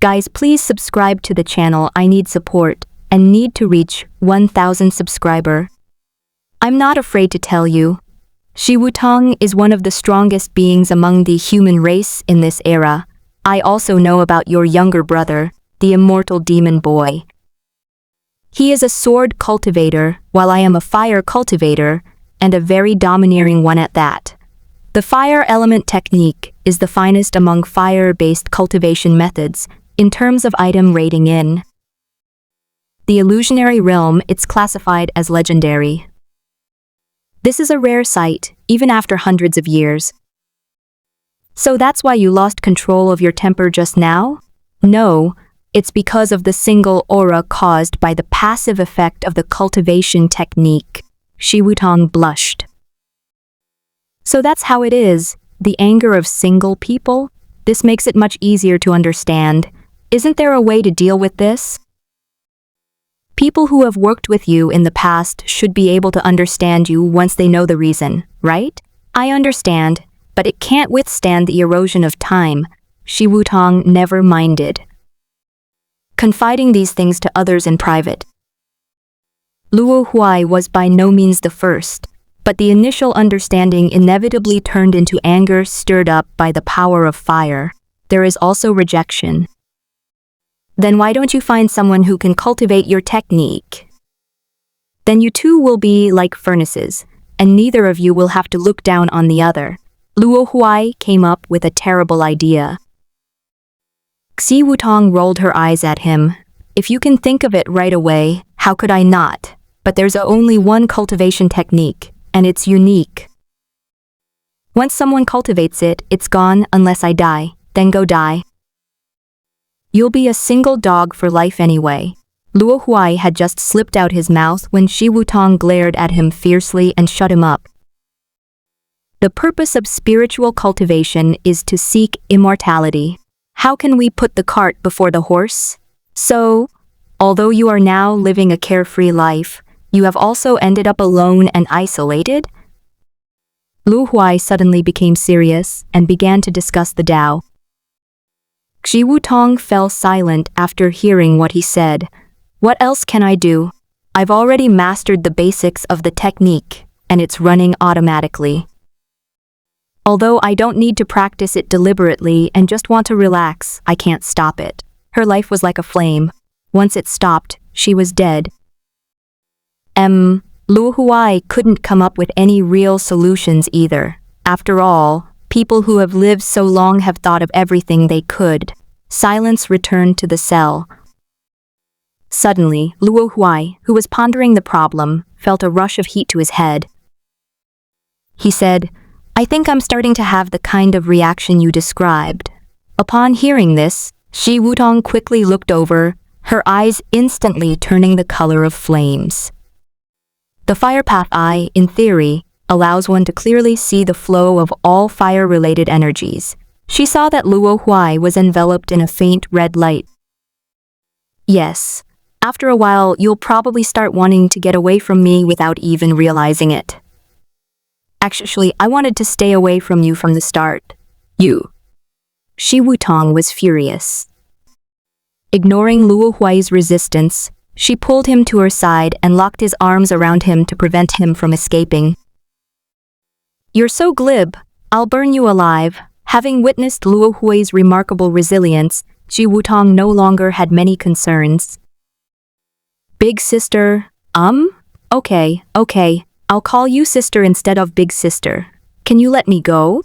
Guys, please subscribe to the channel. I need support and need to reach 1,000 subscriber. I'm not afraid to tell you, Shi Wutong is one of the strongest beings among the human race in this era. I also know about your younger brother, the immortal demon boy. He is a sword cultivator, while I am a fire cultivator, and a very domineering one at that. The fire element technique is the finest among fire-based cultivation methods in terms of item rating in the illusionary realm. It's classified as legendary. This is a rare sight, even after hundreds of years. So that's why you lost control of your temper just now? No, it's because of the single aura caused by the passive effect of the cultivation technique. Shi Wutong blushed. So that's how it is, the anger of single people? This makes it much easier to understand. Isn't there a way to deal with this? People who have worked with you in the past should be able to understand you once they know the reason, right? I understand, but it can't withstand the erosion of time. Shi Wutong never minded confiding these things to others in private. Luo Huai was by no means the first, but the initial understanding inevitably turned into anger stirred up by the power of fire. There is also rejection. Then why don't you find someone who can cultivate your technique? Then you two will be like furnaces, and neither of you will have to look down on the other. Luo Huai came up with a terrible idea. Shi Wutong rolled her eyes at him. If you can think of it right away, how could I not? But there's only one cultivation technique, and it's unique. Once someone cultivates it, it's gone unless I die. Then go die. You'll be a single dog for life anyway. Luo Huai had just slipped out his mouth when Shi Wutong glared at him fiercely and shut him up. The purpose of spiritual cultivation is to seek immortality. How can we put the cart before the horse? So, although you are now living a carefree life, you have also ended up alone and isolated? Luo Huai suddenly became serious and began to discuss the Tao. Shi Wutong fell silent after hearing what he said. What else can I do? I've already mastered the basics of the technique, and it's running automatically. Although I don't need to practice it deliberately and just want to relax, I can't stop it. Her life was like a flame. Once it stopped, she was dead. Luo Huai couldn't come up with any real solutions either. After all, people who have lived so long have thought of everything they could. Silence returned to the cell. Suddenly, Luo Huai, who was pondering the problem, felt a rush of heat to his head. He said, I think I'm starting to have the kind of reaction you described. Upon hearing this, Shi Wutong quickly looked over, her eyes instantly turning the color of flames. The fire path eye, in theory, allows one to clearly see the flow of all fire-related energies. She saw that Luo Huai was enveloped in a faint red light. Yes, after a while you'll probably start wanting to get away from me without even realizing it. Actually, I wanted to stay away from you from the start. You. Shi Wutong was furious. Ignoring Luo Huai's resistance, she pulled him to her side and locked his arms around him to prevent him from escaping. You're so glib, I'll burn you alive. Having witnessed Luo Huai's remarkable resilience, Shi Wutong no longer had many concerns. Big sister, Okay. I'll call you sister instead of big sister. Can you let me go?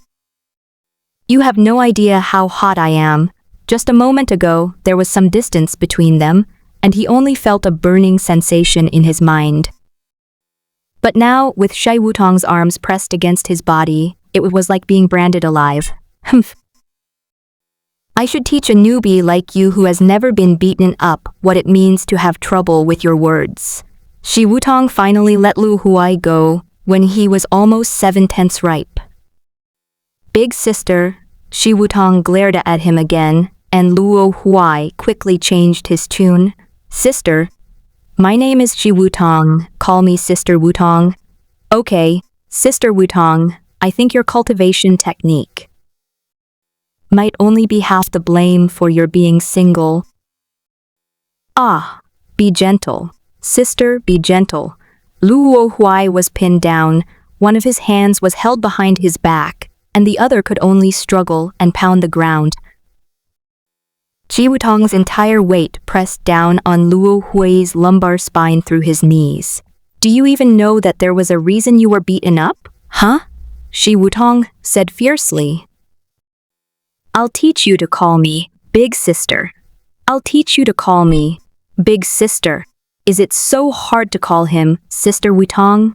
You have no idea how hot I am. Just a moment ago, there was some distance between them, and he only felt a burning sensation in his mind. But now, with Shi Wutong's arms pressed against his body, it was like being branded alive. Humph. I should teach a newbie like you who has never been beaten up what it means to have trouble with your words. Shi Wutong finally let Luo Huai go when he was almost 7/10 ripe. Big sister, Shi Wutong glared at him again, and Luo Huai quickly changed his tune. Sister, my name is Shi Wutong, call me Sister Wutong. Okay, Sister Wutong, I think your cultivation technique. might only be half the blame for your being single. Ah, be gentle. Sister, be gentle. Luo Huai was pinned down. One of his hands was held behind his back, and the other could only struggle and pound the ground. Ji Wutong's entire weight pressed down on Luo Hui's lumbar spine through his knees. Do you even know that there was a reason you were beaten up? Huh? Ji Wutong said fiercely. I'll teach you to call me Big Sister. I'll teach you to call me Big Sister. Is it so hard to call him Sister Wutong?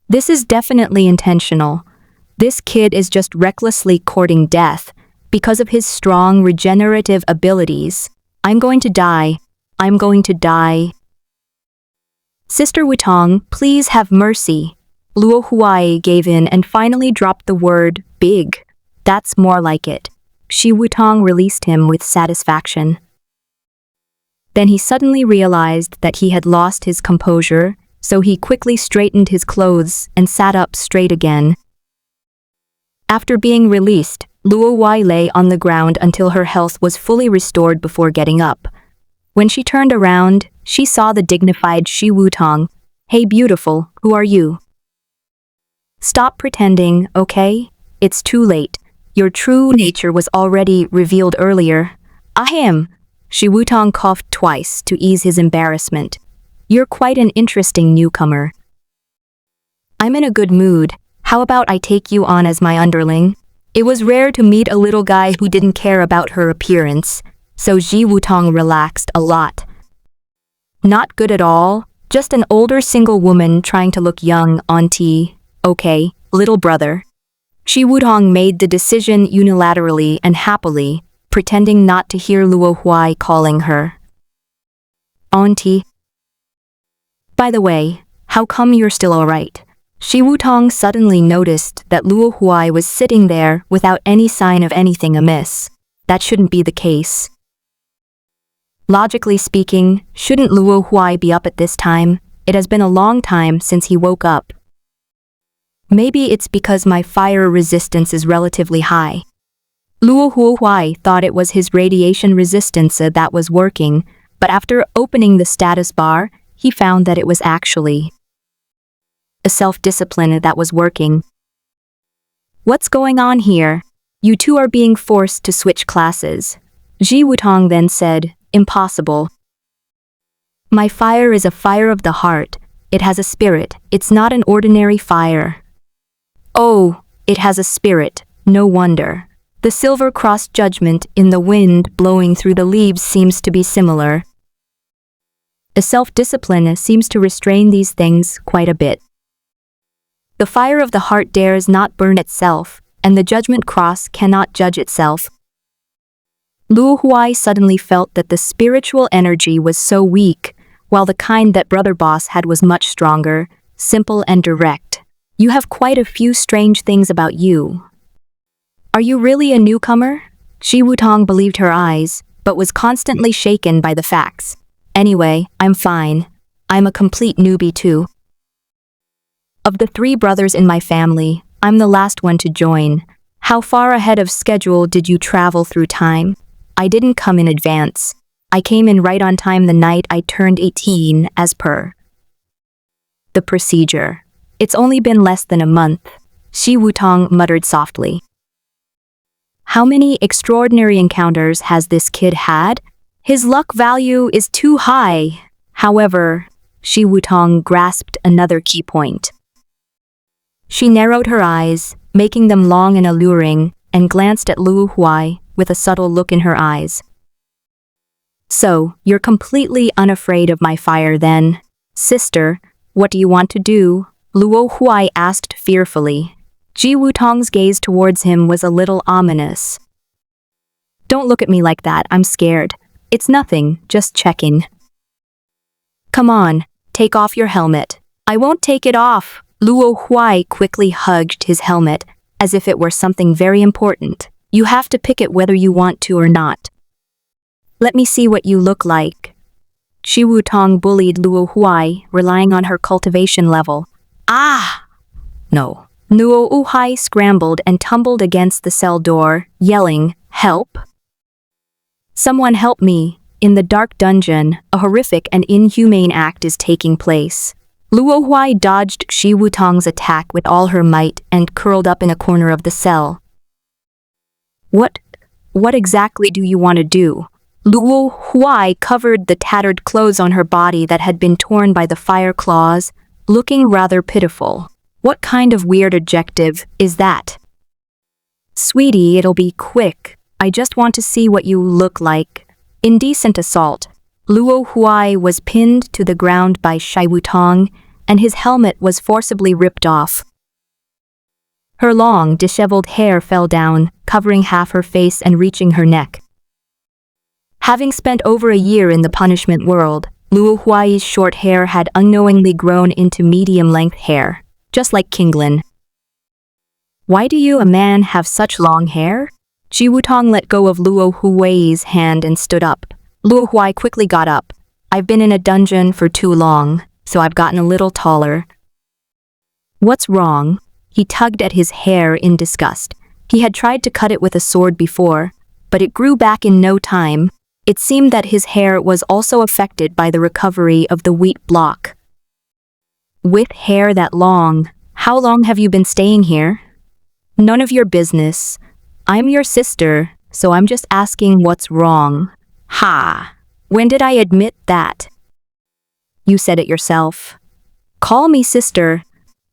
This is definitely intentional. This kid is just recklessly courting death because of his strong regenerative abilities. I'm going to die. I'm going to die. Sister Wutong, please have mercy. Luo Huai gave in and finally dropped the word big. That's more like it. Ji Wutong released him with satisfaction. Then he suddenly realized that he had lost his composure, so he quickly straightened his clothes and sat up straight again. After being released, Luo Huai lay on the ground until her health was fully restored before getting up. When she turned around, she saw the dignified Ji Wutong. Hey beautiful, who are you? Stop pretending, okay? It's too late. Your true nature was already revealed earlier. Ahem. Ji Wutong coughed twice to ease his embarrassment. You're quite an interesting newcomer. I'm in a good mood. How about I take you on as my underling? It was rare to meet a little guy who didn't care about her appearance, so Ji Wutong relaxed a lot. Not good at all, just an older single woman trying to look young, auntie. Okay, little brother. Ji Wutong made the decision unilaterally and happily, pretending not to hear Luo Huai calling her auntie. By the way, how come you're still alright? Ji Wutong suddenly noticed that Luo Huai was sitting there without any sign of anything amiss. That shouldn't be the case. Logically speaking, shouldn't Luo Huai be up at this time? It has been a long time since he woke up. Maybe it's because my fire resistance is relatively high. Luo Huai thought it was his radiation resistance that was working, but after opening the status bar, he found that it was actually a self-discipline that was working. What's going on here? You two are being forced to switch classes. Ji Wutong then said, impossible. My fire is a fire of the heart. It has a spirit. It's not an ordinary fire. Oh, it has a spirit. No wonder. The silver cross judgment in the wind blowing through the leaves seems to be similar. A self-discipline seems to restrain these things quite a bit. The fire of the heart dares not burn itself, and the judgment cross cannot judge itself. Luo Huai suddenly felt that the spiritual energy was so weak, while the kind that Brother Boss had was much stronger, simple and direct. You have quite a few strange things about you. Are you really a newcomer? Ji Wutong believed her eyes, but was constantly shaken by the facts. Anyway, I'm fine. I'm a complete newbie too. Of the 3 brothers in my family, I'm the last one to join. How far ahead of schedule did you travel through time? I didn't come in advance. I came in right on time the night I turned 18 as per the procedure. It's only been less than a month. Ji Wutong muttered softly. How many extraordinary encounters has this kid had? His luck value is too high. However, Ji Wutong grasped another key point. She narrowed her eyes, making them long and alluring, and glanced at Luo Huai with a subtle look in her eyes. So, you're completely unafraid of my fire then? Sister, what do you want to do? Luo Huai asked fearfully. Ji Wutong's gaze towards him was a little ominous. Don't look at me like that, I'm scared. It's nothing, just checking. Come on, take off your helmet. I won't take it off. Luo Huai quickly hugged his helmet, as if it were something very important. You have to pick it whether you want to or not. Let me see what you look like. Ji Wutong bullied Luo Huai, relying on her cultivation level. Ah! No. Luo Huai scrambled and tumbled against the cell door, yelling, "Help! Someone help me!" In the dark dungeon, a horrific and inhumane act is taking place. Luo Huai dodged Shi Wutong's attack with all her might and curled up in a corner of the cell. What exactly do you want to do? Luo Huai covered the tattered clothes on her body that had been torn by the fire claws, looking rather pitiful. What kind of weird adjective is that? Sweetie, it'll be quick. I just want to see what you look like. Indecent assault. Luo Huai was pinned to the ground by Shi Wutong, and his helmet was forcibly ripped off. Her long, disheveled hair fell down, covering half her face and reaching her neck. Having spent over a year in the punishment world, Luo Huai's short hair had unknowingly grown into medium-length hair, just like Kinglin. Why do you, a man, have such long hair? Shi Wutong let go of Luo Huai's hand and stood up. Luo Huai quickly got up. I've been in a dungeon for too long, so I've gotten a little taller. What's wrong? He tugged at his hair in disgust. He had tried to cut it with a sword before, but it grew back in no time. It seemed that his hair was also affected by the recovery of the wheat block. With hair that long, how long have you been staying here? None of your business. I'm your sister, so I'm just asking what's wrong. Ha! When did I admit that? You said it yourself. Call me sister.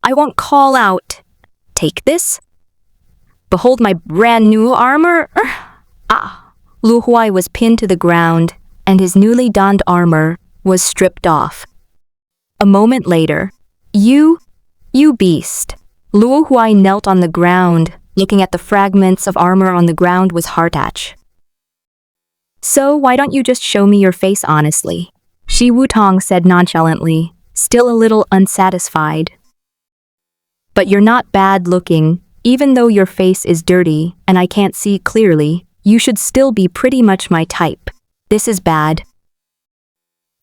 I won't call out. Take this. Behold my brand new armor. Luo Huai was pinned to the ground, and his newly donned armor was stripped off. A moment later, You beast. Luo Huai knelt on the ground, looking at the fragments of armor on the ground with heartache. So why don't you just show me your face honestly? Shi Wutong said nonchalantly, still a little unsatisfied. But you're not bad looking, even though your face is dirty and I can't see clearly, you should still be pretty much my type. This is bad.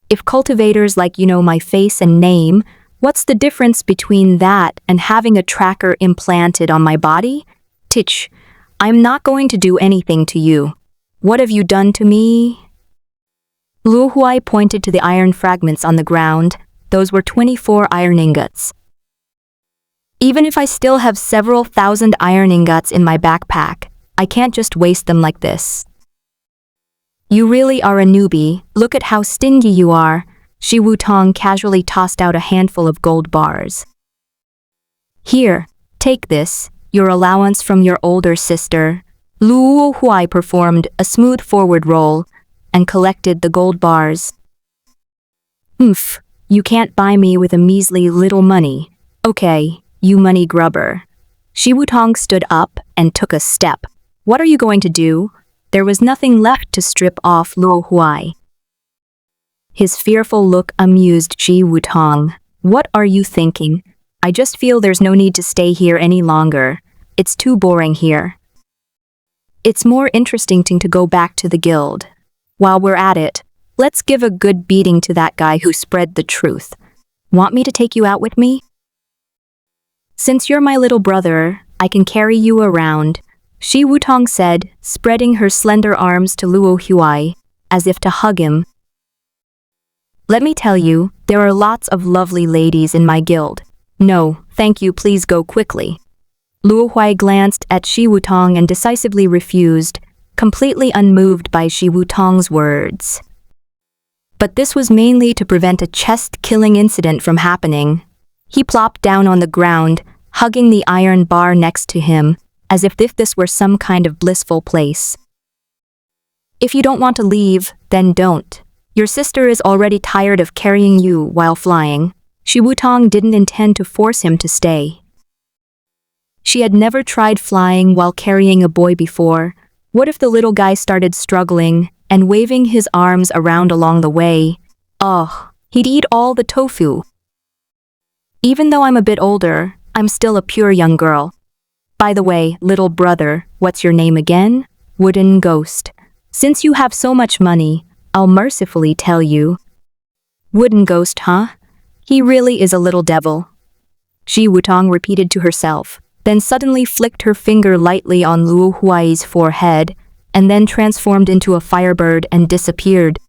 If cultivators like you know my face and name, what's the difference between that and having a tracker implanted on my body? Tch, I'm not going to do anything to you. What have you done to me? Luo Huai pointed to the iron fragments on the ground. Those were 24 iron ingots. Even if I still have several thousand iron ingots in my backpack, I can't just waste them like this. You really are a newbie. Look at how stingy you are. Shi Wutong casually tossed out a handful of gold bars. Here, take this, your allowance from your older sister. Luo Huai performed a smooth forward roll and collected the gold bars. You can't buy me with a measly little money. Okay, you money grubber. Shi Wutong stood up and took a step. What are you going to do? There was nothing left to strip off Luo Huai. His fearful look amused Shi Wutong. What are you thinking? I just feel there's no need to stay here any longer. It's too boring here. It's more interesting to go back to the guild. While we're at it, let's give a good beating to that guy who spread the truth. Want me to take you out with me? Since you're my little brother, I can carry you around, Shi Wutong said, spreading her slender arms to Luo Huai, as if to hug him. Let me tell you, there are lots of lovely ladies in my guild. No, thank you, please go quickly. Luo Huai glanced at Shi Wutong and decisively refused, completely unmoved by Shi Wutong's words. But this was mainly to prevent a chest-killing incident from happening. He plopped down on the ground, hugging the iron bar next to him, as if this were some kind of blissful place. If you don't want to leave, then don't. Your sister is already tired of carrying you while flying. Shi Wutong didn't intend to force him to stay. She had never tried flying while carrying a boy before. What if the little guy started struggling and waving his arms around along the way? He'd eat all the tofu. Even though I'm a bit older, I'm still a pure young girl. By the way, little brother, what's your name again? Wooden Ghost. Since you have so much money, I'll mercifully tell you. Wooden Ghost, huh? He really is a little devil. Shi Wutong repeated to herself, then suddenly flicked her finger lightly on Luo Huai's forehead, and then transformed into a firebird and disappeared.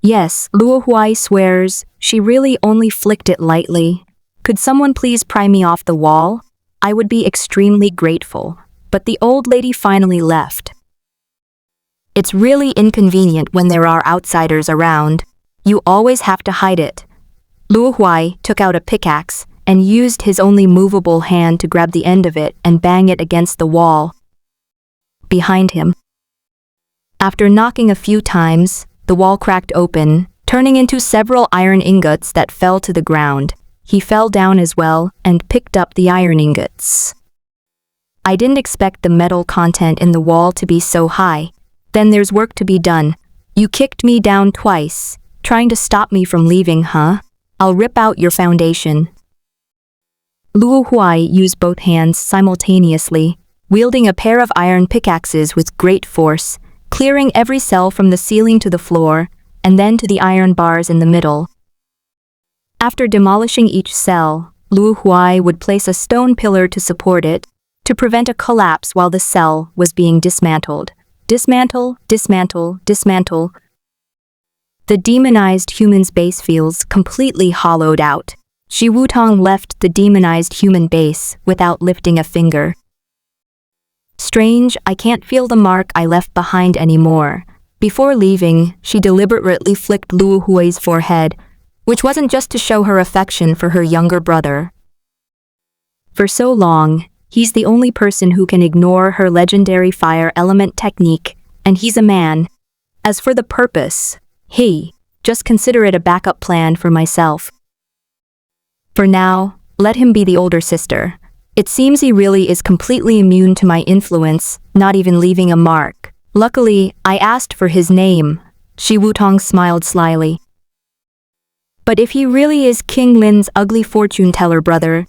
Yes, Luo Huai swears, she really only flicked it lightly. Could someone please pry me off the wall? I would be extremely grateful. But the old lady finally left. It's really inconvenient when there are outsiders around. You always have to hide it. Luo Huai took out a pickaxe and used his only movable hand to grab the end of it and bang it against the wall behind him. After knocking a few times, the wall cracked open, turning into several iron ingots that fell to the ground. He fell down as well and picked up the iron ingots. I didn't expect the metal content in the wall to be so high. Then there's work to be done. You kicked me down twice, trying to stop me from leaving, huh? I'll rip out your foundation. Luo Huai used both hands simultaneously, wielding a pair of iron pickaxes with great force, clearing every cell from the ceiling to the floor, and then to the iron bars in the middle. After demolishing each cell, Luo Huai would place a stone pillar to support it, to prevent a collapse while the cell was being dismantled. Dismantle, dismantle, dismantle. The demonized human's base feels completely hollowed out. Shi Wutong left the demonized human base without lifting a finger. Strange, I can't feel the mark I left behind anymore. Before leaving, she deliberately flicked Luo Huai's forehead, which wasn't just to show her affection for her younger brother. For so long, he's the only person who can ignore her legendary fire element technique, and he's a man. As for the purpose, just consider it a backup plan for myself. For now, let him be the older sister. It seems he really is completely immune to my influence, not even leaving a mark. Luckily, I asked for his name. Shi Wutong smiled slyly. But if he really is King Lin's ugly fortune-teller brother,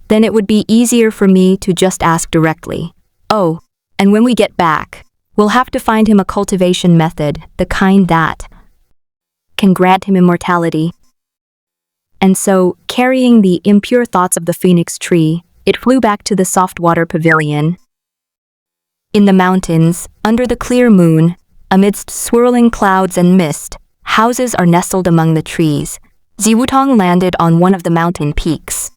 then it would be easier for me to just ask directly. Oh, and when we get back, we'll have to find him a cultivation method, the kind that can grant him immortality. And so, carrying the impure thoughts of the phoenix tree, it flew back to the soft water pavilion. In the mountains, under the clear moon, amidst swirling clouds and mist, houses are nestled among the trees. Shi Wutong landed on one of the mountain peaks.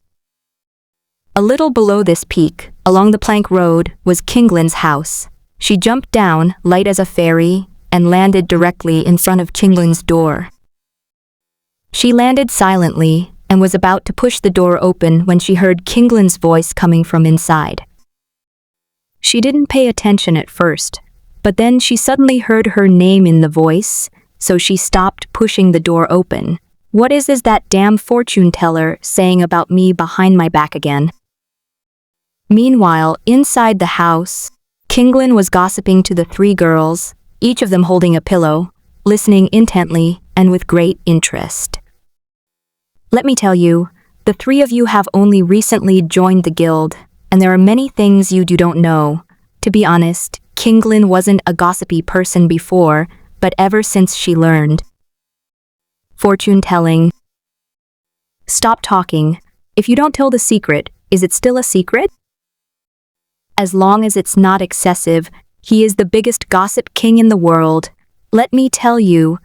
A little below this peak, along the plank road, was King Lin's house. She jumped down, light as a fairy, and landed directly in front of King Lin's door. She landed silently and was about to push the door open when she heard King Lin's voice coming from inside. She didn't pay attention at first, but then she suddenly heard her name in the voice, so she stopped pushing the door open. What is that damn fortune teller saying about me behind my back again? Meanwhile, inside the house, King Lin was gossiping to the three girls, each of them holding a pillow, listening intently and with great interest. Let me tell you, the three of you have only recently joined the guild, and there are many things you don't know. To be honest, King Lin wasn't a gossipy person before, but ever since she learned fortune-telling. Stop talking. If you don't tell the secret, is it still a secret? As long as it's not excessive, he is the biggest gossip king in the world. Let me tell you.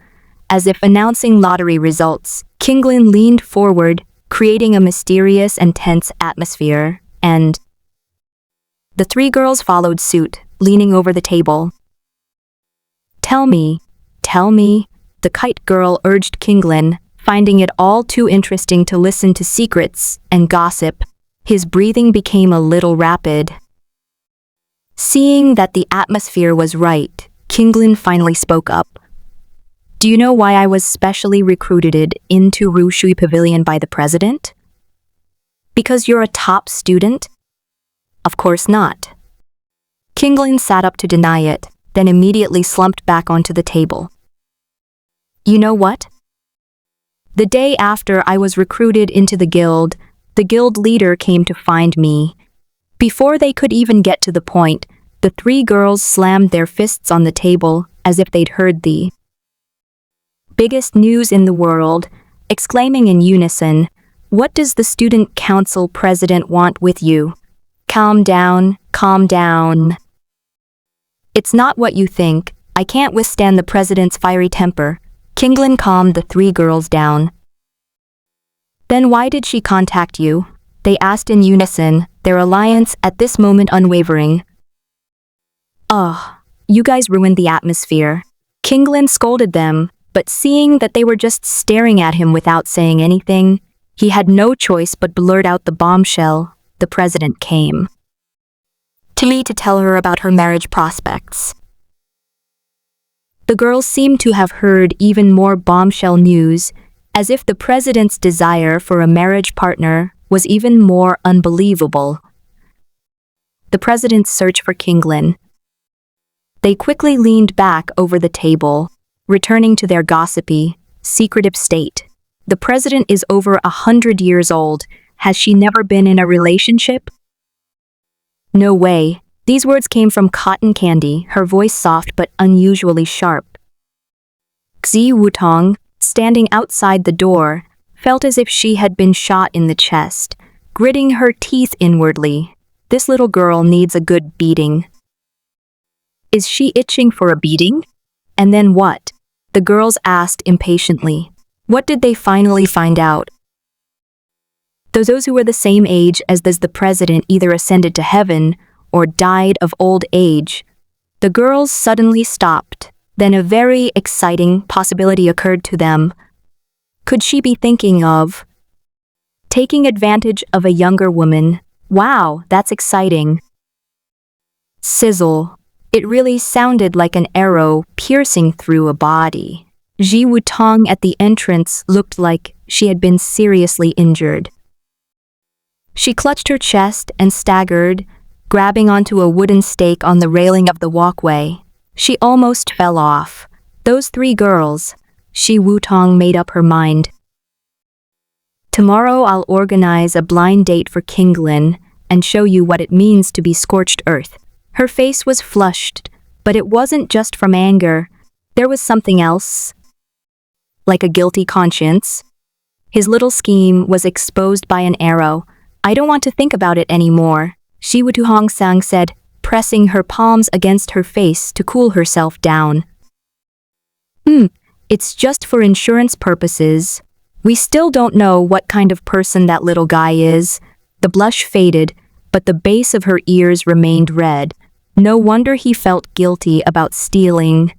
As if announcing lottery results, King Lin leaned forward, creating a mysterious and tense atmosphere, and the three girls followed suit, leaning over the table. Tell me, the kite girl urged King Lin, finding it all too interesting to listen to secrets and gossip. His breathing became a little rapid. Seeing that the atmosphere was right, King Lin finally spoke up. Do you know why I was specially recruited into Rushui Pavilion by the president? Because you're a top student? Of course not. King Lin sat up to deny it, then immediately slumped back onto the table. You know what? The day after I was recruited into the guild leader came to find me. Before they could even get to the point, the three girls slammed their fists on the table as if they'd heard the biggest news in the world, exclaiming in unison, What does the student council president want with you? Calm down, calm down. It's not what you think. I can't withstand the president's fiery temper. Kinglin calmed the three girls down. Then why did she contact you? They asked in unison, their alliance at this moment unwavering. Ugh, you guys ruined the atmosphere. Kinglin scolded them, but seeing that they were just staring at him without saying anything, he had no choice but blurt out the bombshell. The president came to me to tell her about her marriage prospects. The girls seemed to have heard even more bombshell news, as if the president's desire for a marriage partner was even more unbelievable. The president's search for Kinglin. They quickly leaned back over the table, returning to their gossipy, secretive state. The president is over 100 years old. Has she never been in a relationship? No way. These words came from Cotton Candy, her voice soft but unusually sharp. Xi Wutong, standing outside the door, felt as if she had been shot in the chest, gritting her teeth inwardly. This little girl needs a good beating. Is she itching for a beating? And then what? The girls asked impatiently. What did they finally find out? Those who were the same age as the president either ascended to heaven or died of old age. The girls suddenly stopped. Then a very exciting possibility occurred to them. Could she be thinking of taking advantage of a younger woman? Wow, that's exciting. Sizzle. It really sounded like an arrow piercing through a body. Ji Wutong at the entrance looked like she had been seriously injured. She clutched her chest and staggered, grabbing onto a wooden stake on the railing of the walkway. She almost fell off. Those three girls, Ji Wutong made up her mind. Tomorrow I'll organize a blind date for Kinglin and show you what it means to be scorched earth. Her face was flushed, but it wasn't just from anger. There was something else. Like a guilty conscience. His little scheme was exposed by an arrow. I don't want to think about it anymore, Ji Wutong said, pressing her palms against her face to cool herself down. It's just for insurance purposes. We still don't know what kind of person that little guy is. The blush faded, but the base of her ears remained red. No wonder he felt guilty about stealing.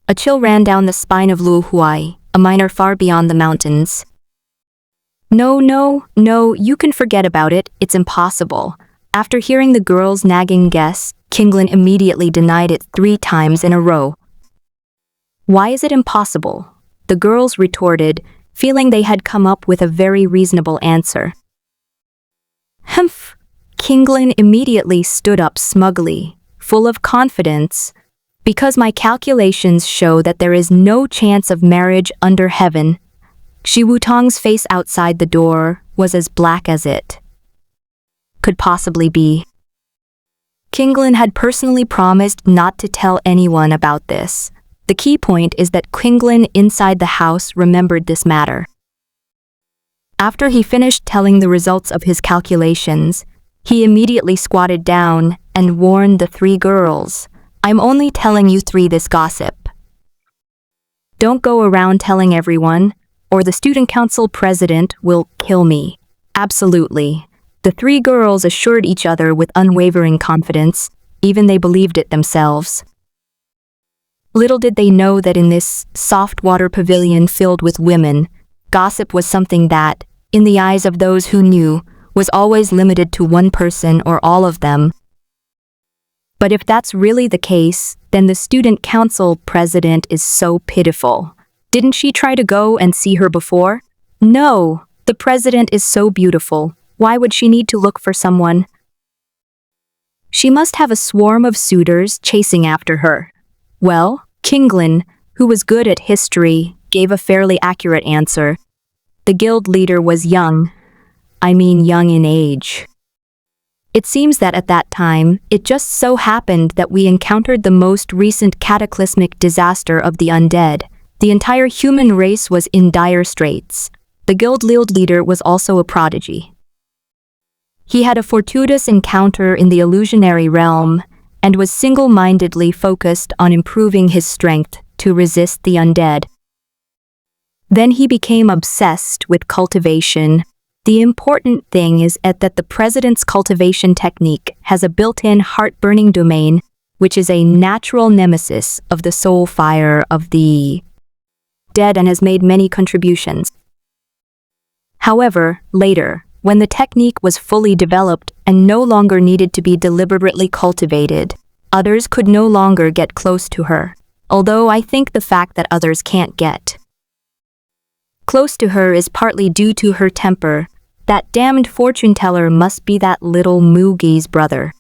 A chill ran down the spine of Luo Huai, a miner far beyond the mountains. No, you can forget about it. It's impossible. After hearing the girl's nagging guess, Kinglin immediately denied it 3 times in a row. Why is it impossible? The girls retorted, feeling they had come up with a very reasonable answer. Humph! Kinglin immediately stood up smugly, full of confidence. Because my calculations show that there is no chance of marriage under heaven. Ji Wutong's face outside the door was as black as it could possibly be. Kinglin had personally promised not to tell anyone about this. The key point is that Kinglin inside the house remembered this matter. After he finished telling the results of his calculations, he immediately squatted down and warned the 3 girls. I'm only telling you 3 this gossip. Don't go around telling everyone, or the student council president will kill me. Absolutely. The 3 girls assured each other with unwavering confidence, even they believed it themselves. Little did they know that in this soft water pavilion filled with women, gossip was something that, in the eyes of those who knew, was always limited to one person or all of them. But if that's really the case, then the student council president is so pitiful. Didn't she try to go and see her before? No, the president is so beautiful. Why would she need to look for someone? She must have a swarm of suitors chasing after her. Well, Kinglin, who was good at history, gave a fairly accurate answer. The guild leader was young. I mean young in age. It seems that at that time, it just so happened that we encountered the most recent cataclysmic disaster of the undead. The entire human race was in dire straits. The guild leader was also a prodigy. He had a fortuitous encounter in the illusionary realm and was single-mindedly focused on improving his strength to resist the undead. Then he became obsessed with cultivation. The important thing is that the president's cultivation technique has a built-in heart-burning domain, which is a natural nemesis of the soul fire of the dead and has made many contributions. However, later, when the technique was fully developed and no longer needed to be deliberately cultivated, others could no longer get close to her, although I think the fact that others can't get close to her is partly due to her temper. That damned fortune teller must be that little Mugi's brother.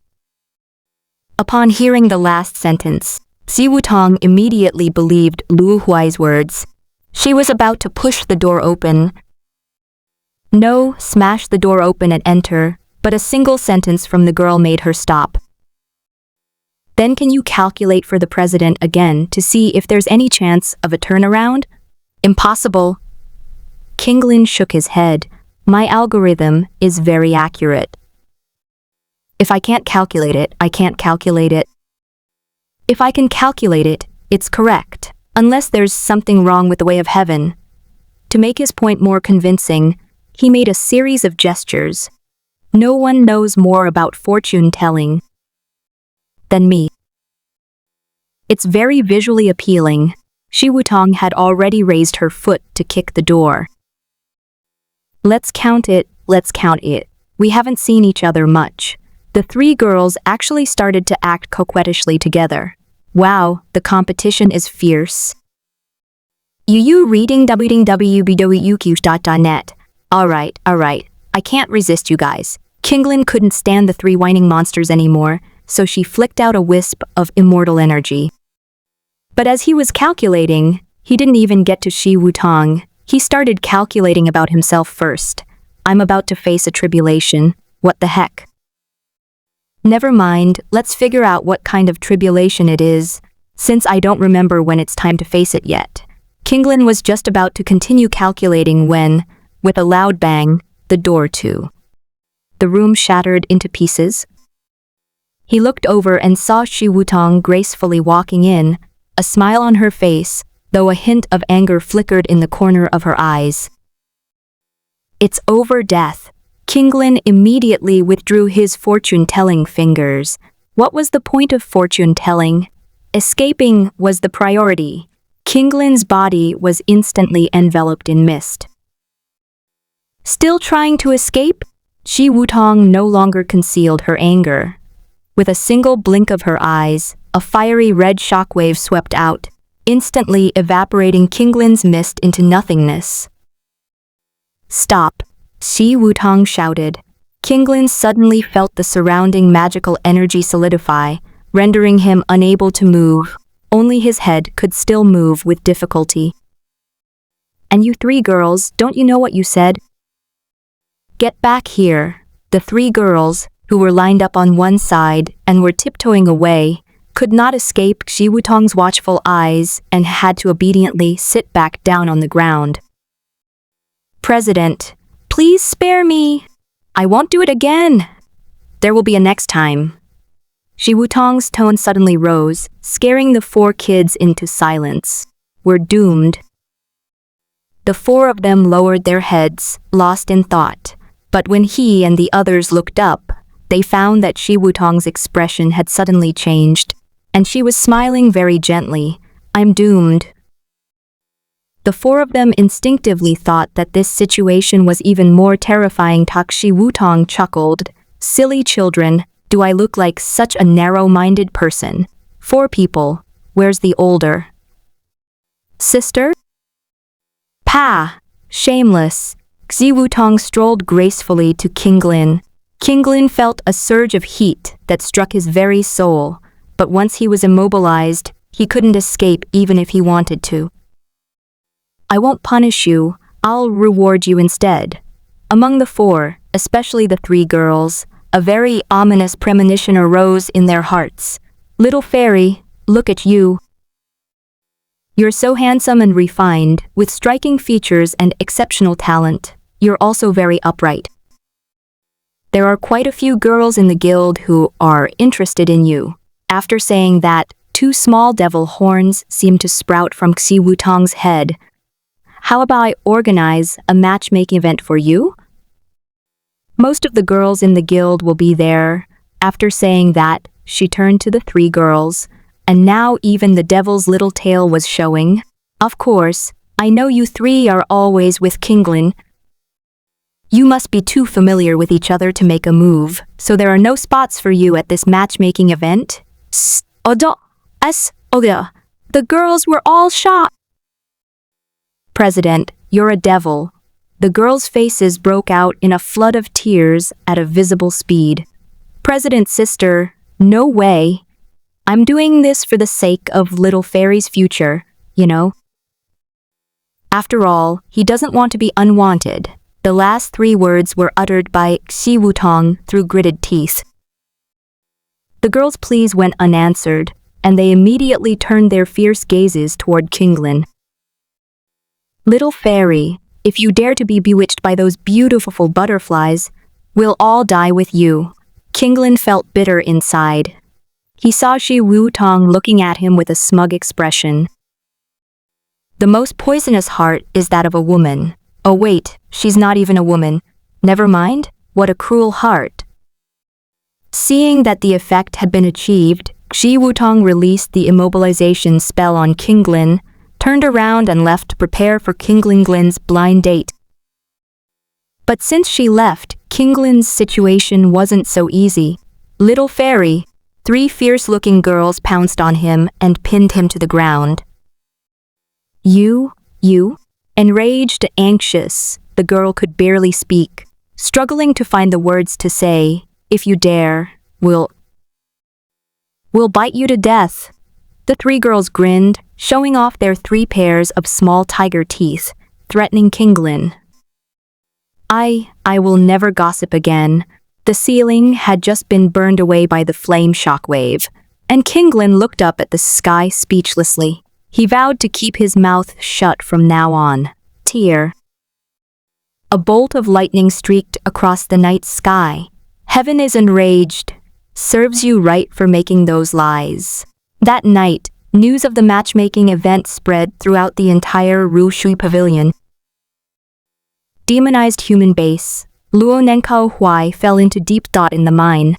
Upon hearing the last sentence, Xi Wutong immediately believed Luo Huai's words. She was about to push the door open. No, smash the door open and enter, but a single sentence from the girl made her stop. Then can you calculate for the president again to see if there's any chance of a turnaround? Impossible. Kinglin shook his head. My algorithm is very accurate. If I can't calculate it, I can't calculate it. If I can calculate it, it's correct, unless there's something wrong with the way of heaven. To make his point more convincing, he made a series of gestures. No one knows more about fortune-telling than me. It's very visually appealing. Xi Wutong had already raised her foot to kick the door. Let's count it. We haven't seen each other much. The three girls actually started to act coquettishly together. Wow, the competition is fierce. You reading www.uq.net. Alright. I can't resist you guys. Kinglin couldn't stand the three whining monsters anymore, so she flicked out a wisp of immortal energy. But as he was calculating, he didn't even get to Xi Wutong. He started calculating about himself first. I'm about to face a tribulation. What the heck? Never mind, let's figure out what kind of tribulation it is, since I don't remember when it's time to face it yet. Kinglin was just about to continue calculating when, with a loud bang, the door to the room shattered into pieces. He looked over and saw Xi Wutong gracefully walking in, a smile on her face, though a hint of anger flickered in the corner of her eyes. It's over, death. Kinglin immediately withdrew his fortune-telling fingers. What was the point of fortune-telling? Escaping was the priority. Kinglin's body was instantly enveloped in mist. Still trying to escape? Xi Wutong no longer concealed her anger. With a single blink of her eyes, a fiery red shockwave swept out, instantly evaporating Kinglin's mist into nothingness. Stop, Xi Wutong shouted. Kinglin suddenly felt the surrounding magical energy solidify, rendering him unable to move. Only his head could still move with difficulty. And you three girls, don't you know what you said? Get back here. The three girls, who were lined up on one side and were tiptoeing away, could not escape Xi Wutong's watchful eyes and had to obediently sit back down on the ground. President, please spare me. I won't do it again. There will be a next time. Xi Wutong's tone suddenly rose, scaring the four kids into silence. We're doomed. The four of them lowered their heads, lost in thought. But when he and the others looked up, they found that Xi Wutong's expression had suddenly changed, and she was smiling very gently. I'm doomed. The four of them instinctively thought that this situation was even more terrifying. Xi Wutong chuckled. Silly children, do I look like such a narrow-minded person? Four people. Where's the older sister? Pa! Shameless. Xi Wutong strolled gracefully to Kinglin. Kinglin felt a surge of heat that struck his very soul, but once he was immobilized, he couldn't escape even if he wanted to. I won't punish you, I'll reward you instead. Among the four, especially the three girls, a very ominous premonition arose in their hearts. Little fairy, look at you. You're so handsome and refined, with striking features and exceptional talent. You're also very upright. There are quite a few girls in the guild who are interested in you. After saying that, 2 small devil horns seem to sprout from Xi Wutong's head. How about I organize a matchmaking event for you? Most of the girls in the guild will be there. After saying that, she turned to the 3 girls, and now even the devil's little tail was showing. Of course, I know you 3 are always with Kinglin. You must be too familiar with each other to make a move, so there are no spots for you at this matchmaking event. The girls were all shocked. President, you're a devil. The girls' faces broke out in a flood of tears at a visible speed. President's sister, no way. I'm doing this for the sake of little fairy's future, you know. After all, he doesn't want to be unwanted. The last 3 words were uttered by Xi Wutong through gritted teeth. The girls' pleas went unanswered, and they immediately turned their fierce gazes toward Kinglin. Little fairy, if you dare to be bewitched by those beautiful butterflies, we'll all die with you. Kinglin felt bitter inside. He saw Xi Wutong looking at him with a smug expression. The most poisonous heart is that of a woman. Oh wait, she's not even a woman. Never mind, what a cruel heart. Seeing that the effect had been achieved, Xi Wutong released the immobilization spell on Kinglin, turned around and left to prepare for Kinglin's blind date. But since she left, Kinglin's situation wasn't so easy. Little fairy, 3 fierce-looking girls pounced on him and pinned him to the ground. You? Enraged, anxious, the girl could barely speak, struggling to find the words to say, if you dare, we'll bite you to death. The 3 girls grinned, showing off their 3 pairs of small tiger teeth, threatening Kinglin. I will never gossip again. The ceiling had just been burned away by the flame shockwave, and Kinglin looked up at the sky speechlessly. He vowed to keep his mouth shut from now on. Tear. A bolt of lightning streaked across the night sky. Heaven is enraged. Serves you right for making those lies. That night, news of the matchmaking event spread throughout the entire Luo Pavilion. Demonized human base. Luo Huai fell into deep thought in the mine.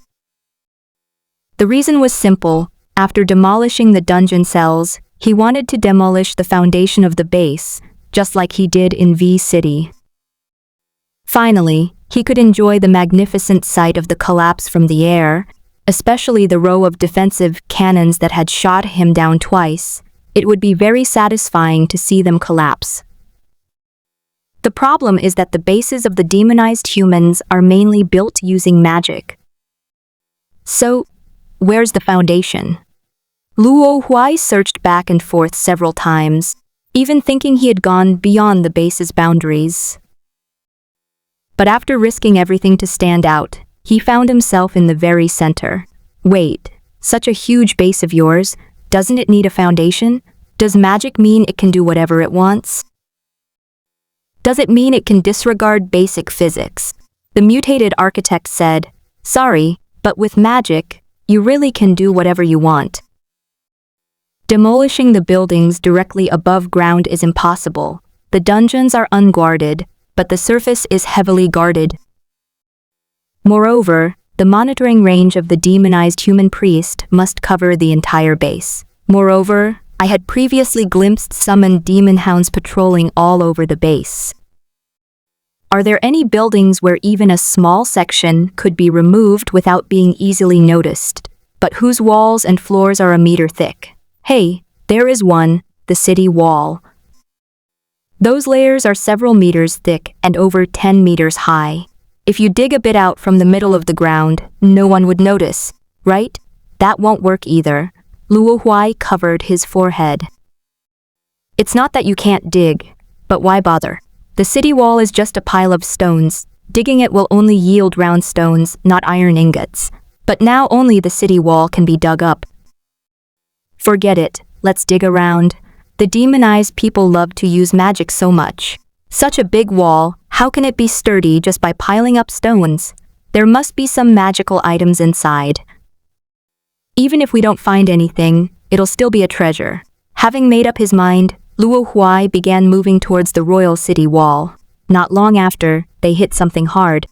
The reason was simple. After demolishing the dungeon cells, he wanted to demolish the foundation of the base, just like he did in V City. Finally, he could enjoy the magnificent sight of the collapse from the air, especially the row of defensive cannons that had shot him down twice. It would be very satisfying to see them collapse. The problem is that the bases of the demonized humans are mainly built using magic. So, where's the foundation? Luo Huai searched back and forth several times, even thinking he had gone beyond the base's boundaries. But after risking everything to stand out, he found himself in the very center. Wait, such a huge base of yours, doesn't it need a foundation? Does magic mean it can do whatever it wants? Does it mean it can disregard basic physics? The mutated architect said, sorry, but with magic, you really can do whatever you want. Demolishing the buildings directly above ground is impossible. The dungeons are unguarded, but the surface is heavily guarded. Moreover, the monitoring range of the demonized human priest must cover the entire base. Moreover, I had previously glimpsed summoned demon hounds patrolling all over the base. Are there any buildings where even a small section could be removed without being easily noticed, but whose walls and floors are a meter thick? Hey, there is one, the city wall. Those layers are several meters thick and over 10 meters high. If you dig a bit out from the middle of the ground, no one would notice, right? That won't work either. Luo Huai covered his forehead. It's not that you can't dig, but why bother? The city wall is just a pile of stones. Digging it will only yield round stones, not iron ingots. But now only the city wall can be dug up. Forget it, let's dig around. The demonized people love to use magic so much. Such a big wall, how can it be sturdy just by piling up stones? There must be some magical items inside. Even if we don't find anything, it'll still be a treasure. Having made up his mind, Luo Huai began moving towards the royal city wall. Not long after, they hit something hard.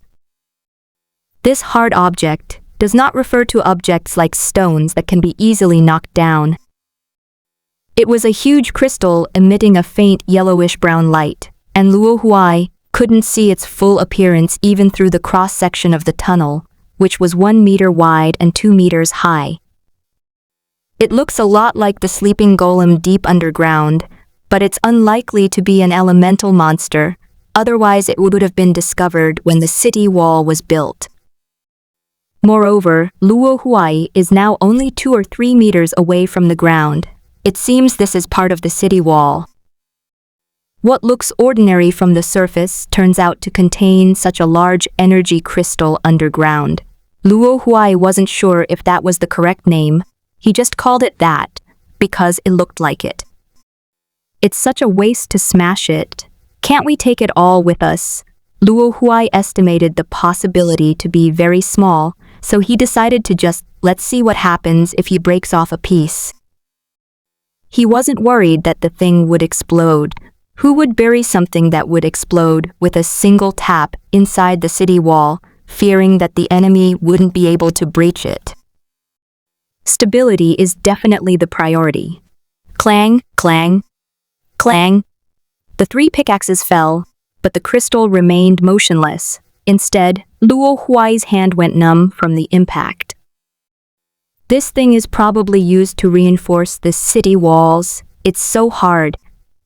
This hard object does not refer to objects like stones that can be easily knocked down. It was a huge crystal emitting a faint yellowish-brown light, and Luo Huai couldn't see its full appearance even through the cross-section of the tunnel, which was 1 meter wide and 2 meters high. It looks a lot like the sleeping golem deep underground, but it's unlikely to be an elemental monster, otherwise it would have been discovered when the city wall was built. Moreover, Luo Huai is now only 2 or 3 meters away from the ground. It seems this is part of the city wall. What looks ordinary from the surface turns out to contain such a large energy crystal underground. Luo Huai wasn't sure if that was the correct name. He just called it that, because it looked like it. It's such a waste to smash it. Can't we take it all with us? Luo Huai estimated the possibility to be very small, so he decided to just, let's see what happens if he breaks off a piece. He wasn't worried that the thing would explode. Who would bury something that would explode with a single tap inside the city wall, fearing that the enemy wouldn't be able to breach it? Stability is definitely the priority. Clang, clang, clang. The 3 pickaxes fell, but the crystal remained motionless. Instead, Luo Huai's hand went numb from the impact. This thing is probably used to reinforce the city walls. It's so hard.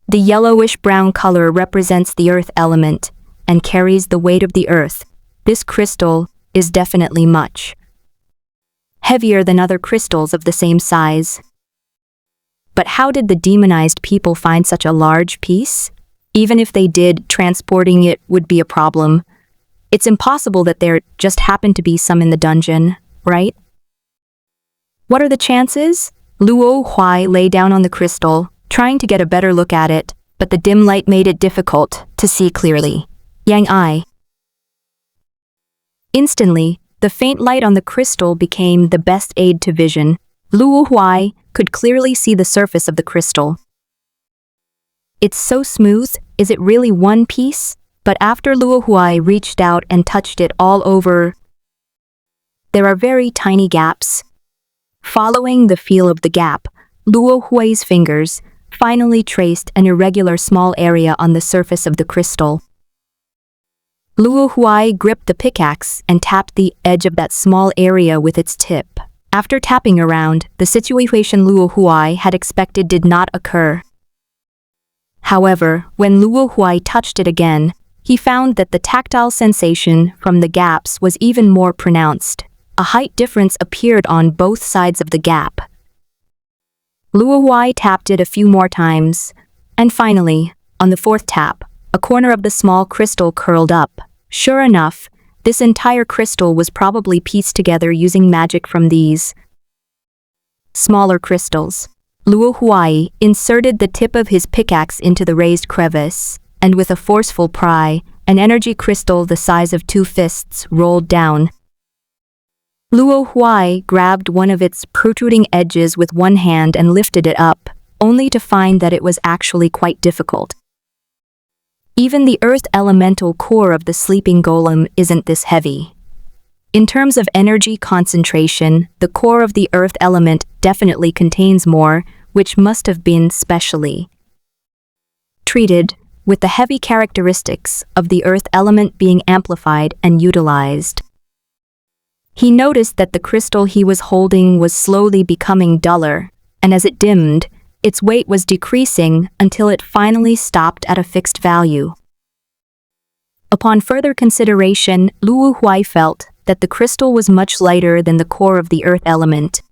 The yellowish-brown color represents the earth element and carries the weight of the earth. This crystal is definitely much heavier than other crystals of the same size. But how did the demonized people find such a large piece? Even if they did, transporting it would be a problem. It's impossible that there just happened to be some in the dungeon, right? What are the chances? Luo Huai lay down on the crystal, trying to get a better look at it, but the dim light made it difficult to see clearly. Yang Ai. Instantly, the faint light on the crystal became the best aid to vision. Luo Huai could clearly see the surface of the crystal. It's so smooth, is it really one piece? But after Luo Huai reached out and touched it all over, there are very tiny gaps. Following the feel of the gap, Luo Huai's fingers finally traced an irregular small area on the surface of the crystal. Luo Huai gripped the pickaxe and tapped the edge of that small area with its tip. After tapping around, the situation Luo Huai had expected did not occur. However, when Luo Huai touched it again, he found that the tactile sensation from the gaps was even more pronounced. A height difference appeared on both sides of the gap. Luo Huai tapped it a few more times, and finally, on the 4th tap, a corner of the small crystal curled up. Sure enough, this entire crystal was probably pieced together using magic from these smaller crystals. Luo Huai inserted the tip of his pickaxe into the raised crevice, and with a forceful pry, an energy crystal the size of 2 fists rolled down. Luo Huai grabbed one of its protruding edges with one hand and lifted it up, only to find that it was actually quite difficult. Even the earth elemental core of the sleeping golem isn't this heavy. In terms of energy concentration, the core of the earth element definitely contains more, which must have been specially treated, with the heavy characteristics of the earth element being amplified and utilized. He noticed that the crystal he was holding was slowly becoming duller, and as it dimmed, its weight was decreasing until it finally stopped at a fixed value. Upon further consideration, Luo Huai felt that the crystal was much lighter than the core of the earth element.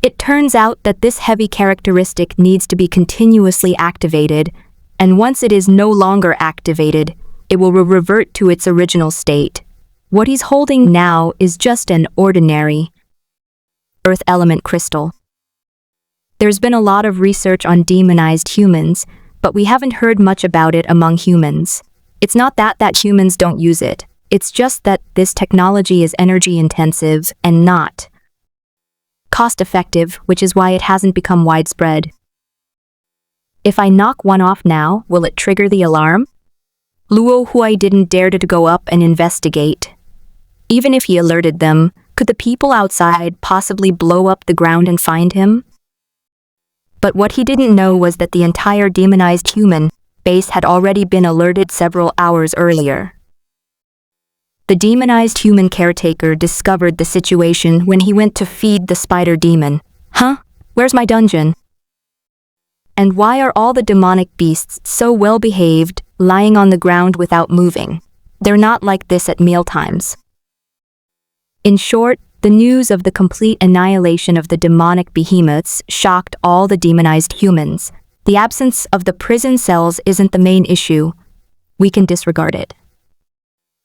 It turns out that this heavy characteristic needs to be continuously activated, and once it is no longer activated, it will revert to its original state. What he's holding now is just an ordinary earth element crystal. There's been a lot of research on demonized humans, but we haven't heard much about it among humans. It's not that humans don't use it. It's just that this technology is energy intensive and not cost-effective, which is why it hasn't become widespread. If I knock one off now, will it trigger the alarm? Luo Huai didn't dare to go up and investigate. Even if he alerted them, could the people outside possibly blow up the ground and find him? But what he didn't know was that the entire demonized human base had already been alerted several hours earlier. The demonized human caretaker discovered the situation when he went to feed the spider demon. Huh? Where's my dungeon? And why are all the demonic beasts so well behaved, lying on the ground without moving? They're not like this at mealtimes. In short, the news of the complete annihilation of the demonic behemoths shocked all the demonized humans. The absence of the prison cells isn't the main issue. We can disregard it.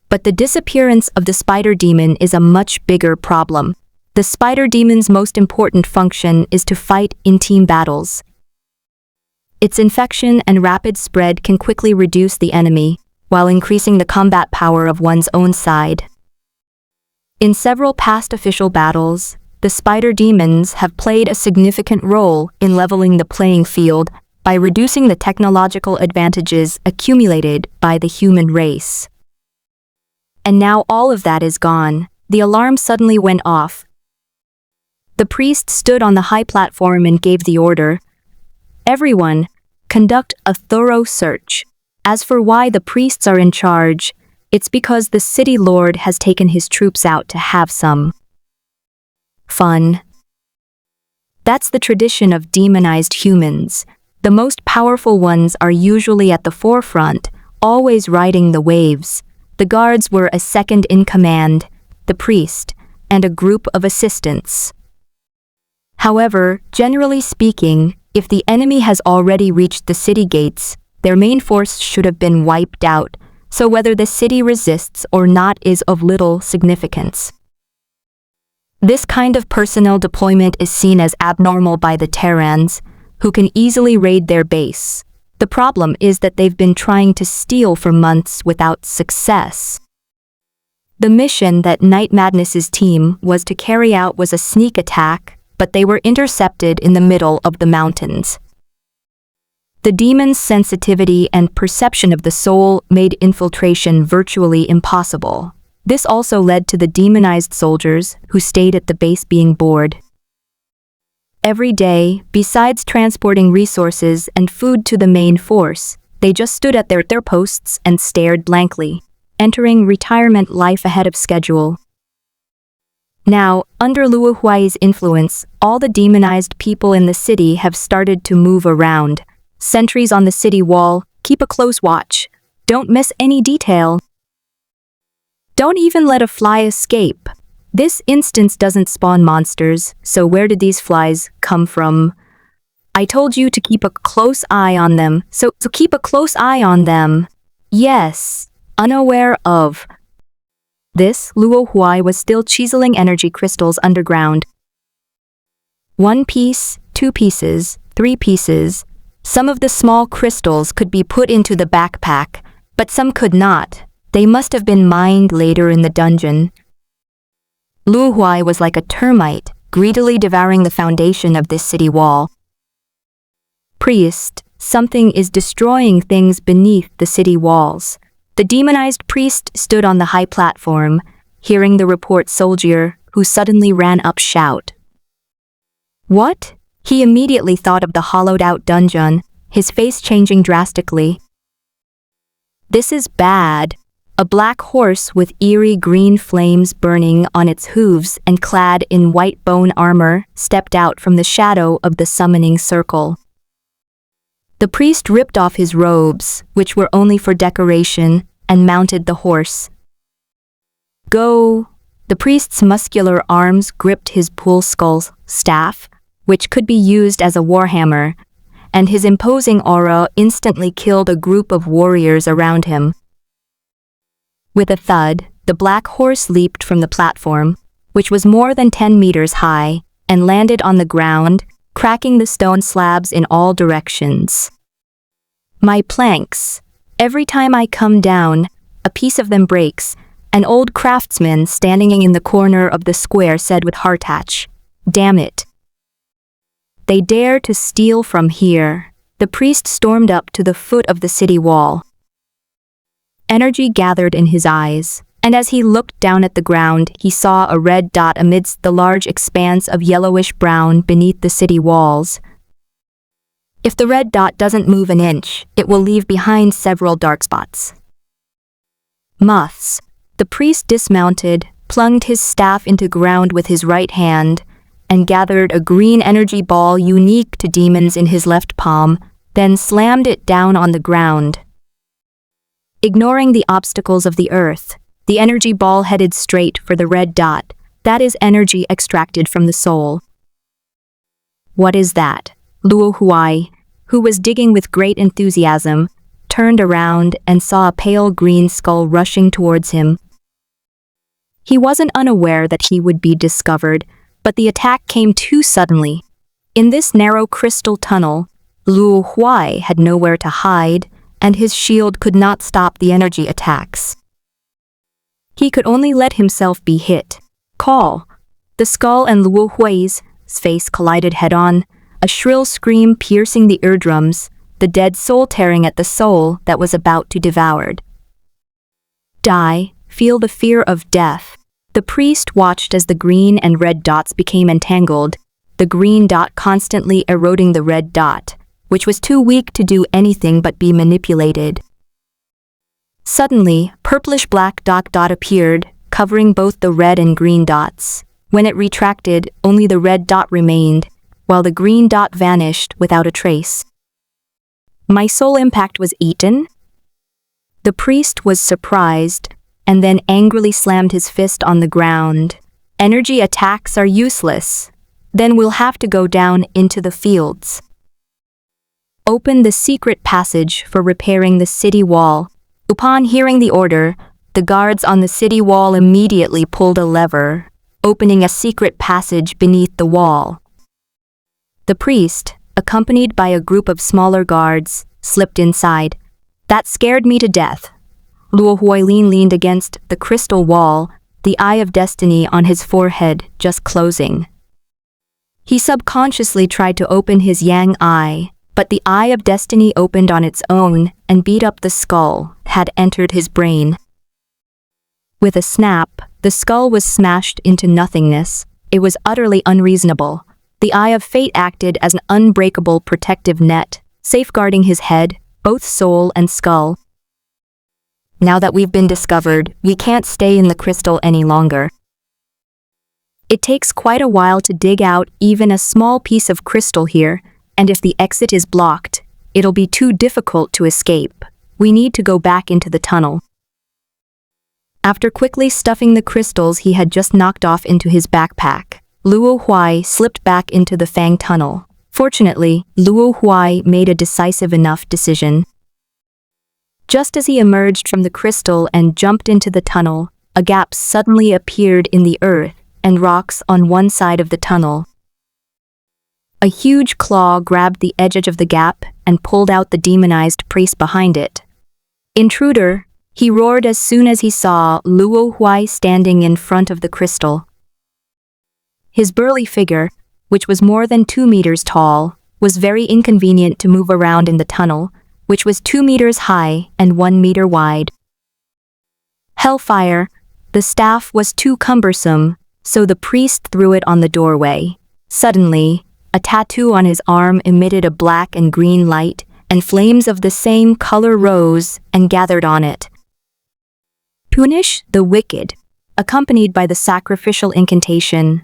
But the disappearance of the spider demon is a much bigger problem. The spider demon's most important function is to fight in team battles. Its infection and rapid spread can quickly reduce the enemy, while increasing the combat power of one's own side. In several past official battles, the spider demons have played a significant role in leveling the playing field by reducing the technological advantages accumulated by the human race. And now all of that is gone. The alarm suddenly went off. The priest stood on the high platform and gave the order, "Everyone, conduct a thorough search. As for why the priests are in charge, it's because the city lord has taken his troops out to have some fun." That's the tradition of demonized humans. The most powerful ones are usually at the forefront, always riding the waves. The guards were a second in command, the priest, and a group of assistants. However, generally speaking, if the enemy has already reached the city gates, their main force should have been wiped out, so whether the city resists or not is of little significance. This kind of personnel deployment is seen as abnormal by the Terrans, who can easily raid their base. The problem is that they've been trying to steal for months without success. The mission that Night Madness's team was to carry out was a sneak attack, but they were intercepted in the middle of the mountains. The demon's sensitivity and perception of the soul made infiltration virtually impossible. This also led to the demonized soldiers who stayed at the base being bored. Every day, besides transporting resources and food to the main force, they just stood at their posts and stared blankly, entering retirement life ahead of schedule. Now, under Luo Huai's influence, all the demonized people in the city have started to move around. Sentries on the city wall, keep a close watch. Don't miss any detail. Don't even let a fly escape. This instance doesn't spawn monsters, so where did these flies come from? I told you to keep a close eye on them, so keep a close eye on them. Yes, unaware of this, Luo Huai was still chiseling energy crystals underground. 1 piece, 2 pieces, 3 pieces. Some of the small crystals could be put into the backpack, but some could not. They must have been mined later in the dungeon. Luo Huai was like a termite, greedily devouring the foundation of this city wall. Priest, something is destroying things beneath the city walls. The demonized priest stood on the high platform, hearing the report soldier, who suddenly ran up shout. What? He immediately thought of the hollowed-out dungeon, his face changing drastically. This is bad. A black horse with eerie green flames burning on its hooves and clad in white bone armor stepped out from the shadow of the summoning circle. The priest ripped off his robes, which were only for decoration, and mounted the horse. Go! The priest's muscular arms gripped his pool skull staff, which could be used as a warhammer, and his imposing aura instantly killed a group of warriors around him. With a thud, the black horse leaped from the platform, which was more than 10 meters high, and landed on the ground, cracking the stone slabs in all directions. My planks. Every time I come down, a piece of them breaks. An old craftsman standing in the corner of the square said with heartache, "Damn it. They dare to steal from here." The priest stormed up to the foot of the city wall. Energy gathered in his eyes, and as he looked down at the ground, he saw a red dot amidst the large expanse of yellowish-brown beneath the city walls. If the red dot doesn't move an inch, it will leave behind several dark spots. Moths. The priest dismounted, plunged his staff into ground with his right hand, and gathered a green energy ball unique to demons in his left palm, then slammed it down on the ground. Ignoring the obstacles of the earth, the energy ball headed straight for the red dot. That is energy extracted from the soul. What is that? Luo Huai, who was digging with great enthusiasm, turned around and saw a pale green skull rushing towards him. He wasn't unaware that he would be discovered, but the attack came too suddenly. In this narrow crystal tunnel, Luo Huai had nowhere to hide, and his shield could not stop the energy attacks. He could only let himself be hit. Call! The skull and Luo Huai's face collided head-on, a shrill scream piercing the eardrums, the dead soul tearing at the soul that was about to be devoured. Die, feel the fear of death. The priest watched as the green and red dots became entangled, the green dot constantly eroding the red dot, which was too weak to do anything but be manipulated. Suddenly, purplish-black dot appeared, covering both the red and green dots. When it retracted, only the red dot remained, while the green dot vanished without a trace. My soul impact was eaten? The priest was surprised, and then angrily slammed his fist on the ground. Energy attacks are useless. Then we'll have to go down into the fields. Open the secret passage for repairing the city wall. Upon hearing the order, the guards on the city wall immediately pulled a lever, opening a secret passage beneath the wall. The priest, accompanied by a group of smaller guards, slipped inside. That scared me to death. Luo Huai leaned against the crystal wall, the eye of destiny on his forehead just closing. He subconsciously tried to open his yang eye, but the eye of destiny opened on its own and beat up the skull, had entered his brain. With a snap, the skull was smashed into nothingness. It was utterly unreasonable. The eye of fate acted as an unbreakable protective net, safeguarding his head, both soul and skull. Now that we've been discovered, we can't stay in the crystal any longer. It takes quite a while to dig out even a small piece of crystal here, and if the exit is blocked, it'll be too difficult to escape. We need to go back into the tunnel. After quickly stuffing the crystals he had just knocked off into his backpack, Luo Huai slipped back into the Fang tunnel. Fortunately, Luo Huai made a decisive enough decision. Just as he emerged from the crystal and jumped into the tunnel, a gap suddenly appeared in the earth and rocks on one side of the tunnel. A huge claw grabbed the edge of the gap and pulled out the demonized priest behind it. "Intruder!" he roared as soon as he saw Luo Huai standing in front of the crystal. His burly figure, which was more than 2 meters tall, was very inconvenient to move around in the tunnel, which was 2 meters high and 1 meter wide. Hellfire! The staff was too cumbersome, so the priest threw it on the doorway. Suddenly, a tattoo on his arm emitted a black and green light, and flames of the same color rose and gathered on it. Punish the wicked, accompanied by the sacrificial incantation.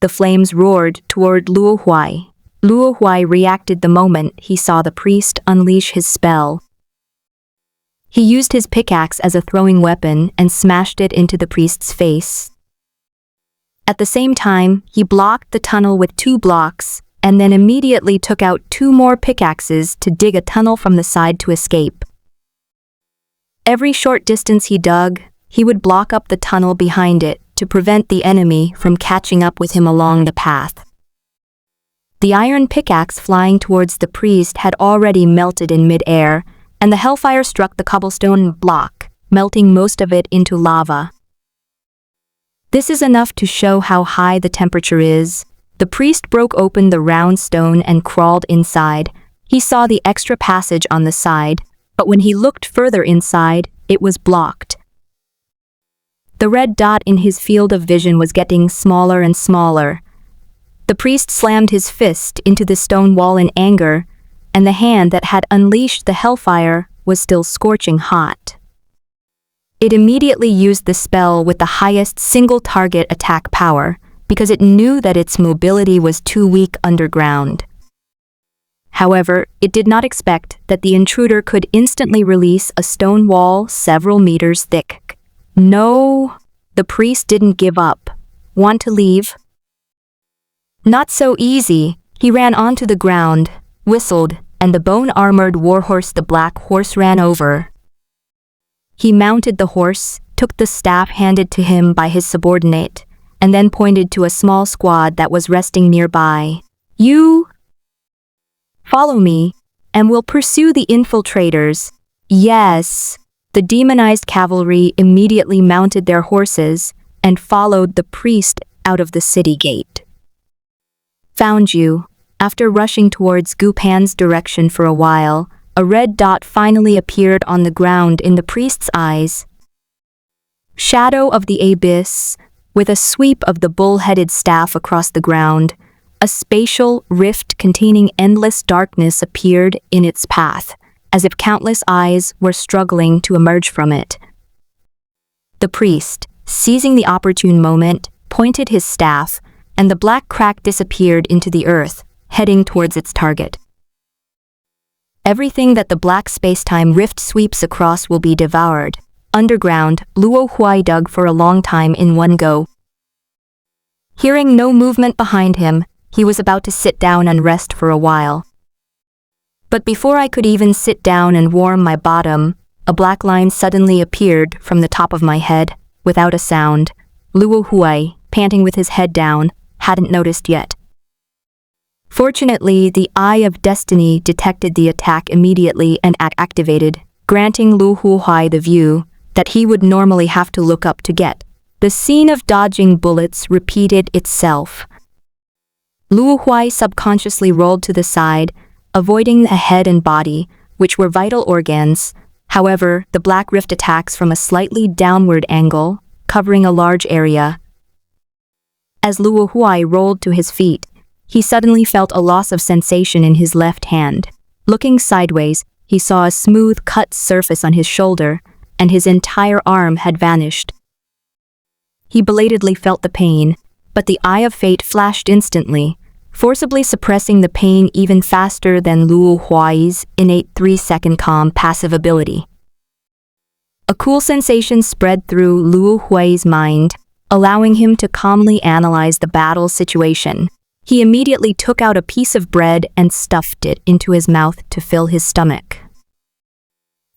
The flames roared toward Luo Huai. Luo Huai reacted the moment he saw the priest unleash his spell. He used his pickaxe as a throwing weapon and smashed it into the priest's face. At the same time, he blocked the tunnel with 2 blocks, and then immediately took out 2 more pickaxes to dig a tunnel from the side to escape. Every short distance he dug, he would block up the tunnel behind it to prevent the enemy from catching up with him along the path. The iron pickaxe flying towards the priest had already melted in mid-air, and the hellfire struck the cobblestone block, melting most of it into lava. This is enough to show how high the temperature is. The priest broke open the round stone and crawled inside. He saw the extra passage on the side, but when he looked further inside, it was blocked. The red dot in his field of vision was getting smaller and smaller. The priest slammed his fist into the stone wall in anger, and the hand that had unleashed the hellfire was still scorching hot. It immediately used the spell with the highest single-target attack power, because it knew that its mobility was too weak underground. However, it did not expect that the intruder could instantly release a stone wall several meters thick. No, the priest didn't give up. Want to leave? Not so easy. He ran onto the ground, whistled, and the bone-armored warhorse the black horse ran over. He mounted the horse, took the staff handed to him by his subordinate, and then pointed to a small squad that was resting nearby. You follow me, and we'll pursue the infiltrators. Yes. The demonized cavalry immediately mounted their horses and followed the priest out of the city gate. Found you. After rushing towards Gupan's direction for a while, a red dot finally appeared on the ground in the priest's eyes. Shadow of the abyss, with a sweep of the bull-headed staff across the ground, a spatial rift containing endless darkness appeared in its path, as if countless eyes were struggling to emerge from it. The priest, seizing the opportune moment, pointed his staff, and the black crack disappeared into the earth, heading towards its target. Everything that the black space-time rift sweeps across will be devoured. Underground, Luo Huai dug for a long time in one go. Hearing no movement behind him, he was about to sit down and rest for a while. But before I could even sit down and warm my bottom, a black line suddenly appeared from the top of my head, without a sound. Luo Huai, panting with his head down, hadn't noticed yet. Fortunately, the Eye of Destiny detected the attack immediately and activated, granting Luo Huai the view that he would normally have to look up to get. The scene of dodging bullets repeated itself. Luo Huai subconsciously rolled to the side, avoiding the head and body, which were vital organs. However, the black rift attacks from a slightly downward angle, covering a large area. As Luo Huai rolled to his feet, he suddenly felt a loss of sensation in his left hand. Looking sideways, he saw a smooth cut surface on his shoulder, and his entire arm had vanished. He belatedly felt the pain, but the Eye of Fate flashed instantly, forcibly suppressing the pain even faster than Luo Huai's innate 3-second calm passive ability. A cool sensation spread through Luo Huai's mind, allowing him to calmly analyze the battle situation. He immediately took out a piece of bread and stuffed it into his mouth to fill his stomach.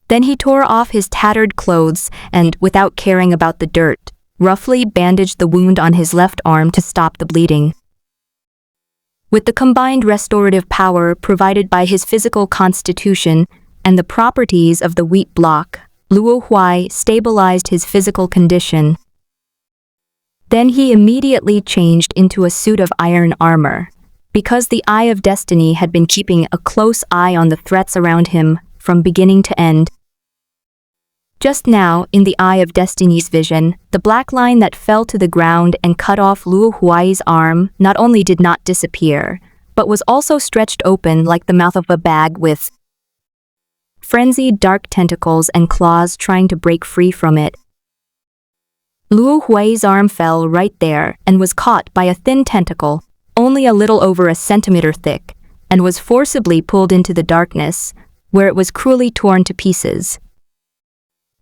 Then he tore off his tattered clothes and, without caring about the dirt, roughly bandaged the wound on his left arm to stop the bleeding. With the combined restorative power provided by his physical constitution and the properties of the wheat block, Luo Huai stabilized his physical condition. Then he immediately changed into a suit of iron armor, because the Eye of Destiny had been keeping a close eye on the threats around him from beginning to end. Just now, in the Eye of Destiny's vision, the black line that fell to the ground and cut off Luo Huai's arm not only did not disappear, but was also stretched open like the mouth of a bag with frenzied dark tentacles and claws trying to break free from it. Luo Huai's arm fell right there and was caught by a thin tentacle, only a little over a centimeter thick, and was forcibly pulled into the darkness, where it was cruelly torn to pieces.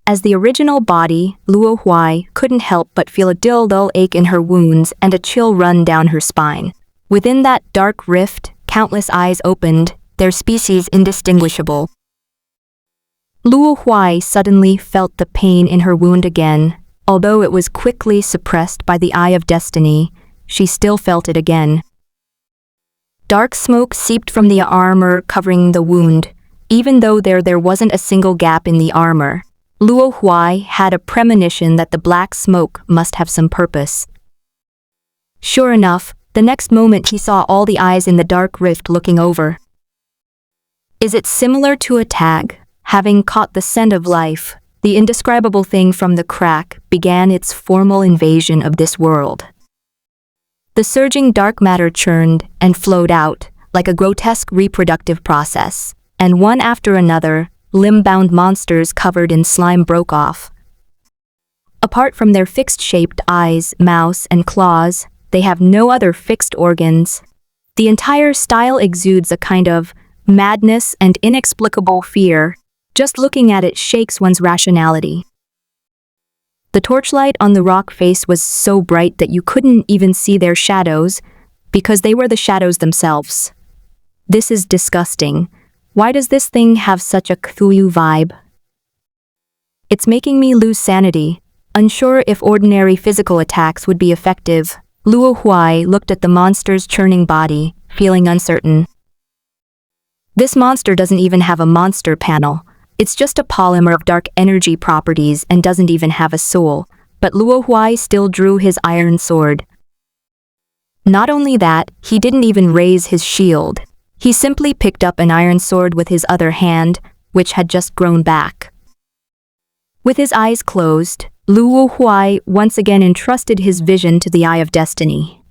As the original body, Luo Huai couldn't help but feel a dull ache in her wounds and a chill run down her spine. Within that dark rift, countless eyes opened, their species indistinguishable. Luo Huai suddenly felt the pain in her wound again. Although it was quickly suppressed by the Eye of Destiny, she still felt it again. Dark smoke seeped from the armor covering the wound, even though there wasn't a single gap in the armor. Luo Huai had a premonition that the black smoke must have some purpose. Sure enough, the next moment he saw all the eyes in the dark rift looking over. Is it similar to a tag? Having caught the scent of life, the indescribable thing from the crack began its formal invasion of this world. The surging dark matter churned and flowed out like a grotesque reproductive process, and one after another, limb-bound monsters covered in slime broke off. Apart from their fixed-shaped eyes, mouths, and claws, they have no other fixed organs. The entire style exudes a kind of madness and inexplicable fear. Just looking at it shakes one's rationality. The torchlight on the rock face was so bright that you couldn't even see their shadows, because they were the shadows themselves. This is disgusting. Why does this thing have such a Cthulhu vibe? It's making me lose sanity, unsure if ordinary physical attacks would be effective. Luo Huai looked at the monster's churning body, feeling uncertain. This monster doesn't even have a monster panel. It's just a polymer of dark energy properties and doesn't even have a soul, but Luo Huai still drew his iron sword. Not only that, he didn't even raise his shield. He simply picked up an iron sword with his other hand, which had just grown back. With his eyes closed, Luo Huai once again entrusted his vision to the Eye of Destiny.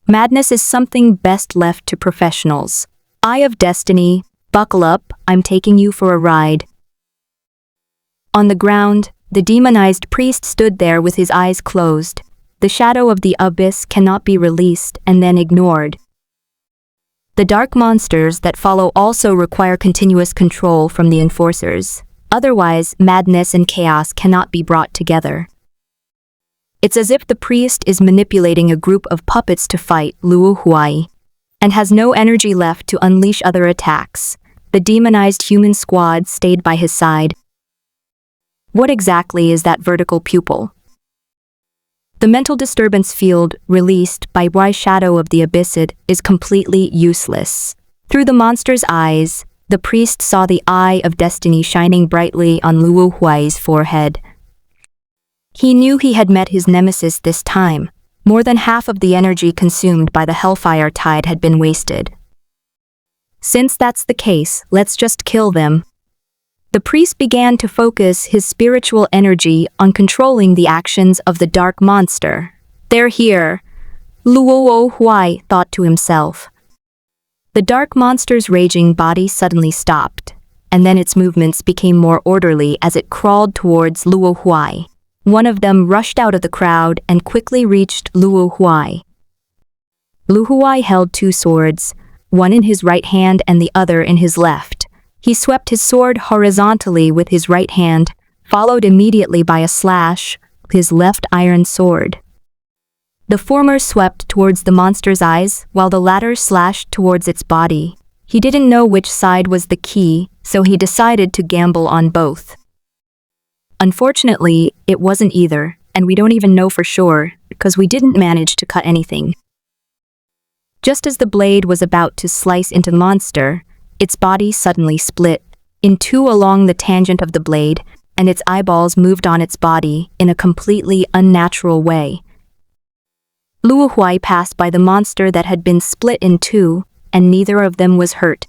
Madness is something best left to professionals. Eye of Destiny, buckle up, I'm taking you for a ride. On the ground, the demonized priest stood there with his eyes closed. The shadow of the abyss cannot be released and then ignored. The dark monsters that follow also require continuous control from the enforcers. Otherwise, madness and chaos cannot be brought together. It's as if the priest is manipulating a group of puppets to fight Luo Huai, and has no energy left to unleash other attacks. The demonized human squad stayed by his side. What exactly is that vertical pupil? The mental disturbance field released by Huai's shadow of the Abyssid is completely useless. Through the monster's eyes, the priest saw the Eye of Destiny shining brightly on Luo Huai's forehead. He knew he had met his nemesis this time. More than half of the energy consumed by the Hellfire Tide had been wasted. Since that's the case, let's just kill them. The priest began to focus his spiritual energy on controlling the actions of the dark monster. They're here, Luo Huai thought to himself. The dark monster's raging body suddenly stopped, and then its movements became more orderly as it crawled towards Luo Huai. One of them rushed out of the crowd and quickly reached Luo Huai. Luo Huai held two swords, one in his right hand and the other in his left. He swept his sword horizontally with his right hand, followed immediately by a slash with his left iron sword. The former swept towards the monster's eyes, while the latter slashed towards its body. He didn't know which side was the key, so he decided to gamble on both. Unfortunately, it wasn't either, and we don't even know for sure, because we didn't manage to cut anything. Just as the blade was about to slice into the monster, its body suddenly split in two along the tangent of the blade, and its eyeballs moved on its body in a completely unnatural way. Luo Huai passed by the monster that had been split in two, and neither of them was hurt.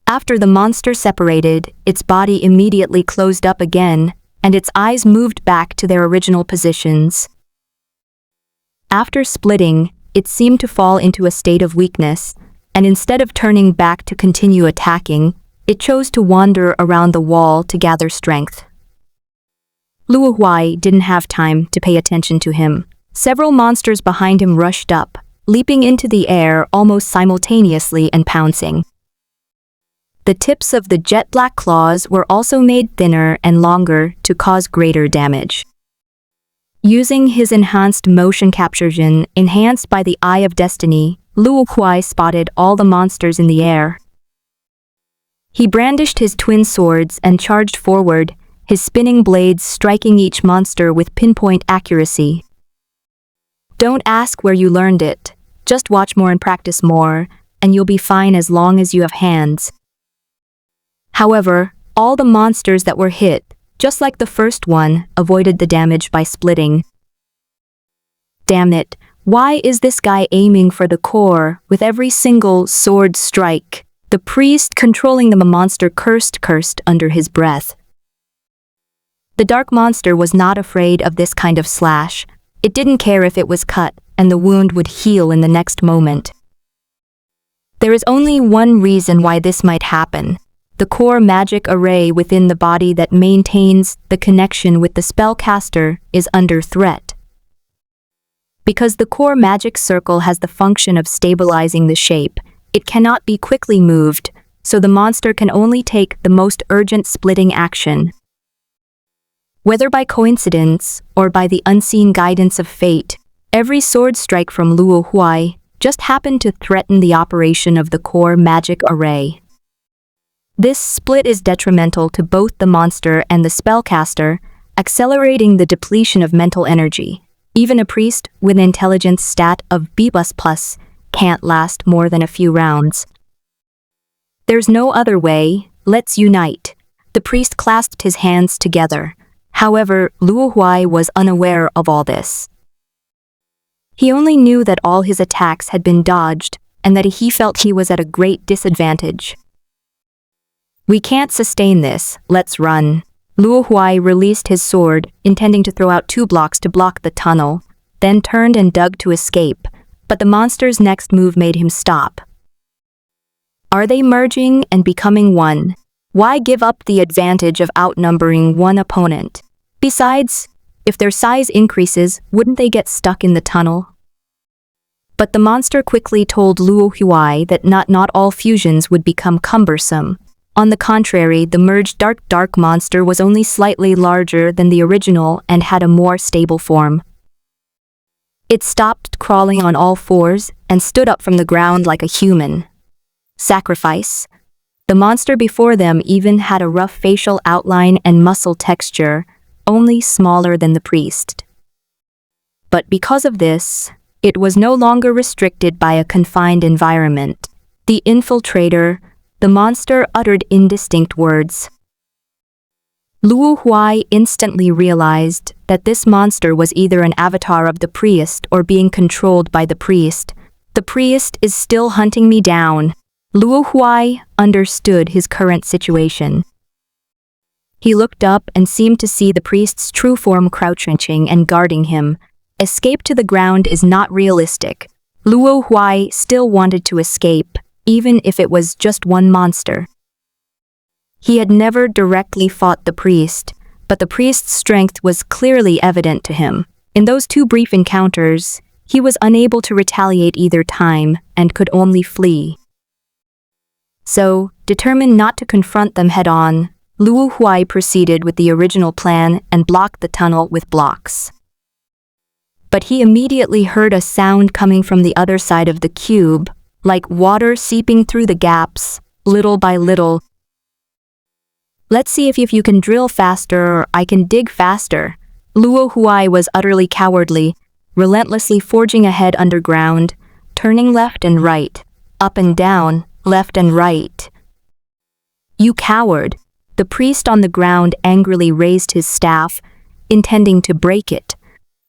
After the monster separated, its body immediately closed up again, and its eyes moved back to their original positions. After splitting, it seemed to fall into a state of weakness, and instead of turning back to continue attacking, it chose to wander around the wall to gather strength. Luo Huai didn't have time to pay attention to him. Several monsters behind him rushed up, leaping into the air almost simultaneously and pouncing. The tips of the jet black claws were also made thinner and longer to cause greater damage. Using his enhanced motion capture gen, enhanced by the Eye of Destiny, Luo Huai spotted all the monsters in the air. He brandished his twin swords and charged forward, his spinning blades striking each monster with pinpoint accuracy. Don't ask where you learned it. Just watch more and practice more, and you'll be fine as long as you have hands. However, all the monsters that were hit, just like the first one, avoided the damage by splitting. Damn it, why is this guy aiming for the core with every single sword strike? The priest controlling the monster cursed under his breath. The dark monster was not afraid of this kind of slash. It didn't care if it was cut, and the wound would heal in the next moment. There is only one reason why this might happen. The core magic array within the body that maintains the connection with the spellcaster is under threat. Because the core magic circle has the function of stabilizing the shape, it cannot be quickly moved, so the monster can only take the most urgent splitting action. Whether by coincidence or by the unseen guidance of fate, every sword strike from Luo Huai just happened to threaten the operation of the core magic array. This split is detrimental to both the monster and the spellcaster, accelerating the depletion of mental energy. Even a priest with an intelligence stat of B++ can't last more than a few rounds. There's no other way, let's unite. The priest clasped his hands together. However, Luo Huai was unaware of all this. He only knew that all his attacks had been dodged, and that he felt he was at a great disadvantage. We can't sustain this, let's run. Luo Huai released his sword, intending to throw out 2 blocks to block the tunnel, then turned and dug to escape, but the monster's next move made him stop. Are they merging and becoming one? Why give up the advantage of outnumbering one opponent? Besides, if their size increases, wouldn't they get stuck in the tunnel? But the monster quickly told Luo Huai that not all fusions would become cumbersome. On the contrary, the merged dark monster was only slightly larger than the original and had a more stable form. It stopped crawling on all fours and stood up from the ground like a human. Sacrifice. The monster before them even had a rough facial outline and muscle texture, only smaller than the priest. But because of this, it was no longer restricted by a confined environment. The infiltrator, the monster uttered indistinct words. Luo Huai instantly realized that this monster was either an avatar of the priest or being controlled by the priest. The priest is still hunting me down. Luo Huai understood his current situation. He looked up and seemed to see the priest's true form crouching and guarding him. Escape to the ground is not realistic. Luo Huai still wanted to escape, even if it was just one monster. He had never directly fought the priest, but the priest's strength was clearly evident to him. In those 2 brief encounters, he was unable to retaliate either time and could only flee. So, determined not to confront them head-on, Luo Huai proceeded with the original plan and blocked the tunnel with blocks. But he immediately heard a sound coming from the other side of the cube, like water seeping through the gaps, little by little. Let's see if you can drill faster or I can dig faster. Luo Huai was utterly cowardly, relentlessly forging ahead underground, turning left and right, up and down, left and right. You coward! The priest on the ground angrily raised his staff, intending to break it,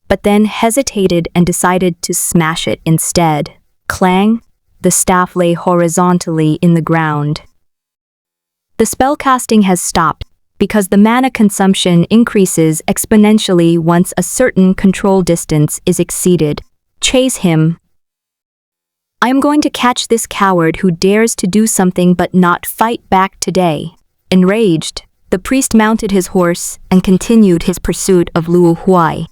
but then hesitated and decided to smash it instead. Clang! The staff lay horizontally in the ground. The spellcasting has stopped because the mana consumption increases exponentially once a certain control distance is exceeded. Chase him. I am going to catch this coward who dares to do something but not fight back today. Enraged, the priest mounted his horse and continued his pursuit of Luo Huai.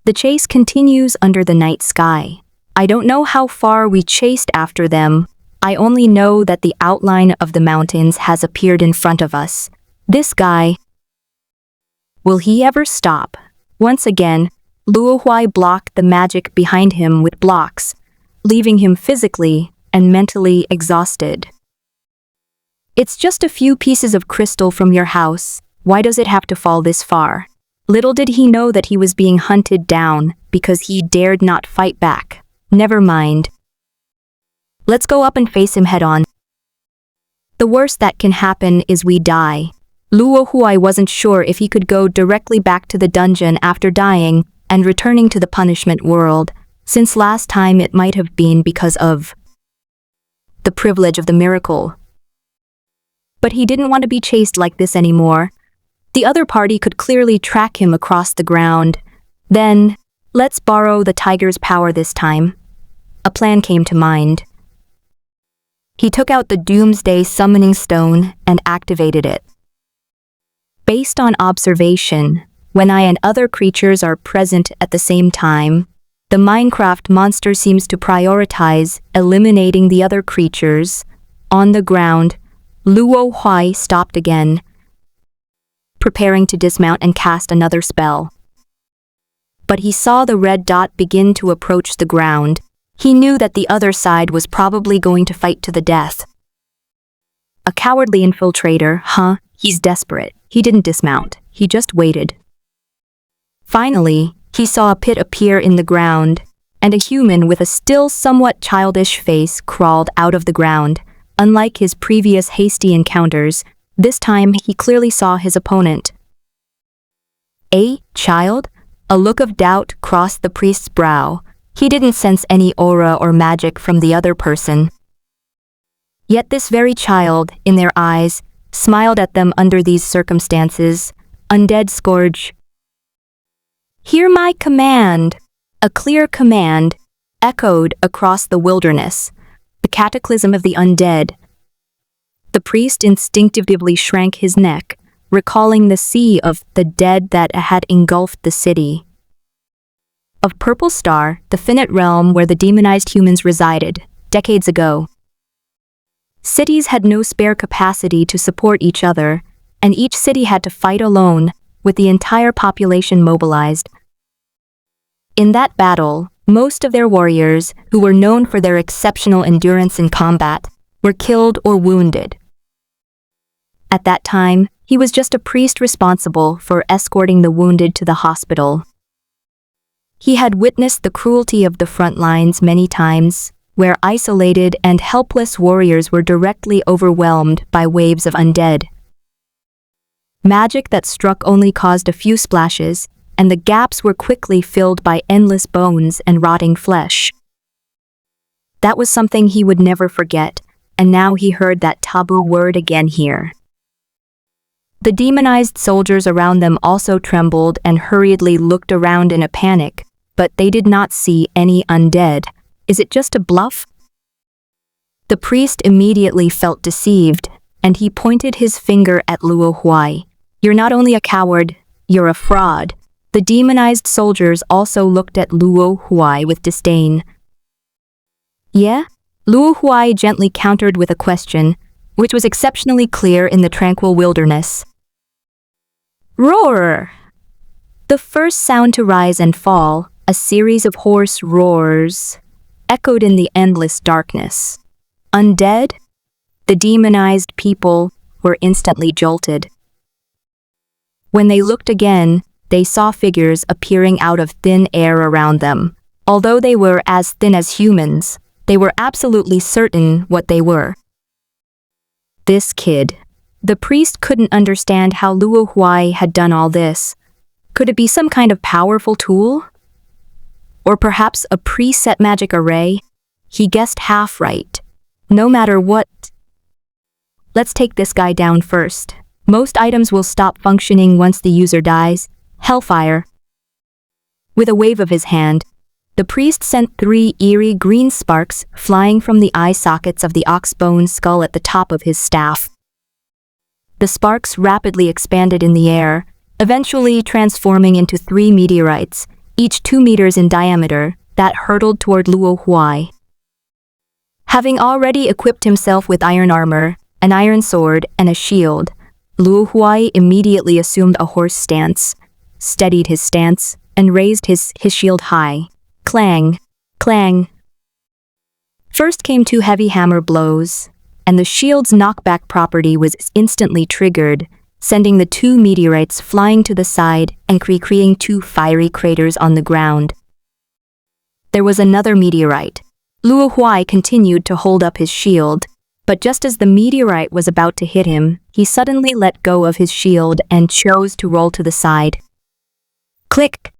The chase continues under the night sky. I don't know how far we chased after them. I only know that the outline of the mountains has appeared in front of us. This guy. Will he ever stop? Once again, Luo Huai blocked the magic behind him with blocks, leaving him physically and mentally exhausted. It's just a few pieces of crystal from your house. Why does it have to fall this far? Little did he know that he was being hunted down because he dared not fight back. Never mind. Let's go up and face him head-on. The worst that can happen is we die. Luo Huai wasn't sure if he could go directly back to the dungeon after dying and returning to the punishment world, since last time it might have been because of the privilege of the miracle. But he didn't want to be chased like this anymore. The other party could clearly track him across the ground. Then, let's borrow the tiger's power this time. A plan came to mind. He took out the Doomsday Summoning Stone and activated it. Based on observation, when I and other creatures are present at the same time, the Minecraft monster seems to prioritize eliminating the other creatures. On the ground, Luo Huai stopped again, preparing to dismount and cast another spell. But he saw the red dot begin to approach the ground. He knew that the other side was probably going to fight to the death. A cowardly infiltrator, huh? He's desperate. He didn't dismount. He just waited. Finally, he saw a pit appear in the ground, and a human with a still somewhat childish face crawled out of the ground. Unlike his previous hasty encounters, this time he clearly saw his opponent. A child? A look of doubt crossed the priest's brow. He didn't sense any aura or magic from the other person. Yet this very child, in their eyes, smiled at them under these circumstances. Undead scourge. Hear my command! A clear command echoed across the wilderness. The cataclysm of the undead. The priest instinctively shrank his neck, recalling the sea of the dead that had engulfed the city. Of Purple Star, the finite realm where the demonized humans resided, decades ago. Cities had no spare capacity to support each other, and each city had to fight alone, with the entire population mobilized. In that battle, most of their warriors, who were known for their exceptional endurance in combat, were killed or wounded. At that time, he was just a priest responsible for escorting the wounded to the hospital. He had witnessed the cruelty of the front lines many times, where isolated and helpless warriors were directly overwhelmed by waves of undead. Magic that struck only caused a few splashes, and the gaps were quickly filled by endless bones and rotting flesh. That was something he would never forget, and now he heard that taboo word again here. The demonized soldiers around them also trembled and hurriedly looked around in a panic, but they did not see any undead. Is it just a bluff? The priest immediately felt deceived, and he pointed his finger at Luo Huai. You're not only a coward, you're a fraud. The demonized soldiers also looked at Luo Huai with disdain. Yeah? Luo Huai gently countered with a question, which was exceptionally clear in the tranquil wilderness. Roar! The first sound to rise and fall, a series of hoarse roars, echoed in the endless darkness. Undead? The demonized people were instantly jolted. When they looked again, they saw figures appearing out of thin air around them. Although they were as thin as humans, they were absolutely certain what they were. This kid. The priest couldn't understand how Luo Huai had done all this. Could it be some kind of powerful tool? Or perhaps a preset magic array? He guessed half right. No matter what. Let's take this guy down first. Most items will stop functioning once the user dies. Hellfire. With a wave of his hand, the priest sent 3 eerie green sparks flying from the eye sockets of the oxbone skull at the top of his staff. The sparks rapidly expanded in the air, eventually transforming into 3 meteorites, each 2 meters in diameter, that hurtled toward Luo Huai. Having already equipped himself with iron armor, an iron sword, and a shield, Luo Huai immediately assumed a horse stance, steadied his stance, and raised his shield high. Clang, clang. First came 2 heavy hammer blows, and the shield's knockback property was instantly triggered, sending the 2 meteorites flying to the side and creating 2 fiery craters on the ground. there was another meteorite. Luo Huai continued to hold up his shield, but just as the meteorite was about to hit him, he suddenly let go of his shield and chose to roll to the side. Click!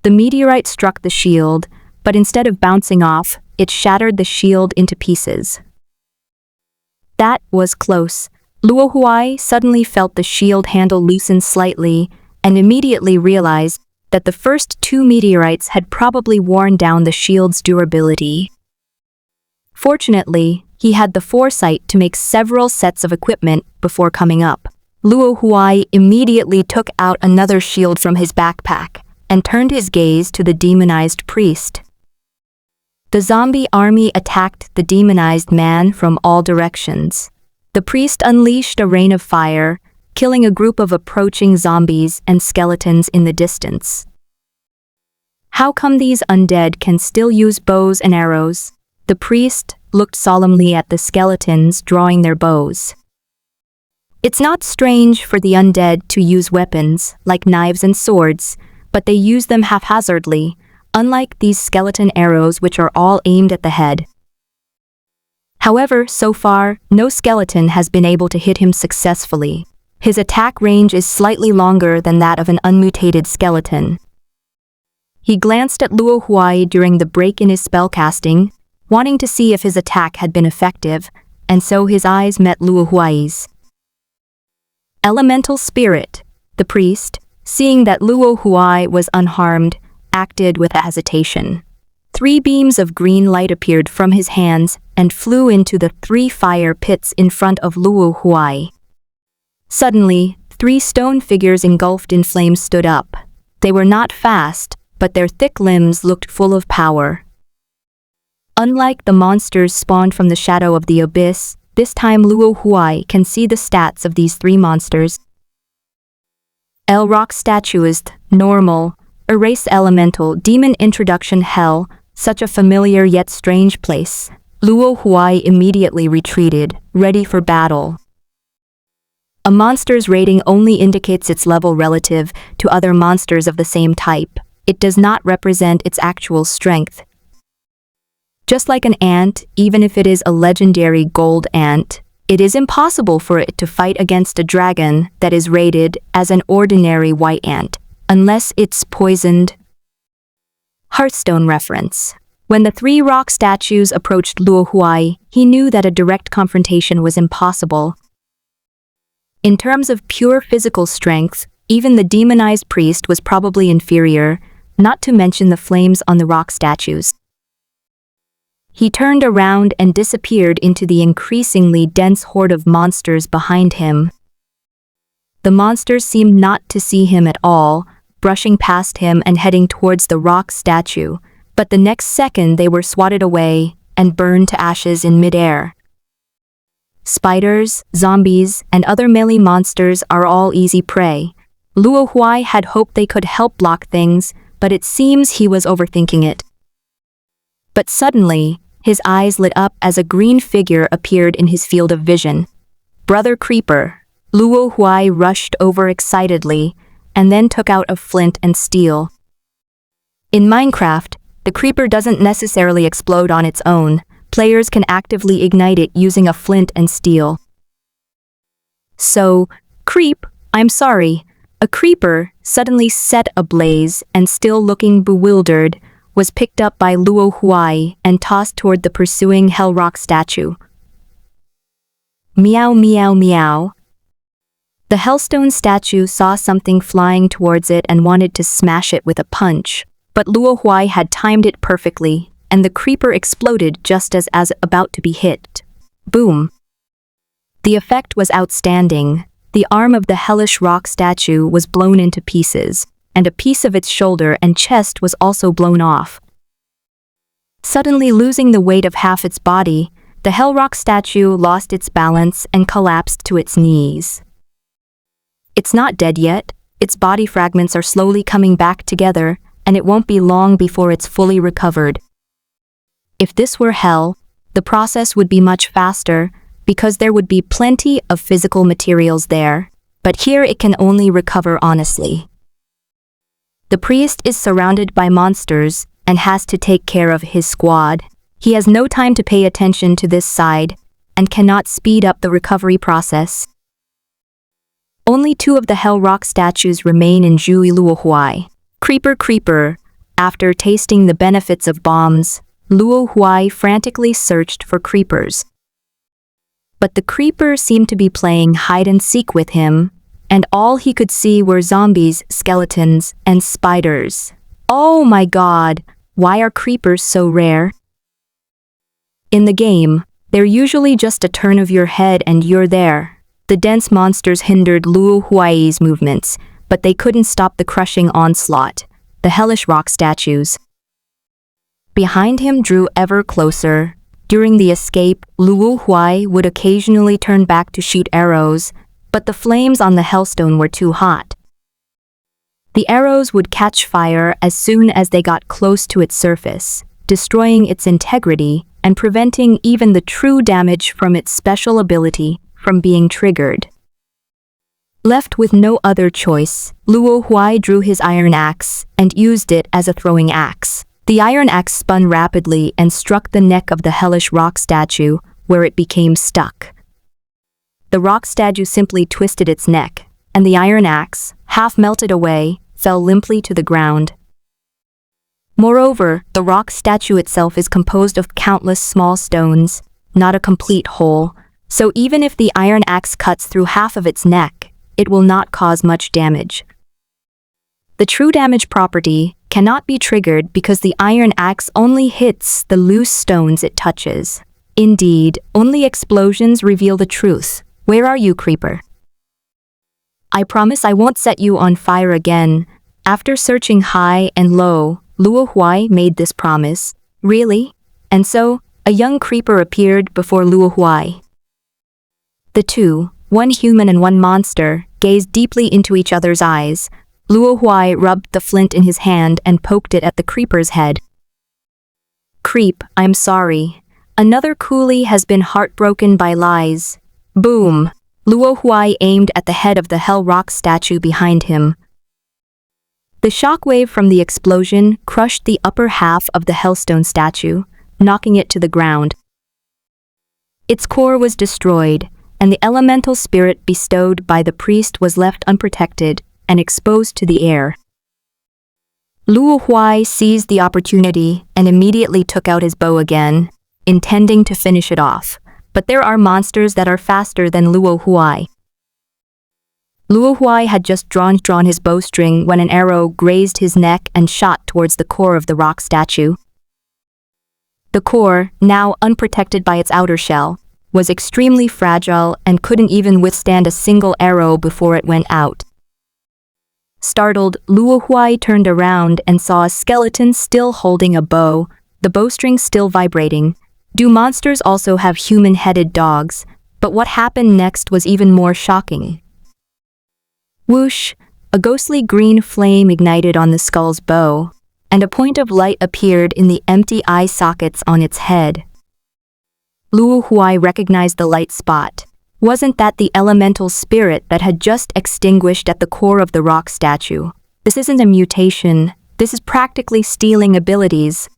The meteorite struck the shield, but instead of bouncing off, it shattered the shield into pieces. That was close. Luo Huai suddenly felt the shield handle loosen slightly and immediately realized that the first two meteorites had probably worn down the shield's durability. Fortunately, he had the foresight to make several sets of equipment before coming up. Luo Huai immediately took out another shield from his backpack and turned his gaze to the demonized priest. The zombie army attacked the demonized man from all directions. The priest unleashed a rain of fire, killing a group of approaching zombies and skeletons in the distance. How come these undead can still use bows and arrows? The priest looked solemnly at the skeletons drawing their bows. It's not strange for the undead to use weapons, like knives and swords, but they use them haphazardly, unlike these skeleton arrows which are all aimed at the head. However, so far, no skeleton has been able to hit him successfully. His attack range is slightly longer than that of an unmutated skeleton. He glanced at Luo Huai during the break in his spellcasting, wanting to see if his attack had been effective, and so his eyes met Luo Huai's. Elemental Spirit, the priest, seeing that Luo Huai was unharmed, acted with hesitation. 3 beams of green light appeared from his hands and flew into the 3 fire pits in front of Luo Huai. Suddenly, 3 stone figures engulfed in flames stood up. They were not fast, but their thick limbs looked full of power. Unlike the monsters spawned from the shadow of the abyss, this time Luo Huai can see the stats of these 3 monsters. El Rock Statuist, Normal, Erase Elemental, Demon Introduction Hell, such a familiar yet strange place. Luo Huai immediately retreated, ready for battle. A monster's rating only indicates its level relative to other monsters of the same type. It does not represent its actual strength. Just like an ant, even if it is a legendary gold ant, it is impossible for it to fight against a dragon that is rated as an ordinary white ant, unless it's poisoned. Hearthstone reference. When the 3 rock statues approached Luo Huai, he knew that a direct confrontation was impossible. In terms of pure physical strength, even the demonized priest was probably inferior, not to mention the flames on the rock statues. He turned around and disappeared into the increasingly dense horde of monsters behind him. The monsters seemed not to see him at all, brushing past him and heading towards the rock statue, but the next second they were swatted away and burned to ashes in midair. Spiders, zombies, and other melee monsters are all easy prey. Luo Huai had hoped they could help block things, but it seems he was overthinking it. But suddenly, his eyes lit up as a green figure appeared in his field of vision. Brother Creeper. Luo Huai rushed over excitedly, and then took out a flint and steel. In Minecraft, the creeper doesn't necessarily explode on its own. Players can actively ignite it using a flint and steel. So, I'm sorry. A creeper, suddenly set ablaze and still looking bewildered, was picked up by Luo Huai and tossed toward the pursuing Hell Rock statue. Meow meow meow. The Hellstone statue saw something flying towards it and wanted to smash it with a punch, but Luo Huai had timed it perfectly, and the creeper exploded just as about to be hit. Boom. The effect was outstanding. The arm of the hellish rock statue was blown into pieces, and a piece of its shoulder and chest was also blown off. Suddenly losing the weight of half its body, the Hell Rock statue lost its balance and collapsed to its knees. It's not dead yet. Its body fragments are slowly coming back together, and it won't be long before it's fully recovered. If this were hell, the process would be much faster, because there would be plenty of physical materials there, but here it can only recover honestly. The priest is surrounded by monsters, and has to take care of his squad. He has no time to pay attention to this side and cannot speed up the recovery process. Only 2 of the Hell Rock statues remain in Luo Huai. Creeper, creeper. After tasting the benefits of bombs, Luo Huai frantically searched for creepers. But the creeper seemed to be playing hide-and-seek with him, and all he could see were zombies, skeletons, and spiders. Oh my god, why are creepers so rare? In the game, they're usually just a turn of your head and you're there. The dense monsters hindered Luo Huai's movements, but they couldn't stop the crushing onslaught, the hellish rock statues. Behind him drew ever closer. During the escape, Luo Huai would occasionally turn back to shoot arrows, but the flames on the Hearthstone were too hot. The arrows would catch fire as soon as they got close to its surface, destroying its integrity and preventing even the true damage from its special ability from being triggered. Left with no other choice, Luo Huai drew his iron axe and used it as a throwing axe. The iron axe spun rapidly and struck the neck of the hellish rock statue, where it became stuck. The rock statue simply twisted its neck, and the iron axe, half melted away, fell limply to the ground. Moreover, the rock statue itself is composed of countless small stones, not a complete whole, so even if the iron axe cuts through half of its neck, it will not cause much damage. The true damage property cannot be triggered because the iron axe only hits the loose stones it touches. Indeed, only explosions reveal the truth. Where are you, creeper? I promise I won't set you on fire again. After searching high and low, Luo Huai made this promise. Really? And so, a young creeper appeared before Luo Huai. The 2, one human and one monster, gazed deeply into each other's eyes. Luo Huai rubbed the flint in his hand and poked it at the creeper's head. Creep, I'm sorry. Another coolie has been heartbroken by lies. Boom! Luo Huai aimed at the head of the Hell Rock statue behind him. The shockwave from the explosion crushed the upper half of the Hearthstone statue, knocking it to the ground. Its core was destroyed, and the elemental spirit bestowed by the priest was left unprotected and exposed to the air. Luo Huai seized the opportunity and immediately took out his bow again, intending to finish it off. But there are monsters that are faster than Luo Huai. Luo Huai had just drawn his bowstring when an arrow grazed his neck and shot towards the core of the rock statue. The core, now unprotected by its outer shell, was extremely fragile and couldn't even withstand a single arrow before it went out. Startled, Luo Huai turned around and saw a skeleton still holding a bow, the bowstring still vibrating. Do monsters also have human-headed dogs? But what happened next was even more shocking. Whoosh! A ghostly green flame ignited on the skull's bow, and a point of light appeared in the empty eye sockets on its head. Luo Huai recognized the light spot. Wasn't that the elemental spirit that had just extinguished at the core of the rock statue? This isn't a mutation. This is practically stealing abilities.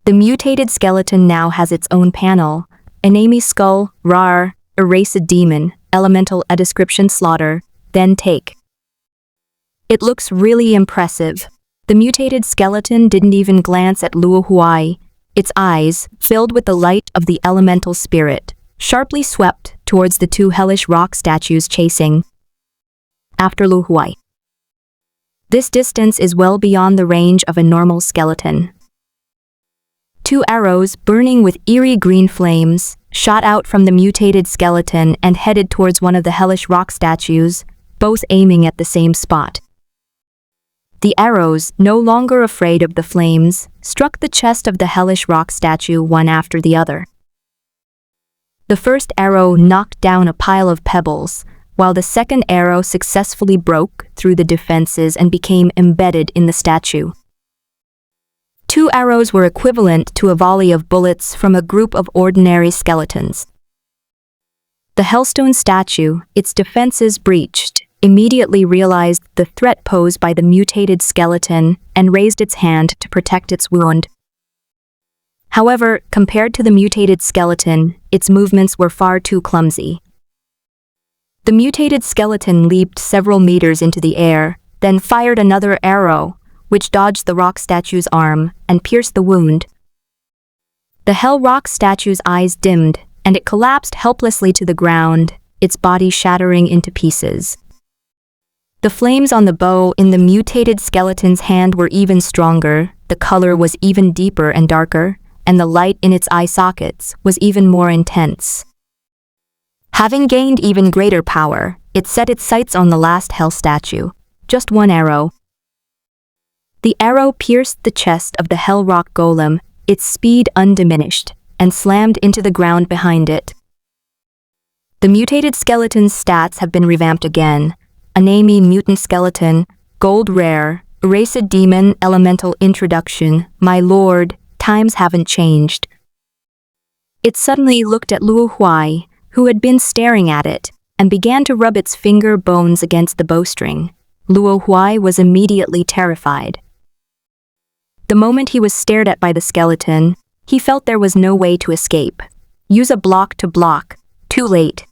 The mutated skeleton now has its own panel. Enemy skull, rar, erase a demon, elemental a description slaughter, then take. It looks really impressive. The mutated skeleton didn't even glance at Luo Huai. Its eyes, filled with the light of the elemental spirit, sharply swept towards the 2 hellish rock statues chasing after Luo Huai. This distance is well beyond the range of a normal skeleton. 2 arrows, burning with eerie green flames, shot out from the mutated skeleton and headed towards one of the hellish rock statues, both aiming at the same spot. The arrows, no longer afraid of the flames, struck the chest of the hellish rock statue one after the other. The first arrow knocked down a pile of pebbles, while the second arrow successfully broke through the defenses and became embedded in the statue. 2 arrows were equivalent to a volley of bullets from a group of ordinary skeletons. The Hearthstone statue, its defenses breached, immediately realized the threat posed by the mutated skeleton and raised its hand to protect its wound. However, compared to the mutated skeleton, its movements were far too clumsy. The mutated skeleton leaped several meters into the air, then fired another arrow, which dodged the rock statue's arm and pierced the wound. The hell rock statue's eyes dimmed, and it collapsed helplessly to the ground, its body shattering into pieces. The flames on the bow in the mutated skeleton's hand were even stronger, the color was even deeper and darker, and the light in its eye sockets was even more intense. Having gained even greater power, it set its sights on the last hell statue. Just one arrow. The arrow pierced the chest of the hell rock golem, its speed undiminished, and slammed into the ground behind it. The mutated skeleton's stats have been revamped again. Anami mutant skeleton, gold rare, erased demon elemental introduction, my lord, times haven't changed. It suddenly looked at Luo Huai, who had been staring at it, and began to rub its finger bones against the bowstring. Luo Huai was immediately terrified. The moment he was stared at by the skeleton, he felt there was no way to escape. Use a block to block. Too late.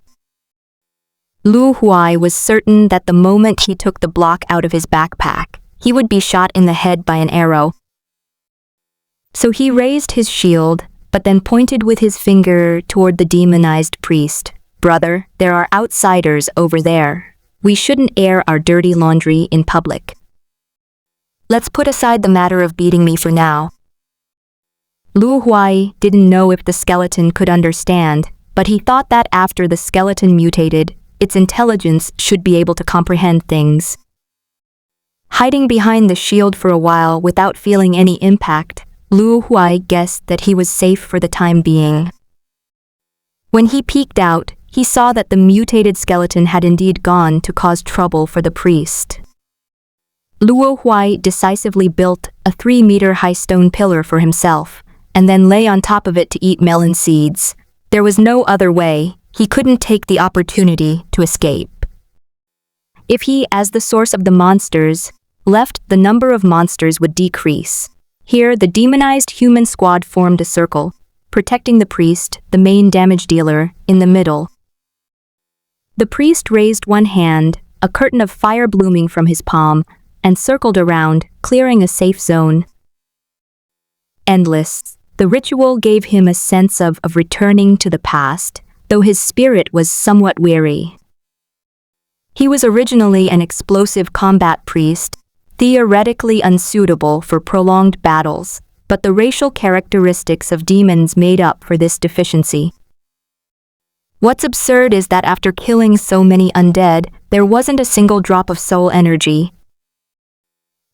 Luo Huai was certain that the moment he took the block out of his backpack, he would be shot in the head by an arrow. So he raised his shield, but then pointed with his finger toward the demonized priest. Brother, there are outsiders over there. We shouldn't air our dirty laundry in public. Let's put aside the matter of beating me for now. Luo Huai didn't know if the skeleton could understand, but he thought that after the skeleton mutated, its intelligence should be able to comprehend things. Hiding behind the shield for a while without feeling any impact, Luo Huai guessed that he was safe for the time being. When he peeked out, he saw that the mutated skeleton had indeed gone to cause trouble for the priest. Luo Huai decisively built a 3-meter-high stone pillar for himself, and then lay on top of it to eat melon seeds. There was no other way. He couldn't take the opportunity to escape. If he, as the source of the monsters, left, the number of monsters would decrease. Here, the demonized human squad formed a circle, protecting the priest, the main damage dealer, in the middle. The priest raised one hand, a curtain of fire blooming from his palm, and circled around, clearing a safe zone. Endless. The ritual gave him a sense of returning to the past, though his spirit was somewhat weary. He was originally an explosive combat priest, theoretically unsuitable for prolonged battles, but the racial characteristics of demons made up for this deficiency. What's absurd is that after killing so many undead, there wasn't a single drop of soul energy.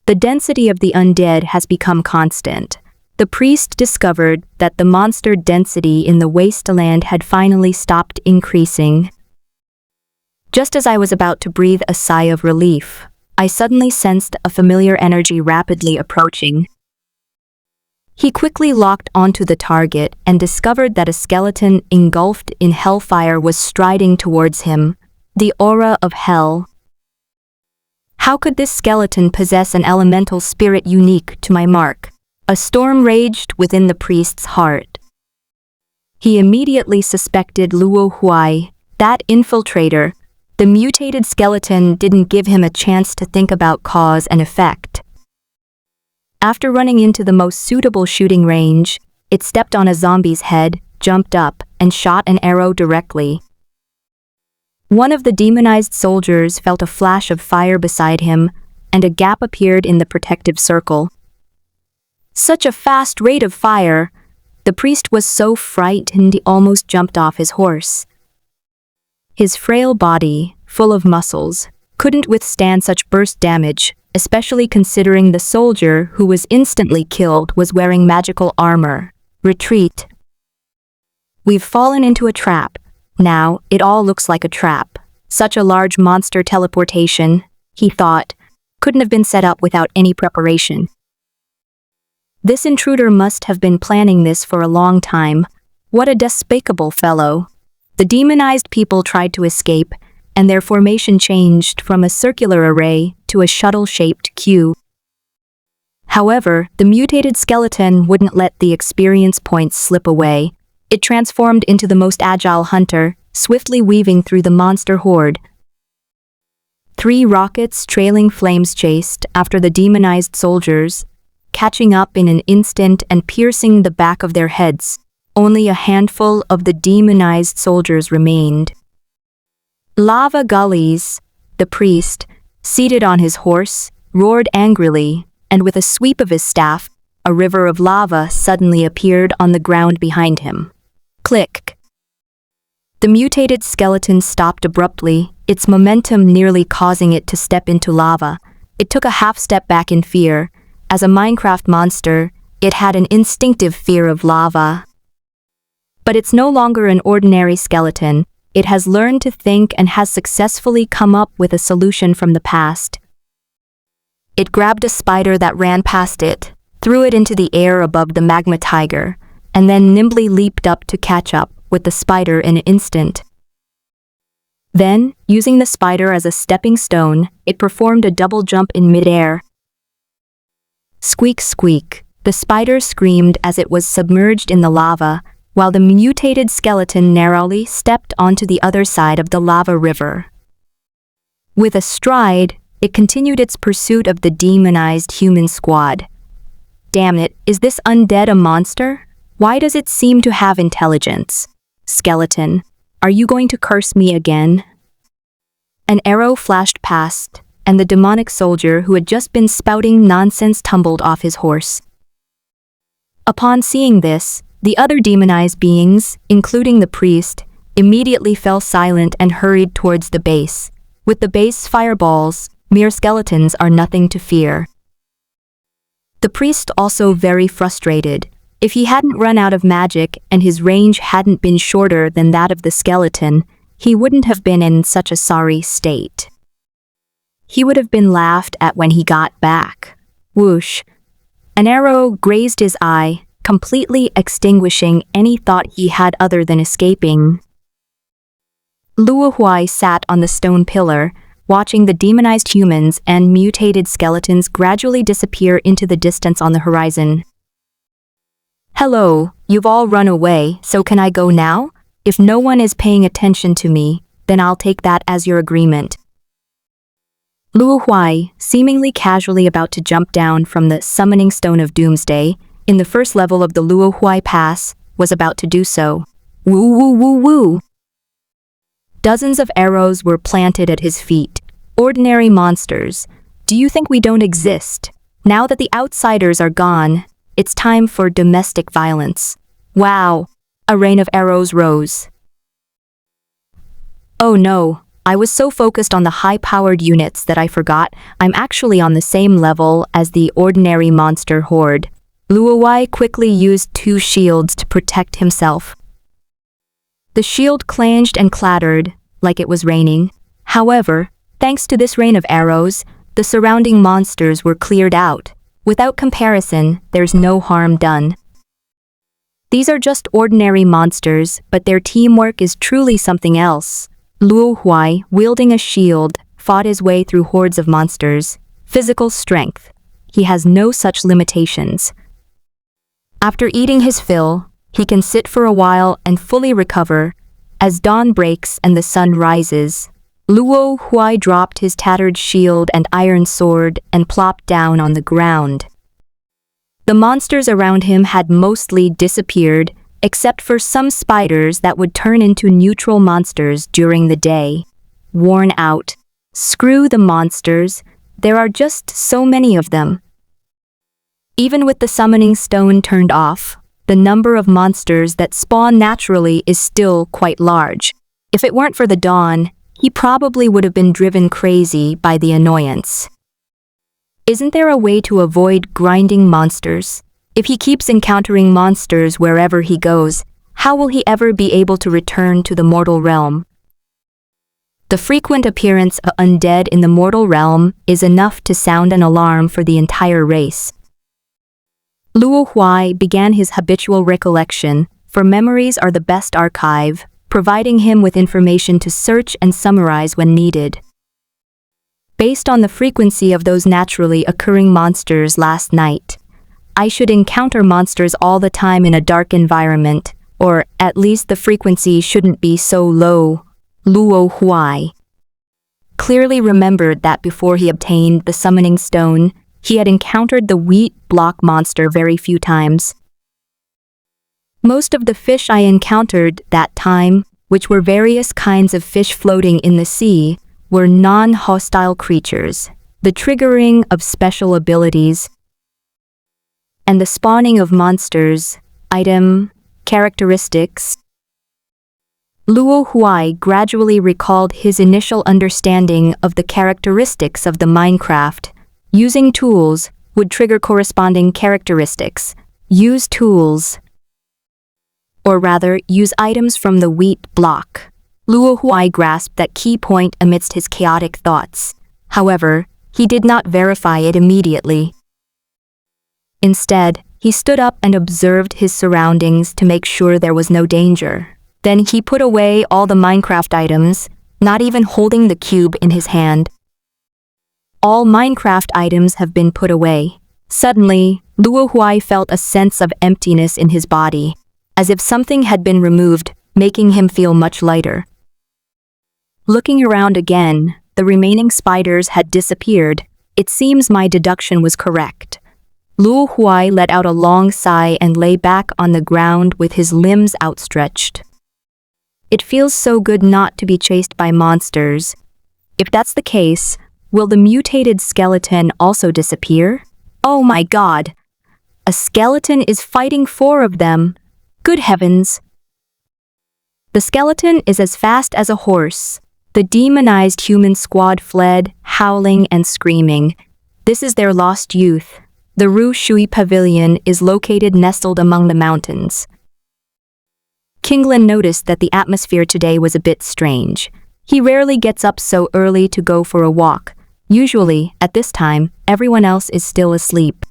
The density of the undead has become constant. The priest discovered that the monster density in the wasteland had finally stopped increasing. Just as I was about to breathe a sigh of relief, I suddenly sensed a familiar energy rapidly approaching. He quickly locked onto the target and discovered that a skeleton engulfed in hellfire was striding towards him, the aura of hell. How could this skeleton possess an elemental spirit unique to my mark? A storm raged within the priest's heart. He immediately suspected Luo Huai, that infiltrator. The mutated skeleton didn't give him a chance to think about cause and effect. After running into the most suitable shooting range, it stepped on a zombie's head, jumped up, and shot an arrow directly. One of the demonized soldiers felt a flash of fire beside him, and a gap appeared in the protective circle. Such a fast rate of fire! The priest was so frightened he almost jumped off his horse. His frail body, full of muscles, couldn't withstand such burst damage, especially considering the soldier who was instantly killed was wearing magical armor. Retreat. We've fallen into a trap. Now, it all looks like a trap. Such a large monster teleportation, he thought, couldn't have been set up without any preparation. This intruder must have been planning this for a long time. What a despicable fellow. The demonized people tried to escape, and their formation changed from a circular array to a shuttle-shaped cube. However, the mutated skeleton wouldn't let the experience points slip away. It transformed into the most agile hunter, swiftly weaving through the monster horde. 3 rockets trailing flames chased after the demonized soldiers, catching up in an instant and piercing the back of their heads. Only a handful of the demonized soldiers remained. Lava Gullies, the priest, seated on his horse, roared angrily, and with a sweep of his staff, a river of lava suddenly appeared on the ground behind him. Click! The mutated skeleton stopped abruptly, its momentum nearly causing it to step into lava. It took a half step back in fear. As a Minecraft monster, it had an instinctive fear of lava. But it's no longer an ordinary skeleton. It has learned to think and has successfully come up with a solution from the past. It grabbed a spider that ran past it, threw it into the air above the magma tiger, and then nimbly leaped up to catch up with the spider in an instant. Then, using the spider as a stepping stone, it performed a double jump in midair. Squeak, squeak, the spider screamed as it was submerged in the lava, while the mutated skeleton narrowly stepped onto the other side of the lava river. With a stride, it continued its pursuit of the demonized human squad. Damn it, is this undead a monster? Why does it seem to have intelligence? Skeleton, are you going to curse me again? An arrow flashed past, and the demonic soldier who had just been spouting nonsense tumbled off his horse. Upon seeing this, the other demonized beings, including the priest, immediately fell silent and hurried towards the base. With the base fireballs, mere skeletons are nothing to fear. The priest also very frustrated. If he hadn't run out of magic and his range hadn't been shorter than that of the skeleton, he wouldn't have been in such a sorry state. He would have been laughed at when he got back. Whoosh! An arrow grazed his eye, completely extinguishing any thought he had other than escaping. Luo Huai sat on the stone pillar, watching the demonized humans and mutated skeletons gradually disappear into the distance on the horizon. Hello, you've all run away, so can I go now? If no one is paying attention to me, then I'll take that as your agreement. Luo Huai, seemingly casually about to jump down from the summoning stone of doomsday, in the first level of the Luo Huai Pass, was about to do so. Woo woo woo woo! Dozens of arrows were planted at his feet. Ordinary monsters, do you think we don't exist? Now that the outsiders are gone, it's time for domestic violence. Wow! A rain of arrows rose. Oh no, I was so focused on the high-powered units that I forgot I'm actually on the same level as the ordinary monster horde. Luo Huai quickly used 2 shields to protect himself. The shield clanged and clattered, like it was raining. However, thanks to this rain of arrows, the surrounding monsters were cleared out. Without comparison, there's no harm done. These are just ordinary monsters, but their teamwork is truly something else. Luo Huai, wielding a shield, fought his way through hordes of monsters. Physical strength. He has no such limitations. After eating his fill, he can sit for a while and fully recover. As dawn breaks and the sun rises, Luo Huai dropped his tattered shield and iron sword and plopped down on the ground. The monsters around him had mostly disappeared, except for some spiders that would turn into neutral monsters during the day. Worn out. Screw the monsters, there are just so many of them. Even with the summoning stone turned off, the number of monsters that spawn naturally is still quite large. If it weren't for the dawn, he probably would have been driven crazy by the annoyance. Isn't there a way to avoid grinding monsters? If he keeps encountering monsters wherever he goes, how will he ever be able to return to the mortal realm? The frequent appearance of undead in the mortal realm is enough to sound an alarm for the entire race. Luo Huai began his habitual recollection, for memories are the best archive, providing him with information to search and summarize when needed. Based on the frequency of those naturally occurring monsters last night, I should encounter monsters all the time in a dark environment, or at least the frequency shouldn't be so low. Luo Huai clearly remembered that before he obtained the summoning stone, he had encountered the wheat block monster very few times. Most of the fish I encountered that time, which were various kinds of fish floating in the sea, were non-hostile creatures, the triggering of special abilities, and the spawning of monsters, item, characteristics. Luo Huai gradually recalled his initial understanding of the characteristics of the Minecraft. Using tools would trigger corresponding characteristics. Use tools, or rather, use items from the wheat block. Luo Huai grasped that key point amidst his chaotic thoughts. However, he did not verify it immediately. Instead, he stood up and observed his surroundings to make sure there was no danger. Then he put away all the Minecraft items, not even holding the cube in his hand. All Minecraft items have been put away. Suddenly, Luo Huai felt a sense of emptiness in his body, as if something had been removed, making him feel much lighter. Looking around again, the remaining spiders had disappeared. It seems my deduction was correct. Luo Huai let out a long sigh and lay back on the ground with his limbs outstretched. It feels so good not to be chased by monsters. If that's the case, will the mutated skeleton also disappear? Oh my god! A skeleton is fighting 4 of them. Good heavens! The skeleton is as fast as a horse. The demonized human squad fled, howling and screaming. This is their lost youth. The Ru Shui Pavilion is located nestled among the mountains. Kinglin noticed that the atmosphere today was a bit strange. He rarely gets up so early to go for a walk. Usually, at this time, everyone else is still asleep.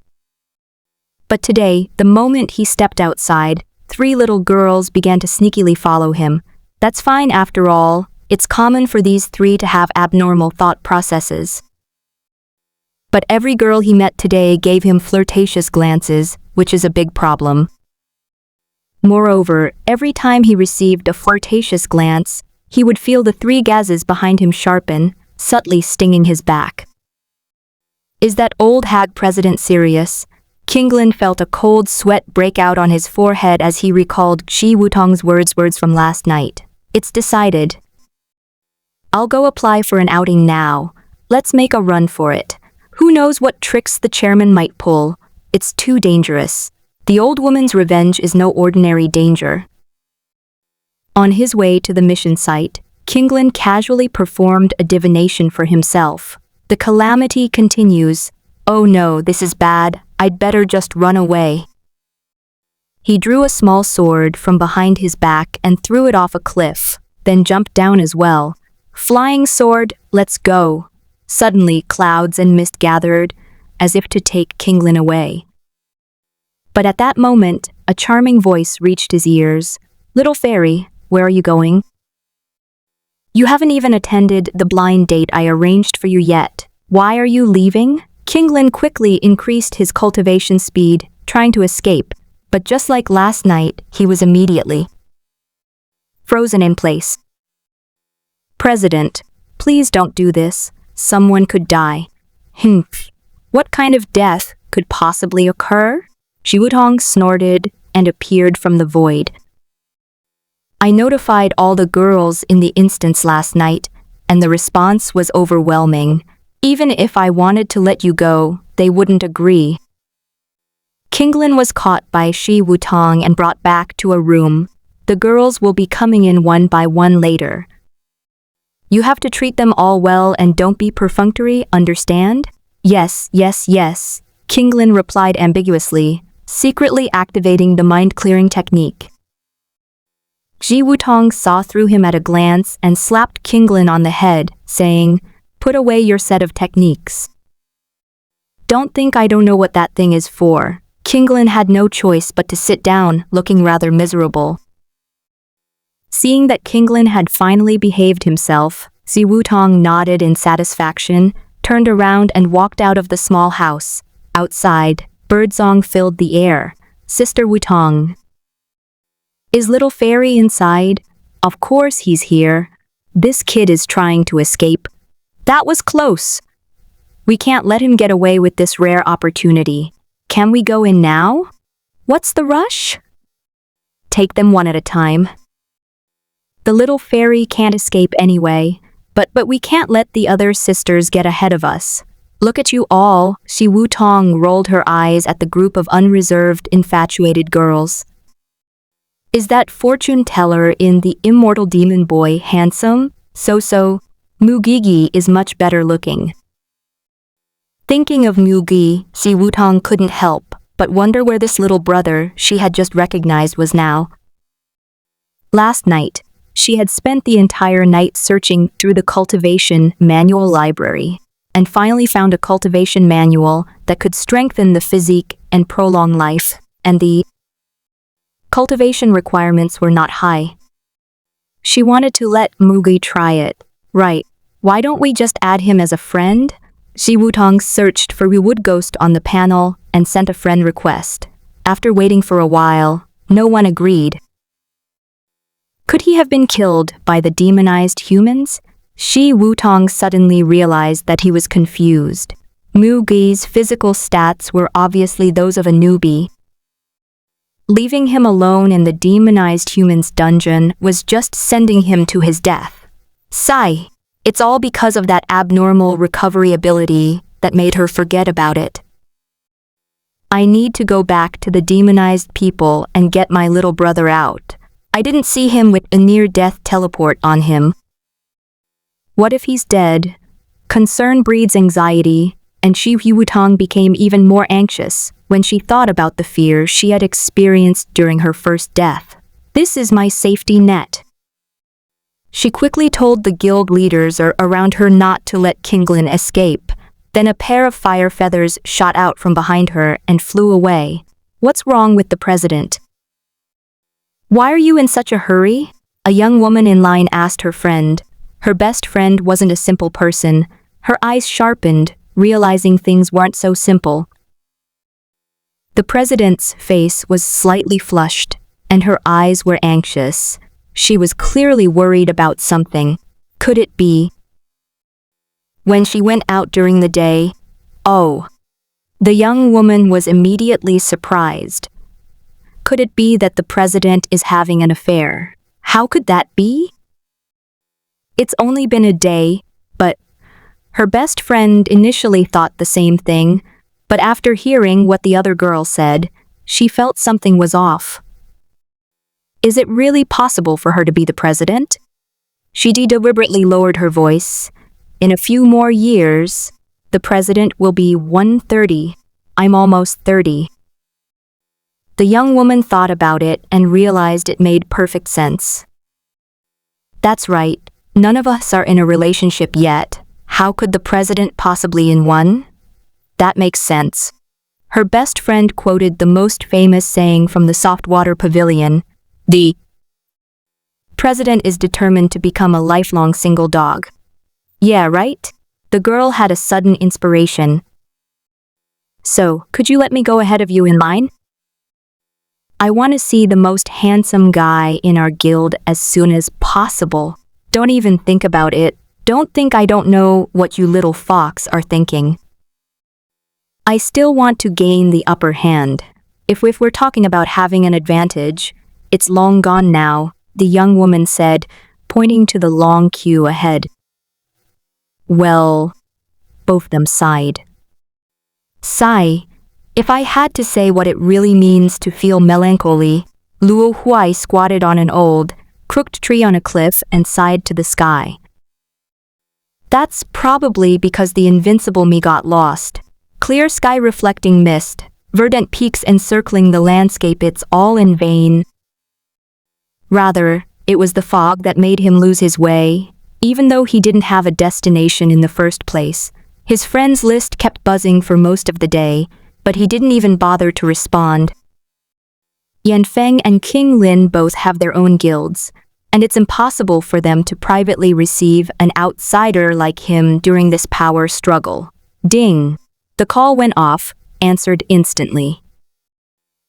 But today, the moment he stepped outside, 3 little girls began to sneakily follow him. That's fine after all. It's common for these 3 to have abnormal thought processes. But every girl he met today gave him flirtatious glances, which is a big problem. Moreover, every time he received a flirtatious glance, he would feel the 3 gazes behind him sharpen, subtly stinging his back. Is that old hag president serious? Kinglin felt a cold sweat break out on his forehead as he recalled Xi Wutong's words from last night. It's decided. I'll go apply for an outing now. Let's make a run for it. Who knows what tricks the chairman might pull? It's too dangerous. The old woman's revenge is no ordinary danger. On his way to the mission site, Kinglin casually performed a divination for himself. The calamity continues. Oh no, this is bad. I'd better just run away. He drew a small sword from behind his back and threw it off a cliff, then jumped down as well. Flying sword, let's go. Suddenly, clouds and mist gathered, as if to take Kinglin away. But at that moment, a charming voice reached his ears. Little fairy, where are you going? You haven't even attended the blind date I arranged for you yet. Why are you leaving? Kinglin quickly increased his cultivation speed, trying to escape, but just like last night, he was immediately frozen in place. President, please don't do this. Someone could die. What kind of death could possibly occur? Xi Wutong snorted and appeared from the void. I notified all the girls in the instance last night, and the response was overwhelming. Even if I wanted to let you go, they wouldn't agree. Kinglin was caught by Xi Wutong and brought back to a room. The girls will be coming in one by one later. You have to treat them all well and don't be perfunctory, understand? Yes, yes, yes, Kinglin replied ambiguously, secretly activating the mind-clearing technique. Xi Wutong saw through him at a glance and slapped Kinglin on the head, saying, "Put away your set of techniques. Don't think I don't know what that thing is for." Kinglin had no choice but to sit down, looking rather miserable. Seeing that King Lin had finally behaved himself, Xi Wutong nodded in satisfaction, turned around and walked out of the small house. Outside, birdsong filled the air. Sister Wutong. Is little fairy inside? Of course he's here. This kid is trying to escape. That was close. We can't let him get away with this rare opportunity. Can we go in now? What's the rush? Take them one at a time. The little fairy can't escape anyway, but we can't let the other sisters get ahead of us. Look at you all. Xi Wutong rolled her eyes at the group of unreserved, infatuated girls. Is that fortune teller in The Immortal Demon Boy handsome? So, Mugigi is much better looking. Thinking of Mugi, Xi Wutong couldn't help but wonder where this little brother she had just recognized was now. Last night, she had spent the entire night searching through the cultivation manual library, and finally found a cultivation manual that could strengthen the physique and prolong life, and the cultivation requirements were not high. She wanted to let Mugi try it. Right, why don't we just add him as a friend? Xi Wutong searched for Wood Ghost on the panel and sent a friend request. After waiting for a while, no one agreed. Could he have been killed by the demonized humans? Xi Wutong suddenly realized that he was confused. Mugi's physical stats were obviously those of a newbie. Leaving him alone in the demonized human's dungeon was just sending him to his death. Sigh. It's all because of that abnormal recovery ability that made her forget about it. I need to go back to the demonized people and get my little brother out. I didn't see him with a near-death teleport on him. What if he's dead? Concern breeds anxiety, and Xi Wutong became even more anxious when she thought about the fear she had experienced during her first death. This is my safety net. She quickly told the guild leaders around her not to let King Lin escape. Then a pair of fire feathers shot out from behind her and flew away. What's wrong with the president? Why are you in such a hurry? A young woman in line asked her friend. Her best friend wasn't a simple person. Her eyes sharpened, realizing things weren't so simple. The president's face was slightly flushed, and her eyes were anxious. She was clearly worried about something. Could it be? When she went out during the day, the young woman was immediately surprised. Could it be that the president is having an affair? How could that be? It's only been a day, but her best friend initially thought the same thing, but after hearing what the other girl said, she felt something was off. Is it really possible for her to be the president? She deliberately lowered her voice. In a few more years, the president will be 130. I'm almost 30. The young woman thought about it and realized it made perfect sense. That's right. None of us are in a relationship yet. How could the president possibly in one? That makes sense. Her best friend quoted the most famous saying from the Softwater Pavilion. The president is determined to become a lifelong single dog. Yeah, right? The girl had a sudden inspiration. So, could you let me go ahead of you in line? I want to see the most handsome guy in our guild as soon as possible. Don't even think about it. Don't think I don't know what you little fox are thinking. I still want to gain the upper hand. If we're talking about having an advantage, it's long gone now, the young woman said, pointing to the long queue ahead. Well, both of them sighed. Sigh. If I had to say what it really means to feel melancholy, Luo Huai squatted on an old, crooked tree on a cliff and sighed to the sky. That's probably because the invincible me got lost. Clear sky reflecting mist, verdant peaks encircling the landscape, it's all in vain. Rather, it was the fog that made him lose his way, even though he didn't have a destination in the first place. His friends' list kept buzzing for most of the day, but he didn't even bother to respond. Yan Feng and King Lin both have their own guilds, and it's impossible for them to privately receive an outsider like him during this power struggle. Ding! The call went off, answered instantly.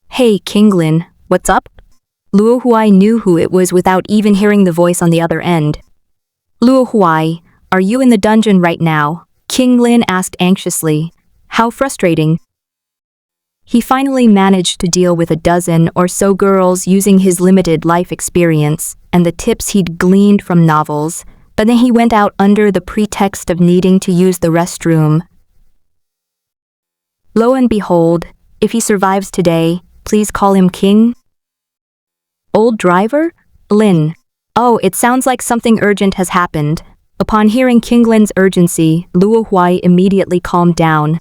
Hey, Kinglin, what's up? Luo Huai knew who it was without even hearing the voice on the other end. Luo Huai, are you in the dungeon right now? Kinglin asked anxiously. How frustrating. He finally managed to deal with a dozen or so girls using his limited life experience and the tips he'd gleaned from novels, but then he went out under the pretext of needing to use the restroom. Lo and behold, if he survives today, please call him King. Old driver? Lin. Oh, it sounds like something urgent has happened. Upon hearing Kinglin's urgency, Luo Huai immediately calmed down.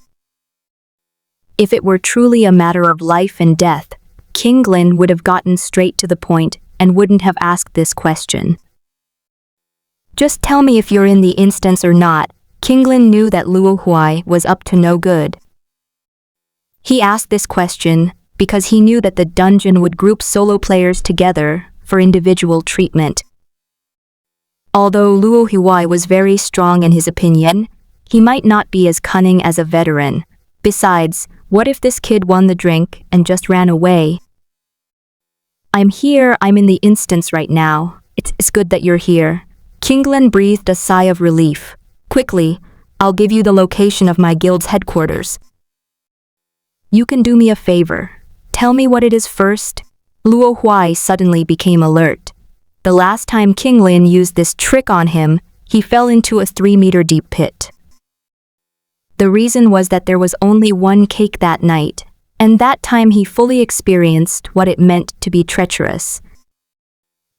If it were truly a matter of life and death, Kinglin would have gotten straight to the point and wouldn't have asked this question. Just tell me if you're in the instance or not. Kinglin knew that Luo Huai was up to no good. He asked this question because he knew that the dungeon would group solo players together for individual treatment. Although Luo Huai was very strong in his opinion, he might not be as cunning as a veteran. Besides, what if this kid won the drink and just ran away? I'm here, I'm in the instance right now. It's good that you're here. Kinglin breathed a sigh of relief. Quickly, I'll give you the location of my guild's headquarters. You can do me a favor. Tell me what it is first. Luo Huai suddenly became alert. The last time Kinglin used this trick on him, he fell into a 3-meter deep pit. The reason was that there was only one cake that night, and that time he fully experienced what it meant to be treacherous.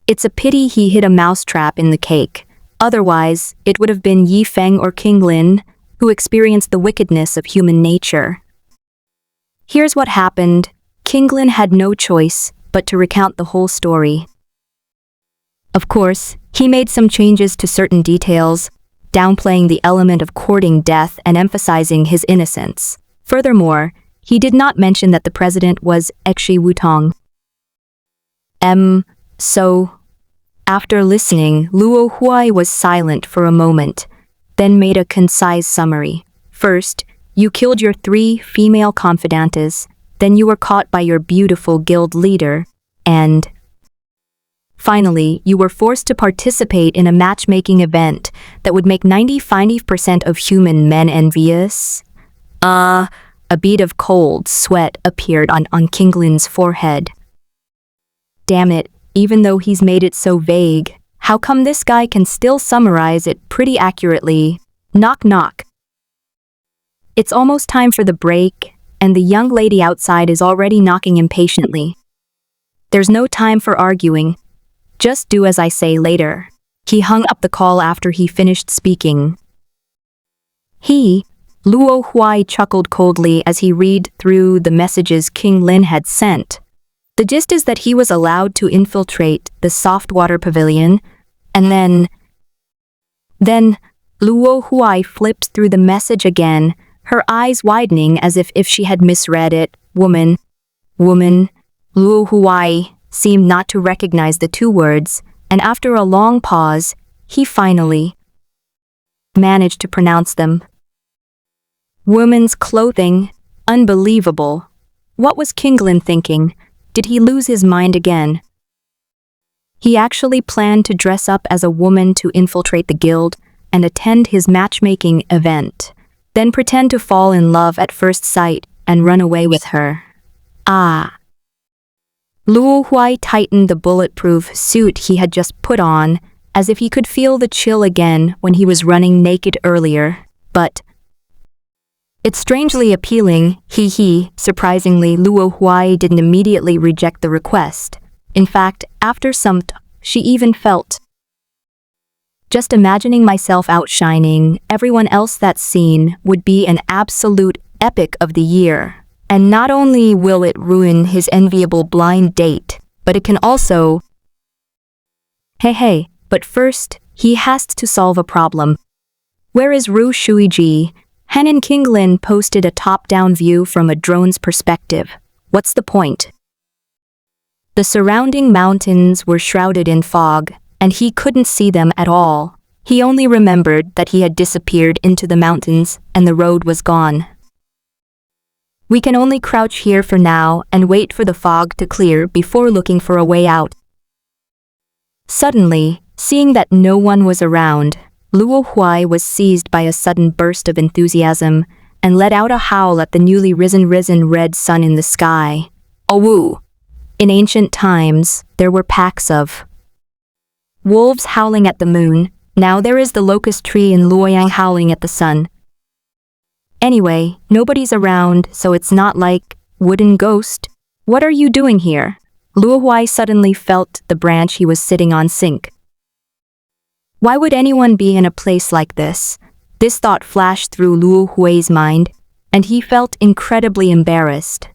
It's a pity he hid a mousetrap in the cake. Otherwise, it would have been Yi Feng or Kinglin who experienced the wickedness of human nature. Here's what happened. Kinglin had no choice but to recount the whole story. Of course, he made some changes to certain details, downplaying the element of courting death and emphasizing his innocence. Furthermore, he did not mention that the president was Exi Wutong. So, after listening, Luo Huai was silent for a moment, then made a concise summary. First, you killed your 3 female confidantes, then you were caught by your beautiful guild leader, and finally, you were forced to participate in a matchmaking event that would make 95% of human men envious. A bead of cold sweat appeared on Kinglin's forehead. Damn it, even though he's made it so vague, how come this guy can still summarize it pretty accurately? Knock knock. It's almost time for the break, and the young lady outside is already knocking impatiently. There's no time for arguing. Just do as I say later. He hung up the call after he finished speaking. Luo Huai chuckled coldly as he read through the messages Kinglin had sent. The gist is that he was allowed to infiltrate the soft water pavilion, and then Luo Huai flipped through the message again, her eyes widening as if she had misread it. Woman. Luo Huai seemed not to recognize the 2 words, and after a long pause, he finally managed to pronounce them. Woman's clothing. Unbelievable. What was Kinglin thinking? Did he lose his mind again? He actually planned to dress up as a woman to infiltrate the guild and attend his matchmaking event, then pretend to fall in love at first sight and run away with her. Luo Huai tightened the bulletproof suit he had just put on, as if he could feel the chill again when he was running naked earlier, but it's strangely appealing, Surprisingly, Luo Huai didn't immediately reject the request. In fact, after some she even felt. Just imagining myself outshining everyone else that scene would be an absolute epic of the year. And not only will it ruin his enviable blind date, but it can also... But first, he has to solve a problem. Where is Ru Shuiji? Han and Kinglin posted a top-down view from a drone's perspective. What's the point? The surrounding mountains were shrouded in fog, and he couldn't see them at all. He only remembered that he had disappeared into the mountains and the road was gone. We can only crouch here for now and wait for the fog to clear before looking for a way out. Suddenly, seeing that no one was around, Luo Huai was seized by a sudden burst of enthusiasm and let out a howl at the newly risen red sun in the sky. Owu! In ancient times, there were packs of wolves howling at the moon. Now there is the locust tree in Luoyang howling at the sun. Anyway, nobody's around, so it's not like wooden ghost. What are you doing here? Luo Huai suddenly felt the branch he was sitting on sink. Why would anyone be in a place like this? This thought flashed through Luo Huai's mind, and he felt incredibly embarrassed.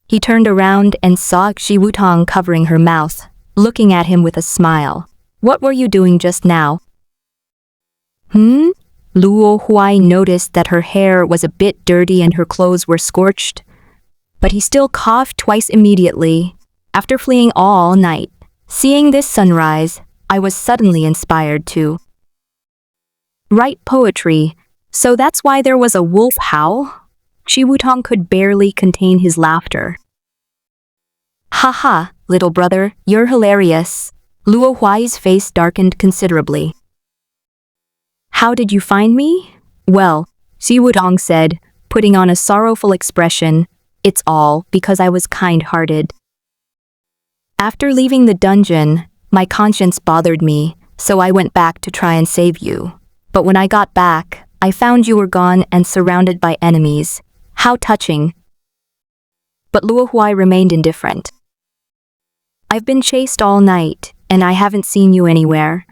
He turned around and saw Xi Wutong covering her mouth, looking at him with a smile. What were you doing just now? Luo Huai noticed that her hair was a bit dirty and her clothes were scorched, but he still coughed twice immediately. After fleeing all night, seeing this sunrise, I was suddenly inspired to write poetry, so that's why there was a wolf howl? Xi Wutong could barely contain his laughter. Haha, little brother, you're hilarious. Luo Huai's face darkened considerably. How did you find me? Well, Xi Wutong said, putting on a sorrowful expression, it's all because I was kind-hearted. After leaving the dungeon, my conscience bothered me, so I went back to try and save you. But when I got back, I found you were gone and surrounded by enemies. How touching. But Luo Huai remained indifferent. I've been chased all night, and I haven't seen you anywhere.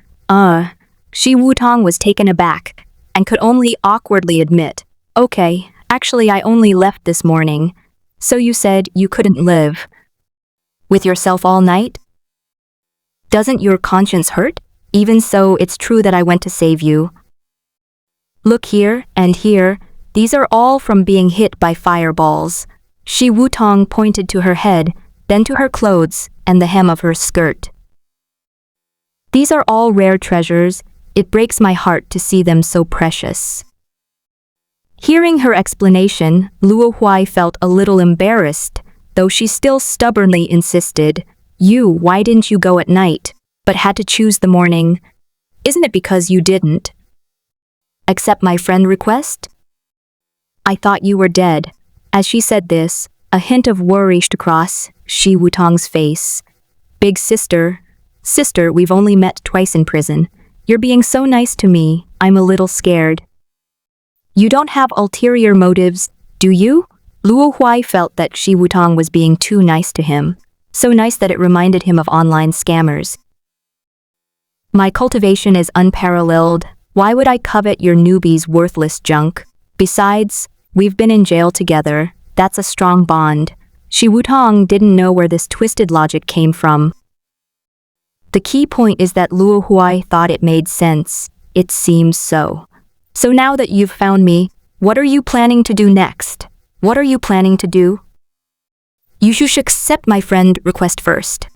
Xi Wutong was taken aback, and could only awkwardly admit, okay, actually I only left this morning. So you said you couldn't live with yourself all night? Doesn't your conscience hurt? Even so, it's true that I went to save you. Look here and here, these are all from being hit by fireballs. Xi Wutong pointed to her head, then to her clothes and the hem of her skirt. These are all rare treasures. It breaks my heart to see them so precious. Hearing her explanation, Luo Huai felt a little embarrassed, though she still stubbornly insisted, why didn't you go at night, but had to choose the morning? Isn't it because you didn't accept my friend request? I thought you were dead. As she said this, a hint of worry shot across Xi Wutong's face. Big sister, we've only met twice in prison. You're being so nice to me, I'm a little scared. You don't have ulterior motives, do you? Luo Huai felt that Xi Wutong was being too nice to him, so nice that it reminded him of online scammers. My cultivation is unparalleled. Why would I covet your newbie's worthless junk? Besides, we've been in jail together. That's a strong bond. Xi Wutong didn't know where this twisted logic came from. The key point is that Luo Huai thought it made sense. It seems so. So now that you've found me, what are you planning to do next? What are you planning to do? You should accept my friend request first.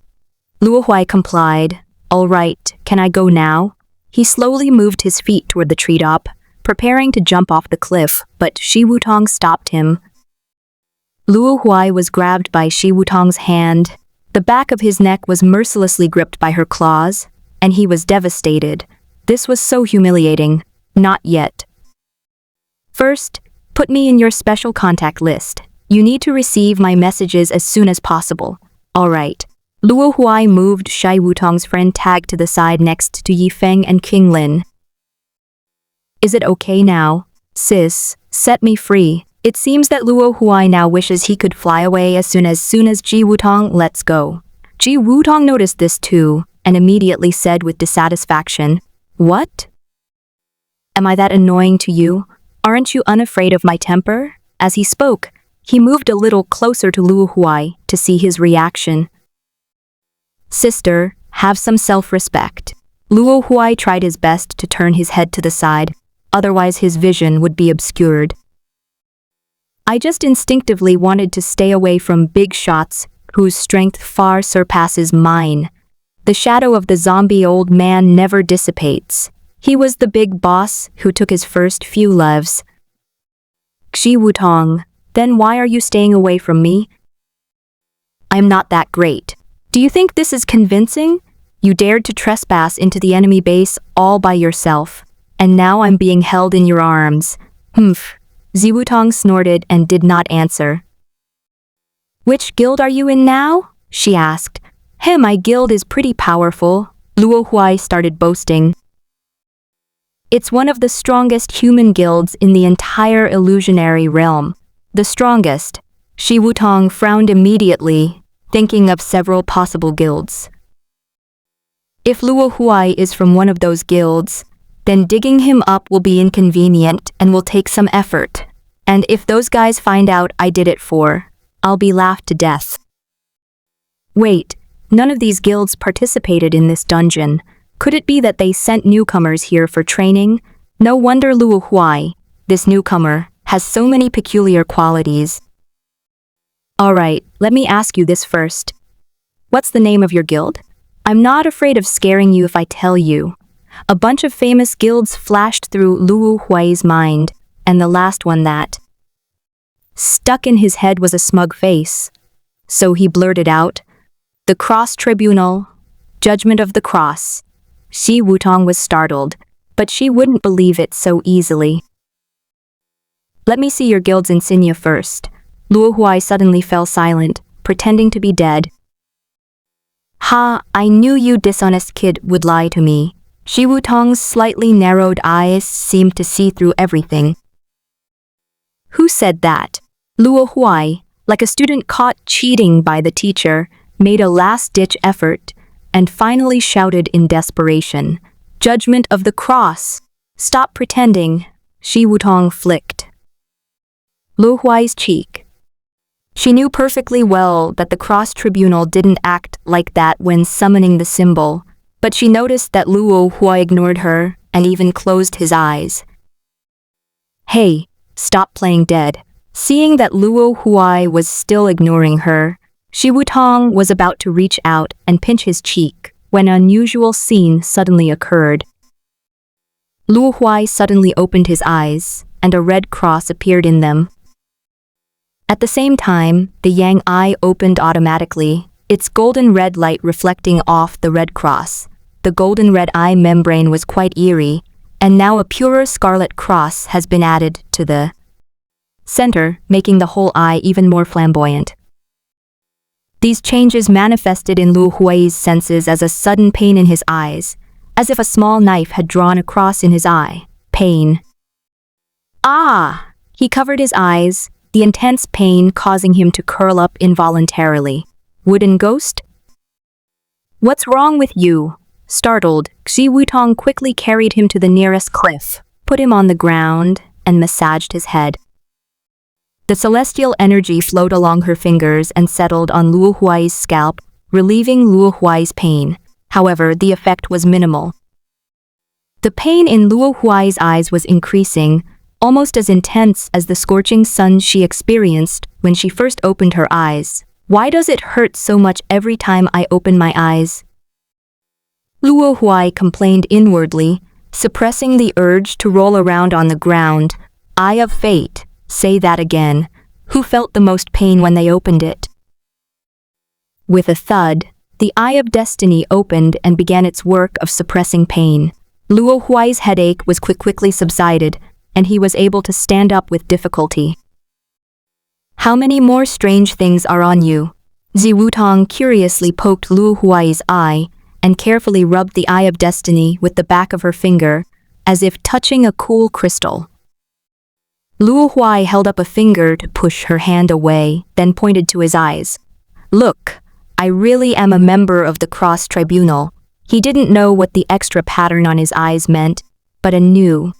Luo Huai complied. All right, can I go now? He slowly moved his feet toward the treetop, preparing to jump off the cliff, but Xi Wutong stopped him. Luo Huai was grabbed by Xi Wutong's hand. The back of his neck was mercilessly gripped by her claws, and he was devastated. This was so humiliating. Not yet. First, put me in your special contact list. You need to receive my messages as soon as possible. All right. Luo Huai moved Xi Wutong's friend tag to the side next to Yi Feng and King Lin. Is it okay now? Sis, set me free. It seems that Luo Huai now wishes he could fly away as soon as Xi Wutong lets go. Xi Wutong noticed this too, and immediately said with dissatisfaction, What? Am I that annoying to you? Aren't you unafraid of my temper? As he spoke, he moved a little closer to Luo Huai to see his reaction. Sister, have some self-respect. Luo Huai tried his best to turn his head to the side, otherwise his vision would be obscured. I just instinctively wanted to stay away from big shots whose strength far surpasses mine. The shadow of the zombie old man never dissipates. He was the big boss who took his first few lives. Xi Wutong, then why are you staying away from me? I'm not that great. Do you think this is convincing? You dared to trespass into the enemy base all by yourself, and now I'm being held in your arms. Humph. Xi Wutong snorted and did not answer. Which guild are you in now? She asked. Hey, my guild is pretty powerful, Luo Huai started boasting. It's one of the strongest human guilds in the entire illusionary realm. The strongest. Xi Wutong frowned immediately, thinking of several possible guilds. If Luo Huai is from one of those guilds, then digging him up will be inconvenient and will take some effort. And if those guys find out I did it I'll be laughed to death. Wait, none of these guilds participated in this dungeon. Could it be that they sent newcomers here for training? No wonder Luo Huai, this newcomer, has so many peculiar qualities. Alright, let me ask you this first. What's the name of your guild? I'm not afraid of scaring you if I tell you. A bunch of famous guilds flashed through Luo Huai's mind, and the last one that stuck in his head was a smug face. So he blurted out, "The Cross Tribunal, Judgment of the Cross." Xi Wutong was startled, but she wouldn't believe it so easily. Let me see your guild's insignia first. Luo Huai suddenly fell silent, pretending to be dead. Ha, I knew you dishonest kid would lie to me. Xi Wutong's slightly narrowed eyes seemed to see through everything. Who said that? Luo Huai, like a student caught cheating by the teacher, made a last-ditch effort and finally shouted in desperation, "Judgment of the Cross! Stop pretending!" Xi Wutong flicked Luo Huai's cheek. She knew perfectly well that the Cross Tribunal didn't act like that when summoning the symbol, but she noticed that Luo Huai ignored her and even closed his eyes. Hey, stop playing dead. Seeing that Luo Huai was still ignoring her, Xi Wutong was about to reach out and pinch his cheek when an unusual scene suddenly occurred. Luo Huai suddenly opened his eyes, and a red cross appeared in them. At the same time, the yang eye opened automatically, its golden red light reflecting off the red cross. The golden red eye membrane was quite eerie, and now a purer scarlet cross has been added to the center, making the whole eye even more flamboyant. These changes manifested in Luo Huai's senses as a sudden pain in his eyes, as if a small knife had drawn a cross in his eye. Pain. Ah! He covered his eyes, the intense pain causing him to curl up involuntarily. Wooden ghost? What's wrong with you? Startled, Xi Wutong quickly carried him to the nearest cliff, put him on the ground, and massaged his head. The celestial energy flowed along her fingers and settled on Luo Huai's scalp, relieving Luo Huai's pain. However, the effect was minimal. The pain in Luo Huai's eyes was increasing, almost as intense as the scorching sun she experienced when she first opened her eyes. Why does it hurt so much every time I open my eyes? Luo Huai complained inwardly, suppressing the urge to roll around on the ground. Eye of fate. Say that again. Who felt the most pain when they opened it? With a thud, the eye of destiny opened and began its work of suppressing pain. Luo Huai's headache was quickly subsided, and he was able to stand up with difficulty. How many more strange things are on you? Xi Wutong curiously poked Luo Huai's eye and carefully rubbed the eye of destiny with the back of her finger, as if touching a cool crystal. Luo Huai held up a finger to push her hand away, then pointed to his eyes. Look, I really am a member of the Cross Tribunal. He didn't know what the extra pattern on his eyes meant, but a new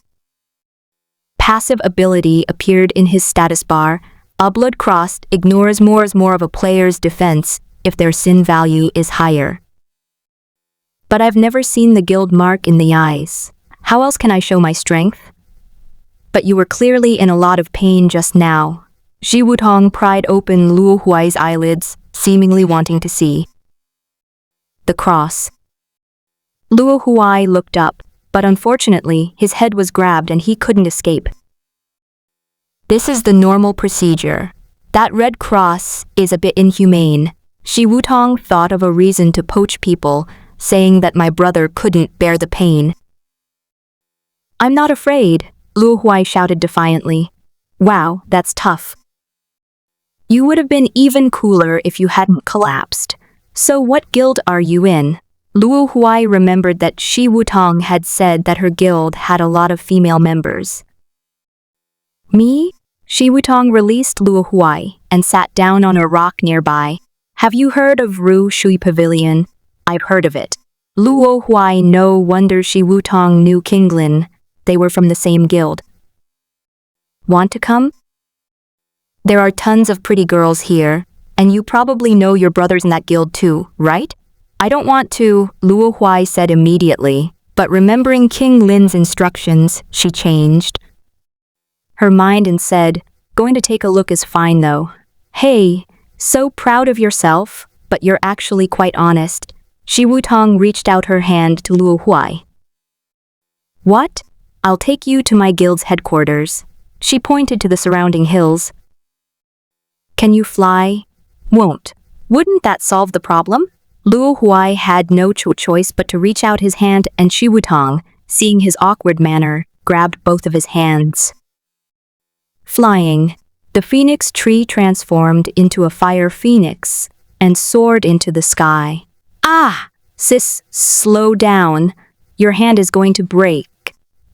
passive ability appeared in his status bar. A blood crossed ignores more of a player's defense if their sin value is higher. But I've never seen the guild mark in the eyes. How else can I show my strength? But you were clearly in a lot of pain just now. Xi Wutong pried open Luo Huai's eyelids, seemingly wanting to see. the cross. Luo Huai looked up, but unfortunately, his head was grabbed and he couldn't escape. This is the normal procedure. That red cross is a bit inhumane. Shi Wutong thought of a reason to poach people, saying that my brother couldn't bear the pain. I'm not afraid, Luo Huai shouted defiantly. Wow, that's tough. You would have been even cooler if you hadn't collapsed. So what guild are you in? Luo Huai remembered that Shi Wutong had said that her guild had a lot of female members. Me? Shi Wutong released Luo Huai and sat down on a rock nearby. Have you heard of Ru Shui Pavilion? I've heard of it. Luo Huai, no wonder Shi Wutong knew Qinglin. They were from the same guild. Want to come? There are tons of pretty girls here, and you probably know your brothers in that guild too, right? I don't want to, Luo Huai said immediately, but remembering King Lin's instructions, she changed her mind and said, going to take a look is fine though. Hey, so proud of yourself, but you're actually quite honest. Shi Wutong reached out her hand to Luo Huai. What? I'll take you to my guild's headquarters. She pointed to the surrounding hills. Can you fly? Won't. Wouldn't that solve the problem? Luo Huai had no choice but to reach out his hand, and Shi Wutong, seeing his awkward manner, grabbed both of his hands. Flying, the phoenix tree transformed into a fire phoenix and soared into the sky. Ah! Sis, slow down. Your hand is going to break.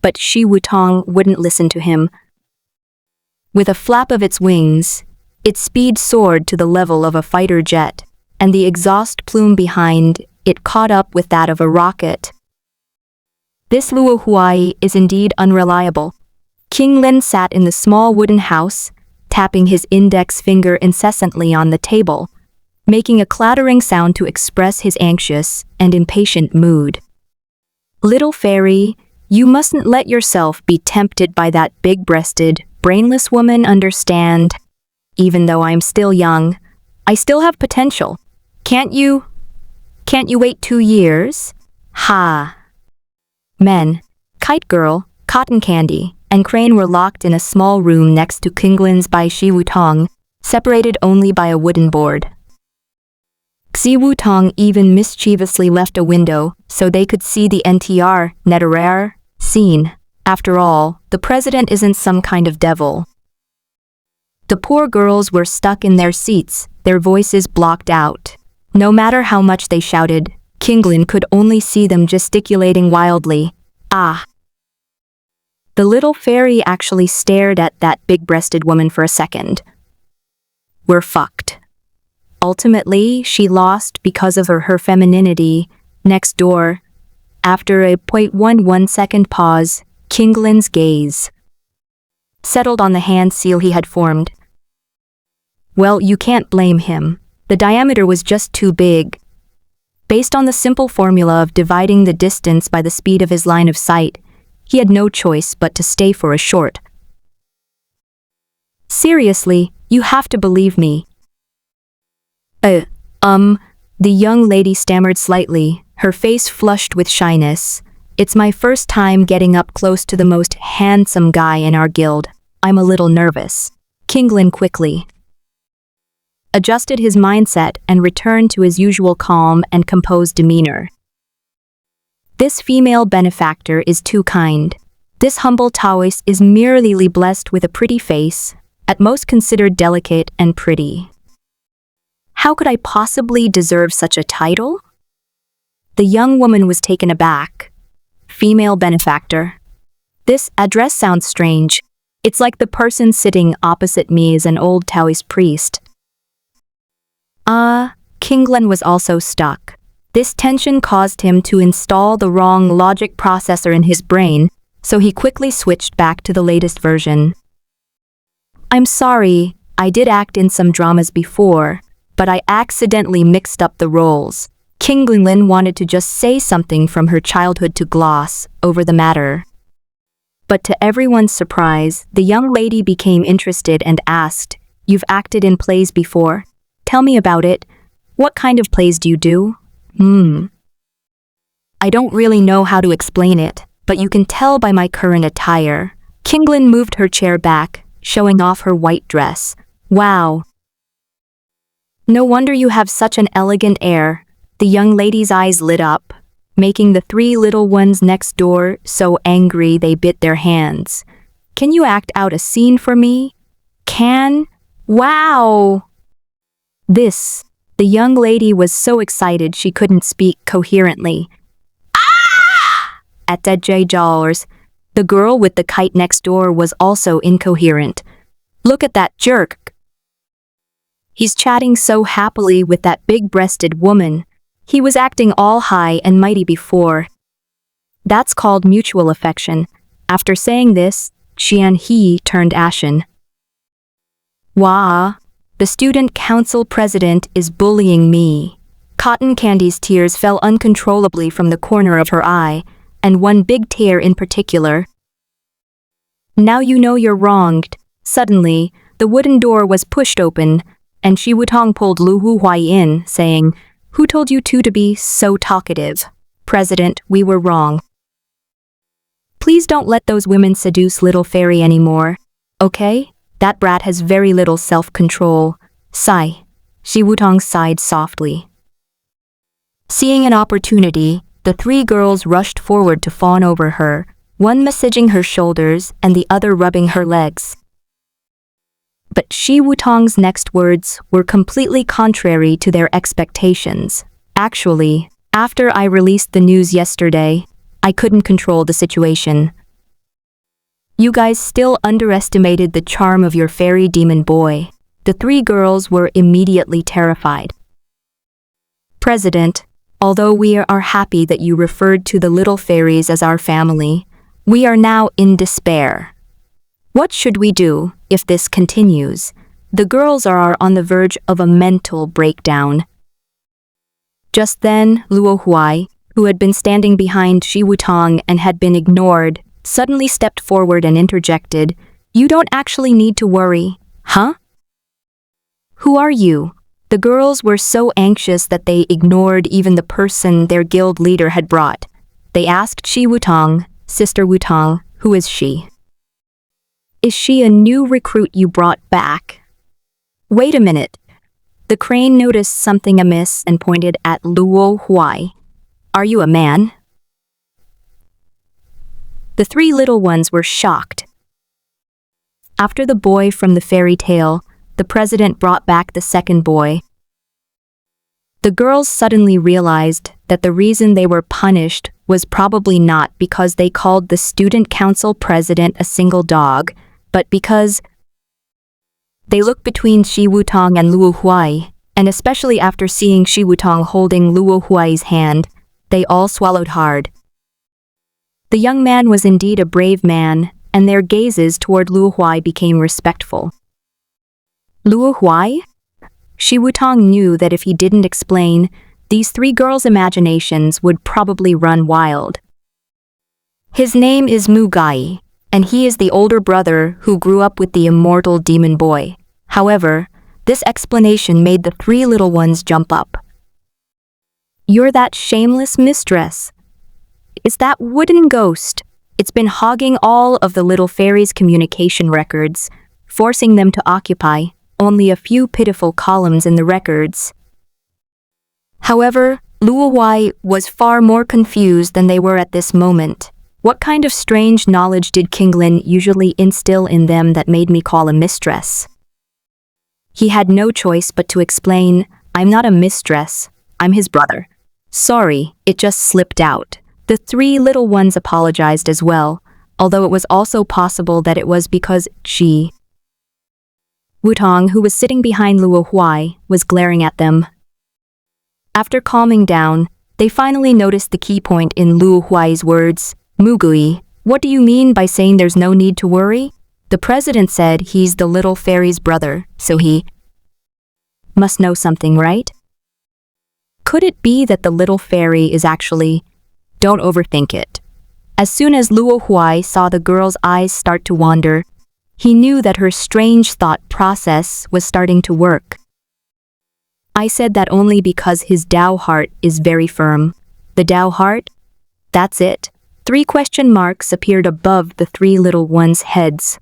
But Shi Wutong wouldn't listen to him. With a flap of its wings, its speed soared to the level of a fighter jet, and the exhaust plume behind it caught up with that of a rocket. This Luo Huai is indeed unreliable. King Lin sat in the small wooden house, tapping his index finger incessantly on the table, making a clattering sound to express his anxious and impatient mood. Little fairy, you mustn't let yourself be tempted by that big-breasted, brainless woman, understand? Even though I'm still young, I still have potential. Can't you wait 2 years? Ha! Men, Kite Girl, Cotton Candy, and Crane were locked in a small room next to Qinglin's by Shi Wutong, separated only by a wooden board. Xi Wutong even mischievously left a window so they could see the NTR scene. After all, the president isn't some kind of devil. The poor girls were stuck in their seats, their voices blocked out. No matter how much they shouted, Qinglin could only see them gesticulating wildly. Ah! The little fairy actually stared at that big-breasted woman for a second. We're fucked. Ultimately, she lost because of her femininity. Next door, after a 0.11 second pause, Qinglin's gaze settled on the hand seal he had formed. Well, you can't blame him. The diameter was just too big. Based on the simple formula of dividing the distance by the speed of his line of sight, he had no choice but to stay for a short. Seriously, you have to believe me. The young lady stammered slightly, her face flushed with shyness. It's my first time getting up close to the most handsome guy in our guild. I'm a little nervous. Qinglin quickly adjusted his mindset and returned to his usual calm and composed demeanor. This female benefactor is too kind. This humble Taoist is merely blessed with a pretty face, at most considered delicate and pretty. How could I possibly deserve such a title? The young woman was taken aback. Female benefactor. This address sounds strange. It's like the person sitting opposite me is an old Taoist priest. Qinglin was also stuck. This tension caused him to install the wrong logic processor in his brain, so he quickly switched back to the latest version. I'm sorry, I did act in some dramas before, but I accidentally mixed up the roles. Qinglin wanted to just say something from her childhood to gloss over the matter. But to everyone's surprise, the young lady became interested and asked, "You've acted in plays before? Tell me about it. What kind of plays do you do?" I don't really know how to explain it, but you can tell by my current attire. Kinglin moved her chair back, showing off her white dress. Wow. No wonder you have such an elegant air. The young lady's eyes lit up, making the three little ones next door so angry they bit their hands. Can you act out a scene for me? Can? Wow! The young lady was so excited she couldn't speak coherently. Ah! At Jaws, the girl with the kite next door was also incoherent. Look at that jerk. He's chatting so happily with that big-breasted woman. He was acting all high and mighty before. That's called mutual affection. After saying this, Qian-He turned ashen. Wah, the student council president is bullying me. Cotton Candy's tears fell uncontrollably from the corner of her eye, and one big tear in particular. Now you know you're wronged. Suddenly, the wooden door was pushed open, and Shi Wutong pulled Luo Huai in, saying, "Who told you two to be so talkative? President, we were wrong. Please don't let those women seduce little fairy anymore, okay? That brat has very little self-control." Sigh. Shi Wutong sighed softly. Seeing an opportunity, the three girls rushed forward to fawn over her, one massaging her shoulders and the other rubbing her legs. But Shi Wutong's next words were completely contrary to their expectations. Actually, after I released the news yesterday, I couldn't control the situation. You guys still underestimated the charm of your fairy demon boy. The three girls were immediately terrified. President, although we are happy that you referred to the little fairies as our family, we are now in despair. What should we do if this continues? The girls are on the verge of a mental breakdown. Just then, Luo Huai, who had been standing behind Shi Wutong and had been ignored, suddenly stepped forward and interjected, "You don't actually need to worry, huh? Who are you?" The girls were so anxious that they ignored even the person their guild leader had brought. They asked Shi Wutong, "Sister Wutong, who is she? Is she a new recruit you brought back?" Wait a minute. The crane noticed something amiss and pointed at Luo Huai. "Are you a man?" The three little ones were shocked. After the boy from the fairy tale, the president brought back the second boy. The girls suddenly realized that the reason they were punished was probably not because they called the student council president a single dog, but because they looked between Shi Wutong and Luo Huai, and especially after seeing Shi Wutong holding Luo Huai's hand, they all swallowed hard. The young man was indeed a brave man, and their gazes toward Luo Huai became respectful. Luo Huai? Shi Wutong knew that if he didn't explain, these three girls' imaginations would probably run wild. His name is Mu Gai, and he is the older brother who grew up with the immortal demon boy. However, this explanation made the three little ones jump up. "You're that shameless mistress. It's that wooden ghost. It's been hogging all of the little fairies' communication records, forcing them to occupy only a few pitiful columns in the records." However, Luo Huai was far more confused than they were at this moment. What kind of strange knowledge did Kinglin usually instill in them that made me call a mistress? He had no choice but to explain, "I'm not a mistress, I'm his brother." Sorry, it just slipped out. The three little ones apologized as well, although it was also possible that it was because Shi Wutong, who was sitting behind Luo Huai, was glaring at them. After calming down, they finally noticed the key point in Luo Huai's words. "Mugui, what do you mean by saying there's no need to worry?" The president said he's the little fairy's brother, so he must know something, right? Could it be that the little fairy is actually... Don't overthink it. As soon as Luo Huai saw the girl's eyes start to wander, he knew that her strange thought process was starting to work. I said that only because his Tao heart is very firm. The Tao heart? That's it. 3 question marks appeared above the 3 little ones' heads.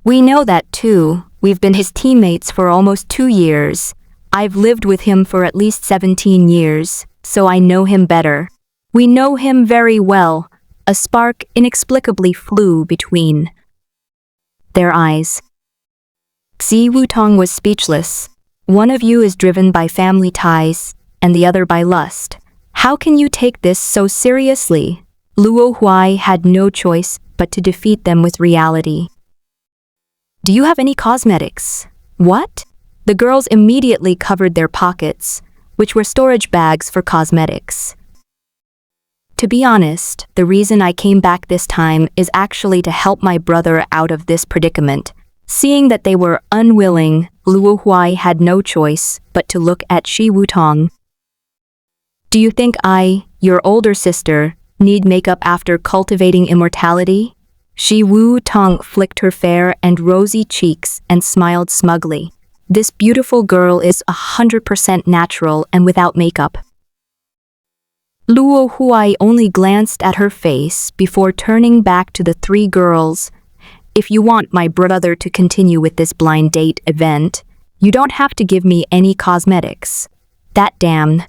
We know that too. We've been his teammates for almost 2 years. I've lived with him for at least 17 years, so I know him better. We know him very well. A spark inexplicably flew between their eyes. Xi Wutong was speechless. One of you is driven by family ties, and the other by lust. How can you take this so seriously? Luo Huai had no choice but to defeat them with reality. Do you have any cosmetics? What? The girls immediately covered their pockets, which were storage bags for cosmetics. To be honest, the reason I came back this time is actually to help my brother out of this predicament. Seeing that they were unwilling, Luo Huai had no choice but to look at Xi Wutong. Do you think I, your older sister, need makeup after cultivating immortality? Xi Wutong flicked her fair and rosy cheeks and smiled smugly. This beautiful girl is 100% natural and without makeup. Luo Huai only glanced at her face before turning back to the 3 girls. If you want my brother to continue with this blind date event, you don't have to give me any cosmetics. That damn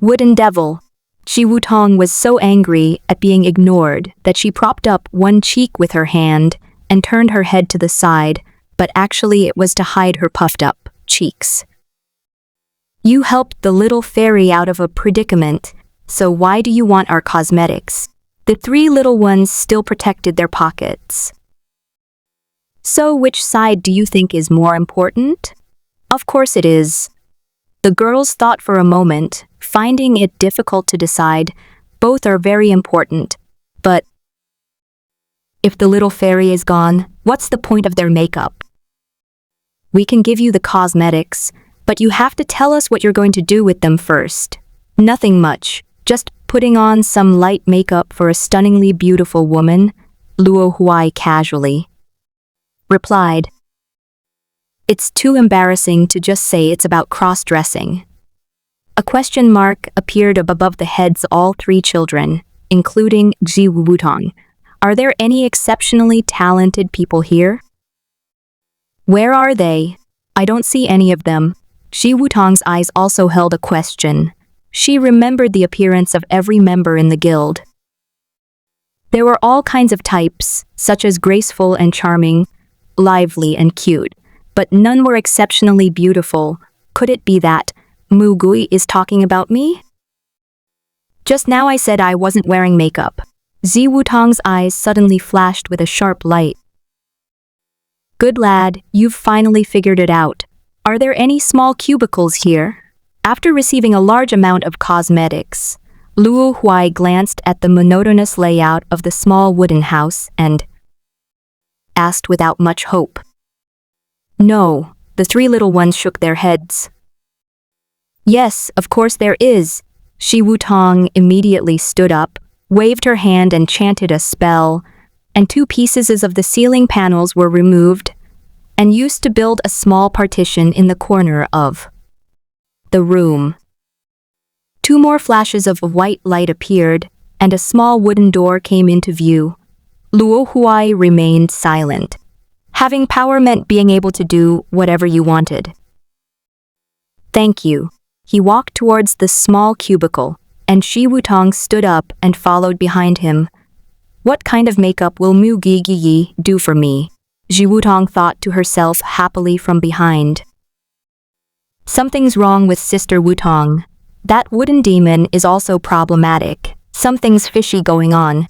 wooden devil. Xi Wutong was so angry at being ignored that she propped up one cheek with her hand and turned her head to the side, but actually it was to hide her puffed up cheeks. You helped the little fairy out of a predicament, so why do you want our cosmetics? The 3 little ones still protected their pockets. So which side do you think is more important? Of course it is. The girls thought for a moment, finding it difficult to decide. Both are very important, but if the little fairy is gone, what's the point of their makeup? We can give you the cosmetics, but you have to tell us what you're going to do with them first. Nothing much, just putting on some light makeup for a stunningly beautiful woman, Luo Huai casually replied. It's too embarrassing to just say it's about cross-dressing. A question mark appeared above the heads of all 3 children, including Xi Wutong. Are there any exceptionally talented people here? Where are they? I don't see any of them. Xi Wutong's eyes also held a question. She remembered the appearance of every member in the guild. There were all kinds of types, such as graceful and charming, lively and cute, but none were exceptionally beautiful. Could it be that Mu Gui is talking about me? Just now I said I wasn't wearing makeup. Xi Wutong's eyes suddenly flashed with a sharp light. Good lad, you've finally figured it out. Are there any small cubicles here? After receiving a large amount of cosmetics, Luo Huai glanced at the monotonous layout of the small wooden house and asked without much hope. No, the 3 little ones shook their heads. Yes, of course there is. Xi Wutong immediately stood up, waved her hand and chanted a spell, and 2 pieces of the ceiling panels were removed and used to build a small partition in the corner of the room. 2 more flashes of white light appeared, and a small wooden door came into view. Luo Huai remained silent. Having power meant being able to do whatever you wanted. Thank you. He walked towards the small cubicle, and Xi Wutong stood up and followed behind him. What kind of makeup will Mu Gigi do for me? Xi Wutong thought to herself happily from behind. Something's wrong with Sister Wutong. That wooden demon is also problematic. Something's fishy going on.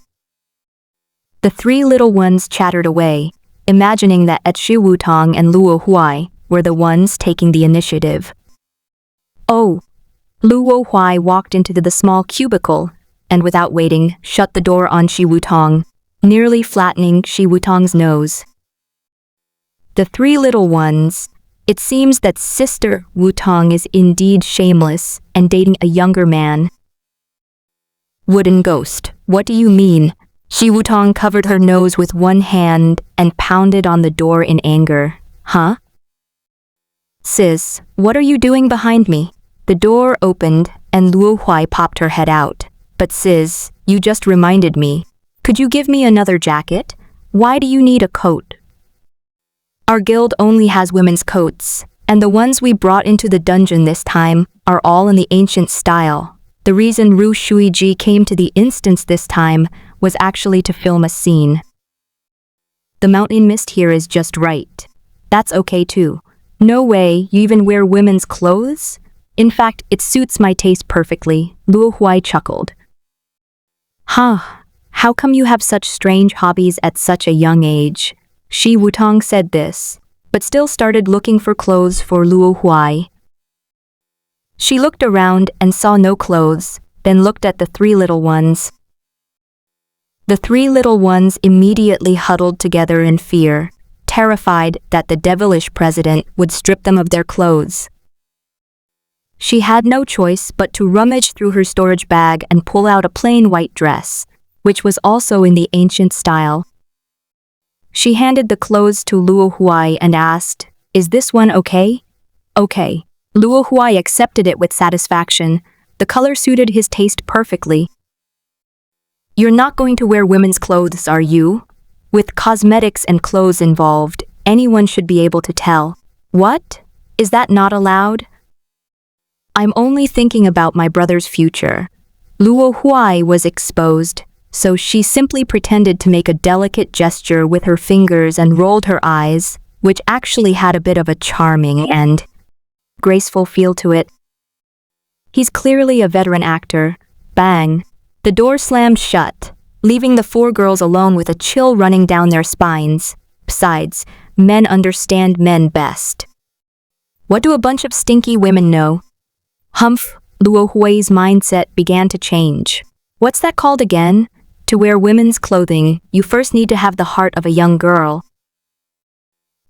The 3 little ones chattered away, imagining that Xi Wutong and Luo Huai were the ones taking the initiative. Oh! Luo Huai walked into the small cubicle, and without waiting, shut the door on Xi Wutong, nearly flattening Xi Wutong's nose. The 3 little ones. It seems that Sister Wutong is indeed shameless and dating a younger man. Wooden ghost, what do you mean? Xi Wutong covered her nose with one hand and pounded on the door in anger. Huh? Sis, what are you doing behind me? The door opened and Luo Huai popped her head out. But sis, you just reminded me. Could you give me another jacket? Why do you need a coat? Our guild only has women's coats, and the ones we brought into the dungeon this time are all in the ancient style. The reason Ru Shuiji came to the instance this time was actually to film a scene. The mountain mist here is just right. That's okay too. No way, you even wear women's clothes? In fact, it suits my taste perfectly, Luo Huai chuckled. Huh, how come you have such strange hobbies at such a young age? Shi Wutong said this, but still started looking for clothes for Luo Huai. She looked around and saw no clothes, then looked at the three little ones. The three little ones immediately huddled together in fear, terrified that the devilish president would strip them of their clothes. She had no choice but to rummage through her storage bag and pull out a plain white dress, which was also in the ancient style. She handed the clothes to Luo Huai and asked, "Is this one okay?" "Okay." Luo Huai accepted it with satisfaction. The color suited his taste perfectly. "You're not going to wear women's clothes, are you? With cosmetics and clothes involved, anyone should be able to tell." "What? Is that not allowed?" "I'm only thinking about my brother's future." Luo Huai was exposed, so she simply pretended to make a delicate gesture with her fingers and rolled her eyes, which actually had a bit of a charming and graceful feel to it. He's clearly a veteran actor. Bang! The door slammed shut, leaving the four girls alone with a chill running down their spines. Besides, men understand men best. What do a bunch of stinky women know? Humph, Luo Hui's mindset began to change. What's that called again? To wear women's clothing, you first need to have the heart of a young girl.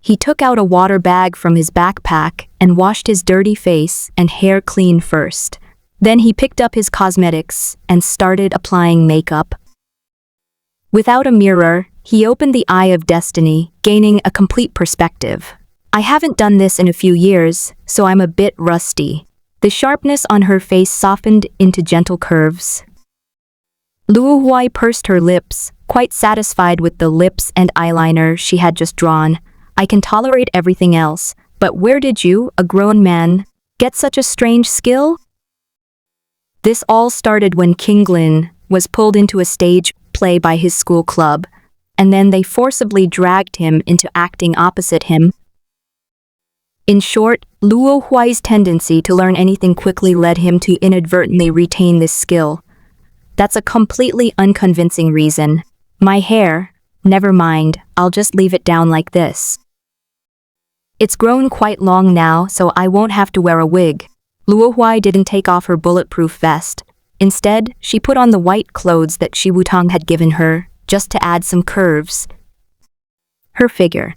He took out a water bag from his backpack and washed his dirty face and hair clean first. Then he picked up his cosmetics and started applying makeup. Without a mirror, he opened the Eye of Destiny, gaining a complete perspective. I haven't done this in a few years, so I'm a bit rusty. The sharpness on her face softened into gentle curves. Luo Huai pursed her lips, quite satisfied with the lips and eyeliner she had just drawn. I can tolerate everything else, but where did you, a grown man, get such a strange skill? This all started when King Lin was pulled into a stage play by his school club, and then they forcibly dragged him into acting opposite him. In short, Luo Huai's tendency to learn anything quickly led him to inadvertently retain this skill. That's a completely unconvincing reason. My hair, never mind, I'll just leave it down like this. It's grown quite long now, so I won't have to wear a wig. Luo Huai didn't take off her bulletproof vest. Instead, she put on the white clothes that Shi Wutong had given her, just to add some curves. Her figure.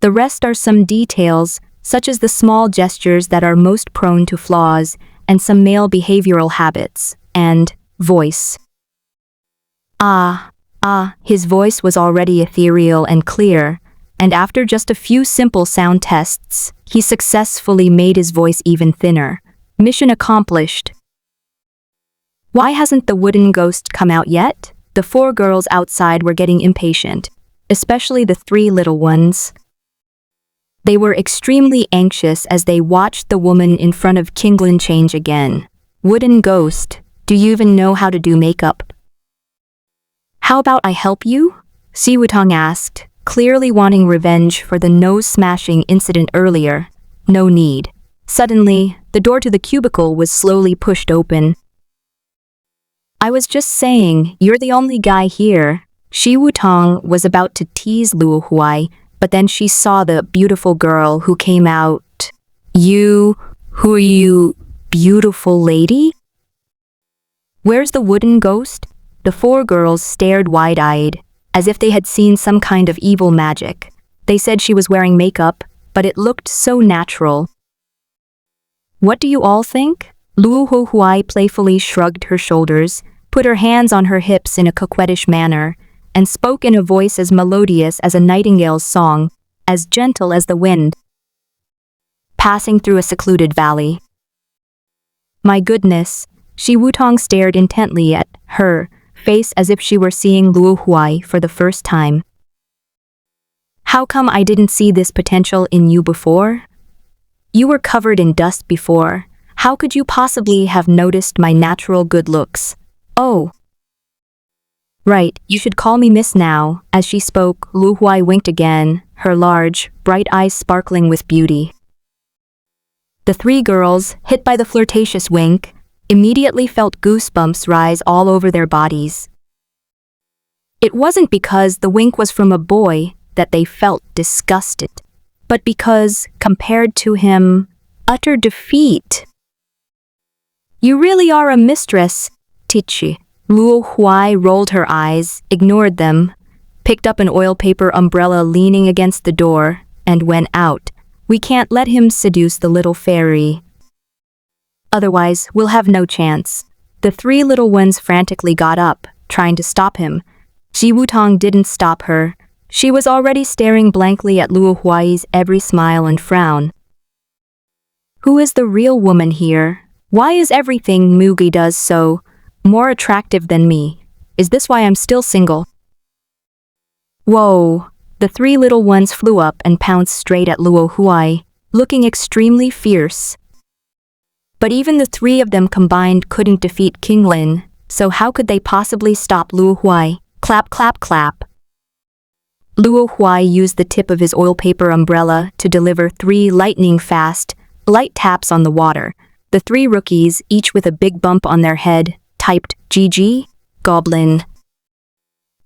The rest are some details, such as the small gestures that are most prone to flaws, and some male behavioral habits, and voice. His voice was already ethereal and clear, and after just a few simple sound tests, he successfully made his voice even thinner. Mission accomplished. Why hasn't the wooden ghost come out yet? The four girls outside were getting impatient, especially the three little ones. They were extremely anxious as they watched the woman in front of Kinglin change again. Wooden ghost, do you even know how to do makeup? How about I help you? Shi Wutong asked, clearly wanting revenge for the nose-smashing incident earlier. No need. Suddenly, the door to the cubicle was slowly pushed open. I was just saying, you're the only guy here. Shi Wutong was about to tease Luo Huai, but then she saw the beautiful girl who came out. Who are you, beautiful lady? Where's the wooden ghost? The four girls stared wide-eyed, as if they had seen some kind of evil magic. They said she was wearing makeup, but it looked so natural. What do you all think? Luo Huai playfully shrugged her shoulders, put her hands on her hips in a coquettish manner, and spoke in a voice as melodious as a nightingale's song, as gentle as the wind. passing through a secluded valley. My goodness, Shi Wutong stared intently at her face as if she were seeing Luo Huai for the first time. How come I didn't see this potential in you before? You were covered in dust before. How could you possibly have noticed my natural good looks? Oh. Right, you should call me Miss now. As she spoke, Luo Huai winked again, her large, bright eyes sparkling with beauty. The three girls, hit by the flirtatious wink, immediately felt goosebumps rise all over their bodies. It wasn't because the wink was from a boy that they felt disgusted, but because, compared to him, utter defeat. You really are a mistress, Tichi. Luo Huai rolled her eyes, ignored them, picked up an oil paper umbrella leaning against the door, and went out. We can't let him seduce the little fairy. Otherwise, we'll have no chance. The three little ones frantically got up, trying to stop him. Shi Wutong didn't stop her. She was already staring blankly at Luo Huai's every smile and frown. Who is the real woman here? Why is everything Mugi does so more attractive than me? Is this why I'm still single? Whoa! The three little ones flew up and pounced straight at Luo Huai, looking extremely fierce. But even the three of them combined couldn't defeat King Lin, so how could they possibly stop Luo Huai? Clap, clap, clap. Luo Huai used the tip of his oil paper umbrella to deliver 3 lightning-fast, light taps on the water. The 3 rookies, each with a big bump on their head, typed, GG, Goblin.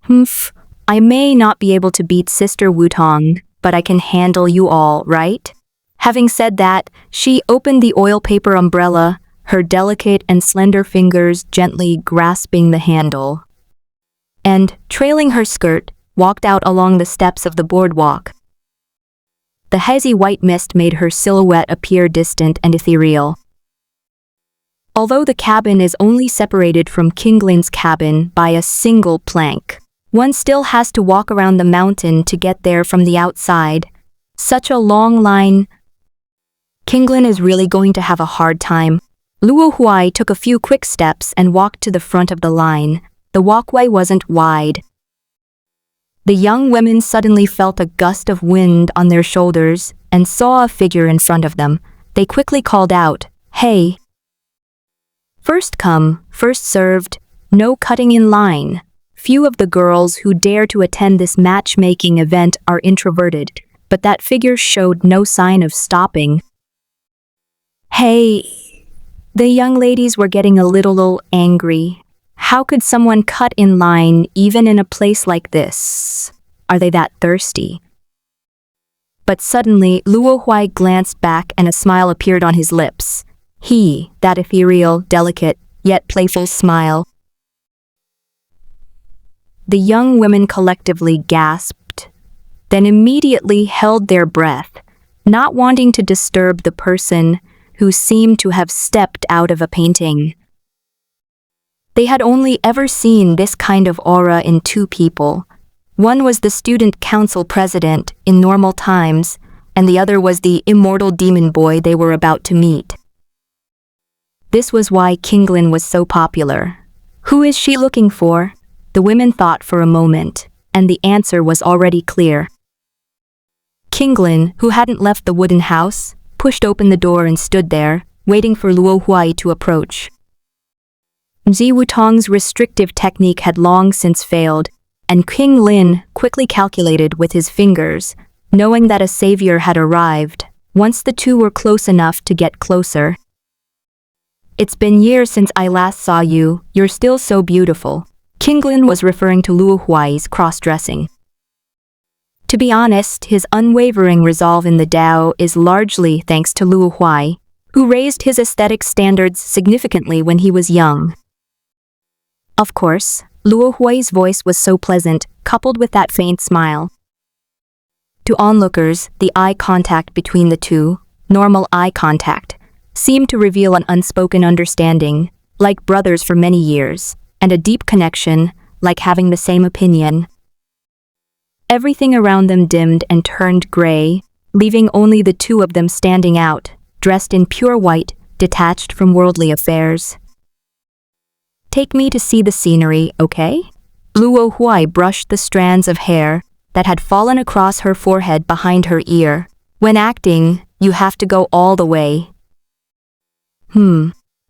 Humph, I may not be able to beat Sister Wutong, but I can handle you all, right? Having said that, she opened the oil paper umbrella, her delicate and slender fingers gently grasping the handle. And, trailing her skirt, walked out along the steps of the boardwalk. The hazy white mist made her silhouette appear distant and ethereal. Although the cabin is only separated from King Lin's cabin by a single plank, one still has to walk around the mountain to get there from the outside. Such a long line. King Lin is really going to have a hard time. Luo Huai took a few quick steps and walked to the front of the line. The walkway wasn't wide. The young women suddenly felt a gust of wind on their shoulders and saw a figure in front of them. They quickly called out, "Hey!" First come, first served, no cutting in line. Few of the girls who dare to attend this matchmaking event are introverted, but that figure showed no sign of stopping. Hey! The young ladies were getting a little angry. How could someone cut in line even in a place like this? Are they that thirsty? But suddenly, Luo Huai glanced back and a smile appeared on his lips. That ethereal, delicate, yet playful smile. The young women collectively gasped, then immediately held their breath, not wanting to disturb the person who seemed to have stepped out of a painting. They had only ever seen this kind of aura in 2 people. One was the student council president in normal times, and the other was the immortal demon boy they were about to meet. This was why King Lin was so popular. Who is she looking for? The women thought for a moment, and the answer was already clear. King Lin, who hadn't left the wooden house, pushed open the door and stood there, waiting for Luo Huai to approach. Shi Wutong's restrictive technique had long since failed, and King Lin quickly calculated with his fingers, knowing that a savior had arrived, once the two were close enough to get closer. It's been years since I last saw you, you're still so beautiful. King Lin was referring to Luo Huai's cross-dressing. To be honest, his unwavering resolve in the Tao is largely thanks to Luo Huai, who raised his aesthetic standards significantly when he was young. Of course, Luo Huai's voice was so pleasant, coupled with that faint smile. To onlookers, the eye contact between the two, normal eye contact, seemed to reveal an unspoken understanding, like brothers for many years, and a deep connection, like having the same opinion. Everything around them dimmed and turned gray, leaving only the two of them standing out, dressed in pure white, detached from worldly affairs. Take me to see the scenery, okay? Luo Huai brushed the strands of hair that had fallen across her forehead behind her ear. When acting, you have to go all the way.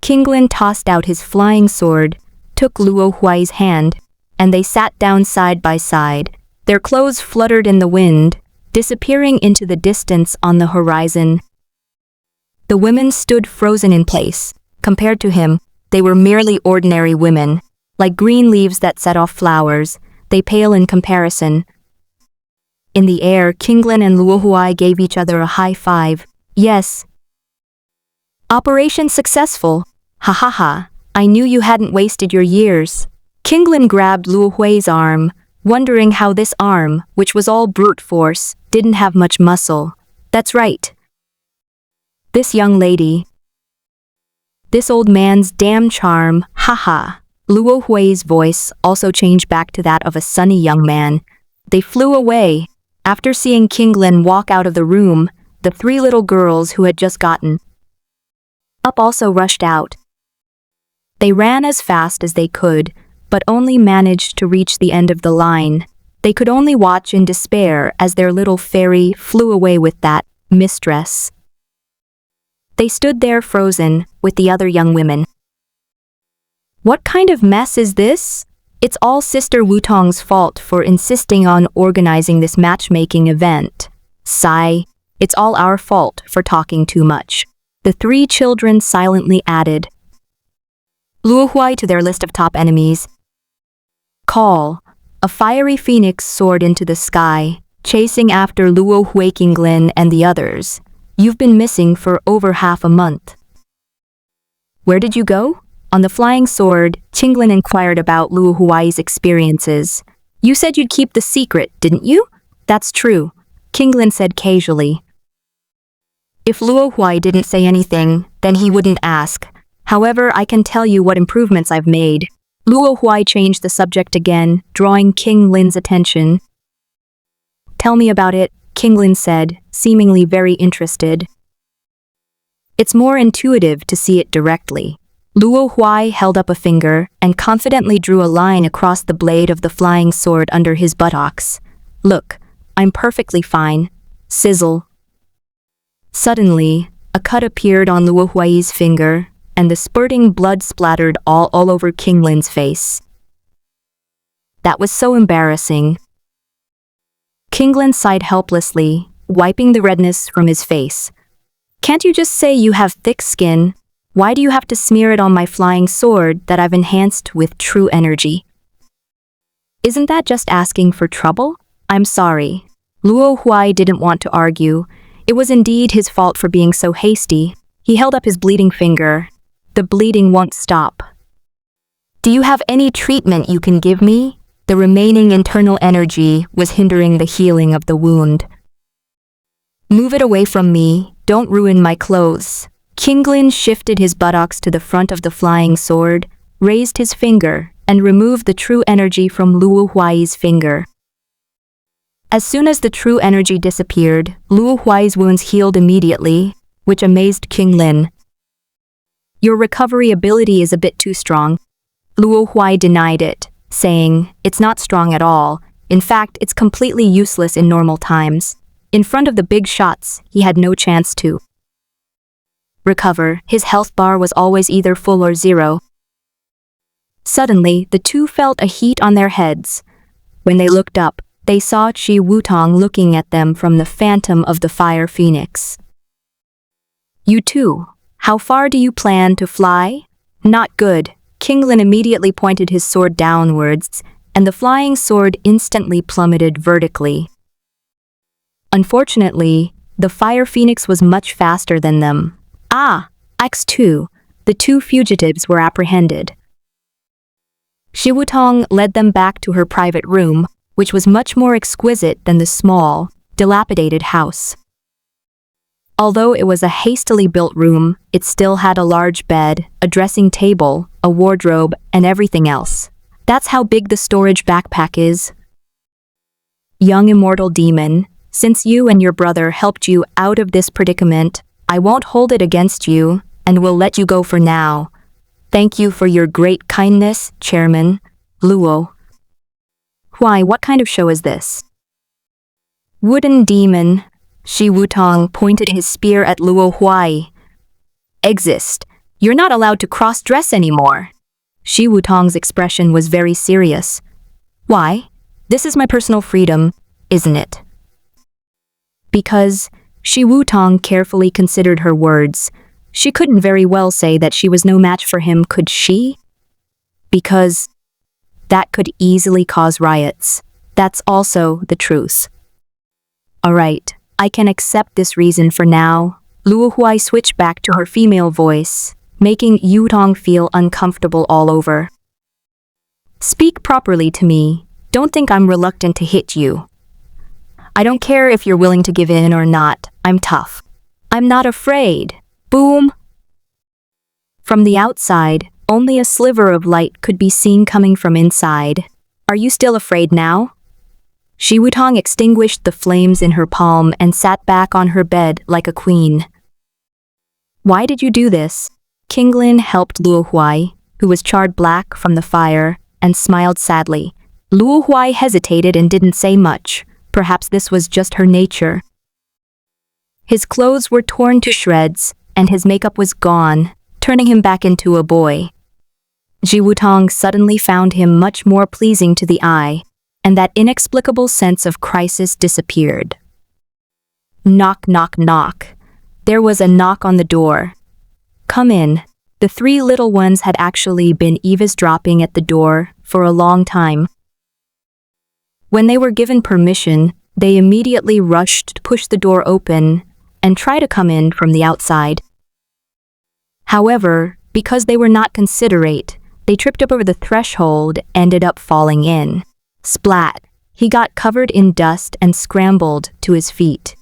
Kinglin tossed out his flying sword, took Luo Huai's hand, and they sat down side by side. Their clothes fluttered in the wind, disappearing into the distance on the horizon. The women stood frozen in place. Compared to him, they were merely ordinary women. Like green leaves that set off flowers, they pale in comparison. In the air, Kinglin and Luo Huai gave each other a high five. Yes. Operation successful. Ha ha ha. I knew you hadn't wasted your years. Kinglin grabbed Luo Huai's arm, wondering how this arm, which was all brute force, didn't have much muscle. That's right. This young lady. This old man's damn charm, haha. Luo Huai's voice also changed back to that of a sunny young man. They flew away. After seeing Kinglin walk out of the room, the three little girls who had just gotten up also rushed out. They ran as fast as they could, but only managed to reach the end of the line. They could only watch in despair as their little fairy flew away with that mistress. They stood there frozen with the other young women. What kind of mess is this? It's all Sister Wutong's fault for insisting on organizing this matchmaking event. Sigh, it's all our fault for talking too much. The three children silently added Luo Huai to their list of top enemies. Call. A fiery phoenix soared into the sky, chasing after Luo Huai, Kinglin, and the others. You've been missing for over half a month. Where did you go? On the flying sword, Kinglin inquired about Luo Huai's experiences. You said you'd keep the secret, didn't you? That's true, Kinglin said casually. If Luo Huai didn't say anything, then he wouldn't ask. However, I can tell you what improvements I've made. Luo Huai changed the subject again, drawing Kinglin's attention. Tell me about it, Kinglin said, seemingly very interested. It's more intuitive to see it directly. Luo Huai held up a finger and confidently drew a line across the blade of the flying sword under his buttocks. Look, I'm perfectly fine. Sizzle. Suddenly, a cut appeared on Luo Huai's finger, and the spurting blood splattered all over Kinglin's face. That was so embarrassing. Kinglin sighed helplessly, wiping the redness from his face. Can't you just say you have thick skin? Why do you have to smear it on my flying sword that I've enhanced with true energy? Isn't that just asking for trouble? I'm sorry. Luo Huai didn't want to argue. It was indeed his fault for being so hasty. He held up his bleeding finger. The bleeding won't stop. Do you have any treatment you can give me? The remaining internal energy was hindering the healing of the wound. Move it away from me. Don't ruin my clothes. Kinglin shifted his buttocks to the front of the flying sword, raised his finger, and removed the true energy from Luo Huai's finger. As soon as the true energy disappeared, Luo Huai's wounds healed immediately, which amazed Kinglin. Your recovery ability is a bit too strong. Luo Huai denied it, saying, it's not strong at all. In fact, it's completely useless in normal times. In front of the big shots, he had no chance to recover. His health bar was always either full or zero. Suddenly, the two felt a heat on their heads. When they looked up, they saw Chi Wutong looking at them from the phantom of the fire phoenix. You too. How far do you plan to fly? Not good. Kinglin immediately pointed his sword downwards, and the flying sword instantly plummeted vertically. Unfortunately, the fire phoenix was much faster than them. X2, the two fugitives were apprehended. Chi Wutong led them back to her private room, which was much more exquisite than the small, dilapidated house. Although it was a hastily built room, it still had a large bed, a dressing table, a wardrobe, and everything else. That's how big the storage backpack is. Young immortal demon, Since you and your brother helped you out of this predicament, I won't hold it against you and will let you go for now. Thank you for your great kindness, Chairman Luo. Huai, what kind of show is this? Wooden demon. Shi Wutong pointed his spear at Luo Huai. Exist. You're not allowed to cross-dress anymore. Shi Wutong's expression was very serious. Why? This is my personal freedom, isn't it? Because Shi Wutong carefully considered her words. She couldn't very well say that she was no match for him, could she? Because that could easily cause riots. That's also the truth. All right, I can accept this reason for now. Luo Huai switched back to her female voice, making Wutong feel uncomfortable all over. Speak properly to me. Don't think I'm reluctant to hit you. I don't care if you're willing to give in or not. I'm tough. I'm not afraid. Boom! From the outside, only a sliver of light could be seen coming from inside. Are you still afraid now? Shi Wutong extinguished the flames in her palm and sat back on her bed like a queen. Why did you do this? Qinglin helped Luo Huai, who was charred black from the fire, and smiled sadly. Luo Huai hesitated and didn't say much. Perhaps this was just her nature. His clothes were torn to shreds, and his makeup was gone, turning him back into a boy. Shi Wutong suddenly found him much more pleasing to the eye, and that inexplicable sense of crisis disappeared. Knock, knock, knock. There was a knock on the door. Come in. The three little ones had actually been eavesdropping at the door for a long time. When they were given permission, they immediately rushed to push the door open and try to come in from the outside. However, because they were not considerate, they tripped up over the threshold and ended up falling in. Splat! He got covered in dust and scrambled to his feet.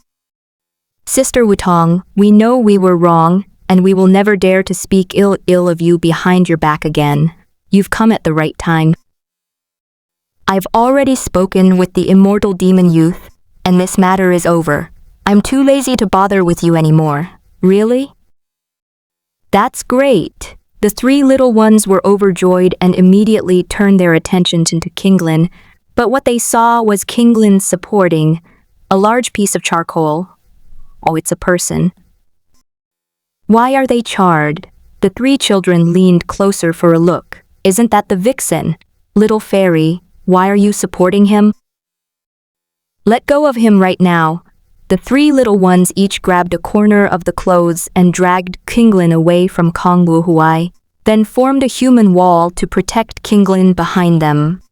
Sister Wutong, we know we were wrong, and we will never dare to speak ill of you behind your back again. You've come at the right time. I've already spoken with the immortal demon youth, and this matter is over. I'm too lazy to bother with you anymore. Really? That's great. The three little ones were overjoyed and immediately turned their attention to Qinglin, but what they saw was Qinglin supporting a large piece of charcoal. Oh, it's a person. Why are they charred? The three children leaned closer for a look. Isn't that the vixen? Little fairy, why are you supporting him? Let go of him right now. The three little ones each grabbed a corner of the clothes and dragged Qinglin away from Luo Huai, then formed a human wall to protect Qinglin behind them.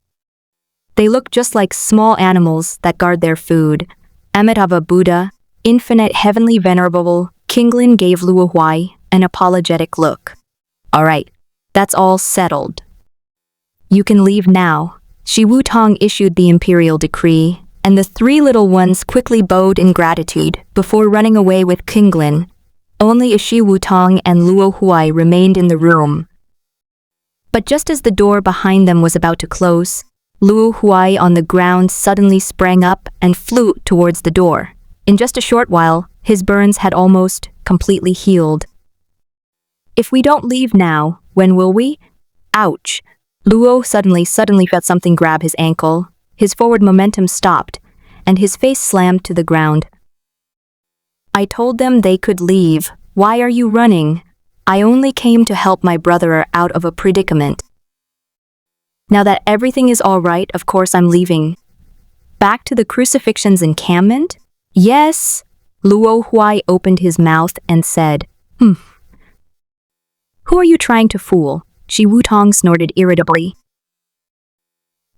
They looked just like small animals that guard their food. Amitabha Buddha, infinite heavenly venerable, Qinglin gave Luo Huai an apologetic look. All right, that's all settled. You can leave now. Shi Wutong issued the imperial decree, and the three little ones quickly bowed in gratitude before running away with Qinglin. Only Shi Wutong and Luo Huai remained in the room. But just as the door behind them was about to close, Luo Huai on the ground suddenly sprang up and flew towards the door. In just a short while, his burns had almost completely healed. If we don't leave now, when will we? Ouch! Luo suddenly felt something grab his ankle. His forward momentum stopped, and his face slammed to the ground. I told them they could leave. Why are you running? I only came to help my brother out of a predicament. Now that everything is all right, of course I'm leaving. Back to the crucifixion's encampment? Yes. Luo Huai opened his mouth and said, Who are you trying to fool? Shi Wutong snorted irritably.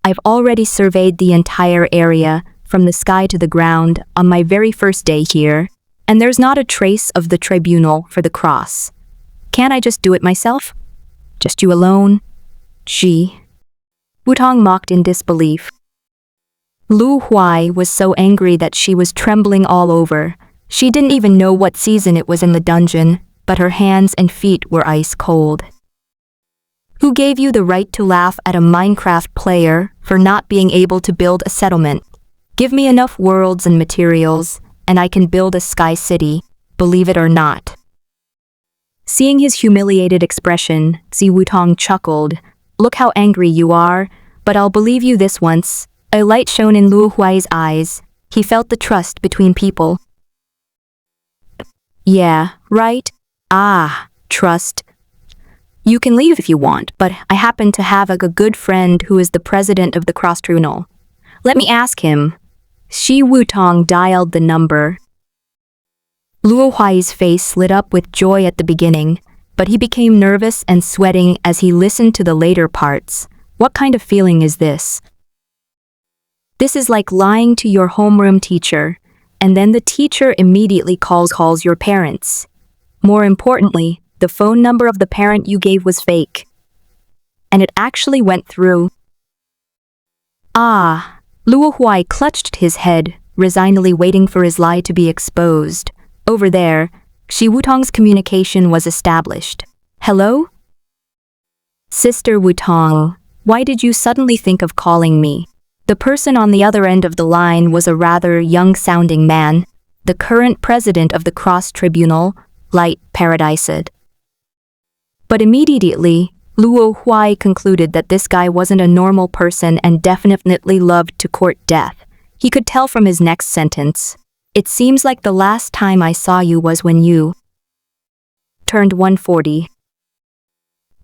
I've already surveyed the entire area, from the sky to the ground, on my very first day here, and there's not a trace of the tribunal for the cross. Can't I just do it myself? Just you alone? Shi. Wutong mocked in disbelief. Luo Huai was so angry that she was trembling all over. She didn't even know what season it was in the dungeon, but her hands and feet were ice cold. Who gave you the right to laugh at a Minecraft player for not being able to build a settlement? Give me enough worlds and materials, and I can build a sky city, believe it or not. Seeing his humiliated expression, Zi Wutong chuckled. Look how angry you are, but I'll believe you this once. A light shone in Luo Huai's eyes. He felt the trust between people. Yeah, right? Ah, trust. You can leave if you want, but I happen to have a good friend who is the president of the cross tribunal. Let me ask him. Shi Wutong dialed the number. Luo Huai's face lit up with joy at the beginning, but he became nervous and sweating as he listened to the later parts. What kind of feeling is this? This is like lying to your homeroom teacher, and then the teacher immediately calls your parents. More importantly, the phone number of the parent you gave was fake. And it actually went through. Ah, Luo Huai clutched his head, resignedly waiting for his lie to be exposed. Over there, Shi Wutong's communication was established. Hello? Sister Wutong, why did you suddenly think of calling me? The person on the other end of the line was a rather young-sounding man, the current president of the cross tribunal, Light Paradised. But immediately, Luo Huai concluded that this guy wasn't a normal person and definitely loved to court death. He could tell from his next sentence. It seems like the last time I saw you was when you turned 140.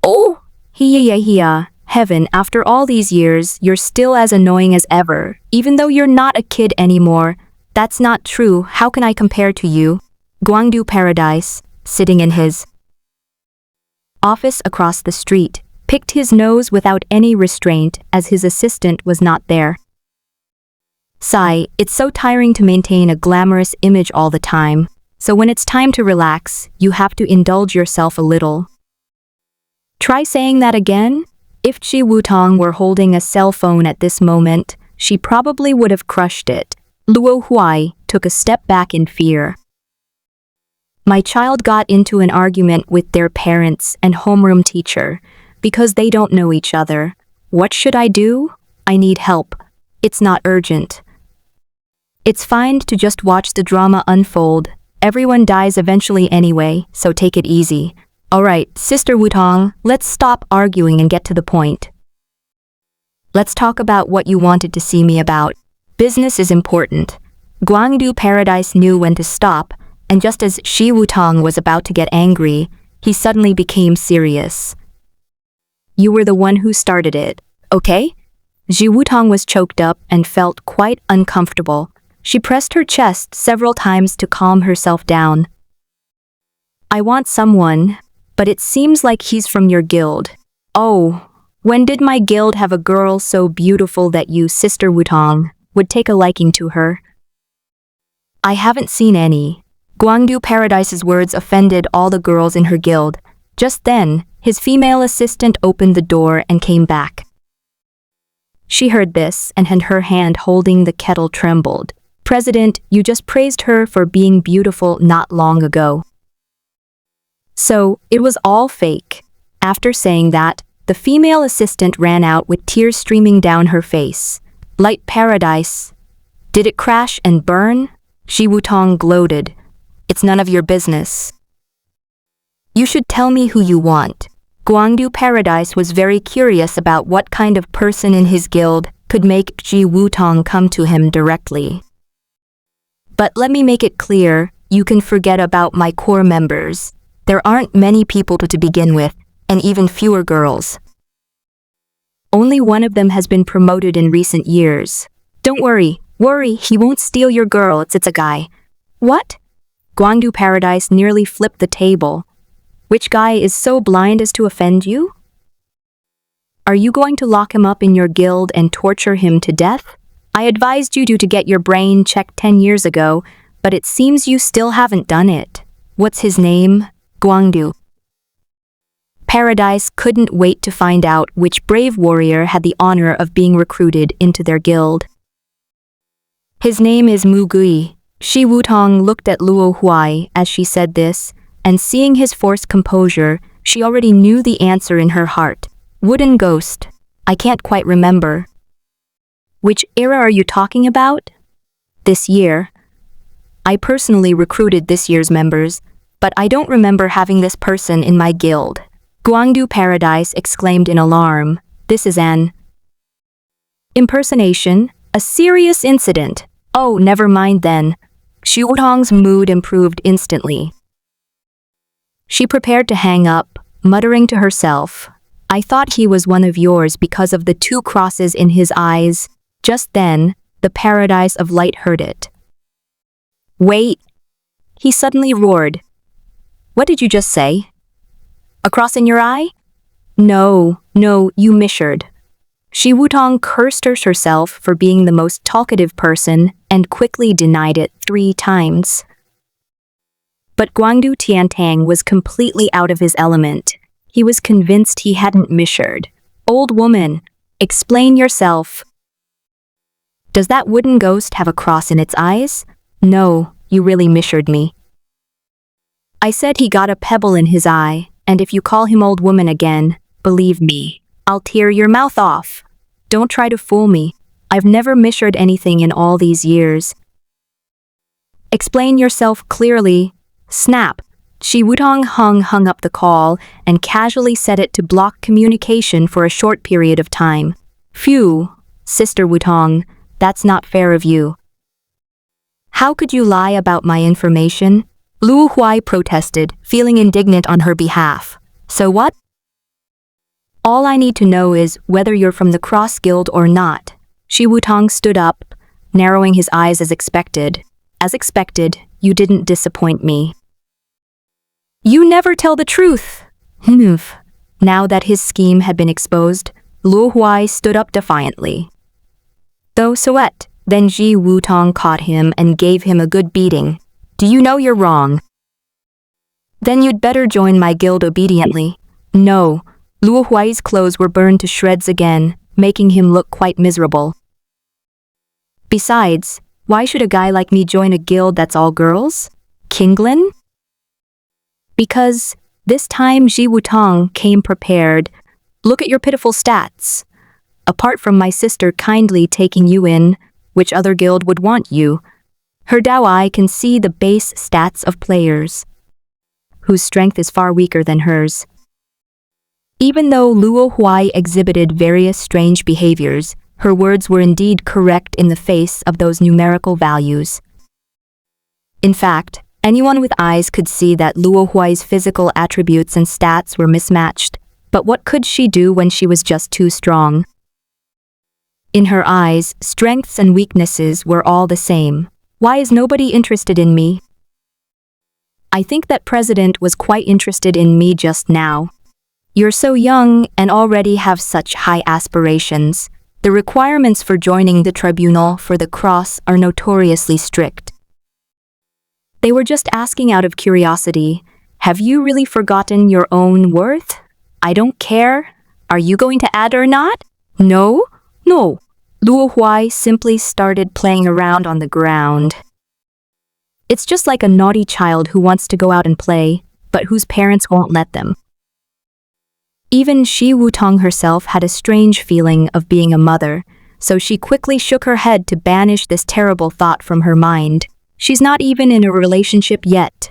Oh, hiya. Heaven, after all these years, you're still as annoying as ever, even though you're not a kid anymore. That's not true. How can I compare to you? Guangdu Paradise, sitting in his office across the street, picked his nose without any restraint as his assistant was not there. Sigh, it's so tiring to maintain a glamorous image all the time, so when it's time to relax, you have to indulge yourself a little. Try saying that again? If Shi Wutong were holding a cell phone at this moment, she probably would have crushed it. Luo Huai took a step back in fear. My child got into an argument with their parents and homeroom teacher because they don't know each other. What should I do? I need help. It's not urgent. It's fine to just watch the drama unfold. Everyone dies eventually anyway, so take it easy. Alright, Sister Wutong, let's stop arguing and get to the point. Let's talk about what you wanted to see me about. Business is important. Guangdu Paradise knew when to stop, and just as Shi Wutong was about to get angry, he suddenly became serious. You were the one who started it, okay? Shi Wutong was choked up and felt quite uncomfortable. She pressed her chest several times to calm herself down. I want someone, but it seems like he's from your guild. Oh, when did my guild have a girl so beautiful that you, Sister Wutong, would take a liking to her? I haven't seen any. Guangdu Paradise's words offended all the girls in her guild. Just then, his female assistant opened the door and came back. She heard this, and her hand holding the kettle trembled. President, you just praised her for being beautiful not long ago. So, it was all fake. After saying that, the female assistant ran out with tears streaming down her face. Light Paradise. Did it crash and burn? Shi Wutong gloated. It's none of your business. You should tell me who you want. Guangdu Paradise was very curious about what kind of person in his guild could make Shi Wutong come to him directly. But let me make it clear, you can forget about my core members. There aren't many people to begin with, and even fewer girls. Only one of them has been promoted in recent years. Don't worry, he won't steal your girl, it's a guy. What? Guangdu Paradise nearly flipped the table. Which guy is so blind as to offend you? Are you going to lock him up in your guild and torture him to death? I advised you to get your brain checked 10 years ago, but it seems you still haven't done it. What's his name? Guangdu. Paradise couldn't wait to find out which brave warrior had the honor of being recruited into their guild. His name is Mu Gui. Shi Wutong looked at Luo Huai as she said this, and seeing his forced composure, she already knew the answer in her heart. Wooden ghost. I can't quite remember. Which era are you talking about? This year. I personally recruited this year's members, but I don't remember having this person in my guild. Guangdu Paradise exclaimed in alarm. This is an impersonation, a serious incident. Oh, never mind then. Xu Wutong's mood improved instantly. She prepared to hang up, muttering to herself, I thought he was one of yours because of the 2 crosses in his eyes. Just then, the Paradise of Light heard it. Wait! He suddenly roared. What did you just say? A cross in your eye? No, you misheard. Xu Wutong cursed herself for being the most talkative person and quickly denied it 3 times. But Guangdu Tiantang was completely out of his element. He was convinced he hadn't misheard. Old woman, explain yourself. Does that wooden ghost have a cross in its eyes? No, you really misheard me. I said he got a pebble in his eye, and if you call him old woman again, believe me, I'll tear your mouth off. Don't try to fool me. I've never misheard anything in all these years. Explain yourself clearly. Snap. Xu Wutong hung up the call and casually set it to block communication for a short period of time. Phew, Sister Wutong, that's not fair of you. How could you lie about my information? Luo Huai protested, feeling indignant on her behalf. So what? All I need to know is whether you're from the Cross Guild or not. Xu Wutong stood up, narrowing his eyes as expected. As expected, you didn't disappoint me. You never tell the truth! Humph. Now that his scheme had been exposed, Luo Huai stood up defiantly. Though Soet, then Xu Wutong caught him and gave him a good beating. Do you know you're wrong? Then you'd better join my guild obediently. No, Luo Huai's clothes were burned to shreds again, making him look quite miserable. Besides, why should a guy like me join a guild that's all girls? Kinglin? Because this time Xu Wutong came prepared. Look at your pitiful stats. Apart from my sister kindly taking you in, which other guild would want you? Her Dao Eye can see the base stats of players, whose strength is far weaker than hers. Even though Luo Huai exhibited various strange behaviors, her words were indeed correct in the face of those numerical values. In fact, anyone with eyes could see that Luo Huai's physical attributes and stats were mismatched, but what could she do when she was just too strong? In her eyes, strengths and weaknesses were all the same. Why is nobody interested in me? I think that President was quite interested in me just now. You're so young and already have such high aspirations. The requirements for joining the tribunal for the cross are notoriously strict. They were just asking out of curiosity. Have you really forgotten your own worth? I don't care. Are you going to add or not? No. Luo Huai simply started playing around on the ground. It's just like a naughty child who wants to go out and play, but whose parents won't let them. Even Xu Wutong herself had a strange feeling of being a mother, so she quickly shook her head to banish this terrible thought from her mind. She's not even in a relationship yet.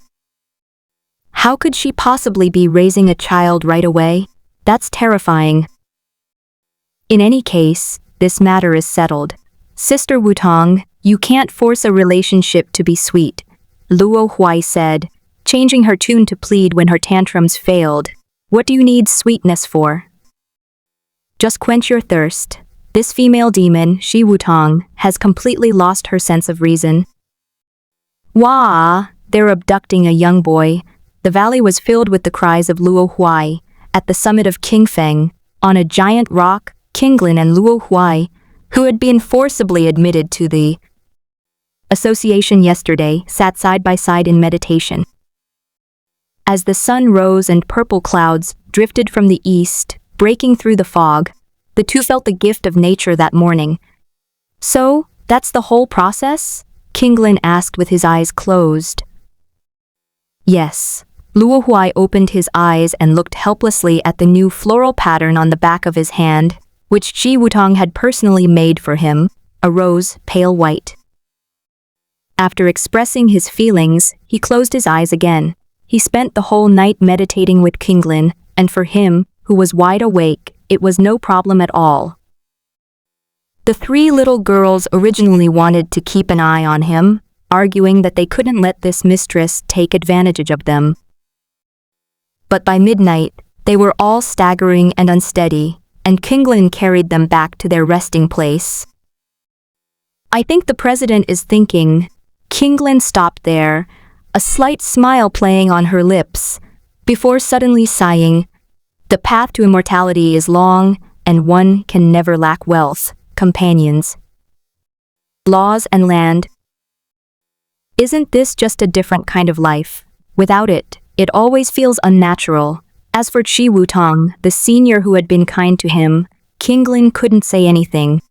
How could she possibly be raising a child right away? That's terrifying. In any case, this matter is settled. Sister Wutong, you can't force a relationship to be sweet, Luo Huai said, changing her tune to plead when her tantrums failed. What do you need sweetness for? Just quench your thirst. This female demon, Xu Wutong, has completely lost her sense of reason. Wah! They're abducting a young boy. The valley was filled with the cries of Luo Huai. At the summit of Qingfeng, on a giant rock, Qinglin and Luo Huai, who had been forcibly admitted to the association yesterday, sat side by side in meditation. As the sun rose and purple clouds drifted from the east, breaking through the fog, the two felt the gift of nature that morning. So, that's the whole process? Qinglin asked with his eyes closed. Yes. Luo Huai opened his eyes and looked helplessly at the new floral pattern on the back of his hand, which Xu Wutong had personally made for him, a rose, pale white. After expressing his feelings, he closed his eyes again. He spent the whole night meditating with Kinglin, and for him, who was wide awake, it was no problem at all. The three little girls originally wanted to keep an eye on him, arguing that they couldn't let this mistress take advantage of them. But by midnight, they were all staggering and unsteady, and Kinglin carried them back to their resting place. I think the president is thinking. Kinglin stopped there, a slight smile playing on her lips, before suddenly sighing, "The path to immortality is long, and one can never lack wealth, companions, laws and land. Isn't this just a different kind of life? Without it, it always feels unnatural." As for Chi Wutong, the senior who had been kind to him, Kinglin couldn't say anything.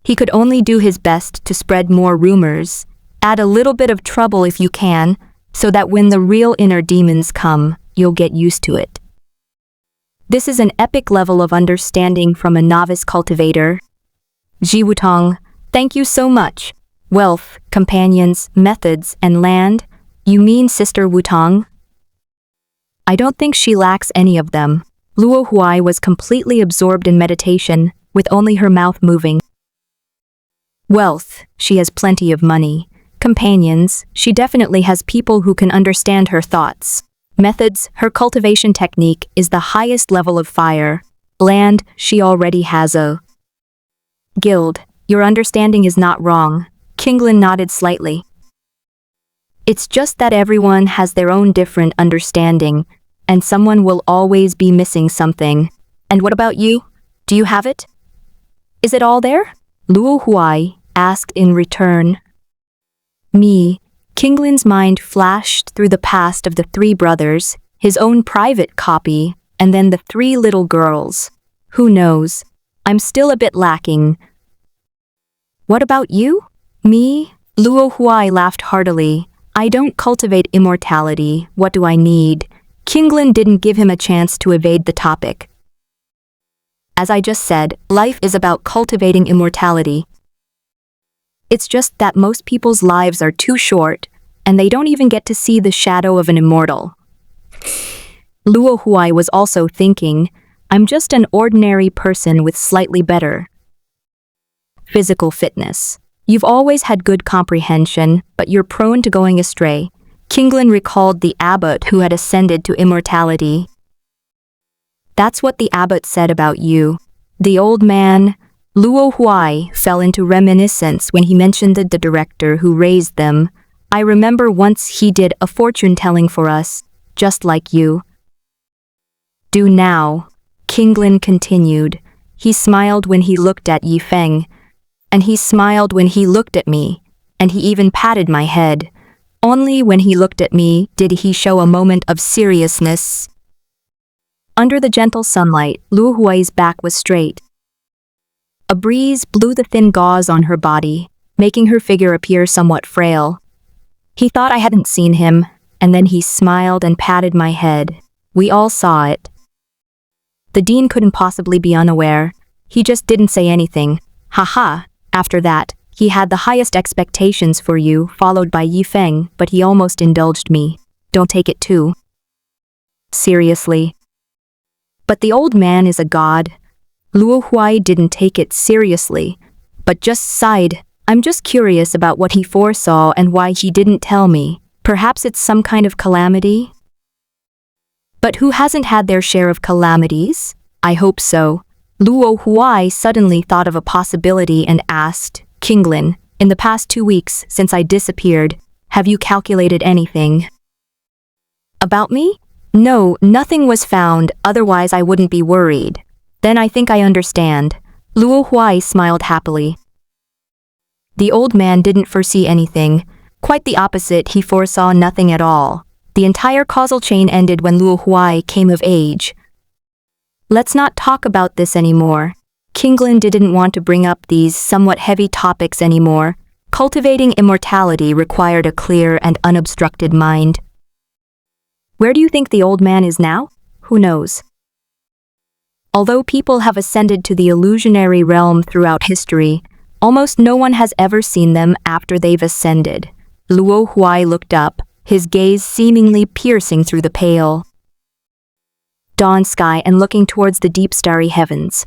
He could only do his best to spread more rumors, add a little bit of trouble if you can, so that when the real inner demons come, you'll get used to it. This is an epic level of understanding from a novice cultivator. Ji Wutong, thank you so much. Wealth, companions, methods, and land? You mean Sister Wutong? I don't think she lacks any of them. Luo Huai was completely absorbed in meditation, with only her mouth moving. Wealth, she has plenty of money. Companions, she definitely has people who can understand her thoughts. Methods, her cultivation technique is the highest level of fire. Land, she already has a guild. Your understanding is not wrong. Kinglin nodded slightly. It's just that everyone has their own different understanding, and someone will always be missing something. And what about you? Do you have it? Is it all there? Luo Huai asked in return. Me. Kinglin's mind flashed through the past of the three brothers, his own private copy, and then the three little girls. Who knows? I'm still a bit lacking. What about you? Me? Luo Huai laughed heartily. I don't cultivate immortality. What do I need? Kinglin didn't give him a chance to evade the topic. As I just said, life is about cultivating immortality. It's just that most people's lives are too short, and they don't even get to see the shadow of an immortal. Luo Huai was also thinking, I'm just an ordinary person with slightly better physical fitness. You've always had good comprehension, but you're prone to going astray. Kinglin recalled the abbot who had ascended to immortality. That's what the abbot said about you. The old man, Luo Huai, fell into reminiscence when he mentioned the director who raised them. I remember once he did a fortune-telling for us, just like you. Do now, Kinglin continued. He smiled when he looked at Yi Feng, and he smiled when he looked at me, and he even patted my head. Only when he looked at me did he show a moment of seriousness. Under the gentle sunlight, Luo Huai's back was straight. A breeze blew the thin gauze on her body, making her figure appear somewhat frail. He thought I hadn't seen him, and then he smiled and patted my head. We all saw it. The dean couldn't possibly be unaware. He just didn't say anything. Haha. After that, he had the highest expectations for you, followed by Yi Feng, but he almost indulged me. Don't take it too seriously. But the old man is a god. Luo Huai didn't take it seriously, but just sighed. I'm just curious about what he foresaw and why he didn't tell me. Perhaps it's some kind of calamity? But who hasn't had their share of calamities? I hope so. Luo Huai suddenly thought of a possibility and asked, Kinglin, in the past 2 weeks since I disappeared, have you calculated anything about me? No, nothing was found, otherwise I wouldn't be worried. Then I think I understand. Luo Huai smiled happily. The old man didn't foresee anything. Quite the opposite, he foresaw nothing at all. The entire causal chain ended when Luo Huai came of age. Let's not talk about this anymore. Kinglin didn't want to bring up these somewhat heavy topics anymore. Cultivating immortality required a clear and unobstructed mind. Where do you think the old man is now? Who knows? Although people have ascended to the illusionary realm throughout history, Almost no one has ever seen them after they've ascended. Luo Huai looked up, his gaze seemingly piercing through the pale dawn sky and looking towards the deep starry heavens.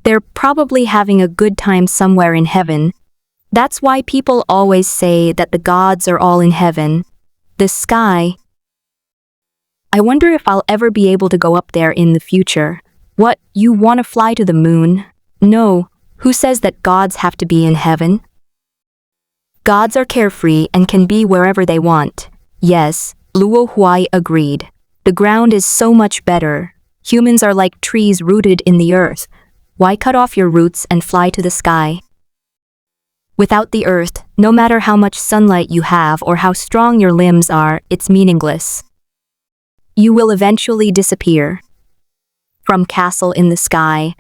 They're probably having a good time somewhere in heaven. That's why people always say that the gods are all in heaven. The sky. I wonder if I'll ever be able to go up there in the future. What, you want to fly to the moon? No, who says that gods have to be in heaven? Gods are carefree and can be wherever they want. Yes, Luo Huai agreed. The ground is so much better. Humans are like trees rooted in the earth. Why cut off your roots and fly to the sky? Without the earth, no matter how much sunlight you have or how strong your limbs are, it's meaningless. You will eventually disappear from castle in the sky.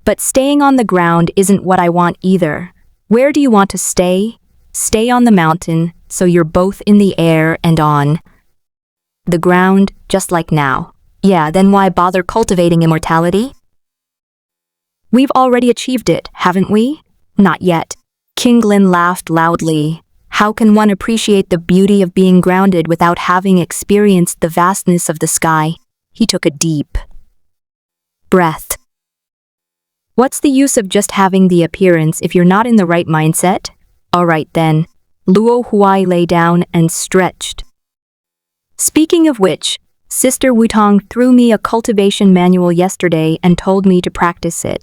But staying on the ground isn't what I want either. Where do you want to stay? Stay on the mountain, so you're both in the air and on the ground, just like now. Yeah, then why bother cultivating immortality? We've already achieved it, haven't we? Not yet. King Lin laughed loudly. How can one appreciate the beauty of being grounded without having experienced the vastness of the sky? He took a deep breath. What's the use of just having the appearance if you're not in the right mindset? All right then. Luo Huai lay down and stretched. Speaking of which, Sister Wutong threw me a cultivation manual yesterday and told me to practice it.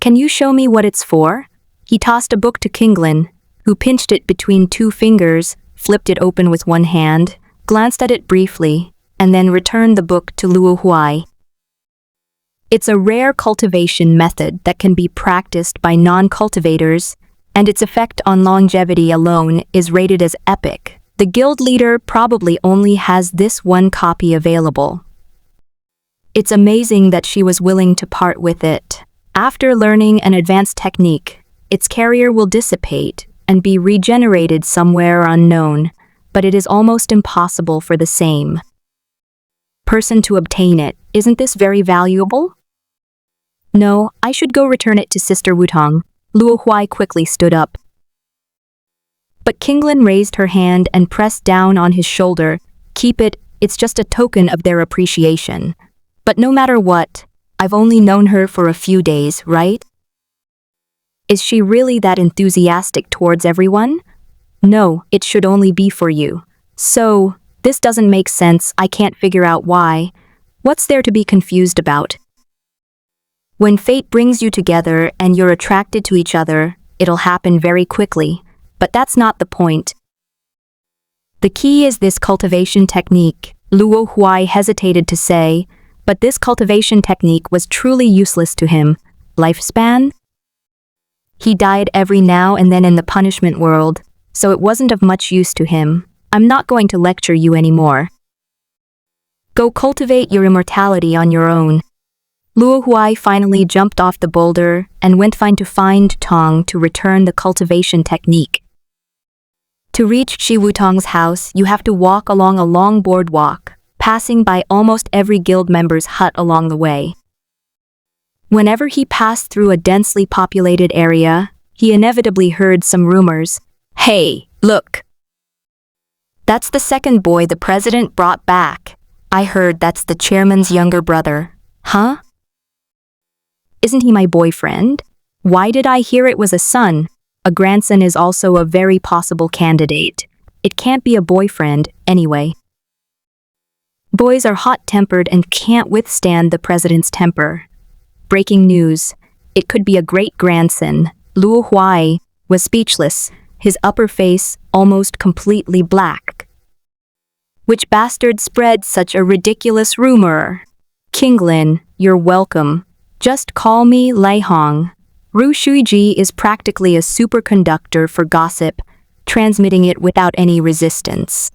Can you show me what it's for? He tossed a book to King Lin, who pinched it between two fingers, flipped it open with one hand, glanced at it briefly, and then returned the book to Luo Huai. It's a rare cultivation method that can be practiced by non-cultivators, and its effect on longevity alone is rated as epic. The guild leader probably only has this one copy available. It's amazing that she was willing to part with it. After learning an advanced technique, its carrier will dissipate and be regenerated somewhere unknown, but it is almost impossible for the same person to obtain it. Isn't this very valuable? No, I should go return it to Sister Wutong. Luo Huai quickly stood up. But King Lin raised her hand and pressed down on his shoulder. Keep it, it's just a token of their appreciation. But no matter what, I've only known her for a few days, right? Is she really that enthusiastic towards everyone? No, it should only be for you. So, this doesn't make sense, I can't figure out why. What's there to be confused about? When fate brings you together and you're attracted to each other, it'll happen very quickly. But that's not the point. The key is this cultivation technique, Luo Huai hesitated to say, but this cultivation technique was truly useless to him. Lifespan? He died every now and then in the punishment world, so it wasn't of much use to him. I'm not going to lecture you anymore. Go cultivate your immortality on your own. Luo Huai finally jumped off the boulder and went to find Tong to return the cultivation technique. To reach Shi Wutong's house, you have to walk along a long boardwalk, passing by almost every guild member's hut along the way. Whenever he passed through a densely populated area, he inevitably heard some rumors. Hey, look! That's the second boy the president brought back. I heard that's the chairman's younger brother. Huh? Isn't he my boyfriend? Why did I hear it was a son? A grandson is also a very possible candidate. It can't be a boyfriend, anyway. Boys are hot-tempered and can't withstand the president's temper. Breaking news. It could be a great-grandson. Luo Huai was speechless, his upper face almost completely black. Which bastard spread such a ridiculous rumor? King Lin, you're welcome. Just call me Lei Hong. Ru Shuiji is practically a superconductor for gossip, transmitting it without any resistance.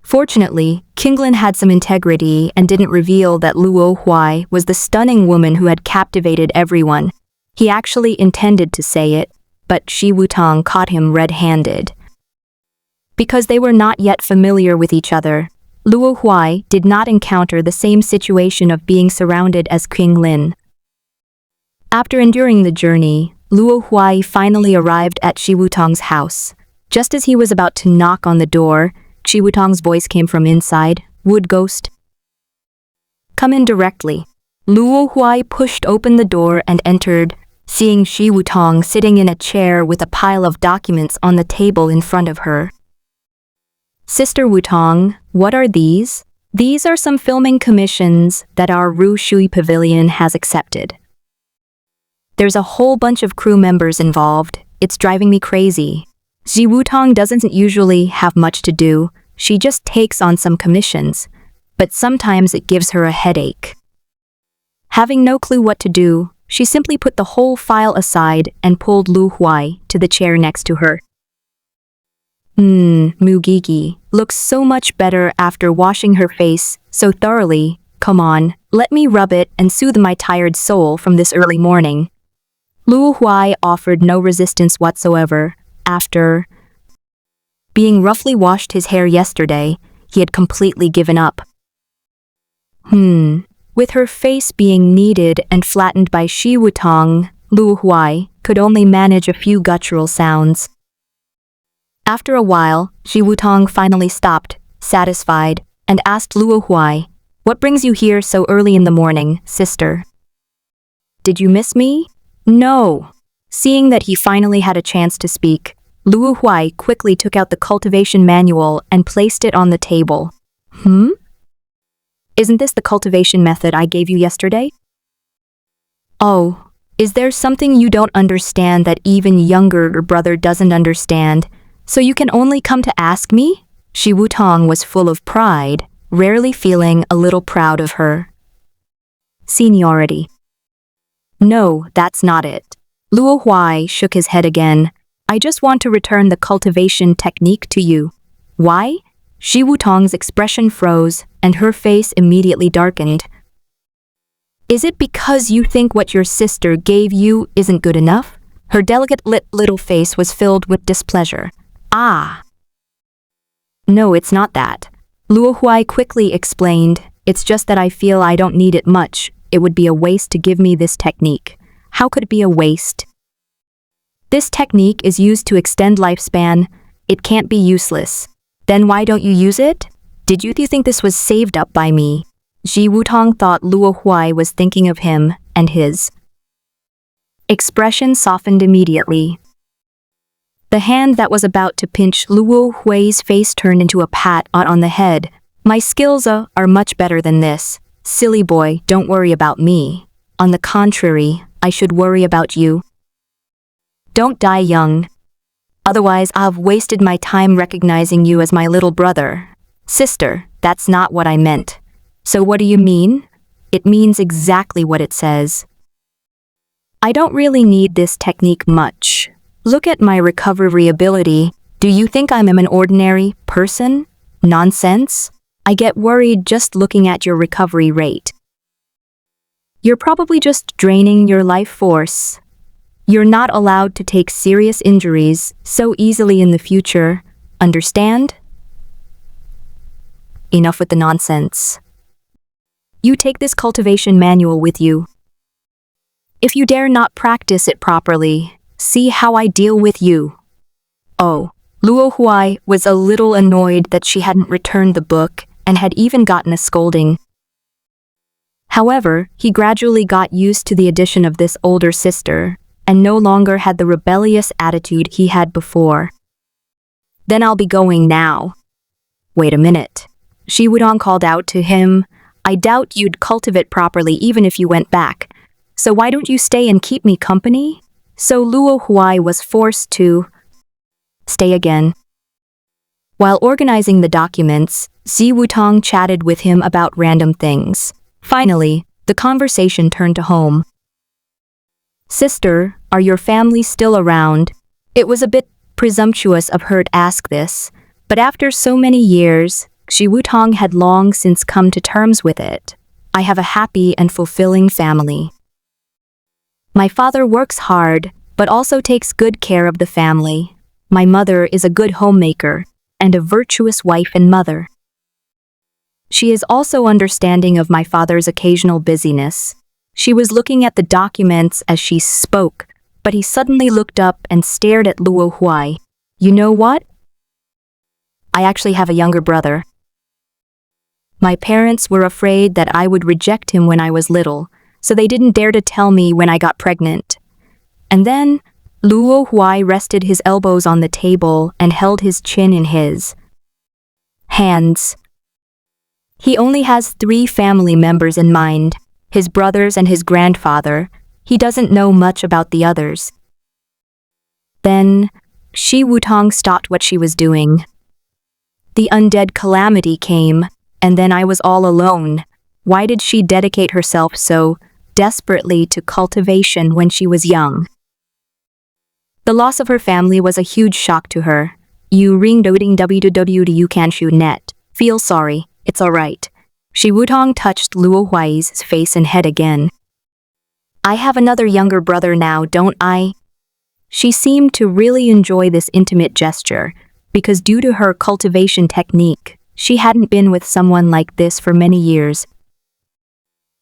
Fortunately, King Lin had some integrity and didn't reveal that Luo Huai was the stunning woman who had captivated everyone. He actually intended to say it, but Shi Wutong caught him red-handed. Because they were not yet familiar with each other, Luo Huai did not encounter the same situation of being surrounded as King Lin. After enduring the journey, Luo Huai finally arrived at Shi Wutong's house. Just as he was about to knock on the door, Shi Wutong's voice came from inside. "Wood ghost, come in directly." Luo Huai pushed open the door and entered, seeing Shi Wutong sitting in a chair with a pile of documents on the table in front of her. "Sister Wutong, what are these?" "These are some filming commissions that our Ru Shui Pavilion has accepted. There's a whole bunch of crew members involved. It's driving me crazy. Shi Wutong doesn't usually have much to do. She just takes on some commissions, but sometimes it gives her a headache." Having no clue what to do, she simply put the whole file aside and pulled Luo Huai to the chair next to her. Mugigi looks so much better after washing her face so thoroughly. Come on, let me rub it and soothe my tired soul from this early morning." Luo Huai offered no resistance whatsoever. After being roughly washed his hair yesterday, he had completely given up. With her face being kneaded and flattened by Shi Wutong, Luo Huai could only manage a few guttural sounds. After a while, Shi Wutong finally stopped, satisfied, and asked Luo Huai, "What brings you here so early in the morning, sister? Did you miss me?" "No." Seeing that he finally had a chance to speak, Luo Huai quickly took out the cultivation manual and placed it on the table. "Isn't this the cultivation method I gave you yesterday?" "Oh, is there something you don't understand that even younger brother doesn't understand, so you can only come to ask me?" Shi Wutong was full of pride, rarely feeling a little proud of her seniority. "No, that's not it." Luo Huai shook his head again. "I just want to return the cultivation technique to you." "Why?" Shi Wutong's expression froze, and her face immediately darkened. "Is it because you think what your sister gave you isn't good enough?" Her delicate little face was filled with displeasure. "Ah. No, it's not that." Luo Huai quickly explained, "It's just that I feel I don't need it much. It would be a waste to give me this technique." "How could it be a waste?" "This technique is used to extend lifespan. It can't be useless." "Then why don't you use it? Did you think this was saved up by me?" Shi Wutong thought Luo Huai was thinking of him, and his expression softened immediately. The hand that was about to pinch Luo Huai's face turned into a pat on the head. "My skills are much better than this. Silly boy, don't worry about me. On the contrary, I should worry about you. Don't die young. Otherwise, I've wasted my time recognizing you as my little brother." "Sister, that's not what I meant." "So what do you mean?" "It means exactly what it says. I don't really need this technique much. Look at my recovery ability. Do you think I'm an ordinary person? Nonsense. I get worried just looking at your recovery rate. You're probably just draining your life force. You're not allowed to take serious injuries so easily in the future. Understand? Enough with the nonsense. You take this cultivation manual with you. If you dare not practice it properly, see how I deal with you." Oh, Luo Huai was a little annoyed that she hadn't returned the book and had even gotten a scolding. However, he gradually got used to the addition of this older sister and no longer had the rebellious attitude he had before. "Then I'll be going now." "Wait a minute." Shi Wutong called out to him. "I doubt you'd cultivate properly even if you went back. So why don't you stay and keep me company?" So Luo Huai was forced to stay again. While organizing the documents, Shi Wutong chatted with him about random things. Finally, the conversation turned to home. "Sister, are your family still around?" It was a bit presumptuous of her to ask this, but after so many years, Shi Wutong had long since come to terms with it. "I have a happy and fulfilling family. My father works hard, but also takes good care of the family. My mother is a good homemaker and a virtuous wife and mother. She is also understanding of my father's occasional busyness. She was looking at the documents as she spoke, but he suddenly looked up and stared at Luo Huai. You know what? I actually have a younger brother. My parents were afraid that I would reject him when I was little, so they didn't dare to tell me when I got pregnant. And then, Luo Huai rested his elbows on the table and held his chin in his hands. He only has 3 family members in mind, his brothers and his grandfather. He doesn't know much about the others. Then, Shi Wutong stopped what she was doing. The undead calamity came, and then I was all alone. Why did she dedicate herself so desperately to cultivation when she was young? The loss of her family was a huge shock to her. You ring doting www.you-can-shoot-net. Feel sorry, it's alright. Shi Wutong touched Luo Huai's face and head again. I have another younger brother now, don't I? She seemed to really enjoy this intimate gesture, because due to her cultivation technique, she hadn't been with someone like this for many years.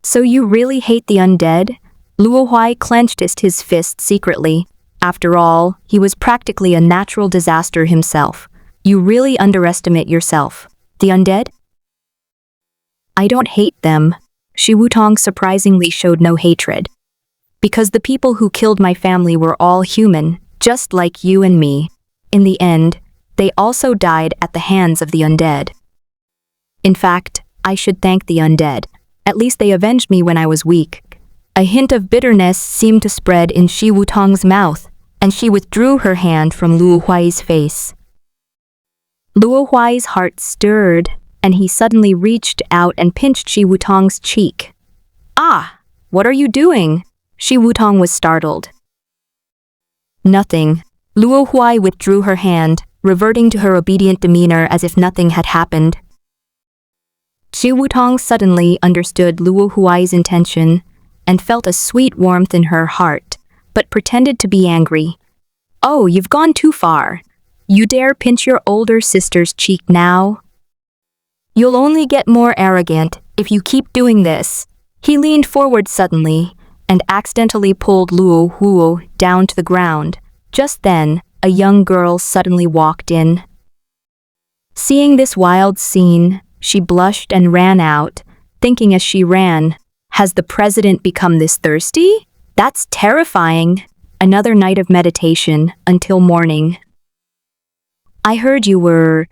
So you really hate the undead? Luo Huai clenched his fist secretly. After all, he was practically a natural disaster himself. You really underestimate yourself. The undead? I don't hate them. Shi Wutong surprisingly showed no hatred. Because the people who killed my family were all human, just like you and me. In the end, they also died at the hands of the undead. In fact, I should thank the undead. At least they avenged me when I was weak. A hint of bitterness seemed to spread in Shi Wutong's mouth, and she withdrew her hand from Luo Huai's face. Luo Huai's heart stirred, and he suddenly reached out and pinched Shi Wutong's cheek. Ah, what are you doing? Shi Wutong was startled. Nothing. Luo Huai withdrew her hand, reverting to her obedient demeanor as if nothing had happened. Shi Wutong suddenly understood Luo Huai's intention and felt a sweet warmth in her heart, but pretended to be angry. Oh, you've gone too far. You dare pinch your older sister's cheek now? You'll only get more arrogant if you keep doing this. He leaned forward suddenly and accidentally pulled Luo Huai down to the ground. Just then, a young girl suddenly walked in. Seeing this wild scene, she blushed and ran out, thinking as she ran, has the president become this thirsty? That's terrifying. Another night of meditation until morning. I heard you were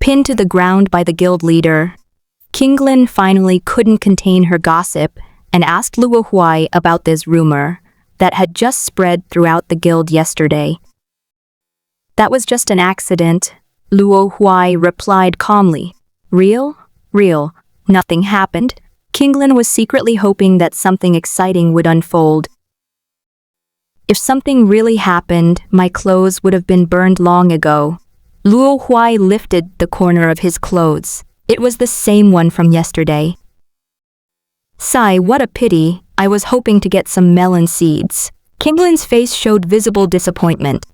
pinned to the ground by the guild leader. Kinglin finally couldn't contain her gossip and asked Luo Huai about this rumor that had just spread throughout the guild yesterday. That was just an accident, Luo Huai replied calmly. Real? Real. Nothing happened. Kinglin was secretly hoping that something exciting would unfold. If something really happened, my clothes would have been burned long ago. Luo Huai lifted the corner of his clothes. It was the same one from yesterday. Sigh, what a pity. I was hoping to get some melon seeds. Kinglin's face showed visible disappointment.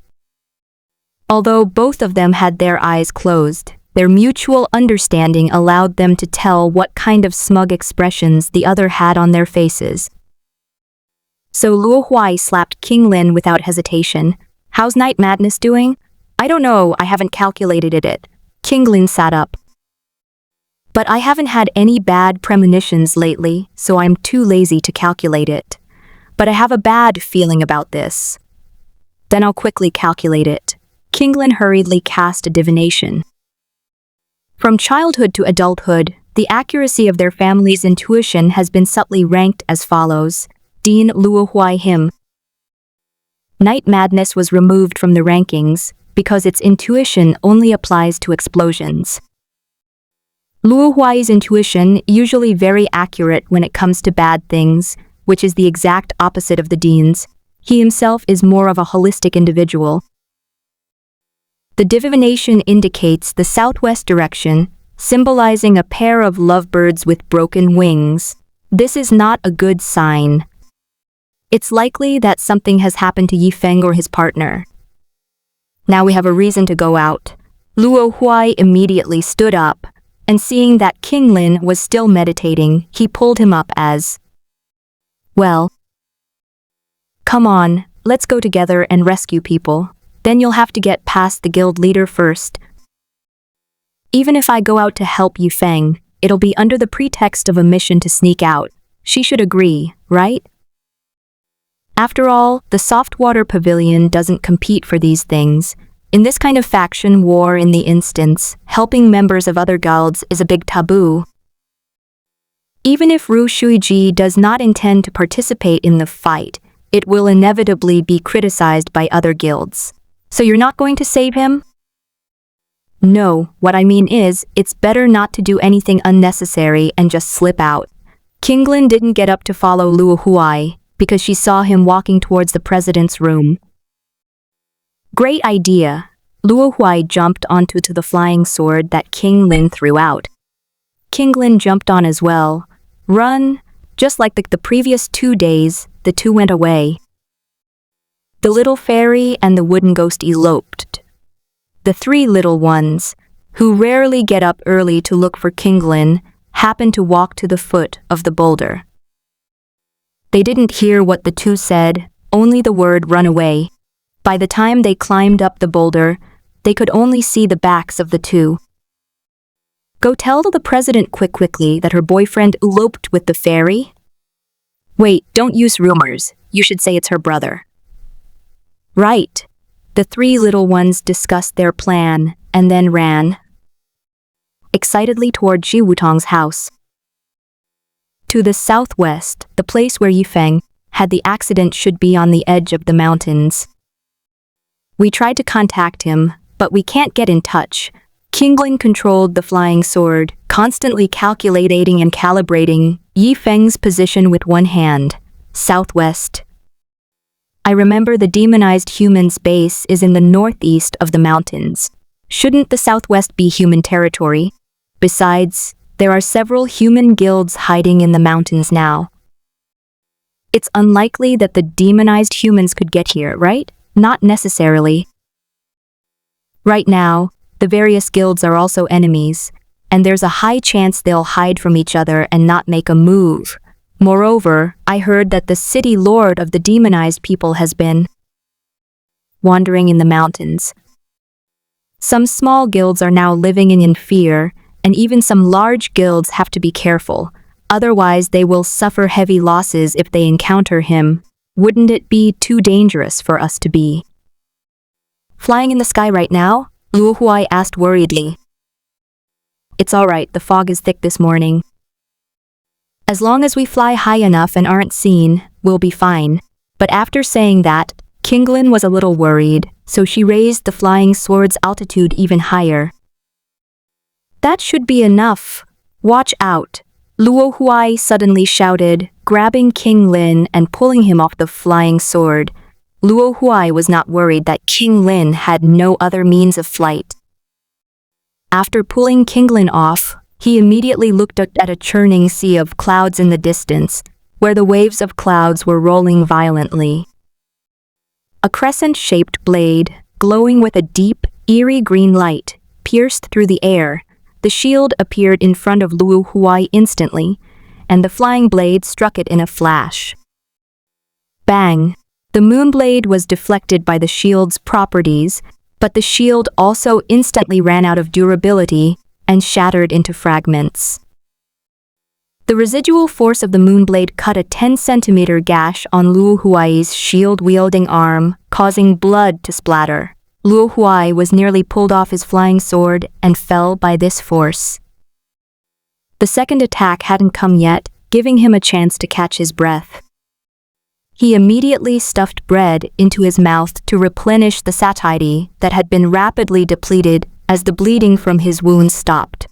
Although both of them had their eyes closed, their mutual understanding allowed them to tell what kind of smug expressions the other had on their faces. So Luo Huai slapped Kinglin without hesitation. How's Night Madness doing? I don't know, I haven't calculated it. Kinglin sat up. But I haven't had any bad premonitions lately, so I'm too lazy to calculate it. But I have a bad feeling about this. Then I'll quickly calculate it. Kinglin hurriedly cast a divination. From childhood to adulthood, the accuracy of their family's intuition has been subtly ranked as follows. Dean Luo Huai him. Night Madness was removed from the rankings because its intuition only applies to explosions. Luo Huai's intuition usually very accurate when it comes to bad things, which is the exact opposite of the Dean's. He himself is more of a holistic individual. The divination indicates the southwest direction, symbolizing a pair of lovebirds with broken wings. This is not a good sign. It's likely that something has happened to Yifeng or his partner. Now we have a reason to go out. Luo Huai immediately stood up, and seeing that Kinglin was still meditating, he pulled him up as Well, come on, let's go together and rescue people. Then you'll have to get past the guild leader first. Even if I go out to help Yifeng, it'll be under the pretext of a mission to sneak out. She should agree, right? After all, the Softwater Pavilion doesn't compete for these things. In this kind of faction war in the instance, helping members of other guilds is a big taboo. Even if Ru Shuiji does not intend to participate in the fight, it will inevitably be criticized by other guilds. So you're not going to save him? No, what I mean is, it's better not to do anything unnecessary and just slip out. Kinglin didn't get up to follow Luo Huai because she saw him walking towards the president's room. Great idea. Luo Huai jumped onto the flying sword that Kinglin threw out. Kinglin jumped on as well. Run! Just like the previous 2 days, the two went away. The little fairy and the wooden ghost eloped. The 3 little ones, who rarely get up early to look for Kinglin, happened to walk to the foot of the boulder. They didn't hear what the 2 said, only the word run away. By the time they climbed up the boulder, they could only see the backs of the 2. Go tell the president quickly that her boyfriend eloped with the fairy? Wait, don't use rumors. You should say it's her brother. Right. The 3 little ones discussed their plan and then ran excitedly toward Ji Wutong's house. To the southwest, the place where Yifeng had the accident should be on the edge of the mountains. We tried to contact him, but we can't get in touch. Kinglin controlled the flying sword, constantly calculating and calibrating Yifeng's position with one hand. Southwest. I remember the demonized human's base is in the northeast of the mountains. Shouldn't the southwest be human territory? Besides, there are several human guilds hiding in the mountains now. It's unlikely that the demonized humans could get here, right? Not necessarily. Right now, the various guilds are also enemies, and there's a high chance they'll hide from each other and not make a move. Moreover, I heard that the city lord of the demonized people has been wandering in the mountains. Some small guilds are now living in fear, and even some large guilds have to be careful. Otherwise, they will suffer heavy losses if they encounter him. Wouldn't it be too dangerous for us to be flying in the sky right now? Luo Huai asked worriedly. It's all right, the fog is thick this morning. As long as we fly high enough and aren't seen, we'll be fine. But after saying that, Kinglin was a little worried, so she raised the flying sword's altitude even higher. That should be enough. Watch out. Luo Huai suddenly shouted, grabbing Kinglin and pulling him off the flying sword. Luo Huai was not worried that Kinglin had no other means of flight. After pulling Kinglin off, he immediately looked at a churning sea of clouds in the distance, where the waves of clouds were rolling violently. A crescent-shaped blade, glowing with a deep, eerie green light, pierced through the air. The shield appeared in front of Luo Huai instantly, and the flying blade struck it in a flash. Bang! The moonblade was deflected by the shield's properties, but the shield also instantly ran out of durability and shattered into fragments. The residual force of the moonblade cut a 10-centimeter gash on Luo Huai's shield-wielding arm, causing blood to splatter. Luo Huai was nearly pulled off his flying sword and fell by this force. The second attack hadn't come yet, giving him a chance to catch his breath. He immediately stuffed bread into his mouth to replenish the satiety that had been rapidly depleted as the bleeding from his wounds stopped.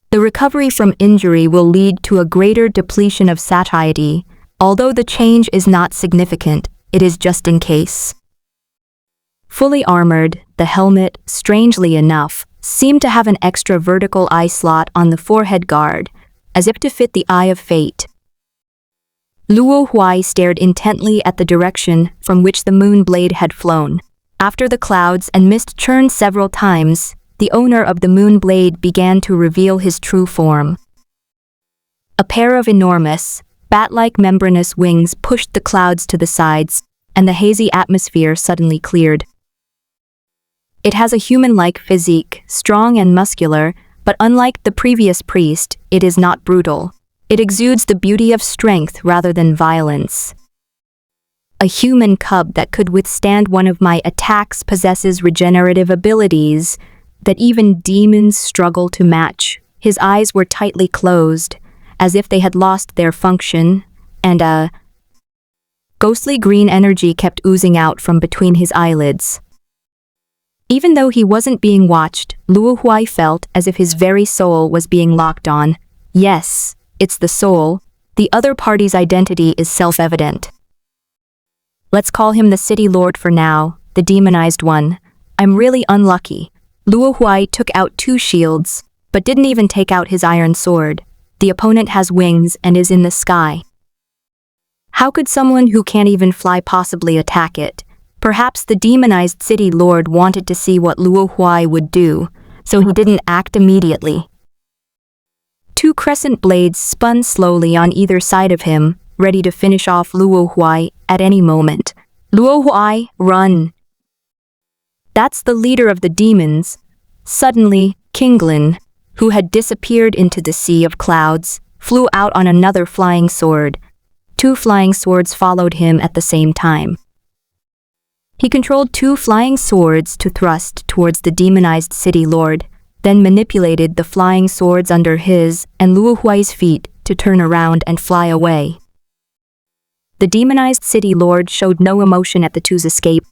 The recovery from injury will lead to a greater depletion of satiety. Although the change is not significant, it is just in case. Fully armored, the helmet, strangely enough, seemed to have an extra vertical eye slot on the forehead guard, as if to fit the eye of fate. Luo Huai stared intently at the direction from which the moon blade had flown. After the clouds and mist churned several times, the owner of the moon blade began to reveal his true form. A pair of enormous, Bat-like membranous wings pushed the clouds to the sides, and the hazy atmosphere suddenly cleared. It has a human-like physique, strong and muscular, but unlike the previous priest, it is not brutal. It exudes the beauty of strength rather than violence. A human cub that could withstand one of my attacks possesses regenerative abilities that even demons struggle to match. His eyes were tightly closed, as if they had lost their function, and a ghostly green energy kept oozing out from between his eyelids. Even though he wasn't being watched, Luo Huai felt as if his very soul was being locked on. Yes, it's the soul. The other party's identity is self-evident. Let's call him the city lord for now, the demonized one. I'm really unlucky. Luo Huai took out 2 shields, but didn't even take out his iron sword. The opponent has wings and is in the sky. How could someone who can't even fly possibly attack it? Perhaps the demonized city lord wanted to see what Luo Huai would do, so he didn't act immediately. 2 crescent blades spun slowly on either side of him, ready to finish off Luo Huai at any moment. Luo Huai, run! That's the leader of the demons. Suddenly, Kinglin, who had disappeared into the sea of clouds, flew out on another flying sword. 2 flying swords followed him at the same time. He controlled 2 flying swords to thrust towards the demonized city lord, then manipulated the flying swords under his and Luo Huai's feet to turn around and fly away. The demonized city lord showed no emotion at the 2's escape.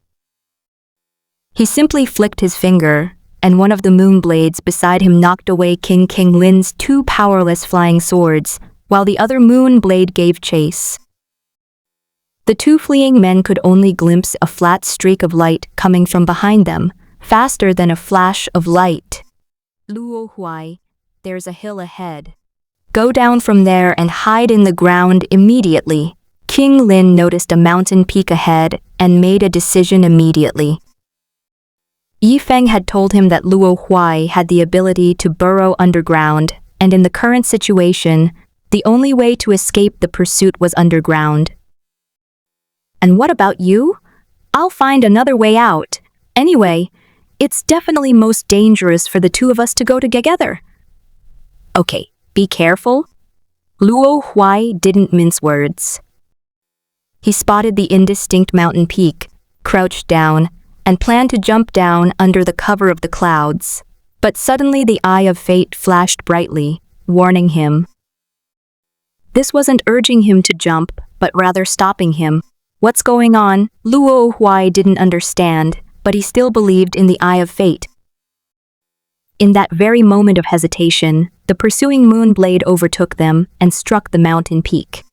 He simply flicked his finger, and one of the moon blades beside him knocked away King Lin's 2 powerless flying swords, while the other moon blade gave chase. The 2 fleeing men could only glimpse a flat streak of light coming from behind them, faster than a flash of light. Luo Huai, there's a hill ahead. Go down from there and hide in the ground immediately. King Lin noticed a mountain peak ahead and made a decision immediately. Yi Feng had told him that Luo Huai had the ability to burrow underground, and in the current situation, the only way to escape the pursuit was underground. And what about you? I'll find another way out. Anyway, it's definitely most dangerous for the 2 of us to go together. Okay, be careful. Luo Huai didn't mince words. He spotted the indistinct mountain peak, crouched down, and planned to jump down under the cover of the clouds. But suddenly the eye of fate flashed brightly, warning him. This wasn't urging him to jump, but rather stopping him. What's going on? Luo Huai didn't understand, but he still believed in the eye of fate. In that very moment of hesitation, the pursuing moon blade overtook them and struck the mountain peak.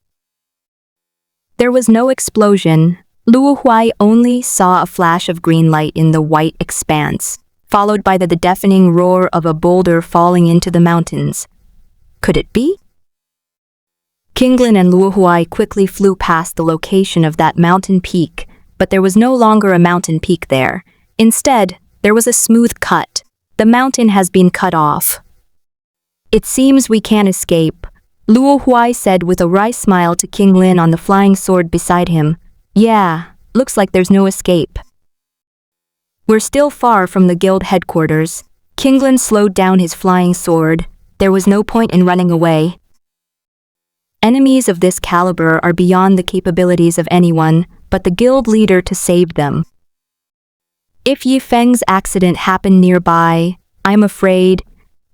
There was no explosion. Luo Huai only saw a flash of green light in the white expanse, followed by the deafening roar of a boulder falling into the mountains. Could it be? Kinglin and Luo Huai quickly flew past the location of that mountain peak, but there was no longer a mountain peak there. Instead, there was a smooth cut. The mountain has been cut off. It seems we can't escape, Luo Huai said with a wry smile to Kinglin on the flying sword beside him. Yeah, looks like there's no escape. We're still far from the guild headquarters. Kinglin slowed down his flying sword. There was no point in running away. Enemies of this caliber are beyond the capabilities of anyone but the guild leader to save them. If Yi Feng's accident happened nearby, I'm afraid.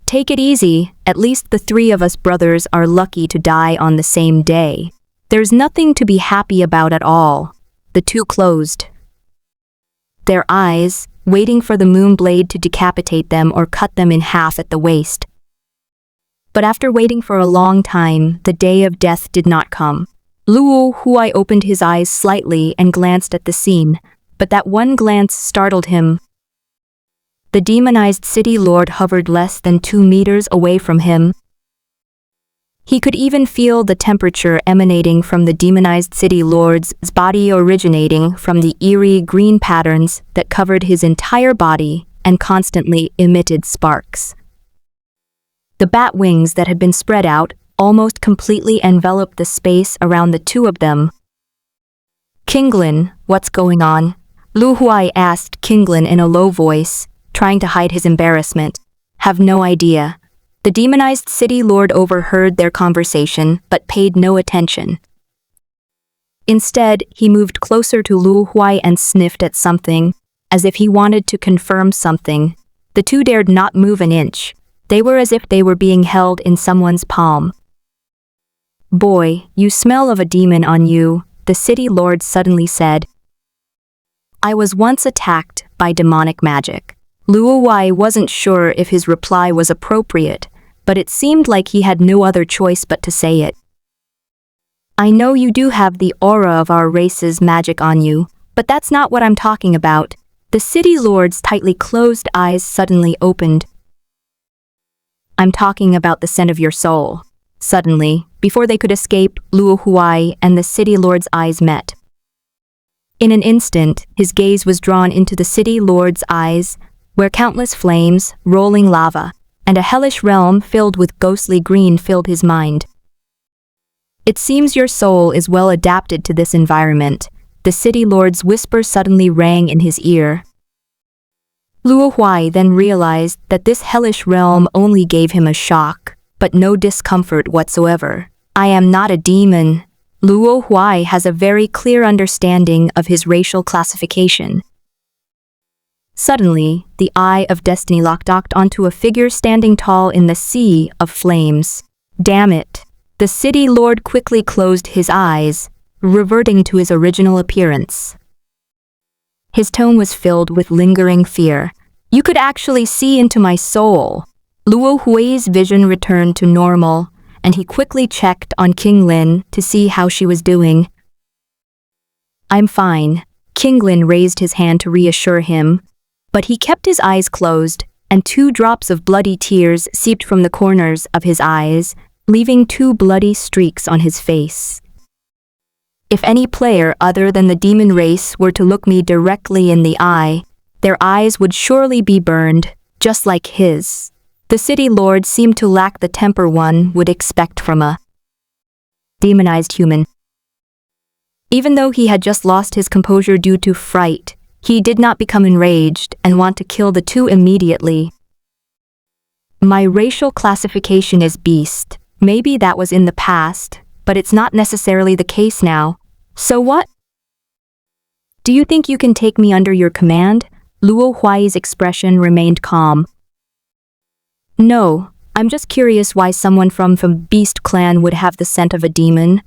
Take it easy, at least the 3 of us brothers are lucky to die on the same day. There's nothing to be happy about at all. The 2 closed their eyes, waiting for the moon blade to decapitate them or cut them in half at the waist. But after waiting for a long time, the day of death did not come. Luo Huai opened his eyes slightly and glanced at the scene, but that one glance startled him. The demonized city lord hovered less than 2 meters away from him. He could even feel the temperature emanating from the demonized city lord's body, originating from the eerie green patterns that covered his entire body and constantly emitted sparks. The bat wings that had been spread out, almost completely enveloped the space around the two of them. "Kinglin, what's going on?" Luo Huai asked Kinglin in a low voice, trying to hide his embarrassment. "Have no idea." The demonized city lord overheard their conversation but paid no attention. Instead, he moved closer to Luo Huai and sniffed at something, as if he wanted to confirm something. The two dared not move an inch. They were as if they were being held in someone's palm. "Boy, you smell of a demon on you," the city lord suddenly said. "I was once attacked by demonic magic." Luo Huai wasn't sure if his reply was appropriate, but it seemed like he had no other choice but to say it. "I know you do have the aura of our race's magic on you, but that's not what I'm talking about." The city lord's tightly closed eyes suddenly opened. "I'm talking about the scent of your soul." Suddenly, before they could escape, Luo Huai and the city lord's eyes met. In an instant, his gaze was drawn into the city lord's eyes, where countless flames, rolling lava, and a hellish realm filled with ghostly green filled his mind. "It seems your soul is well adapted to this environment," the city lord's whisper suddenly rang in his ear. Luo Huai then realized that this hellish realm only gave him a shock, but no discomfort whatsoever. "I am not a demon." Luo Huai has a very clear understanding of his racial classification. Suddenly, the eye of destiny locked onto a figure standing tall in the sea of flames. "Damn it." The city lord quickly closed his eyes, reverting to his original appearance. His tone was filled with lingering fear. "You could actually see into my soul." Luo Hui's vision returned to normal, and he quickly checked on Kinglin to see how she was doing. "I'm fine." Kinglin raised his hand to reassure him, but he kept his eyes closed, and 2 drops of bloody tears seeped from the corners of his eyes, leaving 2 bloody streaks on his face. "If any player other than the demon race were to look me directly in the eye, their eyes would surely be burned, just like his." The city lord seemed to lack the temper one would expect from a demonized human. Even though he had just lost his composure due to fright, he did not become enraged and want to kill the two immediately. "My racial classification is beast. Maybe that was in the past, but it's not necessarily the case now. So what? Do you think you can take me under your command?" Luo Huai's expression remained calm. "No, I'm just curious why someone from Beast Clan would have the scent of a demon."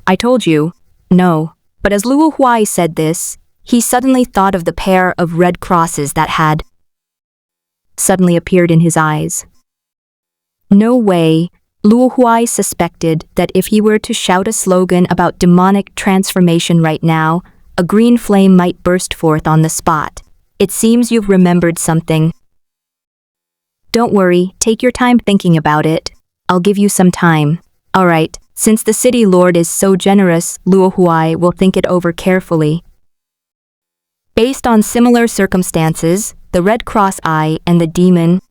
"I told you, no." But as Luo Huai said this, he suddenly thought of the pair of red crosses that had suddenly appeared in his eyes. No way. Luo Huai suspected that if he were to shout a slogan about demonic transformation right now, a green flame might burst forth on the spot. "It seems you've remembered something." "Don't worry, take your time thinking about it. I'll give you some time." "Alright, since the city lord is so generous, Luo Huai will think it over carefully." Based on similar circumstances, the Red Cross Eye and the demon,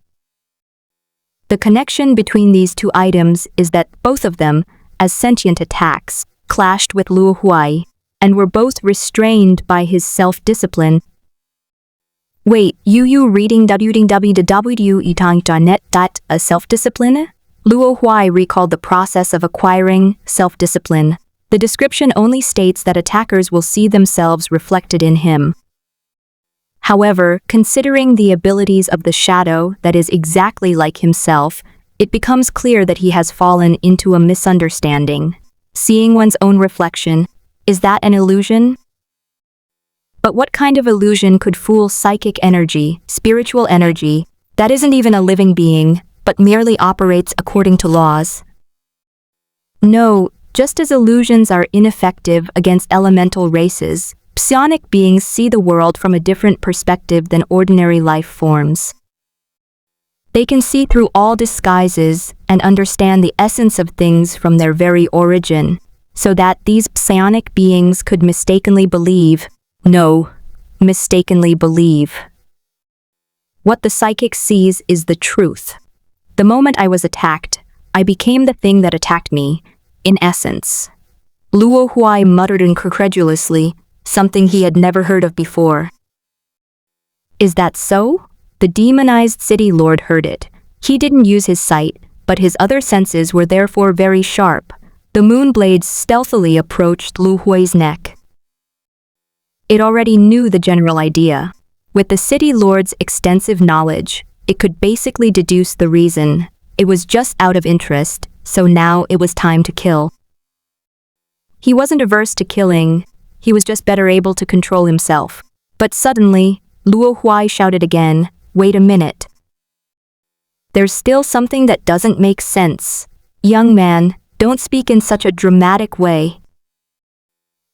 the connection between these 2 items is that both of them, as sentient attacks, clashed with Luo Huai, and were both restrained by his self-discipline. "Wait, you reading www.etang.net. A self-discipline?" Luo Huai recalled the process of acquiring self-discipline. The description only states that attackers will see themselves reflected in him. However, considering the abilities of the shadow that is exactly like himself, it becomes clear that he has fallen into a misunderstanding. Seeing one's own reflection, is that an illusion? But what kind of illusion could fool psychic energy, spiritual energy, that isn't even a living being, but merely operates according to laws? No, just as illusions are ineffective against elemental races, psionic beings see the world from a different perspective than ordinary life forms. They can see through all disguises and understand the essence of things from their very origin, so that these psionic beings could mistakenly believe what the psychic sees is the truth. The moment I was attacked, I became the thing that attacked me, in essence. Luo Huai muttered incredulously, something he had never heard of before. Is that so? The demonized city lord heard it. He didn't use his sight, but his other senses were therefore very sharp. The moon blades stealthily approached Luo Huai's neck. It already knew the general idea. With the city lord's extensive knowledge, it could basically deduce the reason. It was just out of interest, so now it was time to kill. He wasn't averse to killing, he was just better able to control himself. But suddenly, Luo Huai shouted again, "Wait a minute. There's still something that doesn't make sense. Young man, don't speak in such a dramatic way.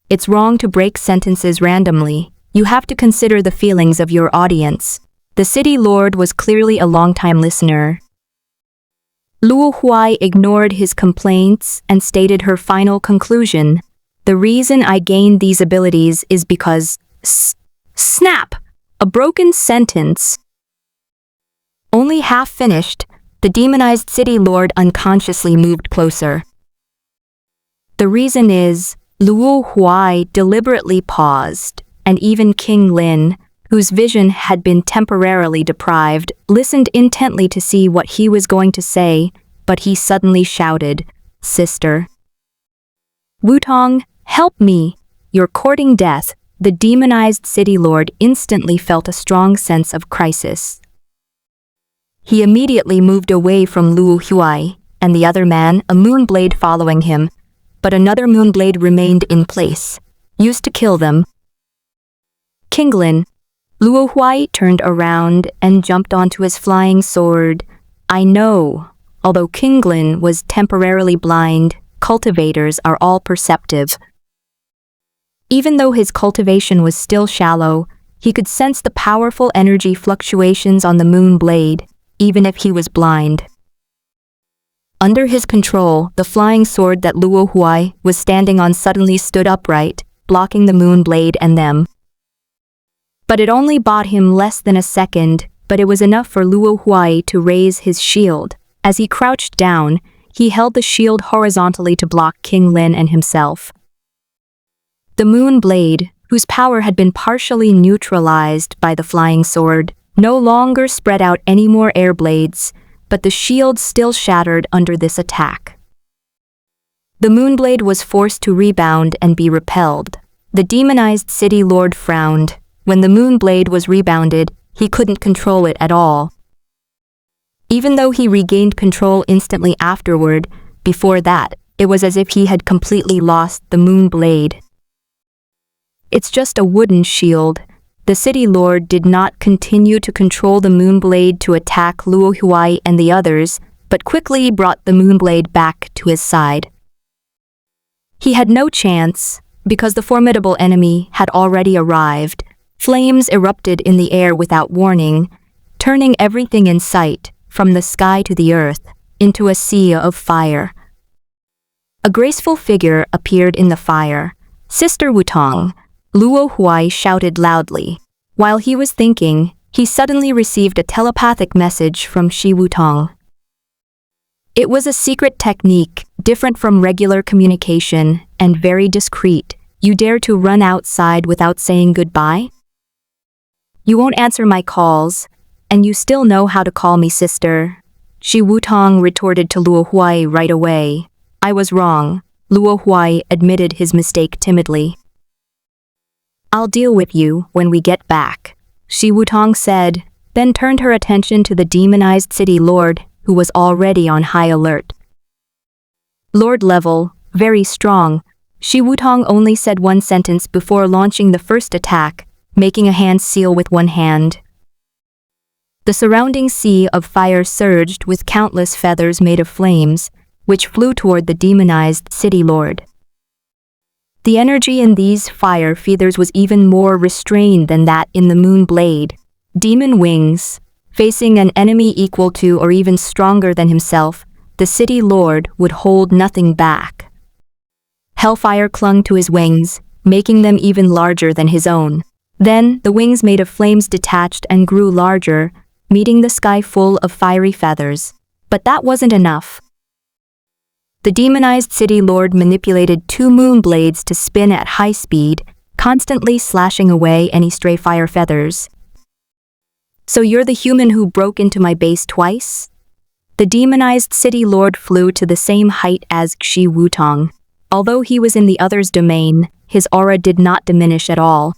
It's wrong to break sentences randomly. You have to consider the feelings of your audience." The city lord was clearly a long-time listener. Luo Huai ignored his complaints and stated her final conclusion. The reason I gained these abilities is because... Snap! A broken sentence. Only half finished, the demonized city lord unconsciously moved closer. The reason is, Luo Huai deliberately paused, and even King Lin, whose vision had been temporarily deprived, listened intently to see what he was going to say, but he suddenly shouted, "Sister! Wutong, help me! You're courting death." The demonized city lord instantly felt a strong sense of crisis. He immediately moved away from Luo Huai, and the other man, a moonblade following him, but another moonblade remained in place, used to kill them. King Lin. Luo Huai turned around and jumped onto his flying sword. I know, although King Lin was temporarily blind, cultivators are all perceptive. Even though his cultivation was still shallow, he could sense the powerful energy fluctuations on the moon blade, even if he was blind. Under his control, the flying sword that Luo Huai was standing on suddenly stood upright, blocking the moon blade and them. But it only bought him less than a second, but it was enough for Luo Huai to raise his shield. As he crouched down, he held the shield horizontally to block King Lin and himself. The moon blade, whose power had been partially neutralized by the flying sword, no longer spread out any more air blades, but the shield still shattered under this attack. The moonblade was forced to rebound and be repelled. The demonized city lord frowned. When the moonblade was rebounded, he couldn't control it at all. Even though he regained control instantly afterward, before that, it was as if he had completely lost the moonblade. It's just a wooden shield. The city lord did not continue to control the moonblade to attack Luo Huai and the others, but quickly brought the moonblade back to his side. He had no chance, because the formidable enemy had already arrived. Flames erupted in the air without warning, turning everything in sight, from the sky to the earth, into a sea of fire. A graceful figure appeared in the fire. "Sister Wutong," Luo Huai shouted loudly. While he was thinking, he suddenly received a telepathic message from Shi Wutong. It was a secret technique, different from regular communication, and very discreet. "You dare to run outside without saying goodbye? You won't answer my calls, and you still know how to call me sister." Shi Wutong retorted to Luo Huai right away. "I was wrong," Luo Huai admitted his mistake timidly. "I'll deal with you when we get back," Shi Wutong said, then turned her attention to the demonized city lord, who was already on high alert. "Lord level, very strong." Shi Wutong only said one sentence before launching the first attack, making a hand seal with one hand. The surrounding sea of fire surged with countless feathers made of flames, which flew toward the demonized city lord. The energy in these fire feathers was even more restrained than that in the moon blade. Demon wings. Facing an enemy equal to or even stronger than himself, the city lord would hold nothing back. Hellfire clung to his wings, making them even larger than his own. Then, the wings made of flames detached and grew larger, meeting the sky full of fiery feathers. But that wasn't enough. The demonized city lord manipulated 2 moon blades to spin at high speed, constantly slashing away any stray fire feathers. So you're the human who broke into my base twice? The demonized city lord flew to the same height as Xi Wutong. Although he was in the other's domain, his aura did not diminish at all.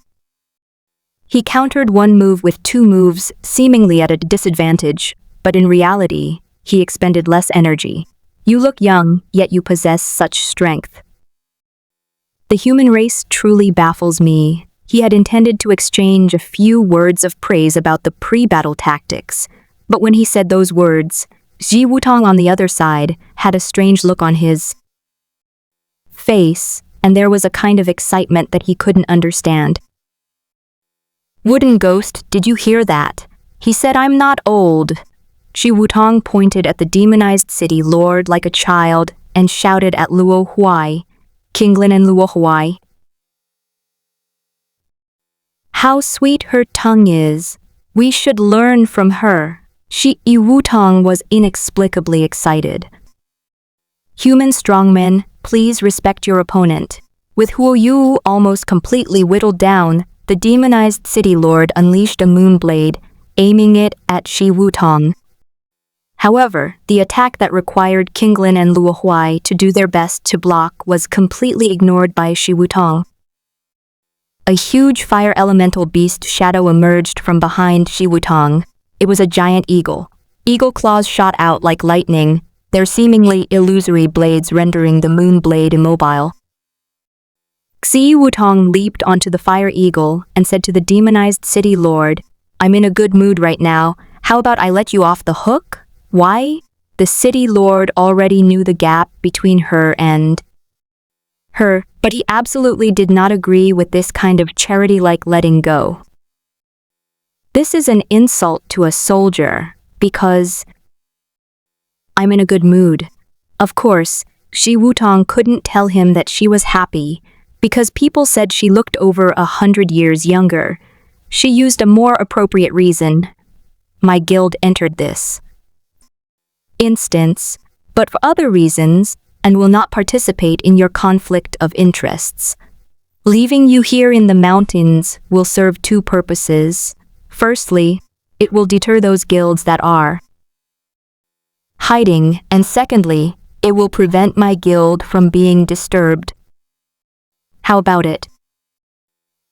He countered 1 move with 2 moves, seemingly at a disadvantage, but in reality, he expended less energy. You look young, yet you possess such strength. The human race truly baffles me. He had intended to exchange a few words of praise about the pre-battle tactics, but when he said those words, Xi Wutong on the other side had a strange look on his face, and there was a kind of excitement that he couldn't understand. Wooden Ghost, did you hear that? He said I'm not old. Xi Wutong pointed at the demonized city lord like a child and shouted at Luo Huai, Kinglin and Luo Huai. How sweet her tongue is. We should learn from her. Xi Wutong was inexplicably excited. Human strongmen, please respect your opponent. With Huo Yu almost completely whittled down, the demonized city lord unleashed a moon blade, aiming it at Xi Wutong. However, the attack that required Kinglin and Luo Huai to do their best to block was completely ignored by Xi Wutong. A huge fire elemental beast shadow emerged from behind Xi Wutong. It was a giant eagle. Eagle claws shot out like lightning, their seemingly illusory blades rendering the moon blade immobile. Xi Wutong leaped onto the fire eagle and said to the demonized city lord, I'm in a good mood right now. How about I let you off the hook? Why? The city lord already knew the gap between her and her, but he absolutely did not agree with this kind of charity-like letting go. This is an insult to a soldier, because I'm in a good mood. Of course, Xi Wutong couldn't tell him that she was happy, because people said she looked over 100 years younger. She used a more appropriate reason. My guild entered this instance, but for other reasons, and will not participate in your conflict of interests. Leaving you here in the mountains will serve 2 purposes. Firstly, it will deter those guilds that are hiding, and secondly, it will prevent my guild from being disturbed. How about it?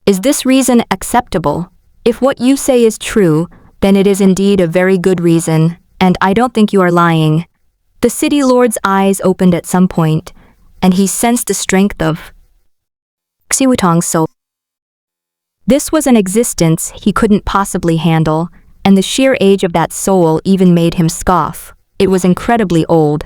Is this reason acceptable? If what you say is true, then it is indeed a very good reason, and I don't think you are lying. The city lord's eyes opened at some point, and he sensed the strength of Xi Wutong's soul. This was an existence he couldn't possibly handle, and the sheer age of that soul even made him scoff. It was incredibly old.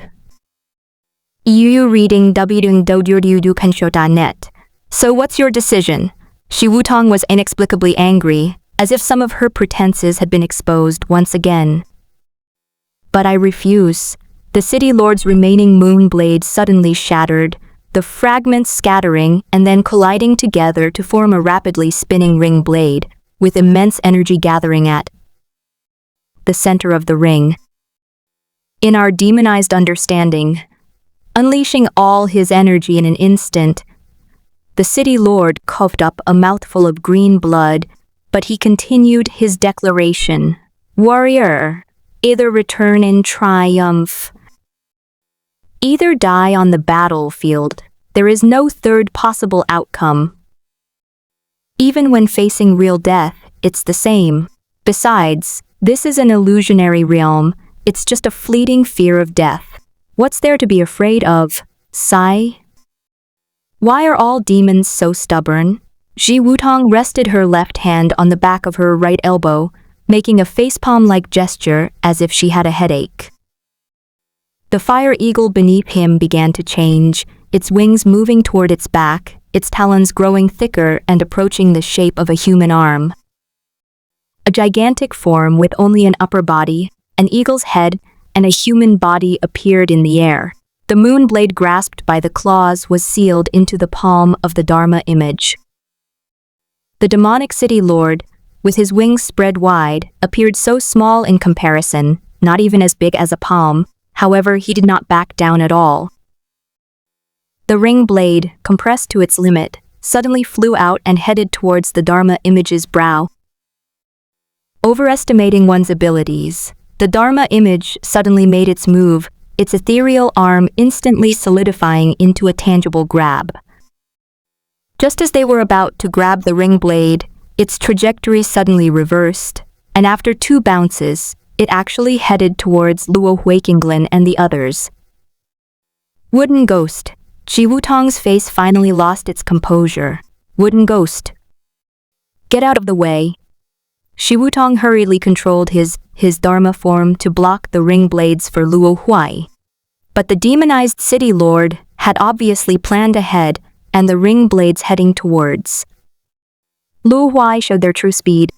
You reading www.kensho.net. So what's your decision? Xi Wutong was inexplicably angry, as if some of her pretenses had been exposed once again. But I refuse. The city lord's remaining moon blade suddenly shattered, the fragments scattering and then colliding together to form a rapidly spinning ring blade, with immense energy gathering at the center of the ring. In our demonized understanding, unleashing all his energy in an instant, the city lord coughed up a mouthful of green blood, but he continued his declaration. Warrior, either return in triumph, either die on the battlefield. There is no third possible outcome. Even when facing real death, it's the same. Besides, this is an illusionary realm. It's just a fleeting fear of death. What's there to be afraid of? Sigh. Why are all demons so stubborn? Xi Wutong rested her left hand on the back of her right elbow, making a facepalm-like gesture as if she had a headache. The fire eagle beneath him began to change, its wings moving toward its back, its talons growing thicker and approaching the shape of a human arm. A gigantic form with only an upper body, an eagle's head, and a human body appeared in the air. The moon blade grasped by the claws was sealed into the palm of the Dharma image. The demonic city lord, with his wings spread wide, appeared so small in comparison, not even as big as a palm. However, he did not back down at all. The ring blade, compressed to its limit, suddenly flew out and headed towards the Dharma image's brow. Overestimating one's abilities, the Dharma image suddenly made its move, its ethereal arm instantly solidifying into a tangible grab. Just as they were about to grab the ring blade, its trajectory suddenly reversed, and after 2 bounces, it actually headed towards Luo Huai and the others. Wooden ghost. Shi Wutong's face finally lost its composure. Wooden ghost. Get out of the way. Shi Wutong hurriedly controlled his Dharma form to block the ring blades for Luo Huai. But the demonized city lord had obviously planned ahead and the ring blades heading towards. Luo Huai showed their true speed.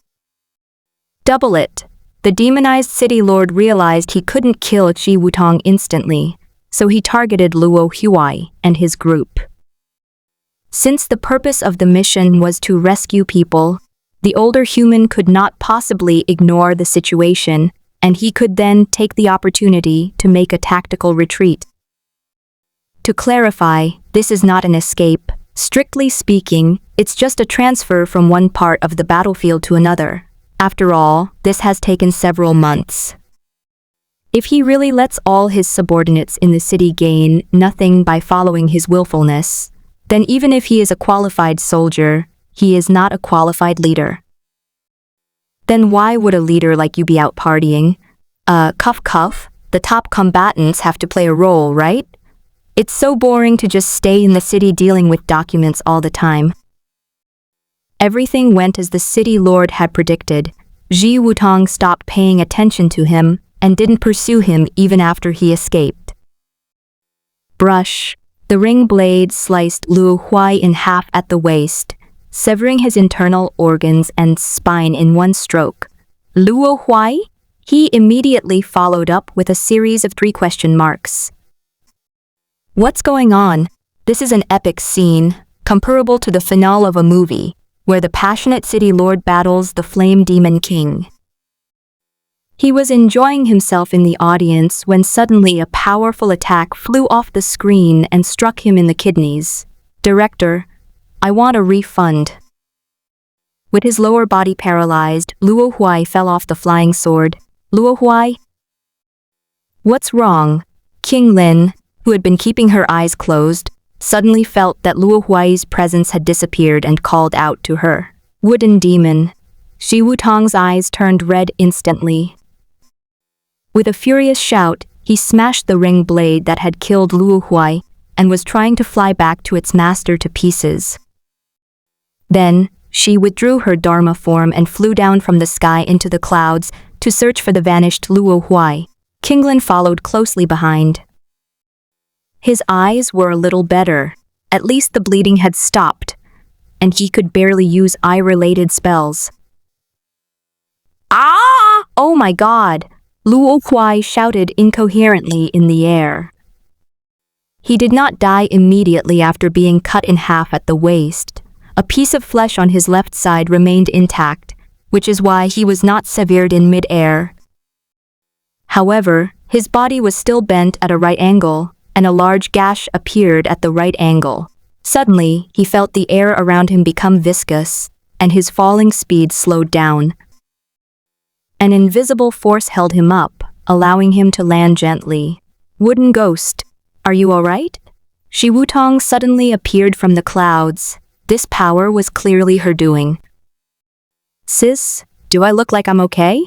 Double it. The demonized city lord realized he couldn't kill Shi Wutong instantly, so he targeted Luo Huai and his group. Since the purpose of the mission was to rescue people, the older human could not possibly ignore the situation, and he could then take the opportunity to make a tactical retreat. To clarify, this is not an escape. Strictly speaking, it's just a transfer from one part of the battlefield to another. After all, this has taken several months. If he really lets all his subordinates in the city gain nothing by following his willfulness, then even if he is a qualified soldier, he is not a qualified leader. Then why would a leader like you be out partying? Cuff, the top combatants have to play a role, right? It's so boring to just stay in the city dealing with documents all the time. Everything went as the city lord had predicted. Shi Wutong stopped paying attention to him and didn't pursue him even after he escaped. Brush. The ring blade sliced Luo Huai in half at the waist, severing his internal organs and spine in one stroke. Luo Huai? He immediately followed up with a series of 3 question marks. What's going on? This is an epic scene, comparable to the finale of a movie, where the passionate city lord battles the flame demon king. He was enjoying himself in the audience when suddenly a powerful attack flew off the screen and struck him in the kidneys. Director, I want a refund. With his lower body paralyzed, Luo Huai fell off the flying sword. Luo Huai? What's wrong? King Lin, who had been keeping her eyes closed, suddenly felt that Luo Huai's presence had disappeared and called out to her. Wooden demon. Shi Wutong's eyes turned red instantly. With a furious shout, he smashed the ring blade that had killed Luo Huai and was trying to fly back to its master to pieces. Then, she withdrew her Dharma form and flew down from the sky into the clouds to search for the vanished Luo Huai. King Lin followed closely behind. His eyes were a little better. At least the bleeding had stopped, and he could barely use eye-related spells. Ah! Oh my god! Luo Huai shouted incoherently in the air. He did not die immediately after being cut in half at the waist. A piece of flesh on his left side remained intact, which is why he was not severed in mid-air. However, his body was still bent at a right angle, and a large gash appeared at the right angle. Suddenly, he felt the air around him become viscous, and his falling speed slowed down. An invisible force held him up, allowing him to land gently. Wooden ghost, are you all right? Shi Wutong suddenly appeared from the clouds. This power was clearly her doing. Sis, do I look like I'm okay?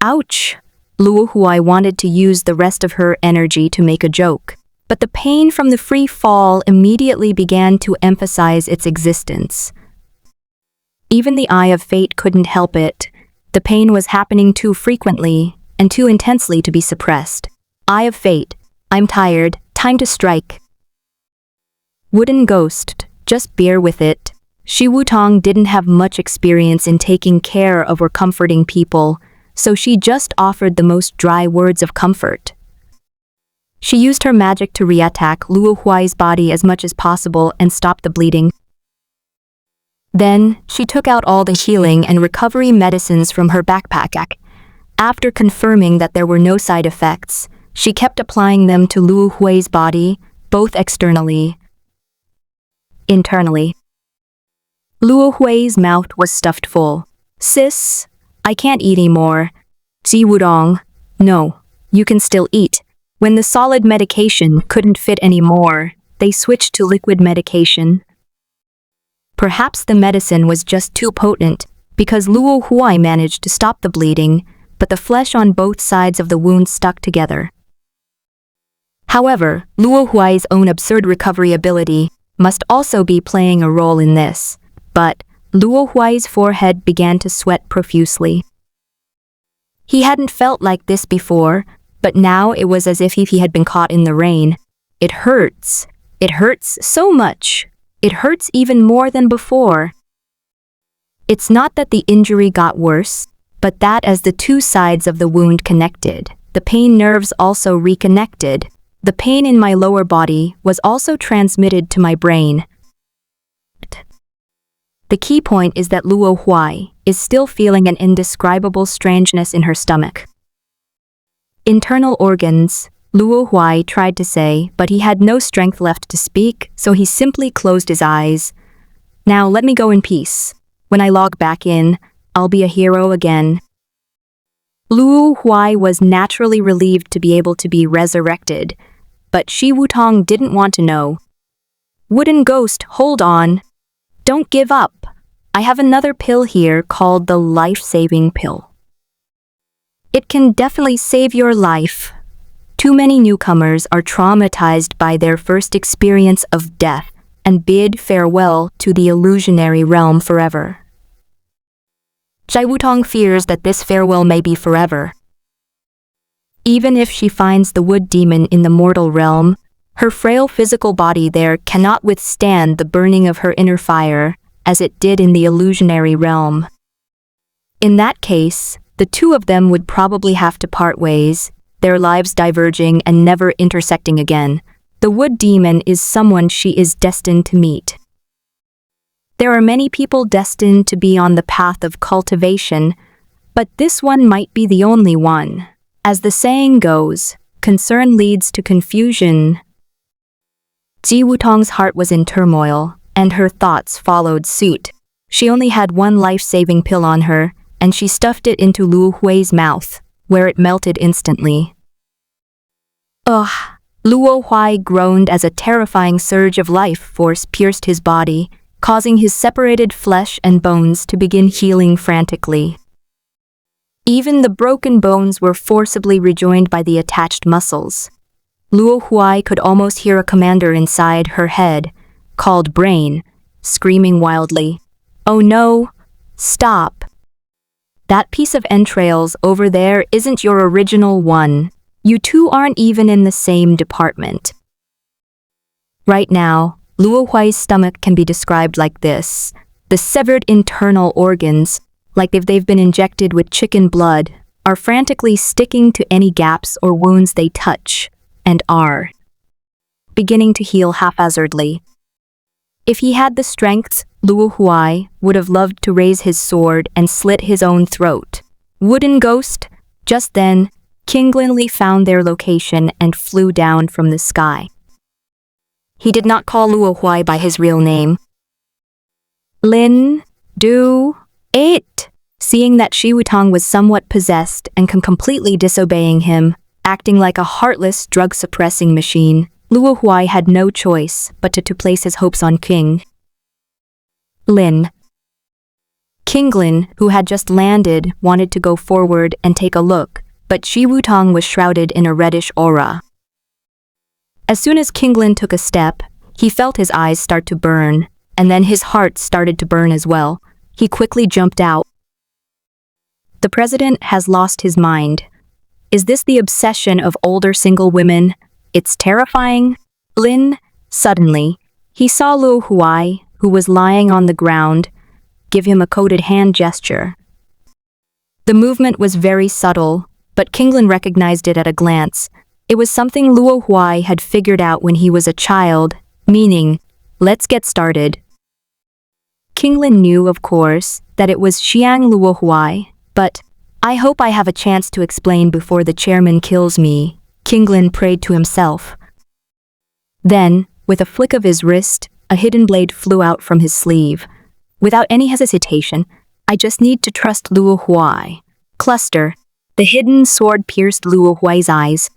Ouch! Luo Huai wanted to use the rest of her energy to make a joke, but the pain from the free fall immediately began to emphasize its existence. Even the Eye of Fate couldn't help it. The pain was happening too frequently and too intensely to be suppressed. Eye of Fate, I'm tired, time to strike. Wooden ghost, just bear with it. Shi Wutong didn't have much experience in taking care of or comforting people, so she just offered the most dry words of comfort. She used her magic to reattack Luo Huai's body as much as possible and stop the bleeding. Then, she took out all the healing and recovery medicines from her backpack. After confirming that there were no side effects, she kept applying them to Luo Huai's body, both externally. internally. Luo Huai's mouth was stuffed full. Sis, I can't eat anymore. Ji Wudong, no, you can still eat. When the solid medication couldn't fit anymore, they switched to liquid medication. Perhaps the medicine was just too potent, because Luo Huai managed to stop the bleeding, but the flesh on both sides of the wound stuck together. However, Luo Huai's own absurd recovery ability must also be playing a role in this, but Luo Huai's forehead began to sweat profusely. He hadn't felt like this before, but now it was as if he had been caught in the rain. It hurts. It hurts so much. It hurts even more than before. It's not that the injury got worse, but that as the two sides of the wound connected, the pain nerves also reconnected. The pain in my lower body was also transmitted to my brain. The key point is that Luo Huai is still feeling an indescribable strangeness in her stomach. Internal organs, Luo Huai tried to say, but he had no strength left to speak, so he simply closed his eyes. Now let me go in peace. When I log back in, I'll be a hero again. Luo Huai was naturally relieved to be able to be resurrected, but Shi Wutong didn't want to know. Wooden Ghost, hold on. Don't give up. I have another pill here called the life-saving pill. It can definitely save your life. Too many newcomers are traumatized by their first experience of death and bid farewell to the illusionary realm forever. Zhai Wutong fears that this farewell may be forever. Even if she finds the wood demon in the mortal realm, her frail physical body there cannot withstand the burning of her inner fire, as it did in the illusionary realm. In that case, the two of them would probably have to part ways, their lives diverging and never intersecting again. The wood demon is someone she is destined to meet. There are many people destined to be on the path of cultivation, but this one might be the only one. As the saying goes, concern leads to confusion. Ji Wutong's heart was in turmoil, and her thoughts followed suit. She only had one life-saving pill on her, and she stuffed it into Luo Huai's mouth, where it melted instantly. Ugh! Luo Huai groaned as a terrifying surge of life force pierced his body, causing his separated flesh and bones to begin healing frantically. Even the broken bones were forcibly rejoined by the attached muscles. Luo Huai could almost hear a commander inside her head, called Brain, screaming wildly, "Oh no! Stop! That piece of entrails over there isn't your original one. You two aren't even in the same department." Right now, Luo Huai's stomach can be described like this. The severed internal organs, like if they've been injected with chicken blood, are frantically sticking to any gaps or wounds they touch, and are beginning to heal haphazardly. If he had the strength, Luo Huai would have loved to raise his sword and slit his own throat. Wooden Ghost, just then, Kinglin Li found their location and flew down from the sky. He did not call Luo Huai by his real name. Lin, do it! Seeing that Shi Wutong was somewhat possessed and completely disobeying him, acting like a heartless drug-suppressing machine, Luo Huai had no choice but to place his hopes on King Lin. Kinglin, who had just landed, wanted to go forward and take a look, but Shi Wutong was shrouded in a reddish aura. As soon as Kinglin took a step, he felt his eyes start to burn, and then his heart started to burn as well. He quickly jumped out. The president has lost his mind. Is this the obsession of older single women? It's terrifying. Suddenly, he saw Luo Huai, who was lying on the ground, give him a coded hand gesture. The movement was very subtle, but Kinglin recognized it at a glance. It was something Luo Huai had figured out when he was a child, meaning, let's get started. Kinglin knew, of course, that it was Xiang Luo Huai, but I hope I have a chance to explain before the chairman kills me, Kinglin prayed to himself. Then, with a flick of his wrist, a hidden blade flew out from his sleeve. Without any hesitation, I just need to trust Luo Huai. Cluster. The hidden sword pierced Luo Huai's eyes.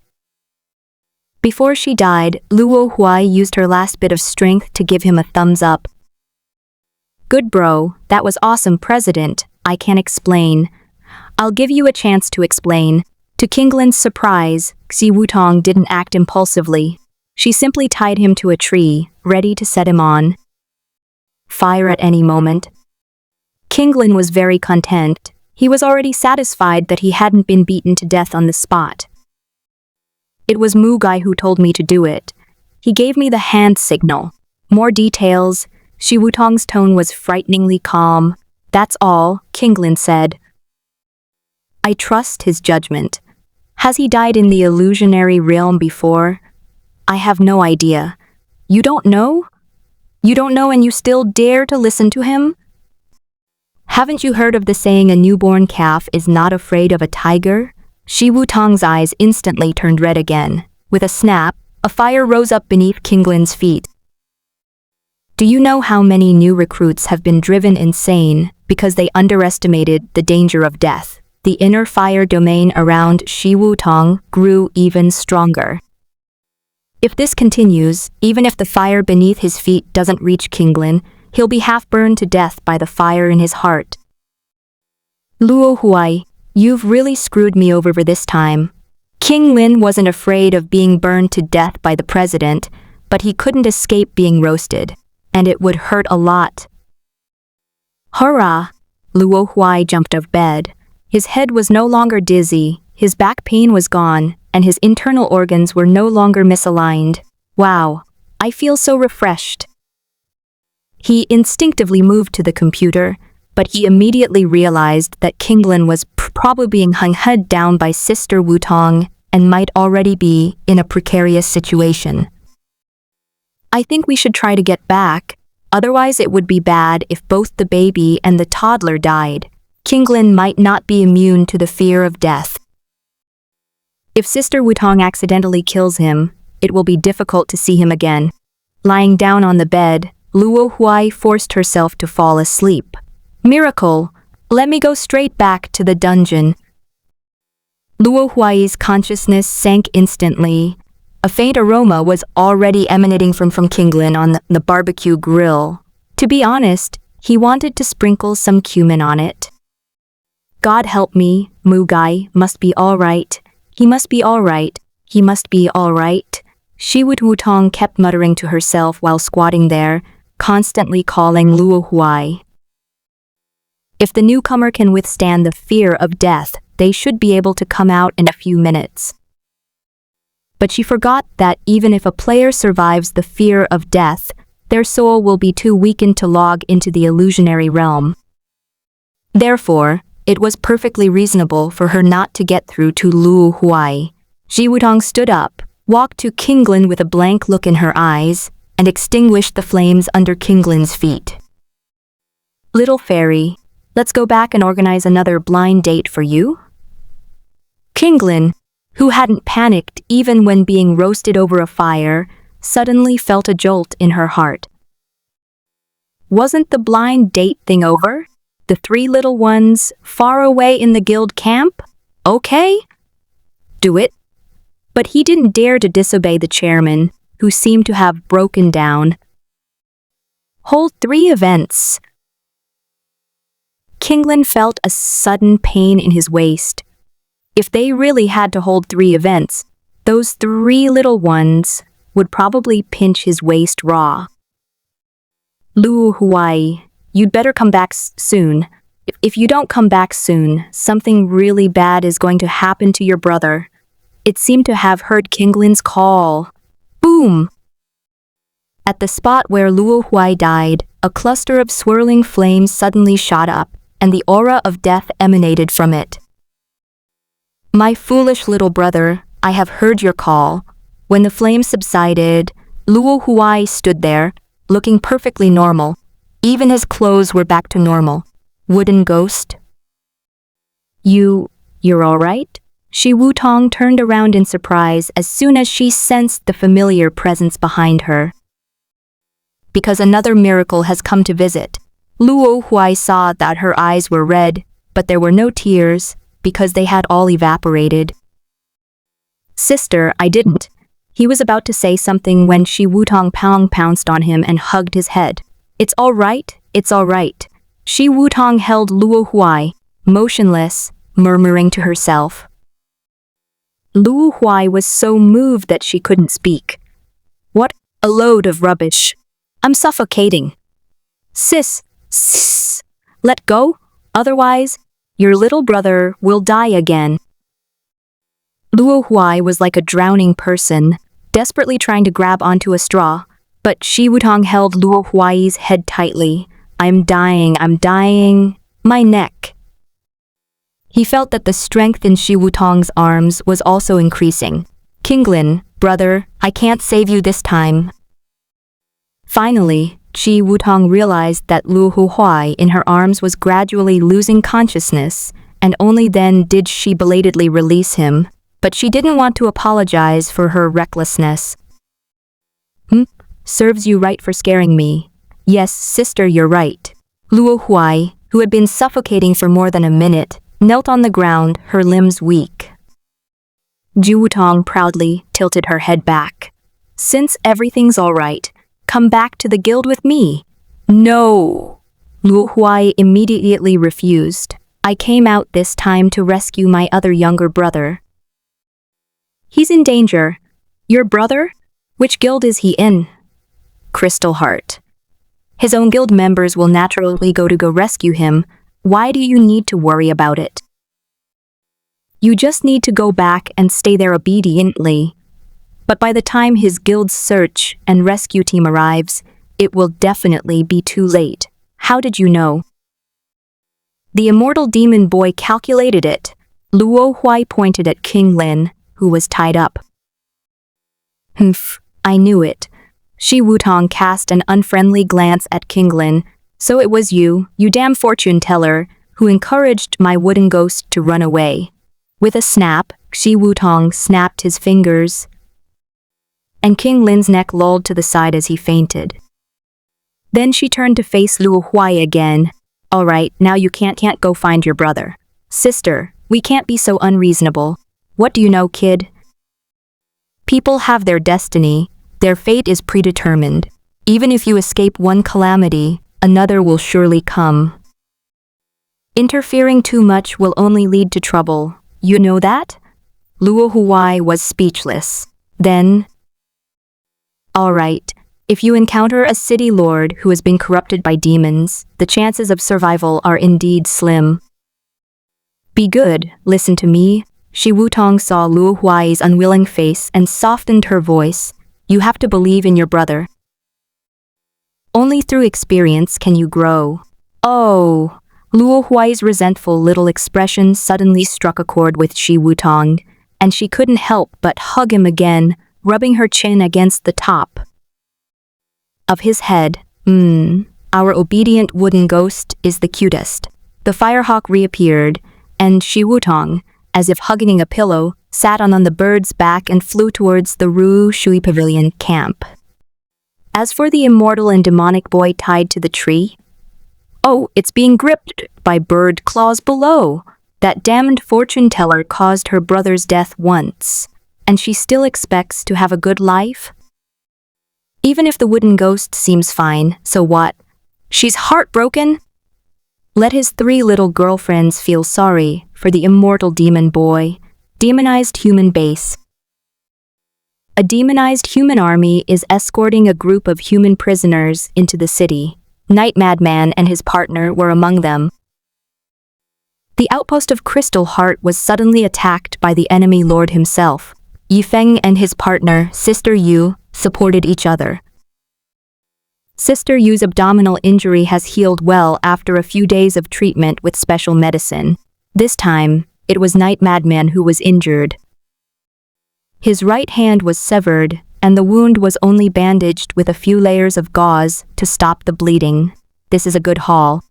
Before she died, Luo Huai used her last bit of strength to give him a thumbs up. Good bro, that was awesome, President. I can't explain. I'll give you a chance to explain. To Kinglin's surprise, Xi Wutong didn't act impulsively. She simply tied him to a tree, ready to set him on fire at any moment. Kinglin was very content. He was already satisfied that he hadn't been beaten to death on the spot. It was Mu Guy who told me to do it. He gave me the hand signal. More details. Xi Wutong's tone was frighteningly calm. That's all, Kinglin said. I trust his judgment. Has he died in the illusionary realm before? I have no idea. You don't know? You don't know and you still dare to listen to him? Haven't you heard of the saying a newborn calf is not afraid of a tiger? Xi Wutong's eyes instantly turned red again. With a snap, a fire rose up beneath Kinglin's feet. Do you know how many new recruits have been driven insane because they underestimated the danger of death? The inner fire domain around Xi Wutong grew even stronger. If this continues, even if the fire beneath his feet doesn't reach Kinglin, he'll be half burned to death by the fire in his heart. Luo Huai, you've really screwed me over this time. Kinglin wasn't afraid of being burned to death by the president, but he couldn't escape being roasted, and it would hurt a lot. Hurrah! Luo Huai jumped out of bed. His head was no longer dizzy, his back pain was gone, and his internal organs were no longer misaligned. Wow, I feel so refreshed. He instinctively moved to the computer, but he immediately realized that Kinglin was probably being hung down by Sister Wutong and might already be in a precarious situation. I think we should try to get back, otherwise it would be bad if both the baby and the toddler died. Kinglin might not be immune to the fear of death. If Sister Wutong accidentally kills him, it will be difficult to see him again. Lying down on the bed, Luo Huai forced herself to fall asleep. Miracle! Let me go straight back to the dungeon. Luo Huai's consciousness sank instantly. A faint aroma was already emanating from Kinglin on the barbecue grill. To be honest, he wanted to sprinkle some cumin on it. God help me, Mu Guy must be all right. He must be all right. He must be all right. Xi Wutong kept muttering to herself while squatting there, constantly calling Luo Huai. If the newcomer can withstand the fear of death, they should be able to come out in a few minutes. But she forgot that even if a player survives the fear of death, their soul will be too weakened to log into the illusionary realm. Therefore, it was perfectly reasonable for her not to get through to Luo Huai. Xi Wutong stood up, walked to Kinglin with a blank look in her eyes, and extinguished the flames under Kinglin's feet. Little fairy, let's go back and organize another blind date for you? Kinglin, who hadn't panicked even when being roasted over a fire, suddenly felt a jolt in her heart. Wasn't the blind date thing over? The three little ones far away in the guild camp? Okay. Do it. But he didn't dare to disobey the chairman, who seemed to have broken down. Hold 3 events. Kinglin felt a sudden pain in his waist. If they really had to hold 3 events, those 3 little ones would probably pinch his waist raw. Luo Huai, you'd better come back soon. If you don't come back soon, something really bad is going to happen to your brother. It seemed to have heard Kinglin's call. Boom! At the spot where Luo Huai died, a cluster of swirling flames suddenly shot up, and the aura of death emanated from it. My foolish little brother, I have heard your call. When the flames subsided, Luo Huai stood there, looking perfectly normal. Even his clothes were back to normal. Wooden ghost? You're all right? Xi Wutong turned around in surprise as soon as she sensed the familiar presence behind her. because another miracle has come to visit. Luo Huai saw that her eyes were red, but there were no tears, because they had all evaporated. Sister, I didn't. He was about to say something when Shi Wutong pounced on him and hugged his head. It's all right, it's all right. Shi Wutong held Luo Huai, motionless, murmuring to herself. Luo Huai was so moved that she couldn't speak. What a load of rubbish. I'm suffocating. Sis, let go, otherwise, your little brother will die again. Luo Huai was like a drowning person, desperately trying to grab onto a straw, but Shi Wutong held Luo Huai's head tightly. I'm dying, my neck. He felt that the strength in Shi Wutong's arms was also increasing. Kinglin, brother, I can't save you this time. Finally, Shi Wutong realized that Luo Huai in her arms was gradually losing consciousness, and only then did she belatedly release him. But she didn't want to apologize for her recklessness. Serves you right for scaring me. Yes, sister, you're right. Luo Huai, who had been suffocating for more than a minute, knelt on the ground, her limbs weak. Ji Wutong proudly tilted her head back. Since everything's all right, come back to the guild with me. No! Luo Huai immediately refused. I came out this time to rescue my other younger brother. He's in danger. Your brother? Which guild is he in? Crystal Heart. His own guild members will naturally go rescue him. Why do you need to worry about it? You just need to go back and stay there obediently. But by the time his guild's search and rescue team arrives, it will definitely be too late. How did you know? The immortal demon boy calculated it. Luo Huai pointed at King Lin, who was tied up. I knew it. Shi Wutong cast an unfriendly glance at King Lin. So it was you damn fortune teller, who encouraged my wooden ghost to run away. With a snap, Shi Wutong snapped his fingers, and King Lin's neck lolled to the side as he fainted. Then she turned to face Luo Huai again. All right, now you can't go find your brother. Sister, we can't be so unreasonable. What do you know, kid? People have their destiny. Their fate is predetermined. Even if you escape one calamity, another will surely come. Interfering too much will only lead to trouble. You know that? Luo Huai was speechless. Then, all right, if you encounter a city lord who has been corrupted by demons, the chances of survival are indeed slim. Be good, listen to me. Shi Wutong saw Luo Huai's unwilling face and softened her voice. You have to believe in your brother. Only through experience can you grow. Oh! Luo Huai's resentful little expression suddenly struck a chord with Shi Wutong, and she couldn't help but hug him again, rubbing her chin against the top of his head. Our obedient wooden ghost is the cutest. The firehawk reappeared, and Shi Wutong, as if hugging a pillow, sat on the bird's back and flew towards the Ru Shui Pavilion camp. As for the immortal and demonic boy tied to the tree, oh, it's being gripped by bird claws below. That damned fortune teller caused her brother's death once, and she still expects to have a good life? Even if the wooden ghost seems fine, so what? She's heartbroken? Let his 3 little girlfriends feel sorry for the immortal demon boy. Demonized human base. A demonized human army is escorting a group of human prisoners into the city. Night Madman and his partner were among them. The outpost of Crystal Heart was suddenly attacked by the enemy lord himself. Yifeng and his partner, Sister Yu, supported each other. Sister Yu's abdominal injury has healed well after a few days of treatment with special medicine. This time, it was Night Madman who was injured. His right hand was severed, and the wound was only bandaged with a few layers of gauze to stop the bleeding. This is a good haul.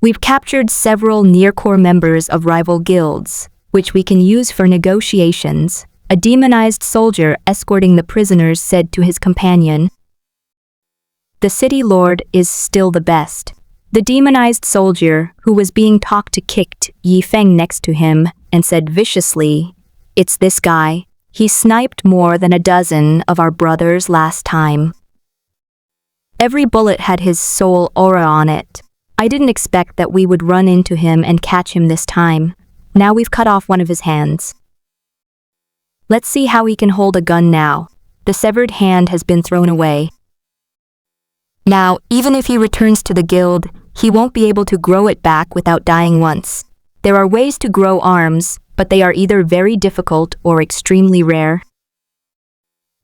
We've captured several near-core members of rival guilds, which we can use for negotiations, a demonized soldier escorting the prisoners said to his companion. The city lord is still the best. The demonized soldier, who was being talked to, kicked Yi Feng next to him and said viciously, "It's this guy. He sniped more than a dozen of our brothers last time. Every bullet had his soul aura on it. I didn't expect that we would run into him and catch him this time. Now we've cut off one of his hands. Let's see how he can hold a gun now. The severed hand has been thrown away. Now, even if he returns to the guild, he won't be able to grow it back without dying once. There are ways to grow arms, but they are either very difficult or extremely rare."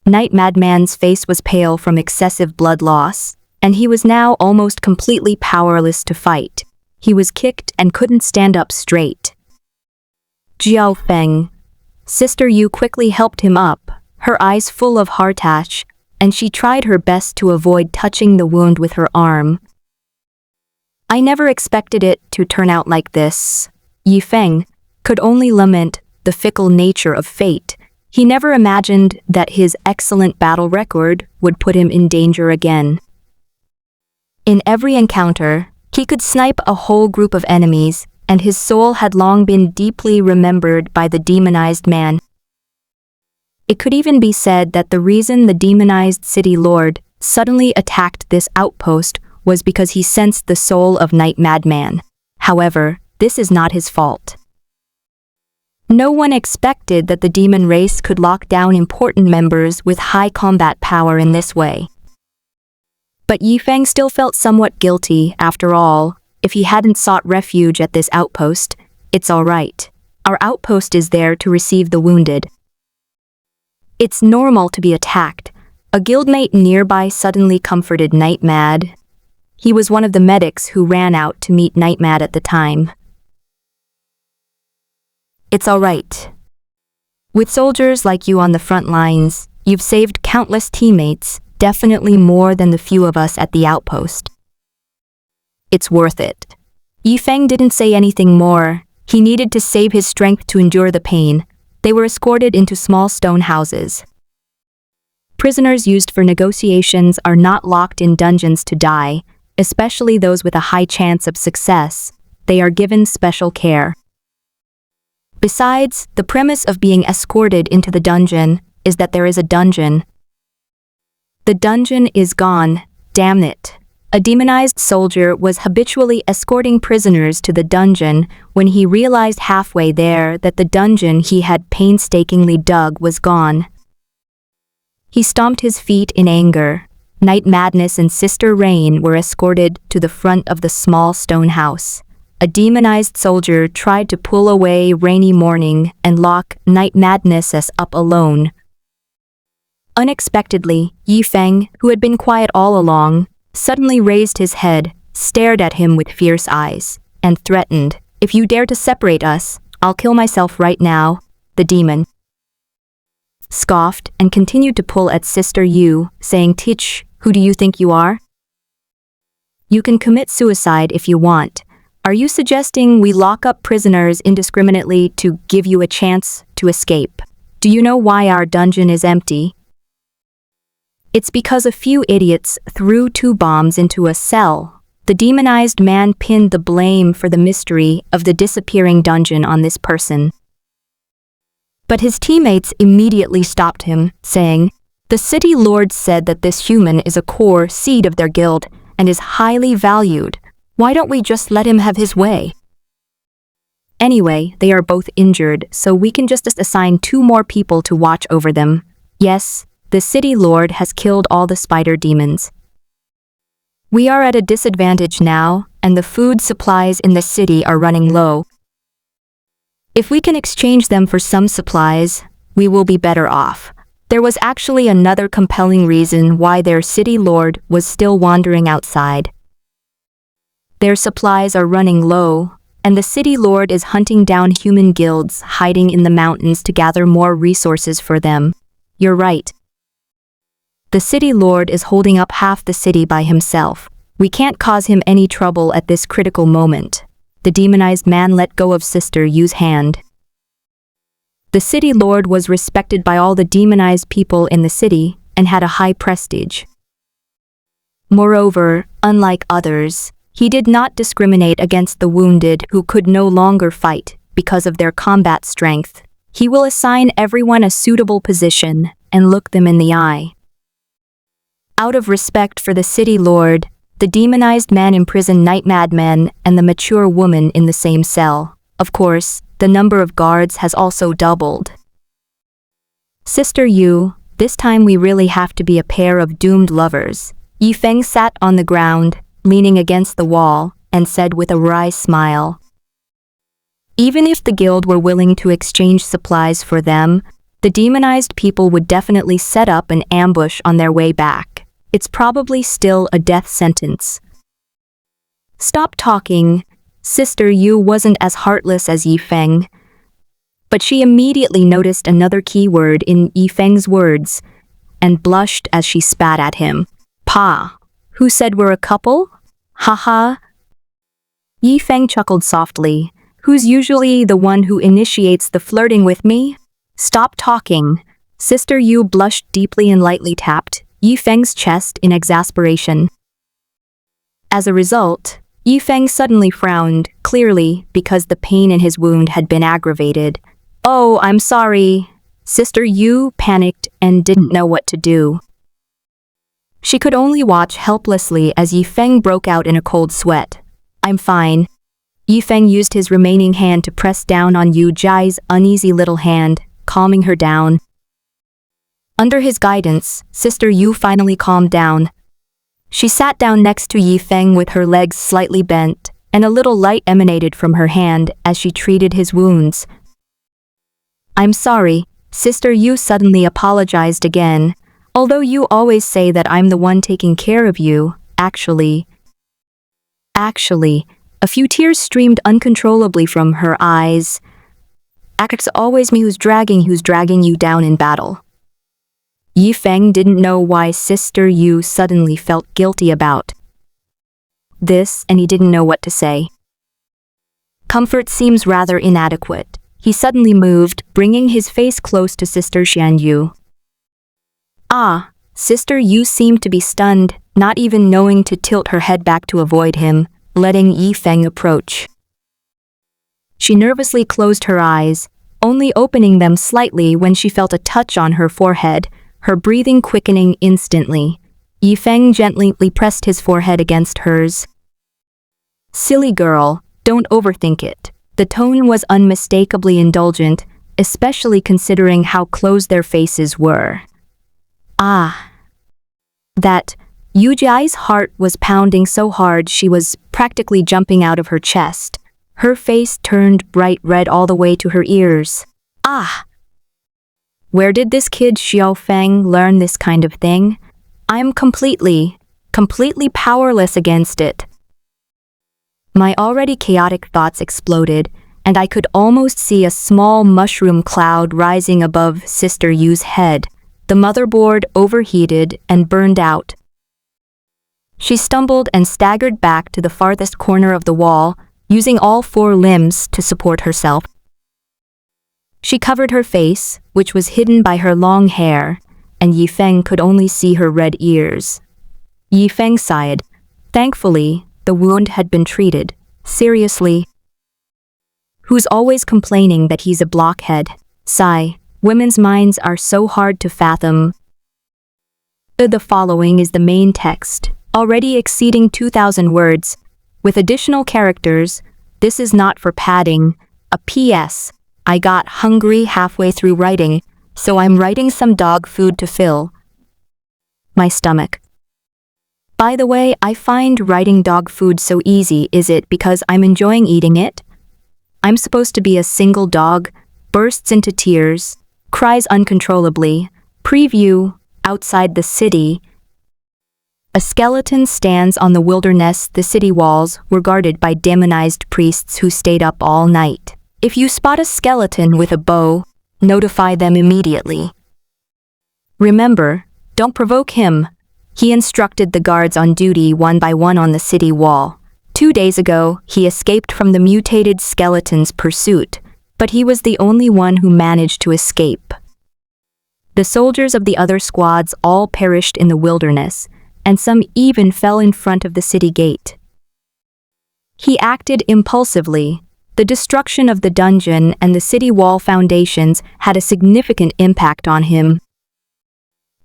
Night Madman's face was pale from excessive blood loss, and he was now almost completely powerless to fight. He was kicked and couldn't stand up straight. Jiao Feng. Sister Yu quickly helped him up, her eyes full of heartache, and she tried her best to avoid touching the wound with her arm. "I never expected it to turn out like this." Yi Feng could only lament the fickle nature of fate. He never imagined that his excellent battle record would put him in danger again. In every encounter, he could snipe a whole group of enemies, and his soul had long been deeply remembered by the demonized man. It could even be said that the reason the demonized city lord suddenly attacked this outpost was because he sensed the soul of Night Madman. However, this is not his fault. No one expected that the demon race could lock down important members with high combat power in this way. But Yi Feng still felt somewhat guilty. After all, if he hadn't sought refuge at this outpost, it's all right. Our outpost is there to receive the wounded. It's normal to be attacked. A guildmate nearby suddenly comforted Night Mad. He was one of the medics who ran out to meet Night Mad at the time. "It's all right. With soldiers like you on the front lines, you've saved countless teammates, definitely more than the few of us at the outpost. It's worth it." Yi Feng didn't say anything more. He needed to save his strength to endure the pain. They were escorted into small stone houses. Prisoners used for negotiations are not locked in dungeons to die, especially those with a high chance of success. They are given special care. Besides, the premise of being escorted into the dungeon is that there is a dungeon. The dungeon is gone, damn it. A demonized soldier was habitually escorting prisoners to the dungeon when he realized halfway there that the dungeon he had painstakingly dug was gone. He stomped his feet in anger. Night Madness and Sister Rain were escorted to the front of the small stone house. A demonized soldier tried to pull away Rainy Morning and lock Night Madness up alone. Unexpectedly, Yi Feng, who had been quiet all along, suddenly raised his head, stared at him with fierce eyes, and threatened, "If you dare to separate us, I'll kill myself right now." The demon scoffed and continued to pull at Sister Yu, saying, "Tch, who do you think you are? You can commit suicide if you want. Are you suggesting we lock up prisoners indiscriminately to give you a chance to escape? Do you know why our dungeon is empty? It's because a few idiots threw 2 bombs into a cell." The demonized man pinned the blame for the mystery of the disappearing dungeon on this person. But his teammates immediately stopped him, saying, "The city lord said that this human is a core seed of their guild and is highly valued. Why don't we just let him have his way? Anyway, they are both injured, so we can just assign 2 more people to watch over them. Yes, the city lord has killed all the spider demons. We are at a disadvantage now, and the food supplies in the city are running low. If we can exchange them for some supplies, we will be better off." There was actually another compelling reason why their city lord was still wandering outside. Their supplies are running low, and the city lord is hunting down human guilds hiding in the mountains to gather more resources for them. You're right. The city lord is holding up half the city by himself. We can't cause him any trouble at this critical moment. The demonized man let go of Sister Yu's hand. The city lord was respected by all the demonized people in the city and had a high prestige. Moreover, unlike others, he did not discriminate against the wounded who could no longer fight because of their combat strength. He will assign everyone a suitable position and look them in the eye. Out of respect for the city lord, the demonized man imprisoned night madmen and the mature woman in the same cell. Of course, the number of guards has also doubled. Sister Yu, this time we really have to be a pair of doomed lovers. Yifeng sat on the ground, leaning against the wall, and said with a wry smile. Even if the guild were willing to exchange supplies for them, the demonized people would definitely set up an ambush on their way back. It's probably still a death sentence. Stop talking. Sister Yu wasn't as heartless as Yifeng. But she immediately noticed another keyword in Yifeng's words, and blushed as she spat at him. Pa, who said we're a couple? Haha. Yifeng chuckled softly. Who's usually the one who initiates the flirting with me? Stop talking. Sister Yu blushed deeply and lightly tapped Yifeng's chest in exasperation. As a result, Yifeng suddenly frowned, clearly because the pain in his wound had been aggravated. Oh, I'm sorry. Sister Yu panicked and didn't know what to do. She could only watch helplessly as Yifeng broke out in a cold sweat. I'm fine. Yifeng used his remaining hand to press down on Yu Jai's uneasy little hand, calming her down. Under his guidance, Sister Yu finally calmed down. She sat down next to Yifeng with her legs slightly bent, and a little light emanated from her hand as she treated his wounds. I'm sorry, Sister Yu suddenly apologized again. Although you always say that I'm the one taking care of you, actually, a few tears streamed uncontrollably from her eyes. It's always me who's dragging you down in battle. Yifeng didn't know why Sister Yu suddenly felt guilty about this, and he didn't know what to say. Comfort seems rather inadequate. He suddenly moved, bringing his face close to Sister Xian Yu. Ah, Sister Yu seemed to be stunned, not even knowing to tilt her head back to avoid him, letting Yifeng approach. She nervously closed her eyes, only opening them slightly when she felt a touch on her forehead, her breathing quickening instantly. Yifeng gently pressed his forehead against hers. Silly girl, don't overthink it. The tone was unmistakably indulgent, especially considering how close their faces were. Ah. That Yu Jai's heart was pounding so hard she was practically jumping out of her chest. Her face turned bright red all the way to her ears. Ah! Where did this kid Xiao Feng learn this kind of thing? I'm completely powerless against it. My already chaotic thoughts exploded, and I could almost see a small mushroom cloud rising above Sister Yu's head. The motherboard overheated and burned out. She stumbled and staggered back to the farthest corner of the wall, using all 4 limbs to support herself. She covered her face, which was hidden by her long hair, and Yifeng could only see her red ears. Yifeng sighed. Thankfully, the wound had been treated. Seriously. Who's always complaining that he's a blockhead? Sigh. Women's minds are so hard to fathom. The following is the main text, already exceeding 2,000 words. With additional characters, this is not for padding. A PS. I got hungry halfway through writing, so I'm writing some dog food to fill my stomach. By the way, I find writing dog food so easy. Is it because I'm enjoying eating it? I'm supposed to be a single dog, bursts into tears, cries uncontrollably. Preview, outside the city. A skeleton stands on the wilderness. The city walls were guarded by demonized priests who stayed up all night. If you spot a skeleton with a bow, notify them immediately. Remember, don't provoke him. He instructed the guards on duty one by one on the city wall. 2 days ago, he escaped from the mutated skeleton's pursuit, but he was the only one who managed to escape. The soldiers of the other squads all perished in the wilderness, and some even fell in front of the city gate. He acted impulsively. The destruction of the dungeon and the city wall foundations had a significant impact on him.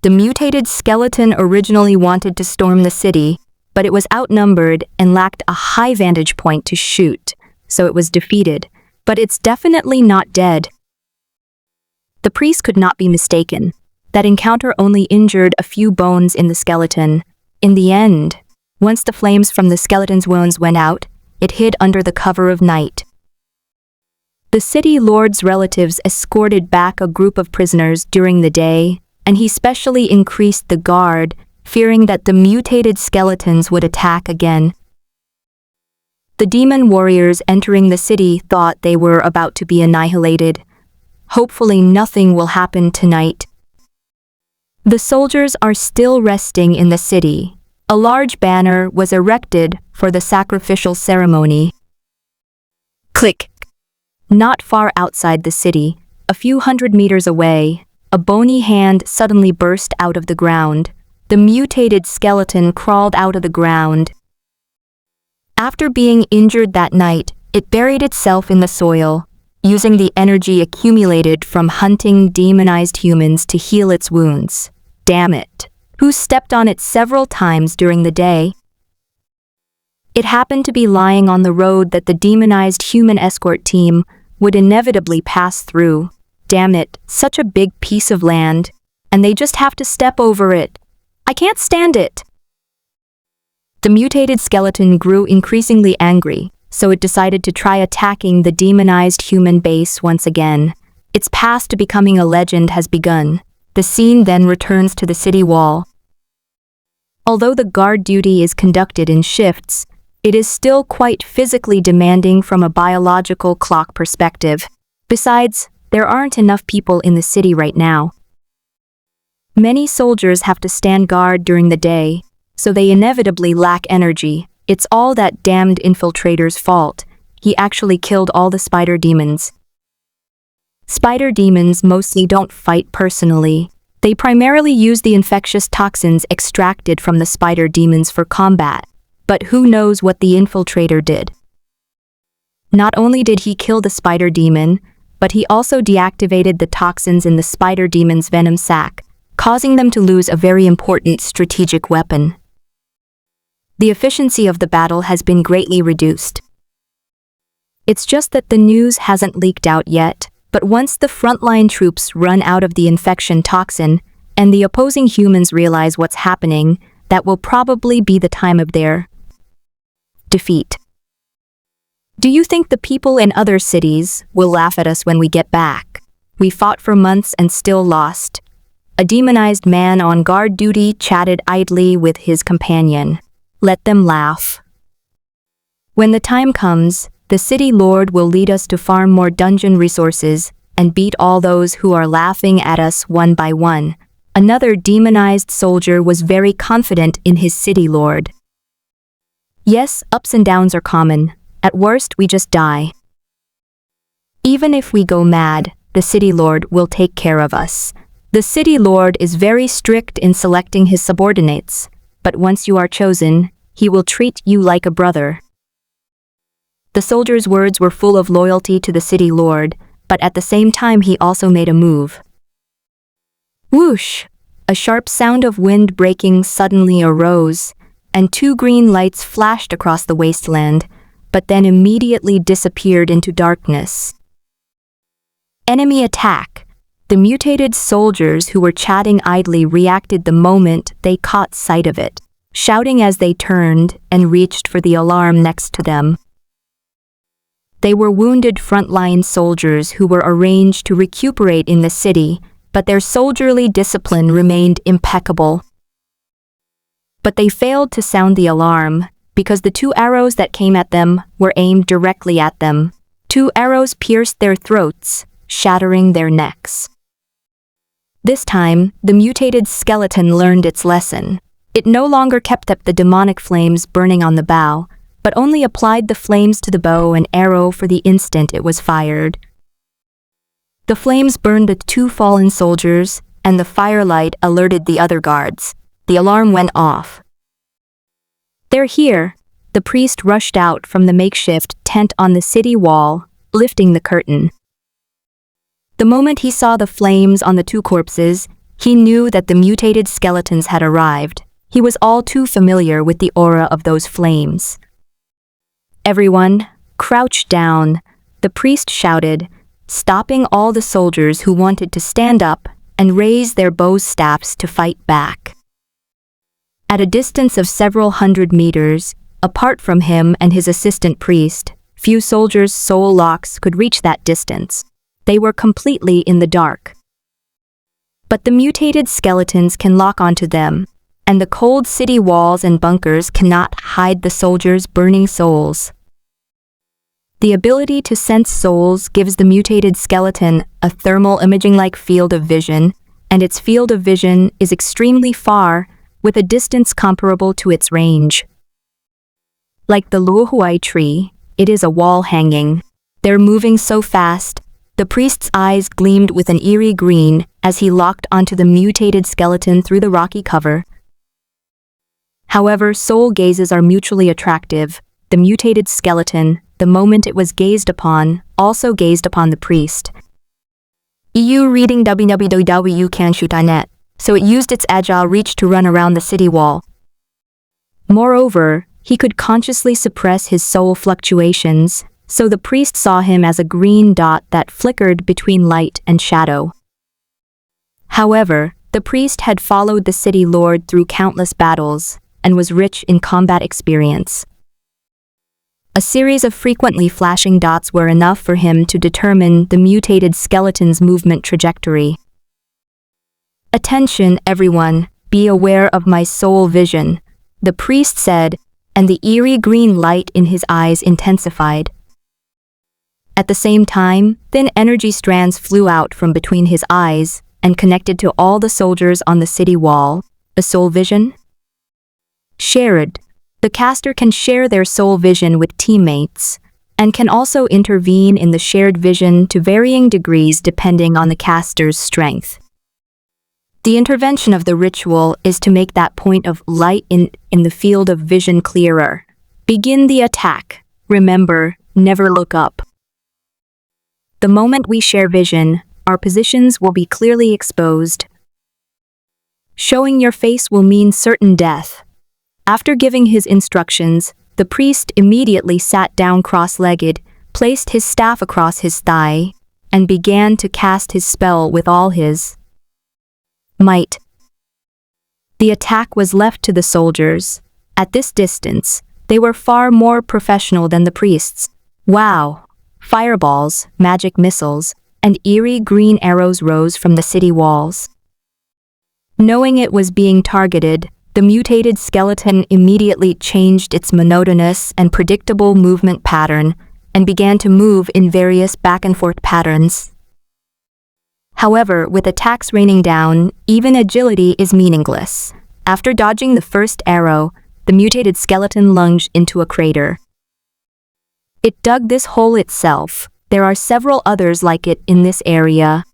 The mutated skeleton originally wanted to storm the city, but it was outnumbered and lacked a high vantage point to shoot, so it was defeated. But it's definitely not dead. The priest could not be mistaken. That encounter only injured a few bones in the skeleton. In the end, once the flames from the skeleton's wounds went out, it hid under the cover of night. The city lord's relatives escorted back a group of prisoners during the day, and he specially increased the guard, fearing that the mutated skeletons would attack again. The demon warriors entering the city thought they were about to be annihilated. Hopefully nothing will happen tonight. The soldiers are still resting in the city. A large banner was erected for the sacrificial ceremony. Click. Not far outside the city, a few hundred meters away, a bony hand suddenly burst out of the ground. The mutated skeleton crawled out of the ground. After being injured that night, it buried itself in the soil, using the energy accumulated from hunting demonized humans to heal its wounds. Damn it. Who stepped on it several times during the day? It happened to be lying on the road that the demonized human escort team would inevitably pass through. Damn it, such a big piece of land, and they just have to step over it. I can't stand it. The mutated skeleton grew increasingly angry, so it decided to try attacking the demonized human base once again. Its path to becoming a legend has begun. The scene then returns to the city wall. Although the guard duty is conducted in shifts, it is still quite physically demanding from a biological clock perspective. Besides, there aren't enough people in the city right now. Many soldiers have to stand guard during the day, so they inevitably lack energy. It's all that damned infiltrator's fault. He actually killed all the spider demons. Spider demons mostly don't fight personally. They primarily use the infectious toxins extracted from the spider demons for combat. But who knows what the infiltrator did? Not only did he kill the spider demon, but he also deactivated the toxins in the spider demon's venom sac, causing them to lose a very important strategic weapon. The efficiency of the battle has been greatly reduced. It's just that the news hasn't leaked out yet, but once the frontline troops run out of the infection toxin and the opposing humans realize what's happening, that will probably be the time of their defeat. Do you think the people in other cities will laugh at us when we get back? We fought for months and still lost. A demonized man on guard duty chatted idly with his companion. Let them laugh. When the time comes, the city lord will lead us to farm more dungeon resources and beat all those who are laughing at us one by one. Another demonized soldier was very confident in his city lord. Yes, ups and downs are common. At worst, we just die. Even if we go mad, the city lord will take care of us. The city lord is very strict in selecting his subordinates, but once you are chosen, he will treat you like a brother. The soldier's words were full of loyalty to the city lord, but at the same time he also made a move. Whoosh! A sharp sound of wind breaking suddenly arose, and two green lights flashed across the wasteland, but then immediately disappeared into darkness. Enemy attack! The mutated soldiers who were chatting idly reacted the moment they caught sight of it, shouting as they turned and reached for the alarm next to them. They were wounded frontline soldiers who were arranged to recuperate in the city, but their soldierly discipline remained impeccable. But they failed to sound the alarm, because the two arrows that came at them were aimed directly at them. Two arrows pierced their throats, shattering their necks. This time, the mutated skeleton learned its lesson. It no longer kept up the demonic flames burning on the bow, but only applied the flames to the bow and arrow for the instant it was fired. The flames burned the two fallen soldiers, and the firelight alerted the other guards. The alarm went off, "They're here." The priest rushed out from the makeshift tent on the city wall, lifting the curtain. The moment he saw the flames on the two corpses, he knew that the mutated skeletons had arrived. He was all too familiar with the aura of those flames. "Everyone, crouch down," the priest shouted, stopping all the soldiers who wanted to stand up and raise their bow staffs to fight back. At a distance of several hundred meters, apart from him and his assistant priest, few soldiers' soul locks could reach that distance. They were completely in the dark. But the mutated skeletons can lock onto them, and the cold city walls and bunkers cannot hide the soldiers' burning souls. The ability to sense souls gives the mutated skeleton a thermal imaging-like field of vision, and its field of vision is extremely far, with a distance comparable to its range. Like the Luo Huai tree, it is a wall hanging. They're moving so fast. The priest's eyes gleamed with an eerie green as he locked onto the mutated skeleton through the rocky cover. However, soul gazes are mutually attractive. The mutated skeleton, the moment it was gazed upon, also gazed upon the priest. EU reading www.canshoot.net, so it used its agile reach to run around the city wall. Moreover, he could consciously suppress his soul fluctuations, so the priest saw him as a green dot that flickered between light and shadow. However, the priest had followed the city lord through countless battles and was rich in combat experience. A series of frequently flashing dots were enough for him to determine the mutated skeleton's movement trajectory. "Attention, everyone, be aware of my soul vision," the priest said, and the eerie green light in his eyes intensified. At the same time, thin energy strands flew out from between his eyes and connected to all the soldiers on the city wall. A soul vision? Shared. The caster can share their soul vision with teammates, and can also intervene in the shared vision to varying degrees depending on the caster's strength. The intervention of the ritual is to make that point of light in the field of vision clearer. Begin the attack. Remember, never look up. The moment we share vision, our positions will be clearly exposed. Showing your face will mean certain death. After giving his instructions, the priest immediately sat down cross-legged, placed his staff across his thigh, and began to cast his spell with all his might. The attack was left to the soldiers. At this distance, they were far more professional than the priests. Wow! Fireballs, magic missiles, and eerie green arrows rose from the city walls. Knowing it was being targeted, the mutated skeleton immediately changed its monotonous and predictable movement pattern and began to move in various back-and-forth patterns. However, with attacks raining down, even agility is meaningless. After dodging the first arrow, the mutated skeleton lunged into a crater. It dug this hole itself. There are several others like it in this area.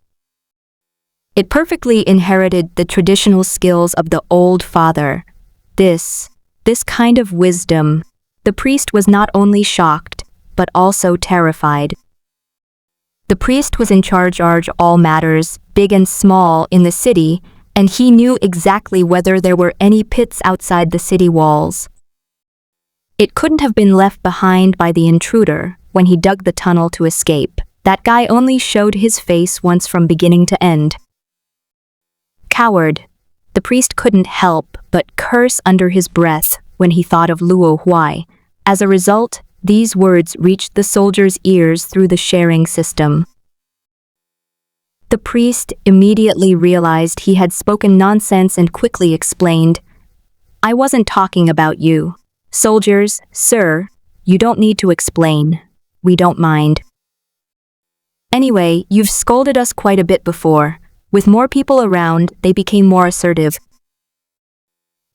It perfectly inherited the traditional skills of the old father. This kind of wisdom. The priest was not only shocked, but also terrified. The priest was in charge of all matters, big and small, in the city, and he knew exactly whether there were any pits outside the city walls. It couldn't have been left behind by the intruder when he dug the tunnel to escape. That guy only showed his face once from beginning to end. Coward. The priest couldn't help but curse under his breath when he thought of Luo Huai. As a result, these words reached the soldier's ears through the sharing system. The priest immediately realized he had spoken nonsense and quickly explained, "I wasn't talking about you. Soldiers, sir, you don't need to explain. We don't mind. Anyway, you've scolded us quite a bit before." With more people around, they became more assertive.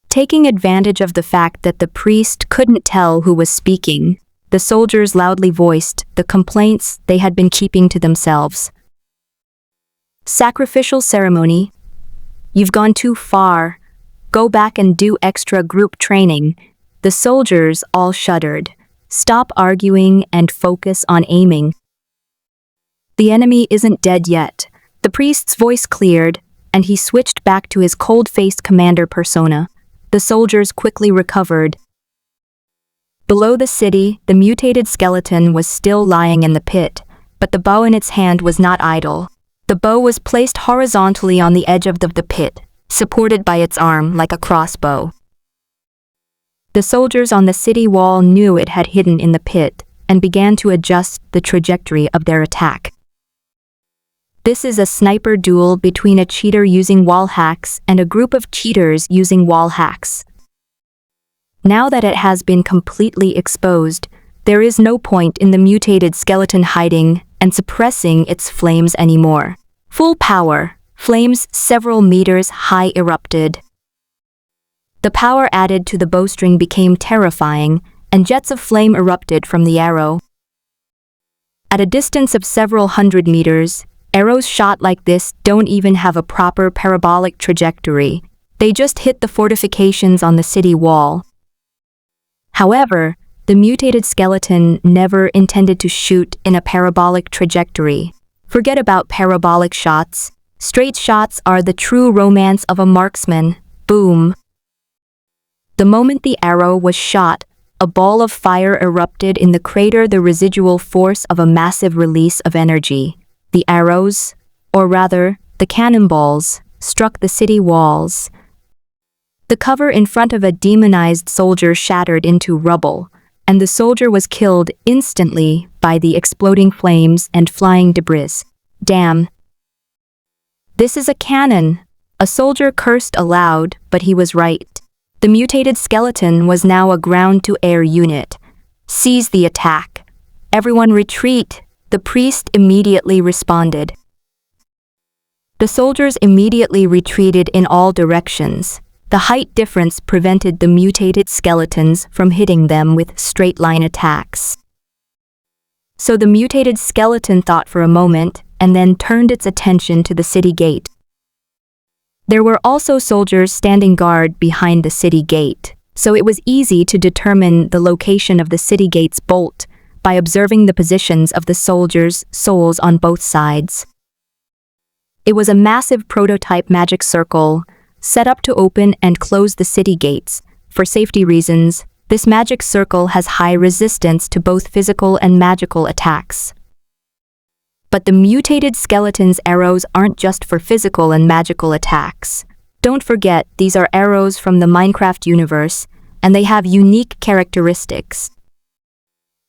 Taking advantage of the fact that the priest couldn't tell who was speaking, the soldiers loudly voiced the complaints they had been keeping to themselves. Sacrificial ceremony. You've gone too far. Go back and do extra group training. The soldiers all shuddered. Stop arguing and focus on aiming. The enemy isn't dead yet. The priest's voice cleared, and he switched back to his cold-faced commander persona. The soldiers quickly recovered. Below the city, the mutated skeleton was still lying in the pit, but the bow in its hand was not idle. The bow was placed horizontally on the edge of the pit, supported by its arm like a crossbow. The soldiers on the city wall knew it had hidden in the pit and began to adjust the trajectory of their attack. This is a sniper duel between a cheater using wall hacks and a group of cheaters using wall hacks. Now that it has been completely exposed, there is no point in the mutated skeleton hiding and suppressing its flames anymore. Full power, flames several meters high erupted. The power added to the bowstring became terrifying, and jets of flame erupted from the arrow. At a distance of several hundred meters, arrows shot like this don't even have a proper parabolic trajectory. They just hit the fortifications on the city wall. However, the mutated skeleton never intended to shoot in a parabolic trajectory. Forget about parabolic shots. Straight shots are the true romance of a marksman. Boom. The moment the arrow was shot, a ball of fire erupted in the crater, the residual force of a massive release of energy. The arrows, or rather, the cannonballs, struck the city walls. The cover in front of a demonized soldier shattered into rubble, and the soldier was killed instantly by the exploding flames and flying debris. Damn. This is a cannon. A soldier cursed aloud, but he was right. The mutated skeleton was now a ground-to-air unit. Seize the attack. Everyone retreat. The priest immediately responded. The soldiers immediately retreated in all directions. The height difference prevented the mutated skeletons from hitting them with straight-line attacks. So the mutated skeleton thought for a moment and then turned its attention to the city gate. There were also soldiers standing guard behind the city gate, so it was easy to determine the location of the city gate's bolt by observing the positions of the soldiers' souls on both sides. It was a massive prototype magic circle, set up to open and close the city gates. For safety reasons, this magic circle has high resistance to both physical and magical attacks. But the mutated skeleton's arrows aren't just for physical and magical attacks. Don't forget, these are arrows from the Minecraft universe, and they have unique characteristics.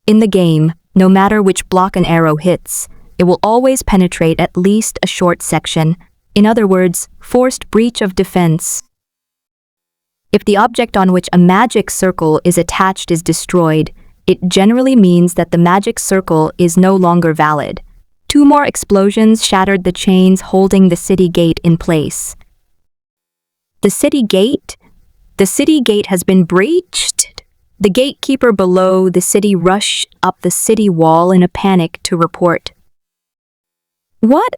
In the game, no matter which block an arrow hits, it will always penetrate at least a short section. In other words, forced breach of defense. If the object on which a magic circle is attached is destroyed, it generally means that the magic circle is no longer valid. 2 more explosions shattered the chains holding the city gate in place. The city gate? The city gate has been breached. The gatekeeper below the city rushed up the city wall in a panic to report. What?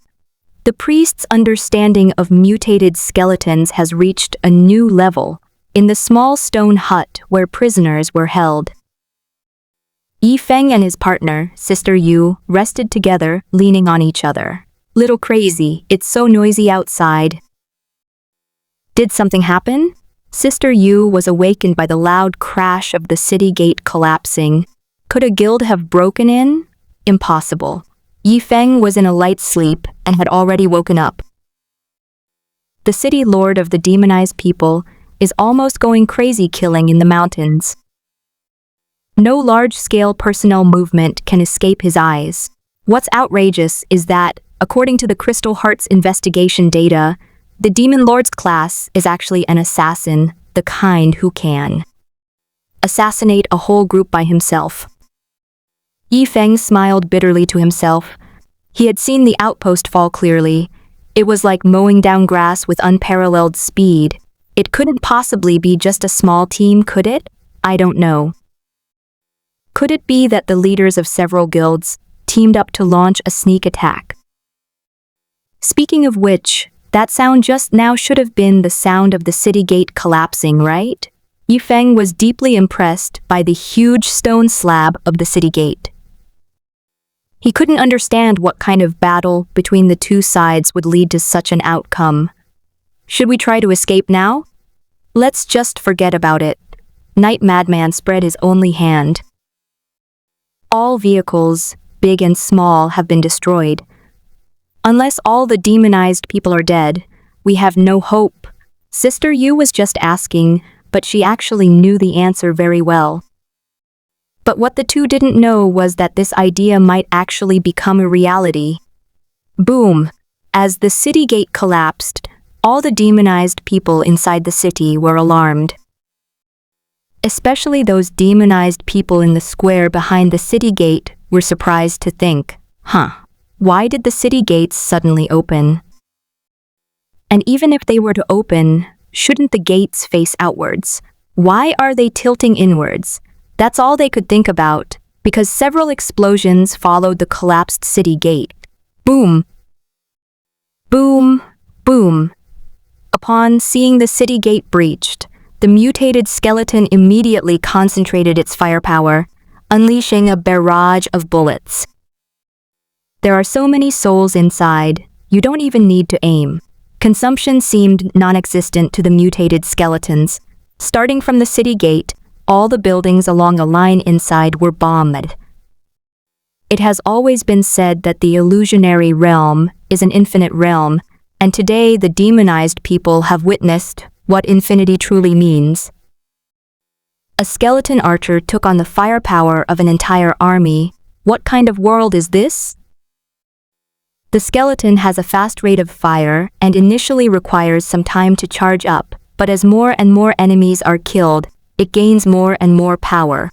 The priest's understanding of mutated skeletons has reached a new level in the small stone hut where prisoners were held. Yi Feng and his partner, Sister Yu, rested together, leaning on each other. Little crazy, it's so noisy outside. Did something happen? Sister Yu was awakened by the loud crash of the city gate collapsing. Could a guild have broken in? Impossible. Yi Feng was in a light sleep and had already woken up. The city lord of the demonized people is almost going crazy killing in the mountains. No large-scale personnel movement can escape his eyes. What's outrageous is that, according to the Crystal Heart's investigation data, the Demon Lord's class is actually an assassin, the kind who can assassinate a whole group by himself. Yi Feng smiled bitterly to himself. He had seen the outpost fall clearly. It was like mowing down grass with unparalleled speed. It couldn't possibly be just a small team, could it? I don't know. Could it be that the leaders of several guilds teamed up to launch a sneak attack? Speaking of which, that sound just now should have been the sound of the city gate collapsing, right? Yifeng was deeply impressed by the huge stone slab of the city gate. He couldn't understand what kind of battle between the two sides would lead to such an outcome. Should we try to escape now? Let's just forget about it. Night Madman spread his only hand. All vehicles, big and small, have been destroyed. Unless all the demonized people are dead, we have no hope. Sister Yu was just asking, but she actually knew the answer very well. But what the two didn't know was that this idea might actually become a reality. Boom! As the city gate collapsed, all the demonized people inside the city were alarmed. Especially those demonized people in the square behind the city gate were surprised to think, why did the city gates suddenly open? And even if they were to open, shouldn't the gates face outwards? Why are they tilting inwards? That's all they could think about, because several explosions followed the collapsed city gate. Boom! Boom! Boom! Upon seeing the city gate breached, the mutated skeleton immediately concentrated its firepower, unleashing a barrage of bullets. There are so many souls inside, you don't even need to aim. Consumption seemed non-existent to the mutated skeletons. Starting from the city gate, all the buildings along a line inside were bombed. It has always been said that the illusionary realm is an infinite realm, and today the demonized people have witnessed what infinity truly means. A skeleton archer took on the firepower of an entire army. What kind of world is this? The skeleton has a fast rate of fire and initially requires some time to charge up, but as more and more enemies are killed, it gains more and more power.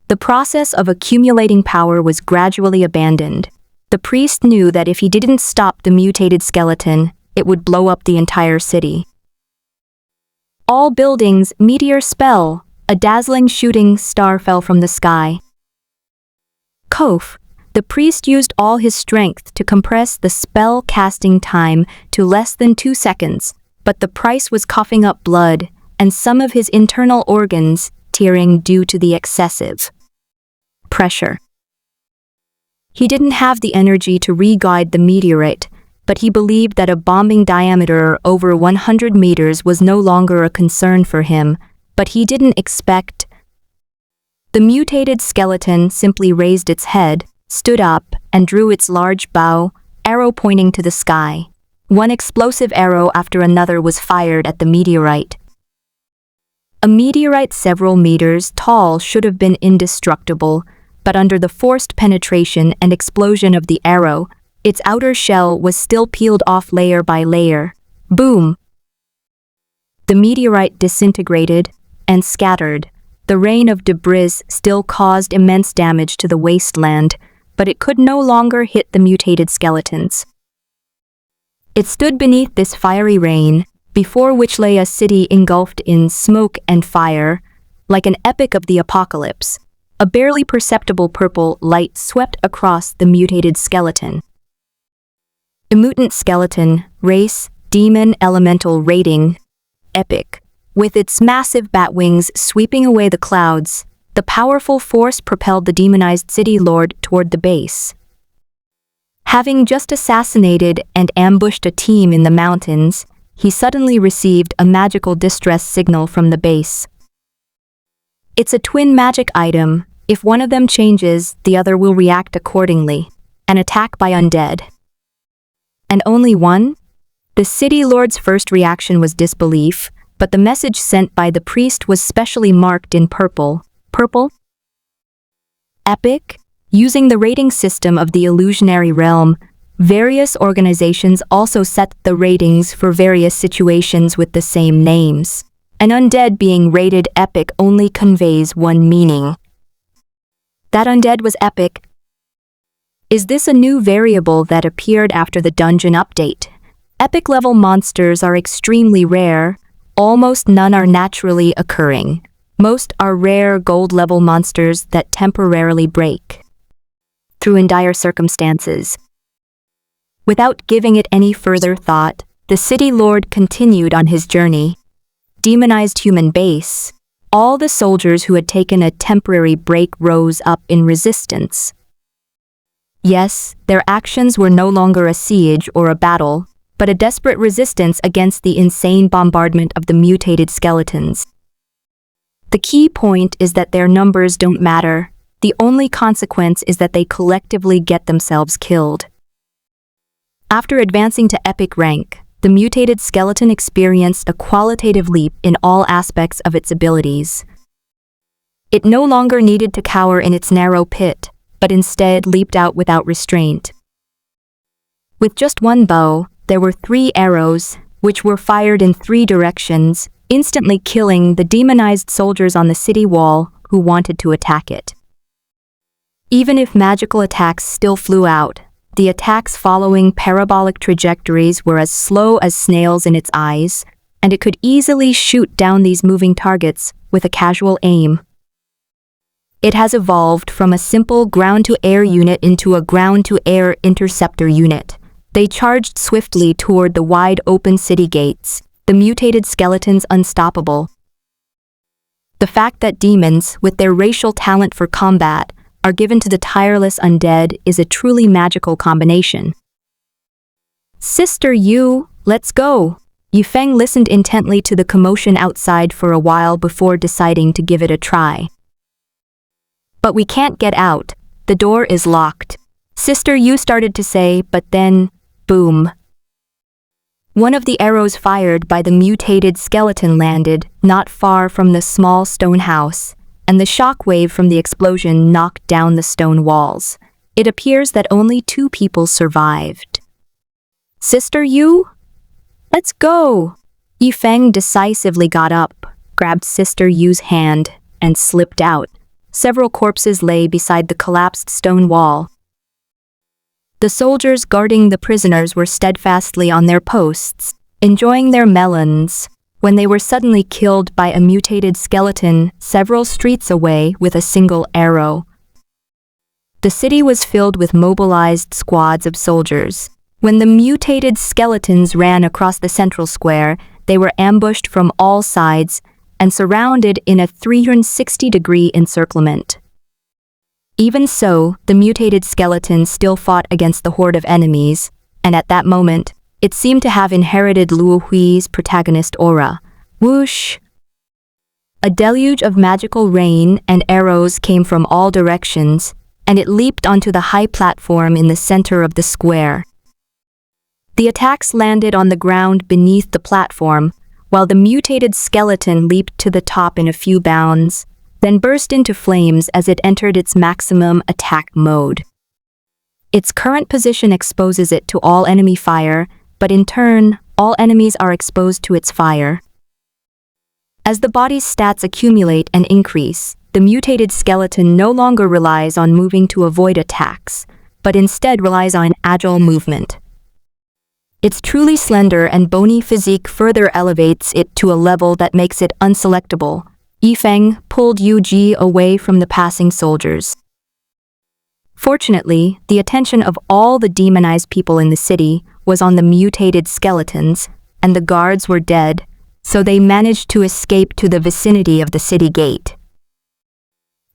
The process of accumulating power was gradually abandoned. The priest knew that if he didn't stop the mutated skeleton, it would blow up the entire city. All buildings, meteor spell, a dazzling shooting star fell from the sky. Kof, the priest used all his strength to compress the spell casting time to less than 2 seconds, but the price was coughing up blood and some of his internal organs tearing due to the excessive pressure. He didn't have the energy to re-guide the meteorite, but he believed that a bombing diameter over 100 meters was no longer a concern for him, but he didn't expect. The mutated skeleton simply raised its head, stood up, and drew its large bow, arrow pointing to the sky. One explosive arrow after another was fired at the meteorite. A meteorite several meters tall should have been indestructible, but under the forced penetration and explosion of the arrow, its outer shell was still peeled off layer by layer. Boom! The meteorite disintegrated and scattered. The rain of debris still caused immense damage to the wasteland, but it could no longer hit the mutated skeletons. It stood beneath this fiery rain, before which lay a city engulfed in smoke and fire, like an epic of the apocalypse. A barely perceptible purple light swept across the mutated skeleton. The mutant skeleton, race, demon elemental rating, epic. With its massive bat wings sweeping away the clouds, the powerful force propelled the demonized city lord toward the base. Having just assassinated and ambushed a team in the mountains, he suddenly received a magical distress signal from the base. It's a twin magic item. If one of them changes, the other will react accordingly. An attack by undead. And only one? The city lord's first reaction was disbelief, but the message sent by the priest was specially marked in purple. Purple? Epic? Using the rating system of the illusionary realm, various organizations also set the ratings for various situations with the same names. An undead being rated epic only conveys one meaning. That undead was epic. Is this a new variable that appeared after the dungeon update? Epic-level monsters are extremely rare. Almost none are naturally occurring. Most are rare gold-level monsters that temporarily break through in dire circumstances. Without giving it any further thought, the city lord continued on his journey. demonized human base, all the soldiers who had taken a temporary break rose up in resistance. Yes, their actions were no longer a siege or a battle, but a desperate resistance against the insane bombardment of the mutated skeletons. The key point is that their numbers don't matter. The only consequence is that they collectively get themselves killed. After advancing to epic rank, the mutated skeleton experienced a qualitative leap in all aspects of its abilities. It no longer needed to cower in its narrow pit, but instead leaped out without restraint. With just one bow, there were 3 arrows, which were fired in 3 directions, instantly killing the demonized soldiers on the city wall who wanted to attack it. Even if magical attacks still flew out, the attacks following parabolic trajectories were as slow as snails in its eyes, and it could easily shoot down these moving targets with a casual aim. It has evolved from a simple ground-to-air unit into a ground-to-air interceptor unit. They charged swiftly toward the wide-open city gates, the mutated skeletons unstoppable. The fact that demons, with their racial talent for combat, are given to the tireless undead is a truly magical combination. "Sister Yu, let's go!" Yifeng listened intently to the commotion outside for a while before deciding to give it a try. "But we can't get out. The door is locked," Sister Yu started to say, but then, boom. One of the arrows fired by the mutated skeleton landed not far from the small stone house, and the shockwave from the explosion knocked down the stone walls. It appears that only 2 people survived. "Sister Yu? Let's go!" Yifeng decisively got up, grabbed Sister Yu's hand, and slipped out. Several corpses lay beside the collapsed stone wall. The soldiers guarding the prisoners were steadfastly on their posts, enjoying their melons, when they were suddenly killed by a mutated skeleton several streets away with a single arrow. The city was filled with mobilized squads of soldiers. When the mutated skeletons ran across the central square, they were ambushed from all sides and surrounded in a 360-degree encirclement. Even so, the mutated skeleton still fought against the horde of enemies, and at that moment, it seemed to have inherited Luo Hui's protagonist aura. Whoosh! A deluge of magical rain and arrows came from all directions, and it leaped onto the high platform in the center of the square. The attacks landed on the ground beneath the platform, while the mutated skeleton leaped to the top in a few bounds, then burst into flames as it entered its maximum attack mode. Its current position exposes it to all enemy fire, but in turn, all enemies are exposed to its fire. As the body's stats accumulate and increase, the mutated skeleton no longer relies on moving to avoid attacks, but instead relies on agile movement. Its truly slender and bony physique further elevates it to a level that makes it unselectable. Yifeng pulled Yu Ji away from the passing soldiers. Fortunately, the attention of all the demonized people in the city was on the mutated skeletons, and the guards were dead, so they managed to escape to the vicinity of the city gate.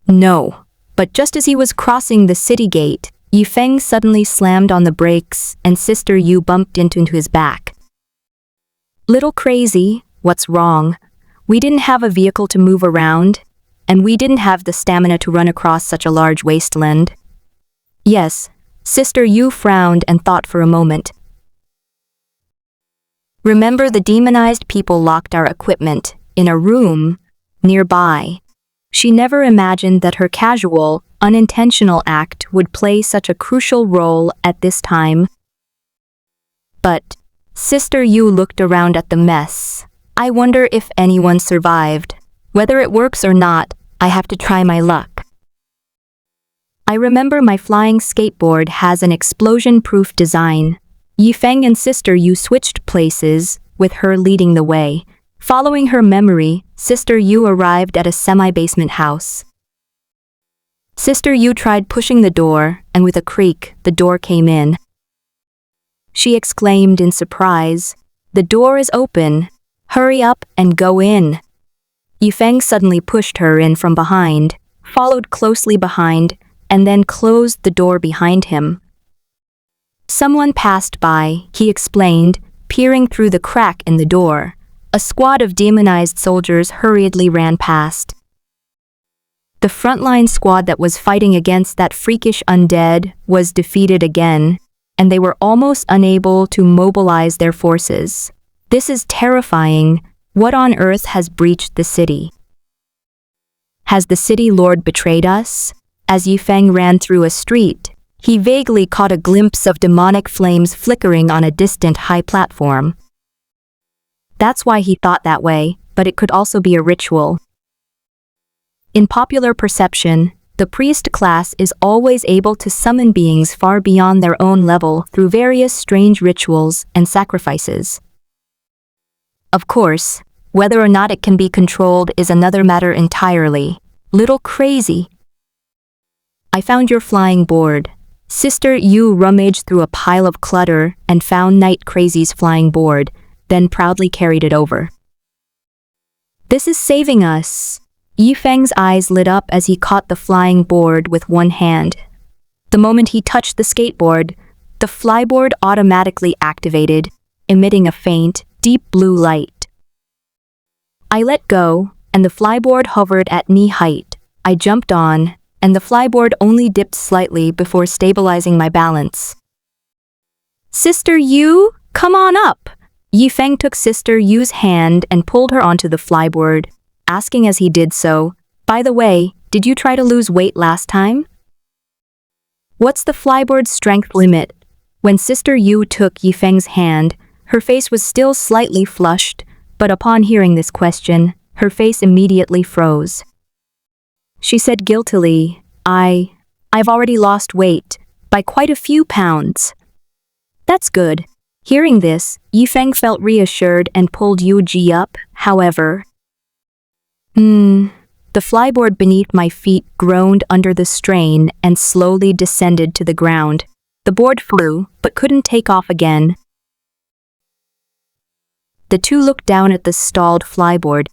No, but just as he was crossing the city gate, Yifeng suddenly slammed on the brakes and Sister Yu bumped into his back. "Little crazy, what's wrong? We didn't have a vehicle to move around, and we didn't have the stamina to run across such a large wasteland." "Yes," Sister Yu frowned and thought for a moment. "Remember, the demonized people locked our equipment in a room nearby." She never imagined that her casual, unintentional act would play such a crucial role at this time. But Sister Yu looked around at the mess. "I wonder if anyone survived. Whether it works or not, I have to try my luck. I remember my flying skateboard has an explosion-proof design." Yifeng and Sister Yu switched places, with her leading the way. Following her memory, Sister Yu arrived at a semi-basement house. Sister Yu tried pushing the door, and with a creak, the door came in. She exclaimed in surprise, "The door is open." Hurry up and go in. Yifeng suddenly pushed her in from behind, followed closely behind, and then closed the door behind him. Someone passed by, he explained, peering through the crack in the door. A squad of demonized soldiers hurriedly ran past. The frontline squad that was fighting against that freakish undead was defeated again, and they were almost unable to mobilize their forces. This is terrifying. What on earth has breached the city? Has the city lord betrayed us? As Yifeng ran through a street, he vaguely caught a glimpse of demonic flames flickering on a distant high platform. That's why he thought that way, but it could also be a ritual. In popular perception, the priest class is always able to summon beings far beyond their own level through various strange rituals and sacrifices. Of course, whether or not it can be controlled is another matter entirely. Little crazy. I found your flying board. Sister Yu rummaged through a pile of clutter and found Night Crazy's flying board, then proudly carried it over. This is saving us. Yifeng's eyes lit up as he caught the flying board with one hand. The moment he touched the skateboard, the flyboard automatically activated, emitting a faint, deep blue light. I let go, and the flyboard hovered at knee height. I jumped on, and the flyboard only dipped slightly before stabilizing my balance. Sister Yu, come on up! Yifeng took Sister Yu's hand and pulled her onto the flyboard, asking as he did so, "By the way, did you try to lose weight last time?" What's the flyboard's strength limit? When Sister Yu took Yifeng's hand, her face was still slightly flushed, but upon hearing this question, her face immediately froze. She said guiltily, I've already lost weight, by quite a few pounds. That's good. Hearing this, Yifeng felt reassured and pulled Yuji up, however. The flyboard beneath my feet groaned under the strain and slowly descended to the ground. The board flew, but couldn't take off again. The two looked down at the stalled flyboard,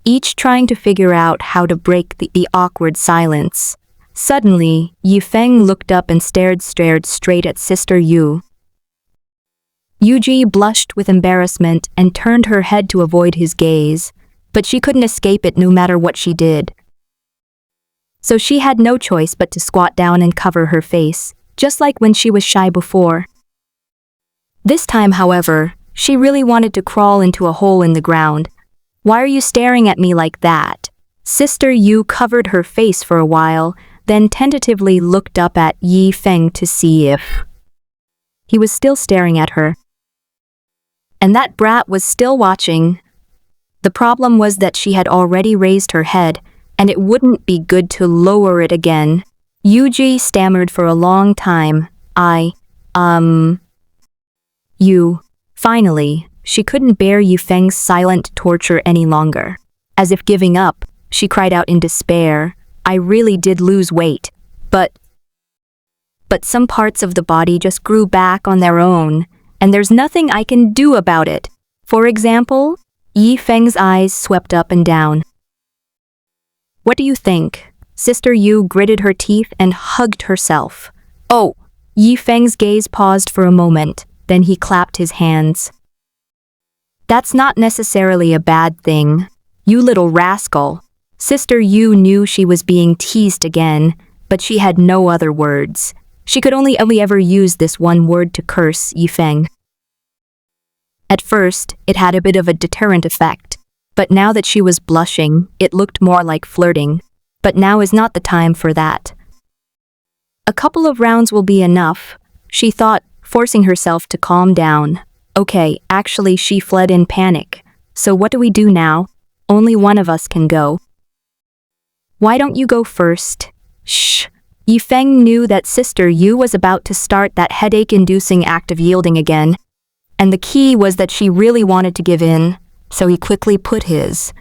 each trying to figure out how to break the awkward silence. Suddenly, Yifeng looked up and stared straight at Sister Yu. Yuji blushed with embarrassment and turned her head to avoid his gaze, but she couldn't escape it no matter what she did. So she had no choice but to squat down and cover her face, just like when she was shy before. This time, however, she really wanted to crawl into a hole in the ground. Why are you staring at me like that? Sister Yu covered her face for a while, then tentatively looked up at Yifeng to see if he was still staring at her. And that brat was still watching. The problem was that she had already raised her head, and it wouldn't be good to lower it again. Yuji stammered for a long time. You. Finally, she couldn't bear Yifeng's silent torture any longer. As if giving up, she cried out in despair, I really did lose weight, but some parts of the body just grew back on their own, and there's nothing I can do about it. For example, Yifeng's eyes swept up and down. What do you think? Sister Yu gritted her teeth and hugged herself. Oh, Yifeng's gaze paused for a moment, then he clapped his hands. That's not necessarily a bad thing. You little rascal. Sister Yu knew she was being teased again, but she had no other words. She could only ever use this one word to curse Yifeng. At first, it had a bit of a deterrent effect, but now that she was blushing, it looked more like flirting. But now is not the time for that. A couple of rounds will be enough, she thought, forcing herself to calm down. Okay, actually she fled in panic. So what do we do now? Only one of us can go. Why don't you go first? Shh. Yifeng knew that Sister Yu was about to start that headache-inducing act of yielding again, and the key was that she really wanted to give in, so he quickly put his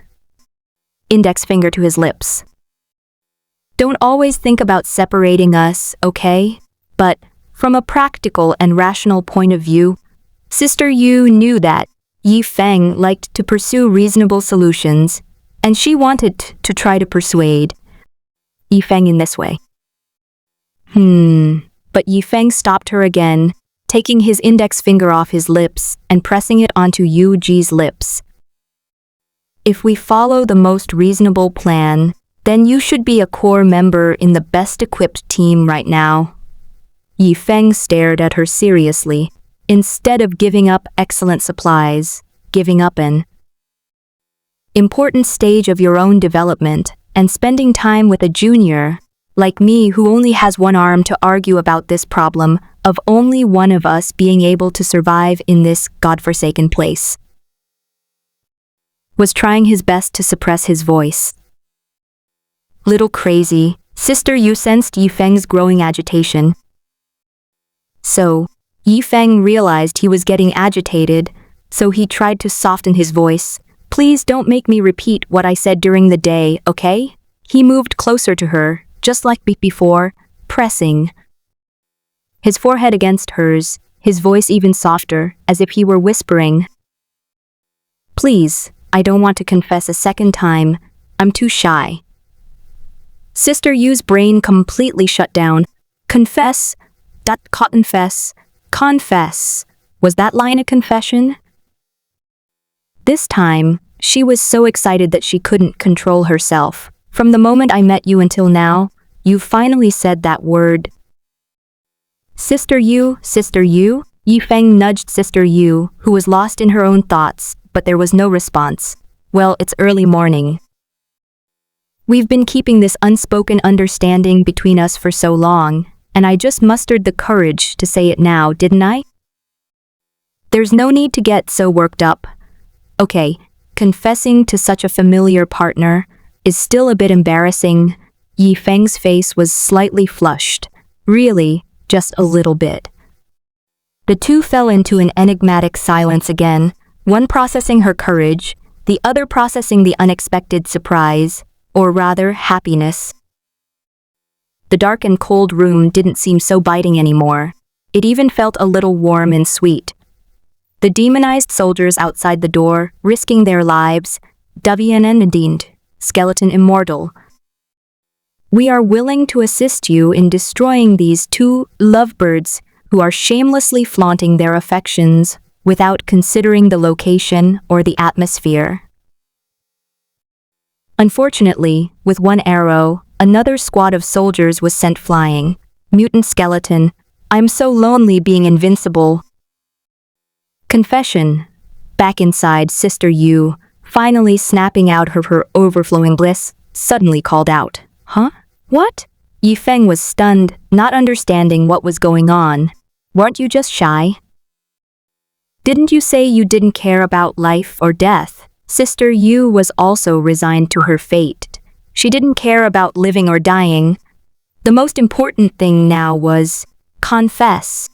index finger to his lips. Don't always think about separating us, okay? But from a practical and rational point of view, Sister Yu knew that Yi Feng liked to pursue reasonable solutions, and she wanted to try to persuade Yi Feng in this way. But Yi Feng stopped her again, taking his index finger off his lips and pressing it onto Yu Ji's lips. If we follow the most reasonable plan, then you should be a core member in the best-equipped team right now. Yi Feng stared at her seriously. Instead of giving up excellent supplies, giving up an important stage of your own development and spending time with a junior, like me who only has one arm to argue about this problem of only one of us being able to survive in this godforsaken place. Was trying his best to suppress his voice. Little crazy, Sister Yu sensed Yi Feng's growing agitation. So, Yi Feng realized he was getting agitated, so he tried to soften his voice. Please don't make me repeat what I said during the day, okay? He moved closer to her, just like before, pressing his forehead against hers, his voice even softer, as if he were whispering. Please, I don't want to confess a second time. I'm too shy. Sister Yu's brain completely shut down. Confess? Confess. Was that line a confession? This time, she was so excited that she couldn't control herself. From the moment I met you until now, you finally said that word. Sister Yu? Yi Feng nudged Sister Yu, who was lost in her own thoughts, but there was no response. Well, it's early morning. We've been keeping this unspoken understanding between us for so long, and I just mustered the courage to say it now, didn't I? There's no need to get so worked up. Okay, confessing to such a familiar partner is still a bit embarrassing. Yi Feng's face was slightly flushed. Really, just a little bit. The two fell into an enigmatic silence again, one processing her courage, the other processing the unexpected surprise, or rather happiness. The dark and cold room didn't seem so biting anymore. It even felt a little warm and sweet. The demonized soldiers outside the door, risking their lives, Deviant, skeleton immortal. We are willing to assist you in destroying these two lovebirds who are shamelessly flaunting their affections without considering the location or the atmosphere. Unfortunately, with one arrow, another squad of soldiers was sent flying. Mutant skeleton, I'm so lonely being invincible. Confession. Back inside, Sister Yu, finally snapping out her overflowing bliss, suddenly called out. Huh? What? Yi Feng was stunned, not understanding what was going on. Weren't you just shy? Didn't you say you didn't care about life or death? Sister Yu was also resigned to her fate. She didn't care about living or dying. The most important thing now was confess.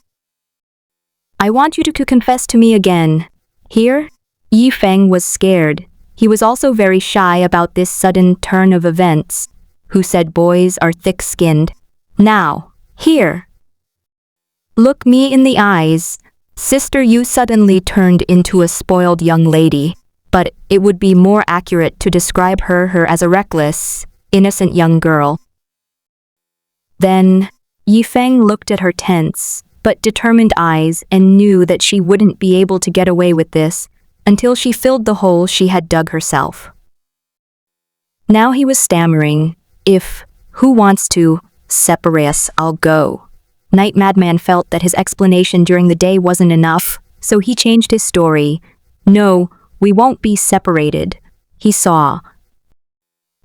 I want you to confess to me again. Here? Yi Feng was scared. He was also very shy about this sudden turn of events. Who said boys are thick-skinned? Now, here. Look me in the eyes. Sister Yu suddenly turned into a spoiled young lady, but it would be more accurate to describe her as a reckless, innocent young girl. Then, Yi Feng looked at her tense, but determined eyes and knew that she wouldn't be able to get away with this until she filled the hole she had dug herself. Now he was stammering, who wants to separate us, I'll go. Night Madman felt that his explanation during the day wasn't enough, so he changed his story. No, we won't be separated. He saw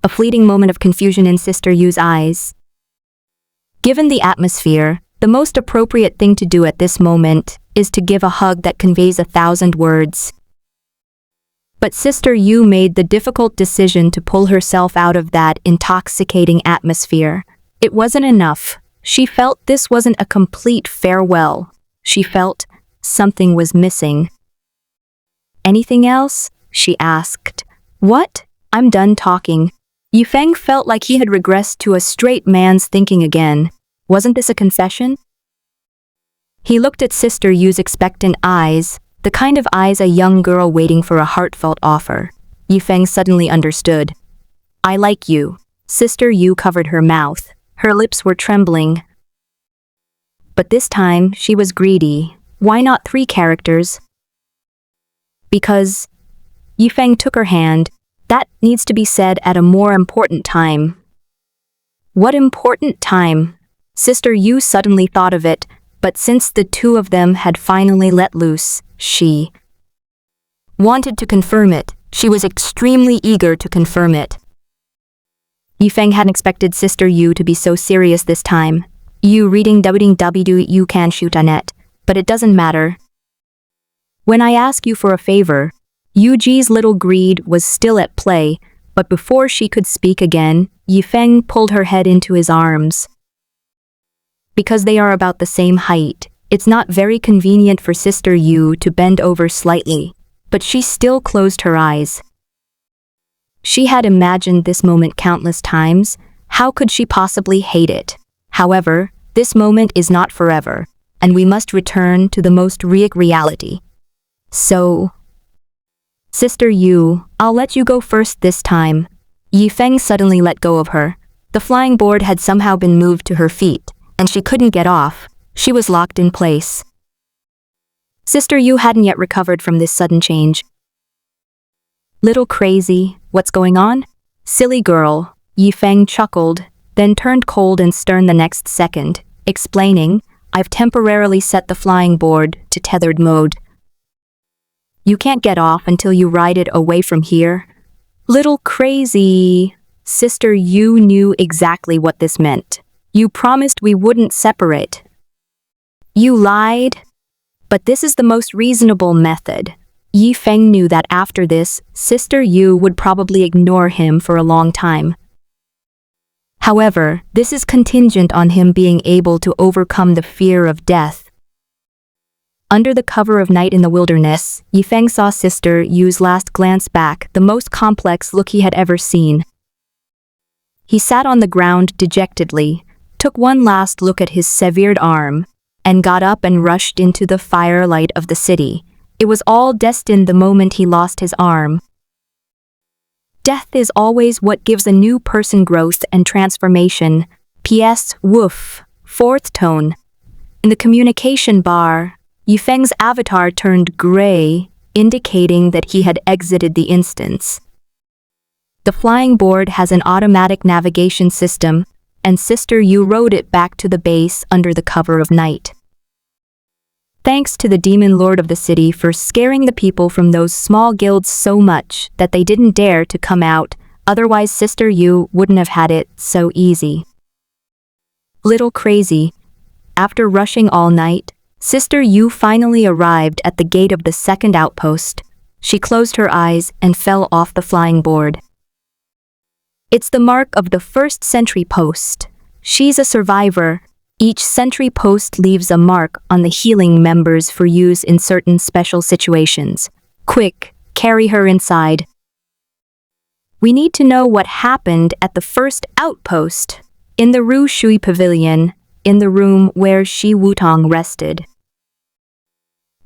a fleeting moment of confusion in Sister Yu's eyes. Given the atmosphere, the most appropriate thing to do at this moment is to give a hug that conveys 1,000 words. But Sister Yu made the difficult decision to pull herself out of that intoxicating atmosphere. It wasn't enough. She felt this wasn't a complete farewell. She felt something was missing. Anything else? She asked. What? I'm done talking. Yi Feng felt like he had regressed to a straight man's thinking again. Wasn't this a confession? He looked at Sister Yu's expectant eyes, The kind of eyes a young girl waiting for a heartfelt offer. Yifeng suddenly understood. I like you. Sister Yu covered her mouth. Her lips were trembling. But this time, she was greedy. Why not 3 characters? Because Yifeng took her hand. That needs to be said at a more important time. What important time? Sister Yu suddenly thought of it, but since the 2 of them had finally let loose, she wanted to confirm it. She was extremely eager to confirm it. Yifeng hadn't expected Sister Yu to be so serious this time. You reading you can shoot on it, but it doesn't matter. When I ask you for a favor, Yuji's little greed was still at play, but before she could speak again, Yifeng pulled her head into his arms. Because they are about the same height, it's not very convenient for Sister Yu to bend over slightly, but she still closed her eyes. She had imagined this moment countless times. How could she possibly hate it? However, this moment is not forever, and we must return to the most real reality. So, Sister Yu, I'll let you go first this time. Yifeng suddenly let go of her. The flying board had somehow been moved to her feet, and she couldn't get off. She was locked in place. Sister Yu hadn't yet recovered from this sudden change. Little crazy, what's going on? Silly girl, Yifeng chuckled, then turned cold and stern the next second, explaining, I've temporarily set the flying board to tethered mode. You can't get off until you ride it away from here. Little crazy. Sister Yu knew exactly what this meant. You promised we wouldn't separate. You lied. But this is the most reasonable method. Yifeng knew that after this, Sister Yu would probably ignore him for a long time. However, this is contingent on him being able to overcome the fear of death. Under the cover of night in the wilderness, Yifeng saw Sister Yu's last glance back, the most complex look he had ever seen. He sat on the ground dejectedly, took one last look at his severed arm, and got up and rushed into the firelight of the city. It was all destined the moment he lost his arm. Death is always what gives a new person growth and transformation. P.S. Woof. 4th tone. In the communication bar, Yifeng's avatar turned gray, indicating that he had exited the instance. The flying board has an automatic navigation system, and Sister Yu rode it back to the base under the cover of night. Thanks to the demon lord of the city for scaring the people from those small guilds so much that they didn't dare to come out, otherwise Sister Yu wouldn't have had it so easy. Little crazy. After rushing all night, Sister Yu finally arrived at the gate of the 2nd outpost. She closed her eyes and fell off the flying board. It's the mark of the 1st sentry post. She's a survivor. Each sentry post leaves a mark on the healing members for use in certain special situations. Quick, carry her inside. We need to know what happened at the 1st outpost. In the Ru Shui Pavilion, in the room where Shi Wutong rested.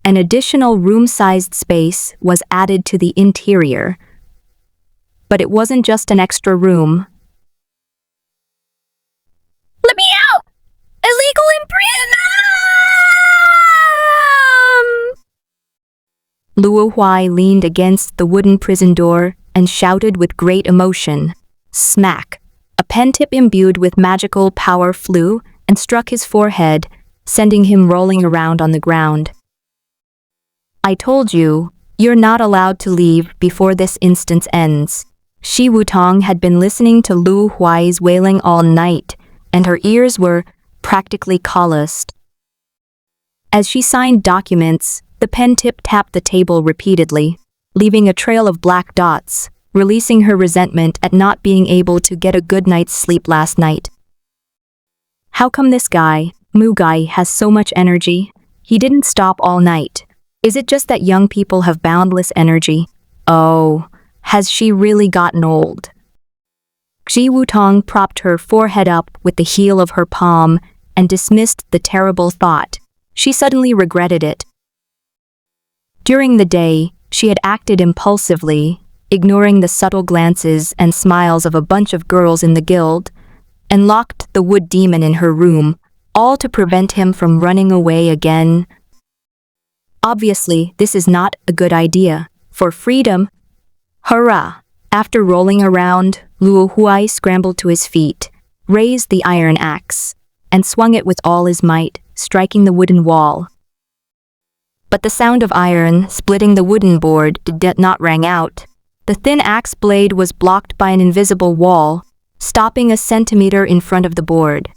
An additional room-sized space was added to the interior. But it wasn't just an extra room. Let me out! Illegal imprisonment! Luo Huai leaned against the wooden prison door and shouted with great emotion. Smack! A pen tip imbued with magical power flew and struck his forehead, sending him rolling around on the ground. I told you, you're not allowed to leave before this instance ends. Shi Wutong had been listening to Luo Huai's wailing all night, and her ears were practically calloused. As she signed documents, the pen tip tapped the table repeatedly, leaving a trail of black dots, releasing her resentment at not being able to get a good night's sleep last night. How come this guy, Mugai, has so much energy? He didn't stop all night. Is it just that young people have boundless energy? Oh, has she really gotten old? Shi Wutong propped her forehead up with the heel of her palm and dismissed the terrible thought. She suddenly regretted it. During the day, she had acted impulsively, ignoring the subtle glances and smiles of a bunch of girls in the guild, and locked the wood demon in her room, all to prevent him from running away again. Obviously, this is not a good idea. For freedom, hurrah! After rolling around, Luo Huai scrambled to his feet, raised the iron axe, and swung it with all his might, striking the wooden wall. But the sound of iron splitting the wooden board did not ring out. The thin axe blade was blocked by an invisible wall, stopping a centimeter in front of the board.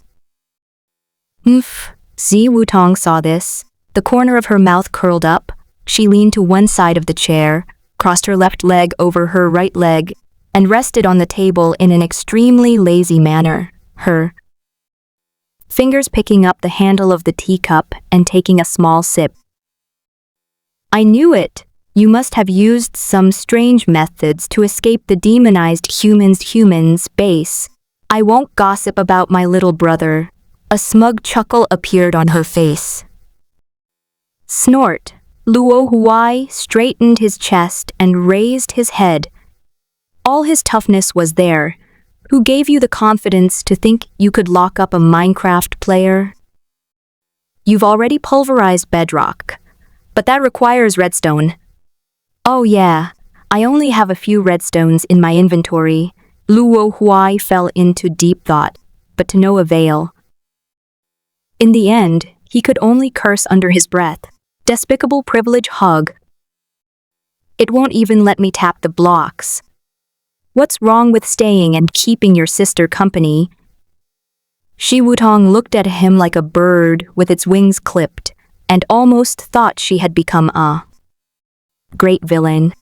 Zi Wutong saw this. The corner of her mouth curled up. She leaned to one side of the chair, crossed her left leg over her right leg, and rested on the table in an extremely lazy manner, her fingers picking up the handle of the teacup and taking a small sip. I knew it. You must have used some strange methods to escape the demonized humans base. I won't gossip about my little brother. A smug chuckle appeared on her face. Snort. Luo Huai straightened his chest and raised his head. All his toughness was there. Who gave you the confidence to think you could lock up a Minecraft player? You've already pulverized bedrock, but that requires redstone. Oh yeah, I only have a few redstones in my inventory. Luo Huai fell into deep thought, but to no avail. In the end, he could only curse under his breath. Despicable privilege hug. It won't even let me tap the blocks. What's wrong with staying and keeping your sister company? Shi Wutong looked at him like a bird with its wings clipped, and almost thought she had become a great villain.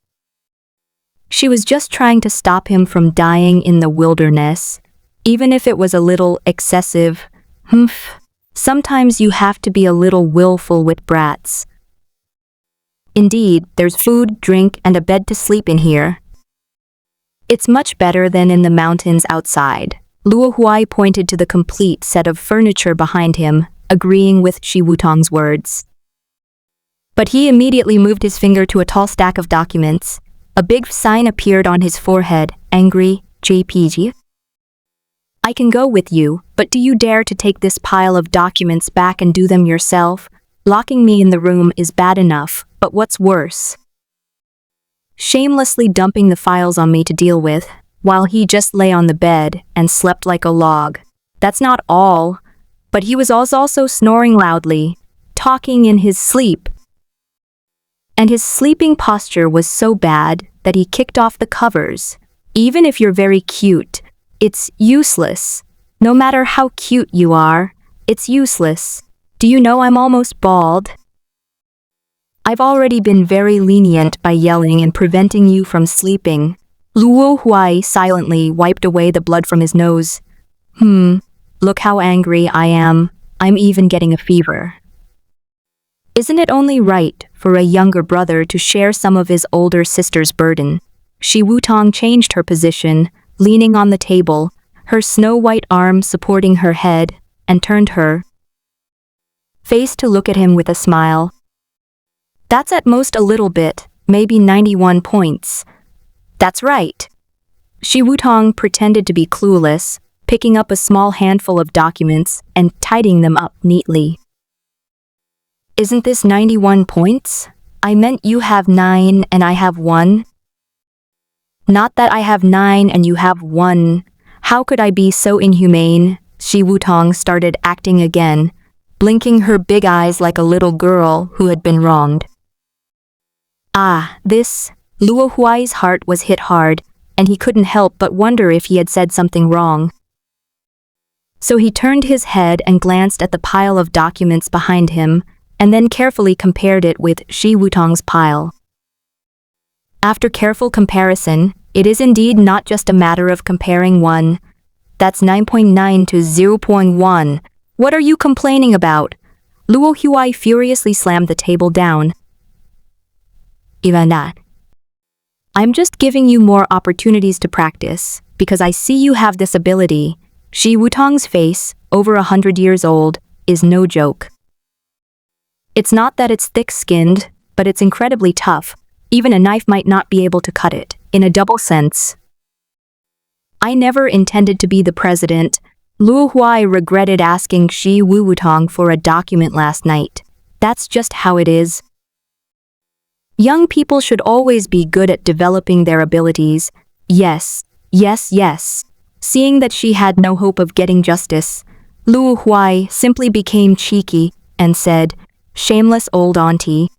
She was just trying to stop him from dying in the wilderness, even if it was a little excessive. Sometimes you have to be a little willful with brats. Indeed, there's food, drink, and a bed to sleep in here. It's much better than in the mountains outside. Luo Huai pointed to the complete set of furniture behind him, agreeing with Shi Wutong's words. But he immediately moved his finger to a tall stack of documents. A big sign appeared on his forehead, angry, JPG. I can go with you, but do you dare to take this pile of documents back and do them yourself? Locking me in the room is bad enough, but what's worse? Shamelessly dumping the files on me to deal with, while he just lay on the bed and slept like a log. That's not all, but he was also snoring loudly, talking in his sleep. And his sleeping posture was so bad that he kicked off the covers. Even if you're very cute, it's useless. No matter how cute you are, it's useless. Do you know I'm almost bald? I've already been very lenient by yelling and preventing you from sleeping. Luo Huai silently wiped away the blood from his nose. Look how angry I am. I'm even getting a fever. Isn't it only right for a younger brother to share some of his older sister's burden? Shi Wutong changed her position, leaning on the table, her snow-white arm supporting her head, and turned her face to look at him with a smile. That's at most a little bit, maybe 91 points. That's right. Shi Wutong pretended to be clueless, picking up a small handful of documents and tidying them up neatly. Isn't this 91 points? I meant you have 9 and I have 1. Not that I have 9 and you have 1. How could I be so inhumane? Shi Wutong started acting again, blinking her big eyes like a little girl who had been wronged. This. Luo Huai's heart was hit hard, and he couldn't help but wonder if he had said something wrong. So he turned his head and glanced at the pile of documents behind him, and then carefully compared it with Shi Wutong's pile. After careful comparison, it is indeed not just a matter of comparing one. That's 9.9 to 0.1. What are you complaining about? Luo Huai furiously slammed the table down. Even that. I'm just giving you more opportunities to practice, because I see you have this ability. Shi Wutong's face, over 100 years old, is no joke. It's not that it's thick-skinned, but it's incredibly tough. Even a knife might not be able to cut it, in a double sense. I never intended to be the president. Luo Huai regretted asking Shi Wutong for a document last night. That's just how it is. Young people should always be good at developing their abilities. Yes, yes, yes. Seeing that she had no hope of getting justice, Luo Huai simply became cheeky and said, "Shameless old auntie."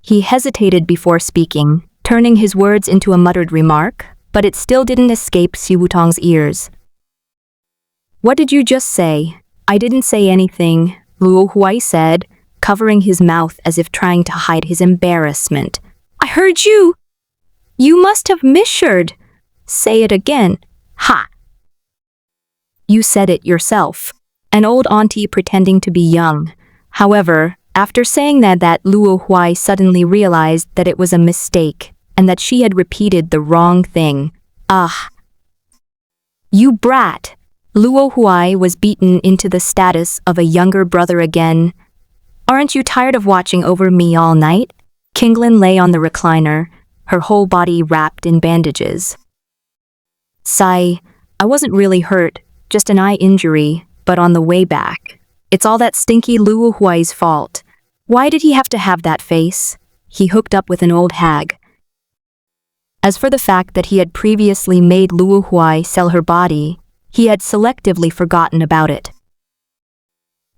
He hesitated before speaking, turning his words into a muttered remark, but it still didn't escape Shi Wutong's ears. "What did you just say?" "I didn't say anything," Luo Huai said, covering his mouth as if trying to hide his embarrassment. "I heard you! You must have misheard. Say it again." "Ha! You said it yourself." An old auntie pretending to be young. However, after saying that Luo Huai suddenly realized that it was a mistake and that she had repeated the wrong thing. "Ah! You brat!" Luo Huai was beaten into the status of a younger brother again. "Aren't you tired of watching over me all night?" Qinglin lay on the recliner, her whole body wrapped in bandages. "Sigh, I wasn't really hurt, just an eye injury, but on the way back. It's all that stinky Luo Huai's fault. Why did he have to have that face?" He hooked up with an old hag. As for the fact that he had previously made Luo Huai sell her body, he had selectively forgotten about it.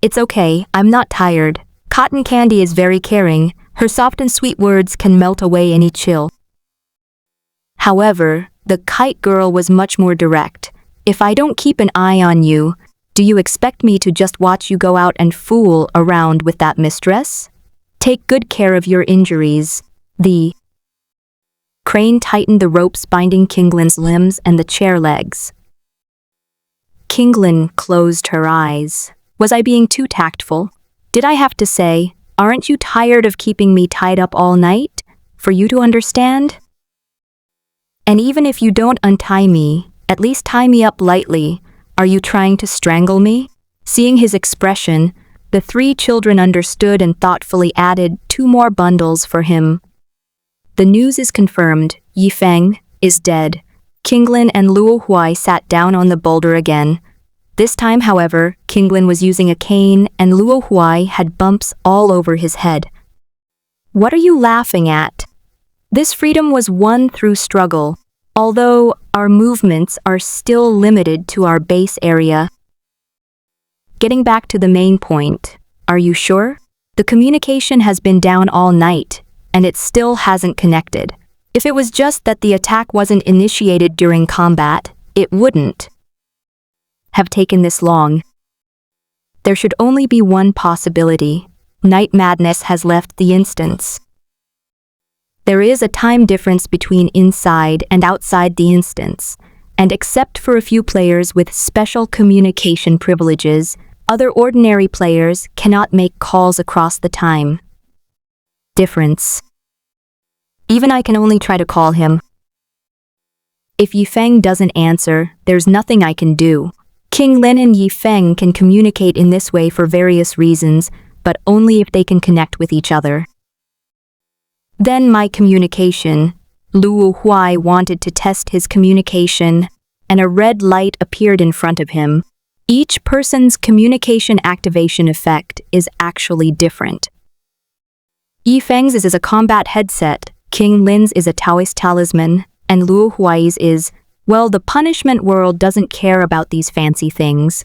"It's okay, I'm not tired. Cotton Candy is very caring. Her soft and sweet words can melt away any chill." However, the kite girl was much more direct. "If I don't keep an eye on you, do you expect me to just watch you go out and fool around with that mistress? Take good care of your injuries." The crane tightened the ropes binding Qinglin's limbs and the chair legs. Qinglin closed her eyes. Was I being too tactful? Did I have to say, "Aren't you tired of keeping me tied up all night?" for you to understand? And even if you don't untie me, at least tie me up lightly. Are you trying to strangle me? Seeing his expression, the three children understood and thoughtfully added 2 more bundles for him. The news is confirmed. Yifeng is dead. Qinglin and Luo Huai sat down on the boulder again. This time, however, Qinglin was using a cane and Luo Huai had bumps all over his head. "What are you laughing at? This freedom was won through struggle, although our movements are still limited to our base area." Getting back to the main point, are you sure? The communication has been down all night, and it still hasn't connected. If it was just that the attack wasn't initiated during combat, it wouldn't have taken this long. There should only be one possibility. Night madness has left the instance. There is a time difference between inside and outside the instance, and except for a few players with special communication privileges, other ordinary players cannot make calls across the time difference. Even I can only try to call him. If Yifeng doesn't answer, there's nothing I can do. Qinglin and Yifeng can communicate in this way for various reasons, but only if they can connect with each other. Then my communication. Luo Huai wanted to test his communication, and a red light appeared in front of him. Each person's communication activation effect is actually different. Yifeng's is a combat headset, Qinglin's is a Taoist talisman, and Luo Huai's is, well, the punishment world doesn't care about these fancy things.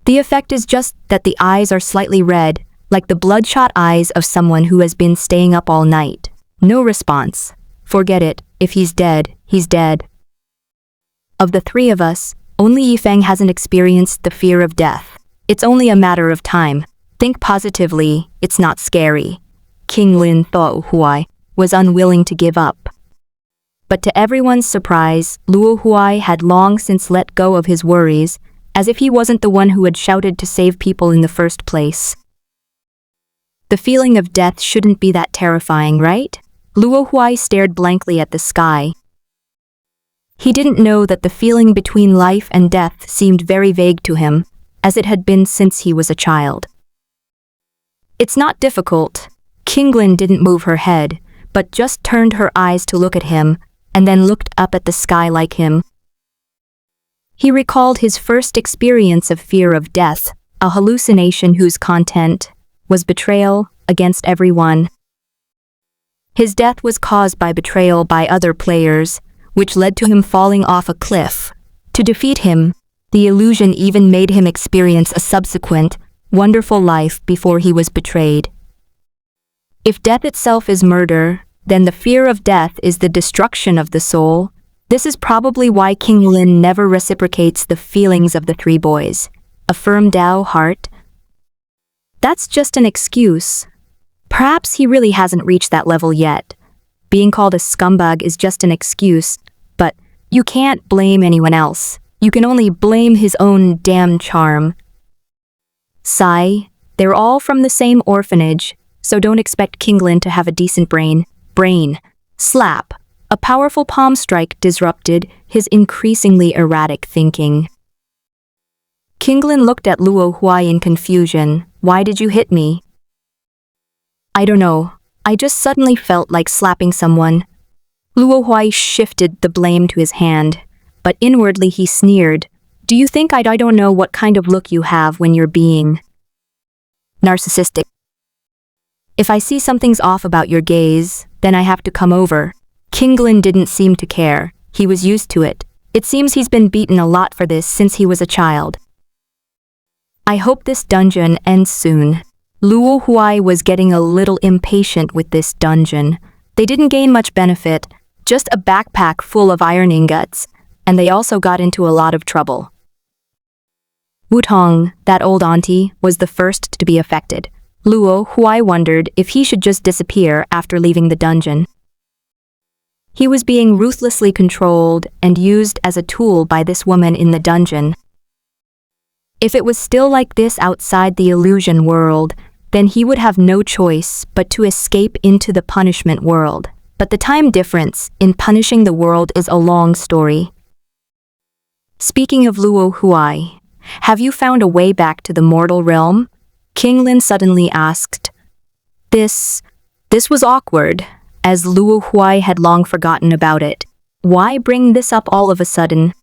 The effect is just that the eyes are slightly red, like the bloodshot eyes of someone who has been staying up all night. No response. Forget it. If he's dead, he's dead. Of the 3 of us, only Yifeng hasn't experienced the fear of death. It's only a matter of time. Think positively, it's not scary. Qinglin Luo Huai was unwilling to give up. But to everyone's surprise, Luo Huai had long since let go of his worries, as if he wasn't the one who had shouted to save people in the first place. The feeling of death shouldn't be that terrifying, right? Luo Huai stared blankly at the sky. He didn't know that the feeling between life and death seemed very vague to him, as it had been since he was a child. It's not difficult. Kinglin didn't move her head, but just turned her eyes to look at him, and then looked up at the sky like him. He recalled his first experience of fear of death, a hallucination whose content was betrayal against everyone. His death was caused by betrayal by other players, which led to him falling off a cliff. To defeat him, the illusion even made him experience a subsequent, wonderful life before he was betrayed. If death itself is murder, then the fear of death is the destruction of the soul. This is probably why Kinglin never reciprocates the feelings of the three boys. A firm Dao heart? That's just an excuse. Perhaps he really hasn't reached that level yet. Being called a scumbag is just an excuse, but you can't blame anyone else. You can only blame his own damn charm. Sigh, they're all from the same orphanage, so don't expect Kinglin to have a decent brain. Slap. A powerful palm strike disrupted his increasingly erratic thinking. Kinglin looked at Luo Huai in confusion. Why did you hit me? I don't know. I just suddenly felt like slapping someone. Luo Huai shifted the blame to his hand, but inwardly he sneered. Do you think I don't know what kind of look you have when you're being narcissistic? If I see something's off about your gaze, then I have to come over. Kinglin didn't seem to care. He was used to it. It seems he's been beaten a lot for this since he was a child. I hope this dungeon ends soon. Luo Huai was getting a little impatient with this dungeon. They didn't gain much benefit, just a backpack full of iron ingots, and they also got into a lot of trouble. Wutong, that old auntie, was the first to be affected. Luo Huai wondered if he should just disappear after leaving the dungeon. He was being ruthlessly controlled and used as a tool by this woman in the dungeon. If it was still like this outside the illusion world, then he would have no choice but to escape into the punishment world. But the time difference in punishing the world is a long story. Speaking of Luo Huai, have you found a way back to the mortal realm? Kinglin suddenly asked. This was awkward, as Luo Huai had long forgotten about it. Why bring this up all of a sudden?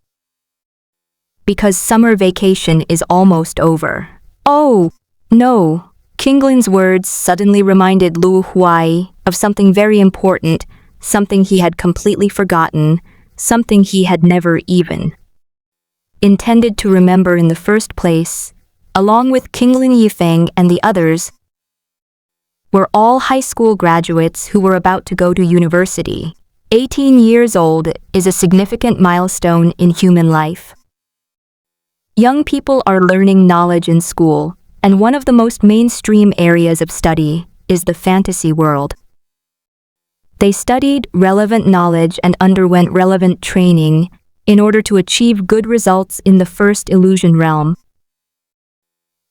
Because summer vacation is almost over. Oh, no. Kinglin's words suddenly reminded Luo Huai of something very important, something he had completely forgotten, something he had never even intended to remember in the first place. Along with Kinglin Yifeng and the others, were all high school graduates who were about to go to university. 18 years old is a significant milestone in human life. Young people are learning knowledge in school, and one of the most mainstream areas of study is the fantasy world. They studied relevant knowledge and underwent relevant training in order to achieve good results in the first illusion realm.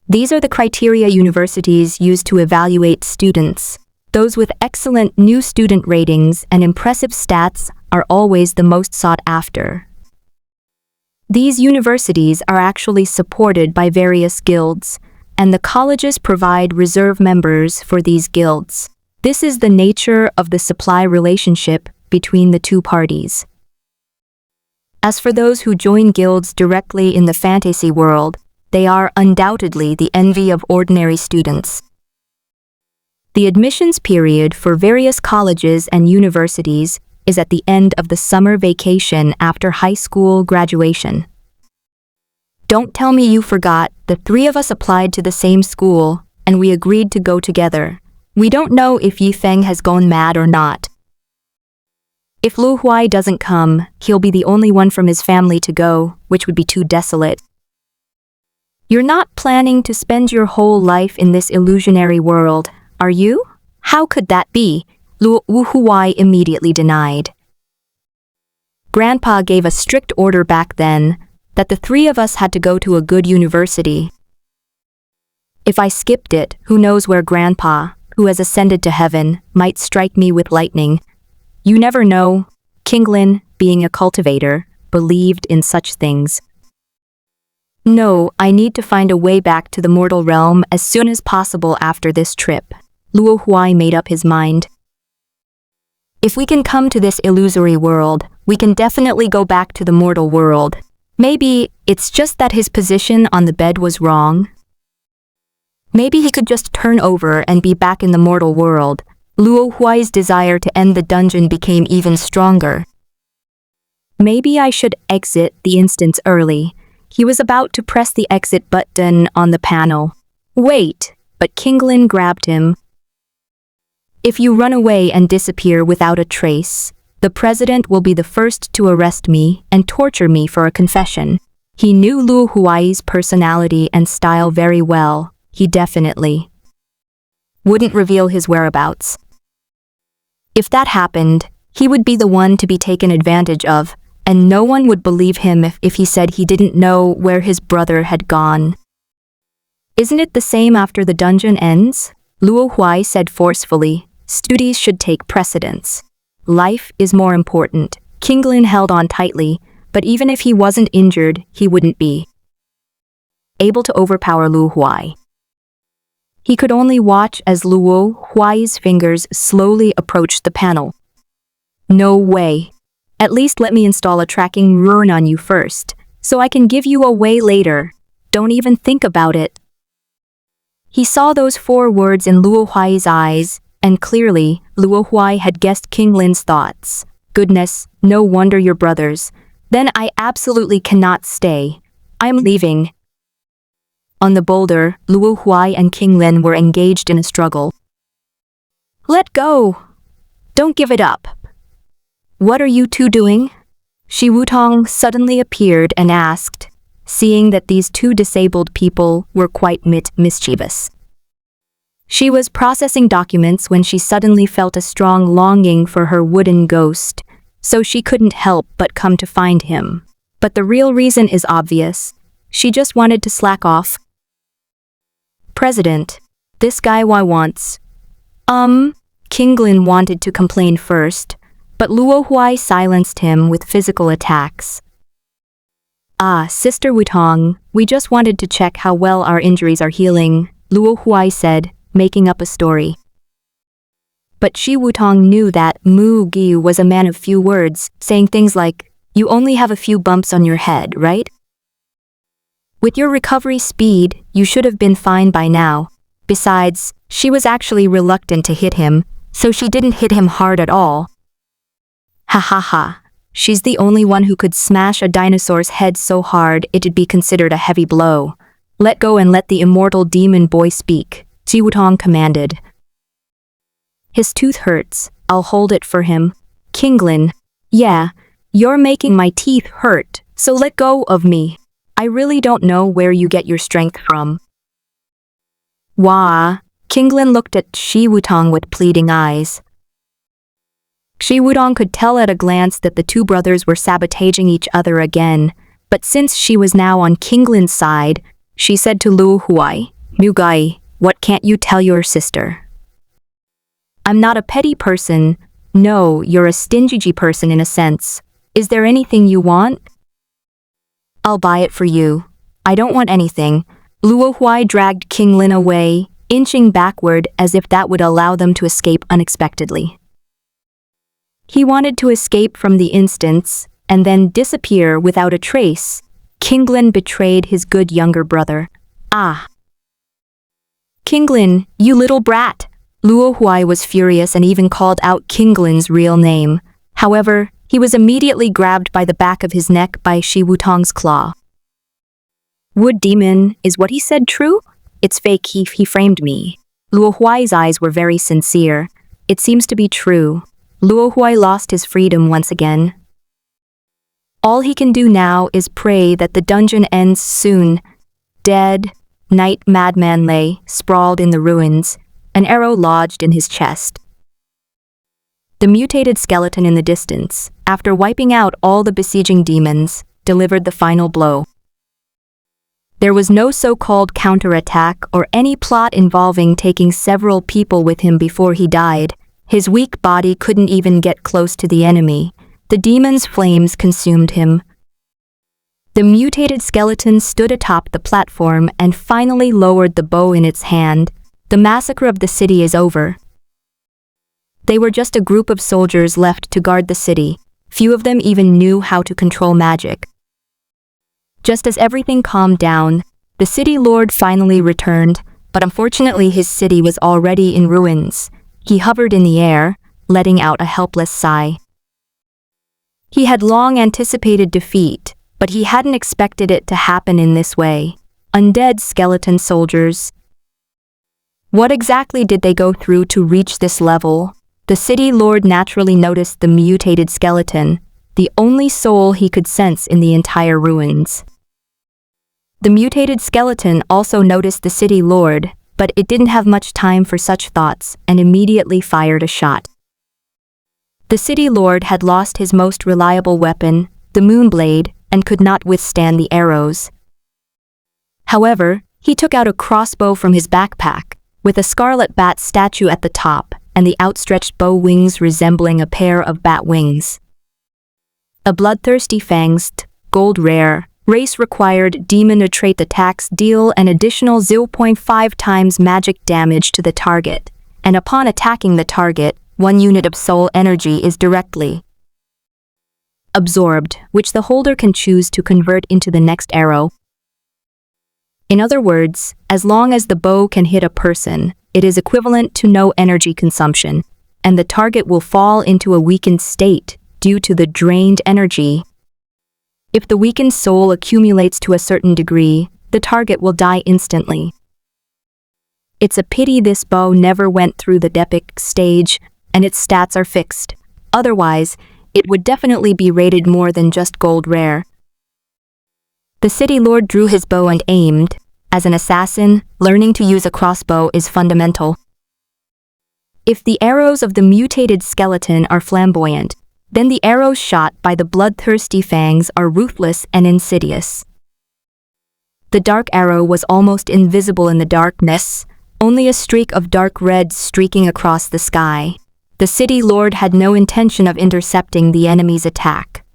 These are the criteria universities use to evaluate students. Those with excellent new student ratings and impressive stats are always the most sought after. These universities are actually supported by various guilds, and the colleges provide reserve members for these guilds. This is the nature of the supply relationship between the two parties. As for those who join guilds directly in the fantasy world, they are undoubtedly the envy of ordinary students. The admissions period for various colleges and universities is at the end of the summer vacation after high school graduation. Don't tell me you forgot, the three of us applied to the same school, and we agreed to go together. We don't know if Yifeng has gone mad or not. If Luo Huai doesn't come, he'll be the only one from his family to go, which would be too desolate. You're not planning to spend your whole life in this illusionary world, are you? How could that be? Luo Huai immediately denied. Grandpa gave a strict order back then that the three of us had to go to a good university. If I skipped it, who knows where Grandpa, who has ascended to heaven, might strike me with lightning. You never know. Kinglin, being a cultivator, believed in such things. No, I need to find a way back to the mortal realm as soon as possible after this trip. Luo Huai made up his mind. If we can come to this illusory world, we can definitely go back to the mortal world. Maybe it's just that his position on the bed was wrong. Maybe he could just turn over and be back in the mortal world. Luo Huai's desire to end the dungeon became even stronger. Maybe I should exit the instance early. He was about to press the exit button on the panel. Wait, but Kinglin grabbed him. If you run away and disappear without a trace, the president will be the first to arrest me and torture me for a confession. He knew Luo Huai's personality and style very well. He definitely wouldn't reveal his whereabouts. If that happened, he would be the one to be taken advantage of, and no one would believe him if he said he didn't know where his brother had gone. Isn't it the same after the dungeon ends? Luo Huai said forcefully. Studies should take precedence. Life is more important. Kinglin held on tightly, but even if he wasn't injured, he wouldn't be able to overpower Luo Huai. He could only watch as Luo Huai's fingers slowly approached the panel. No way. At least let me install a tracking rune on you first, so I can give you away later. Don't even think about it. He saw those 4 words in Luo Huai's eyes, and clearly, Luo Huai had guessed Kinglin's thoughts. Goodness, no wonder you're brothers. Then I absolutely cannot stay. I'm leaving. On the boulder, Luo Huai and Kinglin were engaged in a struggle. Let go! Don't give it up. What are you two doing? Shi Wutong suddenly appeared and asked, seeing that these 2 disabled people were quite mischievous. She was processing documents when she suddenly felt a strong longing for her wooden ghost, so she couldn't help but come to find him. But the real reason is obvious. She just wanted to slack off. President, this guy wants. Kinglin wanted to complain first, but Luo Huai silenced him with physical attacks. Sister Wutong, we just wanted to check how well our injuries are healing, Luo Huai said, making up a story. But Shi Wutong knew that Mu Gi was a man of few words, saying things like, you only have a few bumps on your head, right? With your recovery speed, you should have been fine by now. Besides, she was actually reluctant to hit him, so she didn't hit him hard at all. Ha ha ha. She's the only one who could smash a dinosaur's head so hard it'd be considered a heavy blow. Let go and let the immortal demon boy speak, Shi Wutong commanded. His tooth hurts. I'll hold it for him. Kinglin, yeah, you're making my teeth hurt, so let go of me. I really don't know where you get your strength from. Wah. Kinglin looked at Shi Wutong with pleading eyes. Shi Wutong could tell at a glance that the 2 brothers were sabotaging each other again, but since she was now on Kinglin's side, she said to Luo Huai, Mugai, what can't you tell your sister? I'm not a petty person. No, you're a stingy person in a sense. Is there anything you want? I'll buy it for you. I don't want anything. Luo Huai dragged Kinglin away, inching backward as if that would allow them to escape unexpectedly. He wanted to escape from the instance and then disappear without a trace. Kinglin betrayed his good younger brother. Kinglin, you little brat! Luo Huai was furious and even called out Kinglin's real name. However, he was immediately grabbed by the back of his neck by Shi Wutong's claw. Wood demon, is what he said true? It's fake, he framed me. Luo Huai's eyes were very sincere. It seems to be true. Luo Huai lost his freedom once again. All he can do now is pray that the dungeon ends soon. Dead, Knight Madman lay, sprawled in the ruins, an arrow lodged in his chest. The mutated skeleton in the distance, after wiping out all the besieging demons, delivered the final blow. There was no so-called counterattack or any plot involving taking several people with him before he died. His weak body couldn't even get close to the enemy. The demon's flames consumed him. The mutated skeleton stood atop the platform and finally lowered the bow in its hand. The massacre of the city is over. They were just a group of soldiers left to guard the city. Few of them even knew how to control magic. Just as everything calmed down, the city lord finally returned, but unfortunately his city was already in ruins. He hovered in the air, letting out a helpless sigh. He had long anticipated defeat, but he hadn't expected it to happen in this way. Undead skeleton soldiers. What exactly did they go through to reach this level? The city lord naturally noticed the mutated skeleton, the only soul he could sense in the entire ruins. The mutated skeleton also noticed the city lord, but it didn't have much time for such thoughts and immediately fired a shot. The city lord had lost his most reliable weapon, the moonblade, and could not withstand the arrows. However, he took out a crossbow from his backpack, with a scarlet bat statue at the top and the outstretched bow wings resembling a pair of bat wings. A bloodthirsty fanged, gold rare, race required demon trait attacks deal an additional 0.5 times magic damage to the target, and upon attacking the target, 1 unit of soul energy is directly absorbed, which the holder can choose to convert into the next arrow. In other words, as long as the bow can hit a person, it is equivalent to no energy consumption, and the target will fall into a weakened state due to the drained energy. If the weakened soul accumulates to a certain degree, the target will die instantly. It's a pity this bow never went through the epic stage, and its stats are fixed. Otherwise, it would definitely be rated more than just gold rare. The city lord drew his bow and aimed. As an assassin, learning to use a crossbow is fundamental. If the arrows of the mutated skeleton are flamboyant, then the arrows shot by the bloodthirsty fangs are ruthless and insidious. The dark arrow was almost invisible in the darkness, only a streak of dark red streaking across the sky. The city lord had no intention of intercepting the enemy's attack.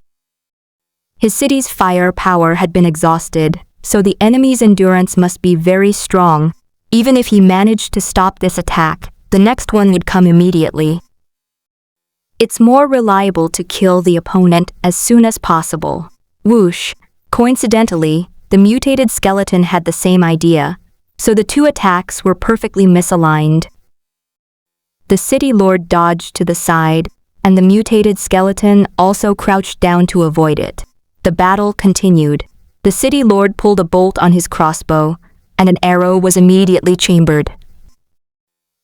His city's fire power had been exhausted, so the enemy's endurance must be very strong. Even if he managed to stop this attack, the next one would come immediately. It's more reliable to kill the opponent as soon as possible. Whoosh! Coincidentally, the mutated skeleton had the same idea, so the two attacks were perfectly misaligned. The city lord dodged to the side, and the mutated skeleton also crouched down to avoid it. The battle continued. The city lord pulled a bolt on his crossbow, and an arrow was immediately chambered.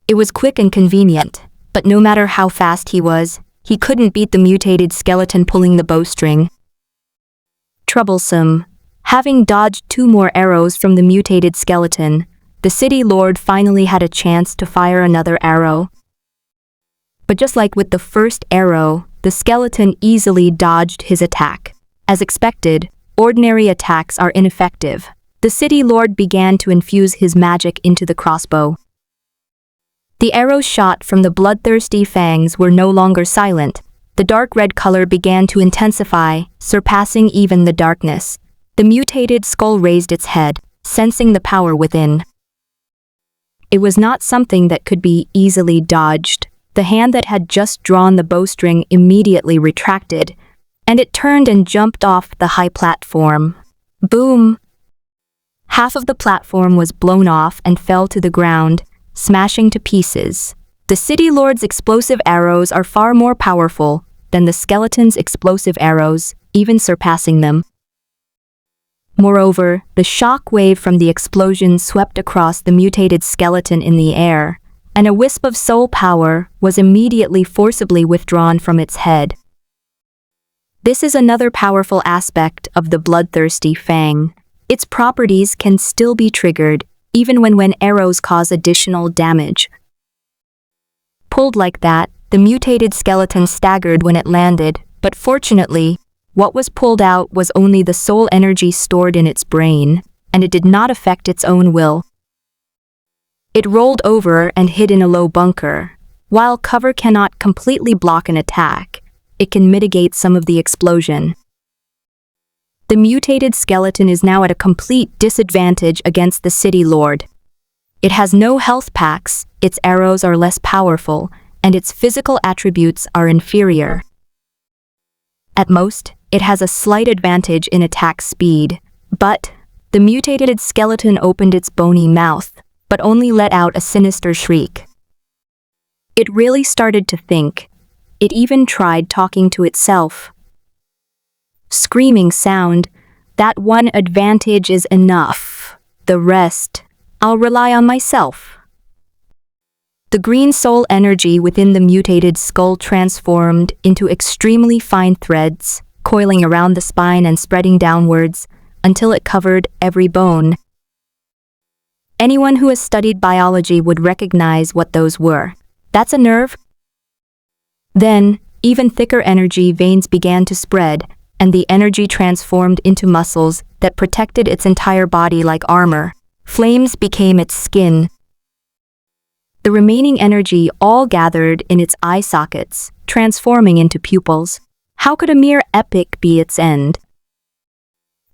It was quick and convenient, but no matter how fast he was, he couldn't beat the mutated skeleton pulling the bowstring. Troublesome. Having dodged 2 more arrows from the mutated skeleton, the city lord finally had a chance to fire another arrow. But just like with the first arrow, the skeleton easily dodged his attack. As expected, ordinary attacks are ineffective. The city lord began to infuse his magic into the crossbow. The arrows shot from the bloodthirsty fangs were no longer silent. The dark red color began to intensify, surpassing even the darkness. The mutated skull raised its head, sensing the power within. It was not something that could be easily dodged. The hand that had just drawn the bowstring immediately retracted, and it turned and jumped off the high platform. Boom! Half of the platform was blown off and fell to the ground, smashing to pieces. The city lord's explosive arrows are far more powerful than the skeleton's explosive arrows, even surpassing them. Moreover, the shock wave from the explosion swept across the mutated skeleton in the air, and a wisp of soul power was immediately forcibly withdrawn from its head. This is another powerful aspect of the bloodthirsty fang. Its properties can still be triggered, even when arrows cause additional damage. Pulled like that, the mutated skeleton staggered when it landed, but fortunately, what was pulled out was only the soul energy stored in its brain, and it did not affect its own will. It rolled over and hid in a low bunker. While cover cannot completely block an attack, it can mitigate some of the explosion. The mutated skeleton is now at a complete disadvantage against the city lord. It has no health packs, its arrows are less powerful, and its physical attributes are inferior. At most, it has a slight advantage in attack speed, but the mutated skeleton opened its bony mouth, but only let out a sinister shriek. It really started to think. It even tried talking to itself. Screaming sound, that one advantage is enough. The rest, I'll rely on myself. The green soul energy within the mutated skull transformed into extremely fine threads, coiling around the spine and spreading downwards until it covered every bone. Anyone who has studied biology would recognize what those were. That's a nerve. Then, even thicker energy veins began to spread, and the energy transformed into muscles that protected its entire body like armor. Flames became its skin. The remaining energy all gathered in its eye sockets, transforming into pupils. How could a mere epic be its end?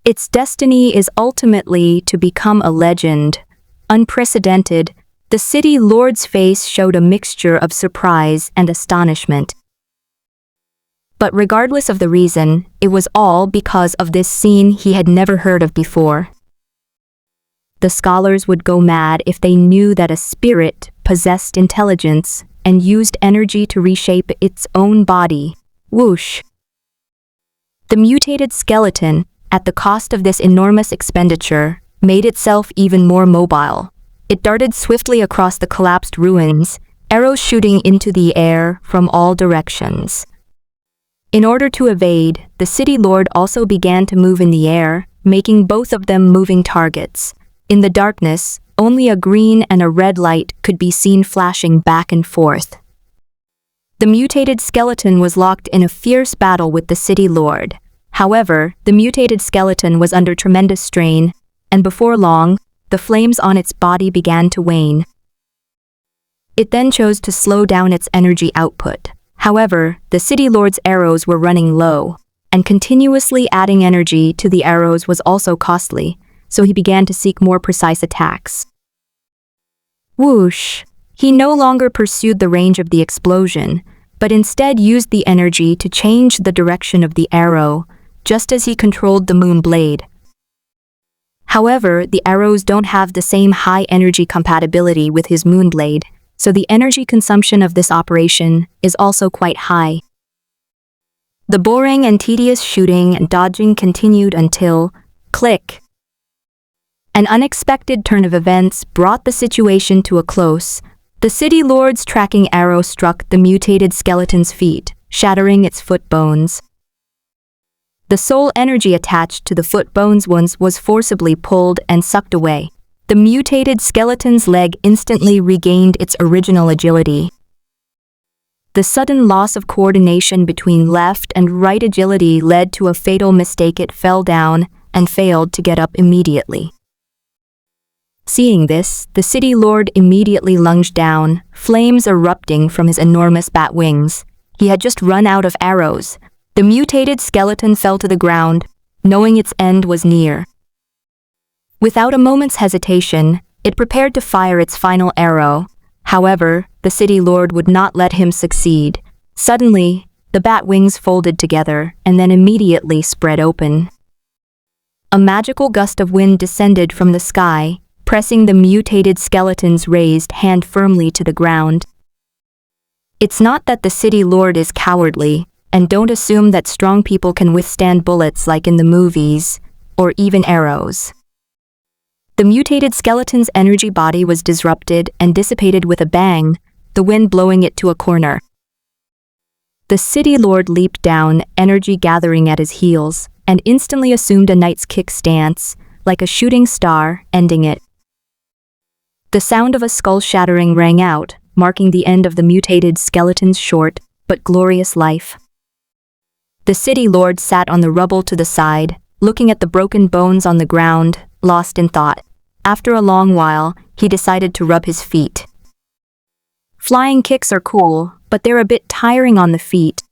Its destiny is ultimately to become a legend. Unprecedented, the city lord's face showed a mixture of surprise and astonishment. But regardless of the reason, it was all because of this scene he had never heard of before. The scholars would go mad if they knew that a spirit possessed intelligence and used energy to reshape its own body. Whoosh! The mutated skeleton, at the cost of this enormous expenditure, made itself even more mobile. It darted swiftly across the collapsed ruins, arrows shooting into the air from all directions. In order to evade, the city lord also began to move in the air, making both of them moving targets. In the darkness, only a green and a red light could be seen flashing back and forth. The mutated skeleton was locked in a fierce battle with the city lord. However, the mutated skeleton was under tremendous strain, and before long, the flames on its body began to wane. It then chose to slow down its energy output. However, the city lord's arrows were running low, and continuously adding energy to the arrows was also costly, so he began to seek more precise attacks. Whoosh! He no longer pursued the range of the explosion, but instead used the energy to change the direction of the arrow, just as he controlled the moon blade. However, the arrows don't have the same high energy compatibility with his moon blade, so the energy consumption of this operation is also quite high. The boring and tedious shooting and dodging continued until, click! An unexpected turn of events brought the situation to a close. The city lord's tracking arrow struck the mutated skeleton's feet, shattering its foot bones. The soul energy attached to the foot bones once was forcibly pulled and sucked away. The mutated skeleton's leg instantly regained its original agility. The sudden loss of coordination between left and right agility led to a fatal mistake. It fell down and failed to get up immediately. Seeing this, the city lord immediately lunged down, flames erupting from his enormous bat wings. He had just run out of arrows. The mutated skeleton fell to the ground, knowing its end was near. Without a moment's hesitation, it prepared to fire its final arrow. However, the city lord would not let him succeed. Suddenly, the bat wings folded together and then immediately spread open. A magical gust of wind descended from the sky, pressing the mutated skeleton's raised hand firmly to the ground. It's not that the city lord is cowardly, and don't assume that strong people can withstand bullets like in the movies, or even arrows. The mutated skeleton's energy body was disrupted and dissipated with a bang, the wind blowing it to a corner. The city lord leaped down, energy gathering at his heels, and instantly assumed a knight's kick stance, like a shooting star, ending it. The sound of a skull shattering rang out, marking the end of the mutated skeleton's short but glorious life. The city lord sat on the rubble to the side, looking at the broken bones on the ground, lost in thought. After a long while, he decided to rub his feet. Flying kicks are cool, but they're a bit tiring on the feet.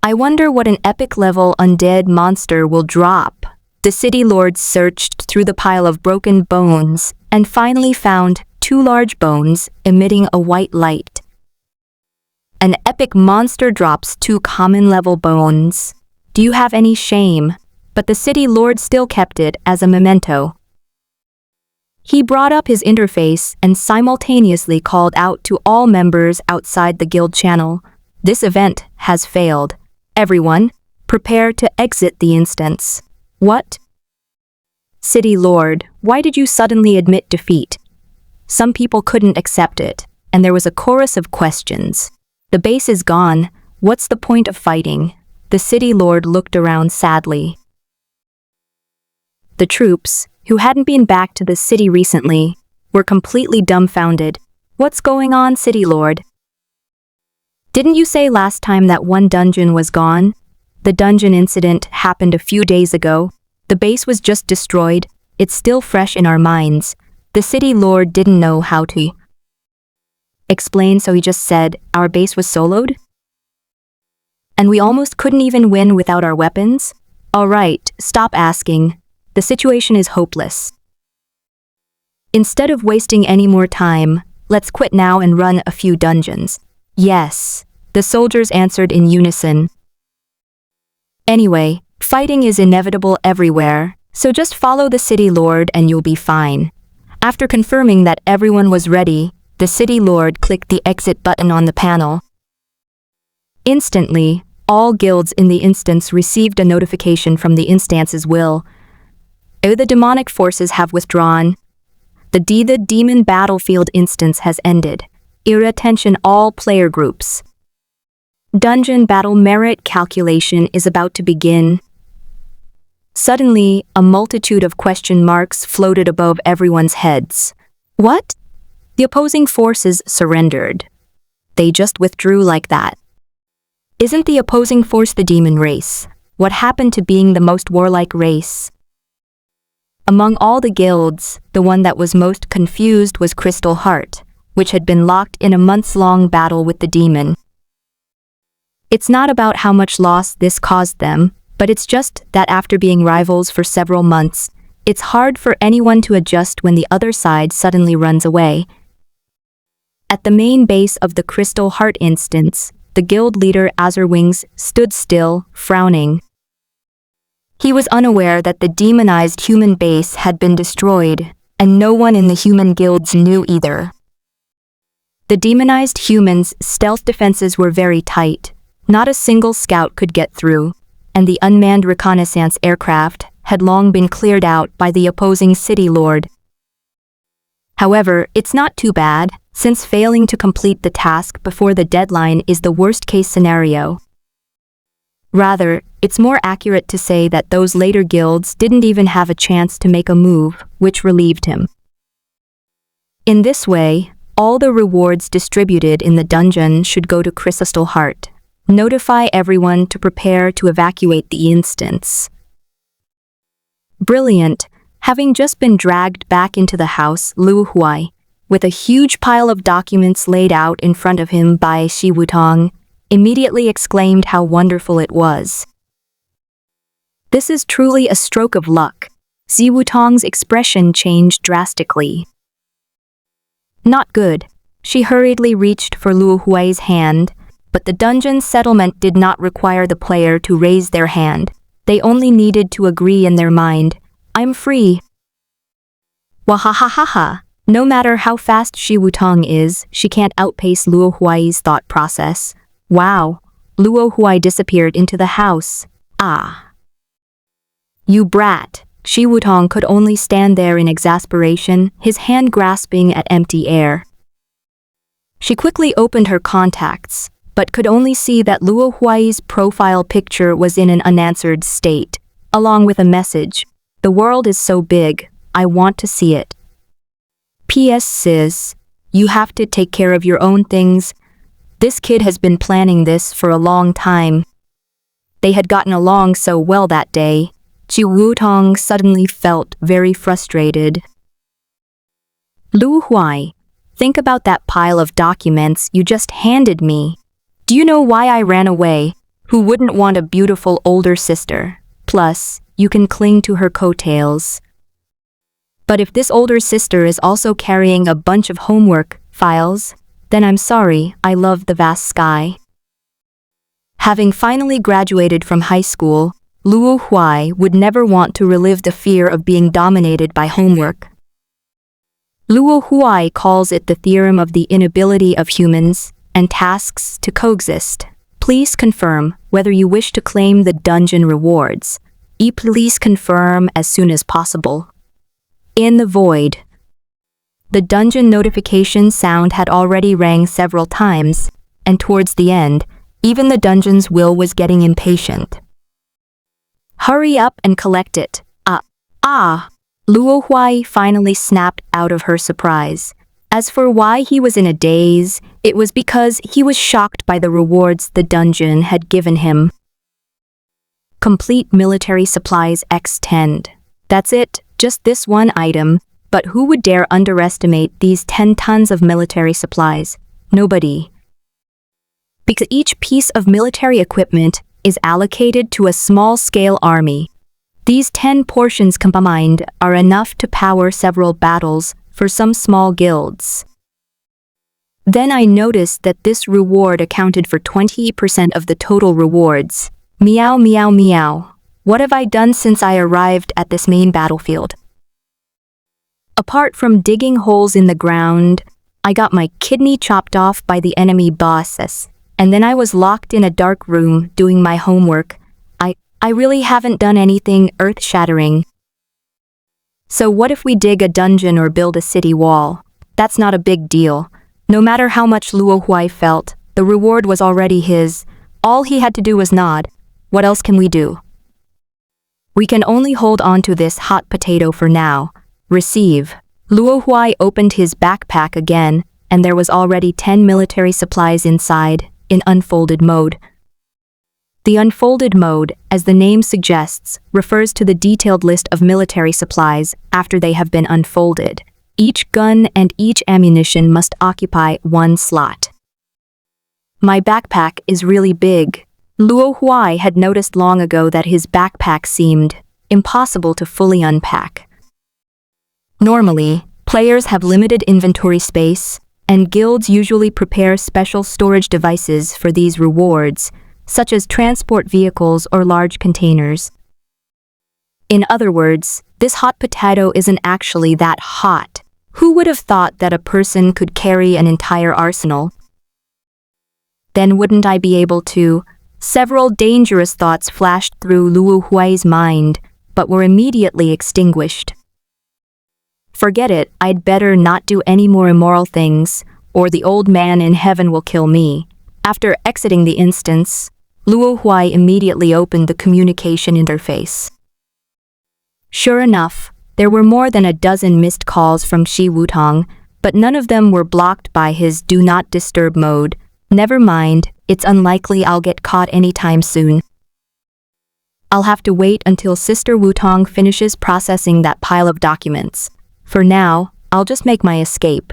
I wonder what an epic-level undead monster will drop. The city lord searched through the pile of broken bones, and finally found 2 large bones emitting a white light. An epic monster drops 2 common-level bones. Do you have any shame? But the city lord still kept it as a memento. He brought up his interface and simultaneously called out to all members outside the guild channel. This event has failed. Everyone, prepare to exit the instance. What? City Lord, why did you suddenly admit defeat? Some people couldn't accept it, and there was a chorus of questions. The base is gone. What's the point of fighting? The City Lord looked around sadly. The troops, who hadn't been back to the city recently, were completely dumbfounded. What's going on, City Lord? Didn't you say last time that one dungeon was gone? The dungeon incident happened a few days ago. The base was just destroyed. It's still fresh in our minds. The City Lord didn't know how to explain, so he just said, our base was soloed? And we almost couldn't even win without our weapons? All right, stop asking. The situation is hopeless. Instead of wasting any more time, let's quit now and run a few dungeons. Yes, the soldiers answered in unison. Anyway, fighting is inevitable everywhere, so just follow the City Lord and you'll be fine. After confirming that everyone was ready, the City Lord clicked the exit button on the panel. Instantly, all guilds in the instance received a notification from the instance's will. The demonic forces have withdrawn. The demon battlefield instance has ended. Attention all player groups. Dungeon battle merit calculation is about to begin. Suddenly, a multitude of question marks floated above everyone's heads. What? The opposing forces surrendered. They just withdrew like that. Isn't the opposing force the demon race? What happened to being the most warlike race? Among all the guilds, the one that was most confused was Crystal Heart, which had been locked in a months-long battle with the demon. It's not about how much loss this caused them, but it's just that after being rivals for several months, it's hard for anyone to adjust when the other side suddenly runs away. At the main base of the Crystal Heart instance, the guild leader Azurwings stood still, frowning. He was unaware that the demonized human base had been destroyed, and no one in the human guilds knew either. The demonized humans' stealth defenses were very tight. Not a single scout could get through, and the unmanned reconnaissance aircraft had long been cleared out by the opposing City Lord. However, it's not too bad, since failing to complete the task before the deadline is the worst-case scenario. Rather, it's more accurate to say that those later guilds didn't even have a chance to make a move, which relieved him. In this way, all the rewards distributed in the dungeon should go to Crystal Heart. Notify everyone to prepare to evacuate the instance. Brilliant, having just been dragged back into the house, Luo Huai, with a huge pile of documents laid out in front of him by Shi Wutong, immediately exclaimed how wonderful it was. This is truly a stroke of luck. Shi Wutong's expression changed drastically. Not good. She hurriedly reached for Luo Huai's hand, but the dungeon settlement did not require the player to raise their hand. They only needed to agree in their mind. I'm free. Wahahahaha. No matter how fast Shi Wutong is, she can't outpace Luo Huai's thought process. Wow. Luo Huai disappeared into the house. Ah. You brat. Shi Wutong could only stand there in exasperation, his hand grasping at empty air. She quickly opened her contacts, but could only see that Luo Huai's profile picture was in an unanswered state, along with a message. The world is so big, I want to see it. P.S. Sis, you have to take care of your own things. This kid has been planning this for a long time. They had gotten along so well that day. Shi Wutong suddenly felt very frustrated. Luo Huai, think about that pile of documents you just handed me. Do you know why I ran away? Who wouldn't want a beautiful older sister? Plus, you can cling to her coattails. But if this older sister is also carrying a bunch of homework files, then I'm sorry, I love the vast sky. Having finally graduated from high school, Luo Huai would never want to relive the fear of being dominated by homework. Luo Huai calls it the theorem of the inability of humans and tasks to coexist. Please confirm whether you wish to claim the dungeon rewards. Please confirm as soon as possible. In the void. The dungeon notification sound had already rang several times, and towards the end, even the dungeon's will was getting impatient. Hurry up and collect it. Luo Huai finally snapped out of her surprise. As for why he was in a daze, it was because he was shocked by the rewards the dungeon had given him. Complete military supplies X10. That's it, just this one item, but who would dare underestimate these 10 tons of military supplies? Nobody. Because each piece of military equipment is allocated to a small-scale army. These 10 portions combined are enough to power several battles for some small guilds. Then I noticed that this reward accounted for 20% of the total rewards. Meow meow meow. What have I done since I arrived at this main battlefield? Apart from digging holes in the ground, I got my kidney chopped off by the enemy bosses, and then I was locked in a dark room doing my homework. I really haven't done anything earth-shattering. So what if we dig a dungeon or build a city wall? That's not a big deal. No matter how much Luo Huai felt, the reward was already his. All he had to do was nod. What else can we do? We can only hold on to this hot potato for now. Receive. Luo Huai opened his backpack again, and there was already 10 military supplies inside, in unfolded mode. The unfolded mode, as the name suggests, refers to the detailed list of military supplies after they have been unfolded. Each gun and each ammunition must occupy one slot. My backpack is really big. Luo Huai had noticed long ago that his backpack seemed impossible to fully unpack. Normally, players have limited inventory space, and guilds usually prepare special storage devices for these rewards, such as transport vehicles or large containers. In other words, this hot potato isn't actually that hot. Who would have thought that a person could carry an entire arsenal? Then wouldn't I be able to? Several dangerous thoughts flashed through Luo Huai's mind, but were immediately extinguished. Forget it, I'd better not do any more immoral things, or the old man in heaven will kill me. After exiting the instance, Luo Huai immediately opened the communication interface. Sure enough, there were more than a dozen missed calls from Shi Wutong, but none of them were blocked by his Do Not Disturb mode. Never mind, it's unlikely I'll get caught anytime soon. I'll have to wait until Sister Wutong finishes processing that pile of documents. For now, I'll just make my escape.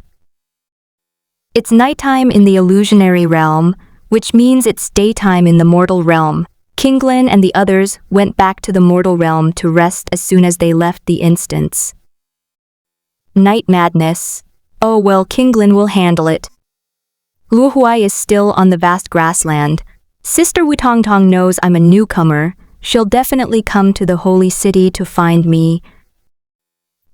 It's nighttime in the illusionary realm, which means it's daytime in the mortal realm. Kinglin and the others went back to the mortal realm to rest as soon as they left the instance. Night madness. Oh well, Kinglin will handle it. Luo Huai is still on the vast grassland. Sister Wutongtong knows I'm a newcomer. She'll definitely come to the holy city to find me.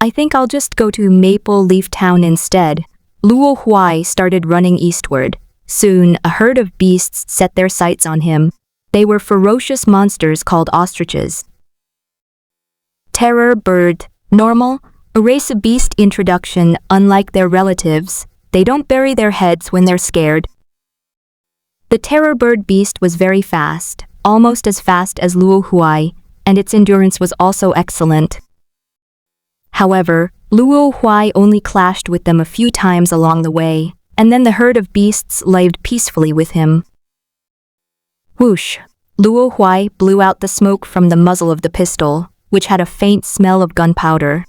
I think I'll just go to Maple Leaf Town instead. Luo Huai started running eastward. Soon, a herd of beasts set their sights on him. They were ferocious monsters called ostriches. Terror bird. Normal. A race of beast introduction. Unlike their relatives, they don't bury their heads when they're scared. The terror bird beast was very fast, almost as fast as Luo Huai, and its endurance was also excellent. However, Luo Huai only clashed with them a few times along the way, and then the herd of beasts lived peacefully with him. Whoosh! Luo Huai blew out the smoke from the muzzle of the pistol, which had a faint smell of gunpowder.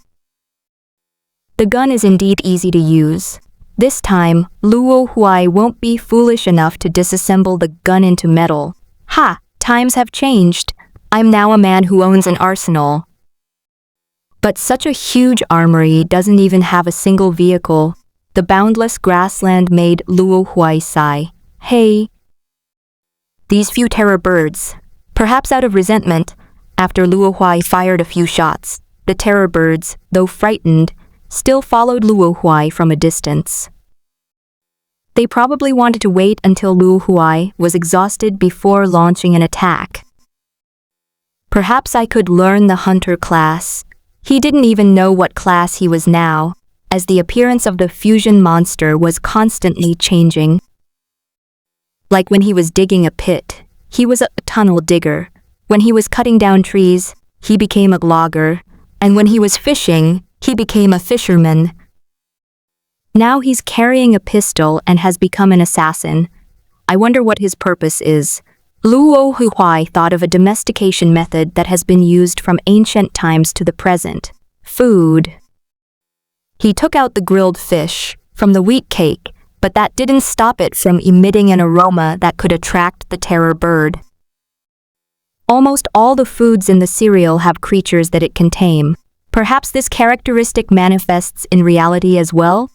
The gun is indeed easy to use. This time, Luo Huai won't be foolish enough to disassemble the gun into metal. Ha! Times have changed. I'm now a man who owns an arsenal. But such a huge armory doesn't even have a single vehicle. The boundless grassland made Luo Huai sigh. Hey, these few terror birds. Perhaps out of resentment, after Luo Huai fired a few shots, the terror birds, though frightened, still followed Luo Huai from a distance. They probably wanted to wait until Luo Huai was exhausted before launching an attack. Perhaps I could learn the hunter class. He didn't even know what class he was now, as the appearance of the fusion monster was constantly changing. Like when he was digging a pit, he was a tunnel digger. When he was cutting down trees, he became a logger. And when he was fishing, he became a fisherman. Now he's carrying a pistol and has become an assassin. I wonder what his purpose is. Luo Huai thought of a domestication method that has been used from ancient times to the present. Food. He took out the grilled fish from the wheat cake, but that didn't stop it from emitting an aroma that could attract the terror bird. Almost all the foods in the cereal have creatures that it can tame. Perhaps this characteristic manifests in reality as well?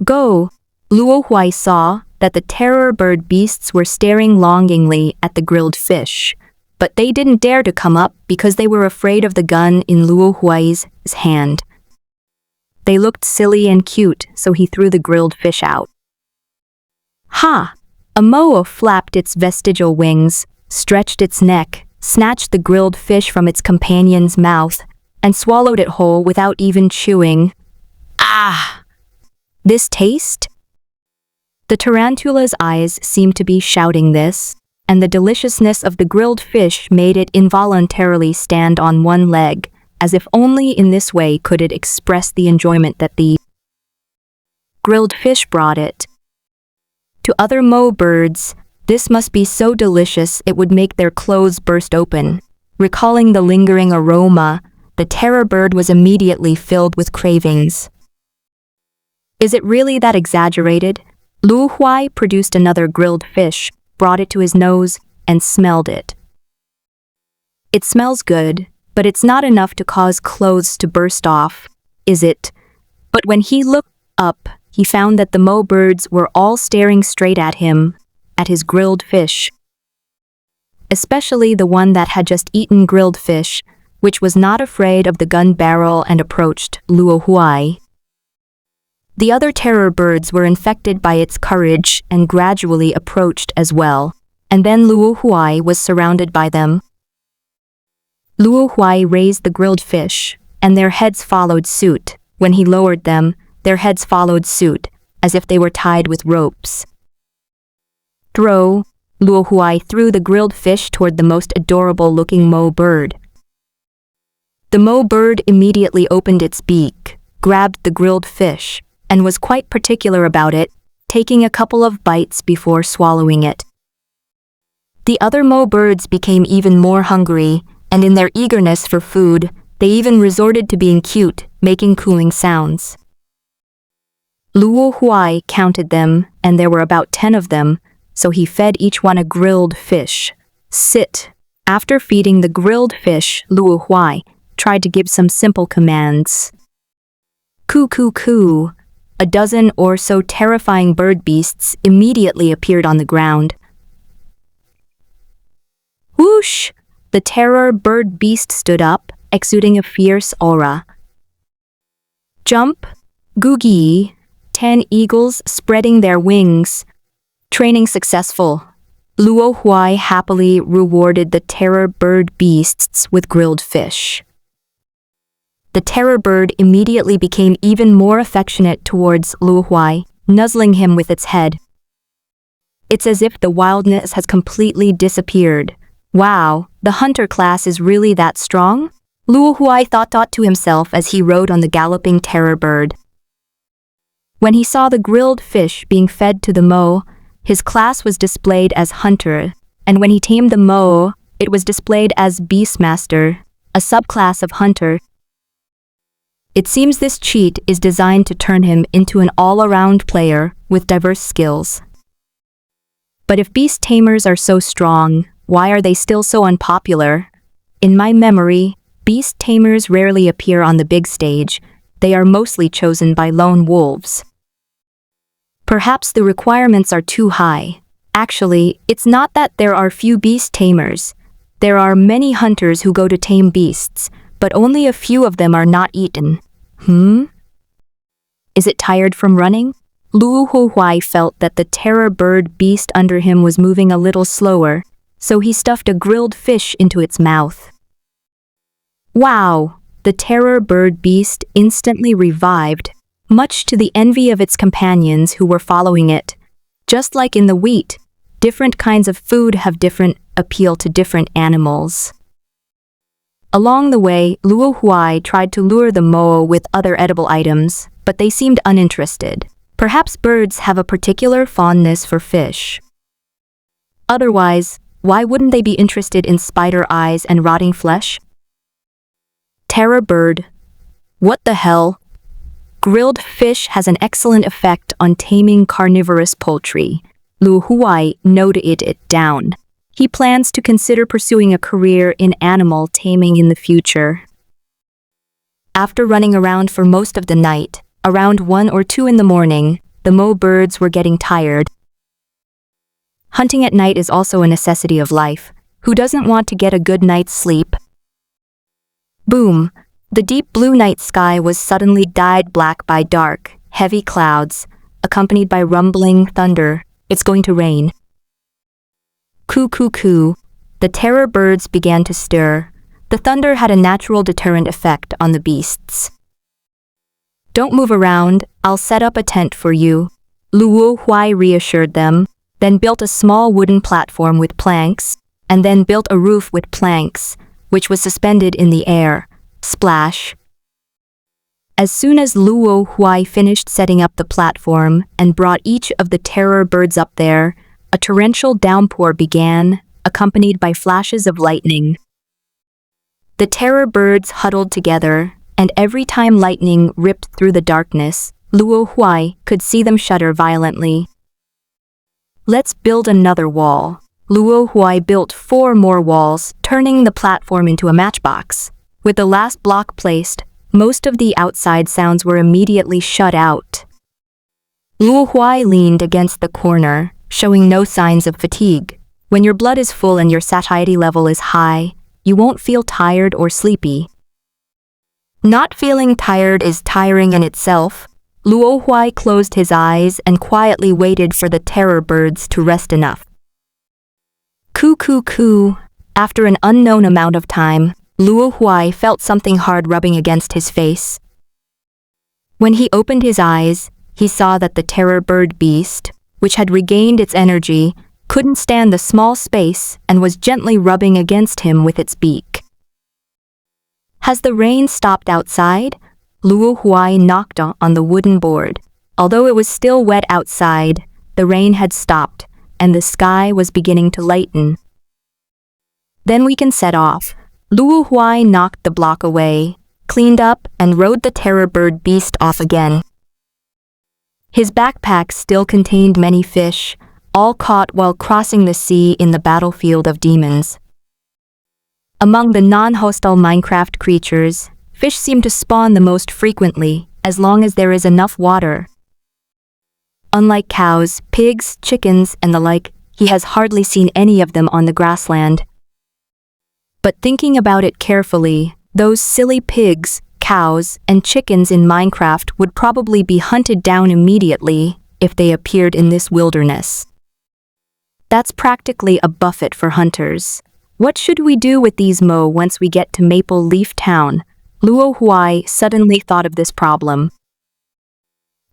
Go! Luo Huai saw that the terror bird beasts were staring longingly at the grilled fish, but they didn't dare to come up because they were afraid of the gun in Luo Huai's hand. They looked silly and cute, so he threw the grilled fish out. Ha! A moa flapped its vestigial wings, stretched its neck, snatched the grilled fish from its companion's mouth, and swallowed it whole without even chewing. Ah! This taste? The tarantula's eyes seemed to be shouting this, and the deliciousness of the grilled fish made it involuntarily stand on one leg, as if only in this way could it express the enjoyment that the grilled fish brought it. To other mo birds, this must be so delicious it would make their clothes burst open. Recalling the lingering aroma, the terror bird was immediately filled with cravings. Is it really that exaggerated? Luo Huai produced another grilled fish, brought it to his nose, and smelled it. It smells good, but it's not enough to cause clothes to burst off, is it? But when he looked up, he found that the mo birds were all staring straight at him, at his grilled fish. Especially the one that had just eaten grilled fish, which was not afraid of the gun barrel and approached Luo Huai. The other terror birds were infected by its courage and gradually approached as well, and then Luo Huai was surrounded by them. Luo Huai raised the grilled fish, and their heads followed suit. When he lowered them, their heads followed suit, as if they were tied with ropes. Throw! Luo Huai threw the grilled fish toward the most adorable-looking mo bird. The mo bird immediately opened its beak, grabbed the grilled fish, and was quite particular about it, taking a couple of bites before swallowing it. The other mo birds became even more hungry, and in their eagerness for food, they even resorted to being cute, making cooing sounds. Luo Huai counted them, and there were about 10 of them, so he fed each one a grilled fish. Sit! After feeding the grilled fish, Luo Huai tried to give some simple commands. Coo coo coo! A dozen or so terrifying bird beasts immediately appeared on the ground. Whoosh! The terror bird beast stood up, exuding a fierce aura. Jump! Googie! 10 eagles spreading their wings. Training successful. Luo Huai happily rewarded the terror bird beasts with grilled fish. The terror bird immediately became even more affectionate towards Luo Huai, nuzzling him with its head. It's as if the wildness has completely disappeared. Wow, the hunter class is really that strong? Luo Huai thought to himself as he rode on the galloping terror bird. When he saw the grilled fish being fed to the mo, his class was displayed as hunter, and when he tamed the mo, it was displayed as beastmaster, a subclass of hunter. It seems this cheat is designed to turn him into an all-around player with diverse skills. But if beast tamers are so strong, why are they still so unpopular? In my memory, beast tamers rarely appear on the big stage. They are mostly chosen by lone wolves. Perhaps the requirements are too high. Actually, it's not that there are few beast tamers. There are many hunters who go to tame beasts, but only a few of them are not eaten. Is it tired from running? Luo Huai felt that the terror bird beast under him was moving a little slower, so he stuffed a grilled fish into its mouth. Wow! The terror bird beast instantly revived, much to the envy of its companions who were following it. Just like in the wheat, different kinds of food have different appeal to different animals. Along the way, Luo Huai tried to lure the Mo with other edible items, but they seemed uninterested. Perhaps birds have a particular fondness for fish. Otherwise, why wouldn't they be interested in spider eyes and rotting flesh? Terror bird. What the hell? Grilled fish has an excellent effect on taming carnivorous poultry. Luo Huai noted it down. He plans to consider pursuing a career in animal taming in the future. After running around for most of the night, around 1 or 2 in the morning, the Mo birds were getting tired. Hunting at night is also a necessity of life. Who doesn't want to get a good night's sleep? Boom! The deep blue night sky was suddenly dyed black by dark, heavy clouds, accompanied by rumbling thunder. It's going to rain. Coo coo coo. The terror birds began to stir. The thunder had a natural deterrent effect on the beasts. Don't move around, I'll set up a tent for you. Luo Huai reassured them, then built a small wooden platform with planks, and then built a roof with planks, which was suspended in the air. Splash. As soon as Luo Huai finished setting up the platform and brought each of the terror birds up there, a torrential downpour began, accompanied by flashes of lightning. The terror birds huddled together, and every time lightning ripped through the darkness, Luo Huai could see them shudder violently. Let's build another wall. Luo Huai built 4 more walls, turning the platform into a matchbox. With the last block placed, most of the outside sounds were immediately shut out. Luo Huai leaned against the corner, showing no signs of fatigue. When your blood is full and your satiety level is high, you won't feel tired or sleepy. Not feeling tired is tiring in itself. Luo Huai closed his eyes and quietly waited for the terror birds to rest enough. Coo coo coo. After an unknown amount of time, Luo Huai felt something hard rubbing against his face. When he opened his eyes, he saw that the terror bird beast, which had regained its energy, couldn't stand the small space and was gently rubbing against him with its beak. Has the rain stopped outside? Luo Huai knocked on the wooden board. Although it was still wet outside, the rain had stopped, and the sky was beginning to lighten. Then we can set off. Luo Huai knocked the block away, cleaned up, and rode the terror bird beast off again. His backpack still contained many fish, all caught while crossing the sea in the battlefield of demons. Among the non-hostile Minecraft creatures, fish seem to spawn the most frequently, as long as there is enough water. Unlike cows, pigs, chickens, and the like, he has hardly seen any of them on the grassland. But thinking about it carefully, those silly pigs, cows, and chickens in Minecraft would probably be hunted down immediately if they appeared in this wilderness. That's practically a buffet for hunters. What should we do with these Mo once we get to Maple Leaf Town? Luo Huai suddenly thought of this problem.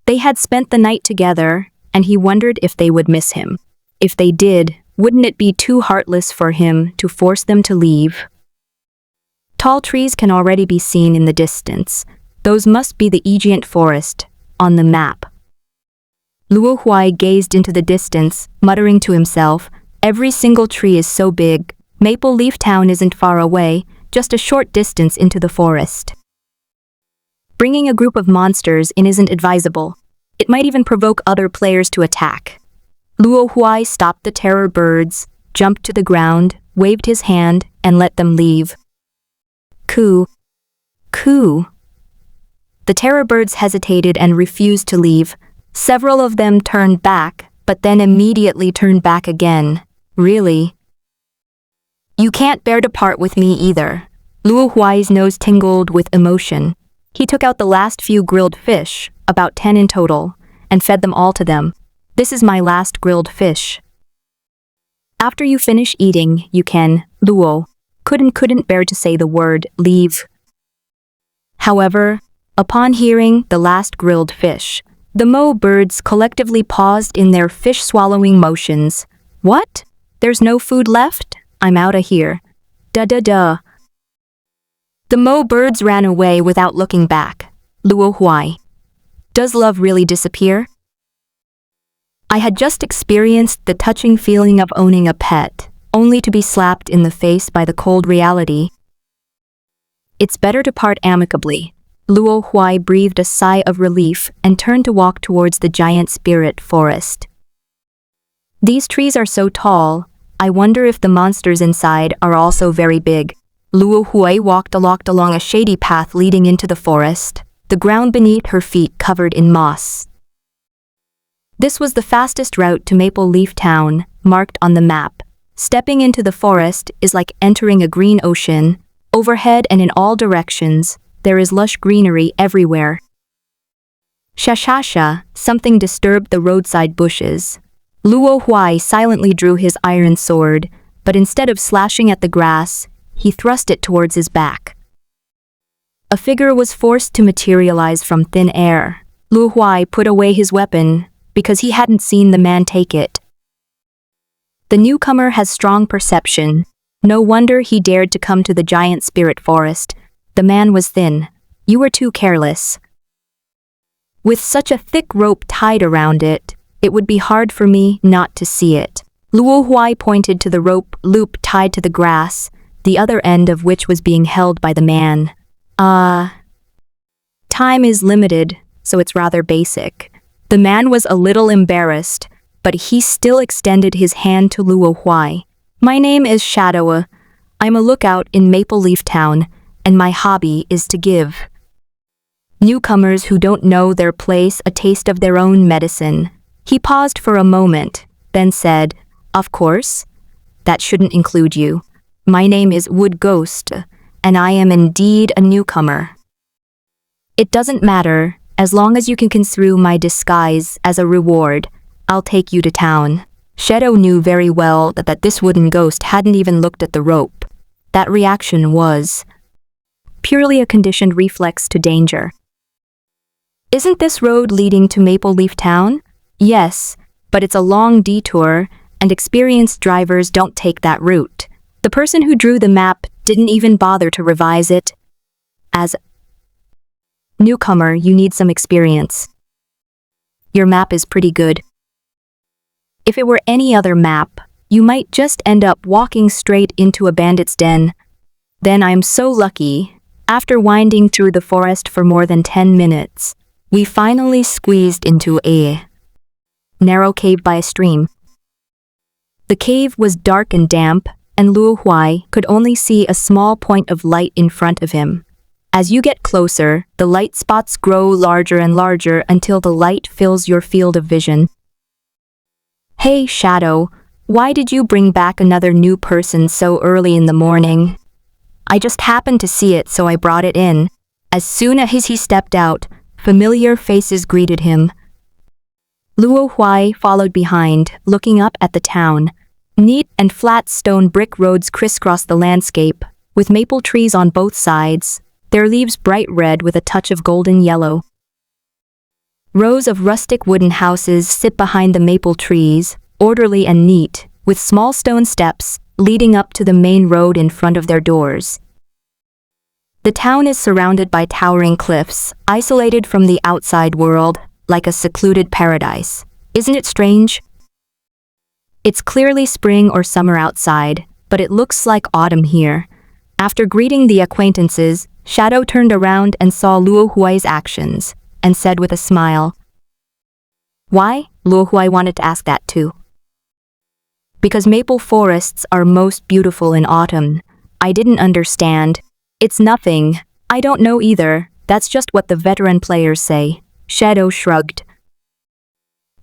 They had spent the night together, and he wondered if they would miss him. If they did, wouldn't it be too heartless for him to force them to leave? Tall trees can already be seen in the distance. Those must be the Aegean forest, on the map. Luo Huai gazed into the distance, muttering to himself, every single tree is so big. Maple Leaf Town isn't far away, just a short distance into the forest. Bringing a group of monsters in isn't advisable. It might even provoke other players to attack. Luo Huai stopped the terror birds, jumped to the ground, waved his hand, and let them leave. Coo. Coo. The terror birds hesitated and refused to leave. Several of them turned back, but then immediately turned back again. Really? You can't bear to part with me either. Luo Huai's nose tingled with emotion. He took out the last few grilled fish, about 10 in total, and fed them all to them. This is my last grilled fish. After you finish eating, you can, Luo, couldn't bear to say the word, leave. However, upon hearing the last grilled fish, the Mo birds collectively paused in their fish-swallowing motions. What? There's no food left? I'm outta here. Duh. The Mo birds ran away without looking back. Luo Huai. Does love really disappear? I had just experienced the touching feeling of owning a pet, only to be slapped in the face by the cold reality. It's better to part amicably. Luo Huai breathed a sigh of relief and turned to walk towards the giant spirit forest. These trees are so tall, I wonder if the monsters inside are also very big. Luo Huai walked along a shady path leading into the forest, the ground beneath her feet covered in moss. This was the fastest route to Maple Leaf Town, marked on the map. Stepping into the forest is like entering a green ocean. Overhead and in all directions, there is lush greenery everywhere. Shashasha, something disturbed the roadside bushes. Luo Huai silently drew his iron sword, but instead of slashing at the grass, he thrust it towards his back. A figure was forced to materialize from thin air. Luo Huai put away his weapon, because he hadn't seen the man take it. The newcomer has strong perception. No wonder he dared to come to the giant spirit forest. The man was thin. You were too careless. With such a thick rope tied around it, it would be hard for me not to see it. Luo Huai pointed to the rope loop tied to the grass, the other end of which was being held by the man. Time is limited, so it's rather basic. The man was a little embarrassed, but he still extended his hand to Luo Huai. My name is Shadow. I'm a lookout in Maple Leaf Town, and my hobby is to give newcomers who don't know their place a taste of their own medicine. He paused for a moment, then said, Of course, that shouldn't include you. My name is Wood Ghost, and I am indeed a newcomer. It doesn't matter, as long as you can construe my disguise as a reward, I'll take you to town. Shadow knew very well that this wooden ghost hadn't even looked at the rope. That reaction was purely a conditioned reflex to danger. Isn't this road leading to Maple Leaf Town? Yes, but it's a long detour, and experienced drivers don't take that route. The person who drew the map didn't even bother to revise it. As newcomer, you need some experience. Your map is pretty good. If it were any other map, you might just end up walking straight into a bandit's den. Then I'm so lucky. After winding through the forest for more than 10 minutes, we finally squeezed into a narrow cave by a stream. The cave was dark and damp, and Luo Huai could only see a small point of light in front of him. As you get closer, the light spots grow larger and larger until the light fills your field of vision. Hey, Shadow, why did you bring back another new person so early in the morning? I just happened to see it, so I brought it in. As soon as he stepped out, familiar faces greeted him. Luo Huai followed behind, looking up at the town. Neat and flat stone brick roads crisscross the landscape, with maple trees on both sides, their leaves bright red with a touch of golden yellow. Rows of rustic wooden houses sit behind the maple trees, orderly and neat, with small stone steps leading up to the main road in front of their doors. The town is surrounded by towering cliffs, isolated from the outside world, like a secluded paradise. Isn't it strange? It's clearly spring or summer outside, but it looks like autumn here. After greeting the acquaintances, Shadow turned around and saw Luo Huai's actions, and said with a smile, Why? Luo Huai wanted to ask that too. Because maple forests are most beautiful in autumn. I didn't understand. It's nothing. I don't know either. That's just what the veteran players say. Shadow shrugged.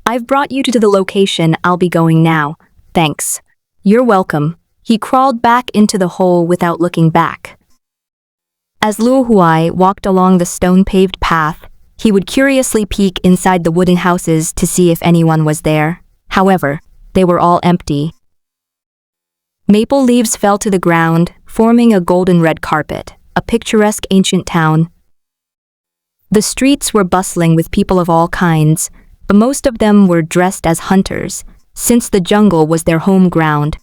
I've brought you to the location I'll be going now. Thanks. You're welcome. He crawled back into the hole without looking back. As Luo Huai walked along the stone-paved path, he would curiously peek inside the wooden houses to see if anyone was there. However, they were all empty. Maple leaves fell to the ground, forming a golden-red carpet, a picturesque ancient town. The streets were bustling with people of all kinds, but most of them were dressed as hunters, since the jungle was their home ground.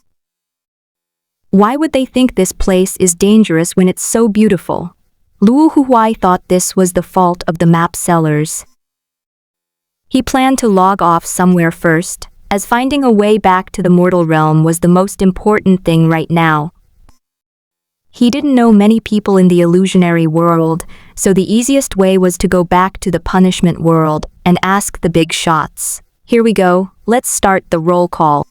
Why would they think this place is dangerous when it's so beautiful? Luo Huai thought this was the fault of the map sellers. He planned to log off somewhere first, as finding a way back to the mortal realm was the most important thing right now. He didn't know many people in the illusionary world, so the easiest way was to go back to the punishment world and ask the big shots. Here we go, let's start the roll call.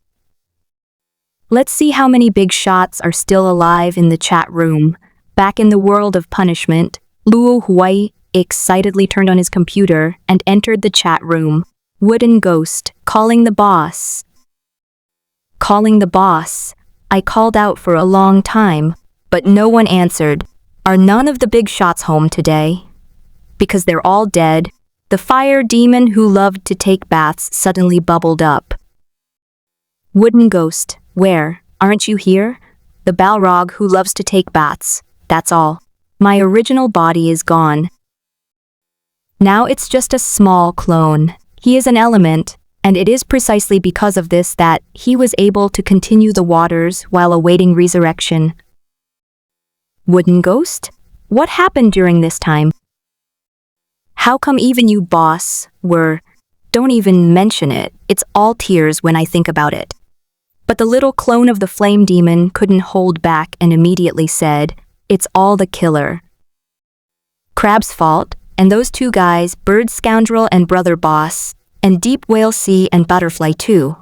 Let's see how many big shots are still alive in the chat room. Back in the world of punishment, Luo Huai excitedly turned on his computer and entered the chat room. Wooden Ghost, calling the boss. Calling the boss. I called out for a long time, but no one answered. Are none of the big shots home today? Because they're all dead, the fire demon who loved to take baths suddenly bubbled up. Wooden Ghost, where? Aren't you here? The Balrog who loves to take baths. That's all. My original body is gone. Now it's just a small clone. He is an element, and it is precisely because of this that he was able to continue the waters while awaiting resurrection. Wooden Ghost? What happened during this time? How come even you, boss, were... Don't even mention it. It's all tears when I think about it. But the little clone of the flame demon couldn't hold back and immediately said, it's all the killer. Crab's fault, and those two guys, Bird Scoundrel and Brother Boss, and Deep Whale Sea and Butterfly too.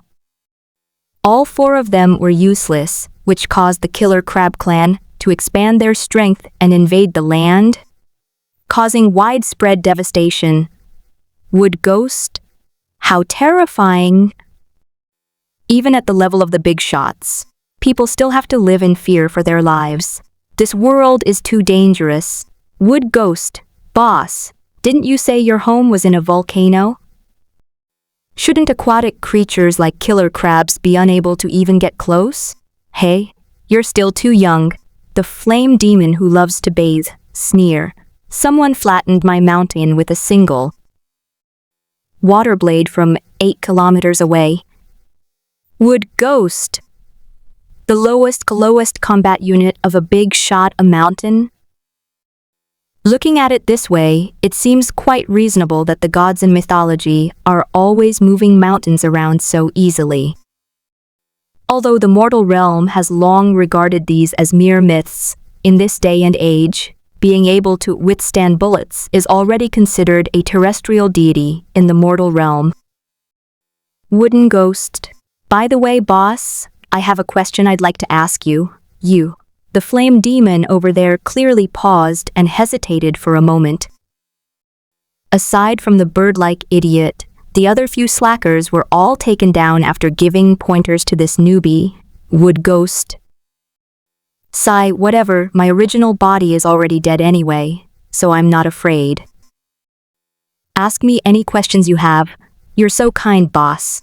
All four of them were useless, which caused the Killer Crab Clan to expand their strength and invade the land, causing widespread devastation. Wood Ghost? How terrifying! Even at the level of the big shots, people still have to live in fear for their lives. This world is too dangerous. Wood Ghost, boss, didn't you say your home was in a volcano? Shouldn't aquatic creatures like killer crabs be unable to even get close? Hey, you're still too young. The flame demon who loves to bathe, sneer. Someone flattened my mountain with a single water blade from 8 kilometers away. Wood Ghost, the lowest combat unit of a big shot a mountain? Looking at it this way, it seems quite reasonable that the gods in mythology are always moving mountains around so easily. Although the mortal realm has long regarded these as mere myths, in this day and age, being able to withstand bullets is already considered a terrestrial deity in the mortal realm. Wooden Ghost. By the way, boss, I have a question I'd like to ask you. You, the flame demon over there, clearly paused and hesitated for a moment. Aside from the bird-like idiot, the other few slackers were all taken down after giving pointers to this newbie, Wood Ghost. Sigh, whatever, my original body is already dead anyway, so I'm not afraid. Ask me any questions you have. You're so kind, boss.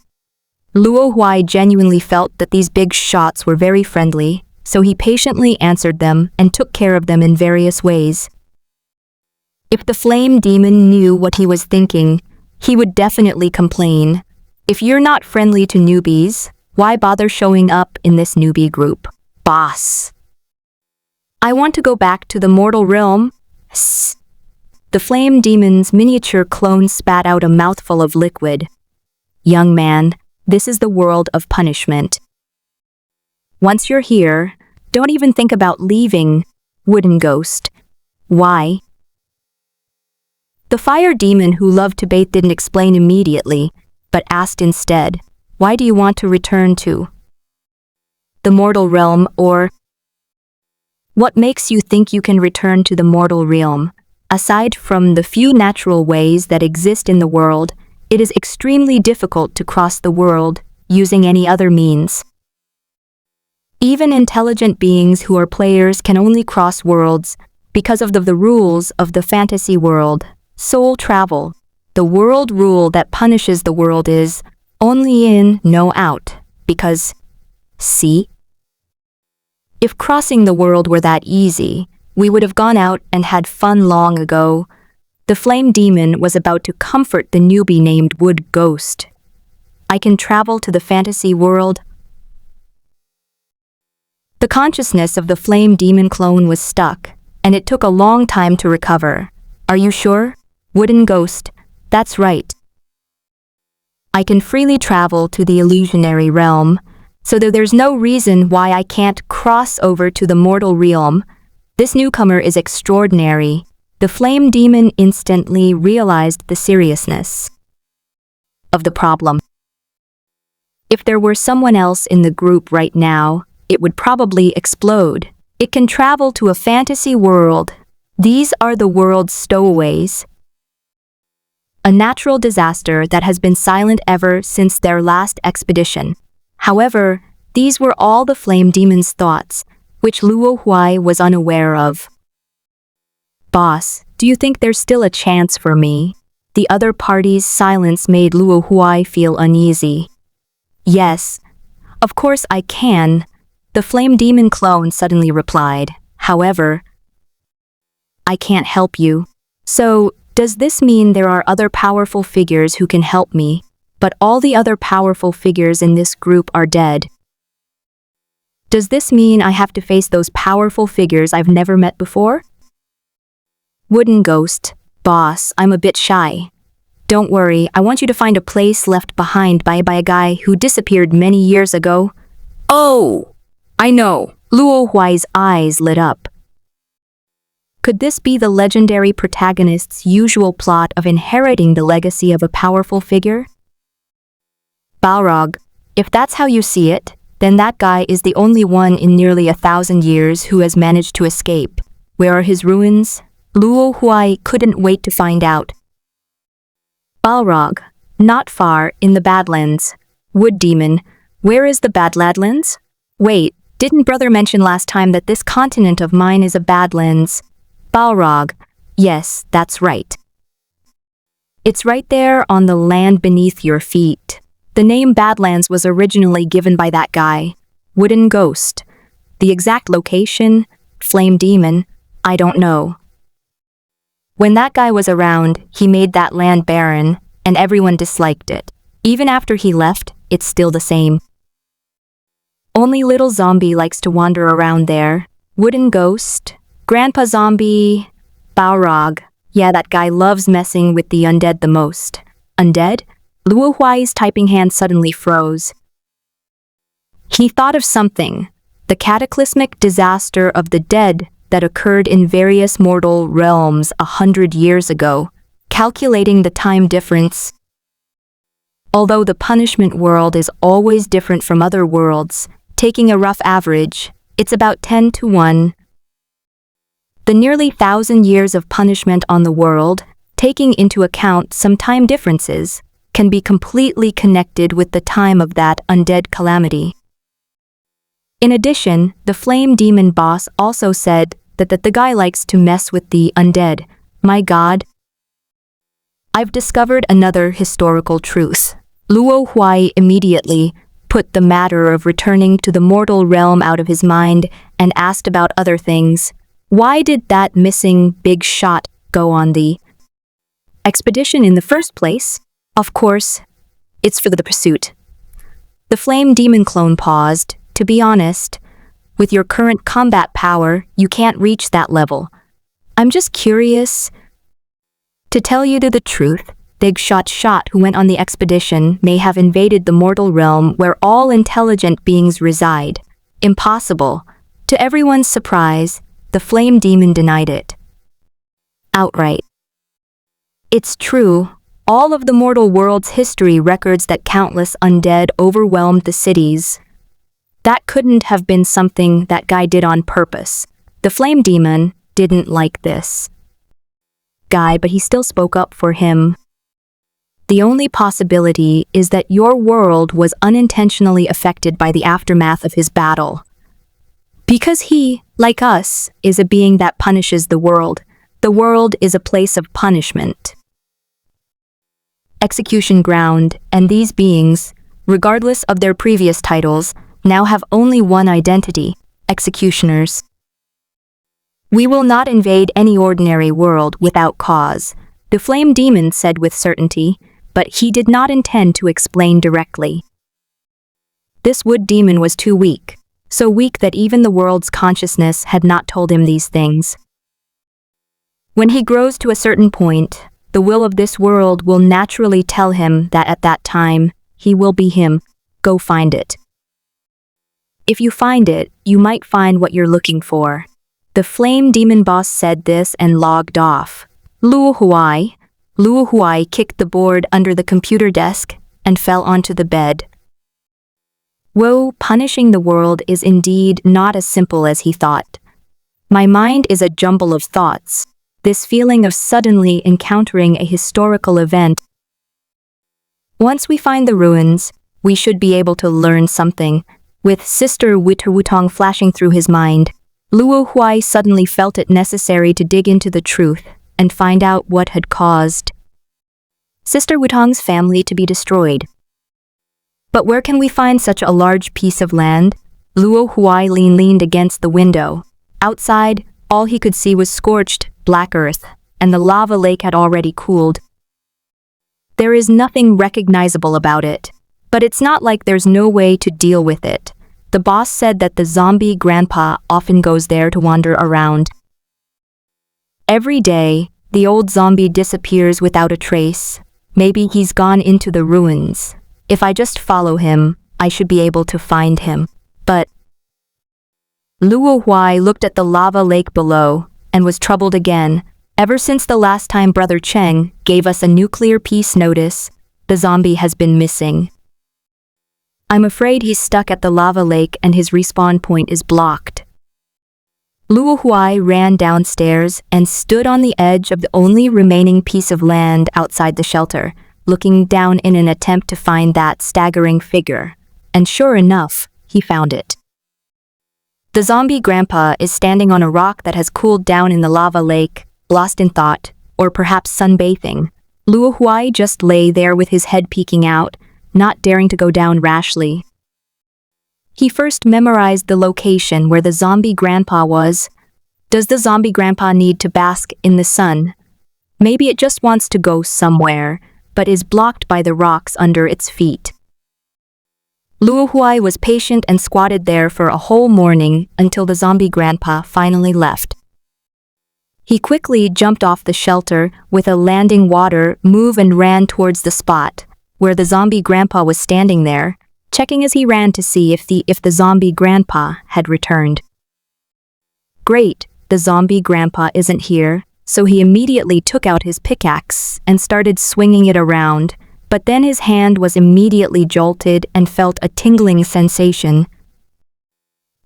Luo Huai genuinely felt that these big shots were very friendly, so he patiently answered them and took care of them in various ways. If the flame demon knew what he was thinking, he would definitely complain. If you're not friendly to newbies, why bother showing up in this newbie group, boss? I want to go back to the mortal realm. Sss. The flame demon's miniature clone spat out a mouthful of liquid. Young man, this is the world of punishment. Once you're here, don't even think about leaving, Wooden Ghost. Why? The fire demon who loved to bathe didn't explain immediately, but asked instead, why do you want to return to the mortal realm, or What makes you think you can return to the mortal realm? Aside from the few natural ways that exist in the world, it is extremely difficult to cross the world using any other means. Even intelligent beings who are players can only cross worlds because of the rules of the fantasy world. Soul travel. The world rule that punishes the world is only in, no out, because, see? If crossing the world were that easy, we would have gone out and had fun long ago. The flame demon was about to comfort the newbie named Wood Ghost. I can travel to the fantasy world. The consciousness of the flame demon clone was stuck, and it took a long time to recover. Are you sure? Wooden Ghost, that's right. I can freely travel to the illusionary realm, so that there's no reason why I can't cross over to the mortal realm. This newcomer is extraordinary. The flame demon instantly realized the seriousness of the problem. If there were someone else in the group right now, it would probably explode. It can travel to a fantasy world. These are the world's stowaways. A natural disaster that has been silent ever since their last expedition. However, these were all the flame demon's thoughts, which Luo Huai was unaware of. Boss, do you think there's still a chance for me? The other party's silence made Luo Huai feel uneasy. Yes, of course I can, the flame demon clone suddenly replied. However, I can't help you. So, does this mean there are other powerful figures who can help me, but all the other powerful figures in this group are dead? Does this mean I have to face those powerful figures I've never met before? Wooden Ghost, boss, I'm a bit shy. Don't worry, I want you to find a place left behind by a guy who disappeared many years ago. Oh! I know. Luo Huai's eyes lit up. Could this be the legendary protagonist's usual plot of inheriting the legacy of a powerful figure? Balrog, if that's how you see it, then that guy is the only one in nearly 1,000 years who has managed to escape. Where are his ruins? Luo Huai couldn't wait to find out. Balrog, not far, in the Badlands. Wood Demon, where is the Badlands? Wait, didn't brother mention last time that this continent of mine is a Badlands? Balrog, yes, that's right. It's right there on the land beneath your feet. The name Badlands was originally given by that guy, Wooden Ghost. The exact location, Flame Demon, I don't know. When that guy was around, he made that land barren, and everyone disliked it. Even after he left, it's still the same. Only little zombie likes to wander around there. Wooden Ghost, Grandpa Zombie, Balrog. Yeah, that guy loves messing with the undead the most. Undead? Luo Huai's typing hand suddenly froze. He thought of something. The cataclysmic disaster of the dead that occurred in various mortal realms 100 years ago, calculating the time difference. Although the punishment world is always different from other worlds, taking a rough average, it's about 10 to 1. The nearly 1,000 years of punishment on the world, taking into account some time differences, can be completely connected with the time of that undead calamity. In addition, the flame demon boss also said that the guy likes to mess with the undead. My God. I've discovered another historical truth. Luo Huai immediately put the matter of returning to the mortal realm out of his mind and asked about other things. Why did that missing big shot go on the expedition in the first place? Of course, it's for the pursuit. The flame demon clone paused. To be honest, with your current combat power, you can't reach that level. I'm just curious. To tell you the truth, Big Shot who went on the expedition may have invaded the mortal realm where all intelligent beings reside. Impossible. To everyone's surprise, the flame demon denied it outright. It's true. All of the mortal world's history records that countless undead overwhelmed the cities. That couldn't have been something that guy did on purpose. The flame demon didn't like this guy, but he still spoke up for him. The only possibility is that your world was unintentionally affected by the aftermath of his battle. Because he, like us, is a being that punishes the world is a place of punishment. Execution ground, and these beings, regardless of their previous titles, now have only one identity: executioners. We will not invade any ordinary world without cause, the flame demon said with certainty, but he did not intend to explain directly. This wood demon was too weak, so weak that even the world's consciousness had not told him these things. When he grows to a certain point, the will of this world will naturally tell him that at that time, he will be him. Go find it. If you find it, you might find what you're looking for. The flame demon boss said this and logged off. Luo Huai kicked the board under the computer desk and fell onto the bed. Whoa, punishing the world is indeed not as simple as he thought. My mind is a jumble of thoughts. This feeling of suddenly encountering a historical event. Once we find the ruins, we should be able to learn something. With Sister Wutong flashing through his mind, Luo Huai suddenly felt it necessary to dig into the truth and find out what had caused Sister Wutong's family to be destroyed. But where can we find such a large piece of land? Luo Huai leaned against the window. Outside, all he could see was scorched, black earth, and the lava lake had already cooled. There is nothing recognizable about it, but it's not like there's no way to deal with it. The boss said that the zombie grandpa often goes there to wander around. Every day, the old zombie disappears without a trace. Maybe he's gone into the ruins. If I just follow him, I should be able to find him. But Luo Huai looked at the lava lake below and was troubled again. Ever since the last time Brother Cheng gave us a nuclear peace notice, the zombie has been missing. I'm afraid he's stuck at the lava lake and his respawn point is blocked. Luo Huai ran downstairs and stood on the edge of the only remaining piece of land outside the shelter, looking down in an attempt to find that staggering figure. And sure enough, he found it. The zombie grandpa is standing on a rock that has cooled down in the lava lake, lost in thought, or perhaps sunbathing. Luo Huai just lay there with his head peeking out, not daring to go down rashly. He first memorized the location where the zombie grandpa was. Does the zombie grandpa need to bask in the sun? Maybe it just wants to go somewhere, but is blocked by the rocks under its feet. Luo Huai was patient and squatted there for a whole morning until the zombie grandpa finally left. He quickly jumped off the shelter with a landing water move and ran towards the spot where the zombie grandpa was standing there, checking as he ran to see if the zombie grandpa had returned. Great, the zombie grandpa isn't here, so he immediately took out his pickaxe and started swinging it around. But then his hand was immediately jolted and felt a tingling sensation.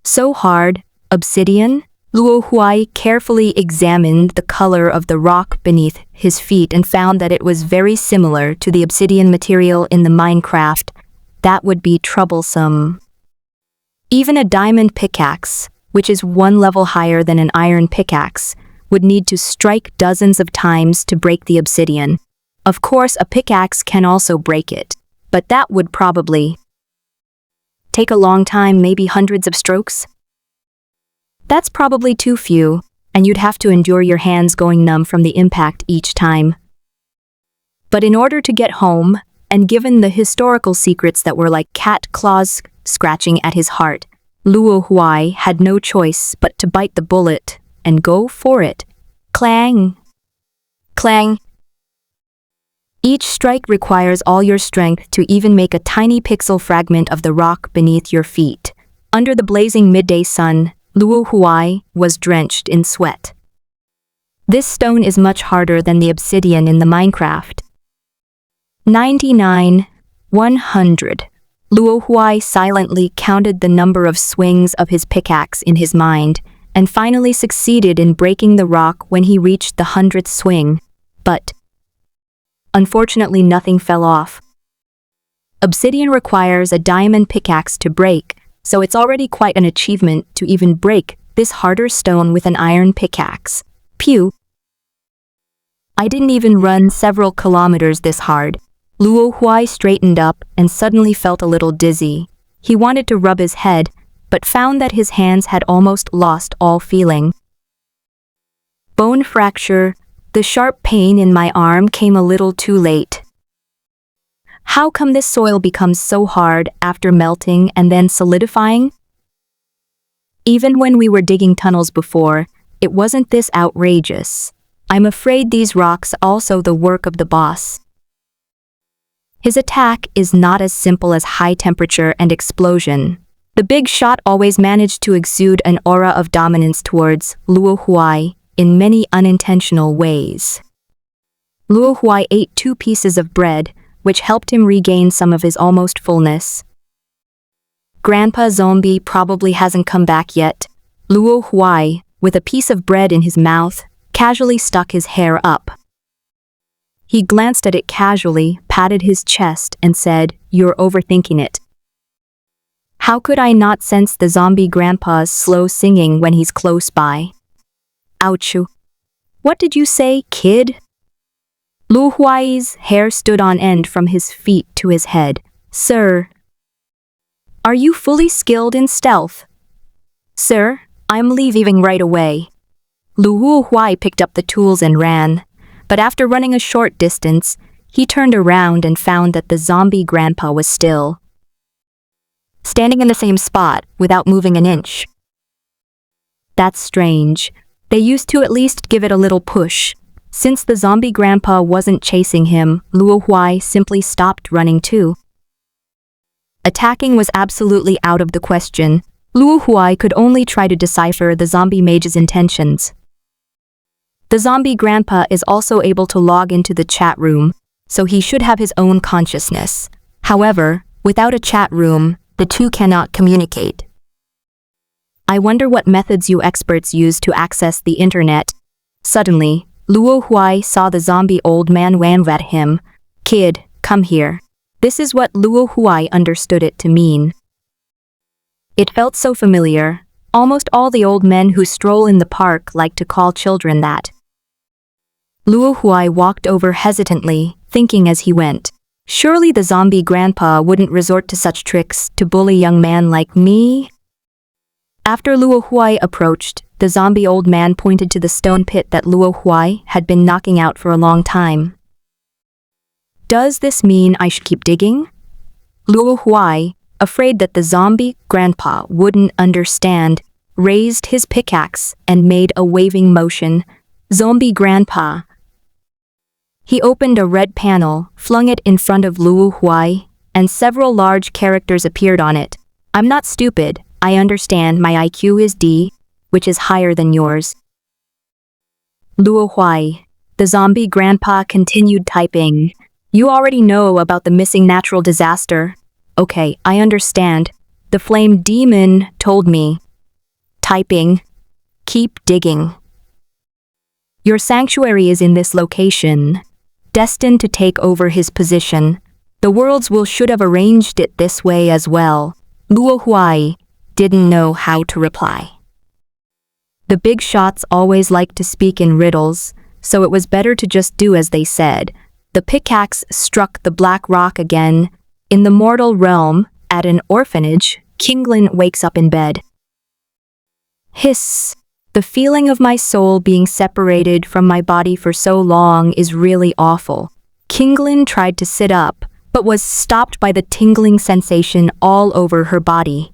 So hard, obsidian? Luo Huai carefully examined the color of the rock beneath his feet and found that it was very similar to the obsidian material in the Minecraft. That would be troublesome. Even a diamond pickaxe, which is one level higher than an iron pickaxe, would need to strike dozens of times to break the obsidian. Of course, a pickaxe can also break it, but that would probably take a long time, maybe hundreds of strokes. That's probably too few, and you'd have to endure your hands going numb from the impact each time. But in order to get home, and given the historical secrets that were like cat claws scratching at his heart, Luo Huai had no choice but to bite the bullet and go for it. Clang! Clang! Each strike requires all your strength to even make a tiny pixel fragment of the rock beneath your feet. Under the blazing midday sun, Luo Huai was drenched in sweat. This stone is much harder than the obsidian in the Minecraft. 99, 100. Luo Huai silently counted the number of swings of his pickaxe in his mind, and finally succeeded in breaking the rock when he reached the 100th swing. But unfortunately, nothing fell off. Obsidian requires a diamond pickaxe to break, so it's already quite an achievement to even break this harder stone with an iron pickaxe. Pew! I didn't even run several kilometers this hard. Luo Huai straightened up and suddenly felt a little dizzy. He wanted to rub his head, but found that his hands had almost lost all feeling. Bone fracture. The sharp pain in my arm came a little too late. How come this soil becomes so hard after melting and then solidifying? Even when we were digging tunnels before, it wasn't this outrageous. I'm afraid these rocks are also the work of the boss. His attack is not as simple as high temperature and explosion. The big shot always managed to exude an aura of dominance towards Luo Huai in many unintentional ways. Luo Huai ate 2 pieces of bread, which helped him regain some of his almost fullness. Grandpa Zombie probably hasn't come back yet. Luo Huai, with a piece of bread in his mouth, casually stuck his hair up. He glanced at it casually, patted his chest, and said, "You're overthinking it." How could I not sense the zombie grandpa's slow singing when he's close by? Ouchoo. What did you say, kid? Luo Huai's hair stood on end from his feet to his head. Sir, are you fully skilled in stealth? Sir, I'm leaving right away. Luo Huai picked up the tools and ran, but after running a short distance, he turned around and found that the zombie grandpa was still standing in the same spot without moving an inch. That's strange. They used to at least give it a little push. Since the zombie grandpa wasn't chasing him, Luo Huai simply stopped running too. Attacking was absolutely out of the question. Luo Huai could only try to decipher the zombie mage's intentions. The zombie grandpa is also able to log into the chat room, so he should have his own consciousness. However, without a chat room, the two cannot communicate. I wonder what methods you experts use to access the internet. Suddenly, Luo Huai saw the zombie old man wave at him. Kid, come here. This is what Luo Huai understood it to mean. It felt so familiar. Almost all the old men who stroll in the park like to call children that. Luo Huai walked over hesitantly, thinking as he went, surely the zombie grandpa wouldn't resort to such tricks to bully young man like me? After Luo Huai approached, the zombie old man pointed to the stone pit that Luo Huai had been knocking out for a long time. Does this mean I should keep digging? Luo Huai, afraid that the zombie grandpa wouldn't understand, raised his pickaxe and made a waving motion. Zombie grandpa. He opened a red panel, flung it in front of Luo Huai, and several large characters appeared on it. I'm not stupid. I understand my IQ is D, which is higher than yours. Luo Huai. The zombie grandpa continued typing. You already know about the missing natural disaster. Okay, I understand. The flame demon told me. Typing. Keep digging. Your sanctuary is in this location, destined to take over his position. The worlds should have arranged it this way as well. Luo Huai didn't know how to reply. The big shots always liked to speak in riddles, so it was better to just do as they said. The pickaxe struck the black rock again. In the mortal realm, at an orphanage, Kinglin wakes up in bed. Hiss. The feeling of my soul being separated from my body for so long is really awful. Kinglin tried to sit up, but was stopped by the tingling sensation all over her body.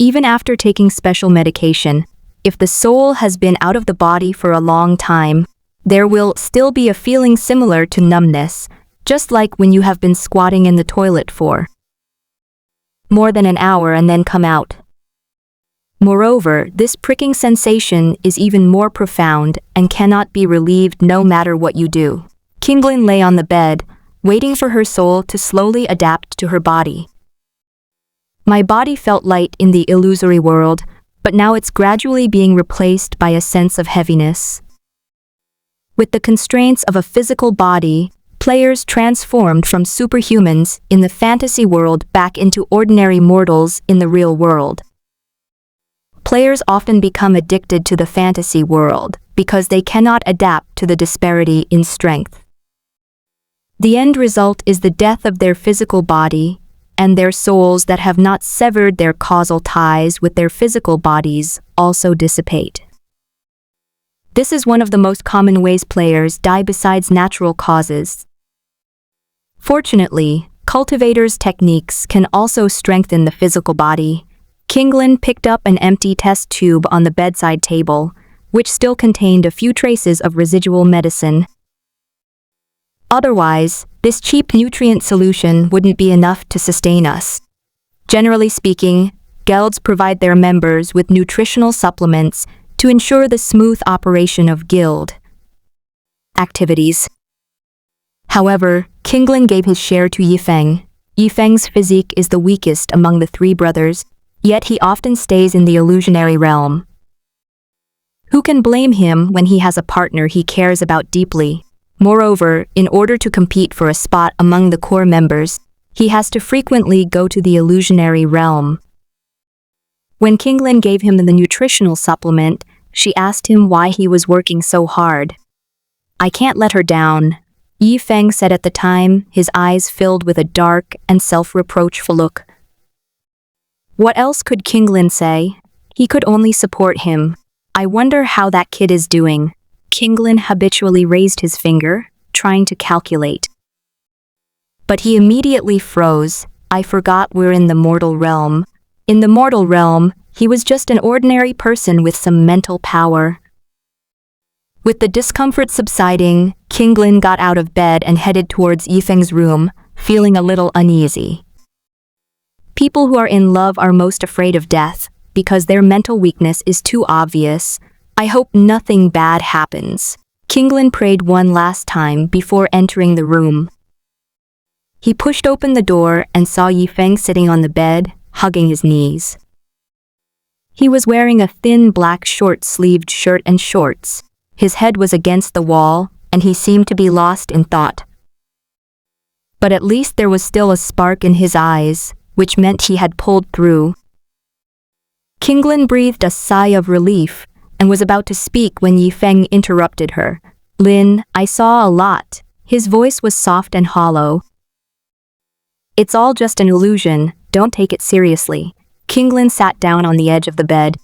Even after taking special medication, if the soul has been out of the body for a long time, there will still be a feeling similar to numbness, just like when you have been squatting in the toilet for more than an hour and then come out. Moreover, this pricking sensation is even more profound and cannot be relieved no matter what you do. Kinglin lay on the bed, waiting for her soul to slowly adapt to her body. My body felt light in the illusory world, but now it's gradually being replaced by a sense of heaviness. With the constraints of a physical body, players transformed from superhumans in the fantasy world back into ordinary mortals in the real world. Players often become addicted to the fantasy world because they cannot adapt to the disparity in strength. The end result is the death of their physical body, and their souls that have not severed their causal ties with their physical bodies also dissipate. This is one of the most common ways players die besides natural causes. Fortunately, cultivators' techniques can also strengthen the physical body. Kinglin picked up an empty test tube on the bedside table, which still contained a few traces of residual medicine. Otherwise, this cheap nutrient solution wouldn't be enough to sustain us. Generally speaking, guilds provide their members with nutritional supplements to ensure the smooth operation of guild activities. However, Kinglin gave his share to Yifeng. Yifeng's physique is the weakest among the three brothers, yet he often stays in the illusionary realm. Who can blame him when he has a partner he cares about deeply? Moreover, in order to compete for a spot among the core members, he has to frequently go to the illusionary realm. When Kinglin gave him the nutritional supplement, she asked him why he was working so hard. "I can't let her down," Yifeng said at the time, his eyes filled with a dark and self-reproachful look. What else could Kinglin say? He could only support him. "I wonder how that kid is doing." Kinglin habitually raised his finger, trying to calculate. But he immediately froze. "I forgot we're in the mortal realm." In the mortal realm, he was just an ordinary person with some mental power. With the discomfort subsiding, Kinglin got out of bed and headed towards Yifeng's room, feeling a little uneasy. People who are in love are most afraid of death, because their mental weakness is too obvious. "I hope nothing bad happens." Kinglin prayed one last time before entering the room. He pushed open the door and saw Yifeng sitting on the bed, hugging his knees. He was wearing a thin black short-sleeved shirt and shorts. His head was against the wall, and he seemed to be lost in thought. But at least there was still a spark in his eyes, which meant he had pulled through. Kinglin breathed a sigh of relief and was about to speak when Yifeng interrupted her. "Lin, I saw a lot." His voice was soft and hollow. "It's all just an illusion, don't take it seriously." Kinglin sat down on the edge of the bed.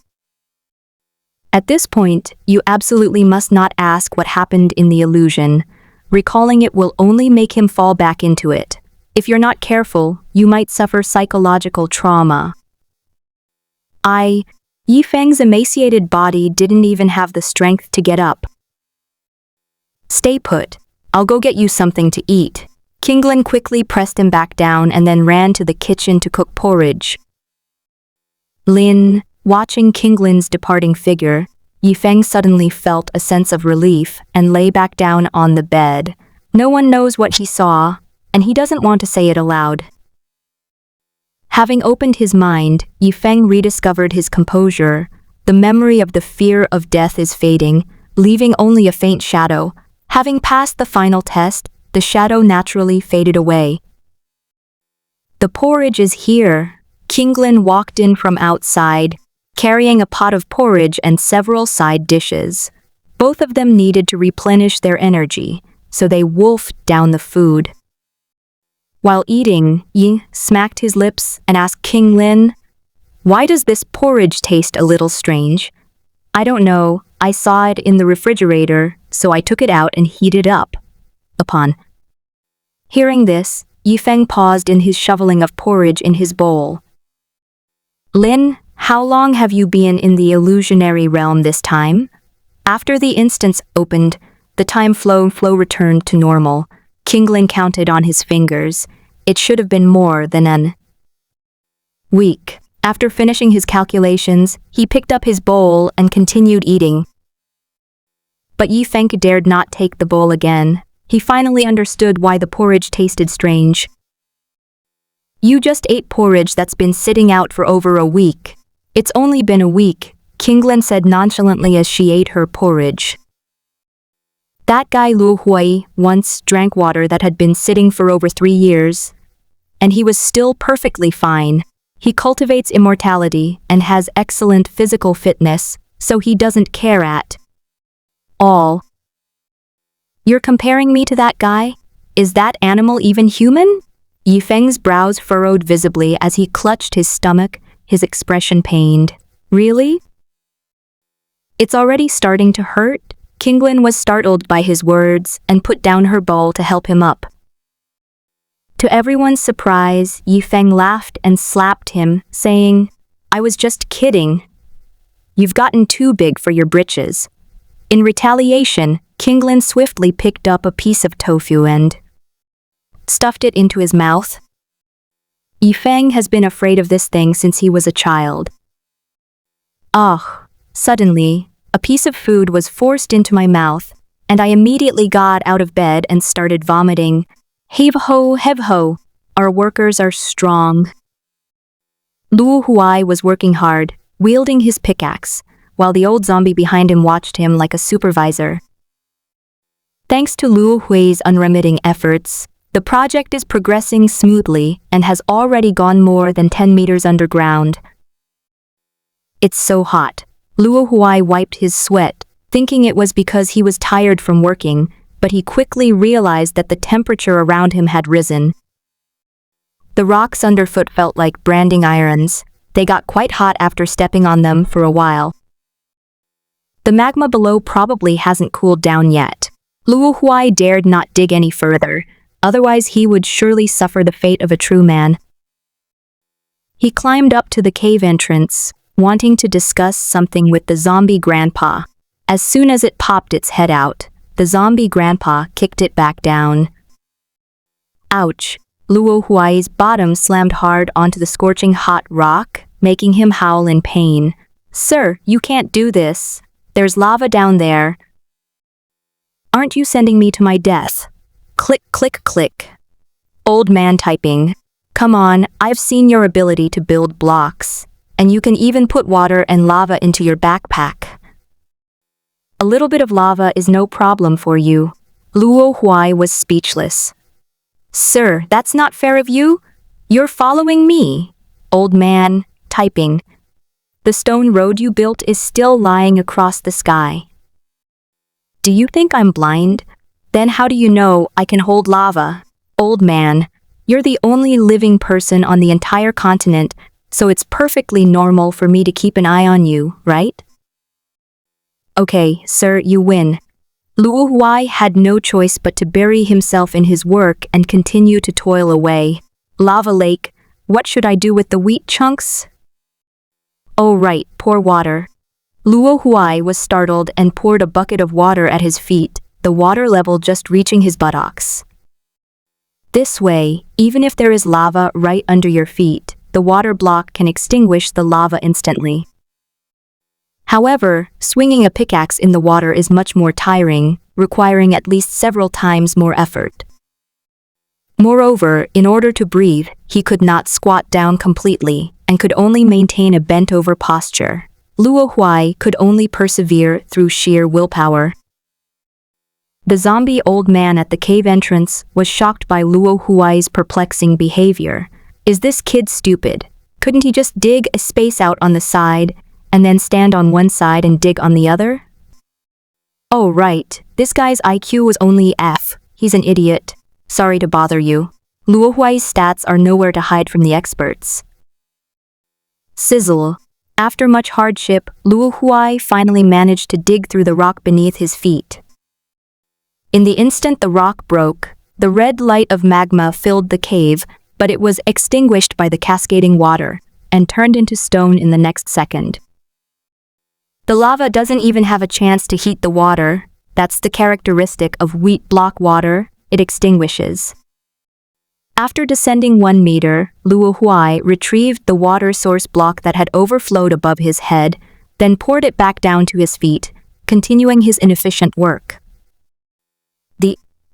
At this point, you absolutely must not ask what happened in the illusion. Recalling it will only make him fall back into it. If you're not careful, you might suffer psychological trauma. Yifeng's emaciated body didn't even have the strength to get up. "Stay put. I'll go get you something to eat." Kinglin quickly pressed him back down and then ran to the kitchen to cook porridge. Lin, watching Kinglin's departing figure, Yifeng suddenly felt a sense of relief and lay back down on the bed. No one knows what he saw, and he doesn't want to say it aloud. Having opened his mind, Yifeng rediscovered his composure. The memory of the fear of death is fading, leaving only a faint shadow. Having passed the final test, the shadow naturally faded away. "The porridge is here." Kinglin walked in from outside, carrying a pot of porridge and several side dishes. Both of them needed to replenish their energy, so they wolfed down the food. While eating, Yi smacked his lips and asked Kinglin, "Why does this porridge taste a little strange?" "I don't know. I saw it in the refrigerator, so I took it out and heated it up." Upon hearing this, Yifeng paused in his shoveling of porridge in his bowl. "Lin, how long have you been in the illusionary realm this time?" After the instance opened, the time flow returned to normal. Kinglin counted on his fingers. It should have been more than an week. After finishing his calculations, he picked up his bowl and continued eating. But Yifeng dared not take the bowl again. He finally understood why the porridge tasted strange. "You just ate porridge that's been sitting out for over a week." It's only been a week, Kinglin said nonchalantly as she ate her porridge. That guy Luo Huai once drank water that had been sitting for over 3 years, and he was still perfectly fine. He cultivates immortality and has excellent physical fitness, so he doesn't care at all. You're comparing me to that guy? Is that animal even human? Yifeng's brows furrowed visibly as he clutched his stomach, his expression pained. Really? It's already starting to hurt? Kinglin was startled by his words and put down her bowl to help him up. To everyone's surprise, Yifeng laughed and slapped him, saying, "I was just kidding. You've gotten too big for your britches." In retaliation, Kinglin swiftly picked up a piece of tofu and stuffed it into his mouth. Yifeng has been afraid of this thing since he was a child. Suddenly, a piece of food was forced into my mouth, and I immediately got out of bed and started vomiting. Hev-ho, hev-ho, our workers are strong. Luo Huai was working hard, wielding his pickaxe, while the old zombie behind him watched him like a supervisor. Thanks to Luo Hui's unremitting efforts, the project is progressing smoothly and has already gone more than 10 meters underground. It's so hot. Luo Huai wiped his sweat, thinking it was because he was tired from working, but he quickly realized that the temperature around him had risen. The rocks underfoot felt like branding irons. They got quite hot after stepping on them for a while. The magma below probably hasn't cooled down yet. Luo Huai dared not dig any further, otherwise he would surely suffer the fate of a true man. He climbed up to the cave entrance, wanting to discuss something with the zombie grandpa. As soon as it popped its head out, the zombie grandpa kicked it back down. Ouch! Luo Huai's bottom slammed hard onto the scorching hot rock, making him howl in pain. "Sir, you can't do this. There's lava down there. Aren't you sending me to my death?" Click, click, click. Old man typing. "Come on, I've seen your ability to build blocks. And you can even put water and lava into your backpack. A little bit of lava is no problem for you." Luo Huai was speechless. "Sir, that's not fair of you. You're following me." Old man, typing. "The stone road you built is still lying across the sky. Do you think I'm blind? Then how do you know I can hold lava?" Old man, "You're the only living person on the entire continent, so it's perfectly normal for me to keep an eye on you, right?" "Okay, sir, you win." Luo Huai had no choice but to bury himself in his work and continue to toil away. Lava lake, what should I do with the wheat chunks? Oh right, pour water. Luo Huai was startled and poured a bucket of water at his feet, the water level just reaching his buttocks. This way, even if there is lava right under your feet, the water block can extinguish the lava instantly. However, swinging a pickaxe in the water is much more tiring, requiring at least several times more effort. Moreover, in order to breathe, he could not squat down completely and could only maintain a bent-over posture. Luo Huai could only persevere through sheer willpower. The zombie old man at the cave entrance was shocked by Luo Huai's perplexing behavior. Is this kid stupid? Couldn't he just dig a space out on the side and then stand on one side and dig on the other? Oh right, this guy's IQ was only F. He's an idiot. Sorry to bother you. Luo Huai's stats are nowhere to hide from the experts. Sizzle. After much hardship, Luo Huai finally managed to dig through the rock beneath his feet. In the instant the rock broke, the red light of magma filled the cave, but it was extinguished by the cascading water and turned into stone in the next second. The lava doesn't even have a chance to heat the water. That's the characteristic of wheat block water. It extinguishes. After descending 1 meter, Luo Huai retrieved the water source block that had overflowed above his head, then poured it back down to his feet, continuing his inefficient work.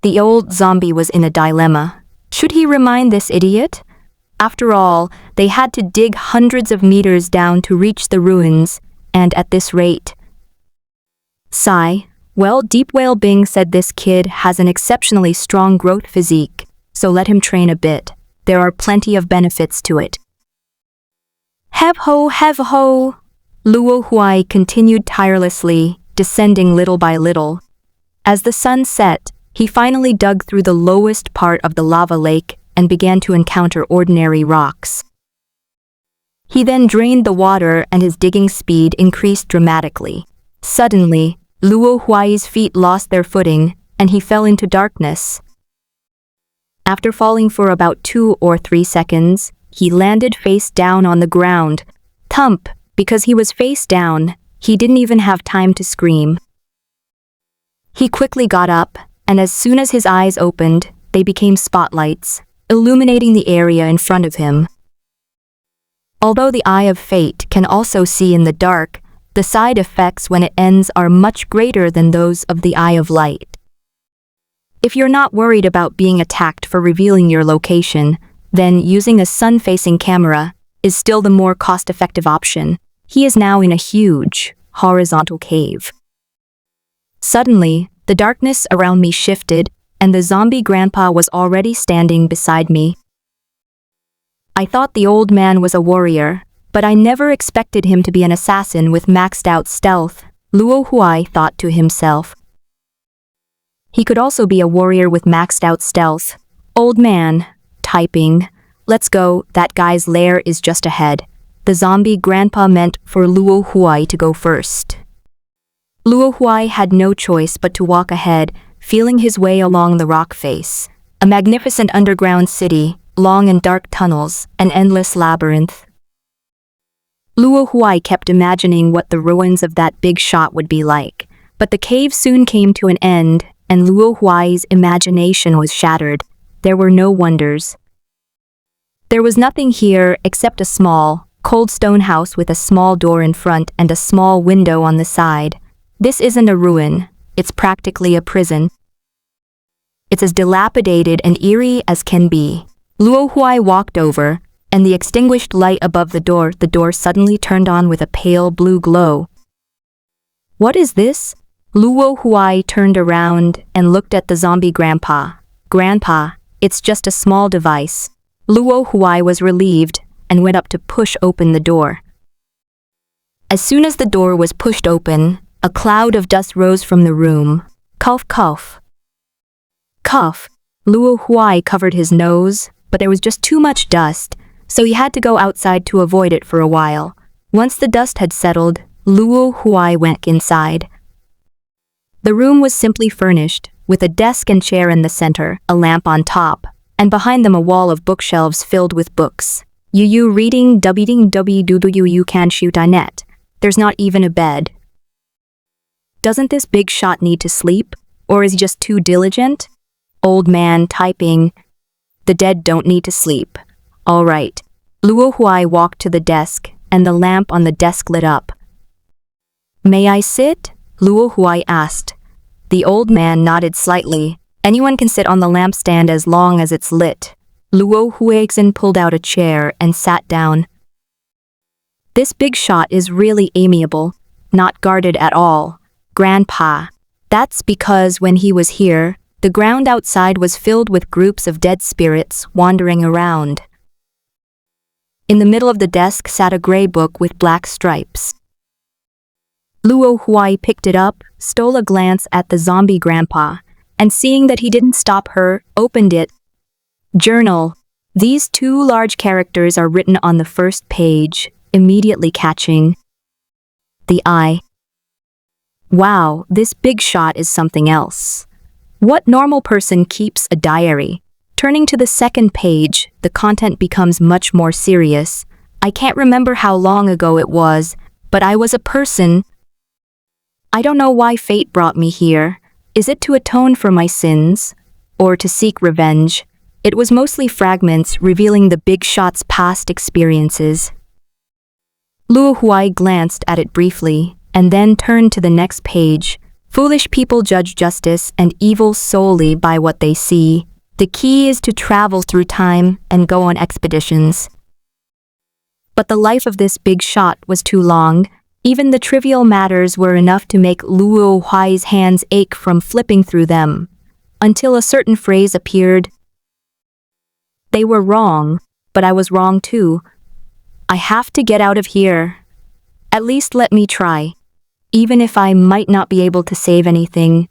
The old zombie was in a dilemma. Should he remind this idiot? After all, they had to dig hundreds of meters down to reach the ruins, and at this rate. Sigh. Well, Deep Whale Bing said this kid has an exceptionally strong growth physique, so let him train a bit. There are plenty of benefits to it. Hev ho, Luo Huai continued tirelessly, descending little by little. As the sun set, he finally dug through the lowest part of the lava lake and began to encounter ordinary rocks. He then drained the water and his digging speed increased dramatically. Suddenly, Luo Huai's feet lost their footing and he fell into darkness. After falling for about 2 or 3 seconds, he landed face down on the ground. Thump! Because he was face down, he didn't even have time to scream. He quickly got up, and as soon as his eyes opened, they became spotlights, illuminating the area in front of him. Although the eye of fate can also see in the dark, the side effects when it ends are much greater than those of the eye of light. If you're not worried about being attacked for revealing your location, then using a sun-facing camera is still the more cost-effective option. He is now in a huge, horizontal cave. Suddenly, the darkness around me shifted, and the zombie grandpa was already standing beside me. I thought the old man was a warrior, but I never expected him to be an assassin with maxed-out stealth, Luo Huai thought to himself. He could also be a warrior with maxed-out stealth. Old man, typing. Let's go, that guy's lair is just ahead. The zombie grandpa meant for Luo Huai to go first. Luo Huai had no choice but to walk ahead, feeling his way along the rock face. A magnificent underground city, long and dark tunnels, an endless labyrinth. Luo Huai kept imagining what the ruins of that big shot would be like, but the cave soon came to an end, and Luo Huai's imagination was shattered. There were no wonders. There was nothing here except a small, cold stone house with a small door in front and a small window on the side. This isn't a ruin, it's practically a prison. It's as dilapidated and eerie as can be. Luo Huai walked over, and the extinguished light above the door suddenly turned on with a pale blue glow. What is this? Luo Huai turned around and looked at the zombie grandpa. Grandpa, it's just a small device. Luo Huai was relieved and went up to push open the door. As soon as the door was pushed open, a cloud of dust rose from the room. Cough, cough. Cough. Luo Huai covered his nose, but there was just too much dust, so he had to go outside to avoid it for a while. Once the dust had settled, Luo Huai went inside. The room was simply furnished, with a desk and chair in the center, a lamp on top, and behind them a wall of bookshelves filled with books. You reading www can shoot net. There's not even a bed. Doesn't this big shot need to sleep? Or is he just too diligent? Old man typing. The dead don't need to sleep. All right. Luo Huai walked to the desk, and the lamp on the desk lit up. May I sit? Luo Huai asked. The old man nodded slightly. Anyone can sit on the lampstand as long as it's lit. Luo Huai pulled out a chair and sat down. This big shot is really amiable, not guarded at all. Grandpa. That's because when he was here, the ground outside was filled with groups of dead spirits wandering around. In the middle of the desk sat a gray book with black stripes. Luo Huai picked it up, stole a glance at the zombie grandpa, and seeing that he didn't stop her, opened it. Journal. These 2 large characters are written on the first page, immediately catching the eye. Wow, this big shot is something else. What normal person keeps a diary? Turning to the second page, the content becomes much more serious. I can't remember how long ago it was, but I was a person. I don't know why fate brought me here. Is it to atone for my sins? Or to seek revenge? It was mostly fragments revealing the big shot's past experiences. Luo Huai glanced at it briefly, and then turned to the next page. Foolish people judge justice and evil solely by what they see. The key is to travel through time and go on expeditions. But the life of this big shot was too long. Even the trivial matters were enough to make Luo Huai's hands ache from flipping through them, until a certain phrase appeared. They were wrong, but I was wrong too. I have to get out of here. At least let me try, even if I might not be able to save anything.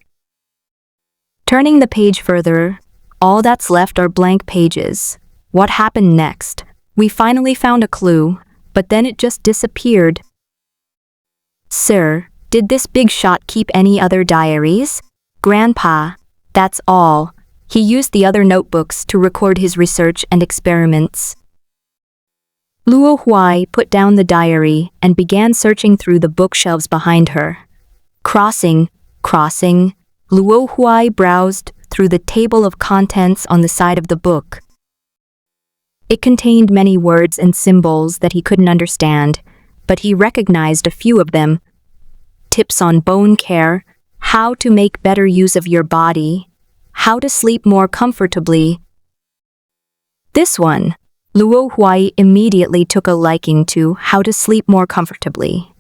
Turning the page further, all that's left are blank pages. What happened next? We finally found a clue, but then it just disappeared. Sir, did this big shot keep any other diaries? Grandpa, that's all. He used the other notebooks to record his research and experiments. Luo Huai put down the diary and began searching through the bookshelves behind her. Crossing, Luo Huai browsed through the table of contents on the side of the book. It contained many words and symbols that he couldn't understand, but he recognized a few of them. Tips on bone care, how to make better use of your body, how to sleep more comfortably. This one, Luo Huai immediately took a liking to how to sleep more comfortably.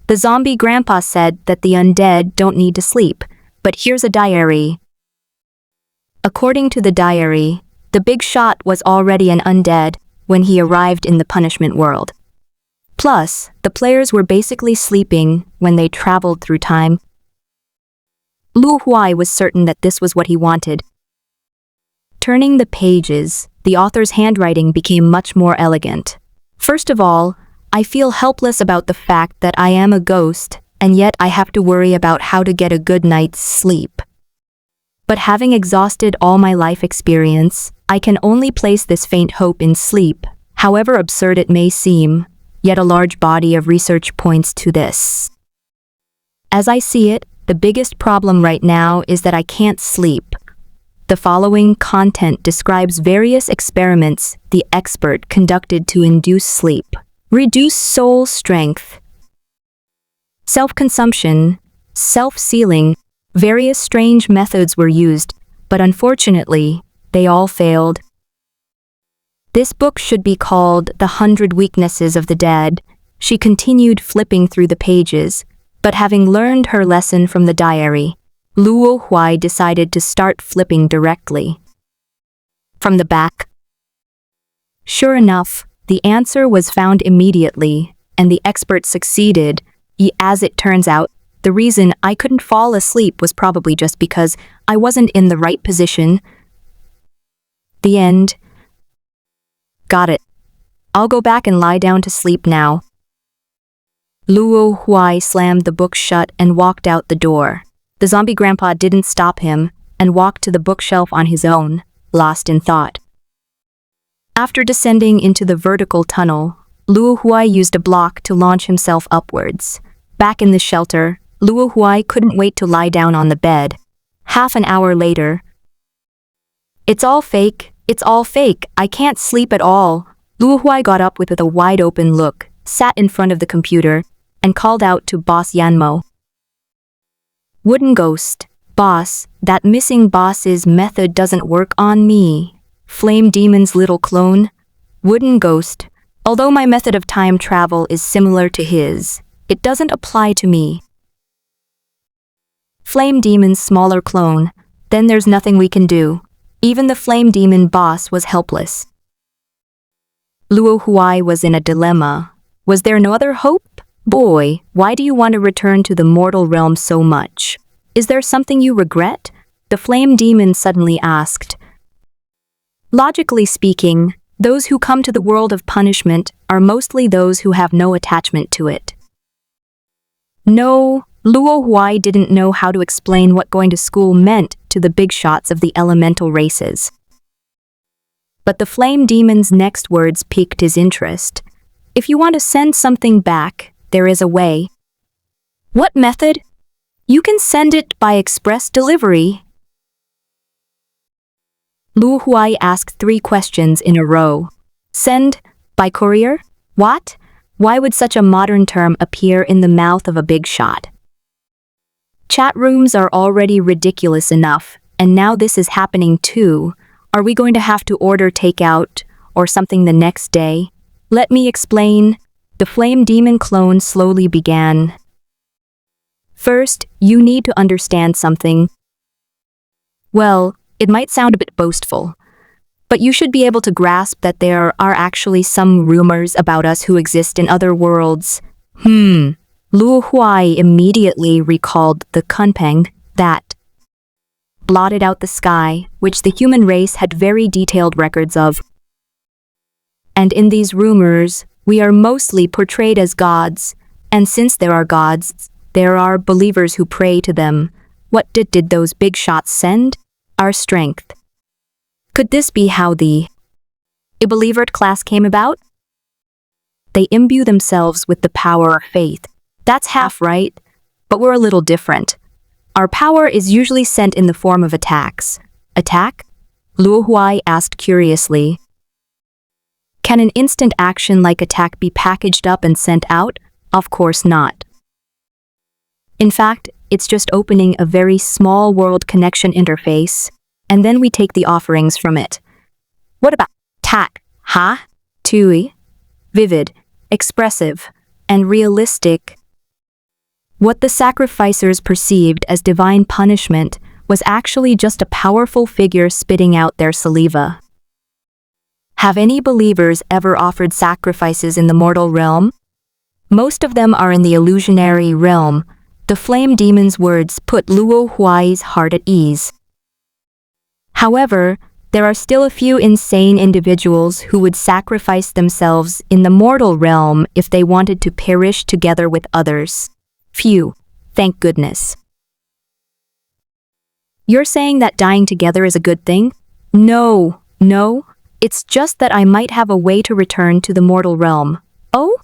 The zombie grandpa said that the undead don't need to sleep, but here's a diary. According to the diary, the big shot was already an undead when he arrived in the punishment world. Plus, the players were basically sleeping when they traveled through time. Luo Huai was certain that this was what he wanted. Turning the pages, the author's handwriting became much more elegant. First of all, I feel helpless about the fact that I am a ghost, and yet I have to worry about how to get a good night's sleep. But having exhausted all my life experience, I can only place this faint hope in sleep, however absurd it may seem, yet a large body of research points to this. As I see it, the biggest problem right now is that I can't sleep. The following content describes various experiments the expert conducted to induce sleep, reduce soul strength, self-consumption, self-sealing. Various strange methods were used, but unfortunately, they all failed. This book should be called The 100 Weaknesses of the Dead. She continued flipping through the pages, but having learned her lesson from the diary, Luo Huai decided to start flipping directly. From the back. Sure enough, the answer was found immediately, and the expert succeeded. As it turns out, the reason I couldn't fall asleep was probably just because I wasn't in the right position. The end. Got it. I'll go back and lie down to sleep now. Luo Huai slammed the book shut and walked out the door. The zombie grandpa didn't stop him and walked to the bookshelf on his own, lost in thought. After descending into the vertical tunnel, Luo Huai used a block to launch himself upwards. Back in the shelter, Luo Huai couldn't wait to lie down on the bed. Half an hour later. It's all fake, I can't sleep at all. Luo Huai got up with a wide-open look, sat in front of the computer, and called out to Boss Yanmo. Wooden ghost, boss, that missing boss's method doesn't work on me. Flame demon's little clone. Wooden ghost, although my method of time travel is similar to his, it doesn't apply to me. Flame demon's smaller clone, then there's nothing we can do. Even the flame demon boss was helpless. Luo Huai was in a dilemma. Was there no other hope? Boy, why do you want to return to the mortal realm so much? Is there something you regret? The flame demon suddenly asked. Logically speaking, those who come to the world of punishment are mostly those who have no attachment to it. No, Luo Huai didn't know how to explain what going to school meant to the big shots of the elemental races. But the flame demon's next words piqued his interest. If you want to send something back, there is a way. What method? You can send it by express delivery. Luo Huai asked 3 questions in a row. Send? By courier? What? Why would such a modern term appear in the mouth of a big shot? Chat rooms are already ridiculous enough, and now this is happening too. Are we going to have to order takeout or something the next day? Let me explain. The flame demon clone slowly began. First, you need to understand something. Well, it might sound a bit boastful, but you should be able to grasp that there are actually some rumors about us who exist in other worlds. Luo Huai immediately recalled the kunpeng that blotted out the sky, which the human race had very detailed records of. And in these rumors, we are mostly portrayed as gods, and since there are gods, there are believers who pray to them. What did those big shots send? Our strength. Could this be how the Believered class came about? They imbue themselves with the power of faith. That's half right, but we're a little different. Our power is usually sent in the form of attacks. Attack? Luo Huai asked curiously. Can an instant action like attack be packaged up and sent out? Of course not. In fact, it's just opening a very small world connection interface, and then we take the offerings from it. What about tack? Tui, vivid, expressive, and realistic. What the sacrificers perceived as divine punishment was actually just a powerful figure spitting out their saliva. Have any believers ever offered sacrifices in the mortal realm? Most of them are in the illusionary realm. The flame demon's words put Luo Huai's heart at ease. However, there are still a few insane individuals who would sacrifice themselves in the mortal realm if they wanted to perish together with others. Phew, thank goodness. You're saying that dying together is a good thing? No, it's just that I might have a way to return to the mortal realm. Oh?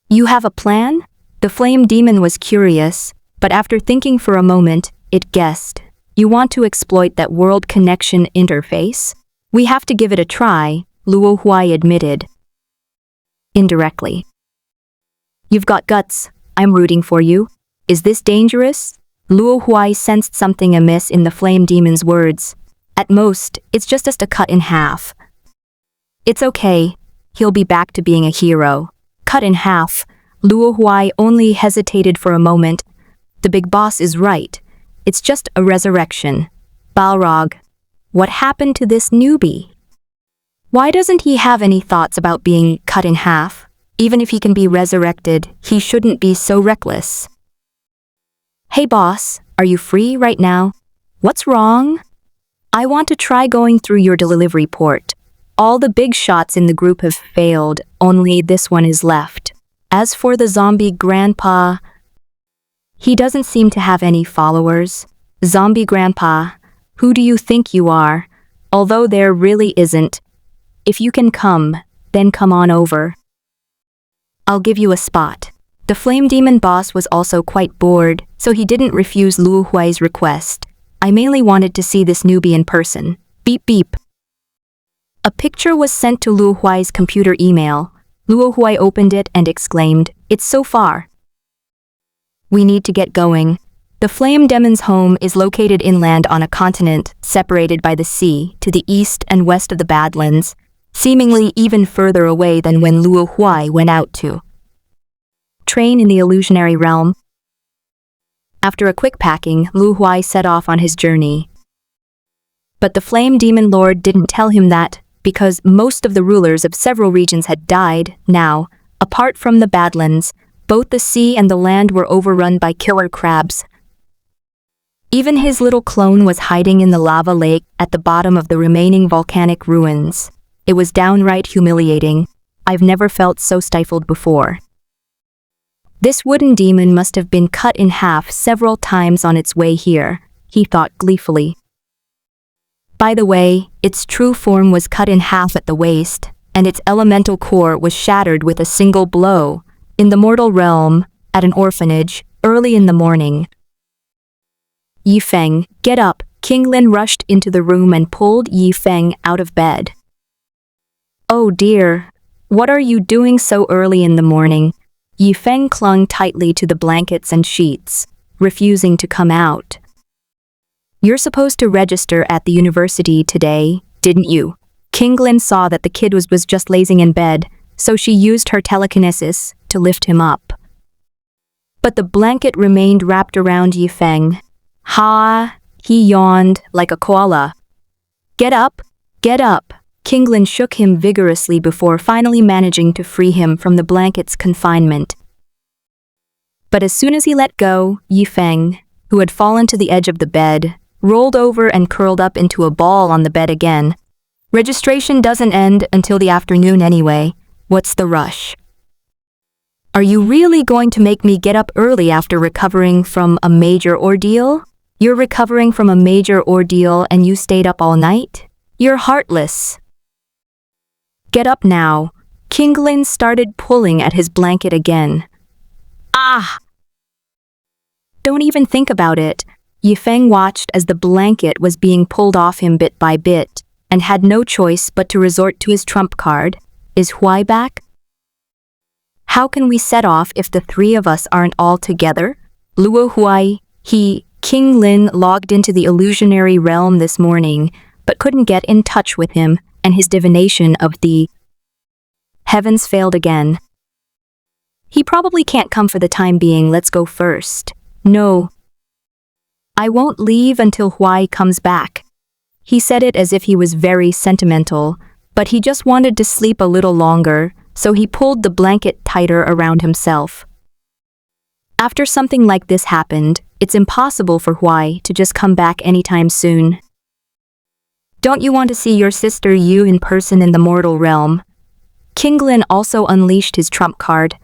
You have a plan? The flame demon was curious, but after thinking for a moment, it guessed. You want to exploit that world connection interface? We have to give it a try, Luo Huai admitted. Indirectly. You've got guts. I'm rooting for you. Is this dangerous? Luo Huai sensed something amiss in the flame demon's words. At most, it's just a cut in half. It's okay. He'll be back to being a hero. Cut in half. Luo Huai only hesitated for a moment. The big boss is right. It's just a resurrection. Balrog, what happened to this newbie? Why doesn't he have any thoughts about being cut in half? Even if he can be resurrected, he shouldn't be so reckless. Hey boss, are you free right now? What's wrong? I want to try going through your delivery port. All the big shots in the group have failed, only this one is left. As for the zombie grandpa, he doesn't seem to have any followers. Zombie grandpa, who do you think you are? Although there really isn't. If you can come, then come on over. I'll give you a spot. The flame demon boss was also quite bored, so he didn't refuse Luo Huai's request. I mainly wanted to see this newbie in person. Beep beep. A picture was sent to Luo Huai's computer email. Luo Huai opened it and exclaimed, "It's so far. We need to get going." The flame demon's home is located inland on a continent separated by the sea to the east and west of the Badlands, seemingly even further away than when Luo Huai went out to train in the illusionary realm. After a quick packing, Luo Huai set off on his journey. But the flame demon lord didn't tell him that, because most of the rulers of several regions had died. Now, apart from the Badlands, both the sea and the land were overrun by killer crabs. Even his little clone was hiding in the lava lake at the bottom of the remaining volcanic ruins. It was downright humiliating. I've never felt so stifled before. This wooden demon must have been cut in half several times on its way here, he thought gleefully. By the way, its true form was cut in half at the waist, and its elemental core was shattered with a single blow, in the mortal realm, at an orphanage, early in the morning. Yi Feng, get up! King Lin rushed into the room and pulled Yi Feng out of bed. Oh dear, what are you doing so early in the morning? Yi Feng clung tightly to the blankets and sheets, refusing to come out. You're supposed to register at the university today, didn't you? Kinglin saw that the kid was just lazing in bed, so she used her telekinesis to lift him up. But the blanket remained wrapped around Yifeng. Ha! He yawned like a koala. Get up! Get up! Kinglin shook him vigorously before finally managing to free him from the blanket's confinement. But as soon as he let go, Yifeng, who had fallen to the edge of the bed, rolled over and curled up into a ball on the bed again. Registration doesn't end until the afternoon anyway. What's the rush? Are you really going to make me get up early after recovering from a major ordeal? You're recovering from a major ordeal and you stayed up all night? You're heartless. Get up now. Kinglin started pulling at his blanket again. Ah! Don't even think about it. Yifeng watched as the blanket was being pulled off him bit by bit, and had no choice but to resort to his trump card. Is Huai back? How can we set off if the three of us aren't all together? Luo Huai, Kinglin logged into the illusionary realm this morning, but couldn't get in touch with him, and his divination of the heavens failed again. He probably can't come for the time being. Let's go first. No. I won't leave until Huai comes back. He said it as if he was very sentimental, but he just wanted to sleep a little longer, so he pulled the blanket tighter around himself. After something like this happened, it's impossible for Huai to just come back anytime soon. Don't you want to see your sister Yu in person in the mortal realm? Kinglin also unleashed his trump card.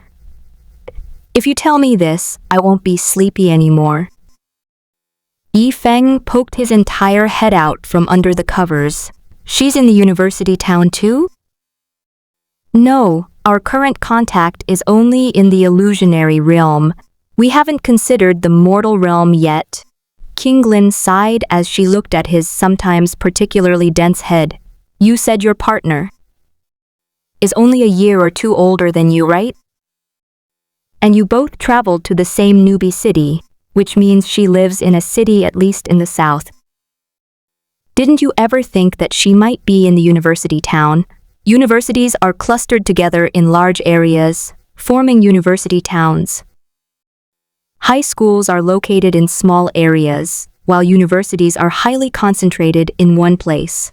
If you tell me this, I won't be sleepy anymore. Yifeng poked his entire head out from under the covers. She's in the university town too? No, our current contact is only in the illusionary realm. We haven't considered the mortal realm yet. Kinglin sighed as she looked at his sometimes particularly dense head. You said your partner is only a year or two older than you, right? And you both traveled to the same newbie city, which means she lives in a city at least in the south. Didn't you ever think that she might be in the university town? Universities are clustered together in large areas, forming university towns. High schools are located in small areas, while universities are highly concentrated in one place.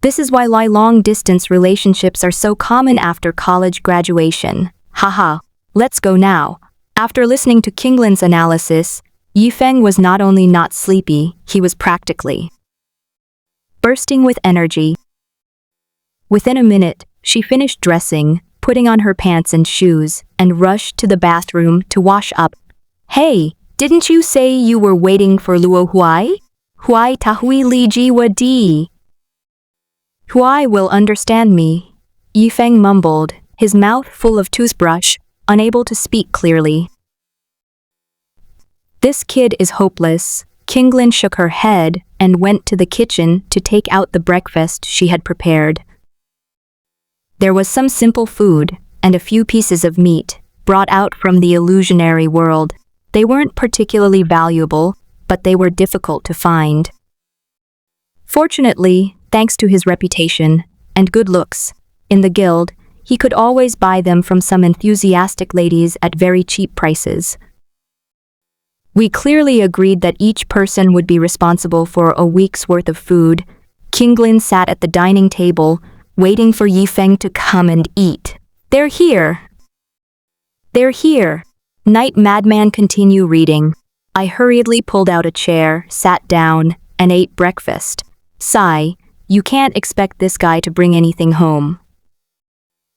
This is why long-distance relationships are so common after college graduation. Haha, let's go now. After listening to Kinglin's analysis, Yifeng was not only not sleepy, he was practically bursting with energy. Within a minute, she finished dressing, putting on her pants and shoes, and rushed to the bathroom to wash up. Hey, didn't you say you were waiting for Luo Huai? Huai tahui li jiwa di. Huai will understand me, Yifeng mumbled, his mouth full of toothbrush, unable to speak clearly. This kid is hopeless. Kinglin shook her head and went to the kitchen to take out the breakfast she had prepared. There was some simple food and a few pieces of meat brought out from the illusionary world. They weren't particularly valuable, but they were difficult to find. Fortunately, thanks to his reputation and good looks in the guild, he could always buy them from some enthusiastic ladies at very cheap prices. We clearly agreed that each person would be responsible for a week's worth of food. Kinglin sat at the dining table, waiting for Yifeng to come and eat. They're here. They're here. Night Madman continue reading. I hurriedly pulled out a chair, sat down, and ate breakfast. Sigh, you can't expect this guy to bring anything home.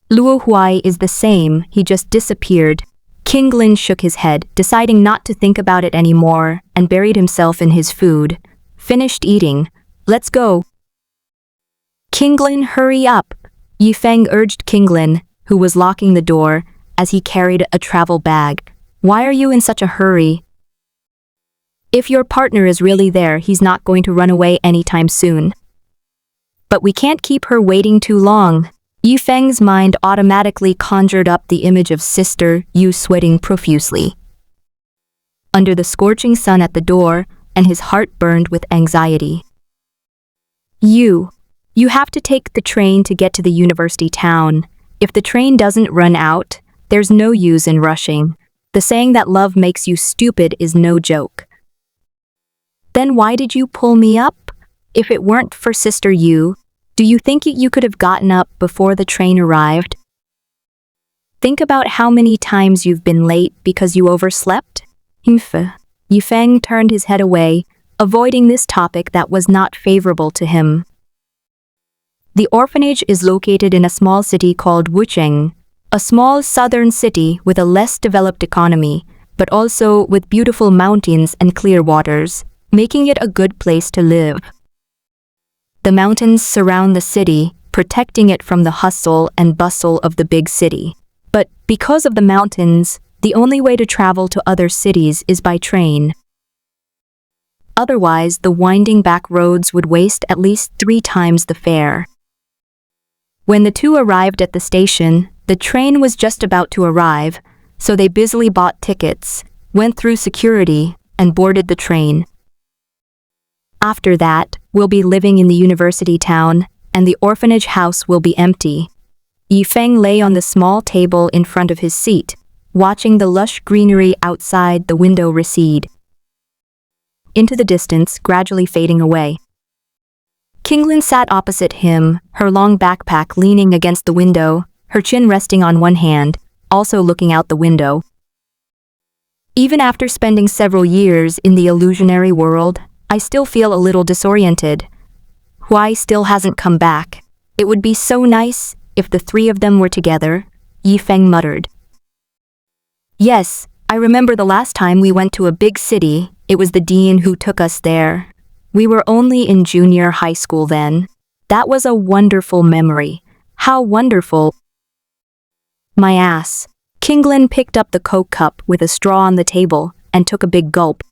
Luo Huai is the same, he just disappeared. Kinglin shook his head, deciding not to think about it anymore, and buried himself in his food. Finished eating. Let's go. Kinglin, hurry up. Yifeng urged Kinglin, who was locking the door, as he carried a travel bag. Why are you in such a hurry? If your partner is really there, he's not going to run away anytime soon. But we can't keep her waiting too long. Yifeng's mind automatically conjured up the image of Sister Yu sweating profusely under the scorching sun at the door, and his heart burned with anxiety. You have to take the train to get to the university town. If the train doesn't run out, there's no use in rushing. The saying that love makes you stupid is no joke. Then why did you pull me up? If it weren't for Sister Yu, do you think you could have gotten up before the train arrived? Think about how many times you've been late because you overslept. Yifeng turned his head away, avoiding this topic that was not favorable to him. The orphanage is located in a small city called Wucheng, a small southern city with a less developed economy, but also with beautiful mountains and clear waters, making it a good place to live. The mountains surround the city, protecting it from the hustle and bustle of the big city. But because of the mountains, the only way to travel to other cities is by train. Otherwise, the winding back roads would waste at least 3 times the fare. When the two arrived at the station, the train was just about to arrive, so they busily bought tickets, went through security, and boarded the train. After that, we'll be living in the university town, and the orphanage house will be empty. Yifeng lay on the small table in front of his seat, watching the lush greenery outside the window recede into the distance, gradually fading away. Qinglin sat opposite him, her long backpack leaning against the window, her chin resting on one hand, also looking out the window. Even after spending several years in the illusionary world, I still feel a little disoriented. Huai still hasn't come back. It would be so nice if the 3 of them were together, Yifeng muttered. Yes, I remember the last time we went to a big city, it was the dean who took us there. We were only in junior high school then. That was a wonderful memory. How wonderful. My ass. Qinglin picked up the Coke cup with a straw on the table and took a big gulp.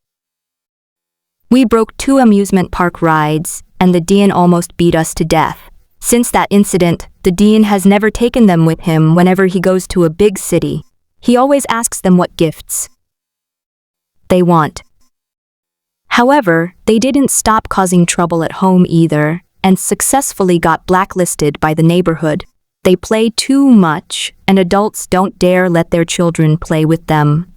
We broke 2 amusement park rides, and the dean almost beat us to death. Since that incident, the dean has never taken them with him whenever he goes to a big city. He always asks them what gifts they want. However, they didn't stop causing trouble at home either, and successfully got blacklisted by the neighborhood. They play too much, and adults don't dare let their children play with them.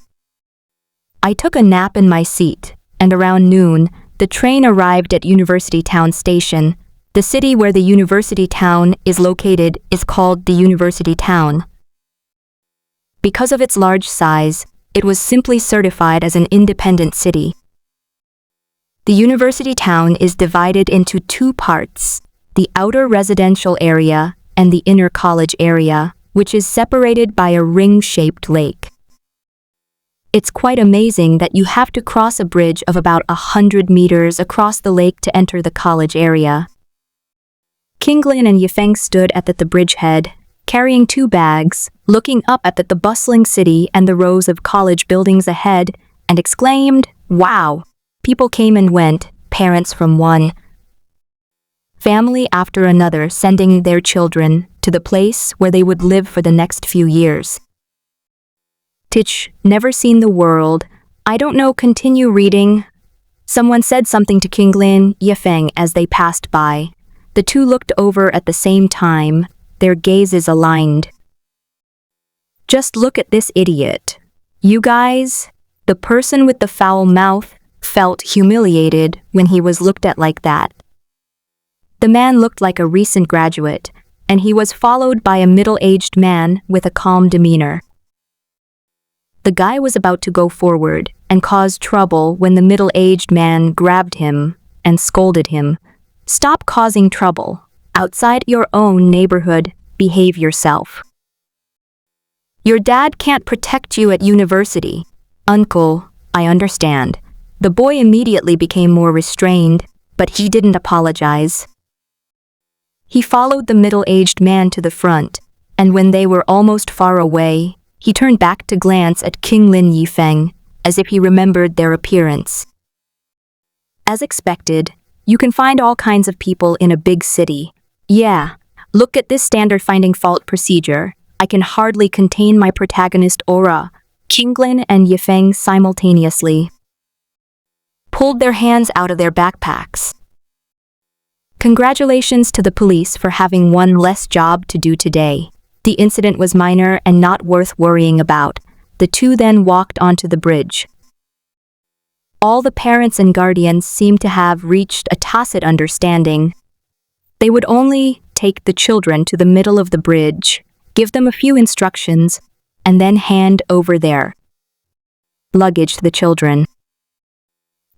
I took a nap in my seat, and around noon, the train arrived at University Town Station. The city where the University Town is located is called the University Town. Because of its large size, it was simply certified as an independent city. The University Town is divided into 2 parts, the outer residential area and the inner college area, which is separated by a ring-shaped lake. It's quite amazing that you have to cross a bridge of about 100 meters across the lake to enter the college area. Qinglin and Yifeng stood at the bridgehead, carrying 2 bags, looking up at the bustling city and the rows of college buildings ahead, and exclaimed, "Wow!" People came and went, parents from one family after another sending their children to the place where they would live for the next few years. Tich, never seen the world. I don't know, continue reading. Someone said something to Qinglin, Yifeng as they passed by. The 2 looked over at the same time, their gazes aligned. Just look at this idiot. You guys, the person with the foul mouth, felt humiliated when he was looked at like that. The man looked like a recent graduate, and he was followed by a middle-aged man with a calm demeanor. The guy was about to go forward and cause trouble when the middle-aged man grabbed him and scolded him. Stop causing trouble. Outside your own neighborhood, behave yourself. Your dad can't protect you at university. Uncle, I understand. The boy immediately became more restrained, but he didn't apologize. He followed the middle-aged man to the front, and when they were almost far away, he turned back to glance at Qinglin Yifeng, as if he remembered their appearance. As expected, you can find all kinds of people in a big city. Yeah, look at this standard finding fault procedure. I can hardly contain my protagonist aura. Qinglin and Yifeng simultaneously pulled their hands out of their backpacks. Congratulations to the police for having one less job to do today. The incident was minor and not worth worrying about. The two then walked onto the bridge. All the parents and guardians seemed to have reached a tacit understanding. They would only take the children to the middle of the bridge, give them a few instructions, and then hand over their luggage to the children.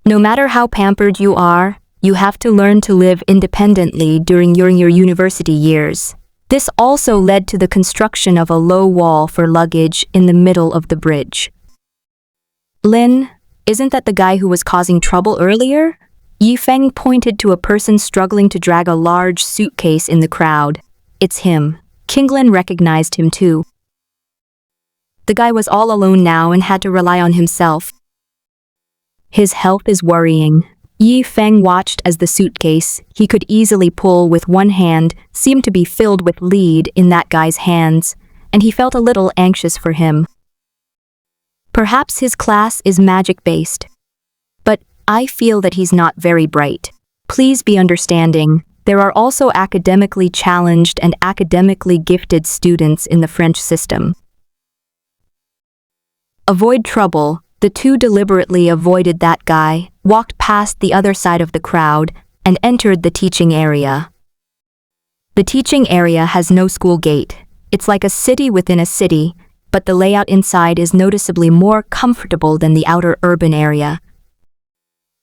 No matter how pampered you are, you have to learn to live independently during your university years. This also led to the construction of a low wall for luggage in the middle of the bridge. Lin, isn't that the guy who was causing trouble earlier? Yifeng pointed to a person struggling to drag a large suitcase in the crowd. It's him. Qinglin recognized him too. The guy was all alone now and had to rely on himself. His health is worrying. Yifeng watched as the suitcase he could easily pull with one hand seemed to be filled with lead in that guy's hands, and he felt a little anxious for him. Perhaps his class is magic-based, but I feel that he's not very bright. Please be understanding. There are also academically challenged and academically gifted students in the French system. Avoid trouble. The two deliberately avoided that guy, walked past the other side of the crowd, and entered the teaching area. The teaching area has no school gate. It's like a city within a city, but the layout inside is noticeably more comfortable than the outer urban area.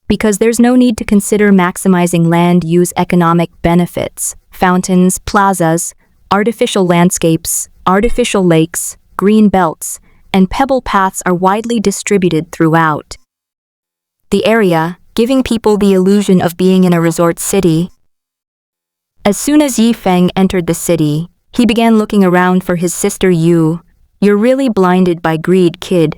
Because there's no need to consider maximizing land use economic benefits, fountains, plazas, artificial landscapes, artificial lakes, green belts, and pebble paths are widely distributed throughout the area, giving people the illusion of being in a resort city. As soon as Yifeng entered the city, he began looking around for his sister Yu. You're really blinded by greed, kid.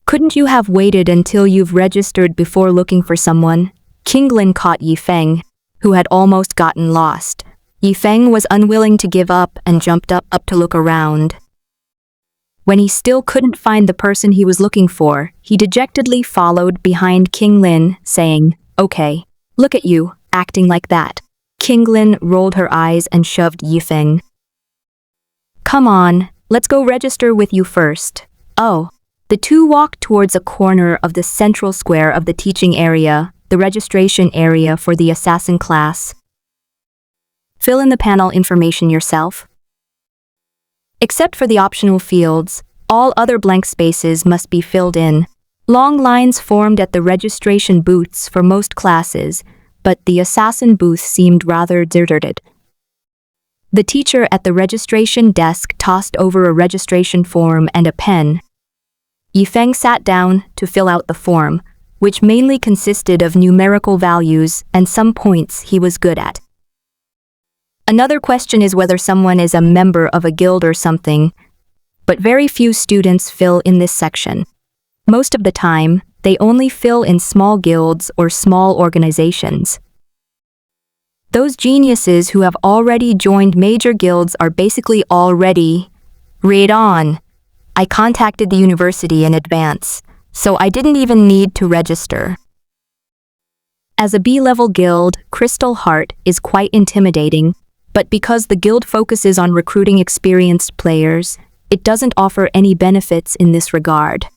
Couldn't you have waited until you've registered before looking for someone? Qinglin caught Yifeng, who had almost gotten lost. Yifeng was unwilling to give up and jumped up to look around. When he still couldn't find the person he was looking for, he dejectedly followed behind Qinglin, saying, "Okay, look at you, acting like that." Qinglin rolled her eyes and shoved Yifeng. "Come on, let's go register with you first." Oh. The two walked towards a corner of the central square of the teaching area, the registration area for the assassin class. Fill in the panel information yourself. Except for the optional fields, all other blank spaces must be filled in. Long lines formed at the registration booths for most classes, but the assassin booth seemed rather deserted. The teacher at the registration desk tossed over a registration form and a pen. Yifeng sat down to fill out the form, which mainly consisted of numerical values and some points he was good at. Another question is whether someone is a member of a guild or something, but very few students fill in this section. Most of the time, they only fill in small guilds or small organizations. Those geniuses who have already joined major guilds are basically already read on. I contacted the university in advance, so I didn't even need to register. As a B-level guild, Crystal Heart is quite intimidating, but because the guild focuses on recruiting experienced players, it doesn't offer any benefits in this regard.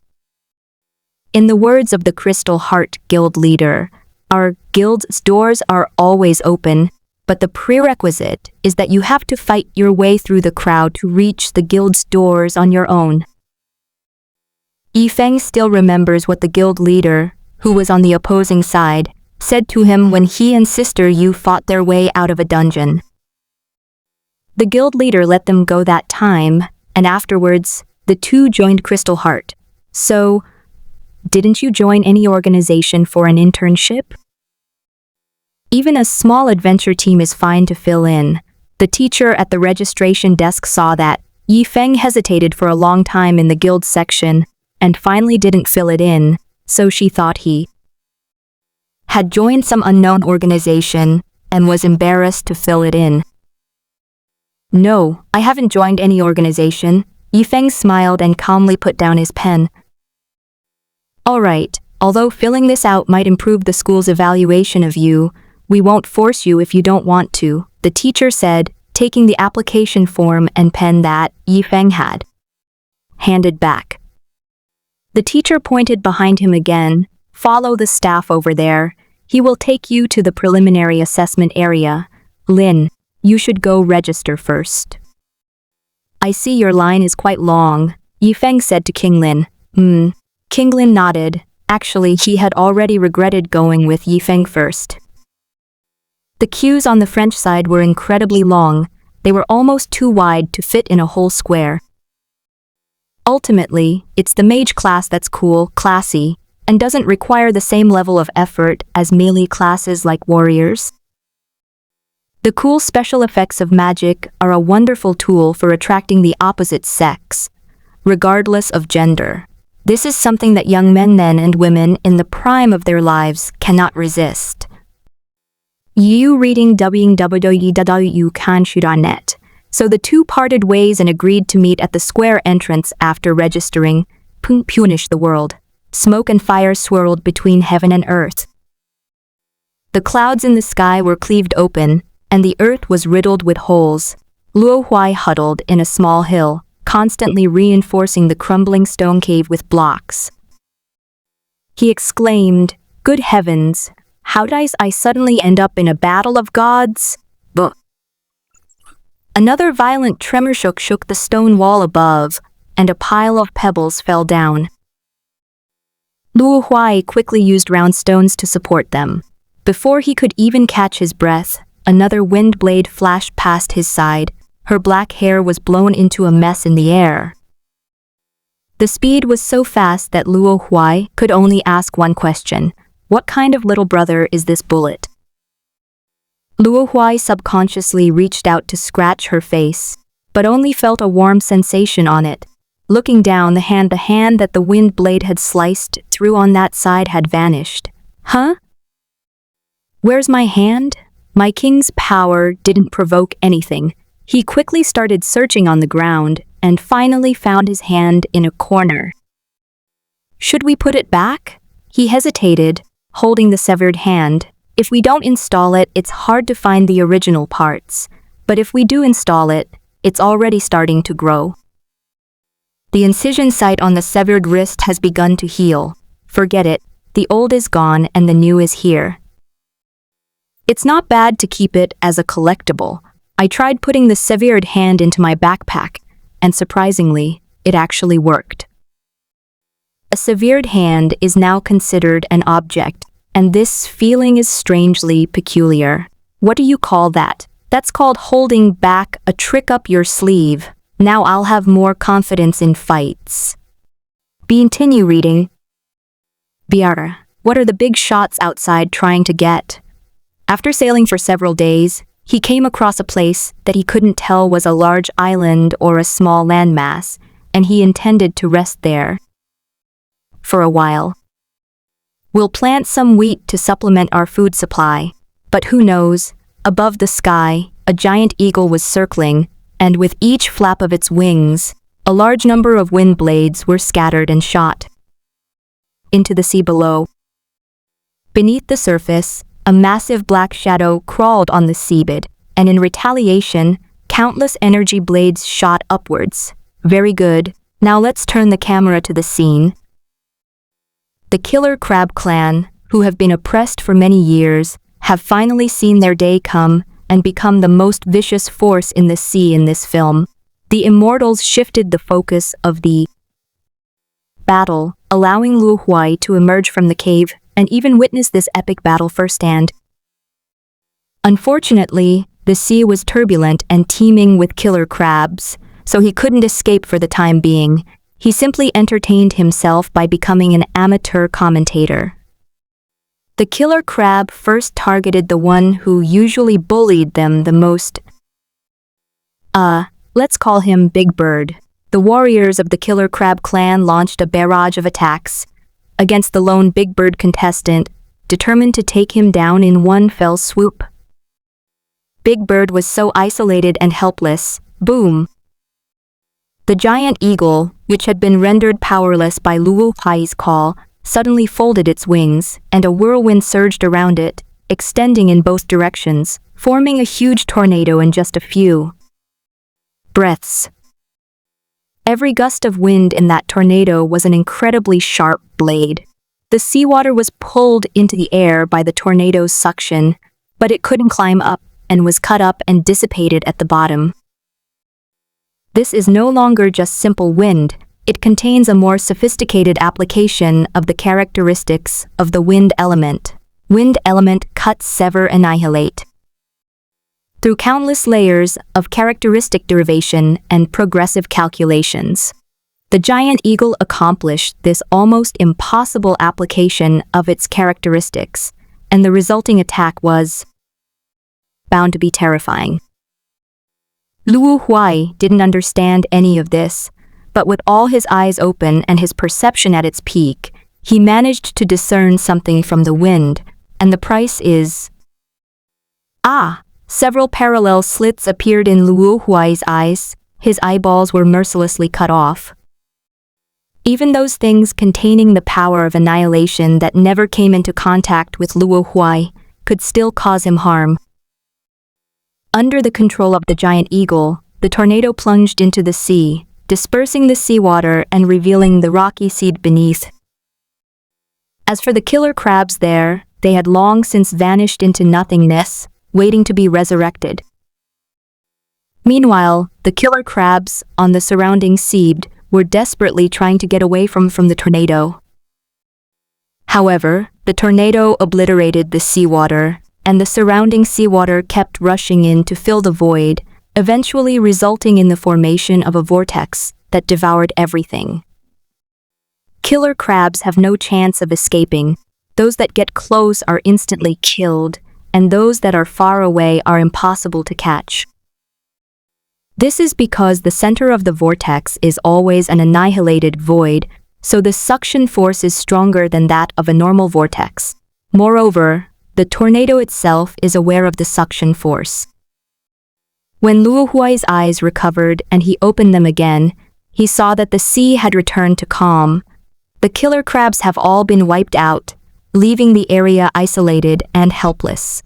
In the words of the Crystal Heart guild leader, our guild's doors are always open, but the prerequisite is that you have to fight your way through the crowd to reach the guild's doors on your own. Yifeng still remembers what the guild leader, who was on the opposing side, said to him when he and Sister Yu fought their way out of a dungeon. The guild leader let them go that time, and afterwards, the two joined Crystal Heart. So, didn't you join any organization for an internship? Even a small adventure team is fine to fill in. The teacher at the registration desk saw that. Yifeng hesitated for a long time in the guild section, and finally didn't fill it in, so she thought he had joined some unknown organization and was embarrassed to fill it in. No, I haven't joined any organization. Yifeng smiled and calmly put down his pen. All right, Although filling this out might improve the school's evaluation of you, we won't force you if you don't want to, the teacher said, taking the application form and pen that Yifeng had handed back. The teacher pointed behind him again. Follow the staff over there. He will take you to the preliminary assessment area. Lin, you should go register first. I see your line is quite long, Yifeng said to King Lin. King Lin nodded. Actually, he had already regretted going with Yifeng first. The queues on the French side were incredibly long. They were almost too wide to fit in a whole square. Ultimately, it's the mage class that's cool, classy, and doesn't require the same level of effort as melee classes like warriors. The cool special effects of magic are a wonderful tool for attracting the opposite sex, regardless of gender. This is something that young men and women in the prime of their lives cannot resist. You reading www.kanchu.net. So the two parted ways and agreed to meet at the square entrance after registering. Punish the world. Smoke and fire swirled between heaven and earth. The clouds in the sky were cleaved open, and the earth was riddled with holes. Luo Huai huddled in a small hill, constantly reinforcing the crumbling stone cave with blocks. He exclaimed, "Good heavens, how did I suddenly end up in a battle of gods?" Another violent tremor shook the stone wall above, and a pile of pebbles fell down. Luo Huai quickly used round stones to support them. Before he could even catch his breath, another wind blade flashed past his side. Her black hair was blown into a mess in the air. The speed was so fast that Luo Huai could only ask one question: what kind of little brother is this bullet? Luo Huai subconsciously reached out to scratch her face, but only felt a warm sensation on it. Looking down, the hand that the wind blade had sliced through on that side had vanished. Huh? Where's my hand? My king's power didn't provoke anything. He quickly started searching on the ground and finally found his hand in a corner. Should we put it back? He hesitated, holding the severed hand. If we don't install it, it's hard to find the original parts. But if we do install it, it's already starting to grow. The incision site on the severed wrist has begun to heal. Forget it, the old is gone and the new is here. It's not bad to keep it as a collectible. I tried putting the severed hand into my backpack, and surprisingly, it actually worked. A severed hand is now considered an object, and this feeling is strangely peculiar. What do you call that? That's called holding back a trick up your sleeve. Now I'll have more confidence in fights. Continue reading. Biara, what are the big shots outside trying to get? After sailing for several days, he came across a place that he couldn't tell was a large island or a small landmass, and he intended to rest there for a while. We'll plant some wheat to supplement our food supply. But who knows, above the sky, a giant eagle was circling, and with each flap of its wings, a large number of wind blades were scattered and shot into the sea below. Beneath the surface, a massive black shadow crawled on the seabed, and in retaliation, countless energy blades shot upwards. Very good. Now let's turn the camera to the scene. The Killer Crab Clan, who have been oppressed for many years, have finally seen their day come and become the most vicious force in the sea in this film. The Immortals shifted the focus of the battle, allowing Luo Huai to emerge from the cave and even witness this epic battle firsthand. Unfortunately, the sea was turbulent and teeming with killer crabs, so he couldn't escape for the time being. He simply entertained himself by becoming an amateur commentator. The killer crab first targeted the one who usually bullied them the most. Let's call him Big Bird. The warriors of the Killer Crab Clan launched a barrage of attacks against the lone Big Bird contestant, determined to take him down in one fell swoop. Big Bird was so isolated and helpless. Boom! The giant eagle, which had been rendered powerless by Luo Huai's call, suddenly folded its wings, and a whirlwind surged around it, extending in both directions, forming a huge tornado in just a few breaths. Every gust of wind in that tornado was an incredibly sharp blade. The seawater was pulled into the air by the tornado's suction, but it couldn't climb up and was cut up and dissipated at the bottom. This is no longer just simple wind. It contains a more sophisticated application of the characteristics of the wind element. Wind element cut, sever, annihilate. Through countless layers of characteristic derivation and progressive calculations, the giant eagle accomplished this almost impossible application of its characteristics, and the resulting attack was bound to be terrifying. Luo Huai didn't understand any of this, but with all his eyes open and his perception at its peak, he managed to discern something from the wind, and the price is... Several parallel slits appeared in Luo Huai's eyes. His eyeballs were mercilessly cut off. Even those things containing the power of annihilation that never came into contact with Luo Huai could still cause him harm. Under the control of the giant eagle, the tornado plunged into the sea, dispersing the seawater and revealing the rocky sea beneath. As for the killer crabs there, they had long since vanished into nothingness, waiting to be resurrected. Meanwhile, the killer crabs on the surrounding sea were desperately trying to get away from the tornado. However, the tornado obliterated the seawater, and the surrounding seawater kept rushing in to fill the void, eventually resulting in the formation of a vortex that devoured everything. Killer crabs have no chance of escaping. Those that get close are instantly killed, and those that are far away are impossible to catch. This is because the center of the vortex is always an annihilated void, so the suction force is stronger than that of a normal vortex. Moreover, the tornado itself is aware of the suction force. When Luo Huai's eyes recovered and he opened them again, he saw that the sea had returned to calm. The killer crabs have all been wiped out, leaving the area isolated and helpless.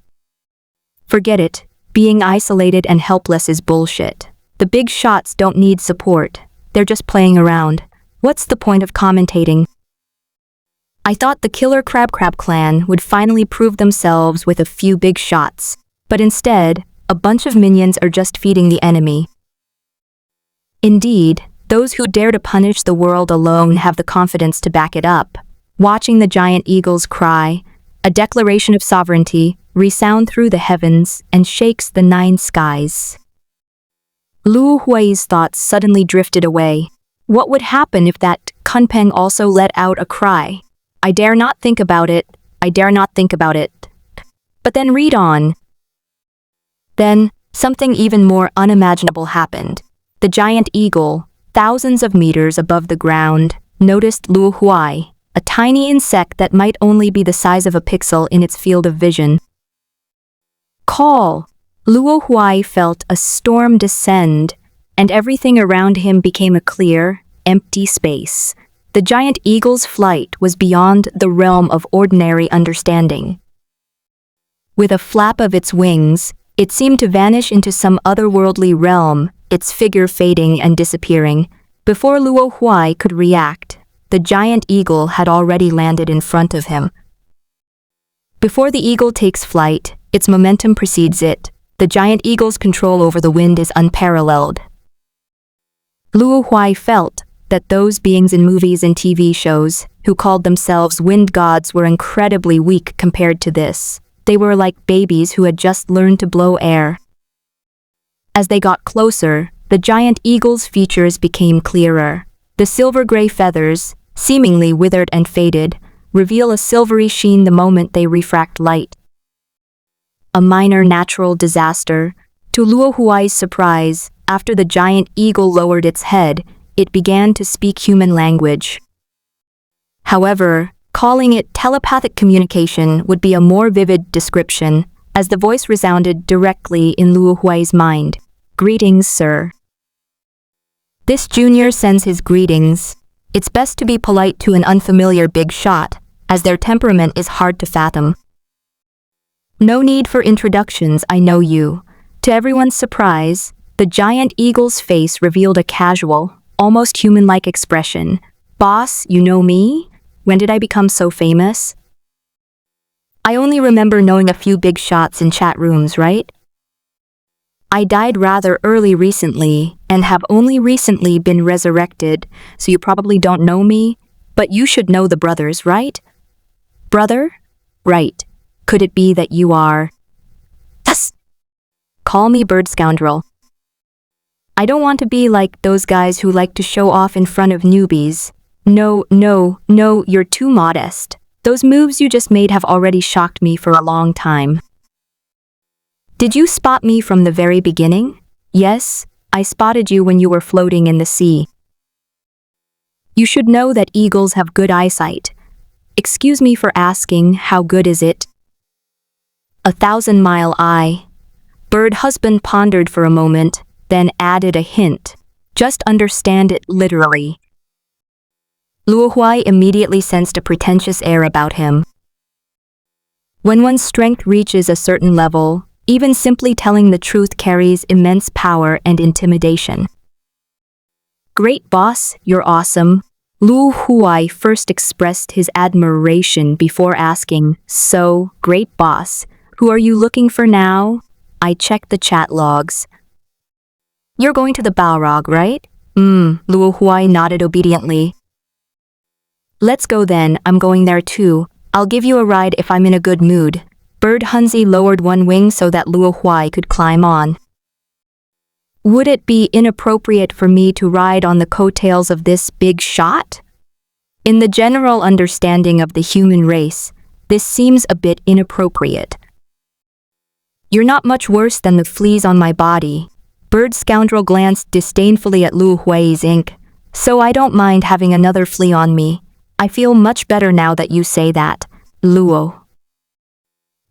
Forget it, being isolated and helpless is bullshit. The big shots don't need support, they're just playing around. What's the point of commentating? I thought the killer crab clan would finally prove themselves with a few big shots, but instead, a bunch of minions are just feeding the enemy. Indeed, those who dare to punish the world alone have the confidence to back it up. Watching the giant eagles cry, a declaration of sovereignty, resound through the heavens and shakes the 9 skies. Luo Huai's thoughts suddenly drifted away. What would happen if that Kunpeng also let out a cry? I dare not think about it, I dare not think about it. But then read on. Then, something even more unimaginable happened. The giant eagle, thousands of meters above the ground, noticed Luo Huai, a tiny insect that might only be the size of a pixel in its field of vision. Call! Luo Huai felt a storm descend, and everything around him became a clear, empty space. The giant eagle's flight was beyond the realm of ordinary understanding. With a flap of its wings, it seemed to vanish into some otherworldly realm, its figure fading and disappearing. Before Luo Huai could react, the giant eagle had already landed in front of him. Before the eagle takes flight, its momentum precedes it. The giant eagle's control over the wind is unparalleled. Luo Huai felt that those beings in movies and TV shows, who called themselves wind gods, were incredibly weak compared to this. They were like babies who had just learned to blow air. As they got closer, the giant eagle's features became clearer. The silver-gray feathers, seemingly withered and faded, reveal a silvery sheen the moment they refract light. A minor natural disaster. To Luo Huai's surprise, after the giant eagle lowered its head, it began to speak human language. However, calling it telepathic communication would be a more vivid description, as the voice resounded directly in Luo Huai's mind. Greetings, sir. This junior sends his greetings. It's best to be polite to an unfamiliar big shot, as their temperament is hard to fathom. No need for introductions, I know you. To everyone's surprise, the giant eagle's face revealed a casual, almost human-like expression. Boss, you know me? When did I become so famous? I only remember knowing a few big shots in chat rooms, right? I died rather early recently and have only recently been resurrected, so you probably don't know me, but you should know the brothers, right? Brother? Right. Could it be that you are... Yes! Call me bird scoundrel. I don't want to be like those guys who like to show off in front of newbies. No, you're too modest. Those moves you just made have already shocked me for a long time. Did you spot me from the very beginning? Yes, I spotted you when you were floating in the sea. You should know that eagles have good eyesight. Excuse me for asking, how good is it? 1,000-mile eye. Bird husband pondered for a moment, then added a hint. Just understand it literally. Luo Huai immediately sensed a pretentious air about him. When one's strength reaches a certain level, even simply telling the truth carries immense power and intimidation. Great boss, you're awesome. Luo Huai first expressed his admiration before asking, so, great boss, who are you looking for now? I checked the chat logs. You're going to the Balrog, right? Luo Huai nodded obediently. Let's go then, I'm going there too. I'll give you a ride if I'm in a good mood. Bird Hunzi lowered one wing so that Luo Huai could climb on. Would it be inappropriate for me to ride on the coattails of this big shot? In the general understanding of the human race, this seems a bit inappropriate. You're not much worse than the fleas on my body. Bird scoundrel glanced disdainfully at Luo Huai's ink. So I don't mind having another flea on me. I feel much better now that you say that, Luo.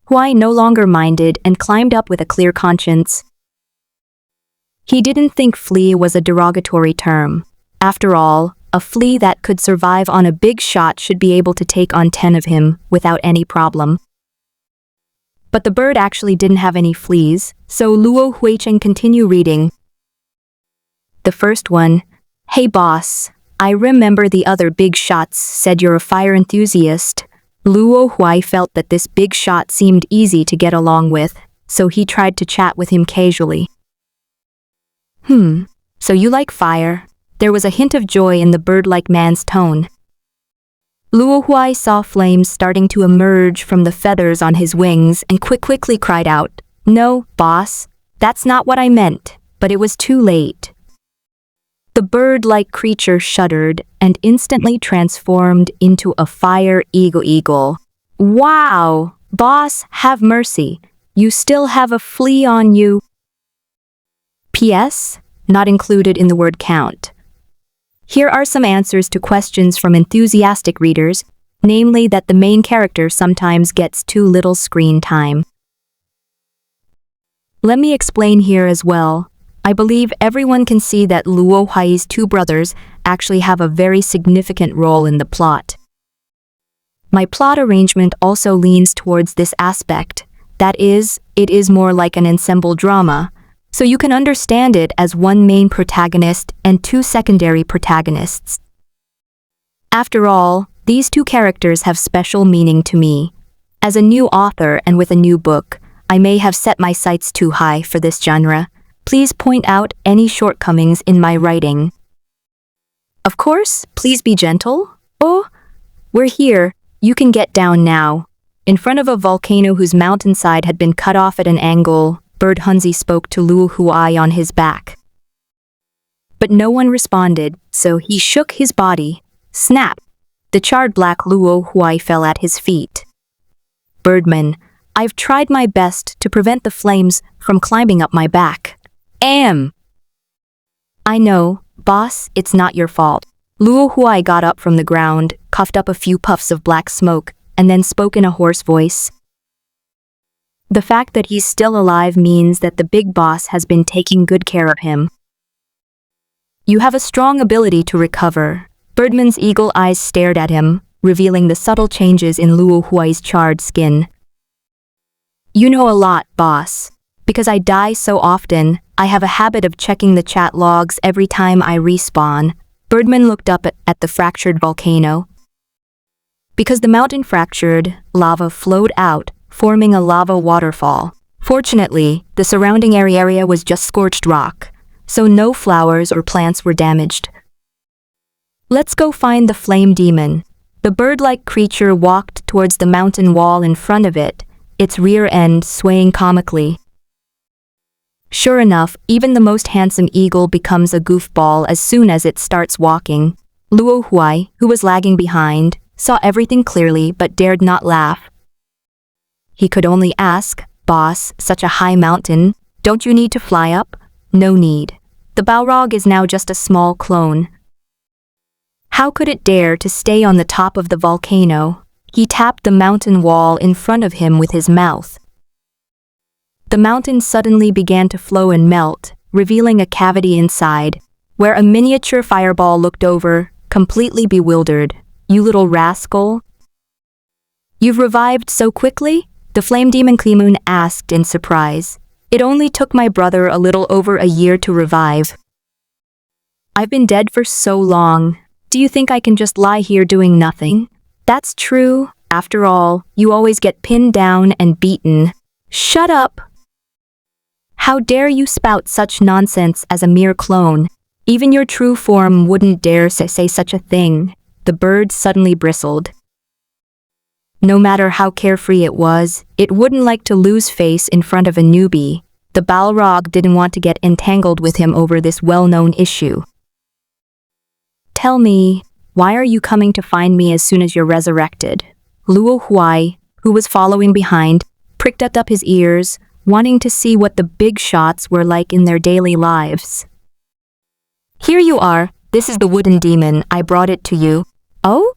Huai no longer minded and climbed up with a clear conscience. He didn't think flea was a derogatory term. After all, a flea that could survive on a big shot should be able to take on 10 of him without any problem. But the bird actually didn't have any fleas, so Luo Huicheng continued reading. The first one, hey boss, I remember the other big shots said you're a fire enthusiast. Luo Huai felt that this big shot seemed easy to get along with, so he tried to chat with him casually. So you like fire? There was a hint of joy in the bird-like man's tone. Luo Huai saw flames starting to emerge from the feathers on his wings and quickly cried out, No, boss, that's not what I meant, but it was too late. The bird-like creature shuddered and instantly transformed into a fire eagle. Wow, boss, have mercy. You still have a flea on you. P.S. Not included in the word count. Here are some answers to questions from enthusiastic readers, namely that the main character sometimes gets too little screen time. Let me explain here as well. I believe everyone can see that Luo Huai's two brothers actually have a very significant role in the plot. My plot arrangement also leans towards this aspect. That is, it is more like an ensemble drama, so you can understand it as one main protagonist and two secondary protagonists. After all, these two characters have special meaning to me. As a new author and with a new book, I may have set my sights too high for this genre. Please point out any shortcomings in my writing. Of course, please be gentle. Oh, we're here. You can get down now. In front of a volcano whose mountainside had been cut off at an angle, Bird Hunzi spoke to Luo Huai on his back. But no one responded, so he shook his body. Snap! The charred black Luo Huai fell at his feet. Birdman, I've tried my best to prevent the flames from climbing up my back. I know, boss, it's not your fault. Luo Huai got up from the ground, coughed up a few puffs of black smoke, and then spoke in a hoarse voice. The fact that he's still alive means that the big boss has been taking good care of him. You have a strong ability to recover. Birdman's eagle eyes stared at him, revealing the subtle changes in Luo Huai's charred skin. You know a lot, boss. Because I die so often, I have a habit of checking the chat logs every time I respawn. Birdman looked up at the fractured volcano. Because the mountain fractured, lava flowed out, forming a lava waterfall. Fortunately, the surrounding area was just scorched rock, so no flowers or plants were damaged. Let's go find the flame demon. The bird-like creature walked towards the mountain wall in front of it, its rear end swaying comically. Sure enough, even the most handsome eagle becomes a goofball as soon as it starts walking. Luo Huai, who was lagging behind, saw everything clearly but dared not laugh. He could only ask, "Boss, such a high mountain, don't you need to fly up?" No need. The Balrog is now just a small clone. How could it dare to stay on the top of the volcano? He tapped the mountain wall in front of him with his mouth. The mountain suddenly began to flow and melt, revealing a cavity inside, where a miniature fireball looked over, completely bewildered. You little rascal. You've revived so quickly? The flame demon Kleemoon asked in surprise. It only took my brother a little over a year to revive. I've been dead for so long. Do you think I can just lie here doing nothing? That's true. After all, you always get pinned down and beaten. Shut up! How dare you spout such nonsense as a mere clone? Even your true form wouldn't dare say such a thing. The bird suddenly bristled. No matter how carefree it was, it wouldn't like to lose face in front of a newbie. The Balrog didn't want to get entangled with him over this well-known issue. Tell me, why are you coming to find me as soon as you're resurrected? Luo Huai, who was following behind, pricked up his ears, wanting to see what the big shots were like in their daily lives. Here you are. This is the wooden demon. I brought it to you. Oh?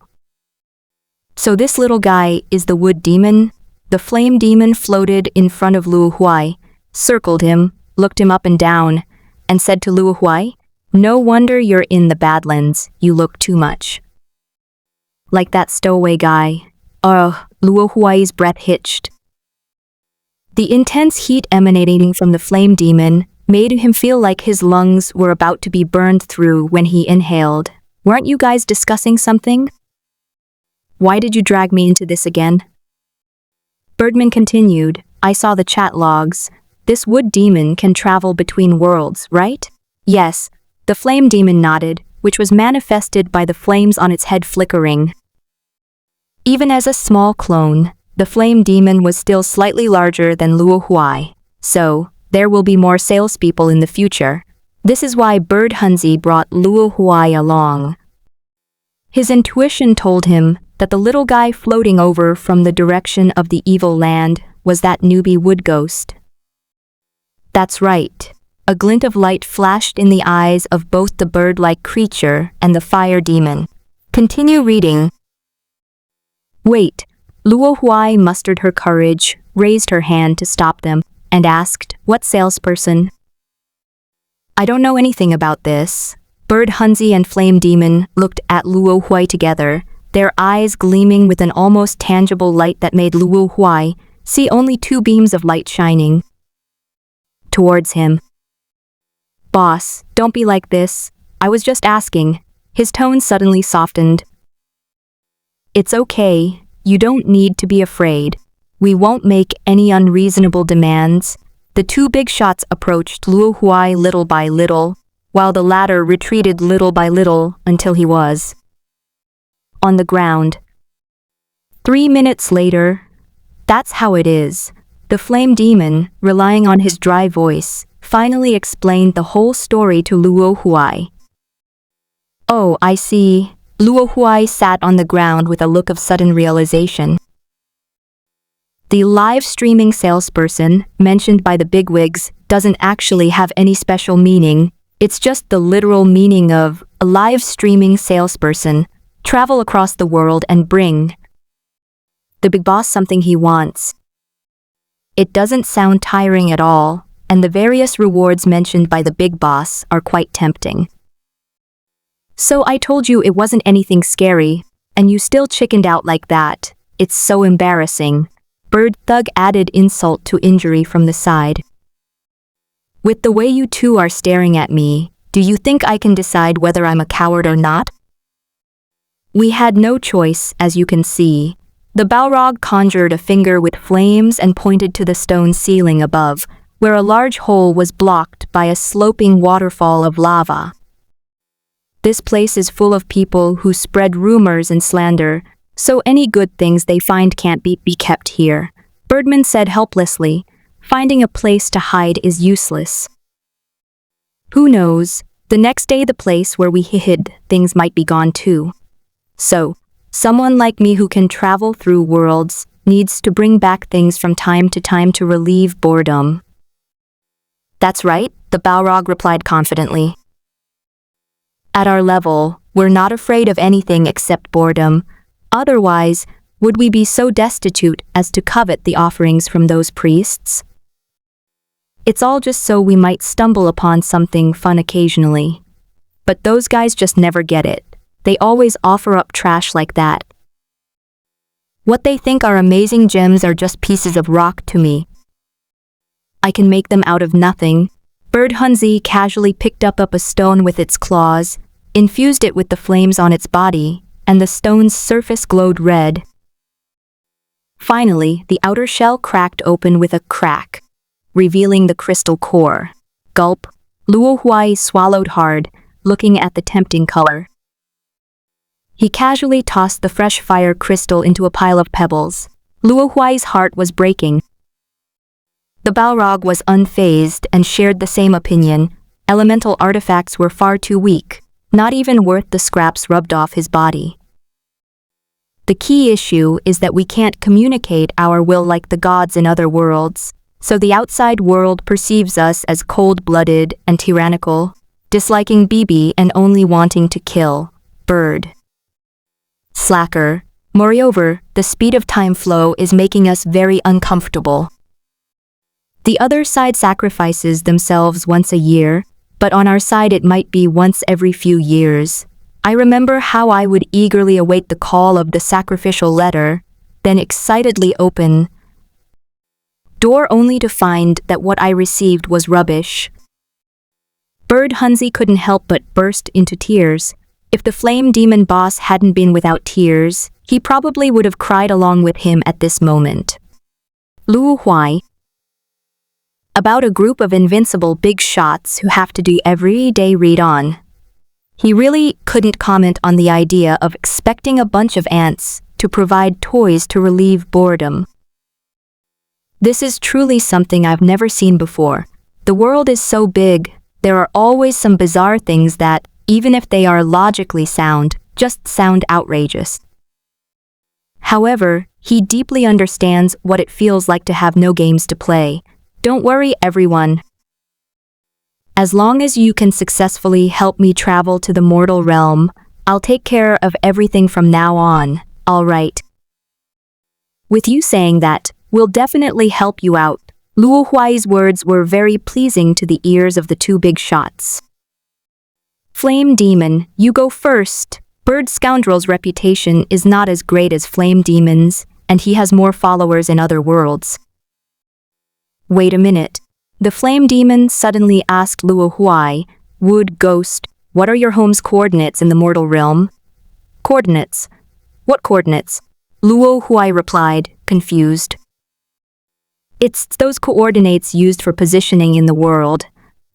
So this little guy is the wood demon? The flame demon floated in front of Luo Huai, circled him, looked him up and down, and said to Luo Huai, "No wonder you're in the Badlands. You look too much like that stowaway guy." Luo Huai's breath hitched. The intense heat emanating from the flame demon made him feel like his lungs were about to be burned through when he inhaled. Weren't you guys discussing something? Why did you drag me into this again? Birdman continued, I saw the chat logs. This wood demon can travel between worlds, right? Yes, the flame demon nodded, which was manifested by the flames on its head flickering. Even as a small clone, the flame demon was still slightly larger than Luo Huai, so there will be more salespeople in the future. This is why Bird Hunzi brought Luo Huai along. His intuition told him that the little guy floating over from the direction of the evil land was that newbie wood ghost. That's right. A glint of light flashed in the eyes of both the bird-like creature and the fire demon. Continue reading. Wait. Luo Huai mustered her courage, raised her hand to stop them, and asked, What salesperson? I don't know anything about this. Bird Hunzi and Flame Demon looked at Luo Huai together, their eyes gleaming with an almost tangible light that made Luo Huai see only two beams of light shining towards him. Boss, don't be like this. I was just asking. His tone suddenly softened. It's okay. You don't need to be afraid. We won't make any unreasonable demands. The two big shots approached Luo Huai little by little, while the latter retreated little by little until he was on the ground. 3 minutes later, that's how it is. The flame demon, relying on his dry voice, finally explained the whole story to Luo Huai. Oh, I see. Luo Huai sat on the ground with a look of sudden realization. The live streaming salesperson, mentioned by the bigwigs, doesn't actually have any special meaning. It's just the literal meaning of a live streaming salesperson, travel across the world and bring the big boss something he wants. It doesn't sound tiring at all, and the various rewards mentioned by the big boss are quite tempting. So I told you it wasn't anything scary, and you still chickened out like that. It's so embarrassing. Bird Thug added insult to injury from the side. With the way you two are staring at me, do you think I can decide whether I'm a coward or not? We had no choice, as you can see. The Balrog conjured a finger with flames and pointed to the stone ceiling above, where a large hole was blocked by a sloping waterfall of lava. This place is full of people who spread rumors and slander, so any good things they find can't be kept here. Birdman said helplessly. Finding a place to hide is useless. Who knows, the next day the place where we hid things might be gone too. So, someone like me who can travel through worlds needs to bring back things from time to time to relieve boredom. That's right, the Balrog replied confidently. At our level, we're not afraid of anything except boredom. Otherwise, would we be so destitute as to covet the offerings from those priests? It's all just so we might stumble upon something fun occasionally. But those guys just never get it. They always offer up trash like that. What they think are amazing gems are just pieces of rock to me. I can make them out of nothing. Bird Hunzi casually picked up a stone with its claws, infused it with the flames on its body, and the stone's surface glowed red. Finally, the outer shell cracked open with a crack, revealing the crystal core. Gulp, Luo Huai swallowed hard, looking at the tempting color. He casually tossed the fresh fire crystal into a pile of pebbles. Luo Huai's heart was breaking. The Balrog was unfazed and shared the same opinion. Elemental artifacts were far too weak, not even worth the scraps rubbed off his body. The key issue is that we can't communicate our will like the gods in other worlds, so the outside world perceives us as cold-blooded and tyrannical, disliking BB and only wanting to kill. Bird. Slacker. Moreover, the speed of time flow is making us very uncomfortable. The other side sacrifices themselves once a year, but on our side it might be once every few years. I remember how I would eagerly await the call of the sacrificial letter, then excitedly open door only to find that what I received was rubbish. Bird Hunzi couldn't help but burst into tears. If the flame demon boss hadn't been without tears, he probably would have cried along with him at this moment. Luo Huai. About a group of invincible big shots who have to do everyday read-on. He really couldn't comment on the idea of expecting a bunch of ants to provide toys to relieve boredom. This is truly something I've never seen before. The world is so big, there are always some bizarre things that, even if they are logically sound, just sound outrageous. However, he deeply understands what it feels like to have no games to play. Don't worry, everyone. As long as you can successfully help me travel to the mortal realm, I'll take care of everything from now on, all right? With you saying that, we'll definitely help you out. Luo Huai's words were very pleasing to the ears of the two big shots. Flame Demon, you go first. Bird Scoundrel's reputation is not as great as Flame Demon's, and he has more followers in other worlds. Wait a minute. The Flame Demon suddenly asked Luo Huai, Wood Ghost, what are your home's coordinates in the mortal realm? Coordinates? What coordinates? Luo Huai replied, confused. It's those coordinates used for positioning in the world.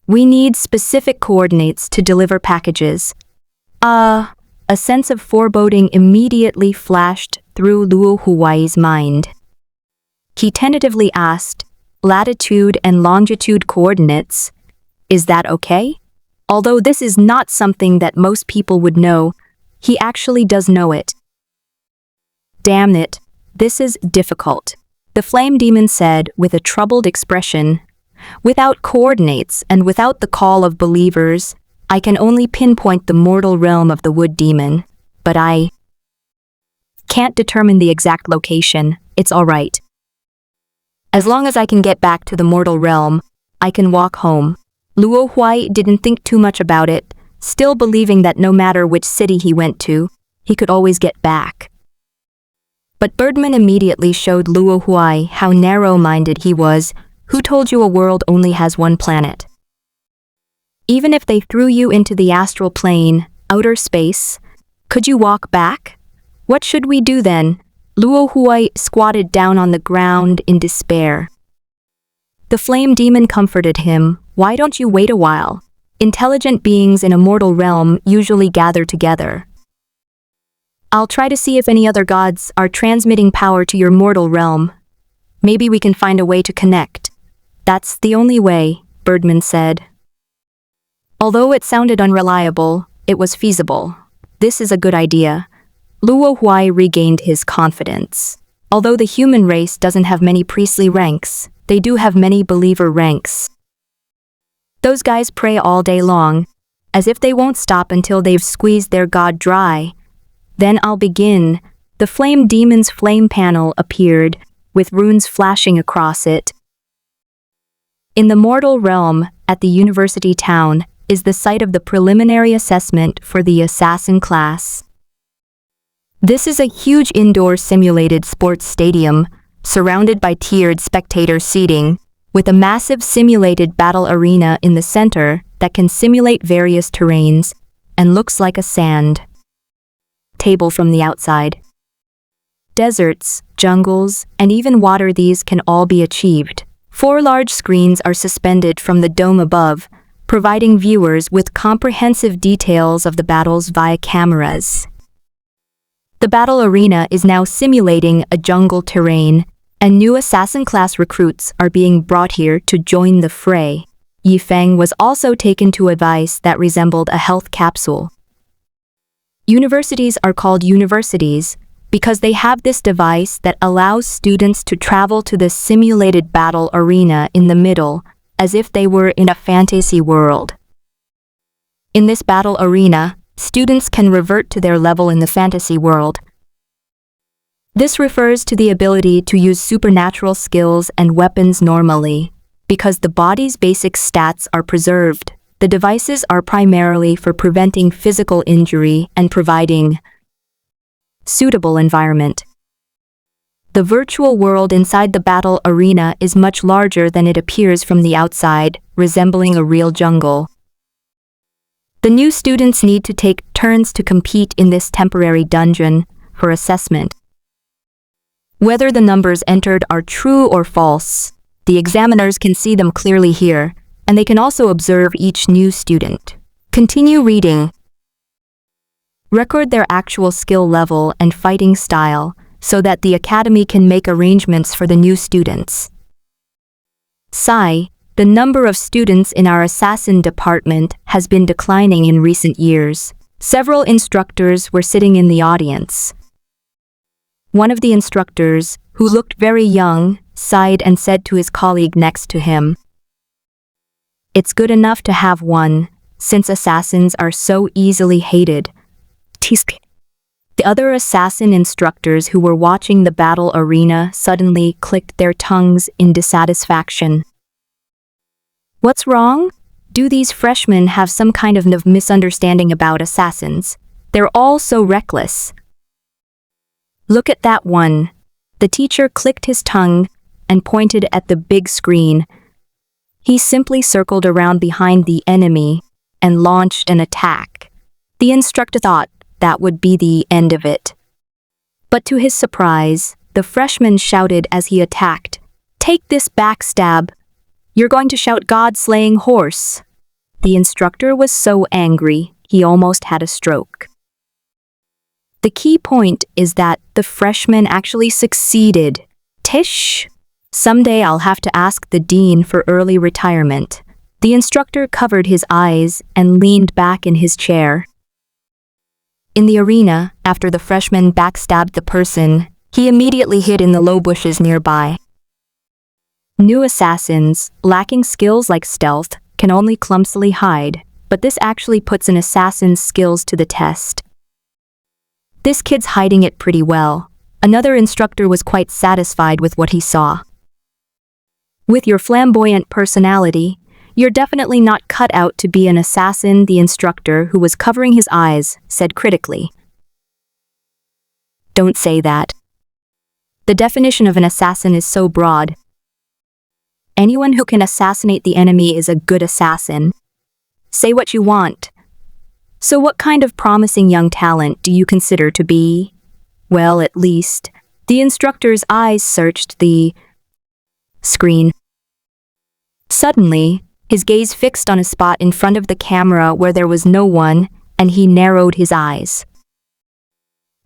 We need specific coordinates to deliver packages. A sense of foreboding immediately flashed through Luo Huai's mind. He tentatively asked, latitude and longitude coordinates, is that okay? Although this is not something that most people would know, he actually does know it. Damn it, this is difficult, the Flame Demon said with a troubled expression. Without coordinates and without the call of believers, I can only pinpoint the mortal realm of the Wood Demon, but I can't determine the exact location. It's all right. As long as I can get back to the mortal realm, I can walk home. Luo Huai didn't think too much about it, still believing that no matter which city he went to, he could always get back. But Birdman immediately showed Luo Huai how narrow-minded he was. Who told you a world only has one planet? Even if they threw you into the astral plane, outer space, could you walk back? What should we do then? Luo Huai squatted down on the ground in despair. The flame demon comforted him. Why don't you wait a while? Intelligent beings in a mortal realm usually gather together. I'll try to see if any other gods are transmitting power to your mortal realm. Maybe we can find a way to connect. That's the only way, Birdman said. Although it sounded unreliable, it was feasible. This is a good idea. Luo Huai regained his confidence. Although the human race doesn't have many priestly ranks, they do have many believer ranks. Those guys pray all day long, as if they won't stop until they've squeezed their god dry. Then I'll begin. The flame demon's flame panel appeared, with runes flashing across it. In the mortal realm, at the university town, is the site of the preliminary assessment for the assassin class. This is a huge indoor simulated sports stadium, surrounded by tiered spectator seating, with a massive simulated battle arena in the center that can simulate various terrains and looks like a sand table from the outside. Deserts, jungles, and even water, these can all be achieved. 4 large screens are suspended from the dome above, providing viewers with comprehensive details of the battles via cameras. The battle arena is now simulating a jungle terrain, and new assassin class recruits are being brought here to join the fray. Yifeng was also taken to a device that resembled a health capsule. Universities are called universities because they have this device that allows students to travel to the simulated battle arena in the middle, as if they were in a fantasy world. In this battle arena, students can revert to their level in the fantasy world. This refers to the ability to use supernatural skills and weapons normally. Because the body's basic stats are preserved, the devices are primarily for preventing physical injury and providing suitable environment. The virtual world inside the battle arena is much larger than it appears from the outside, resembling a real jungle. The new students need to take turns to compete in this temporary dungeon for assessment. Whether the numbers entered are true or false, the examiners can see them clearly here, and they can also observe each new student. Continue reading. Record their actual skill level and fighting style so that the academy can make arrangements for the new students. Sigh, the number of students in our assassin department has been declining in recent years. Several instructors were sitting in the audience. One of the instructors, who looked very young, sighed and said to his colleague next to him, "It's good enough to have one, since assassins are so easily hated." The other assassin instructors who were watching the battle arena suddenly clicked their tongues in dissatisfaction. What's wrong? Do these freshmen have some kind of misunderstanding about assassins? They're all so reckless. Look at that one. The teacher clicked his tongue and pointed at the big screen. He simply circled around behind the enemy and launched an attack. The instructor thought that would be the end of it. But to his surprise, the freshman shouted as he attacked, "Take this backstab! You're going to shout God-slaying horse!" The instructor was so angry, he almost had a stroke. The key point is that the freshman actually succeeded. Tish! Someday I'll have to ask the dean for early retirement. The instructor covered his eyes and leaned back in his chair. In the arena, after the freshman backstabbed the person, he immediately hid in the low bushes nearby. New assassins, lacking skills like stealth, can only clumsily hide, but this actually puts an assassin's skills to the test. This kid's hiding it pretty well. Another instructor was quite satisfied with what he saw. With your flamboyant personality, You're definitely not cut out to be an assassin, the instructor, who was covering his eyes, said critically. Don't say that. The definition of an assassin is so broad. Anyone who can assassinate the enemy is a good assassin. Say what you want. So what kind of promising young talent do you consider to be? Well, at least, the instructor's eyes searched the screen. Suddenly, his gaze fixed on a spot in front of the camera where there was no one, and he narrowed his eyes.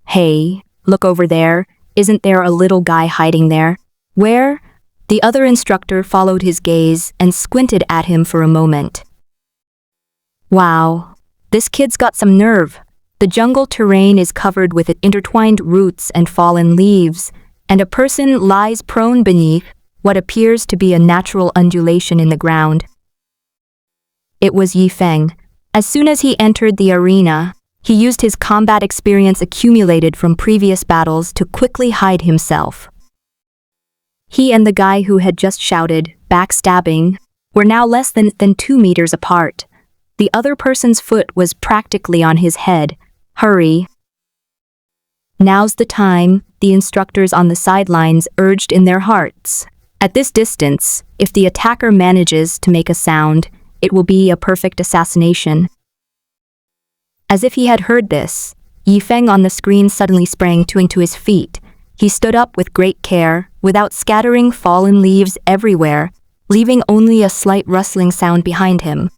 Hey, look over there. Isn't there a little guy hiding there? Where? The other instructor followed his gaze and squinted at him for a moment. Wow, this kid's got some nerve. The jungle terrain is covered with intertwined roots and fallen leaves, and a person lies prone beneath what appears to be a natural undulation in the ground. It was Yifeng. As soon as he entered the arena, he used his combat experience accumulated from previous battles to quickly hide himself. He and the guy who had just shouted, "Backstabbing," were now less than 2 meters apart. The other person's foot was practically on his head. Hurry. Now's the time, the instructors on the sidelines urged in their hearts. At this distance, if the attacker manages to make a sound, it will be a perfect assassination. As if he had heard this, Yifeng on the screen suddenly sprang to his feet. He stood up with great care, without scattering fallen leaves everywhere, leaving only a slight rustling sound behind him.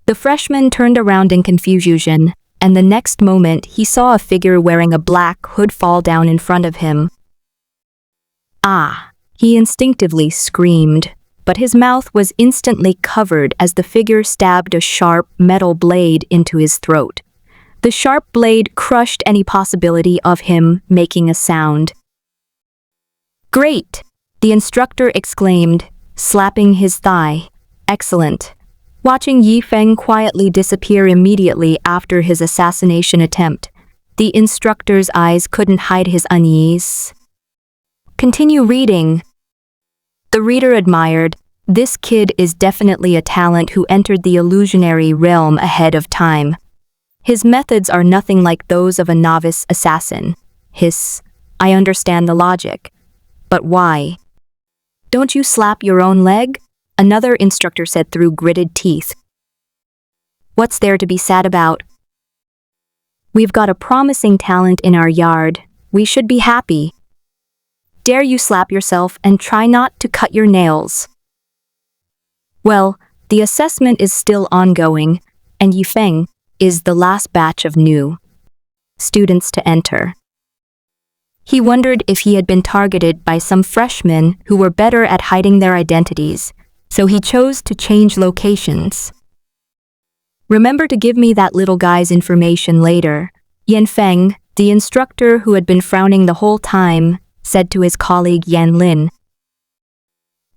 The freshman turned around in confusion, and the next moment he saw a figure wearing a black hood fall down in front of him. Ah! He instinctively screamed, but his mouth was instantly covered as the figure stabbed a sharp metal blade into his throat. The sharp blade crushed any possibility of him making a sound. "Great!" the instructor exclaimed, slapping his thigh. "Excellent." Watching Yifeng quietly disappear immediately after his assassination attempt, the instructor's eyes couldn't hide his unease. Continue reading. The reader admired, "This kid is definitely a talent who entered the illusionary realm ahead of time. His methods are nothing like those of a novice assassin." Hiss, "I understand the logic. But why?" "Don't you slap your own leg?" another instructor said through gritted teeth. "What's there to be sad about? We've got a promising talent in our yard. We should be happy. Dare you slap yourself and try not to cut your nails." Well, the assessment is still ongoing, and Yifeng is the last batch of new students to enter. He wondered if he had been targeted by some freshmen who were better at hiding their identities, so he chose to change locations. "Remember to give me that little guy's information later," Yanfeng, the instructor who had been frowning the whole time, said to his colleague Yan Lin.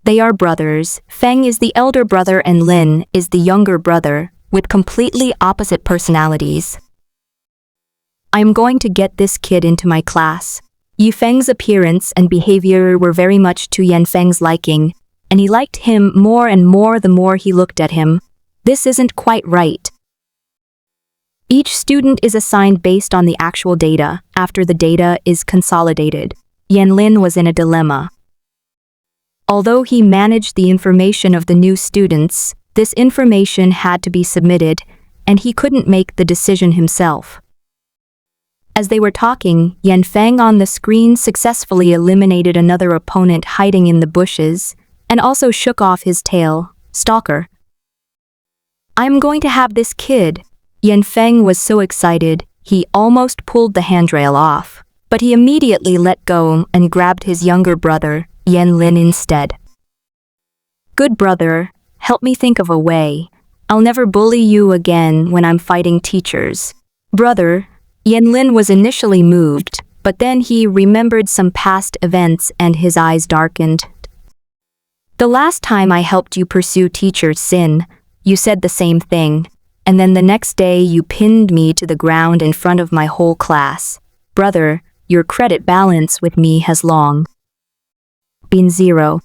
They are brothers. Feng is the elder brother and Lin is the younger brother, with completely opposite personalities. "I'm going to get this kid into my class." Yifeng's appearance and behavior were very much to Yanfeng's liking, and he liked him more and more the more he looked at him. This isn't quite right. Each student is assigned based on the actual data. After the data is consolidated, Yan Lin was in a dilemma. Although he managed the information of the new students, this information had to be submitted, and he couldn't make the decision himself. As they were talking, Yanfeng on the screen successfully eliminated another opponent hiding in the bushes, and also shook off his tail. "Stalker. I'm going to have this kid." Yanfeng was so excited, he almost pulled the handrail off, but he immediately let go and grabbed his younger brother, Yan Lin, instead. "Good brother, help me think of a way. I'll never bully you again when I'm fighting teachers." "Brother," Yan Lin was initially moved, but then he remembered some past events and his eyes darkened. "The last time I helped you pursue Teacher Sin, you said the same thing, and then the next day you pinned me to the ground in front of my whole class. Brother, your credit balance with me has long been zero."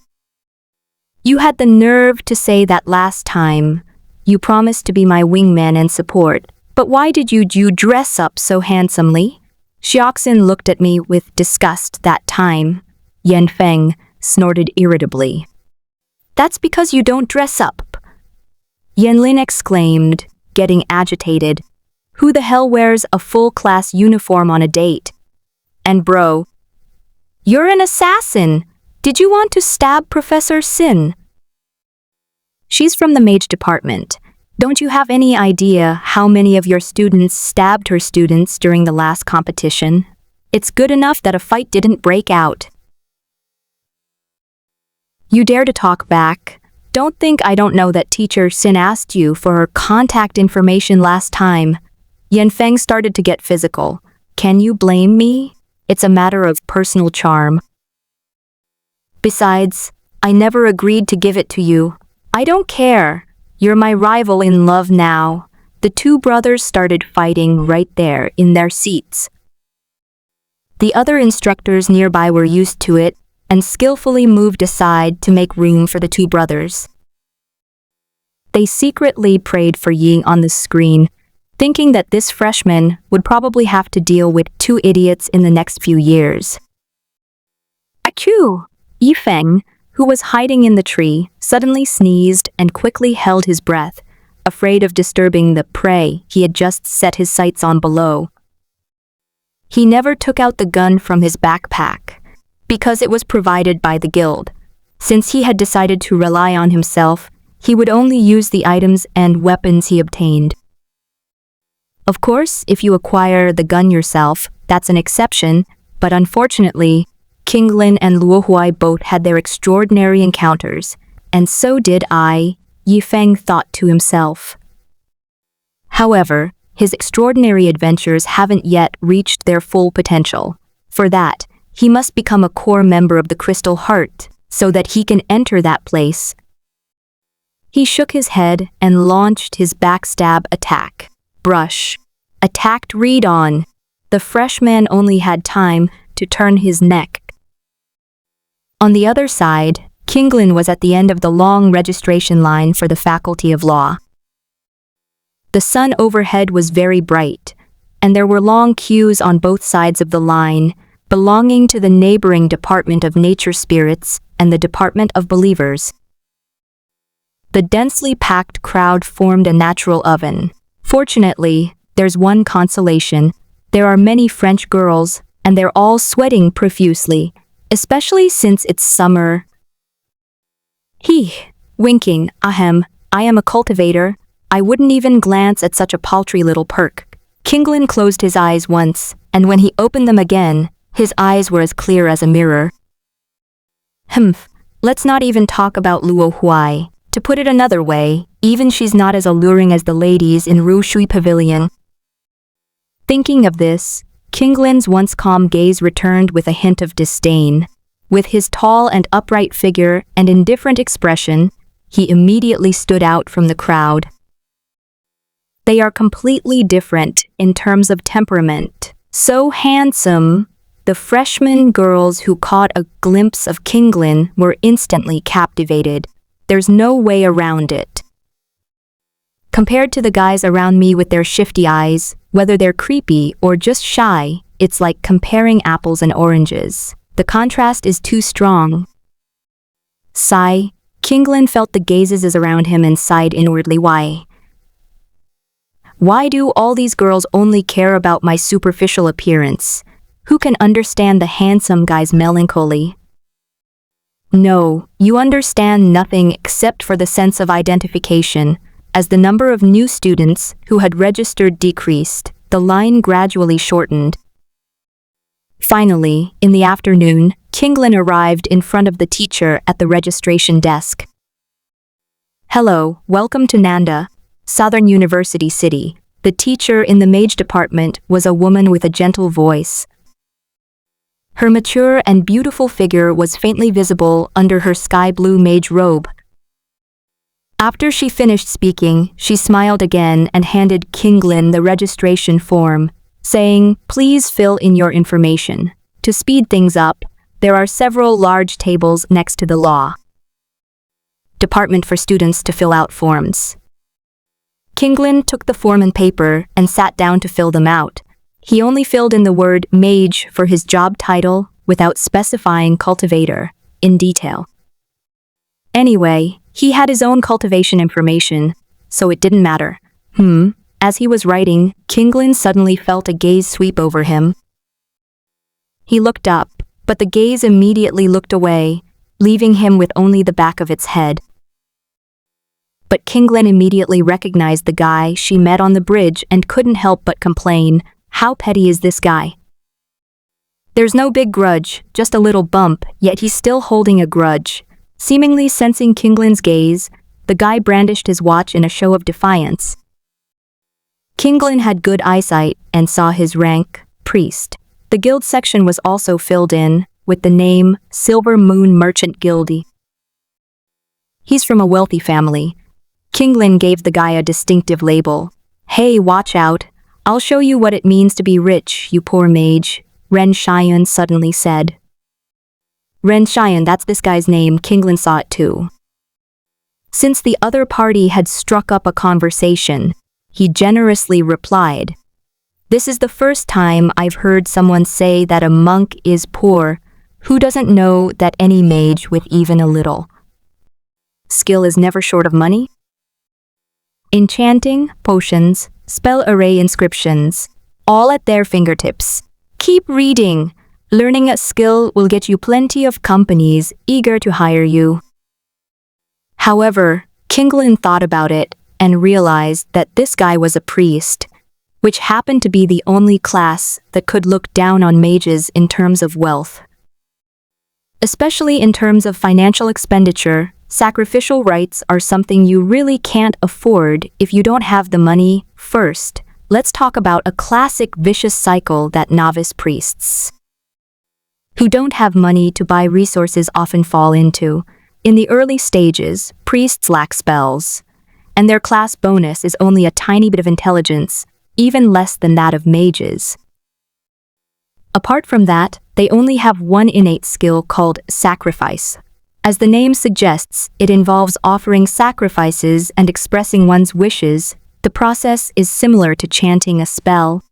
You had the nerve to say that last time. You promised to be my wingman and support, but why did you dress up so handsomely? Xiaoxin looked at me with disgust that time. Yan Feng snorted irritably. That's because you don't dress up. Yanlin exclaimed, getting agitated. Who the hell wears a full-class uniform on a date? And bro, you're an assassin. Did you want to stab Professor Sin? She's from the mage department. Don't you have any idea how many of your students stabbed her students during the last competition? It's good enough that a fight didn't break out. You dare to talk back? Don't think I don't know that teacher Sin asked you for her contact information last time. Yan Feng started to get physical. Can you blame me? It's a matter of personal charm. Besides, I never agreed to give it to you. I don't care. You're my rival in love now. The two brothers started fighting right there in their seats. The other instructors nearby were used to it and skillfully moved aside to make room for the two brothers. They secretly prayed for Ying on the screen, thinking that this freshman would probably have to deal with two idiots in the next few years. Achoo! Yifeng, who was hiding in the tree, suddenly sneezed and quickly held his breath, afraid of disturbing the prey he had just set his sights on below. He never took out the gun from his backpack, because it was provided by the guild. Since he had decided to rely on himself, he would only use the items and weapons he obtained. Of course, if you acquire the gun yourself, that's an exception, but unfortunately, King Lin and Luo Huai both had their extraordinary encounters, and so did I, Yifeng thought to himself. However, his extraordinary adventures haven't yet reached their full potential. For that, he must become a core member of the Crystal Heart, so that he can enter that place. He shook his head and launched his backstab attack. Brush. Attacked read on. The freshman only had time to turn his neck. On the other side, Kinglin was at the end of the long registration line for the Faculty of Law. The sun overhead was very bright, and there were long queues on both sides of the line, belonging to the neighboring Department of Nature Spirits and the Department of Believers. The densely packed crowd formed a natural oven. Fortunately, there's one consolation. There are many French girls, and they're all sweating profusely, especially since it's summer. Winking, ahem, I am a cultivator. I wouldn't even glance at such a paltry little perk. Kinglin closed his eyes once, and when he opened them again, his eyes were as clear as a mirror. Let's not even talk about Luo Huai. To put it another way, even she's not as alluring as the ladies in Ru Shui Pavilion. Thinking of this, Kinglin's once calm gaze returned with a hint of disdain. With his tall and upright figure and indifferent expression, he immediately stood out from the crowd. They are completely different in terms of temperament. So handsome, the freshman girls who caught a glimpse of Kinglin were instantly captivated. There's no way around it. Compared to the guys around me with their shifty eyes, whether they're creepy or just shy, it's like comparing apples and oranges. The contrast is too strong. Sigh, Kinglin felt the gazes around him and sighed inwardly. Why do all these girls only care about my superficial appearance? Who can understand the handsome guy's melancholy? No, you understand nothing except for the sense of identification. As the number of new students who had registered decreased, the line gradually shortened. Finally, in the afternoon, Kinglin arrived in front of the teacher at the registration desk. Hello, welcome to Nanda, Southern University City. The teacher in the mage department was a woman with a gentle voice. Her mature and beautiful figure was faintly visible under her sky-blue mage robe. After she finished speaking, she smiled again and handed Kinglin the registration form, saying, "Please fill in your information. To speed things up, there are several large tables next to the law." department for students to fill out forms. Kinglin took the form and paper and sat down to fill them out. He only filled in the word mage for his job title without specifying cultivator in detail. Anyway, he had his own cultivation information, so it didn't matter. As he was writing, Kinglin suddenly felt a gaze sweep over him. He looked up, but the gaze immediately looked away, leaving him with only the back of its head. But Kinglin immediately recognized the guy she met on the bridge and couldn't help but complain, "How petty is this guy?" There's no big grudge, just a little bump, yet he's still holding a grudge. Seemingly sensing Kinglin's gaze, the guy brandished his watch in a show of defiance. Kinglin had good eyesight and saw his rank, priest. The guild section was also filled in, with the name Silver Moon Merchant Guildy. He's from a wealthy family. Kinglin gave the guy a distinctive label. "Hey, watch out. I'll show you what it means to be rich, you poor mage," Ren Xian suddenly said. Ren Xian, that's this guy's name. Kinglin saw it too. Since the other party had struck up a conversation, he generously replied, "This is the first time I've heard someone say that a monk is poor. Who doesn't know that any mage with even a little skill is never short of money? Enchanting, potions, spell array inscriptions, all at their fingertips. Keep reading. Learning a skill will get you plenty of companies eager to hire you." However, Kinglin thought about it and realized that this guy was a priest, which happened to be the only class that could look down on mages in terms of wealth. Especially in terms of financial expenditure, sacrificial rites are something you really can't afford if you don't have the money. First, let's talk about a classic vicious cycle that novice priests who don't have money to buy resources often fall into. In the early stages, priests lack spells, and their class bonus is only a tiny bit of intelligence, even less than that of mages. Apart from that, they only have one innate skill called sacrifice. As the name suggests, it involves offering sacrifices and expressing one's wishes. The process is similar to chanting a spell.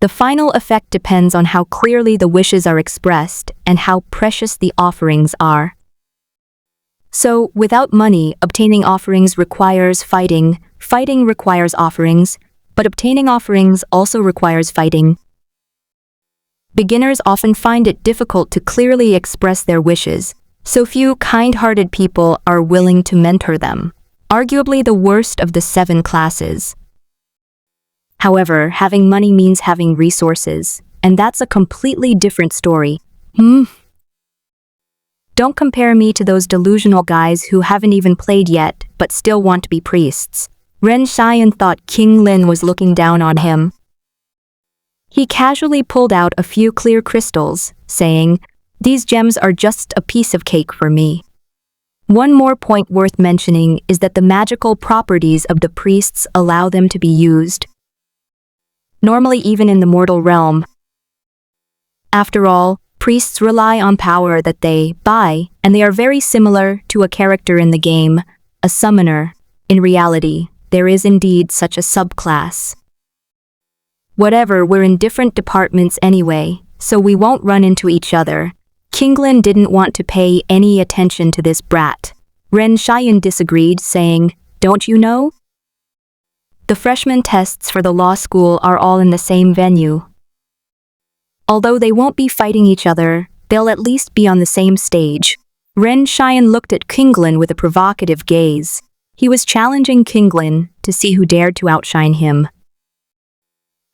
The final effect depends on how clearly the wishes are expressed and how precious the offerings are. So, without money, obtaining offerings requires fighting. Fighting requires offerings, but obtaining offerings also requires fighting. Beginners often find it difficult to clearly express their wishes, so few kind-hearted people are willing to mentor them. Arguably the worst of the 7 classes. However, having money means having resources, and that's a completely different story. Don't compare me to those delusional guys who haven't even played yet, but still want to be priests. Ren Xian thought Kinglin was looking down on him. He casually pulled out a few clear crystals, saying, "These gems are just a piece of cake for me." One more point worth mentioning is that the magical properties of the priests allow them to be used, normally even in the mortal realm. After all, priests rely on power that they buy, and they are very similar to a character in the game, a summoner. In reality, there is indeed such a subclass. Whatever, we're in different departments anyway, so we won't run into each other. Kinglin didn't want to pay any attention to this brat. Ren Xian disagreed, saying, "Don't you know? The freshman tests for the law school are all in the same venue. Although they won't be fighting each other, they'll at least be on the same stage." Ren Xian looked at Kinglin with a provocative gaze. He was challenging Kinglin to see who dared to outshine him.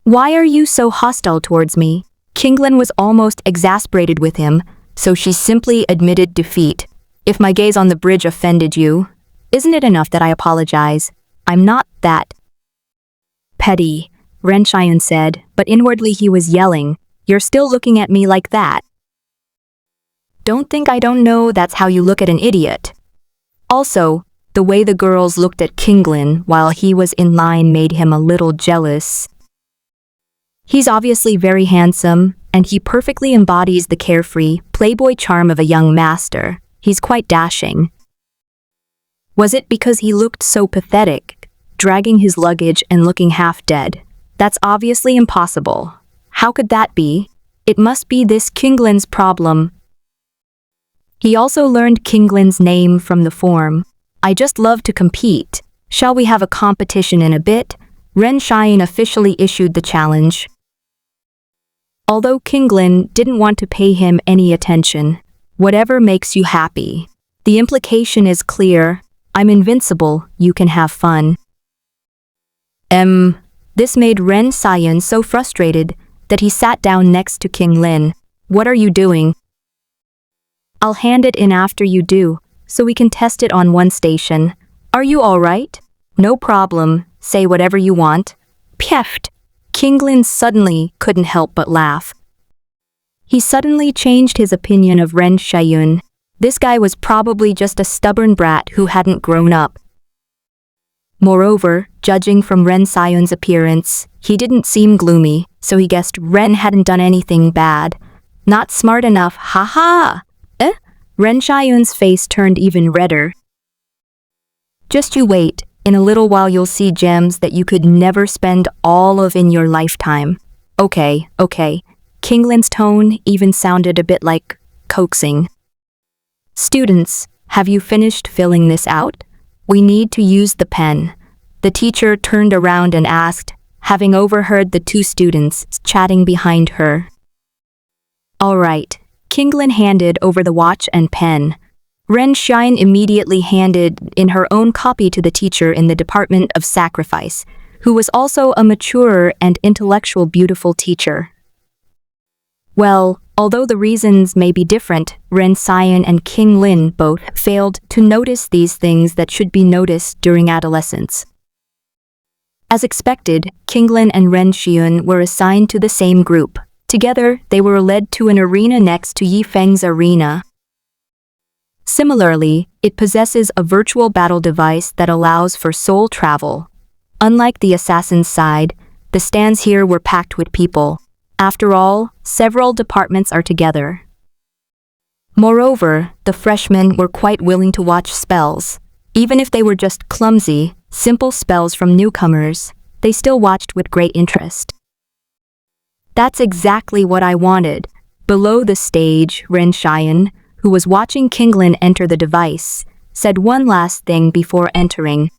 "Why are you so hostile towards me?" Kinglin was almost exasperated with him, so she simply admitted defeat. "If my gaze on the bridge offended you, isn't it enough that I apologize? I'm not that petty," Ren Xian said, but inwardly he was yelling, "You're still looking at me like that? Don't think I don't know that's how you look at an idiot." Also, the way the girls looked at Kinglin while he was in line made him a little jealous. He's obviously very handsome, and he perfectly embodies the carefree, playboy charm of a young master. He's quite dashing. Was it because he looked so pathetic, dragging his luggage and looking half dead? That's obviously impossible. How could that be? It must be this Kinglin's problem. He also learned Kinglin's name from the form. I just love to compete. Shall we have a competition in a bit? Ren Xian officially issued the challenge. Although Kinglin didn't want to pay him any attention. Whatever makes you happy. The implication is clear. I'm invincible, you can have fun. This made Ren Xian so frustrated that he sat down next to Kinglin. What are you doing? I'll hand it in after you do, so we can test it on one station. Are you all right? No problem, say whatever you want. Pfft! Kinglin suddenly couldn't help but laugh. He suddenly changed his opinion of Ren Xian. This guy was probably just a stubborn brat who hadn't grown up. Moreover, judging from Ren Xian's appearance, he didn't seem gloomy, so he guessed Ren hadn't done anything bad. Not smart enough, haha! Ren Xian's face turned even redder. Just you wait, in a little while you'll see gems that you could never spend all of in your lifetime. Okay. Kinglin's tone even sounded a bit like coaxing. Students, have you finished filling this out? We need to use the pen. The teacher turned around and asked, having overheard the two students chatting behind her. All right, Kinglin handed over the watch and pen. Ren Xian immediately handed in her own copy to the teacher in the Department of Sacrifice, who was also a mature and intellectual beautiful teacher. Well, although the reasons may be different, Ren Xian and Kinglin both failed to notice these things that should be noticed during adolescence. As expected, Kinglin and Ren Xian were assigned to the same group. Together, they were led to an arena next to Yifeng's arena. Similarly, it possesses a virtual battle device that allows for soul travel. Unlike the assassin's side, the stands here were packed with people. After all, several departments are together. Moreover, the freshmen were quite willing to watch spells. Even if they were just clumsy, simple spells from newcomers, they still watched with great interest. That's exactly what I wanted. Below the stage, Ren Xian, who was watching Kinglin enter the device, said one last thing before entering.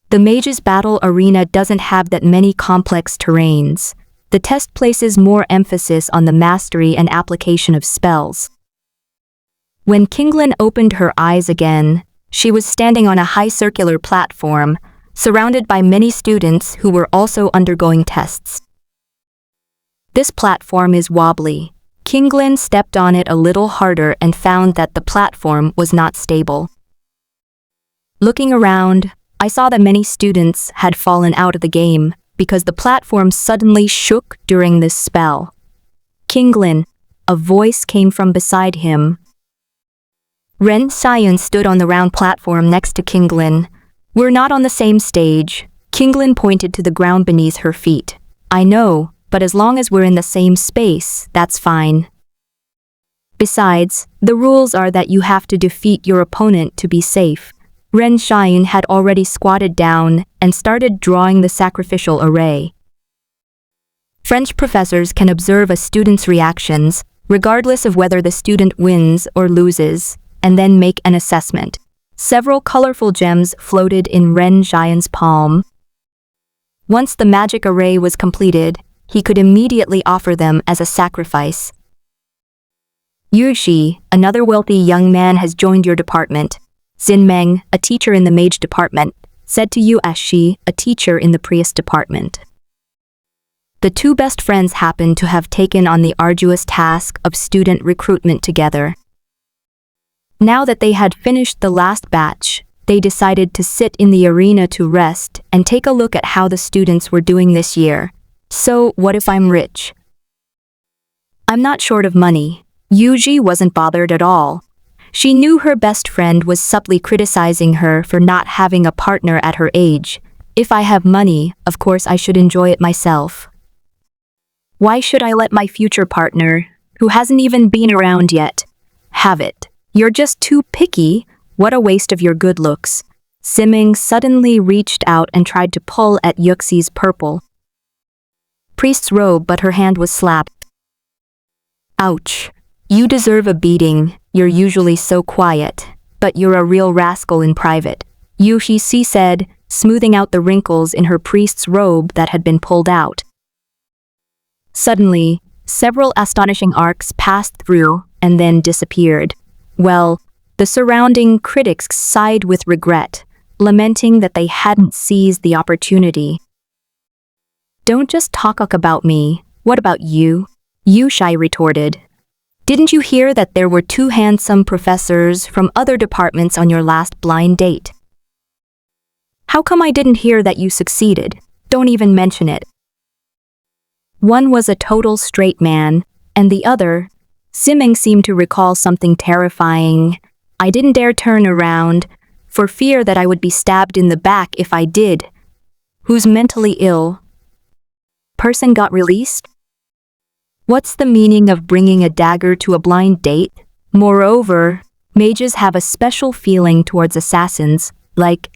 The mage's battle arena doesn't have that many complex terrains. The test places more emphasis on the mastery and application of spells. When Kinglin opened her eyes again, she was standing on a high circular platform, surrounded by many students who were also undergoing tests. This platform is wobbly. Kinglin stepped on it a little harder and found that the platform was not stable. Looking around, I saw that many students had fallen out of the game because the platform suddenly shook during this spell. Kinglin, a voice came from beside him. Ren Xian stood on the round platform next to Kinglin. We're not on the same stage. Kinglin pointed to the ground beneath her feet. I know, but as long as we're in the same space, that's fine. Besides, the rules are that you have to defeat your opponent to be safe. Ren Xian had already squatted down and started drawing the sacrificial array. French professors can observe a student's reactions, regardless of whether the student wins or loses, and then make an assessment. Several colorful gems floated in Ren Xian's palm. Once the magic array was completed, he could immediately offer them as a sacrifice. Yuxi, another wealthy young man, has joined your department. Xinmeng, a teacher in the mage department, said to Yu Shi, a teacher in the priest department. The two best friends happened to have taken on the arduous task of student recruitment together. Now that they had finished the last batch, they decided to sit in the arena to rest and take a look at how the students were doing this year. So, what if I'm rich? I'm not short of money. Yuji wasn't bothered at all. She knew her best friend was subtly criticizing her for not having a partner at her age. If I have money, of course I should enjoy it myself. Why should I let my future partner, who hasn't even been around yet, have it? You're just too picky. what a waste of your good looks. Simming suddenly reached out and tried to pull at Yuxi's purple priest's robe, but her hand was slapped. Ouch. You deserve a beating. You're usually so quiet, but you're a real rascal in private, Yuxi said, smoothing out the wrinkles in her priest's robe that had been pulled out. Suddenly, several astonishing arcs passed through and then disappeared. Well, the surrounding critics sighed with regret, lamenting that they hadn't seized the opportunity. Don't just talk about me, what about you? Yuxi retorted. Didn't you hear that there were 2 handsome professors from other departments on your last blind date? How come I didn't hear that you succeeded? Don't even mention it. One was a total straight man, and the other, Simming seemed to recall something terrifying. I didn't dare turn around, for fear that I would be stabbed in the back if I did. Who's mentally ill? Person got released? What's the meaning of bringing a dagger to a blind date? Moreover, mages have a special feeling towards assassins, like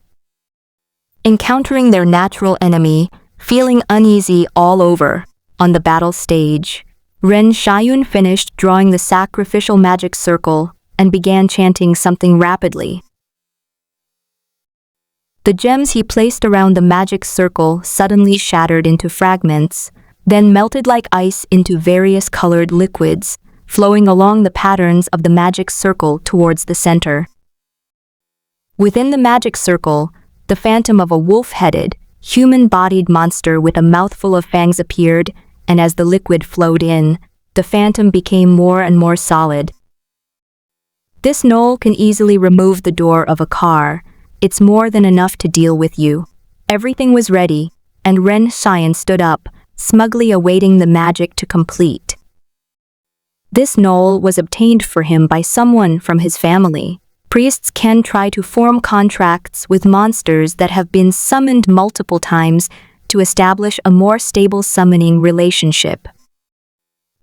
encountering their natural enemy, feeling uneasy all over. On the battle stage, Ren Xiayun finished drawing the sacrificial magic circle and began chanting something rapidly. The gems he placed around the magic circle suddenly shattered into fragments, then melted like ice into various colored liquids, flowing along the patterns of the magic circle towards the center. Within the magic circle, the phantom of a wolf-headed, human-bodied monster with a mouthful of fangs appeared, and as the liquid flowed in, the phantom became more and more solid. This knoll can easily remove the door of a car. It's more than enough to deal with you. Everything was ready, and Ren Xian stood up, smugly awaiting the magic to complete. This knoll was obtained for him by someone from his family. Priests can try to form contracts with monsters that have been summoned multiple times to establish a more stable summoning relationship.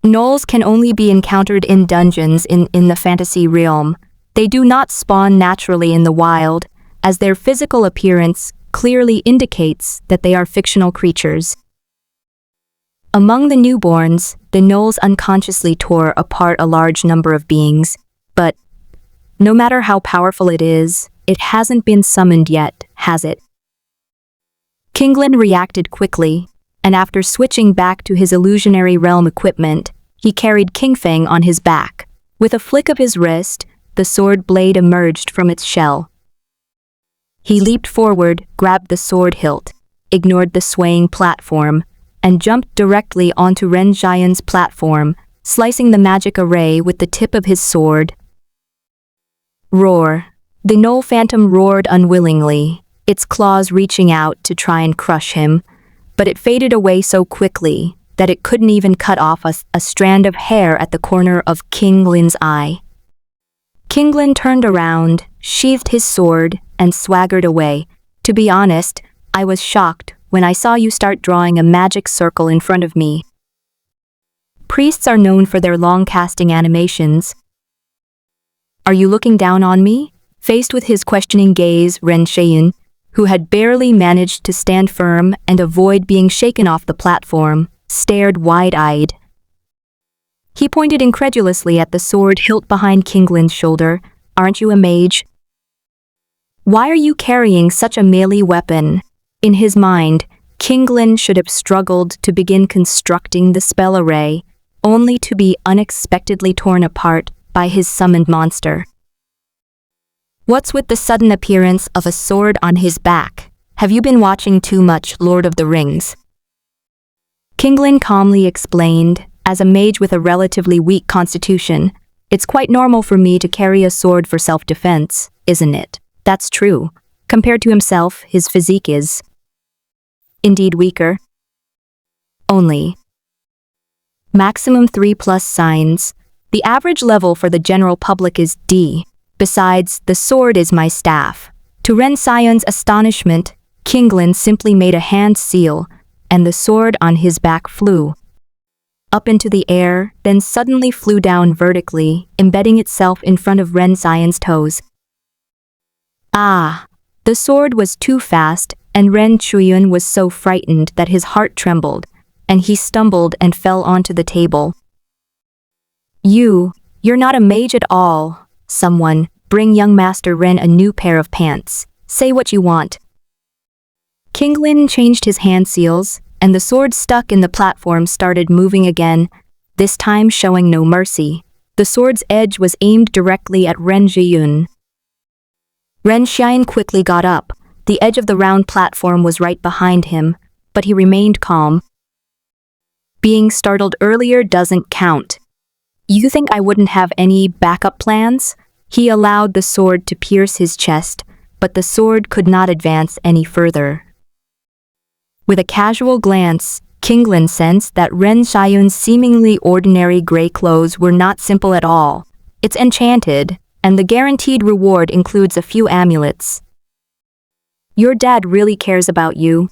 Knolls can only be encountered in dungeons in the fantasy realm. They do not spawn naturally in the wild, as their physical appearance clearly indicates that they are fictional creatures. Among the newborns, the gnolls unconsciously tore apart a large number of beings, but no matter how powerful it is, it hasn't been summoned yet, has it? Kinglin reacted quickly, and after switching back to his illusionary realm equipment, he carried Kingfeng on his back. With a flick of his wrist, the sword blade emerged from its shell. He leaped forward, grabbed the sword hilt, ignored the swaying platform, and jumped directly onto Ren Xian's platform, slicing the magic array with the tip of his sword. Roar. The gnoll phantom roared unwillingly, its claws reaching out to try and crush him, but it faded away so quickly that it couldn't even cut off a strand of hair at the corner of Kinglin's eye. Kinglin turned around, sheathed his sword, and swaggered away. To be honest, I was shocked when I saw you start drawing a magic circle in front of me. Priests are known for their long-casting animations. Are you looking down on me? Faced with his questioning gaze, Ren Xiayun, who had barely managed to stand firm and avoid being shaken off the platform, stared wide-eyed. He pointed incredulously at the sword hilt behind Kinglin's shoulder. Aren't you a mage? Why are you carrying such a melee weapon? In his mind, Kinglin should have struggled to begin constructing the spell array, only to be unexpectedly torn apart by his summoned monster. What's with the sudden appearance of a sword on his back? Have you been watching too much Lord of the Rings? Kinglin calmly explained, as a mage with a relatively weak constitution, it's quite normal for me to carry a sword for self-defense, isn't it? That's true. Compared to himself, his physique is indeed weaker. Only maximum 3+ signs. The average level for the general public is D. Besides, the sword is my staff. To Ren Xian's astonishment, Kinglin simply made a hand seal, and the sword on his back flew up into the air, then suddenly flew down vertically, embedding itself in front of Ren Xian's toes. Ah! The sword was too fast, and Ren Chuyun was so frightened that his heart trembled, and he stumbled and fell onto the table. You're not a mage at all. Someone, bring young Master Ren a new pair of pants. Say what you want. Kinglin changed his hand seals, and the sword stuck in the platform started moving again, this time showing no mercy. The sword's edge was aimed directly at Ren Zhiyun. Ren Xian quickly got up. The edge of the round platform was right behind him, but he remained calm. Being startled earlier doesn't count. You think I wouldn't have any backup plans? He allowed the sword to pierce his chest, but the sword could not advance any further. With a casual glance, Kinglin sensed that Ren Xian's seemingly ordinary gray clothes were not simple at all. It's enchanted, and the guaranteed reward includes a few amulets. Your dad really cares about you.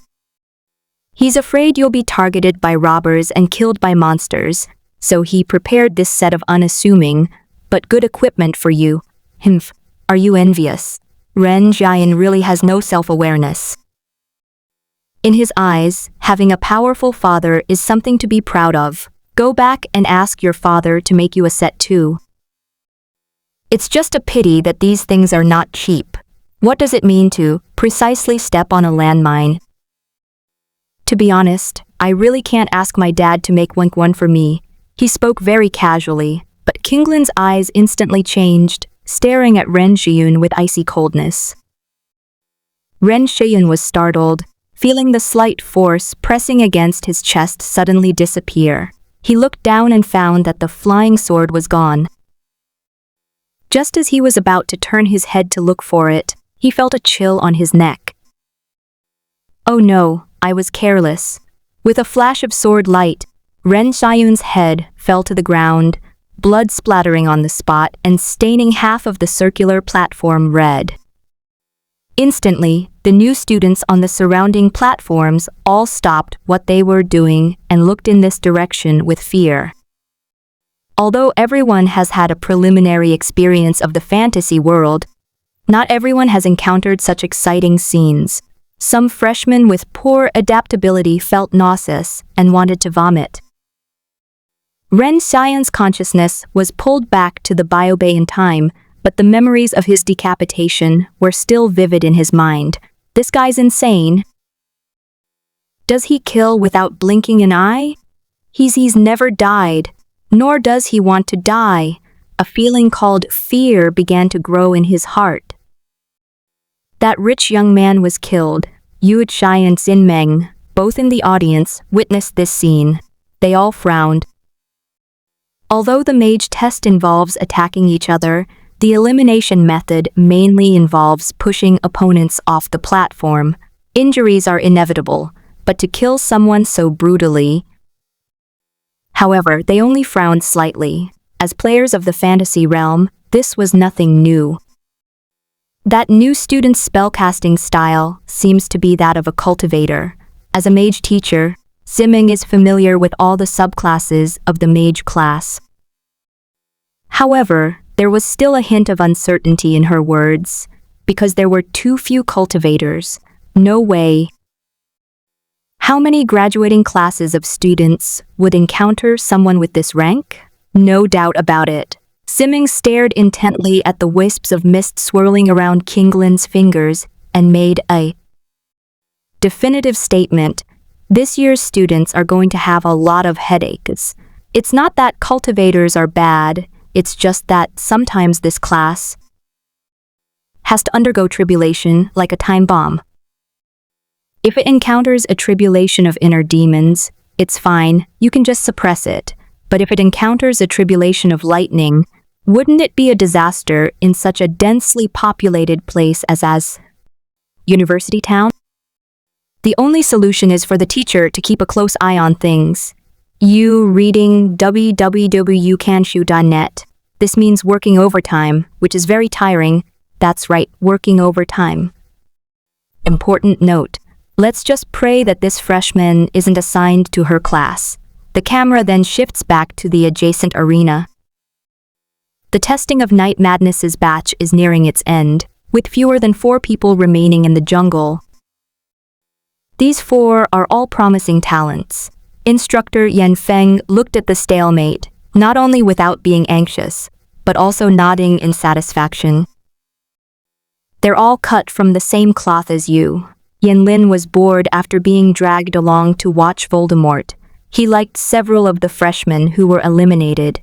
He's afraid you'll be targeted by robbers and killed by monsters, so he prepared this set of unassuming, but good equipment for you. Himph, are you envious? Ren Xian really has no self-awareness. In his eyes, having a powerful father is something to be proud of. Go back and ask your father to make you a set too. It's just a pity that these things are not cheap. What does it mean to precisely step on a landmine? To be honest, I really can't ask my dad to make one for me. He spoke very casually, but Kinglin's eyes instantly changed, staring at Ren Zhiyun with icy coldness. Ren Zhiyun was startled, feeling the slight force pressing against his chest suddenly disappear. He looked down and found that the flying sword was gone. Just as he was about to turn his head to look for it, he felt a chill on his neck. Oh no, I was careless. With a flash of sword light, Ren Xiayun's head fell to the ground, blood splattering on the spot and staining half of the circular platform red. Instantly, the new students on the surrounding platforms all stopped what they were doing and looked in this direction with fear. Although everyone has had a preliminary experience of the fantasy world, not everyone has encountered such exciting scenes. Some freshmen with poor adaptability felt nauseous and wanted to vomit. Ren Xian's consciousness was pulled back to the biobay in time, but the memories of his decapitation were still vivid in his mind. This guy's insane. Does he kill without blinking an eye? He's never died, nor does he want to die. A feeling called fear began to grow in his heart. That rich young man was killed. Yu Chai and Xin Meng, both in the audience, witnessed this scene. They all frowned. Although the mage test involves attacking each other, the elimination method mainly involves pushing opponents off the platform. Injuries are inevitable, but to kill someone so brutally... However, they only frowned slightly. As players of the fantasy realm, this was nothing new. That new student's spellcasting style seems to be that of a cultivator. As a mage teacher, Ximeng is familiar with all the subclasses of the mage class. However, there was still a hint of uncertainty in her words, because there were too few cultivators. No way. How many graduating classes of students would encounter someone with this rank? No doubt about it. Ximeng stared intently at the wisps of mist swirling around Kinglin's fingers and made a definitive statement. This year's students are going to have a lot of headaches. It's not that cultivators are bad, it's just that sometimes this class has to undergo tribulation like a time bomb. If it encounters a tribulation of inner demons, it's fine, you can just suppress it. But if it encounters a tribulation of lightning, wouldn't it be a disaster in such a densely populated place as University Town? The only solution is for the teacher to keep a close eye on things. You reading www.ucanshu.net. This means working overtime, which is very tiring. That's right, working overtime. Important note. Let's just pray that this freshman isn't assigned to her class. The camera then shifts back to the adjacent arena. The testing of Night Madness's batch is nearing its end. with fewer than 4 people remaining in the jungle. These 4 are all promising talents. Instructor Yan Feng looked at the stalemate, not only without being anxious, but also nodding in satisfaction. They're all cut from the same cloth as you. Yanlin was bored after being dragged along to watch Voldemort. He liked several of the freshmen who were eliminated.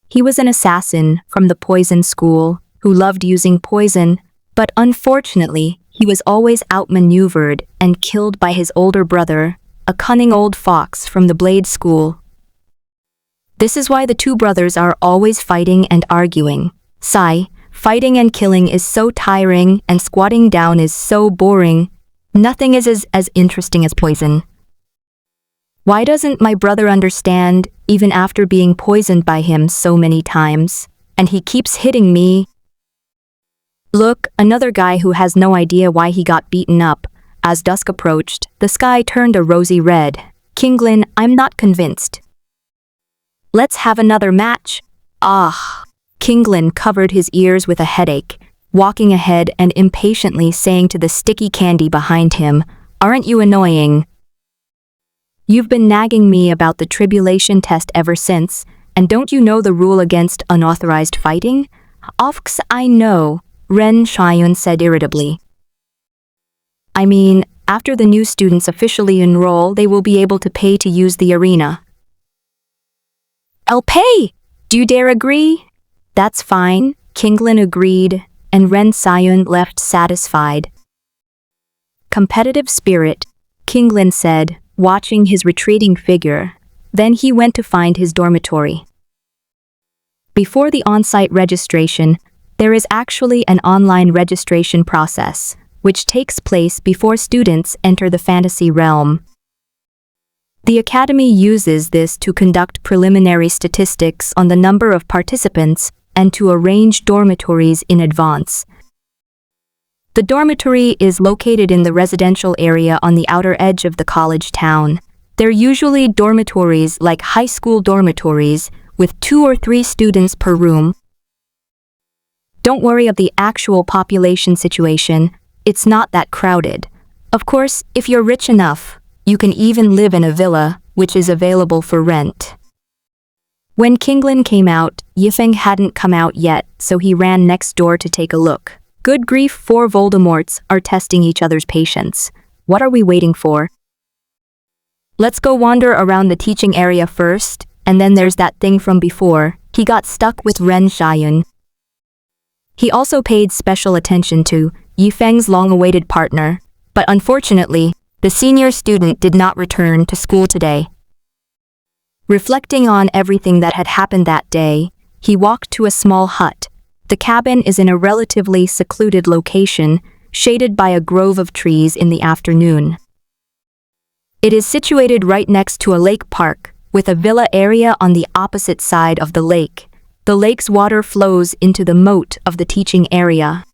He was an assassin from the poison school who loved using poison, but unfortunately, he was always outmaneuvered and killed by his older brother, a cunning old fox from the Blade School. This is why the 2 brothers are always fighting and arguing. Sigh, fighting and killing is so tiring and squatting down is so boring. Nothing is as interesting as poison. Why doesn't my brother understand, even after being poisoned by him so many times, and he keeps hitting me? Look, another guy who has no idea why he got beaten up. As dusk approached, the sky turned a rosy red. Kinglin, I'm not convinced. Let's have another match. Ah. Kinglin covered his ears with a headache, walking ahead and impatiently saying to the sticky candy behind him, "Aren't you annoying? You've been nagging me about the tribulation test ever since, and don't you know the rule against unauthorized fighting?" "Offs, I know," Ren Xianyun said irritably. "I mean, after the new students officially enroll, they will be able to pay to use the arena." "I'll pay! Do you dare agree?" "That's fine," Kinglin agreed, and Ren Xianyun left satisfied. "Competitive spirit," Kinglin said, watching his retreating figure. Then he went to find his dormitory. Before the on-site registration, there is actually an online registration process, which takes place before students enter the fantasy realm. The Academy uses this to conduct preliminary statistics on the number of participants and to arrange dormitories in advance. The dormitory is located in the residential area on the outer edge of the college town. They're usually dormitories like high school dormitories, with 2 or 3 students per room. Don't worry about the actual population situation, it's not that crowded. Of course, if you're rich enough, you can even live in a villa, which is available for rent. When Kinglin came out, Yifeng hadn't come out yet, so he ran next door to take a look. Good grief, 4 Voldemorts are testing each other's patience. What are we waiting for? Let's go wander around the teaching area first, and then there's that thing from before. He got stuck with Ren Xianyun. He also paid special attention to Yifeng's long-awaited partner, but unfortunately, the senior student did not return to school today. Reflecting on everything that had happened that day, he walked to a small hut. The cabin is in a relatively secluded location, shaded by a grove of trees in the afternoon. It is situated right next to a lake park, with a villa area on the opposite side of the lake. The lake's water flows into the moat of the teaching area.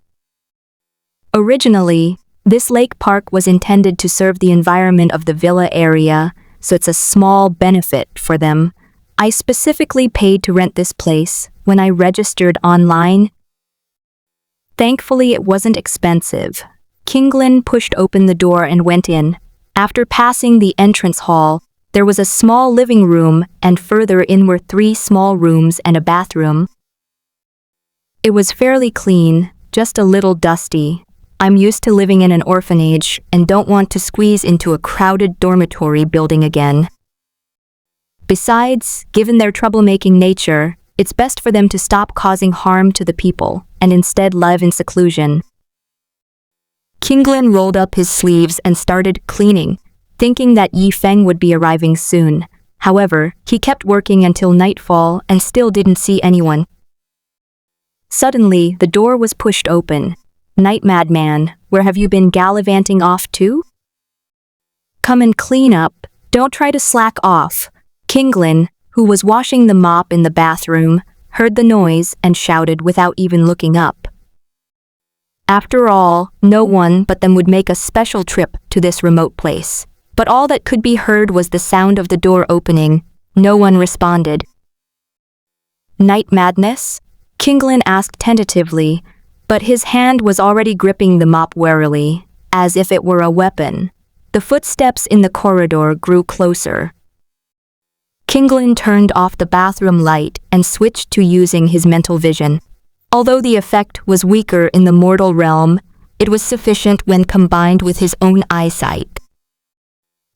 Originally, this lake park was intended to serve the environment of the villa area, so it's a small benefit for them. I specifically paid to rent this place when I registered online. Thankfully, it wasn't expensive. Kinglin pushed open the door and went in. After passing the entrance hall, there was a small living room, and further in were 3 small rooms and a bathroom. It was fairly clean, just a little dusty. I'm used to living in an orphanage and don't want to squeeze into a crowded dormitory building again. Besides, given their troublemaking nature, it's best for them to stop causing harm to the people and instead live in seclusion. Kinglin rolled up his sleeves and started cleaning, thinking that Yifeng would be arriving soon. However, he kept working until nightfall and still didn't see anyone. Suddenly, the door was pushed open. "Night madman, where have you been gallivanting off to? Come and clean up, don't try to slack off." Kinglin, who was washing the mop in the bathroom, heard the noise and shouted without even looking up. After all, no one but them would make a special trip to this remote place. But all that could be heard was the sound of the door opening. No one responded. "Night madness?" Kinglin asked tentatively. but his hand was already gripping the mop warily, as if it were a weapon. The footsteps in the corridor grew closer. Kinglin turned off the bathroom light and switched to using his mental vision. Although the effect was weaker in the mortal realm, it was sufficient when combined with his own eyesight.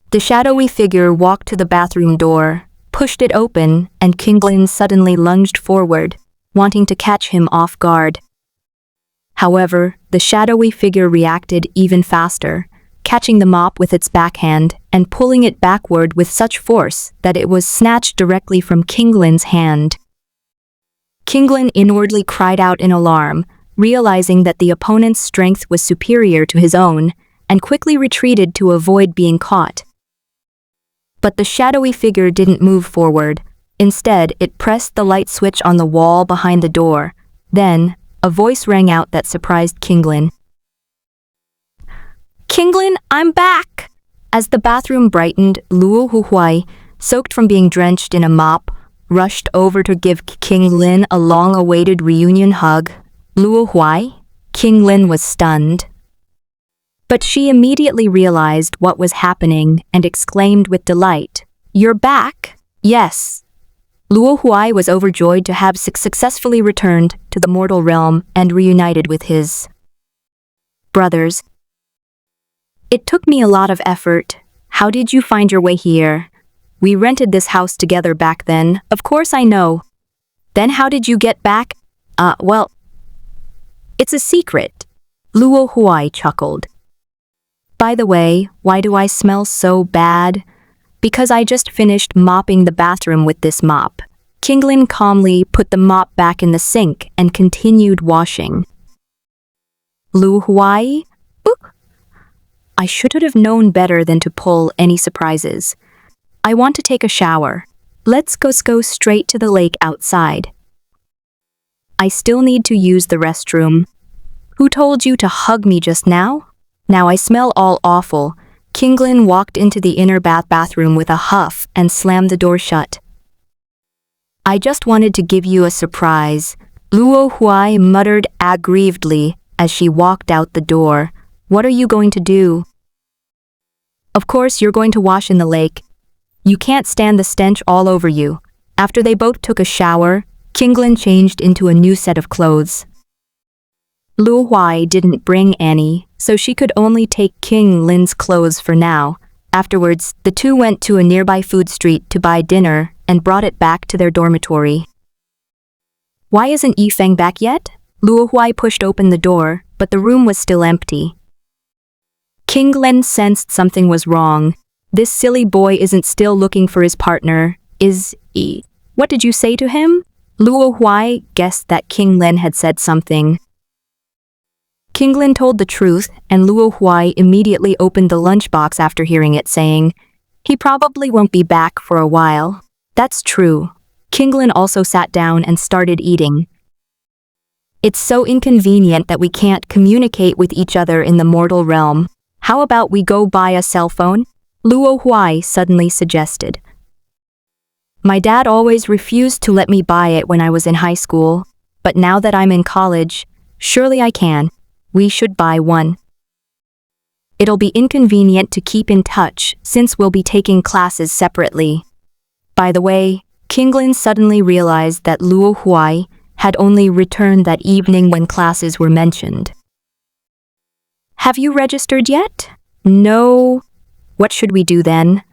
The shadowy figure walked to the bathroom door, pushed it open, and Kinglin suddenly lunged forward, wanting to catch him off guard. However, the shadowy figure reacted even faster, catching the mop with its backhand and pulling it backward with such force that it was snatched directly from Kinglin's hand. Kinglin inwardly cried out in alarm, realizing that the opponent's strength was superior to his own, and quickly retreated to avoid being caught. But the shadowy figure didn't move forward. Instead, it pressed the light switch on the wall behind the door. Then, a voice rang out that surprised Kinglin. "Kinglin, I'm back!" As the bathroom brightened, Luo Huai, soaked from being drenched in a mop, rushed over to give Kinglin a long-awaited reunion hug. Luo Huai? Kinglin was stunned. But she immediately realized what was happening and exclaimed with delight, "You're back?" "Yes." Luo Huai was overjoyed to have successfully returned to the mortal realm and reunited with his brothers. "It took me a lot of effort. How did you find your way here? We rented this house together back then. Of course I know. Then how did you get back?" Well, it's a secret." Luo Huai chuckled. "By the way, why do I smell so bad? Because I just finished mopping the bathroom with this mop." Kinglin calmly put the mop back in the sink and continued washing. Luo Huai? I should have known better than to pull any surprises. I want to take a shower. Let's go straight to the lake outside. I still need to use the restroom. Who told you to hug me just now? Now I smell all awful. Kinglin walked into the inner bathroom with a huff and slammed the door shut. I just wanted to give you a surprise, Luo Huai muttered aggrievedly as she walked out the door. What are you going to do? Of course you're going to wash in the lake. You can't stand the stench all over you. After they both took a shower, Kinglin changed into a new set of clothes. Luo Huai didn't bring any, so she could only take Kinglin's clothes for now. Afterwards, the two went to a nearby food street to buy dinner and brought it back to their dormitory. Why isn't Yifeng back yet? Luo Huai pushed open the door, but the room was still empty. Kinglin sensed something was wrong. This silly boy isn't still looking for his partner, is he? What did you say to him? Luo Huai guessed that Kinglin had said something. Kinglin told the truth, and Luo Huai immediately opened the lunchbox after hearing it, saying, "He probably won't be back for a while." That's true. Kinglin also sat down and started eating. It's so inconvenient that we can't communicate with each other in the mortal realm. How about we go buy a cell phone? Luo Huai suddenly suggested. My dad always refused to let me buy it when I was in high school, but now that I'm in college, surely I can. We should buy one. It'll be inconvenient to keep in touch since we'll be taking classes separately. By the way, Kinglin suddenly realized that Luo Huai had only returned that evening when classes were mentioned. Have you registered yet? No. What should we do then?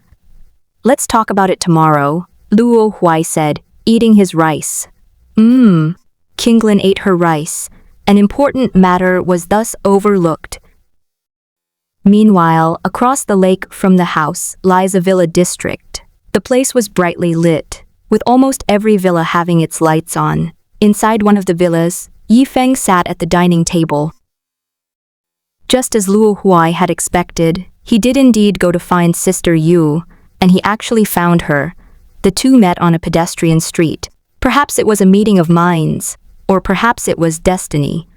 Let's talk about it tomorrow, Luo Huai said, eating his rice. Kinglin ate her rice. An important matter was thus overlooked. Meanwhile, across the lake from the house lies a villa district. The place was brightly lit, with almost every villa having its lights on. Inside one of the villas, Yifeng sat at the dining table. Just as Luo Huai had expected, he did indeed go to find Sister Yu, and he actually found her. The two met on a pedestrian street. Perhaps it was a meeting of minds, or perhaps it was destiny.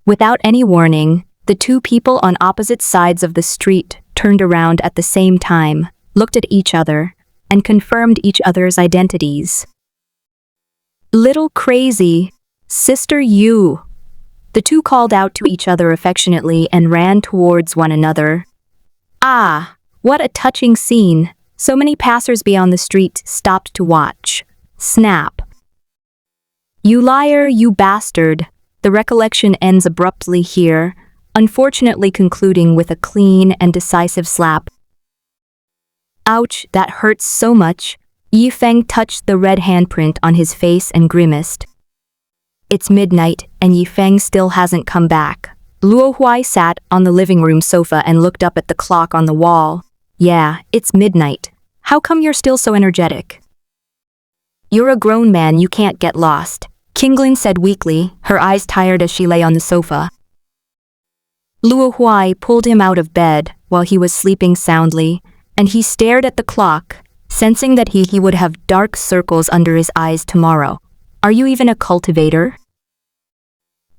Without any warning, the two people on opposite sides of the street turned around at the same time, looked at each other, and confirmed each other's identities. Little crazy, Sister Yu. The two called out to each other affectionately and ran towards one another. Ah, what a touching scene. So many passers-by on the street stopped to watch. Snap. You liar, you bastard. The recollection ends abruptly here, unfortunately concluding with a clean and decisive slap. Ouch, that hurts so much. Yi Feng touched the red handprint on his face and grimaced. It's midnight, and Yi Feng still hasn't come back. Luo Huai sat on the living room sofa and looked up at the clock on the wall. Yeah, it's midnight. How come you're still so energetic? You're a grown man, you can't get lost, Qinglin said weakly, her eyes tired as she lay on the sofa. Luo Huai pulled him out of bed while he was sleeping soundly, and he stared at the clock, sensing that he would have dark circles under his eyes tomorrow. Are you even a cultivator?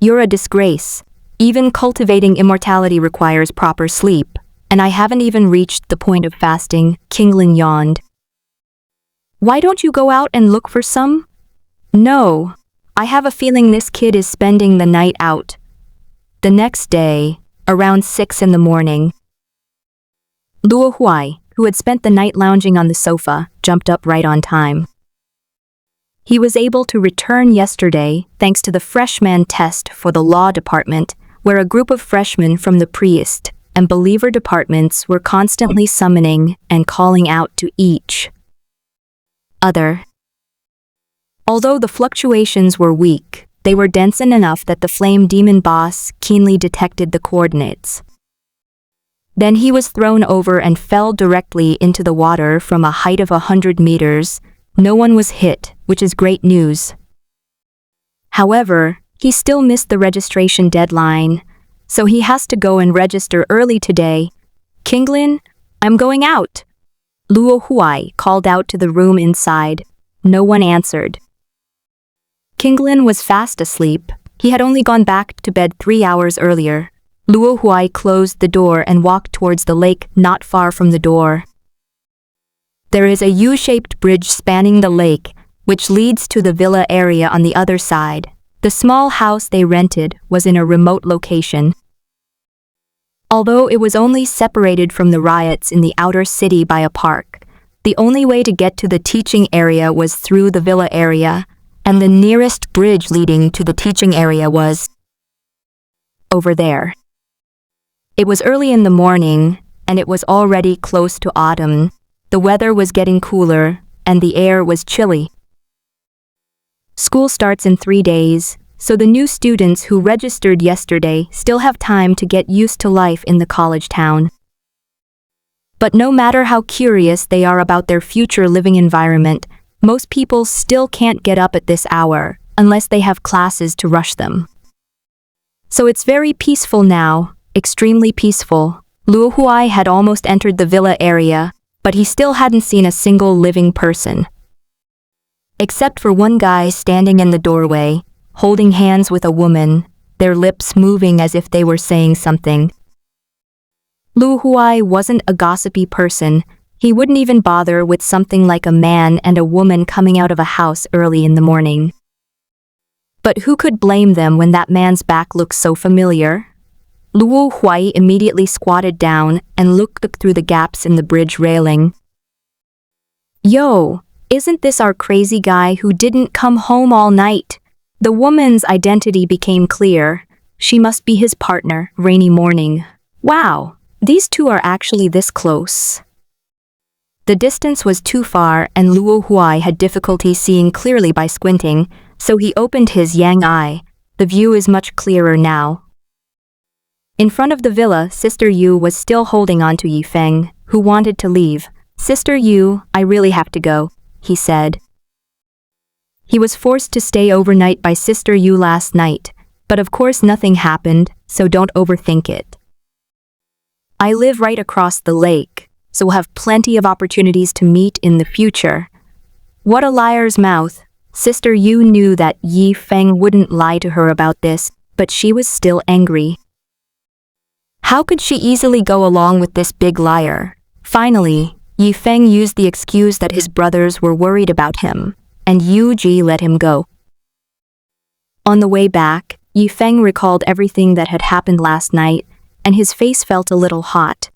You're a disgrace. Even cultivating immortality requires proper sleep, and I haven't even reached the point of fasting, Qinglin yawned. Why don't you go out and look for some? No, I have a feeling this kid is spending the night out. The next day, around 6 in the morning, Luo Huai, who had spent the night lounging on the sofa, jumped up right on time. He was able to return yesterday thanks to the freshman test for the law department, where a group of freshmen from the priest and believer departments were constantly summoning and calling out to each other. Although the fluctuations were weak, they were dense enough that the flame demon boss keenly detected the coordinates. Then he was thrown over and fell directly into the water from a height of 100 meters. No one was hit, which is great news. However, he still missed the registration deadline, so he has to go and register early today. Qinglin, I'm going out. Luo Huai called out to the room inside. No one answered. Qinglin was fast asleep. He had only gone back to bed 3 hours earlier. Luo Huai closed the door and walked towards the lake not far from the door. There is a U-shaped bridge spanning the lake, which leads to the villa area on the other side. The small house they rented was in a remote location. Although it was only separated from the riots in the outer city by a park, the only way to get to the teaching area was through the villa area, and the nearest bridge leading to the teaching area was over there. It was early in the morning, and it was already close to autumn. The weather was getting cooler, and the air was chilly. School starts in 3 days, so the new students who registered yesterday still have time to get used to life in the college town. But no matter how curious they are about their future living environment, most people still can't get up at this hour unless they have classes to rush them. So it's very peaceful now, extremely peaceful. Luo Huai had almost entered the villa area, but he still hadn't seen a single living person. Except for one guy standing in the doorway, holding hands with a woman, their lips moving as if they were saying something. Luo Huai wasn't a gossipy person. He wouldn't even bother with something like a man and a woman coming out of a house early in the morning. But who could blame them when that man's back looked so familiar? Luo Huai immediately squatted down and looked through the gaps in the bridge railing. Yo, isn't this our crazy guy who didn't come home all night? The woman's identity became clear. She must be his partner, Rainy Morning. Wow, these two are actually this close. The distance was too far and Luo Huai had difficulty seeing clearly by squinting, so he opened his yang eye. The view is much clearer now. In front of the villa, Sister Yu was still holding on to Yi Feng, who wanted to leave. Sister Yu, I really have to go, he said. He was forced to stay overnight by Sister Yu last night, but of course nothing happened, so don't overthink it. I live right across the lake, so we'll have plenty of opportunities to meet in the future. What a liar's mouth. Sister Yu knew that Yi Feng wouldn't lie to her about this, but she was still angry. How could she easily go along with this big liar? Finally, Yi Feng used the excuse that his brothers were worried about him, and Yu Ji let him go. On the way back, Yi Feng recalled everything that had happened last night, and his face felt a little hot.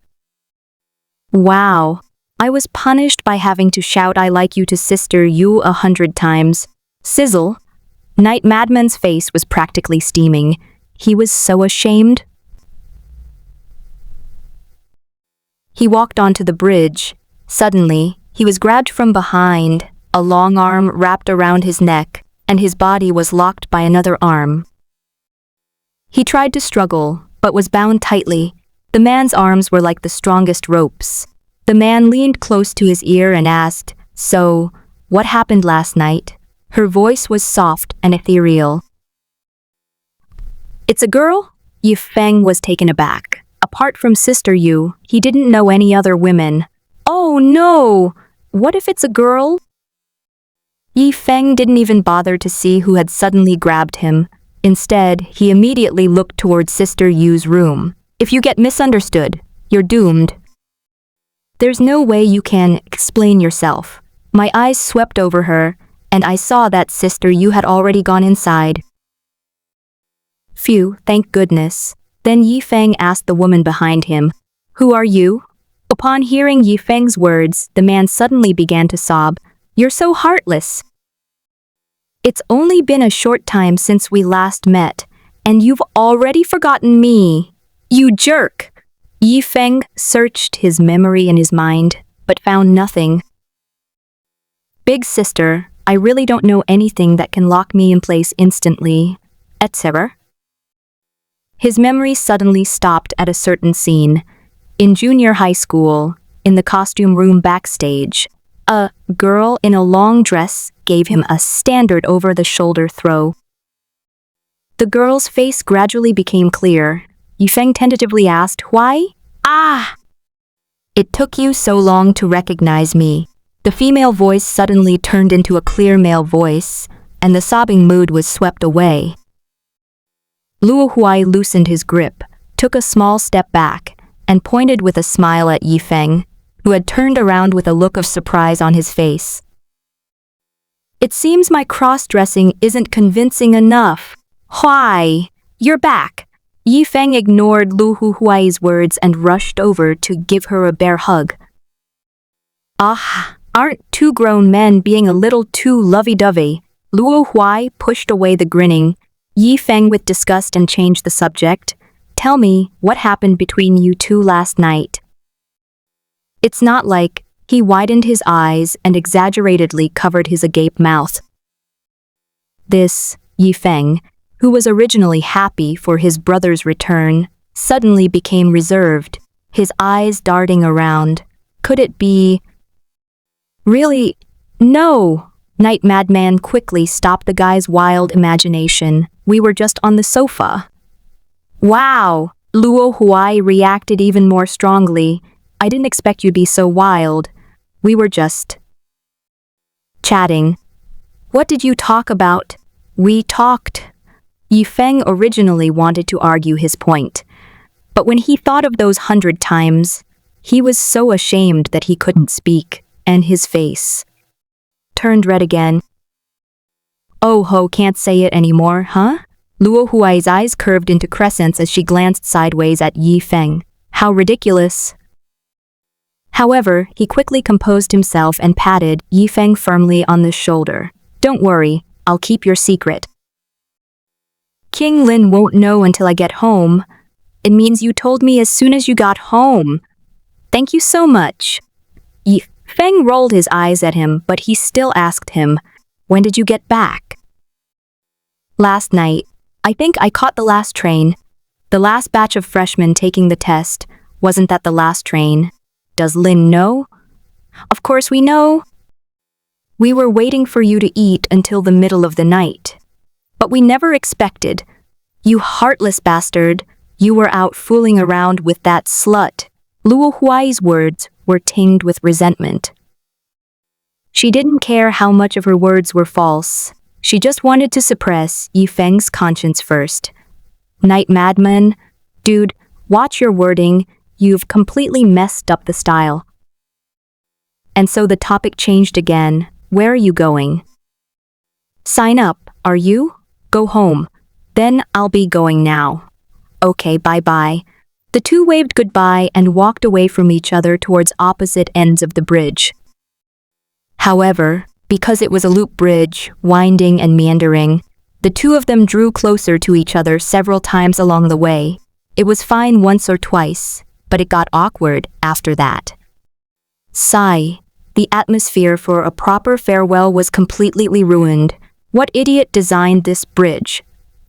Wow, I was punished by having to shout "I like you" to Sister Yu 100 times. Sizzle. Night Madman's face was practically steaming. He was so ashamed. He walked onto the bridge. Suddenly, he was grabbed from behind, a long arm wrapped around his neck, and his body was locked by another arm. He tried to struggle, but was bound tightly. The man's arms were like the strongest ropes. The man leaned close to his ear and asked, "So, what happened last night?" Her voice was soft and ethereal. "It's a girl?" Yi Feng was taken aback. Apart from Sister Yu, he didn't know any other women. Oh no! What if it's a girl? Yi Feng didn't even bother to see who had suddenly grabbed him. Instead, he immediately looked towards Sister Yu's room. If you get misunderstood, you're doomed. There's no way you can explain yourself. My eyes swept over her, and I saw that Sister Yu had already gone inside. Phew, thank goodness. Then Yi Feng asked the woman behind him, "Who are you?" Upon hearing Yi Feng's words, the man suddenly began to sob. "You're so heartless. It's only been a short time since we last met, and you've already forgotten me. You jerk!" Yi Feng searched his memory and his mind, but found nothing. "Big sister, I really don't know anything that can lock me in place instantly, etc." His memory suddenly stopped at a certain scene. In junior high school, in the costume room backstage, a girl in a long dress gave him a standard over-the-shoulder throw. The girl's face gradually became clear. Yi Feng tentatively asked, "Why?" "Ah! It took you so long to recognize me." The female voice suddenly turned into a clear male voice, and the sobbing mood was swept away. Luo Huai loosened his grip, took a small step back, and pointed with a smile at Yi Feng, who had turned around with a look of surprise on his face. "It seems my cross-dressing isn't convincing enough. Huai, you're back." Yi Feng ignored Luo Huai's words and rushed over to give her a bear hug. "Ah, aren't two grown men being a little too lovey-dovey?" Luo Huai pushed away the grinning Yi Feng with disgust and changed the subject. "Tell me, what happened between you two last night?" It's not like. He widened his eyes and exaggeratedly covered his agape mouth. This, Yi Feng, who was originally happy for his brother's return, suddenly became reserved, his eyes darting around. Could it be? Really? No! Night Madman quickly stopped the guy's wild imagination. "We were just on the sofa." "Wow!" Luo Huai reacted even more strongly. "I didn't expect you to be so wild. We were just chatting." "What did you talk about?" "We talked." Yi Feng originally wanted to argue his point, but when he thought of those 100 times, he was so ashamed that he couldn't speak, and his face turned red again. "Oh ho, can't say it anymore, huh?" Luo Huai's eyes curved into crescents as she glanced sideways at Yi Feng. How ridiculous. However, he quickly composed himself and patted Yi Feng firmly on the shoulder. "Don't worry, I'll keep your secret. King Lin won't know until I get home. It means you told me as soon as you got home. Thank you so much." Yi Feng rolled his eyes at him, but he still asked him, "When did you get back?" "Last night. I think I caught the last train. The last batch of freshmen taking the test. Wasn't that the last train? Does Lin know?" "Of course we know. We were waiting for you to eat until the middle of the night. But we never expected. You heartless bastard. You were out fooling around with that slut." Luo Huai's words were tinged with resentment. She didn't care how much of her words were false. She just wanted to suppress Yi Feng's conscience first. "Night Madman, dude, watch your wording. You've completely messed up the style." And so the topic changed again. "Where are you going?" "Sign up, are you? Go home." Then I'll be going now. Okay, bye-bye. The two waved goodbye and walked away from each other towards opposite ends of the bridge. However, because it was a loop bridge, winding and meandering, the two of them drew closer to each other several times along the way. It was fine once or twice, but it got awkward after that. Sigh. The atmosphere for a proper farewell was completely ruined. What idiot designed this bridge?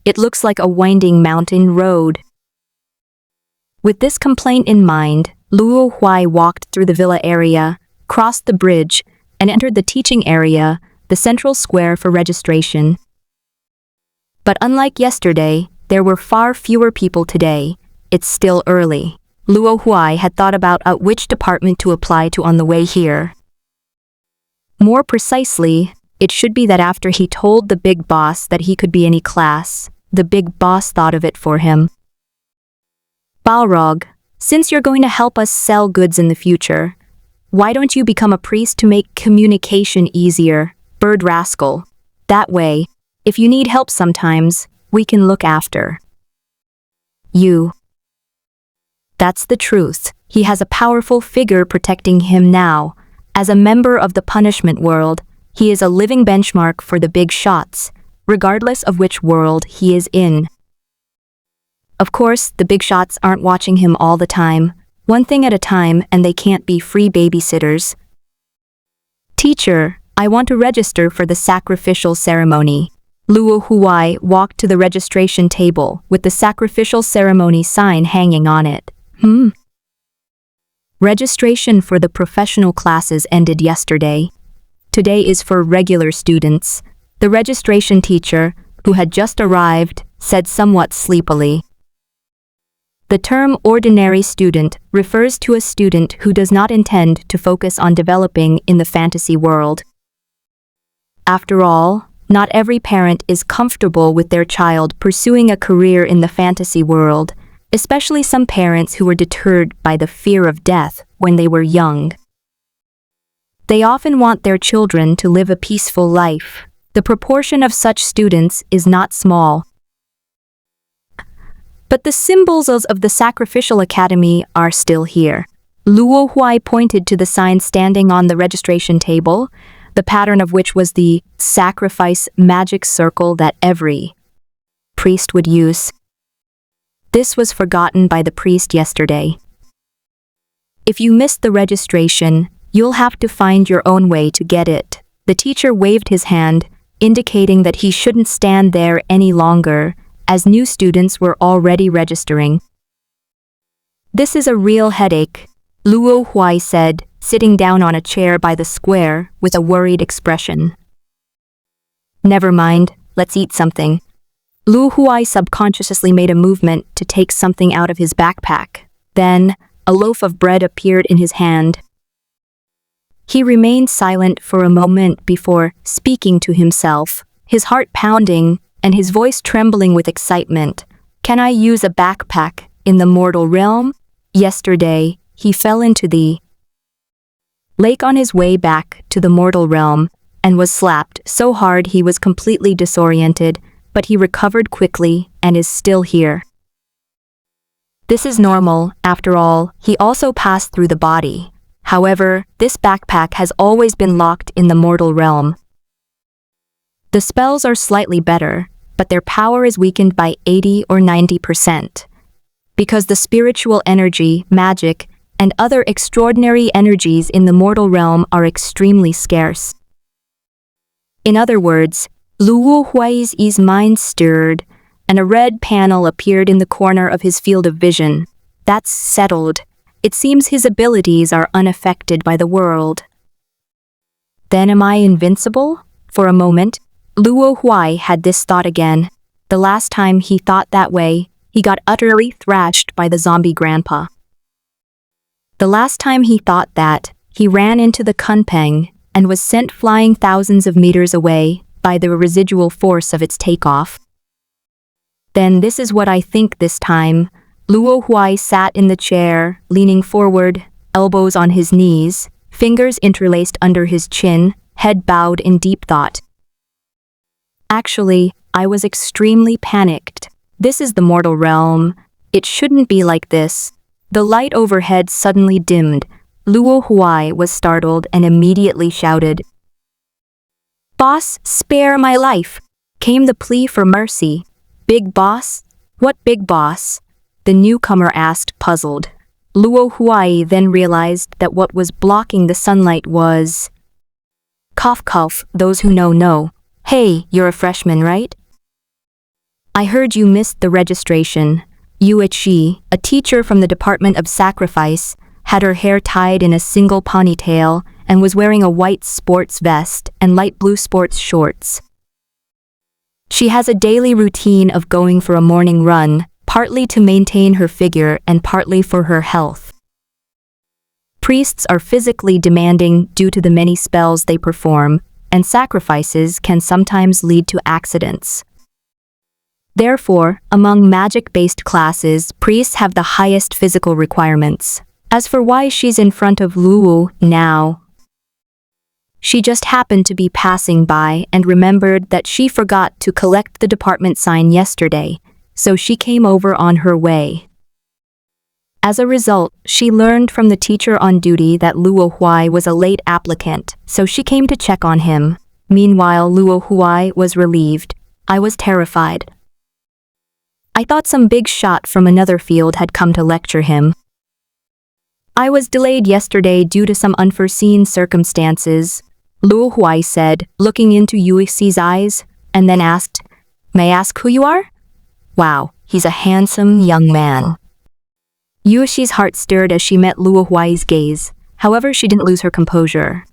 It looks like a winding mountain road. With this complaint in mind, Luo Huai walked through the villa area, crossed the bridge, and entered the teaching area, the central square for registration. But unlike yesterday, there were far fewer people today. It's still early. Luo Huai had thought about which department to apply to on the way here. More precisely, it should be that after he told the big boss that he could be any class, the big boss thought of it for him. Balrog, since you're going to help us sell goods in the future, why don't you become a priest to make communication easier, bird rascal? That way, if you need help sometimes, we can look after you. That's the truth. He has a powerful figure protecting him now. As a member of the punishment world, he is a living benchmark for the big shots, regardless of which world he is in. Of course, the big shots aren't watching him all the time, one thing at a time, and they can't be free babysitters. Teacher, I want to register for the sacrificial ceremony. Luo Huai walked to the registration table with the sacrificial ceremony sign hanging on it. Registration for the professional classes ended yesterday. Today is for regular students. The registration teacher, who had just arrived, said somewhat sleepily. The term ordinary student refers to a student who does not intend to focus on developing in the fantasy world. After all, not every parent is comfortable with their child pursuing a career in the fantasy world, especially some parents who were deterred by the fear of death when they were young. They often want their children to live a peaceful life. The proportion of such students is not small. But the symbols of the sacrificial academy are still here. Luo Huai pointed to the sign standing on the registration table, the pattern of which was the sacrifice magic circle that every priest would use. This was forgotten by the priest yesterday. If you missed the registration, you'll have to find your own way to get it. The teacher waved his hand, indicating that he shouldn't stand there any longer, as new students were already registering. This is a real headache, Luo Huai said, sitting down on a chair by the square with a worried expression. Never mind, let's eat something. Luo Huai subconsciously made a movement to take something out of his backpack. Then, a loaf of bread appeared in his hand. He remained silent for a moment before speaking to himself, his heart pounding and his voice trembling with excitement. Can I use a backpack in the mortal realm? Yesterday, he fell into the lake on his way back to the mortal realm and was slapped so hard he was completely disoriented, but he recovered quickly and is still here. This is normal, after all, he also passed through the body. However, this backpack has always been locked in the mortal realm. The spells are slightly better, but their power is weakened by 80 or 90%. Because the spiritual energy, magic, and other extraordinary energies in the mortal realm are extremely scarce. In other words, Luo Huai's mind stirred, and a red panel appeared in the corner of his field of vision. That's settled. It seems his abilities are unaffected by the world. Then am I invincible? For a moment, Luo Huai had this thought again. The last time he thought that way, he got utterly thrashed by the zombie grandpa. The last time he thought that, he ran into the Kunpeng and was sent flying thousands of meters away by the residual force of its takeoff. Then this is what I think this time. Luo Huai sat in the chair, leaning forward, elbows on his knees, fingers interlaced under his chin, head bowed in deep thought. Actually, I was extremely panicked. This is the mortal realm. It shouldn't be like this. The light overhead suddenly dimmed. Luo Huai was startled and immediately shouted, "Boss, spare my life!" Came the plea for mercy. "Big boss? What big boss?" the newcomer asked, puzzled. Luo Huai then realized that what was blocking the sunlight was... Cough cough, those who know. "Hey, you're a freshman, right? I heard you missed the registration." Yuichi, a teacher from the Department of Sacrifice, had her hair tied in a single ponytail and was wearing a white sports vest and light blue sports shorts. She has a daily routine of going for a morning run, partly to maintain her figure and partly for her health. Priests are physically demanding due to the many spells they perform, and sacrifices can sometimes lead to accidents. Therefore, among magic-based classes, priests have the highest physical requirements. As for why she's in front of Luo now, she just happened to be passing by and remembered that she forgot to collect the department sign yesterday, so she came over on her way. As a result, she learned from the teacher on duty that Luo Huai was a late applicant, so she came to check on him. Meanwhile, Luo Huai was relieved. I was terrified. I thought some big shot from another field had come to lecture him. I was delayed yesterday due to some unforeseen circumstances, Luo Huai said, looking into Yuixi's eyes, and then asked, "May I ask who you are?" "Wow, he's a handsome young man." Yuixi's heart stirred as she met Luo Huai's gaze. However, she didn't lose her composure.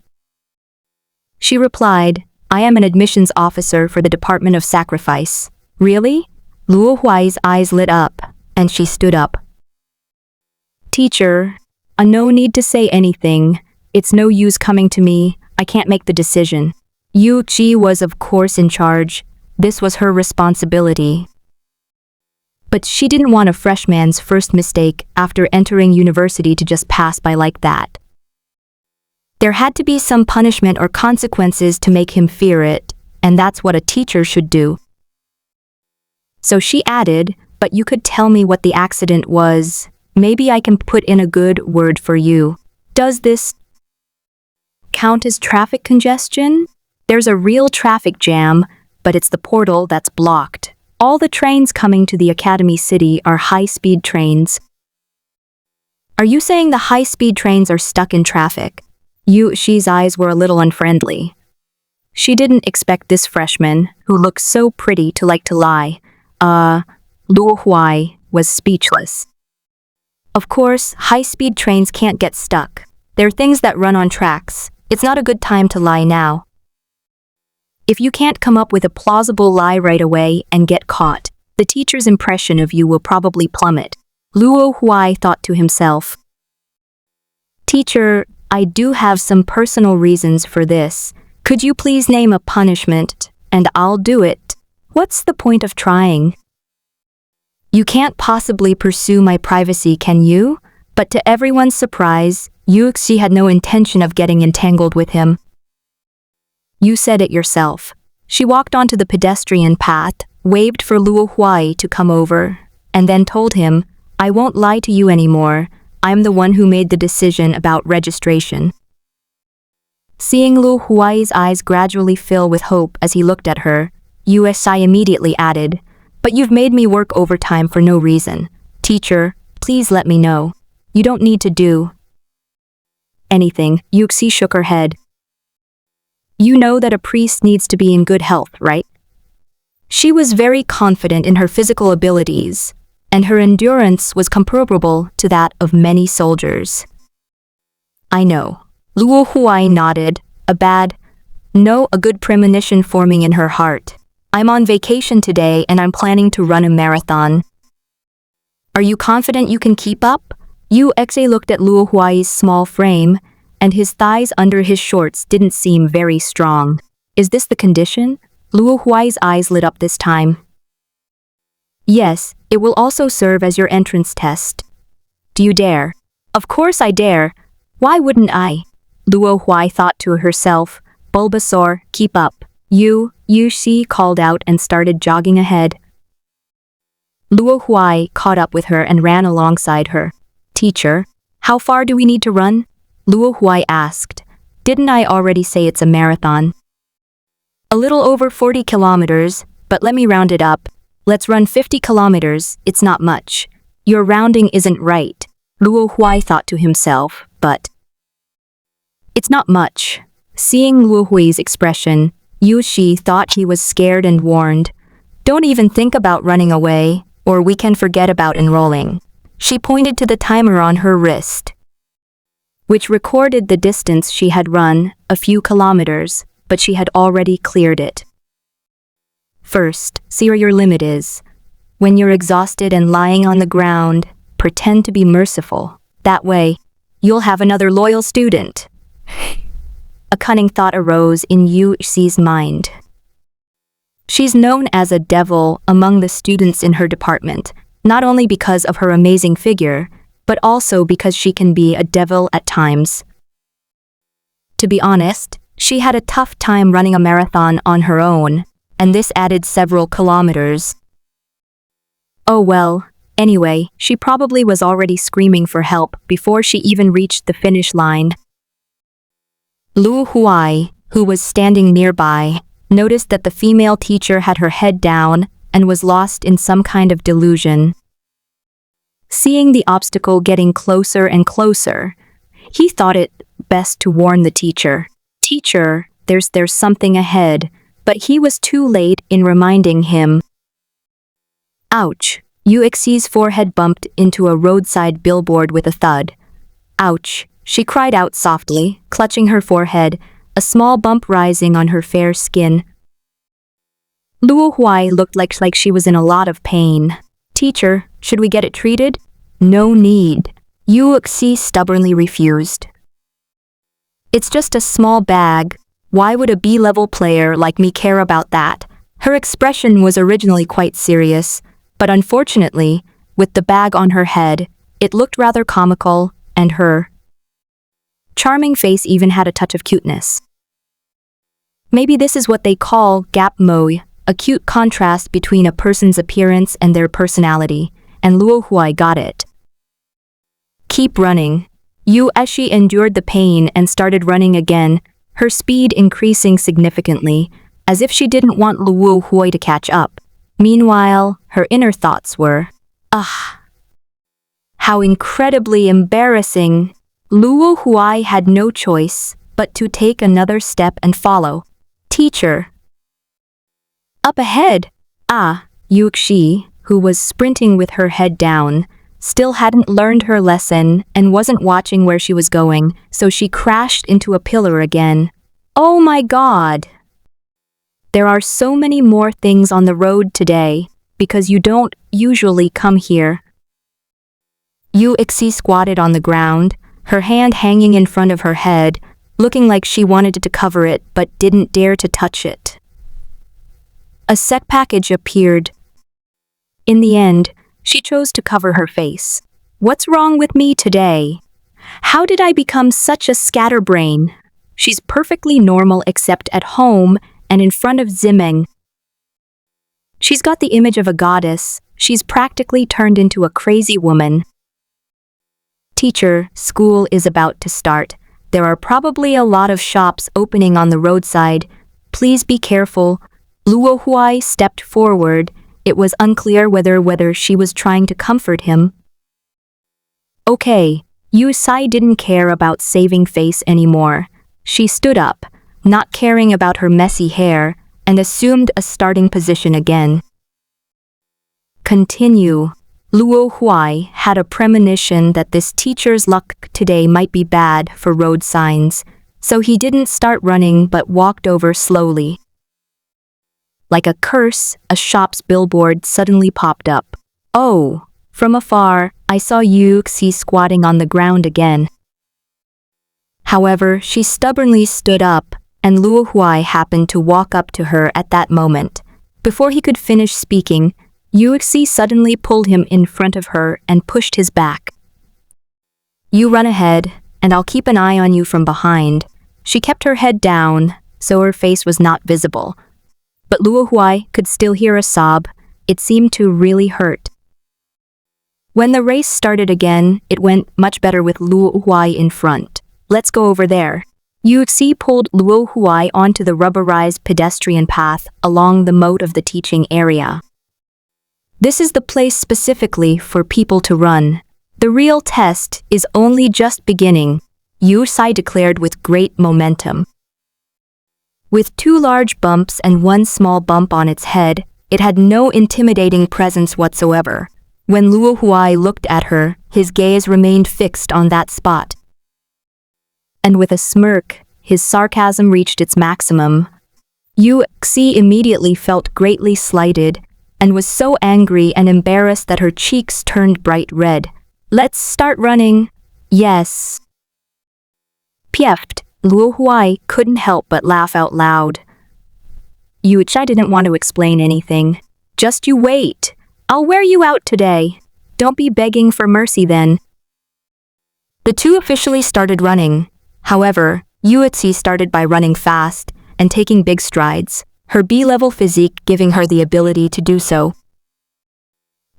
She replied, "I am an admissions officer for the Department of Sacrifice." "Really?" Luo Huai's eyes lit up, and she stood up. "Teacher, no need to say anything. It's no use coming to me. I can't make the decision." Yu Qi was of course in charge. This was her responsibility. But she didn't want a freshman's first mistake after entering university to just pass by like that. There had to be some punishment or consequences to make him fear it, and that's what a teacher should do. So she added, "But you could tell me what the accident was. Maybe I can put in a good word for you." "Does this count as traffic congestion?" "There's a real traffic jam, but it's the portal that's blocked. All the trains coming to the Academy City are high-speed trains." "Are you saying the high-speed trains are stuck in traffic?" Yuxi's eyes were a little unfriendly. She didn't expect this freshman, who looked so pretty, to like to lie. Luo Huai was speechless. Of course, high-speed trains can't get stuck. They're things that run on tracks. It's not a good time to lie now. If you can't come up with a plausible lie right away and get caught, the teacher's impression of you will probably plummet. Luo Huai thought to himself. "Teacher, I do have some personal reasons for this. Could you please name a punishment, and I'll do it. What's the point of trying?" "You can't possibly pursue my privacy, can you?" But to everyone's surprise, Yuxi had no intention of getting entangled with him. "You said it yourself." She walked onto the pedestrian path, waved for Luo Huai to come over, and then told him, "I won't lie to you anymore. I'm the one who made the decision about registration." Seeing Luo Huai's eyes gradually fill with hope as he looked at her, Yusi immediately added, "But you've made me work overtime for no reason. Teacher, please let me know. You don't need to do anything." Yuxi shook her head. "You know that a priest needs to be in good health, right?" She was very confident in her physical abilities, and her endurance was comparable to that of many soldiers. "I know." Luo Huai nodded, a good premonition forming in her heart. "I'm on vacation today and I'm planning to run a marathon." "Are you confident you can keep up?" Yuxe looked at Luo Huai's small frame, and his thighs under his shorts didn't seem very strong. "Is this the condition?" Luo Huai's eyes lit up this time. "Yes, it will also serve as your entrance test. Do you dare?" "Of course I dare. Why wouldn't I?" Luo Huai thought to herself. "Bulbasaur, keep up." Yuxi called out and started jogging ahead. Luo Huai caught up with her and ran alongside her. "Teacher, how far do we need to run?" Luo Huai asked. "Didn't I already say it's a marathon?" "A little over 40 kilometers, but let me round it up. Let's run 50 kilometers, it's not much." "Your rounding isn't right," Luo Huai thought to himself, but it's not much. Seeing Luo Hui's expression, Yu Shi thought he was scared and warned. "Don't even think about running away, or we can forget about enrolling." She pointed to the timer on her wrist, which recorded the distance she had run, a few kilometers, but she had already cleared it. "First, see where your limit is. When you're exhausted and lying on the ground, pretend to be merciful. That way, you'll have another loyal student." A cunning thought arose in Yu Xi's mind. She's known as a devil among the students in her department, not only because of her amazing figure, but also because she can be a devil at times. To be honest, she had a tough time running a marathon on her own, and this added several kilometers. Oh well, anyway, she probably was already screaming for help before she even reached the finish line. Luo Huai, who was standing nearby, noticed that the female teacher had her head down and was lost in some kind of delusion. Seeing the obstacle getting closer and closer, he thought it best to warn the teacher. "Teacher, there's something ahead," but he was too late in reminding him. Ouch! Yu Xi's forehead bumped into a roadside billboard with a thud. Ouch! She cried out softly, clutching her forehead, a small bump rising on her fair skin. Luo Huai looked like she was in a lot of pain. "Teacher, should we get it treated?" "No need." Yu Xi stubbornly refused. "It's just a small bag. Why would a B-level player like me care about that?" Her expression was originally quite serious, but unfortunately, with the bag on her head, it looked rather comical, and her charming face even had a touch of cuteness. Maybe this is what they call gap mo, a cute contrast between a person's appearance and their personality, and Luo Huai got it. "Keep running." Yu Shi endured the pain and started running again, her speed increasing significantly, as if she didn't want Luo Huai to catch up. Meanwhile, her inner thoughts were, how incredibly embarrassing. Luo Huai had no choice but to take another step and follow. "Teacher." Up ahead, Yu Xi, who was sprinting with her head down, still hadn't learned her lesson and wasn't watching where she was going, so she crashed into a pillar again. Oh my God! There are so many more things on the road today, because you don't usually come here. Yu Xi squatted on the ground, her hand hanging in front of her head, looking like she wanted to cover it but didn't dare to touch it. A set package appeared. In the end, she chose to cover her face. What's wrong with me today? How did I become such a scatterbrain? She's perfectly normal except at home and in front of Zimeng. She's got the image of a goddess. She's practically turned into a crazy woman. "Teacher, school is about to start. There are probably a lot of shops opening on the roadside. Please be careful." Luo Huai stepped forward. It was unclear whether she was trying to comfort him. Okay, Yu Sai didn't care about saving face anymore. She stood up, not caring about her messy hair, and assumed a starting position again. Continue. Luo Huai had a premonition that this teacher's luck today might be bad for road signs, so he didn't start running but walked over slowly. Like a curse, a shop's billboard suddenly popped up. Oh, from afar, I saw Yu Xi squatting on the ground again. However, she stubbornly stood up, and Luo Huai happened to walk up to her at that moment. Before he could finish speaking, Yu Xi suddenly pulled him in front of her and pushed his back. "You run ahead, and I'll keep an eye on you from behind." She kept her head down, so her face was not visible. But Luo Huai could still hear a sob. It seemed to really hurt. When the race started again, it went much better with Luo Huai in front. Let's go over there. Yuxi pulled Luo Huai onto the rubberized pedestrian path along the moat of the teaching area. This is the place specifically for people to run. The real test is only just beginning, Yu Sai declared with great momentum. With 2 large bumps and 1 small bump on its head, it had no intimidating presence whatsoever. When Luo Huai looked at her, his gaze remained fixed on that spot. And with a smirk, his sarcasm reached its maximum. Yuxi immediately felt greatly slighted and was so angry and embarrassed that her cheeks turned bright red. Let's start running. Yes. Pieffed, Luo Huai couldn't help but laugh out loud. Yuchai didn't want to explain anything. Just you wait. I'll wear you out today. Don't be begging for mercy then. The two officially started running. However, Yuxi started by running fast and taking big strides, her B-level physique giving her the ability to do so.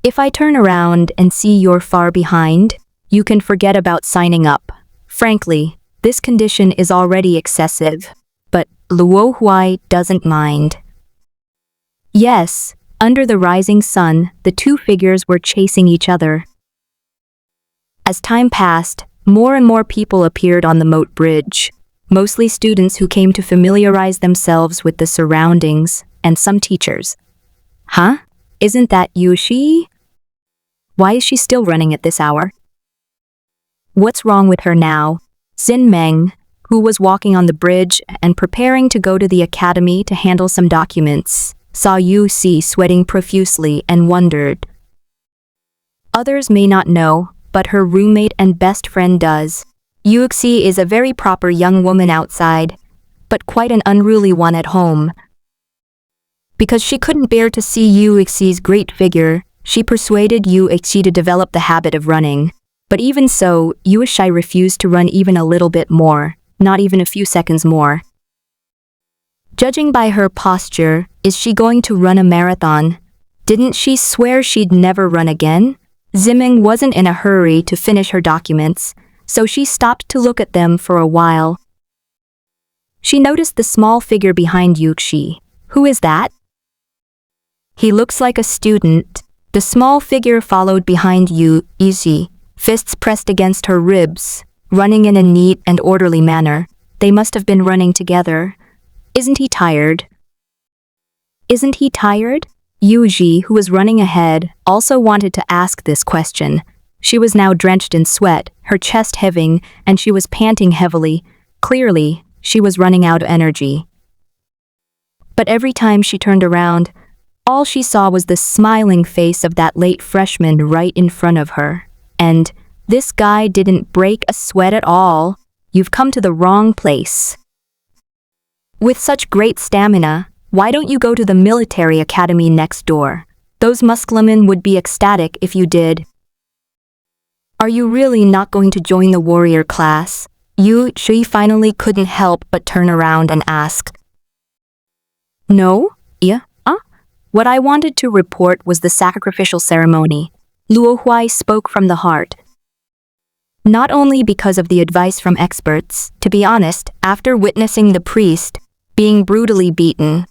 If I turn around and see you're far behind, you can forget about signing up. Frankly, this condition is already excessive, but Luo Huai doesn't mind. Yes, under the rising sun, the two figures were chasing each other. As time passed, more and more people appeared on the moat bridge, mostly students who came to familiarize themselves with the surroundings, and some teachers. Huh? Isn't that Yuxi? Why is she still running at this hour? What's wrong with her now? Xin Meng, who was walking on the bridge and preparing to go to the academy to handle some documents, saw Yuxi sweating profusely and wondered. Others may not know, but her roommate and best friend does. Yuxi is a very proper young woman outside, but quite an unruly one at home. Because she couldn't bear to see Yuxi's great figure, she persuaded Yuxi to develop the habit of running. But even so, Yuxi refused to run even a little bit more, not even a few seconds more. Judging by her posture, is she going to run a marathon? Didn't she swear she'd never run again? Ziming wasn't in a hurry to finish her documents, so she stopped to look at them for a while. She noticed the small figure behind Yuxi. Who is that? He looks like a student. The small figure followed behind Yuxi, fists pressed against her ribs, running in a neat and orderly manner. They must have been running together. Isn't he tired? Isn't he tired? Yuxi, who was running ahead, also wanted to ask this question. She was now drenched in sweat, her chest heaving, and she was panting heavily. Clearly, she was running out of energy. But every time she turned around, all she saw was the smiling face of that late freshman right in front of her. And this guy didn't break a sweat at all. You've come to the wrong place. With such great stamina, why don't you go to the military academy next door? Those musclemen would be ecstatic if you did. Are you really not going to join the warrior class? Yuxi finally couldn't help but turn around and ask. No? Yeah? What I wanted to report was the sacrificial ceremony. Luo Huai spoke from the heart. Not only because of the advice from experts, to be honest, after witnessing the priest being brutally beaten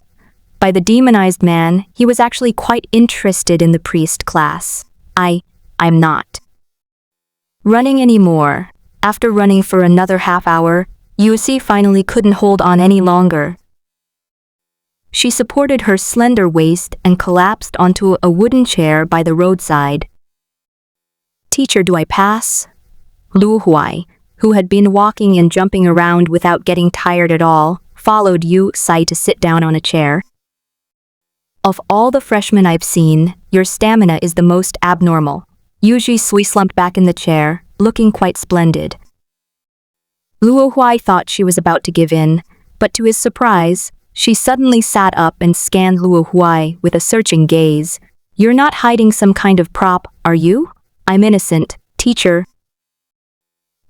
by the demonized man, he was actually quite interested in the priest class. I'm not running anymore. After running for another half hour, Yuxi finally couldn't hold on any longer. She supported her slender waist and collapsed onto a wooden chair by the roadside. Teacher, do I pass? Luo Huai, who had been walking and jumping around without getting tired at all, followed Yuxi to sit down on a chair. Of all the freshmen I've seen, your stamina is the most abnormal. Yuxi slumped back in the chair, looking quite splendid. Luo Huai thought she was about to give in, but to his surprise, she suddenly sat up and scanned Luo Huai with a searching gaze. You're not hiding some kind of prop, are you? I'm innocent, teacher.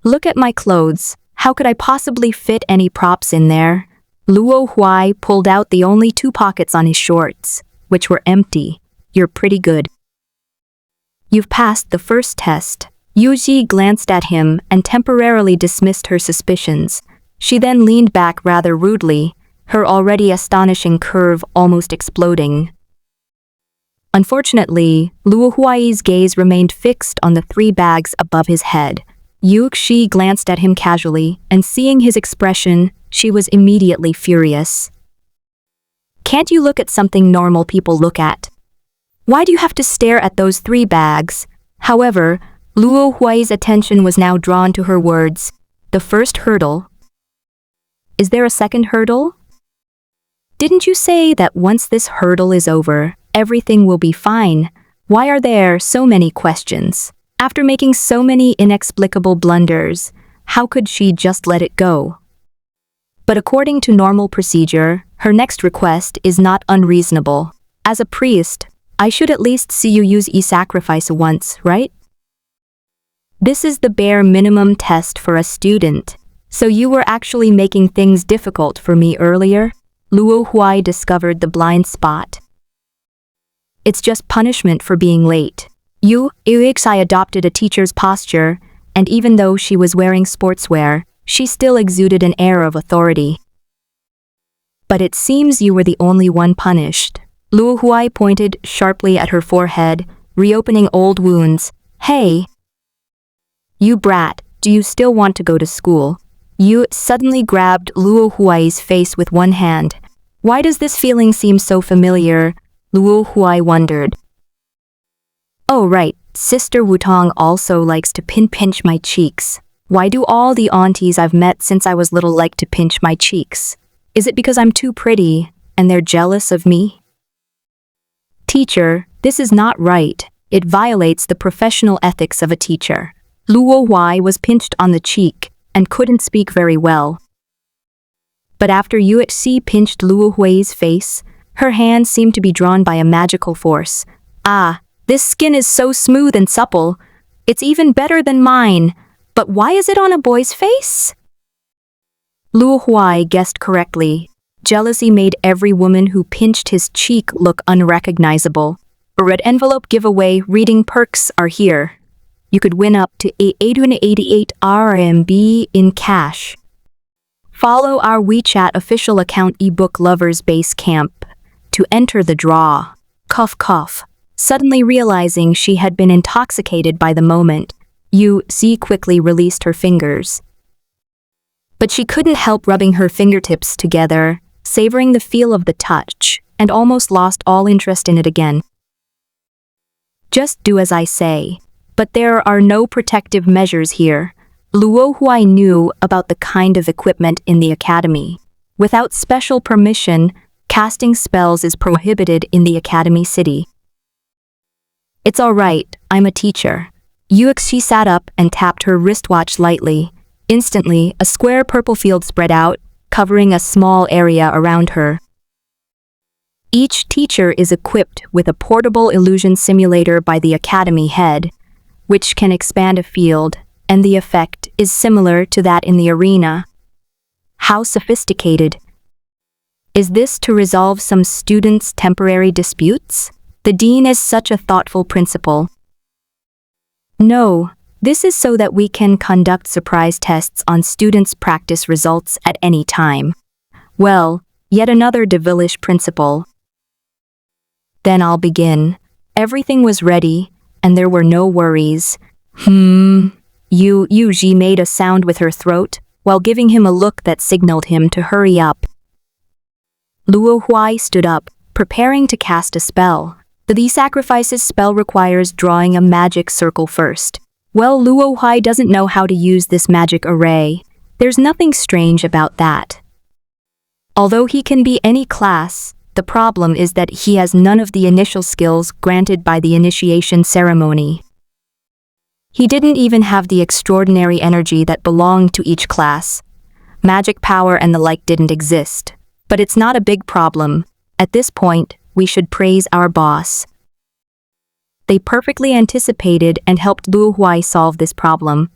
Look at my clothes. How could I possibly fit any props in there? Luo Huai pulled out the only 2 pockets on his shorts, which were empty. You're pretty good. You've passed the first test. Yuji glanced at him and temporarily dismissed her suspicions. She then leaned back rather rudely, her already astonishing curve almost exploding. Unfortunately, Luo Huai's gaze remained fixed on the 3 bags above his head. Yuxi glanced at him casually, and seeing his expression, she was immediately furious. Can't you look at something normal people look at? Why do you have to stare at those 3 bags? However, Luo Huai's attention was now drawn to her words. The first hurdle. Is there a second hurdle? Didn't you say that once this hurdle is over, everything will be fine? Why are there so many questions? After making so many inexplicable blunders, how could she just let it go? But according to normal procedure, her next request is not unreasonable. As a priest, I should at least see you use e-sacrifice once, right? This is the bare minimum test for a student. So you were actually making things difficult for me earlier? Luo Huai discovered the blind spot. It's just punishment for being late. Yuxi adopted a teacher's posture, and even though she was wearing sportswear, she still exuded an air of authority. But it seems you were the only one punished. Luo Huai pointed sharply at her forehead, reopening old wounds. Hey! You brat, do you still want to go to school? Yu suddenly grabbed Luo Huai's face with one hand. Why does this feeling seem so familiar? Luo Huai wondered. Oh right, Sister Wutong also likes to pinch my cheeks. Why do all the aunties I've met since I was little like to pinch my cheeks? Is it because I'm too pretty, and they're jealous of me? Teacher, this is not right. It violates the professional ethics of a teacher. Luo Huai was pinched on the cheek and couldn't speak very well. But after Yuxi pinched Luo Huai's face, her hand seemed to be drawn by a magical force. Ah, this skin is so smooth and supple. It's even better than mine. But why is it on a boy's face? Luo Huai guessed correctly. Jealousy made every woman who pinched his cheek look unrecognizable. A red envelope giveaway reading perks are here. You could win up to 888 RMB in cash. Follow our WeChat official account ebook lovers base camp to enter the draw. Cough cough. Suddenly realizing she had been intoxicated by the moment, Yuxi quickly released her fingers. But she couldn't help rubbing her fingertips together, savoring the feel of the touch, and almost lost all interest in it again. Just do as I say. But there are no protective measures here. Luo Huai knew about the kind of equipment in the academy. Without special permission, casting spells is prohibited in the academy city. It's all right, I'm a teacher. Yuxi sat up and tapped her wristwatch lightly. Instantly, a square purple field spread out, covering a small area around her. Each teacher is equipped with a portable illusion simulator by the academy head, which can expand a field, and the effect is similar to that in the arena. How sophisticated. Is this to resolve some students' temporary disputes? The dean is such a thoughtful principal. No, this is so that we can conduct surprise tests on students' practice results at any time. Well, yet another devilish principle. Then I'll begin. Everything was ready, and there were no worries. Yuji made a sound with her throat, while giving him a look that signaled him to hurry up. Luo Huai stood up, preparing to cast a spell. The sacrifices spell requires drawing a magic circle first. Well, Luo Huai doesn't know how to use this magic array. There's nothing strange about that. Although he can be any class, the problem is that he has none of the initial skills granted by the initiation ceremony. He didn't even have the extraordinary energy that belonged to each class. Magic power and the like didn't exist. But it's not a big problem. At this point, we should praise our boss. They perfectly anticipated and helped Luo Huai solve this problem.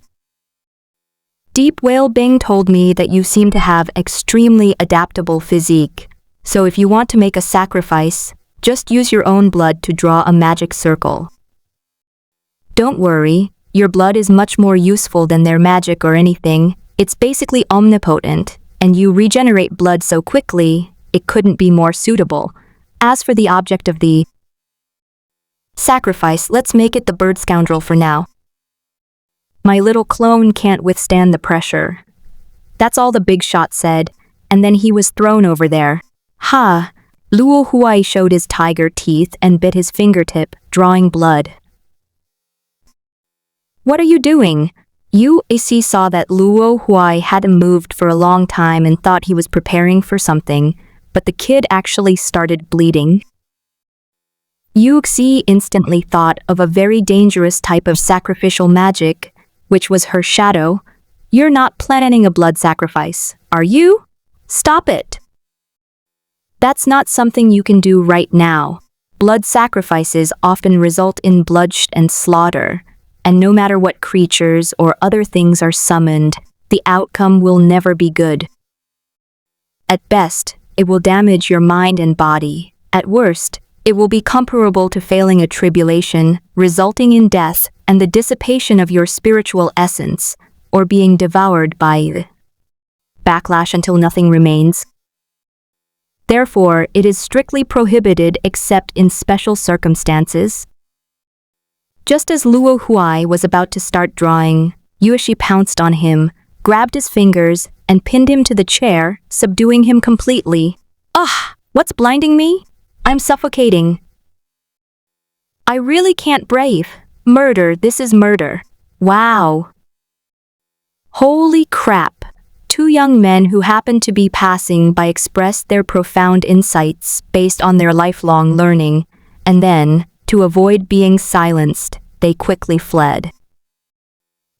Deep Whale Bing told me that you seem to have extremely adaptable physique. So if you want to make a sacrifice, just use your own blood to draw a magic circle. Don't worry, your blood is much more useful than their magic or anything. It's basically omnipotent, and you regenerate blood so quickly, it couldn't be more suitable. As for the object of the sacrifice, let's make it the bird scoundrel for now. My little clone can't withstand the pressure. That's all the big shot said, and then he was thrown over there. Ha! Luo Huai showed his tiger teeth and bit his fingertip, drawing blood. What are you doing? AC saw that Luo Huai hadn't moved for a long time and thought he was preparing for something, but the kid actually started bleeding. Yuxi instantly thought of a very dangerous type of sacrificial magic, which was her shadow. You're not planning a blood sacrifice, are you? Stop it! That's not something you can do right now. Blood sacrifices often result in bloodshed and slaughter, and no matter what creatures or other things are summoned, the outcome will never be good. At best, it will damage your mind and body. At worst, it will be comparable to failing a tribulation, resulting in death and the dissipation of your spiritual essence, or being devoured by the backlash until nothing remains. Therefore, it is strictly prohibited except in special circumstances. Just as Luo Huai was about to start drawing, Yueshi pounced on him, grabbed his fingers, and pinned him to the chair, subduing him completely. Ugh! What's blinding me? I'm suffocating. I really can't breathe. Murder, this is murder. Wow. Holy crap. Two young men who happened to be passing by expressed their profound insights based on their lifelong learning, and then, to avoid being silenced, they quickly fled.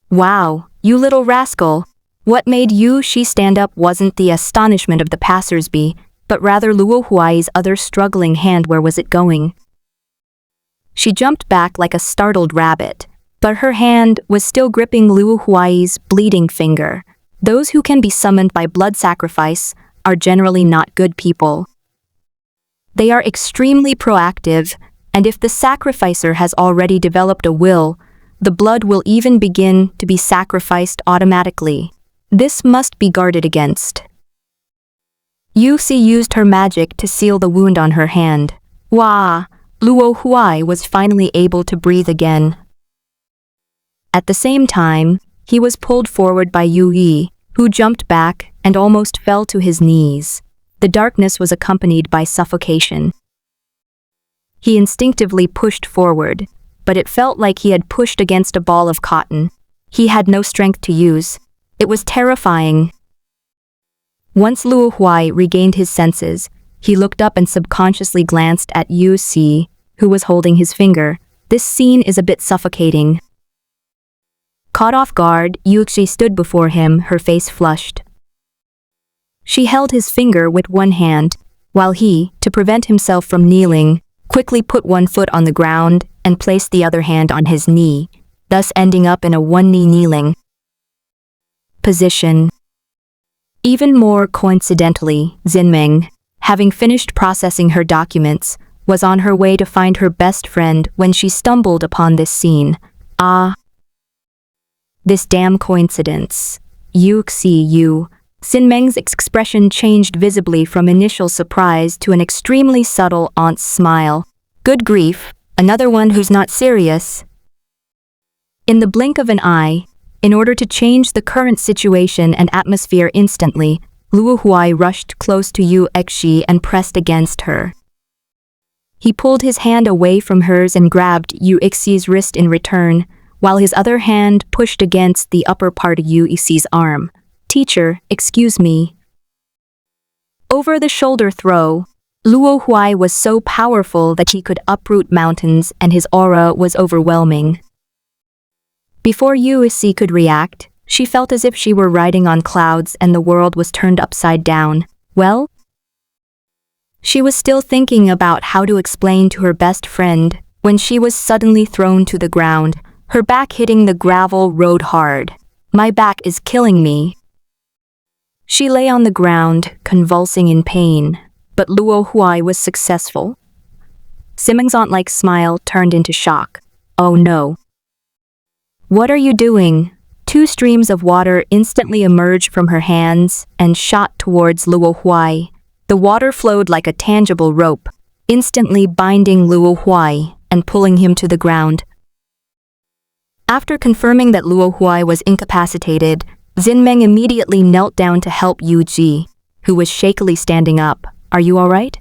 Wow, you little rascal. What made Yueshi stand up wasn't the astonishment of the passers-by, but rather Luo Huai's other struggling hand. Where was it going? She jumped back like a startled rabbit, but her hand was still gripping Luo Huai's bleeding finger. Those who can be summoned by blood sacrifice are generally not good people. They are extremely proactive, and if the sacrificer has already developed a will, the blood will even begin to be sacrificed automatically. This must be guarded against. Yuxi used her magic to seal the wound on her hand. Wah! Luo Huai was finally able to breathe again. At the same time, he was pulled forward by Yu Yi, who jumped back and almost fell to his knees. The darkness was accompanied by suffocation. He instinctively pushed forward, but it felt like he had pushed against a ball of cotton. He had no strength to use. It was terrifying. Once Luo Huai regained his senses, he looked up and subconsciously glanced at Yu Si, who was holding his finger. This scene is a bit suffocating. Caught off guard, Yuxi stood before him, her face flushed. She held his finger with one hand, while he, to prevent himself from kneeling, quickly put one foot on the ground and placed the other hand on his knee, thus ending up in a one-knee kneeling position. Even more coincidentally, Xinmeng, having finished processing her documents, was on her way to find her best friend when she stumbled upon this scene. Ah! This damn coincidence. Xinmeng's expression changed visibly from initial surprise to an extremely subtle aunt's smile. Good grief, another one who's not serious. In the blink of an eye, in order to change the current situation and atmosphere instantly, Luo Huai rushed close to Yu Exi and pressed against her. He pulled his hand away from hers and grabbed Yu Exi's wrist in return, while his other hand pushed against the upper part of Yu Exi's arm. Teacher, excuse me. Over the shoulder throw, Luo Huai was so powerful that he could uproot mountains and his aura was overwhelming. Before Yu Exi could react, she felt as if she were riding on clouds and the world was turned upside down. Well? She was still thinking about how to explain to her best friend when she was suddenly thrown to the ground, her back hitting the gravel road hard. My back is killing me. She lay on the ground, convulsing in pain, but Luo Huai was successful. Xinmeng's aunt-like smile turned into shock. Oh no. What are you doing? Two streams of water instantly emerged from her hands and shot towards Luo Huai. The water flowed like a tangible rope, instantly binding Luo Huai and pulling him to the ground. After confirming that Luo Huai was incapacitated, Xinmeng immediately knelt down to help Yu Ji, who was shakily standing up. Are you all right?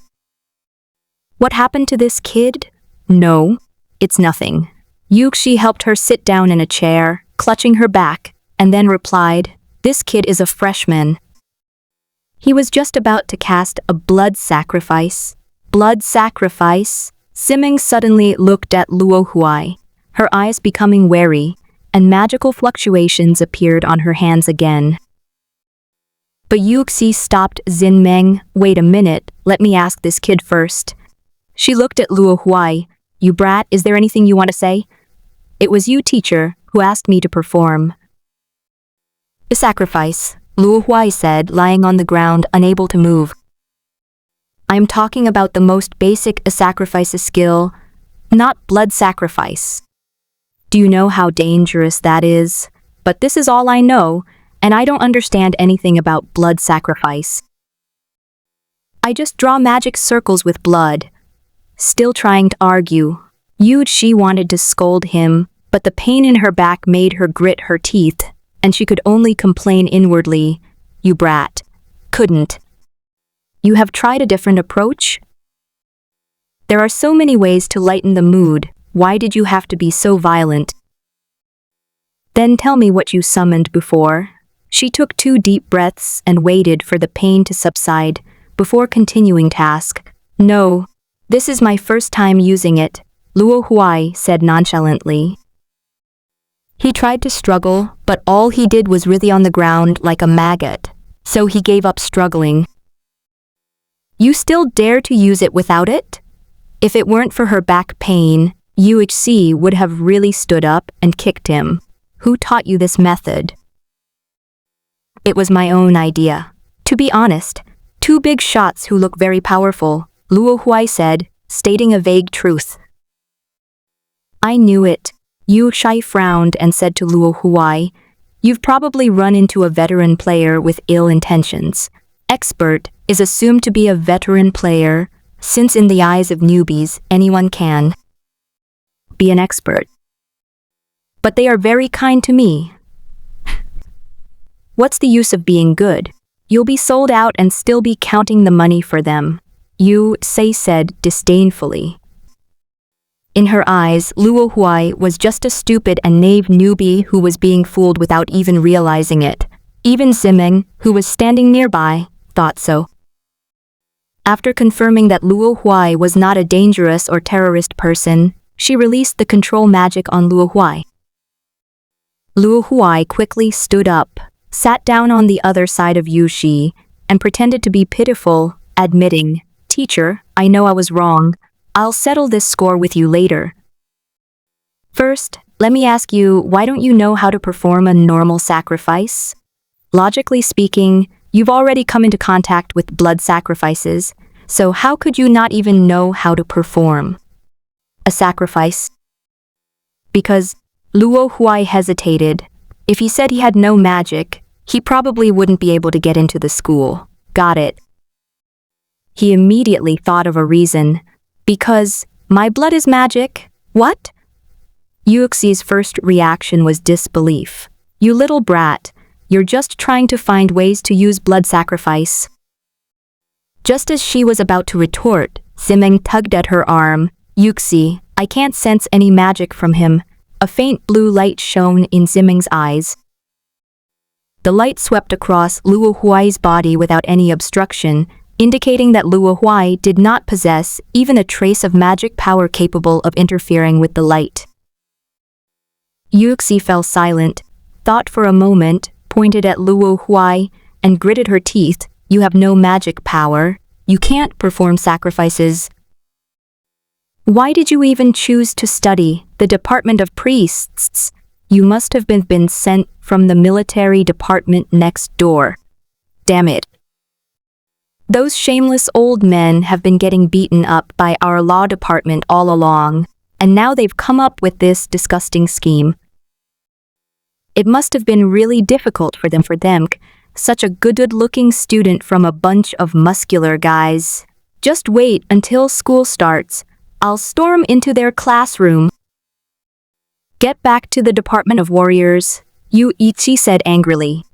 What happened to this kid? No, it's nothing. Yu Ji helped her sit down in a chair, clutching her back, and then replied, this kid is a freshman. He was just about to cast a blood sacrifice. Blood sacrifice? Xinmeng suddenly looked at Luo Huai, her eyes becoming wary, and magical fluctuations appeared on her hands again. But Yuxi stopped Xinmeng. Wait a minute, let me ask this kid first. She looked at Luo Huai. You brat, is there anything you want to say? It was you, teacher, who asked me to perform the sacrifice, Luo Huai said, lying on the ground, unable to move. I am talking about the most basic sacrifice skill, not blood sacrifice. Do you know how dangerous that is? But this is all I know, and I don't understand anything about blood sacrifice. I just draw magic circles with blood. Still trying to argue, Yu Ji wanted to scold him, but the pain in her back made her grit her teeth, and she could only complain inwardly, you brat. Couldn't. You have tried a different approach? There are so many ways to lighten the mood. Why did you have to be so violent? Then tell me what you summoned before. She took 2 deep breaths and waited for the pain to subside before continuing to ask. No, this is my first time using it, Luo Huai said nonchalantly. He tried to struggle, but all he did was writhe on the ground like a maggot, so he gave up struggling. You still dare to use it without it? If it weren't for her back pain, UHC would have really stood up and kicked him. Who taught you this method? It was my own idea. To be honest, 2 big shots who look very powerful, Luo Huai said, stating a vague truth. I knew it. Yu Shai frowned and said to Luo Huai, you've probably run into a veteran player with ill intentions. Expert is assumed to be a veteran player, since in the eyes of newbies, anyone can be an expert. But they are very kind to me. What's the use of being good? You'll be sold out and still be counting the money for them, Yu Sei said disdainfully. In her eyes, Luo Huai was just a stupid and naive newbie who was being fooled without even realizing it. Even Xinmeng, who was standing nearby, thought so. After confirming that Luo Huai was not a dangerous or terrorist person, she released the control magic on Luo Huai. Luo Huai quickly stood up, sat down on the other side of Yu Ji, and pretended to be pitiful, admitting, Teacher, I know I was wrong. I'll settle this score with you later. First, let me ask you, why don't you know how to perform a normal sacrifice? Logically speaking, you've already come into contact with blood sacrifices, so how could you not even know how to perform a sacrifice? Because Luo Huai hesitated. If he said he had no magic, he probably wouldn't be able to get into the school. Got it. He immediately thought of a reason. Because my blood is magic. What? Yuxi's first reaction was disbelief. You little brat, you're just trying to find ways to use blood sacrifice. Just as she was about to retort, Xinmeng tugged at her arm. Yuxi, I can't sense any magic from him. A faint blue light shone in Xinmeng's eyes. The light swept across Luo Huai's body without any obstruction, indicating that Luo Huai did not possess even a trace of magic power capable of interfering with the light. Yuxi fell silent, thought for a moment, pointed at Luo Huai, and gritted her teeth. You have no magic power. You can't perform sacrifices. Why did you even choose to study the Department of Priests? You must have been sent from the military department next door. Damn it. Those shameless old men have been getting beaten up by our law department all along, and now they've come up with this disgusting scheme. It must have been really difficult for them, such a good-looking student from a bunch of muscular guys. Just wait until school starts. I'll storm into their classroom. Get back to the Department of Warriors, Yuichi said angrily.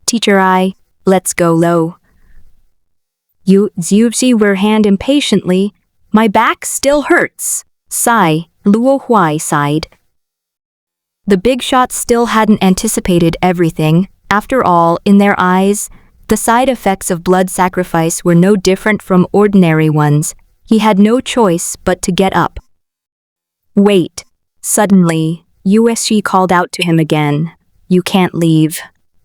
Teacher let's go low. Yuichi her hand impatiently. My back still hurts. Sigh, Luo Huai sighed. The big shots still hadn't anticipated everything. After all, in their eyes, the side effects of blood sacrifice were no different from ordinary ones. He had no choice but to get up. Wait. Suddenly, USC called out to him again. You can't leave.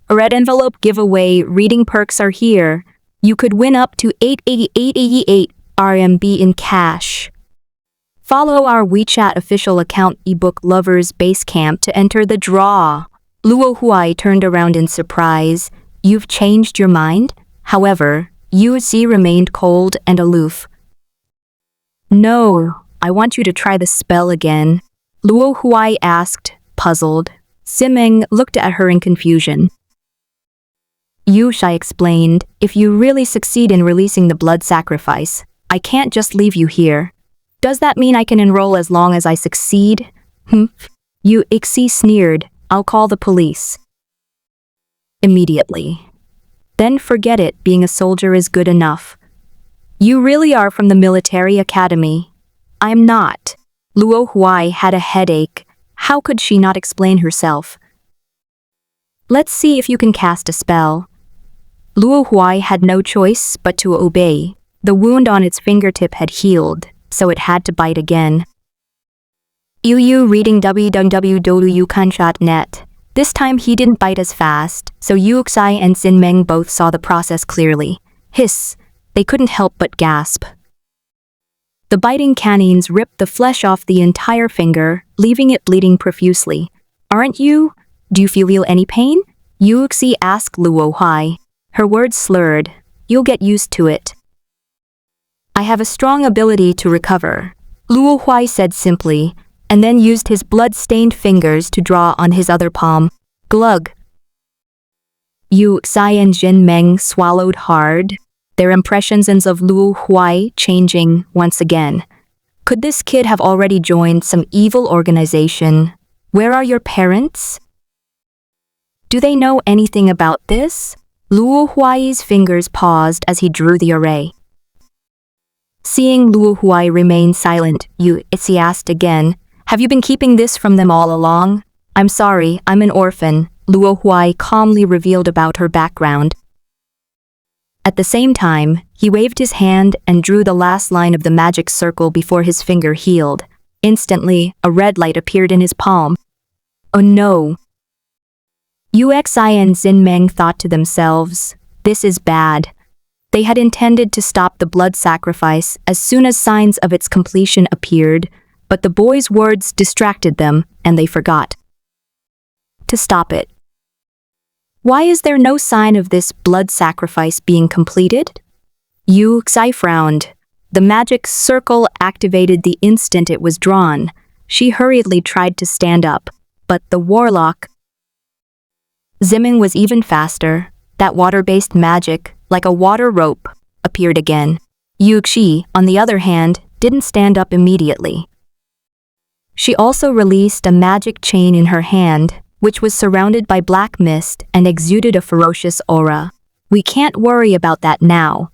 A red envelope giveaway reading perks are here. You could win up to 888 RMB in cash. Follow our WeChat official account ebook lovers Basecamp to enter the draw. Luo Huai turned around in surprise. You've changed your mind? However, USC remained cold and aloof. No, I want you to try the spell again. Luo Huai asked, puzzled. Simeng looked at her in confusion. Yushai explained, if you really succeed in releasing the blood sacrifice, I can't just leave you here. Does that mean I can enroll as long as I succeed? Yuixi sneered, I'll call the police. Immediately. Then forget it, being a soldier is good enough. You really are from the military academy. I'm not. Luo Huai had a headache. How could she not explain herself? Let's see if you can cast a spell. Luo Huai had no choice but to obey. The wound on its fingertip had healed, so it had to bite again. Yu reading www.yukanshat.net. This time he didn't bite as fast, so Yuxai and Xinmeng both saw the process clearly. Hiss! They couldn't help but gasp. The biting canines ripped the flesh off the entire finger, leaving it bleeding profusely. Aren't you? Do you feel any pain? Yuxi asked Luo Huai. Her words slurred. You'll get used to it. I have a strong ability to recover, Luo Huai said simply, and then used his blood-stained fingers to draw on his other palm. Glug. Yuxi and Xinmeng swallowed hard, their impressions of Luo Huai changing once again. Could this kid have already joined some evil organization? Where are your parents? Do they know anything about this? Luo Huai's fingers paused as he drew the array. Seeing Luo Huai remain silent, Yuixi asked again, have you been keeping this from them all along? I'm sorry, I'm an orphan, Luo Huai calmly revealed about her background. At the same time, he waved his hand and drew the last line of the magic circle before his finger healed. Instantly, a red light appeared in his palm. Oh no! Yuxi and Xinmeng thought to themselves, this is bad. They had intended to stop the blood sacrifice as soon as signs of its completion appeared, but the boy's words distracted them, and they forgot to stop it. Why is there no sign of this blood sacrifice being completed? Yuxi frowned. The magic circle activated the instant it was drawn. She hurriedly tried to stand up, but the warlock Xinmeng was even faster. That water-based magic, like a water rope, appeared again. Yuxi, on the other hand, didn't stand up immediately. She also released a magic chain in her hand, which was surrounded by black mist and exuded a ferocious aura. We can't worry about that now.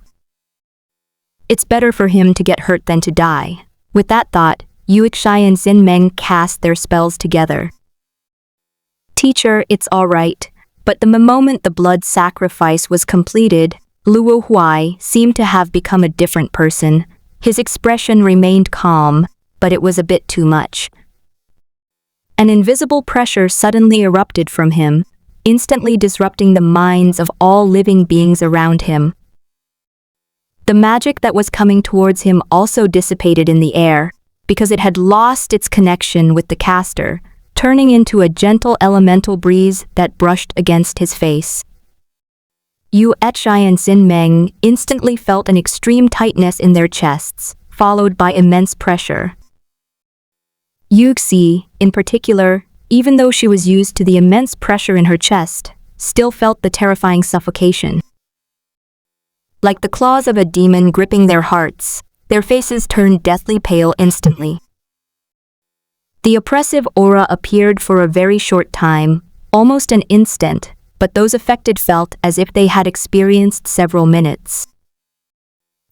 It's better for him to get hurt than to die. With that thought, Yuxi and Xinmeng cast their spells together. Teacher, it's all right. But the moment the blood sacrifice was completed, Luo Huai seemed to have become a different person. His expression remained calm, but it was a bit too much. An invisible pressure suddenly erupted from him, instantly disrupting the minds of all living beings around him. The magic that was coming towards him also dissipated in the air, because it had lost its connection with the caster, turning into a gentle elemental breeze that brushed against his face. Yuexi and Xinmeng instantly felt an extreme tightness in their chests, followed by immense pressure. Yuxi, in particular, even though she was used to the immense pressure in her chest, still felt the terrifying suffocation. Like the claws of a demon gripping their hearts, their faces turned deathly pale instantly. The oppressive aura appeared for a very short time, almost an instant, but those affected felt as if they had experienced several minutes.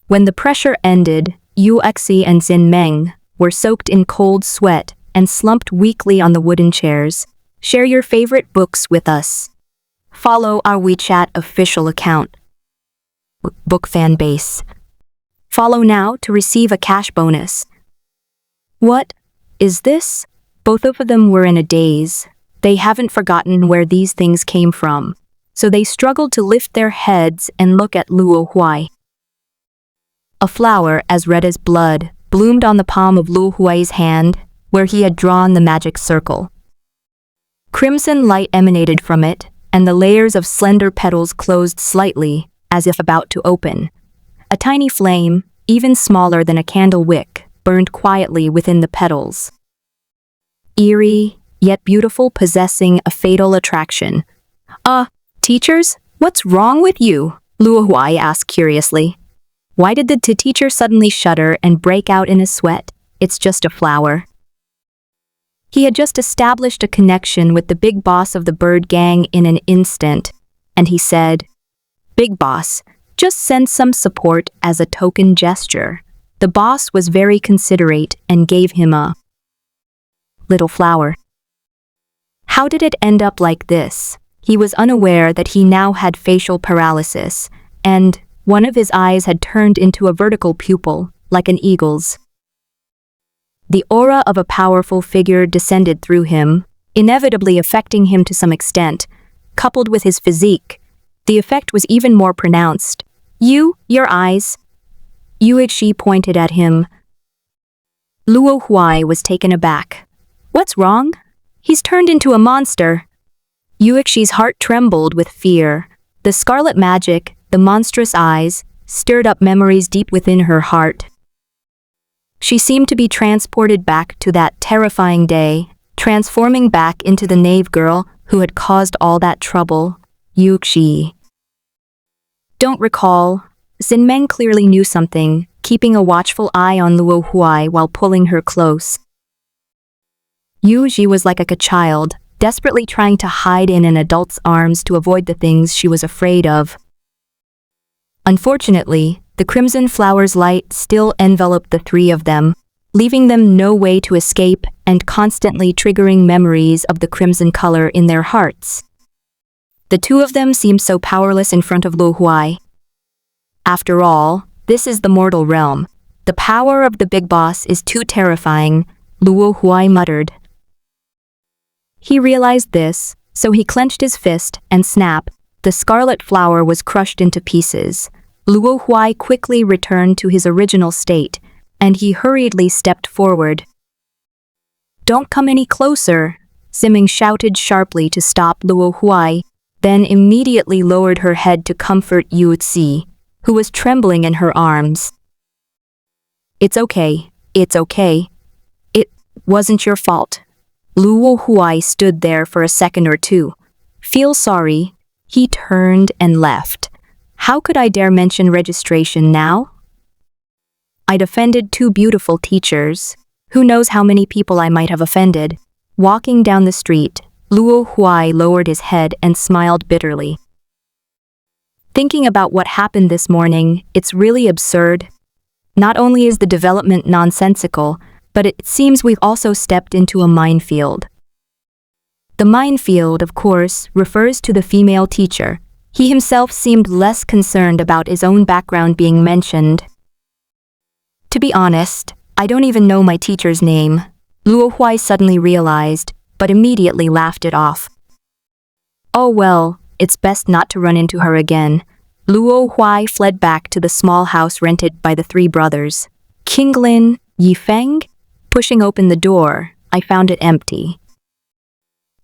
When the pressure ended, Yuexi and Xinmeng were soaked in cold sweat and slumped weakly on the wooden chairs. Share your favorite books with us. Follow our WeChat official account. Book fan base. Follow now to receive a cash bonus. What is this? Both of them were in a daze. They haven't forgotten where these things came from, so they struggled to lift their heads and look at Luo Huai. A flower as red as blood bloomed on the palm of Luo Huai's hand, where he had drawn the magic circle. Crimson light emanated from it, and the layers of slender petals closed slightly, as if about to open. A tiny flame, even smaller than a candle wick, burned quietly within the petals. Eerie, yet beautiful, possessing a fatal attraction. Teachers, what's wrong with you? Luo Huai asked curiously. Why did the teacher suddenly shudder and break out in a sweat? It's just a flower. He had just established a connection with the big boss of the bird gang in an instant, and he said, Big boss, just send some support as a token gesture. The boss was very considerate and gave him a little flower. How did it end up like this? He was unaware that he now had facial paralysis, and one of his eyes had turned into a vertical pupil, like an eagle's. The aura of a powerful figure descended through him, inevitably affecting him to some extent. Coupled with his physique, the effect was even more pronounced. Your eyes. Yuexi pointed at him. Luo Huai was taken aback. What's wrong? He's turned into a monster. Yuexi's heart trembled with fear. The scarlet magic, the monstrous eyes, stirred up memories deep within her heart. She seemed to be transported back to that terrifying day, transforming back into the knave girl who had caused all that trouble, Yuexi. Don't recall. Xinmeng clearly knew something, keeping a watchful eye on Luo Huai while pulling her close. Yuexi was like a child, desperately trying to hide in an adult's arms to avoid the things she was afraid of. Unfortunately, the crimson flower's light still enveloped the three of them, leaving them no way to escape and constantly triggering memories of the crimson color in their hearts. The two of them seemed so powerless in front of Luo Huai. After all, this is the mortal realm. The power of the big boss is too terrifying, Luo Huai muttered. He realized this, so he clenched his fist and snap, the scarlet flower was crushed into pieces. Luo Huai quickly returned to his original state, and he hurriedly stepped forward. Don't come any closer, Xinmeng shouted sharply to stop Luo Huai, then immediately lowered her head to comfort Yuexi, who was trembling in her arms. It's okay. It wasn't your fault. Luo Huai stood there for a second or two. Feel sorry. He turned and left. How could I dare mention registration now? I'd offended two beautiful teachers. Who knows how many people I might have offended. Walking down the street, Luo Huai lowered his head and smiled bitterly. Thinking about what happened this morning, it's really absurd. Not only is the development nonsensical, but it seems we've also stepped into a minefield. The minefield, of course, refers to the female teacher. He himself seemed less concerned about his own background being mentioned. To be honest, I don't even know my teacher's name, Luo Huai suddenly realized, but immediately laughed it off. Oh well, it's best not to run into her again. Luo Huai fled back to the small house rented by the three brothers. Qinglin, Yifeng? Pushing open the door, I found it empty.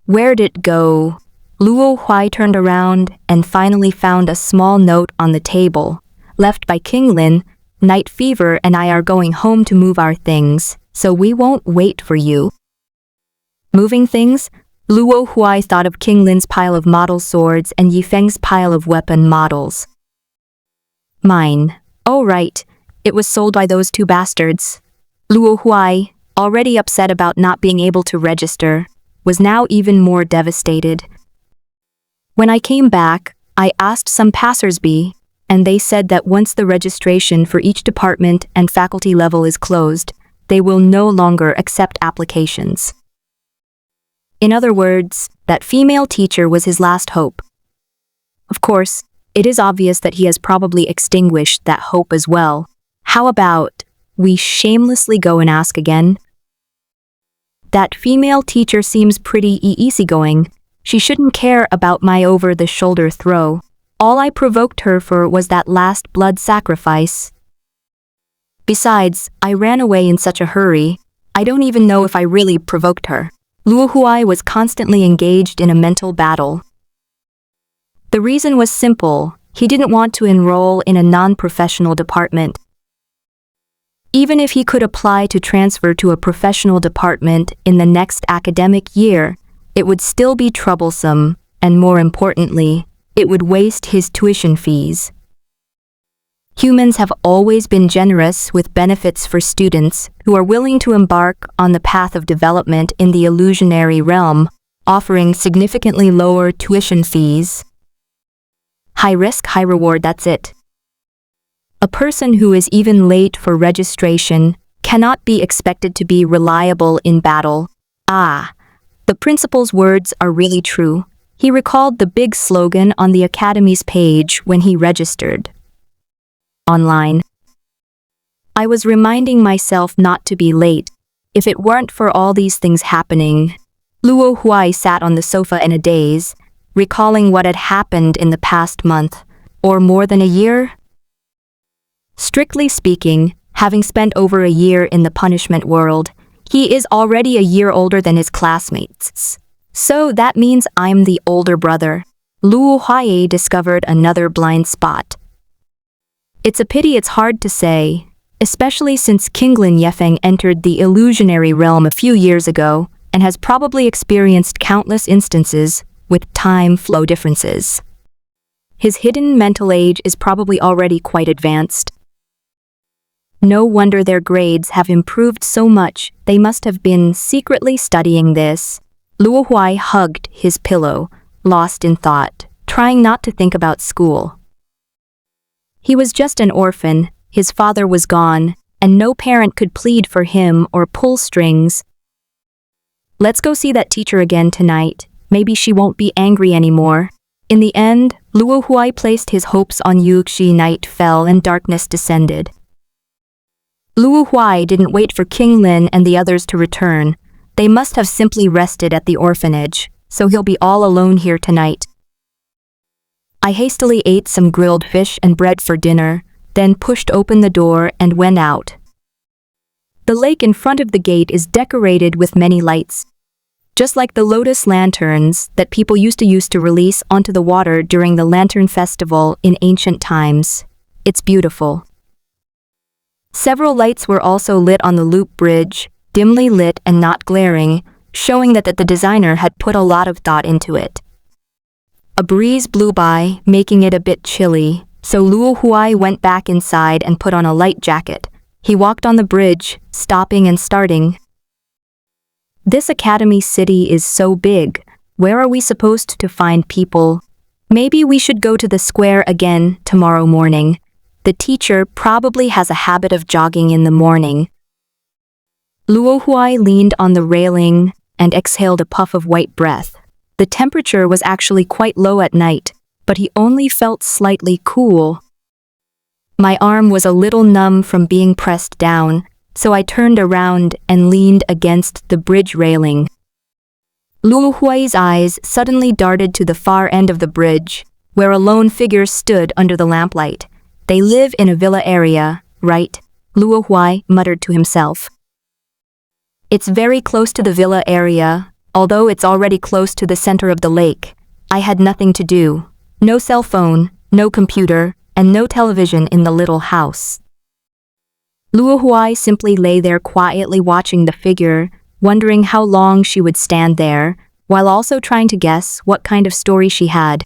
Where'd it go? Luo Huai turned around and finally found a small note on the table, left by Qinglin. Night fever and I are going home to move our things, so we won't wait for you. Moving things? Luo Huai thought of King Lin's pile of model swords and Yifeng's pile of weapon models. Mine. Oh right, it was sold by those two bastards. Luo Huai, already upset about not being able to register, was now even more devastated. When I came back, I asked some passersby, and they said that once the registration for each department and faculty level is closed, they will no longer accept applications. In other words, that female teacher was his last hope. Of course, it is obvious that he has probably extinguished that hope as well. How about we shamelessly go and ask again? That female teacher seems pretty easygoing. She shouldn't care about my over-the-shoulder throw. All I provoked her for was that last blood sacrifice. Besides, I ran away in such a hurry. I don't even know if I really provoked her. Luo Huai was constantly engaged in a mental battle. The reason was simple. He didn't want to enroll in a non-professional department. Even if he could apply to transfer to a professional department in the next academic year, it would still be troublesome, and more importantly, it would waste his tuition fees. Humans have always been generous with benefits for students who are willing to embark on the path of development in the illusionary realm, offering significantly lower tuition fees. High risk, high reward, that's it. A person who is even late for registration cannot be expected to be reliable in battle. The principal's words are really true. He recalled the big slogan on the Academy's page when he registered. Online. I was reminding myself not to be late. If it weren't for all these things happening. Luo Huai sat on the sofa in a daze, recalling what had happened in the past month, or more than a year. Strictly speaking, having spent over a year in the punishment world, he is already a year older than his classmates. So that means I'm the older brother. Luo Huai discovered another blind spot. It's a pity it's hard to say, especially since King Lin Yifeng entered the illusionary realm a few years ago and has probably experienced countless instances with time flow differences. His hidden mental age is probably already quite advanced. No wonder their grades have improved so much. They must have been secretly studying this. Luo Huai hugged his pillow, lost in thought, trying not to think about school. He was just an orphan, his father was gone, and no parent could plead for him or pull strings. Let's go see that teacher again tonight. Maybe she won't be angry anymore. In the end, Luo Huai placed his hopes on Yuxi. Night fell and darkness descended. Luo Huai didn't wait for King Lin and the others to return. They must have simply rested at the orphanage, so he'll be all alone here tonight. I hastily ate some grilled fish and bread for dinner, then pushed open the door and went out. The lake in front of the gate is decorated with many lights, just like the lotus lanterns that people used to release onto the water during the Lantern Festival in ancient times. It's beautiful. Several lights were also lit on the loop bridge, dimly lit and not glaring, showing that the designer had put a lot of thought into it. A breeze blew by, making it a bit chilly, so Luo Huai went back inside and put on a light jacket. He walked on the bridge, stopping and starting. This academy city is so big. Where are we supposed to find people? Maybe we should go to the square again tomorrow morning. The teacher probably has a habit of jogging in the morning. Luo Huai leaned on the railing and exhaled a puff of white breath. The temperature was actually quite low at night, but he only felt slightly cool. My arm was a little numb from being pressed down, so I turned around and leaned against the bridge railing. Luo Huai's eyes suddenly darted to the far end of the bridge, where a lone figure stood under the lamplight. They live in a villa area, right? Luo Huai muttered to himself. It's very close to the villa area, although it's already close to the center of the lake. I had nothing to do. No cell phone, no computer, and no television in the little house. Luo Huai simply lay there quietly watching the figure, wondering how long she would stand there, while also trying to guess what kind of story she had.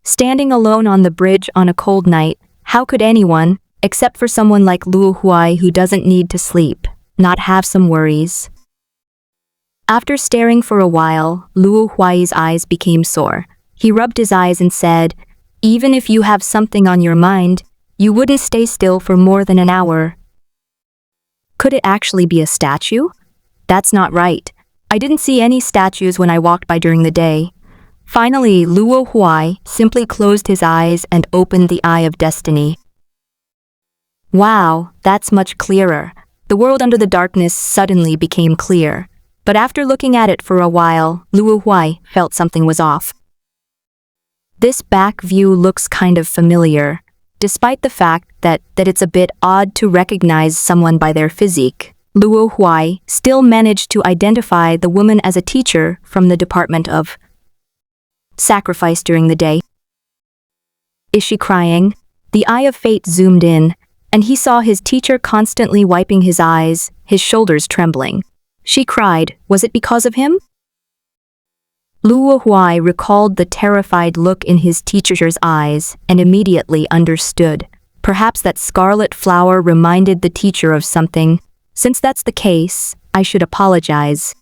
Standing alone on the bridge on a cold night, how could anyone, except for someone like Luo Huai who doesn't need to sleep, not have some worries? After staring for a while, Luo Huai's eyes became sore. He rubbed his eyes and said, "Even if you have something on your mind, you wouldn't stay still for more than an hour." Could it actually be a statue? That's not right. I didn't see any statues when I walked by during the day. Finally, Luo Huai simply closed his eyes and opened the Eye of Destiny. Wow, that's much clearer. The world under the darkness suddenly became clear. But after looking at it for a while, Luo Huai felt something was off. This back view looks kind of familiar, despite the fact that it's a bit odd to recognize someone by their physique. Luo Huai still managed to identify the woman as a teacher from the Department of Sacrifice during the day. Is she crying? The Eye of Fate zoomed in, and he saw his teacher constantly wiping his eyes, his shoulders trembling. She cried. Was it because of him? Luo Huai recalled the terrified look in his teacher's eyes and immediately understood. Perhaps that scarlet flower reminded the teacher of something. Since that's the case, I should apologize.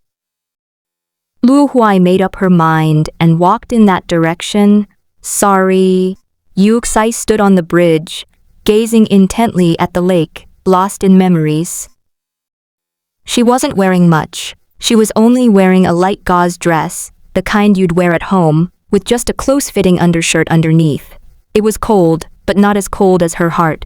Luo Huai made up her mind and walked in that direction. Sorry. Yuxi stood on the bridge, gazing intently at the lake, lost in memories. She wasn't wearing much. She was only wearing a light gauze dress, the kind you'd wear at home, with just a close-fitting undershirt underneath. It was cold, but not as cold as her heart.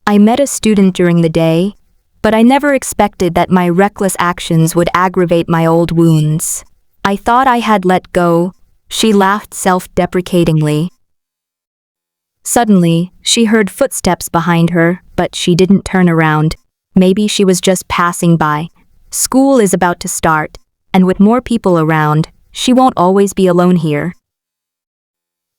I met a student during the day, but I never expected that my reckless actions would aggravate my old wounds. I thought I had let go. She laughed self-deprecatingly. Suddenly, she heard footsteps behind her, but she didn't turn around. Maybe she was just passing by. School is about to start, and with more people around, she won't always be alone here.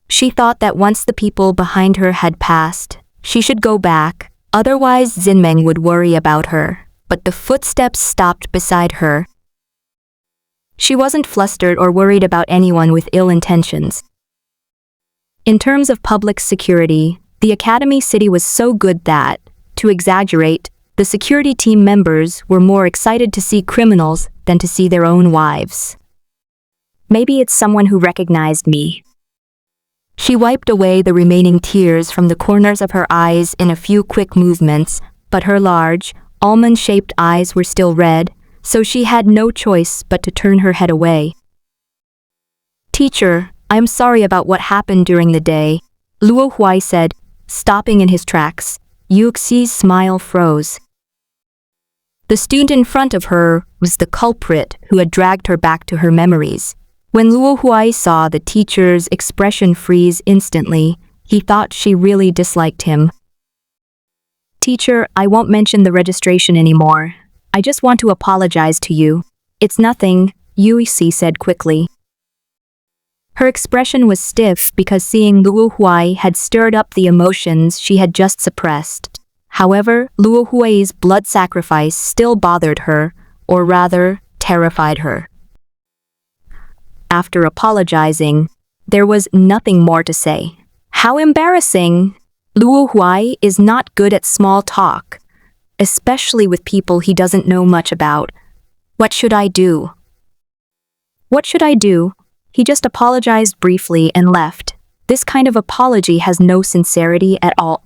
She thought that once the people behind her had passed, she should go back. Otherwise, Xinmeng would worry about her, but the footsteps stopped beside her. She wasn't flustered or worried about anyone with ill intentions. In terms of public security, the Academy City was so good that, to exaggerate, the security team members were more excited to see criminals than to see their own wives. Maybe it's someone who recognized me. She wiped away the remaining tears from the corners of her eyes in a few quick movements, but her large, almond-shaped eyes were still red, so she had no choice but to turn her head away. "Teacher, I am sorry about what happened during the day," Luo Huai said, stopping in his tracks. Yuxi's smile froze. The student in front of her was the culprit who had dragged her back to her memories. When Luo Huai saw the teacher's expression freeze instantly, he thought she really disliked him. "Teacher, I won't mention the registration anymore. I just want to apologize to you." "It's nothing," Yuxi said quickly. Her expression was stiff because seeing Luo Huai had stirred up the emotions she had just suppressed. However, Luo Huai's blood sacrifice still bothered her, or rather, terrified her. After apologizing, there was nothing more to say. How embarrassing! Luo Huai is not good at small talk, especially with people he doesn't know much about. What should I do? What should I do? He just apologized briefly and left. This kind of apology has no sincerity at all.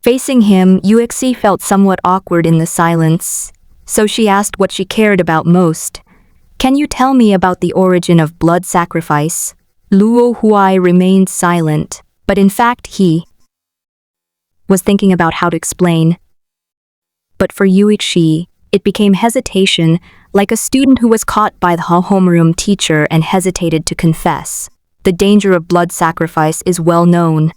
Facing him, Yuxi felt somewhat awkward in the silence, so she asked what she cared about most. "Can you tell me about the origin of blood sacrifice?" Luo Huai remained silent, but in fact he was thinking about how to explain. But for Yuxi, it became hesitation, like a student who was caught by the homeroom teacher and hesitated to confess. The danger of blood sacrifice is well known.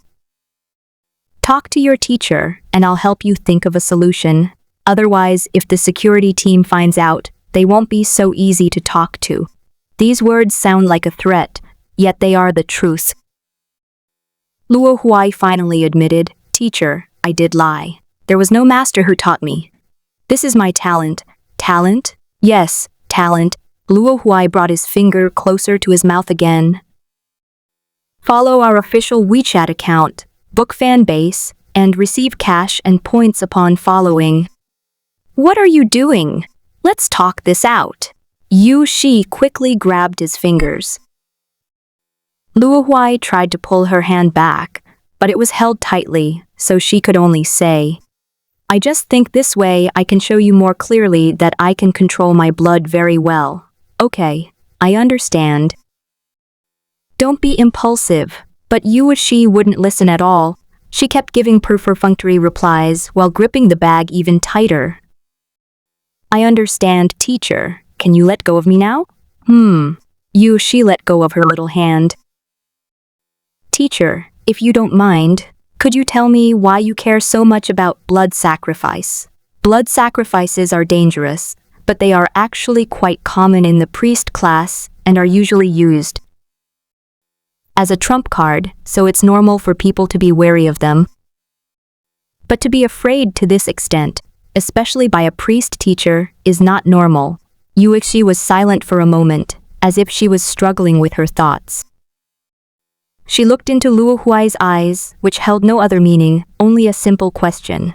"Talk to your teacher, and I'll help you think of a solution. Otherwise, if the security team finds out, they won't be so easy to talk to." These words sound like a threat, yet they are the truth. Luo Huai finally admitted, "Teacher, I did lie. There was no master who taught me. This is my talent." "Talent?" "Yes, talent, Luo Huai brought his finger closer to his mouth again. Follow our official WeChat account, book fan base, and receive cash and points upon following. What are you doing? Let's talk this out. Yu Shi quickly grabbed his fingers. Luo Huai tried to pull her hand back, but it was held tightly, so she could only say, I just think this way I can show you more clearly that I can control my blood very well. Okay, I understand. Don't be impulsive, but Yu Shi wouldn't listen at all. She kept giving perfunctory replies while gripping the bag even tighter. I understand, teacher. Can you let go of me now? Yu Shi let go of her little hand. Teacher, if you don't mind, could you tell me why you care so much about blood sacrifice? Blood sacrifices are dangerous, but they are actually quite common in the priest class and are usually used as a trump card, so it's normal for people to be wary of them. But to be afraid to this extent, especially by a priest teacher, is not normal. Yu Shi was silent for a moment, as if she was struggling with her thoughts. She looked into Luo Huai's eyes, which held no other meaning, only a simple question.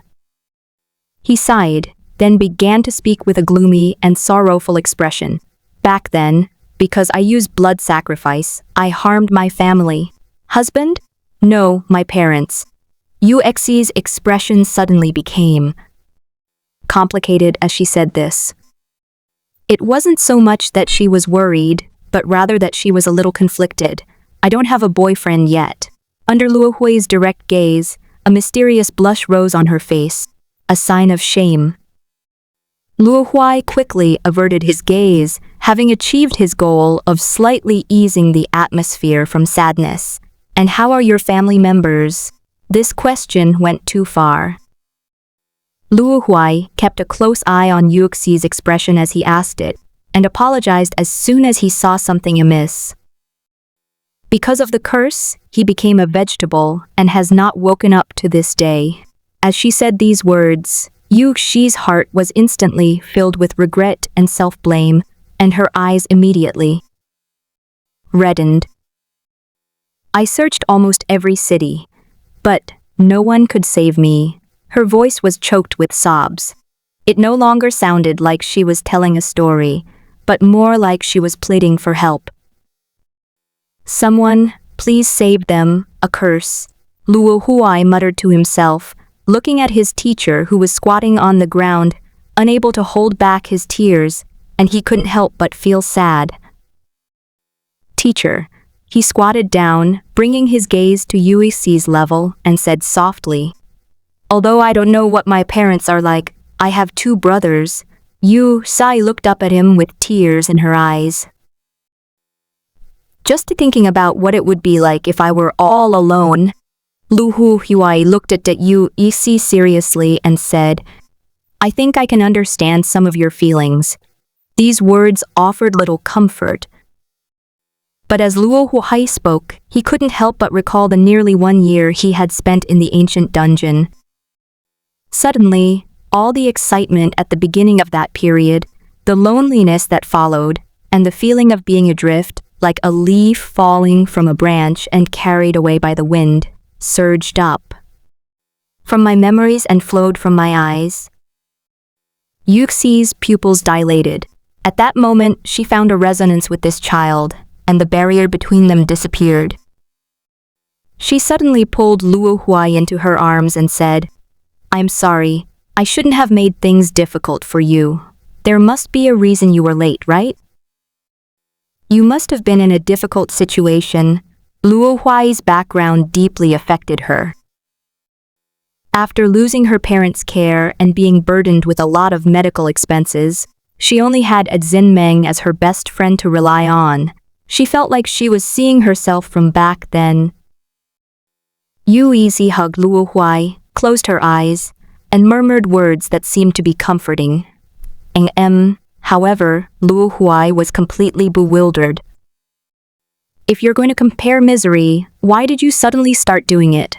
He sighed, then began to speak with a gloomy and sorrowful expression. Back then, because I used blood sacrifice, I harmed my family. Husband? No, my parents. Yu Xi's expression suddenly became complicated as she said this. It wasn't so much that she was worried, but rather that she was a little conflicted. I don't have a boyfriend yet. Under Luo Hui's direct gaze, a mysterious blush rose on her face, a sign of shame. Luo Huai quickly averted his gaze, having achieved his goal of slightly easing the atmosphere from sadness. And how are your family members? This question went too far. Luo Huai kept a close eye on Yu Xi's expression as he asked it, and apologized as soon as he saw something amiss. Because of the curse, he became a vegetable and has not woken up to this day. As she said these words, Yu Xi's heart was instantly filled with regret and self-blame, and her eyes immediately reddened. I searched almost every city, but no one could save me. Her voice was choked with sobs. It no longer sounded like she was telling a story, but more like she was pleading for help. Someone, please save them, a curse, Luo Huai muttered to himself, looking at his teacher who was squatting on the ground, unable to hold back his tears, and he couldn't help but feel sad. Teacher, he squatted down, bringing his gaze to Yu Xi's level, and said softly, although I don't know what my parents are like, I have 2 brothers. Yu Xi looked up at him with tears in her eyes. Just thinking about what it would be like if I were all alone. Luo Huai looked at Yu Xi seriously and said, I think I can understand some of your feelings. These words offered little comfort. But as Luo Huai spoke, he couldn't help but recall the nearly 1 year he had spent in the ancient dungeon. Suddenly, all the excitement at the beginning of that period, the loneliness that followed, and the feeling of being adrift, like a leaf falling from a branch and carried away by the wind, surged up from my memories and flowed from my eyes. Yu Xi's pupils dilated. At that moment, she found a resonance with this child, and the barrier between them disappeared. She suddenly pulled Luo Huai into her arms and said, I'm sorry, I shouldn't have made things difficult for you. There must be a reason you were late, right? You must have been in a difficult situation. Luo Huai's background deeply affected her. After losing her parents' care and being burdened with a lot of medical expenses, she only had Meng as her best friend to rely on. She felt like she was seeing herself from back then. Yu Xi hugged Luo Huai, closed her eyes, and murmured words that seemed to be comforting. However, Luo Huai was completely bewildered. If you're going to compare misery, why did you suddenly start doing it?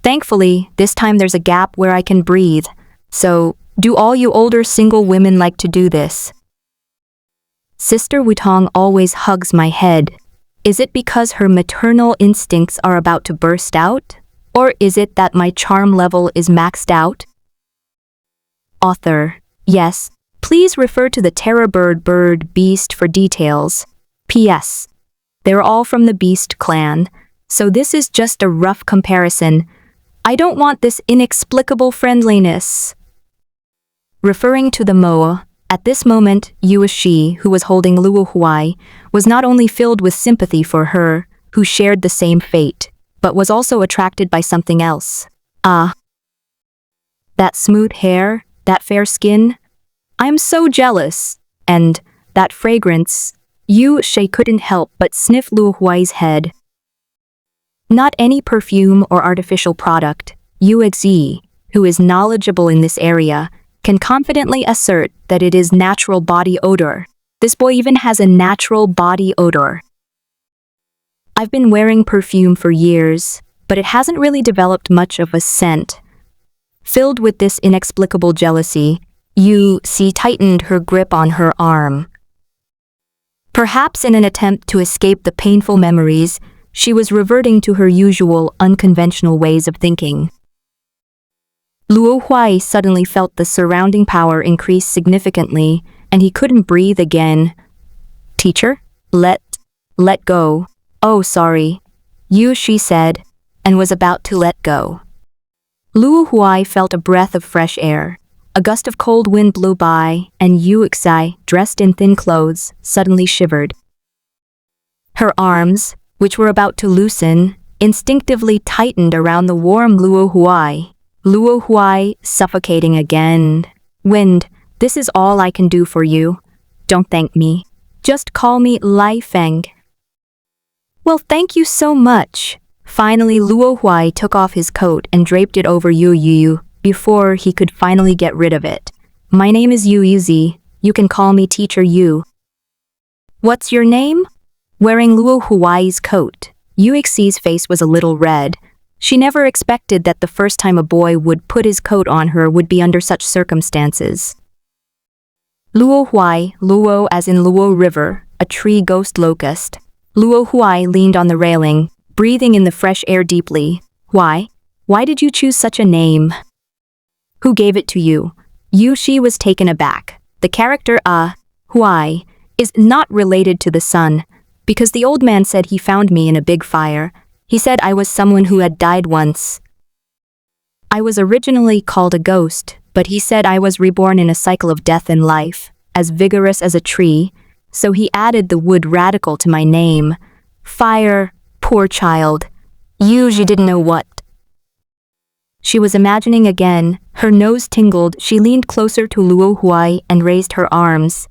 Thankfully, this time there's a gap where I can breathe. So, do all you older single women like to do this? Sister Wutong always hugs my head. Is it because her maternal instincts are about to burst out? Or is it that my charm level is maxed out? Author: yes, please refer to the Terror Bird Beast for details. P.S. They're all from the Beast clan, so this is just a rough comparison. I don't want this inexplicable friendliness. Referring to the Moa, at this moment, Yuishi, who was holding Luo Huai, was not only filled with sympathy for her, who shared the same fate, but was also attracted by something else. Ah. That smooth hair, that fair skin. I'm so jealous. And that fragrance. Yuishi couldn't help but sniff Luo Huai's head. Not any perfume or artificial product, Yuixi, who is knowledgeable in this area, can confidently assert that it is natural body odor. This boy even has a natural body odor. I've been wearing perfume for years, but it hasn't really developed much of a scent. Filled with this inexplicable jealousy, Yuixi tightened her grip on her arm. Perhaps in an attempt to escape the painful memories, she was reverting to her usual unconventional ways of thinking. Luo Huai suddenly felt the surrounding power increase significantly, and he couldn't breathe again. Teacher? Let go. Oh, sorry. Yuishi said, and was about to let go. Luo Huai felt a breath of fresh air. A gust of cold wind blew by, and Yuixi, dressed in thin clothes, suddenly shivered. Her arms, which were about to loosen, instinctively tightened around the warm Luo Huai. Luo Huai, suffocating again. Wind, this is all I can do for you. Don't thank me. Just call me Lai Feng. Well, thank you so much. Finally, Luo Huai took off his coat and draped it over Yu before he could finally get rid of it. My name is Yuixi. You can call me Teacher Yu. What's your name? Wearing Luo Huai's coat, Yuixi's face was a little red. She never expected that the first time a boy would put his coat on her would be under such circumstances. Luo Huai, Luo as in Luo River, a tree ghost locust. Luo Huai leaned on the railing, breathing in the fresh air deeply. Why? Why did you choose such a name? Who gave it to you? Yuishi was taken aback. The character Huai is not related to the sun, because the old man said he found me in a big fire. He said I was someone who had died once. I was originally called a ghost, but he said I was reborn in a cycle of death and life, as vigorous as a tree, so he added the wood radical to my name. Fire, poor child. Yuji didn't know what. She was imagining again. Her nose tingled. She leaned closer to Luo Huai and raised her arms.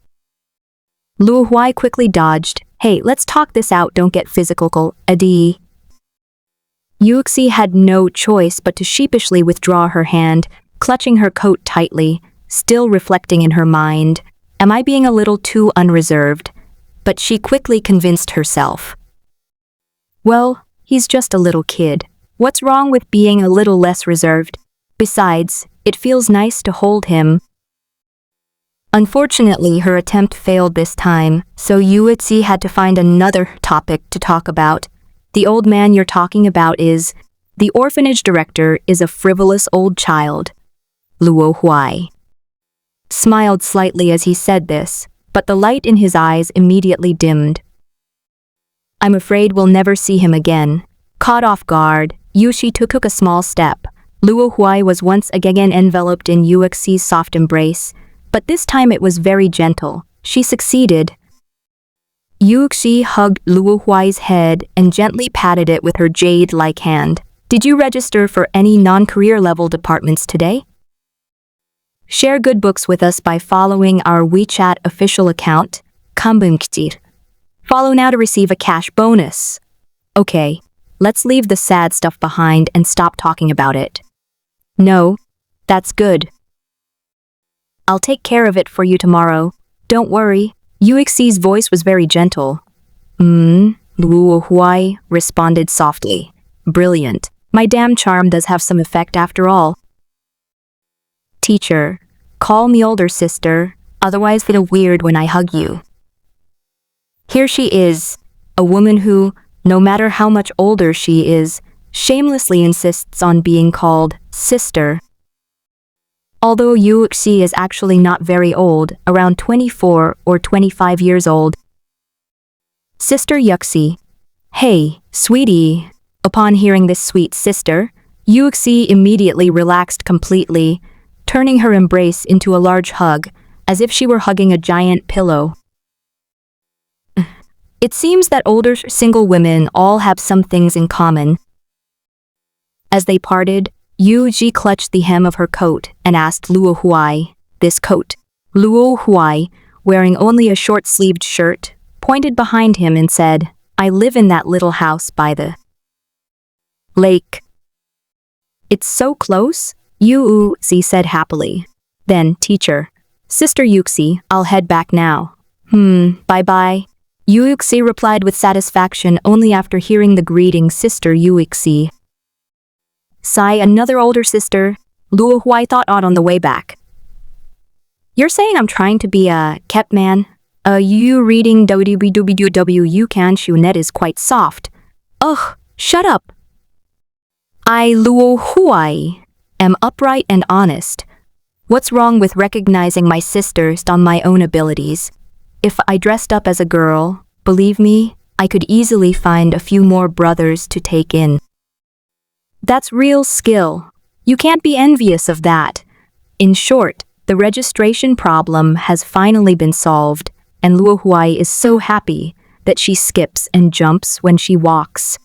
Luo Huai quickly dodged. Hey, let's talk this out, don't get physical, Adi. Yuixi had no choice but to sheepishly withdraw her hand, clutching her coat tightly, still reflecting in her mind. Am I being a little too unreserved? But she quickly convinced herself. Well, he's just a little kid. What's wrong with being a little less reserved? Besides, it feels nice to hold him. Unfortunately, her attempt failed this time, so Yuixi had to find another topic to talk about. The old man you're talking about is... The orphanage director is a frivolous old child. Luo Huai smiled slightly as he said this, but the light in his eyes immediately dimmed. I'm afraid we'll never see him again. Caught off guard, Yuishi took a small step. Luo Huai was once again enveloped in Yuixi's soft embrace, but this time it was very gentle. She succeeded. Yuixi hugged Luo Huai's head and gently patted it with her jade-like hand. Did you register for any non-career level departments today? Share good books with us by following our WeChat official account, Kambumkjir. Follow now to receive a cash bonus. Okay, let's leave the sad stuff behind and stop talking about it. No, that's good. I'll take care of it for you tomorrow. Don't worry. Yuixi's voice was very gentle. Luo Huai responded softly. Brilliant. My damn charm does have some effect after all. Teacher, call me older sister, otherwise feel weird when I hug you. Here she is, a woman who, no matter how much older she is, shamelessly insists on being called sister. Although Yuxi is actually not very old, around 24 or 25 years old. Sister Yuxi. Hey, sweetie. Upon hearing this sweet sister, Yuxi immediately relaxed completely, turning her embrace into a large hug, as if she were hugging a giant pillow. It seems that older single women all have some things in common. As they parted, Yuji clutched the hem of her coat and asked Luo Huai, this coat. Luo Huai, wearing only a short-sleeved shirt, pointed behind him and said, I live in that little house by the lake. It's so close, Yuxi said happily. Then, teacher. Sister Yuxi, I'll head back now. Bye-bye. Yuxi replied with satisfaction only after hearing the greeting Sister Yuxi. Sigh, another older sister, Luo Huai thought on the way back. You're saying I'm trying to be a kept man? You reading www can shoe net is quite soft. Ugh, shut up. I, Luo Huai, am upright and honest. What's wrong with recognizing my sisters on my own abilities? If I dressed up as a girl, believe me, I could easily find a few more brothers to take in. That's real skill. You can't be envious of that. In short, the registration problem has finally been solved, and Luo Huai is so happy that she skips and jumps when she walks.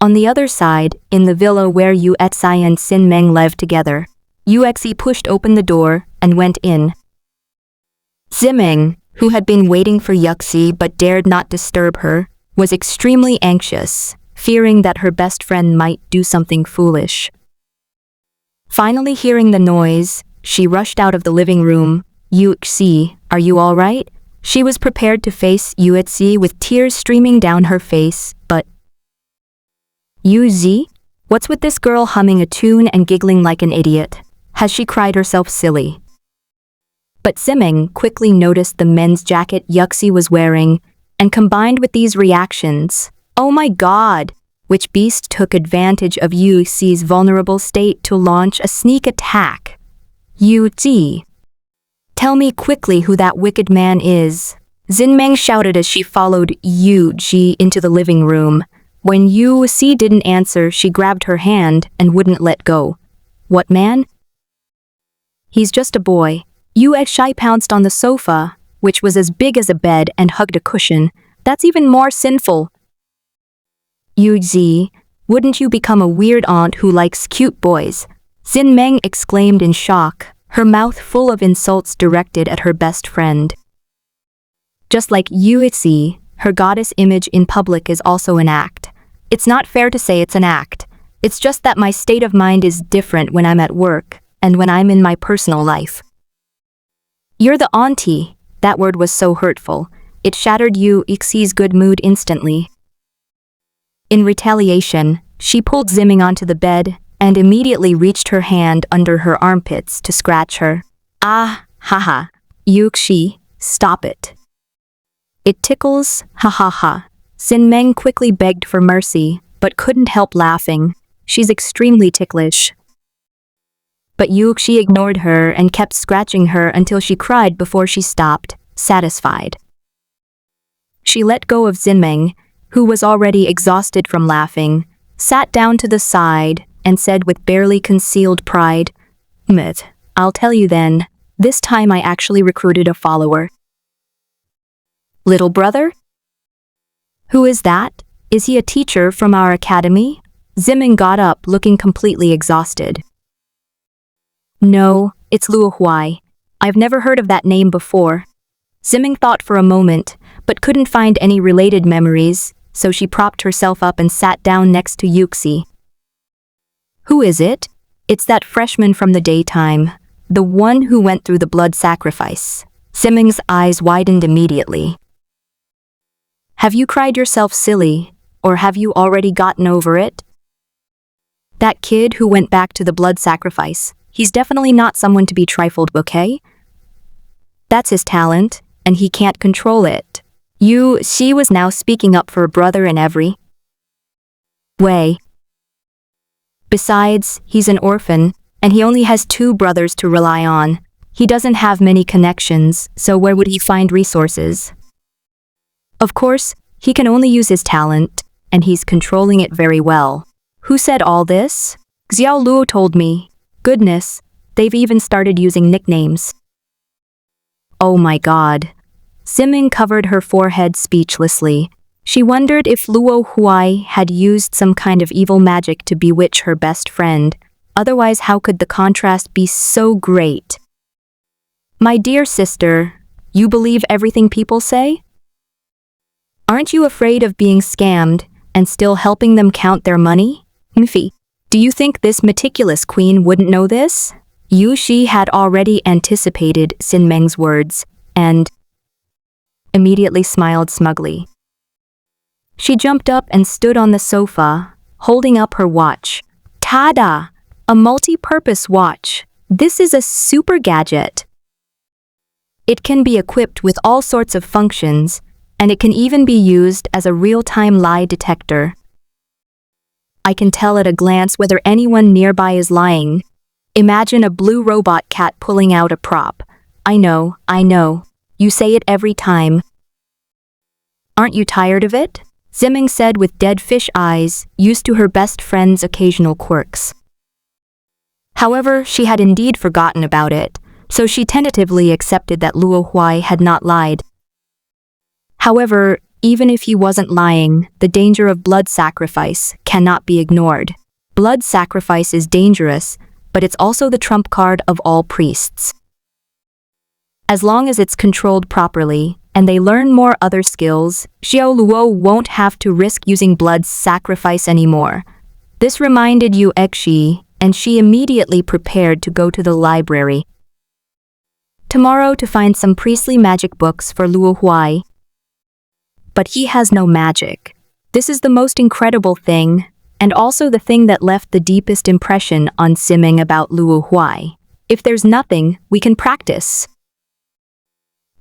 On the other side, in the villa where Yuexi and Xin Meng lived together, Yuexi pushed open the door and went in. Zimeng, who had been waiting for Yuxi but dared not disturb her, was extremely anxious, fearing that her best friend might do something foolish. Finally hearing the noise, she rushed out of the living room. Yuxi, are you all right? She was prepared to face Yuexi with tears streaming down her face, but Yuzi? What's with this girl humming a tune and giggling like an idiot? Has she cried herself silly? But Zimeng quickly noticed the men's jacket Yuxi was wearing, and combined with these reactions, oh my god! Which beast took advantage of Yuxi's vulnerable state to launch a sneak attack? Yuji. Tell me quickly who that wicked man is. Zinmeng shouted as she followed Yuji into the living room. When Yuxi didn't answer, she grabbed her hand and wouldn't let go. What man? He's just a boy. Yuexi pounced on the sofa, which was as big as a bed, and hugged a cushion. That's even more sinful. Yuji, wouldn't you become a weird aunt who likes cute boys? Zinmeng exclaimed in shock, her mouth full of insults directed at her best friend. Just like Yuexi, her goddess image in public is also an act. It's not fair to say it's an act. It's just that my state of mind is different when I'm at work and when I'm in my personal life. You're the auntie. That word was so hurtful. It shattered Yuxi's good mood instantly. In retaliation, she pulled Zimeng onto the bed and immediately reached her hand under her armpits to scratch her. Ah, haha. Yuxi, stop it. It tickles, ha ha ha. Zinmeng quickly begged for mercy, but couldn't help laughing. She's extremely ticklish. But Yuxi ignored her and kept scratching her until she cried before she stopped, satisfied. She let go of Zinmeng, who was already exhausted from laughing, sat down to the side, and said with barely concealed pride, I'll tell you then, this time I actually recruited a follower. Little brother? Who is that? Is he a teacher from our academy? Zimeng got up, looking completely exhausted. No, it's Luo Huai. I've never heard of that name before. Zimeng thought for a moment, but couldn't find any related memories, so she propped herself up and sat down next to Yuxi. Who is it? It's that freshman from the daytime, the one who went through the blood sacrifice. Zimeng's eyes widened immediately. Have you cried yourself silly, or have you already gotten over it? That kid who went back to the blood sacrifice, he's definitely not someone to be trifled, okay? That's his talent, and he can't control it. She was now speaking up for her brother in every way. Besides, he's an orphan, and he only has 2 brothers to rely on. He doesn't have many connections, so where would he find resources? Of course, he can only use his talent, and he's controlling it very well. Who said all this? Xiao Luo told me. Goodness, they've even started using nicknames. Oh my god. Ximing covered her forehead speechlessly. She wondered if Luo Huai had used some kind of evil magic to bewitch her best friend. Otherwise, how could the contrast be so great? My dear sister, you believe everything people say? Aren't you afraid of being scammed and still helping them count their money? Nfi, do you think this meticulous queen wouldn't know this? Shi had already anticipated Xin Meng's words and immediately smiled smugly. She jumped up and stood on the sofa, holding up her watch. Tada! A multi-purpose watch. This is a super gadget. It can be equipped with all sorts of functions, and it can even be used as a real-time lie detector. I can tell at a glance whether anyone nearby is lying. Imagine a blue robot cat pulling out a prop. I know. You say it every time. Aren't you tired of it? Ximing said with dead fish eyes, used to her best friend's occasional quirks. However, she had indeed forgotten about it, so she tentatively accepted that Luo Huai had not lied. However, even if he wasn't lying, the danger of blood sacrifice cannot be ignored. Blood sacrifice is dangerous, but it's also the trump card of all priests. As long as it's controlled properly, and they learn more other skills, Xiao Luo won't have to risk using blood sacrifice anymore. This reminded Yu Exi, and she immediately prepared to go to the library tomorrow to find some priestly magic books for Luo Huai. But he has no magic. This is the most incredible thing, and also the thing that left the deepest impression on Ximing about Luo Huai. If there's nothing, we can practice.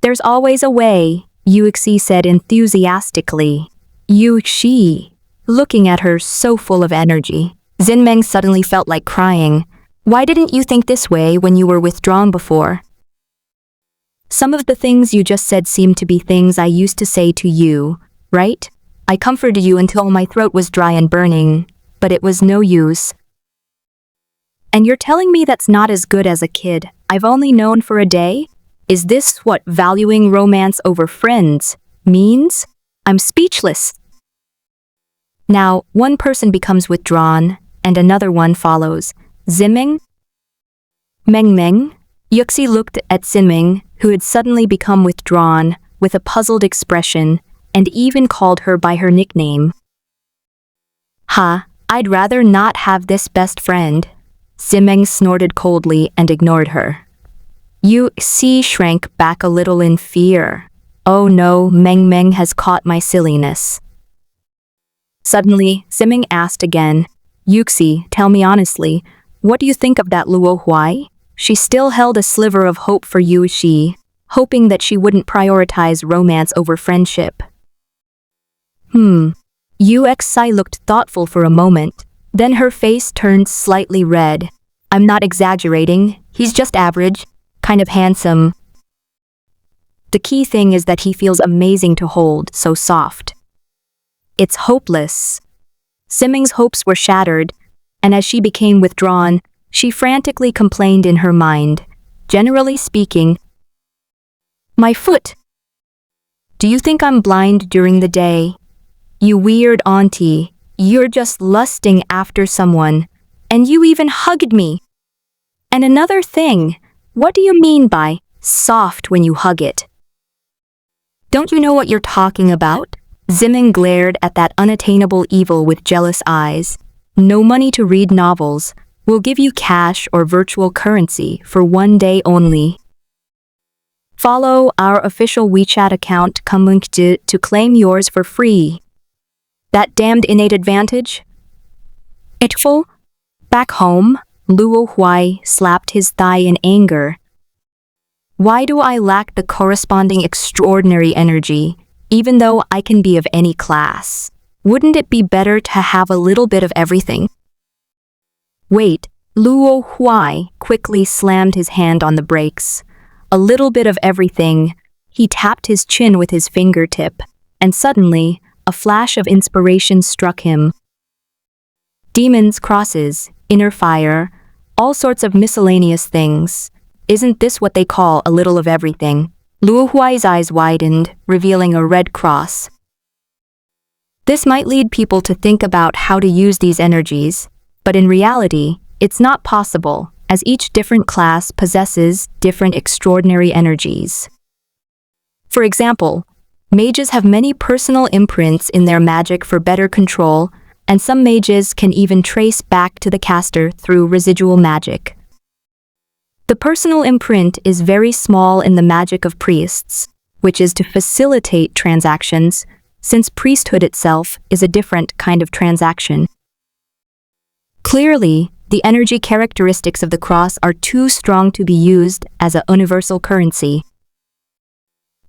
There's always a way, Yuxi said enthusiastically. Yuxi, looking at her so full of energy. Xinmeng suddenly felt like crying. Why didn't you think this way when you were withdrawn before? Some of the things you just said seem to be things I used to say to you, right? I comforted you until my throat was dry and burning, but it was no use. And you're telling me that's not as good as a kid I've only known for a day? Is this what valuing romance over friends means? I'm speechless. Now, one person becomes withdrawn, and another one follows. Ximing? Meng? Yuxi looked at Ximing, who had suddenly become withdrawn, with a puzzled expression, and even called her by her nickname. I'd rather not have this best friend. Ximing snorted coldly and ignored her. Yuxi shrank back a little in fear. Oh no, Meng has caught my silliness. Suddenly, Ximing asked again, Yuxi, tell me honestly, what do you think of that Luo Huai? She still held a sliver of hope for Yuxi, hoping that she wouldn't prioritize romance over friendship. Yuxi looked thoughtful for a moment, then her face turned slightly red. I'm not exaggerating, he's just average. Kind of handsome. The key thing is that he feels amazing to hold, so soft. It's hopeless. Ximing's hopes were shattered, and as she became withdrawn, she frantically complained in her mind. Generally speaking, my foot. Do you think I'm blind during the day? You weird auntie, you're just lusting after someone, and you even hugged me. And another thing, what do you mean by soft when you hug it? Don't you know what you're talking about? Ximing glared at that unattainable evil with jealous eyes. No money to read novels. We'll give you cash or virtual currency for 1 day only. Follow our official WeChat account to claim yours for free. That damned innate advantage? Itful? Back home, Luo Huai slapped his thigh in anger. Why do I lack the corresponding extraordinary energy? even though I can be of any class. Wouldn't it be better to have a little bit of everything? Wait, Luo Huai quickly slammed his hand on the brakes. A little bit of everything. He tapped his chin with his fingertip, and suddenly, a flash of inspiration struck him. Demons, crosses, inner fire, all sorts of miscellaneous things. Isn't this what they call a little of everything? Luo Huai's eyes widened, revealing a red cross. This might lead people to think about how to use these energies, but in reality, it's not possible, as each different class possesses different extraordinary energies. For example, mages have many personal imprints in their magic for better control, and some mages can even trace back to the caster through residual magic. The personal imprint is very small in the magic of priests, which is to facilitate transactions, since priesthood itself is a different kind of transaction. Clearly, the energy characteristics of the cross are too strong to be used as a universal currency.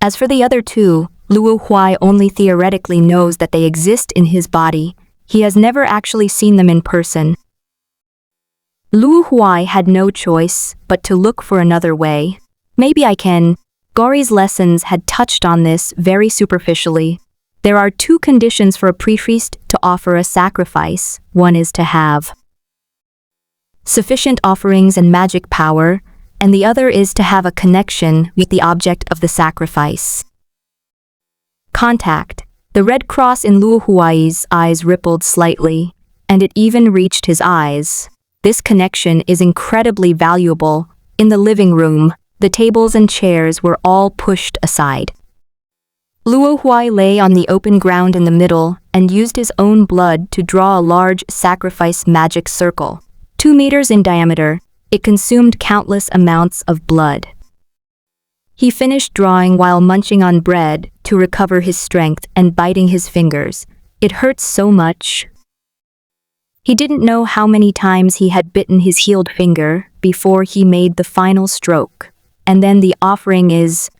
As for the other two, Luo Huai only theoretically knows that they exist in his body. He has never actually seen them in person. Luo Huai had no choice but to look for another way. Maybe I can. Gori's lessons had touched on this very superficially. There are two conditions for a priest to offer a sacrifice. One is to have sufficient offerings and magic power, and the other is to have a connection with the object of the sacrifice. Contact. The red cross in Luo Huai's eyes rippled slightly, and it even reached his eyes. This connection is incredibly valuable. In the living room, the tables and chairs were all pushed aside. Luo Huai lay on the open ground in the middle and used his own blood to draw a large sacrifice magic circle. 2 meters in diameter, it consumed countless amounts of blood. He finished drawing while munching on bread to recover his strength and biting his fingers. It hurt so much. He didn't know how many times he had bitten his healed finger before he made the final stroke. And then the offering is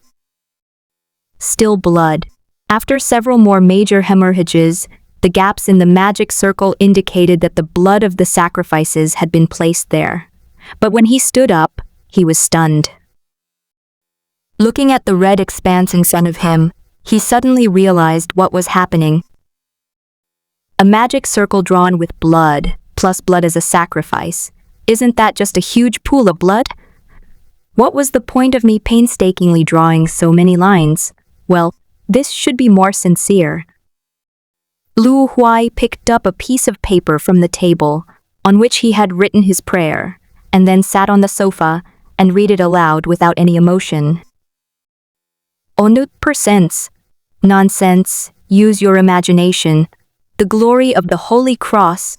still blood. After several more major hemorrhages, the gaps in the magic circle indicated that the blood of the sacrifices had been placed there. But when he stood up, he was stunned. Looking at the red expanse in front of him, he suddenly realized what was happening. A magic circle drawn with blood, plus blood as a sacrifice. Isn't that just a huge pool of blood? What was the point of me painstakingly drawing so many lines? Well, this should be more sincere. Luo Huai picked up a piece of paper from the table, on which he had written his prayer, and then sat on the sofa and read it aloud without any emotion. 100%. Nonsense. Use your imagination. The glory of the Holy Cross.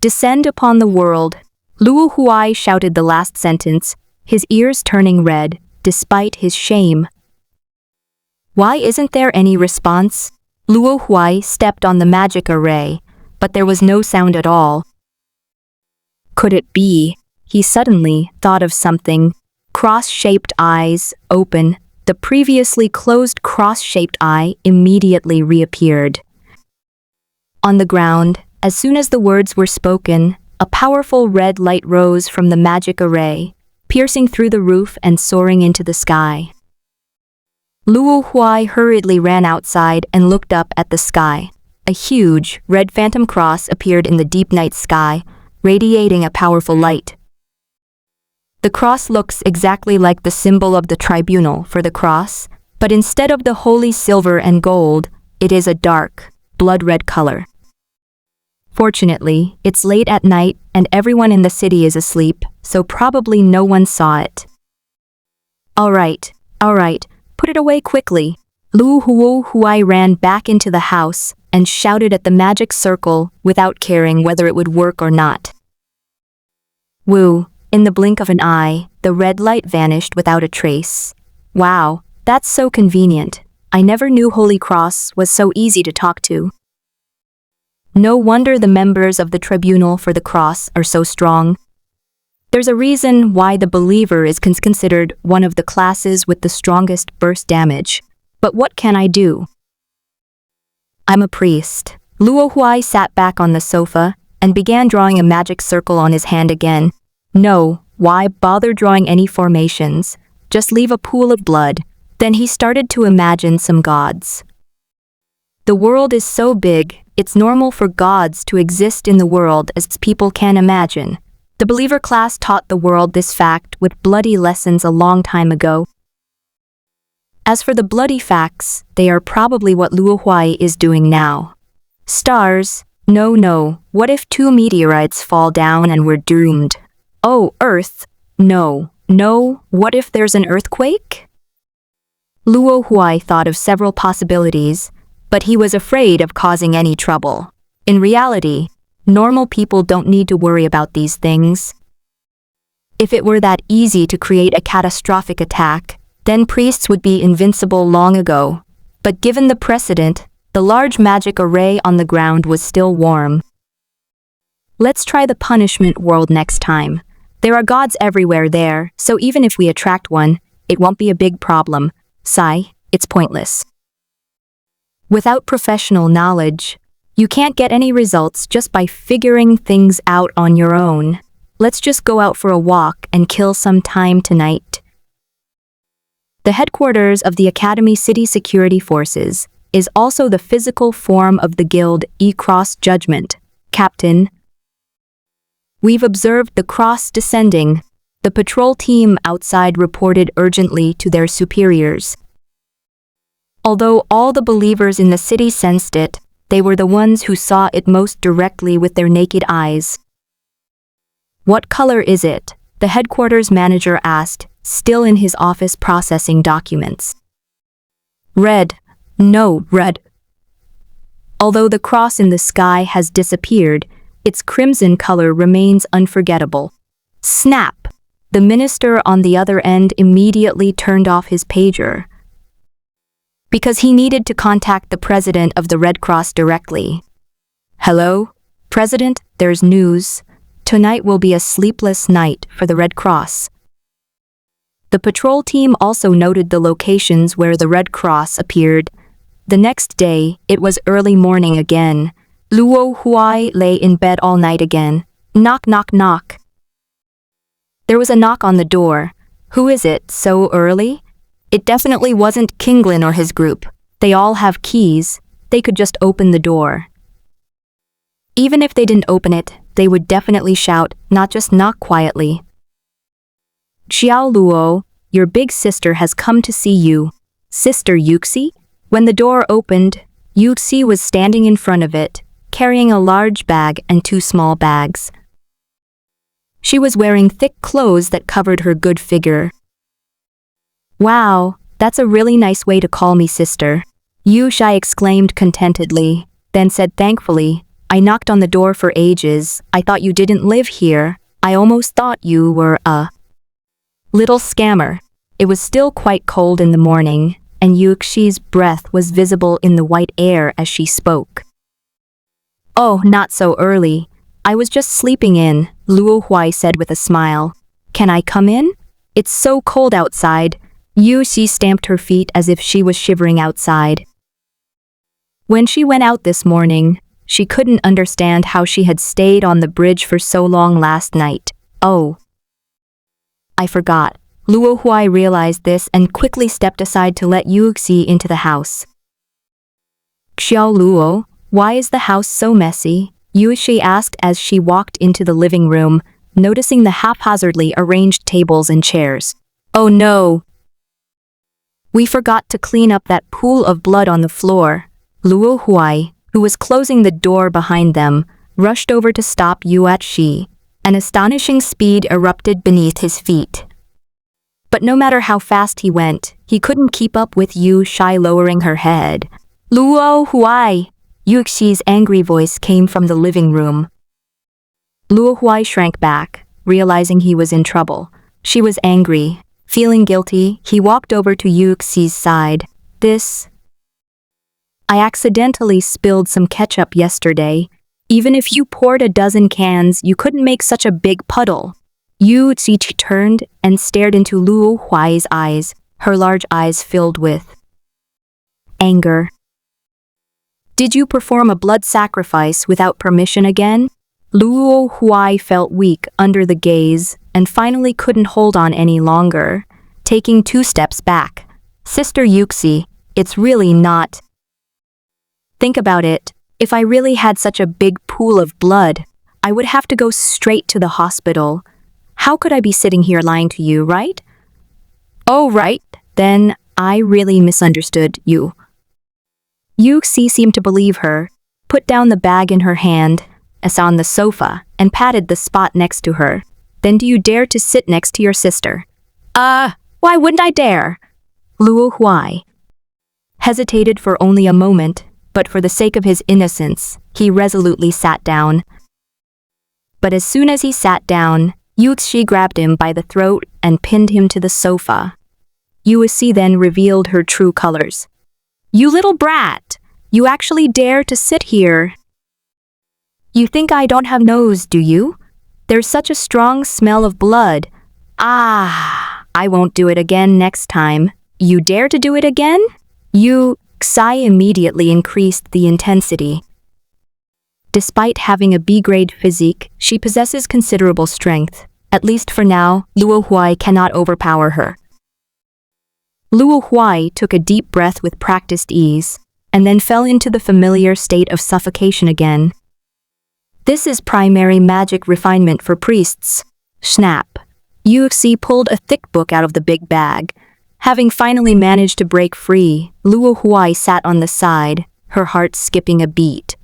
Descend upon the world. Luo Huai shouted the last sentence, his ears turning red, despite his shame. Why isn't there any response? Luo Huai stepped on the magic array, but there was no sound at all. Could it be? He suddenly thought of something. Cross-shaped eyes, open. The previously closed cross-shaped eye immediately reappeared. On the ground, as soon as the words were spoken, a powerful red light rose from the magic array, piercing through the roof and soaring into the sky. Luo Huai hurriedly ran outside and looked up at the sky. A huge, red phantom cross appeared in the deep night sky, radiating a powerful light. The cross looks exactly like the symbol of the tribunal for the cross, but instead of the holy silver and gold, it is a dark, blood-red color. Fortunately, it's late at night and everyone in the city is asleep, so probably no one saw it. All right, put it away quickly. Luo Huai ran back into the house and shouted at the magic circle without caring whether it would work or not. Woo, in the blink of an eye, the red light vanished without a trace. Wow, that's so convenient. I never knew Holy Cross was so easy to talk to. No wonder the members of the Tribunal for the Cross are so strong. There's a reason why the believer is considered one of the classes with the strongest burst damage. But what can I do? I'm a priest. Luo Huai sat back on the sofa and began drawing a magic circle on his hand again. No, why bother drawing any formations? Just leave a pool of blood. Then he started to imagine some gods. The world is so big, it's normal for gods to exist in the world as people can imagine. The believer class taught the world this fact with bloody lessons a long time ago. As for the bloody facts, they are probably what Luo Huai is doing now. Stars, no, what if 2 meteorites fall down and we're doomed? Oh, Earth, no, what if there's an earthquake? Luo Huai thought of several possibilities, but he was afraid of causing any trouble. In reality, normal people don't need to worry about these things. If it were that easy to create a catastrophic attack, then priests would be invincible long ago. But given the precedent, the large magic array on the ground was still warm. Let's try the punishment world next time. There are gods everywhere there, so even if we attract one, it won't be a big problem. Sigh, it's pointless. Without professional knowledge, you can't get any results just by figuring things out on your own. Let's just go out for a walk and kill some time tonight. The headquarters of the Academy City Security Forces is also the physical form of the guild E-Cross Judgment. Captain, we've observed the cross descending. The patrol team outside reported urgently to their superiors. Although all the believers in the city sensed it, they were the ones who saw it most directly with their naked eyes. What color is it? The headquarters manager asked, still in his office processing documents. Red. No, red. Although the cross in the sky has disappeared, its crimson color remains unforgettable. Snap! The minister on the other end immediately turned off his pager, because he needed to contact the president of the Red Cross directly. Hello? President, there's news. Tonight will be a sleepless night for the Red Cross. The patrol team also noted the locations where the Red Cross appeared. The next day, it was early morning again. Luo Huai lay in bed all night again. Knock, knock, knock. There was a knock on the door. Who is it, so early? It definitely wasn't Kinglin or his group. They all have keys. They could just open the door. Even if they didn't open it, they would definitely shout, not just knock quietly. Xiao Luo, your big sister has come to see you. Sister Yuxi? When the door opened, Yuxi was standing in front of it, carrying a large bag and 2 small bags. She was wearing thick clothes that covered her good figure. Wow, that's a really nice way to call me sister. Yu Shai exclaimed contentedly, then said thankfully, I knocked on the door for ages. I thought you didn't live here. I almost thought you were a little scammer. It was still quite cold in the morning, and Yuxi's breath was visible in the white air as she spoke. Oh, not so early. I was just sleeping in, Luo Huai said with a smile. Can I come in? It's so cold outside. Yuxi stamped her feet as if she was shivering outside. When she went out this morning, she couldn't understand how she had stayed on the bridge for so long last night. Oh, I forgot. Luo Huai realized this and quickly stepped aside to let Yuxi into the house. Xiao Luo, why is the house so messy? Yuxi asked as she walked into the living room, noticing the haphazardly arranged tables and chairs. Oh no! We forgot to clean up that pool of blood on the floor. Luo Huai, who was closing the door behind them, rushed over to stop Yuxi. An astonishing speed erupted beneath his feet. But no matter how fast he went, he couldn't keep up with Yu Shai lowering her head. Luo Huai! Yuxi's angry voice came from the living room. Luo Huai shrank back, realizing he was in trouble. She was angry. Feeling guilty, he walked over to Yuxi's side. I accidentally spilled some ketchup yesterday. Even if you poured a dozen cans, you couldn't make such a big puddle. Yuxi turned and stared into Luo Huai's eyes, her large eyes filled with anger. Did you perform a blood sacrifice without permission again? Luo Huai felt weak under the gaze and finally couldn't hold on any longer, taking 2 steps back. Sister Yuxi, it's really not. Think about it. If I really had such a big pool of blood, I would have to go straight to the hospital. How could I be sitting here lying to you, right? Oh, right. Then I really misunderstood you. Yuxi seemed to believe her, put down the bag in her hand, as on the sofa, and patted the spot next to her. Then do you dare to sit next to your sister? Why wouldn't I dare? Luo Huai hesitated for only a moment, but for the sake of his innocence, he resolutely sat down. But as soon as he sat down, Yuxi grabbed him by the throat and pinned him to the sofa. Yuxi then revealed her true colors. You little brat! You actually dare to sit here! You think I don't have nose, do you? There's such a strong smell of blood. I won't do it again next time. You dare to do it again? Yuxi immediately increased the intensity. Despite having a B-grade physique, she possesses considerable strength. At least for now, Luo Huai cannot overpower her. Luo Huai took a deep breath with practiced ease, and then fell into the familiar state of suffocation again. This is primary magic refinement for priests. Snap. Yuxi pulled a thick book out of the big bag. Having finally managed to break free, Luo Huai sat on the side, her heart skipping a beat.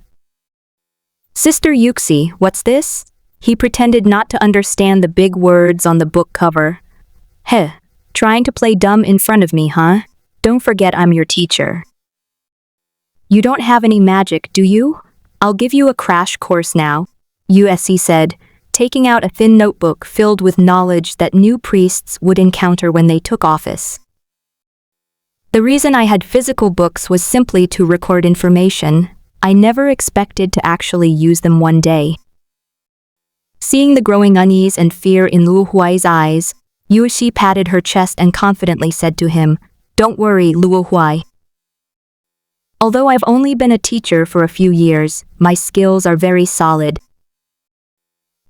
Sister Yuxi, what's this? He pretended not to understand the big words on the book cover. Heh, trying to play dumb in front of me, huh? Don't forget I'm your teacher. You don't have any magic, do you? I'll give you a crash course now, Yuxi said, taking out a thin notebook filled with knowledge that new priests would encounter when they took office. The reason I had physical books was simply to record information. I never expected to actually use them one day. Seeing the growing unease and fear in Luo Huai's eyes, Yuxi patted her chest and confidently said to him, Don't worry, Luo Huai. Although I've only been a teacher for a few years, my skills are very solid.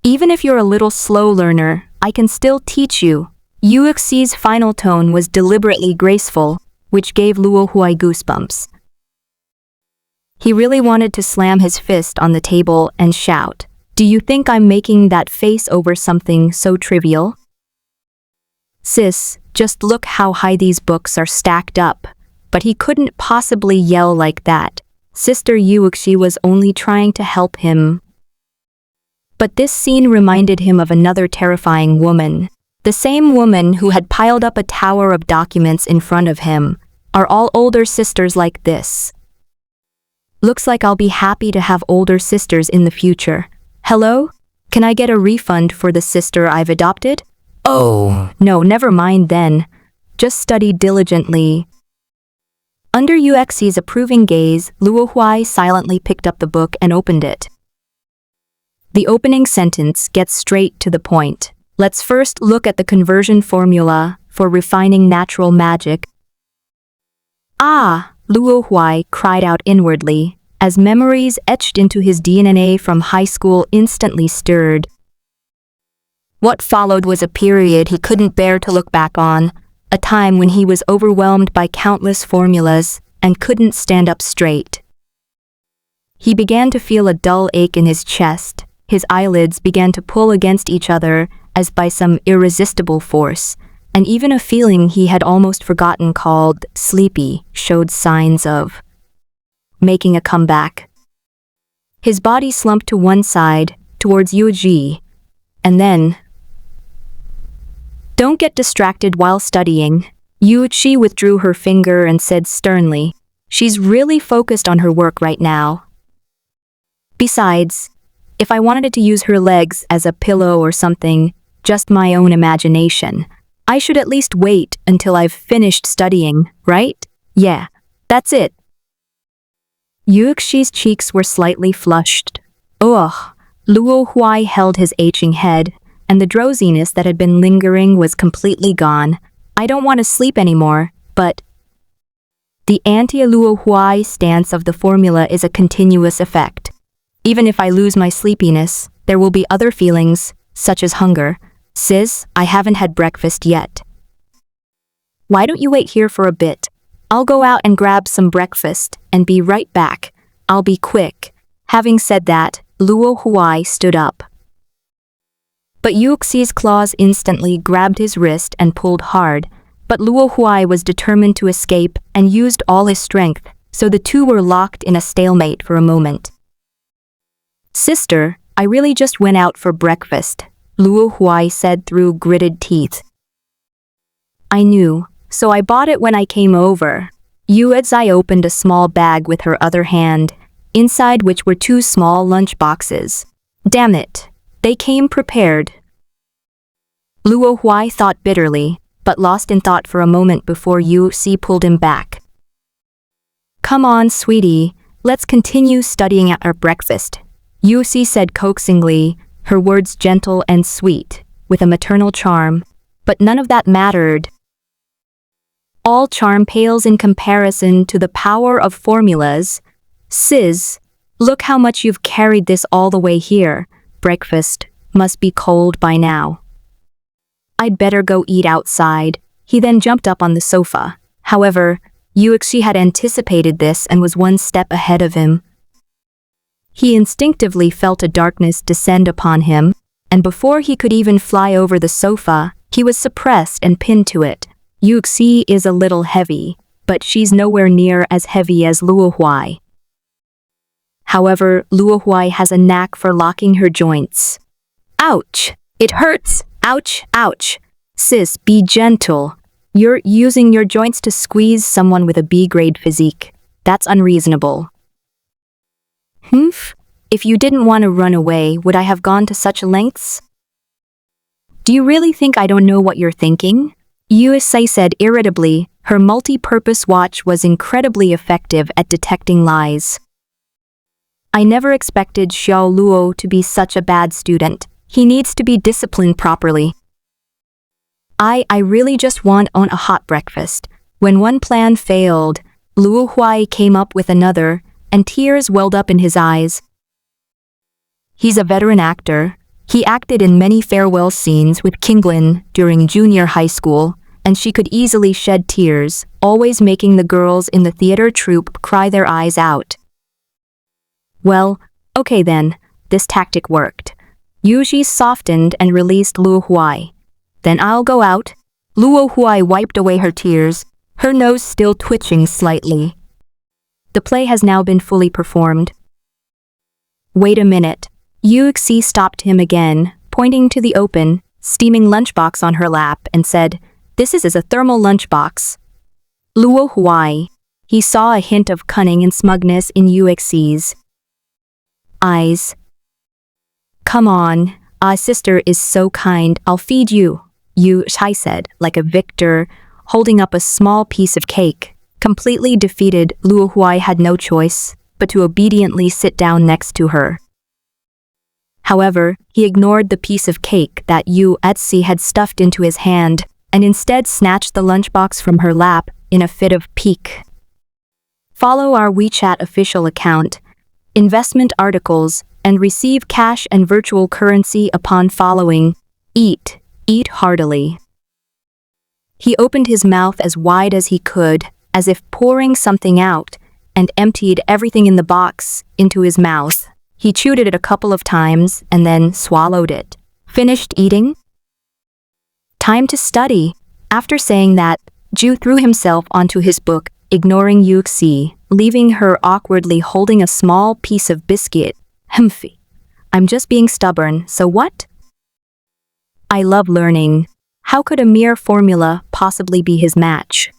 Even if you're a little slow learner, I can still teach you. Yuxi's final tone was deliberately graceful, which gave Luo Huai goosebumps. He really wanted to slam his fist on the table and shout, Do you think I'm making that face over something so trivial? Sis, just look how high these books are stacked up. But he couldn't possibly yell like that. Sister Yuxi was only trying to help him. But this scene reminded him of another terrifying woman. The same woman who had piled up a tower of documents in front of him. Are all older sisters like this? Looks like I'll be happy to have older sisters in the future. Hello? Can I get a refund for the sister I've adopted? Oh, no, never mind then. Just study diligently. Under Yuxi's approving gaze, Luo Huai silently picked up the book and opened it. The opening sentence gets straight to the point. Let's first look at the conversion formula for refining natural magic. Luo Huai cried out inwardly, as memories etched into his DNA from high school instantly stirred. What followed was a period he couldn't bear to look back on, a time when he was overwhelmed by countless formulas and couldn't stand up straight. He began to feel a dull ache in his chest. His eyelids began to pull against each other as by some irresistible force, and even a feeling he had almost forgotten called sleepy showed signs of making a comeback. His body slumped to one side, towards Yuji, and then, Don't get distracted while studying. Yuji withdrew her finger and said sternly, She's really focused on her work right now. Besides, if I wanted to use her legs as a pillow or something, just my own imagination, I should at least wait until I've finished studying, right? Yeah, that's it. Yuxi's cheeks were slightly flushed. Ugh, Luo Huai held his aching head, and the drowsiness that had been lingering was completely gone. I don't want to sleep anymore, but... The anti-Luo Huai stance of the formula is a continuous effect. Even if I lose my sleepiness, there will be other feelings, such as hunger. Sis, I haven't had breakfast yet. Why don't you wait here for a bit? I'll go out and grab some breakfast and be right back. I'll be quick. Having said that, Luo Huai stood up. But Yuxi's claws instantly grabbed his wrist and pulled hard, but Luo Huai was determined to escape and used all his strength, so the two were locked in a stalemate for a moment. Sister, I really just went out for breakfast, Luo Huai said through gritted teeth. I knew, so I bought it when I came over. Yuexi opened a small bag with her other hand, inside which were two small lunch boxes. Damn it, they came prepared. Luo Huai thought bitterly, but lost in thought for a moment before Yuxi pulled him back. Come on, sweetie, let's continue studying at our breakfast, Yuxi said coaxingly, her words gentle and sweet, with a maternal charm, but none of that mattered. All charm pales in comparison to the power of formulas. Sis, look how much you've carried this all the way here. Breakfast must be cold by now. I'd better go eat outside. He then jumped up on the sofa. However, Yuxi had anticipated this and was one step ahead of him. He instinctively felt a darkness descend upon him, and before he could even fly over the sofa, he was suppressed and pinned to it. Yuxi is a little heavy, but she's nowhere near as heavy as Luo Huai. However, Luo Huai has a knack for locking her joints. Ouch! It hurts! Ouch, ouch. Sis, be gentle. You're using your joints to squeeze someone with a B-grade physique. That's unreasonable. Humph? If you didn't want to run away, would I have gone to such lengths? Do you really think I don't know what you're thinking? Yuxi said irritably. Her multi-purpose watch was incredibly effective at detecting lies. I never expected Xiao Luo to be such a bad student. He needs to be disciplined properly. I really just want on a hot breakfast. When one plan failed, Luo Huai came up with another, and tears welled up in his eyes. He's a veteran actor. He acted in many farewell scenes with Kinglin during junior high school, and she could easily shed tears, always making the girls in the theater troupe cry their eyes out. Well, okay then, this tactic worked. Yuxi softened and released Luo Huai. Then I'll go out. Luo Huai wiped away her tears, her nose still twitching slightly. The play has now been fully performed. Wait a minute. Yuxi stopped him again, pointing to the open, steaming lunchbox on her lap, and said, This is a thermal lunchbox. Luo Huai. He saw a hint of cunning and smugness in Yuxi's eyes. Come on, sister is so kind, I'll feed you, Yuxi said, like a victor, holding up a small piece of cake. Completely defeated, Luo Huai had no choice but to obediently sit down next to her. However, he ignored the piece of cake that Yuxi had stuffed into his hand, and instead snatched the lunchbox from her lap in a fit of pique. Follow our WeChat official account, investment articles, and receive cash and virtual currency upon following. Eat heartily. He opened his mouth as wide as he could, as if pouring something out, and emptied everything in the box into his mouth. He chewed it a couple of times and then swallowed it. Finished eating? Time to study. After saying that, Ju threw himself onto his book, ignoring Yuxi, leaving her awkwardly holding a small piece of biscuit. Humphy. I'm just being stubborn, so what? I love learning. How could a mere formula possibly be his match?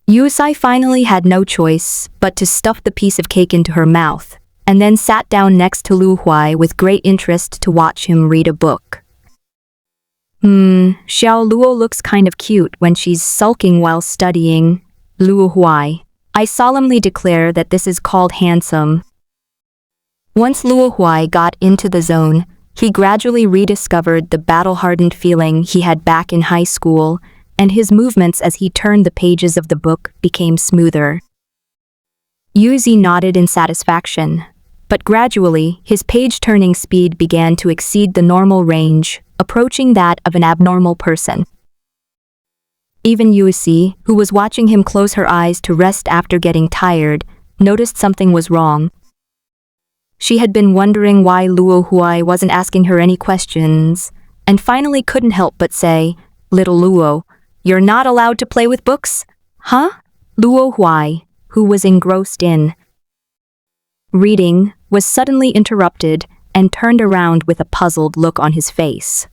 Yuxi finally had no choice but to stuff the piece of cake into her mouth, and then sat down next to Luo Huai with great interest to watch him read a book. Xiao Luo looks kind of cute when she's sulking while studying. Luo Huai. I solemnly declare that this is called handsome. Once Luo Huai got into the zone, he gradually rediscovered the battle-hardened feeling he had back in high school, and his movements as he turned the pages of the book became smoother. Yuzi nodded in satisfaction, but gradually his page-turning speed began to exceed the normal range, approaching that of an abnormal person. Even Yuzi, who was watching him close her eyes to rest after getting tired, noticed something was wrong. She had been wondering why Luo Huai wasn't asking her any questions, and finally couldn't help but say, "Little Luo, you're not allowed to play with books? Huh?" Luo Huai, who was engrossed in reading, was suddenly interrupted and turned around with a puzzled look on his face.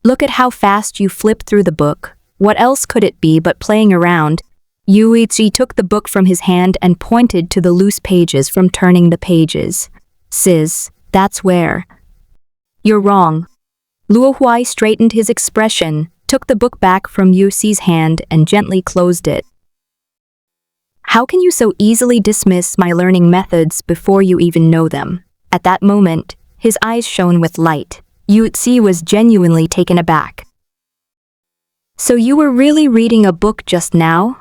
"Look at how fast you flip through the book. What else could it be but playing around?" Yuichi took the book from his hand and pointed to the loose pages from turning the pages. "Sis, that's where." "You're wrong." Luo Huai straightened his expression, took the book back from Yuichi's hand and gently closed it. "How can you so easily dismiss my learning methods before you even know them?" At that moment, his eyes shone with light. Yuichi was genuinely taken aback. "So you were really reading a book just now?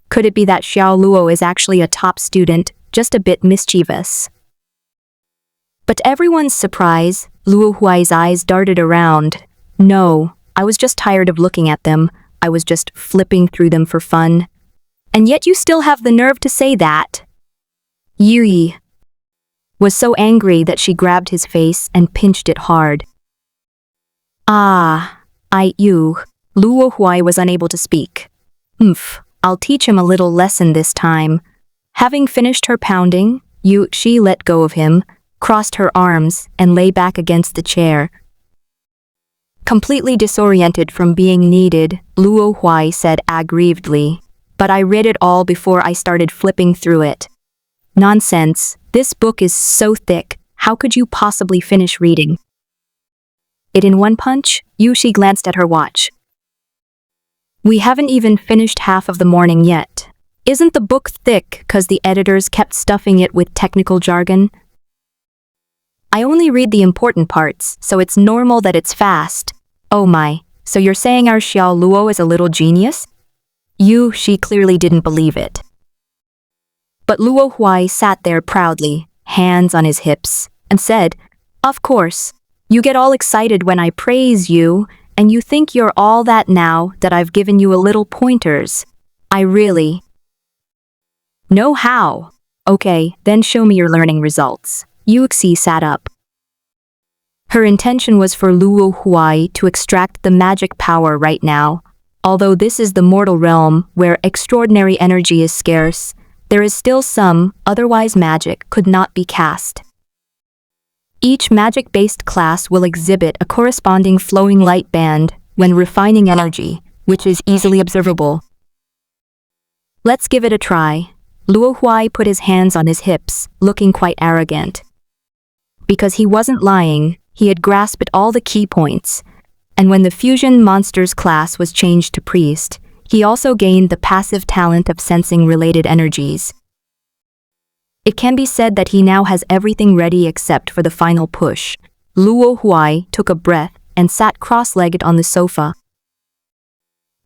Could it be that Xiao Luo is actually a top student, just a bit mischievous?" But to everyone's surprise, Luo Huai's eyes darted around. "No, I was just tired of looking at them. I was just flipping through them for fun. And yet you still have the nerve to say that?" Yui was so angry that she grabbed his face and pinched it hard. Luo Huai was unable to speak. I'll teach him a little lesson this time." Having finished her pounding, she let go of him, crossed her arms, and lay back against the chair. Completely disoriented from being needed, Luo Huai said aggrievedly, "But I read it all before I started flipping through it." "Nonsense, this book is so thick, how could you possibly finish reading it in one punch?" She glanced at her watch. "We haven't even finished half of the morning yet. Isn't the book thick because the editors kept stuffing it with technical jargon? I only read the important parts, so it's normal that it's fast." "Oh my, so you're saying our Xiao Luo is a little genius?" She clearly didn't believe it. But Luo Huai sat there proudly, hands on his hips, and said, "Of course, you get all excited when I praise you, and you think you're all that now that I've given you a little pointers. I really know how. Okay, then show me your learning results." Yuxi sat up. Her intention was for Luo Huai to extract the magic power right now. Although this is the mortal realm where extraordinary energy is scarce, there is still some, otherwise magic could not be cast. Each magic-based class will exhibit a corresponding flowing light band when refining energy, which is easily observable. "Let's give it a try." Luo Huai put his hands on his hips, looking quite arrogant. Because he wasn't lying, he had grasped all the key points, and when the Fusion Monsters class was changed to Priest, he also gained the passive talent of sensing related energies. It can be said that he now has everything ready except for the final push. Luo Huai took a breath and sat cross-legged on the sofa.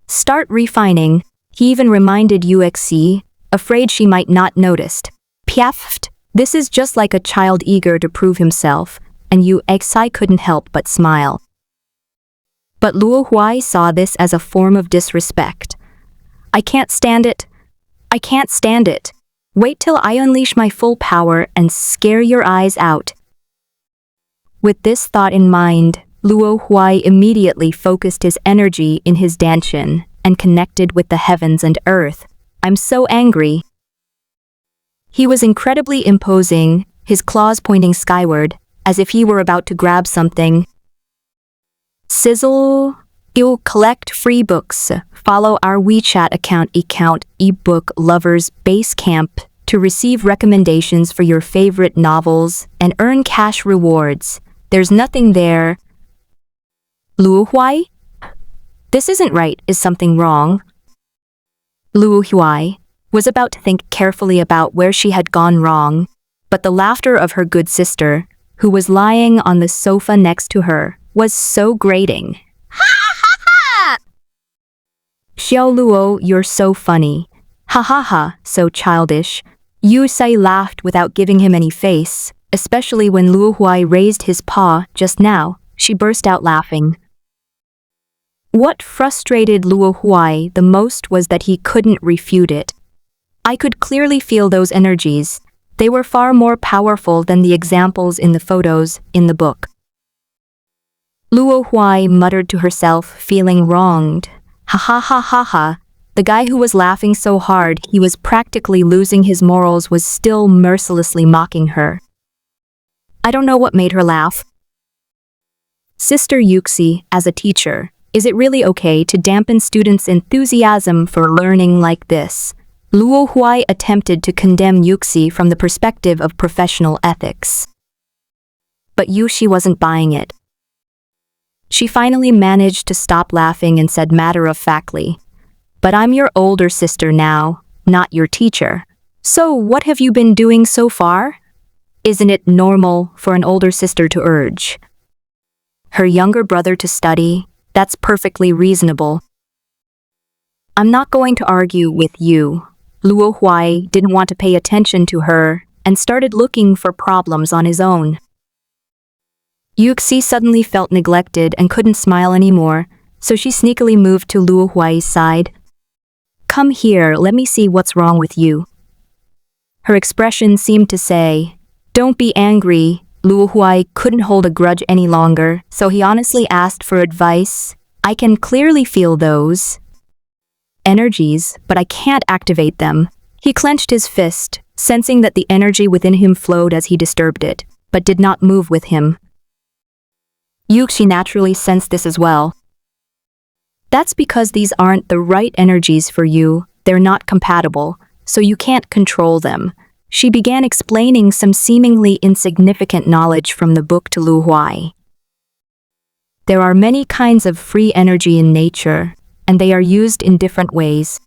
"Start refining," he even reminded Yuxi, afraid she might not notice. "Piaft, this is just like a child eager to prove himself," and Yuxi couldn't help but smile. But Luo Huai saw this as a form of disrespect. "I can't stand it. I can't stand it. Wait till I unleash my full power and scare your eyes out." With this thought in mind, Luo Huai immediately focused his energy in his danshin and connected with the heavens and earth. "I'm so angry." He was incredibly imposing, his claws pointing skyward, as if he were about to grab something. Sizzle. You'll collect free books. Follow our WeChat account ebook lovers base camp to receive recommendations for your favorite novels and earn cash rewards. There's nothing there. Luo Huai? This isn't right. Is something wrong? Luo Huai was about to think carefully about where she had gone wrong, but the laughter of her good sister, who was lying on the sofa next to her, was so grating. Xiao Luo, you're so funny. Ha ha ha, so childish. Yu Sai laughed without giving him any face, especially when Luo Huai raised his paw just now. She burst out laughing. What frustrated Luo Huai the most was that he couldn't refute it. I could clearly feel those energies. They were far more powerful than the examples in the photos in the book. Luo Huai muttered to herself, feeling wronged. Ha ha ha ha ha. The guy who was laughing so hard he was practically losing his morals was still mercilessly mocking her. I don't know what made her laugh. Sister Yuxi, as a teacher, is it really okay to dampen students' enthusiasm for learning like this? Luo Huai attempted to condemn Yuxi from the perspective of professional ethics. But Yuxi wasn't buying it. She finally managed to stop laughing and said matter-of-factly, "But I'm your older sister now, not your teacher. So what have you been doing so far? Isn't it normal for an older sister to urge her younger brother to study? That's perfectly reasonable." I'm not going to argue with you. Luo Huai didn't want to pay attention to her and started looking for problems on his own. Yuxi suddenly felt neglected and couldn't smile anymore, so she sneakily moved to Luo Huai's side. "Come here, let me see what's wrong with you." Her expression seemed to say, "Don't be angry." Luo Huai couldn't hold a grudge any longer, so he honestly asked for advice. "I can clearly feel those energies, but I can't activate them." He clenched his fist, sensing that the energy within him flowed as he disturbed it, but did not move with him. Yuxi naturally sensed this as well. "That's because these aren't the right energies for you. They're not compatible, so you can't control them." She began explaining some seemingly insignificant knowledge from the book to Luo Huai. There are many kinds of free energy in nature, and they are used in different ways.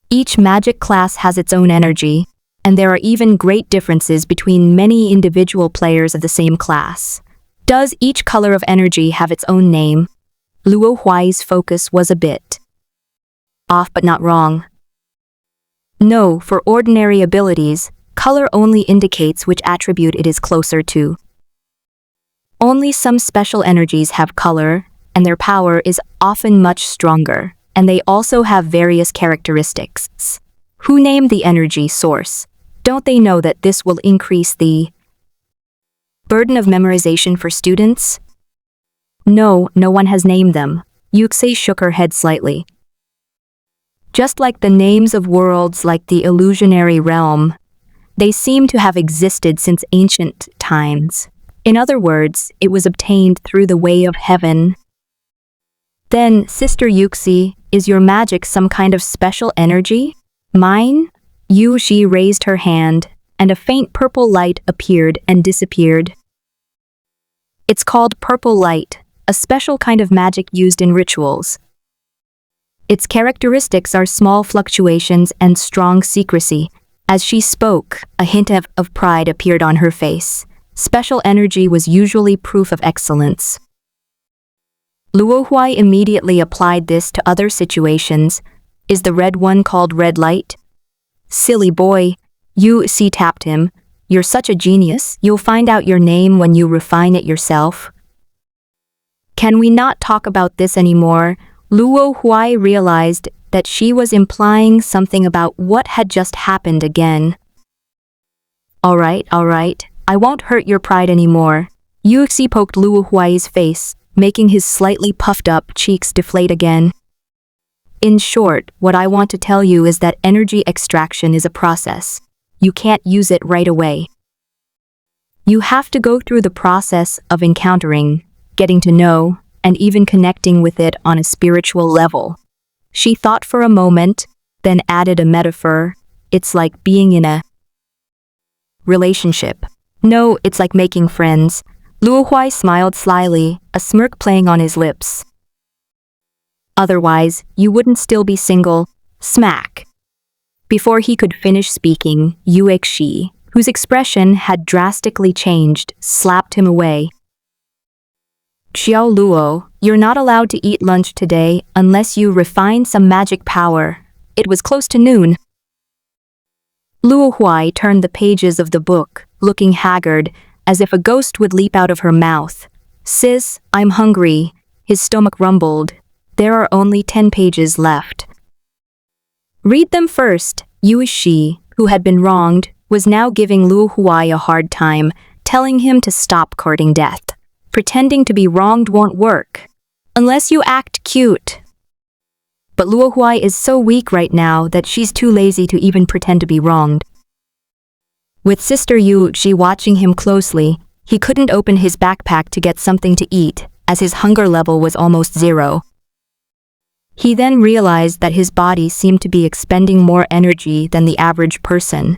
Each magic class has its own energy, and there are even great differences between many individual players of the same class. Does each color of energy have its own name? Luo Huai's focus was a bit off but not wrong. No, for ordinary abilities, color only indicates which attribute it is closer to. Only some special energies have color, and their power is often much stronger, and they also have various characteristics. Who named the energy source? Don't they know that this will increase the burden of memorization for students? No, no one has named them. Yuxi shook her head slightly. Just like the names of worlds like the illusionary realm, they seem to have existed since ancient times. In other words, it was obtained through the way of heaven. Then, Sister Yuxi, is your magic some kind of special energy? Mine? Yuxi raised her hand, and a faint purple light appeared and disappeared. It's called purple light, a special kind of magic used in rituals. Its characteristics are small fluctuations and strong secrecy. As she spoke, a hint of pride appeared on her face. Special energy was usually proof of excellence. Luo Huai immediately applied this to other situations. Is the red one called red light? Silly boy, Yuxi tapped him. You're such a genius. You'll find out your name when you refine it yourself. Can we not talk about this anymore? Luo Huai realized that she was implying something about what had just happened again. All right, I won't hurt your pride anymore. Yuxi poked Luo Huai's face, making his slightly puffed up cheeks deflate again. In short, what I want to tell you is that energy extraction is a process. You can't use it right away. You have to go through the process of encountering, getting to know, and even connecting with it on a spiritual level. She thought for a moment, then added a metaphor. It's like being in a relationship. No, it's like making friends. Luo Huai smiled slyly, a smirk playing on his lips. Otherwise, you wouldn't still be single. Smack. Before he could finish speaking, Yuxi, whose expression had drastically changed, slapped him away. Xiao Luo, You're not allowed to eat lunch today unless you refine some magic power. It was close to noon. Luo Huai turned the pages of the book, looking haggard, as if a ghost would leap out of her mouth. Sis, I'm hungry. His stomach rumbled. There are only 10 pages left. Read them first. Yuishi, who had been wronged, was now giving Luo Huai a hard time, telling him to stop courting death. Pretending to be wronged won't work. Unless you act cute. But Luo Huai is so weak right now that she's too lazy to even pretend to be wronged. With Sister Yuichi watching him closely, he couldn't open his backpack to get something to eat, as his hunger level was almost 0. He then realized that his body seemed to be expending more energy than the average person.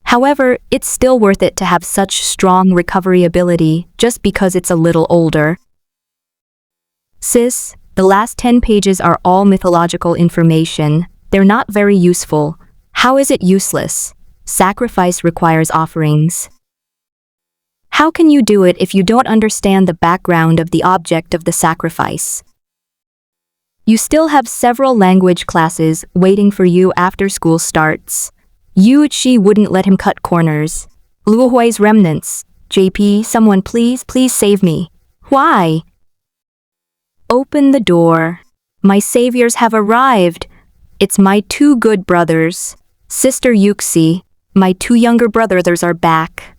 However, it's still worth it to have such strong recovery ability just because it's a little older. Sis, the last 10 pages are all mythological information. They're not very useful. How is it useless? Sacrifice requires offerings. How can you do it if you don't understand the background of the object of the sacrifice? You still have several language classes waiting for you after school starts. Yuichi wouldn't let him cut corners. Luo Huai's remnants. JP, someone please save me. Why? Open the door. My saviors have arrived. It's my 2 good brothers. Sister Yuxi, my 2 younger brothers are back.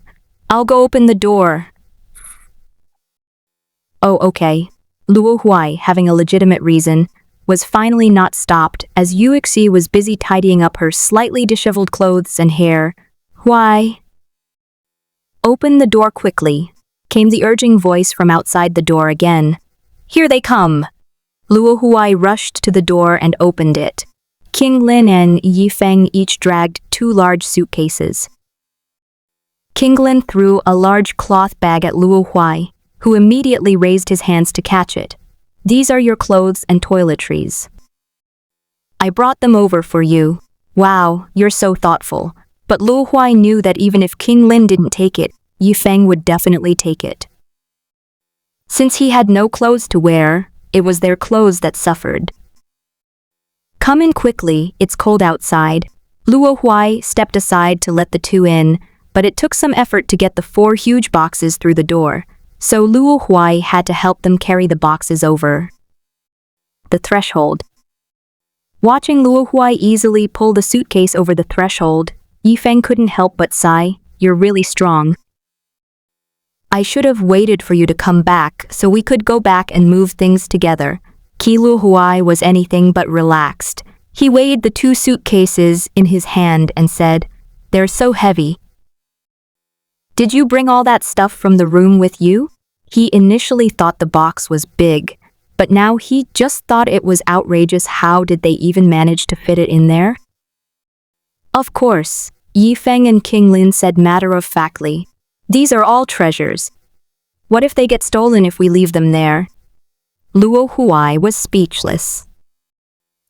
I'll go open the door. Oh, okay. Luo Huai, having a legitimate reason, was finally not stopped as Yuxi was busy tidying up her slightly disheveled clothes and hair. Why? Open the door quickly, came the urging voice from outside the door again. Here they come. Luo Huai rushed to the door and opened it. King Lin and Yi Feng each dragged 2 large suitcases. King Lin threw a large cloth bag at Luo Huai, who immediately raised his hands to catch it. These are your clothes and toiletries. I brought them over for you. Wow, you're so thoughtful. But Luo Huai knew that even if King Lin didn't take it, Yi Feng would definitely take it. Since he had no clothes to wear, it was their clothes that suffered. Come in quickly, it's cold outside. Luo Huai stepped aside to let the 2 in, but it took some effort to get the 4 huge boxes through the door, so Luo Huai had to help them carry the boxes over the threshold. Watching Luo Huai easily pull the suitcase over the threshold, Yi Feng couldn't help but sigh, "You're really strong." I should have waited for you to come back so we could go back and move things together. Luo Huai was anything but relaxed. He weighed the 2 suitcases in his hand and said, "They're so heavy." Did you bring all that stuff from the room with you? He initially thought the box was big, but now he just thought it was outrageous. How did they even manage to fit it in there? Of course, Yi Feng and King Lin said matter-of-factly. These are all treasures. What if they get stolen if we leave them there? Luo Huai was speechless.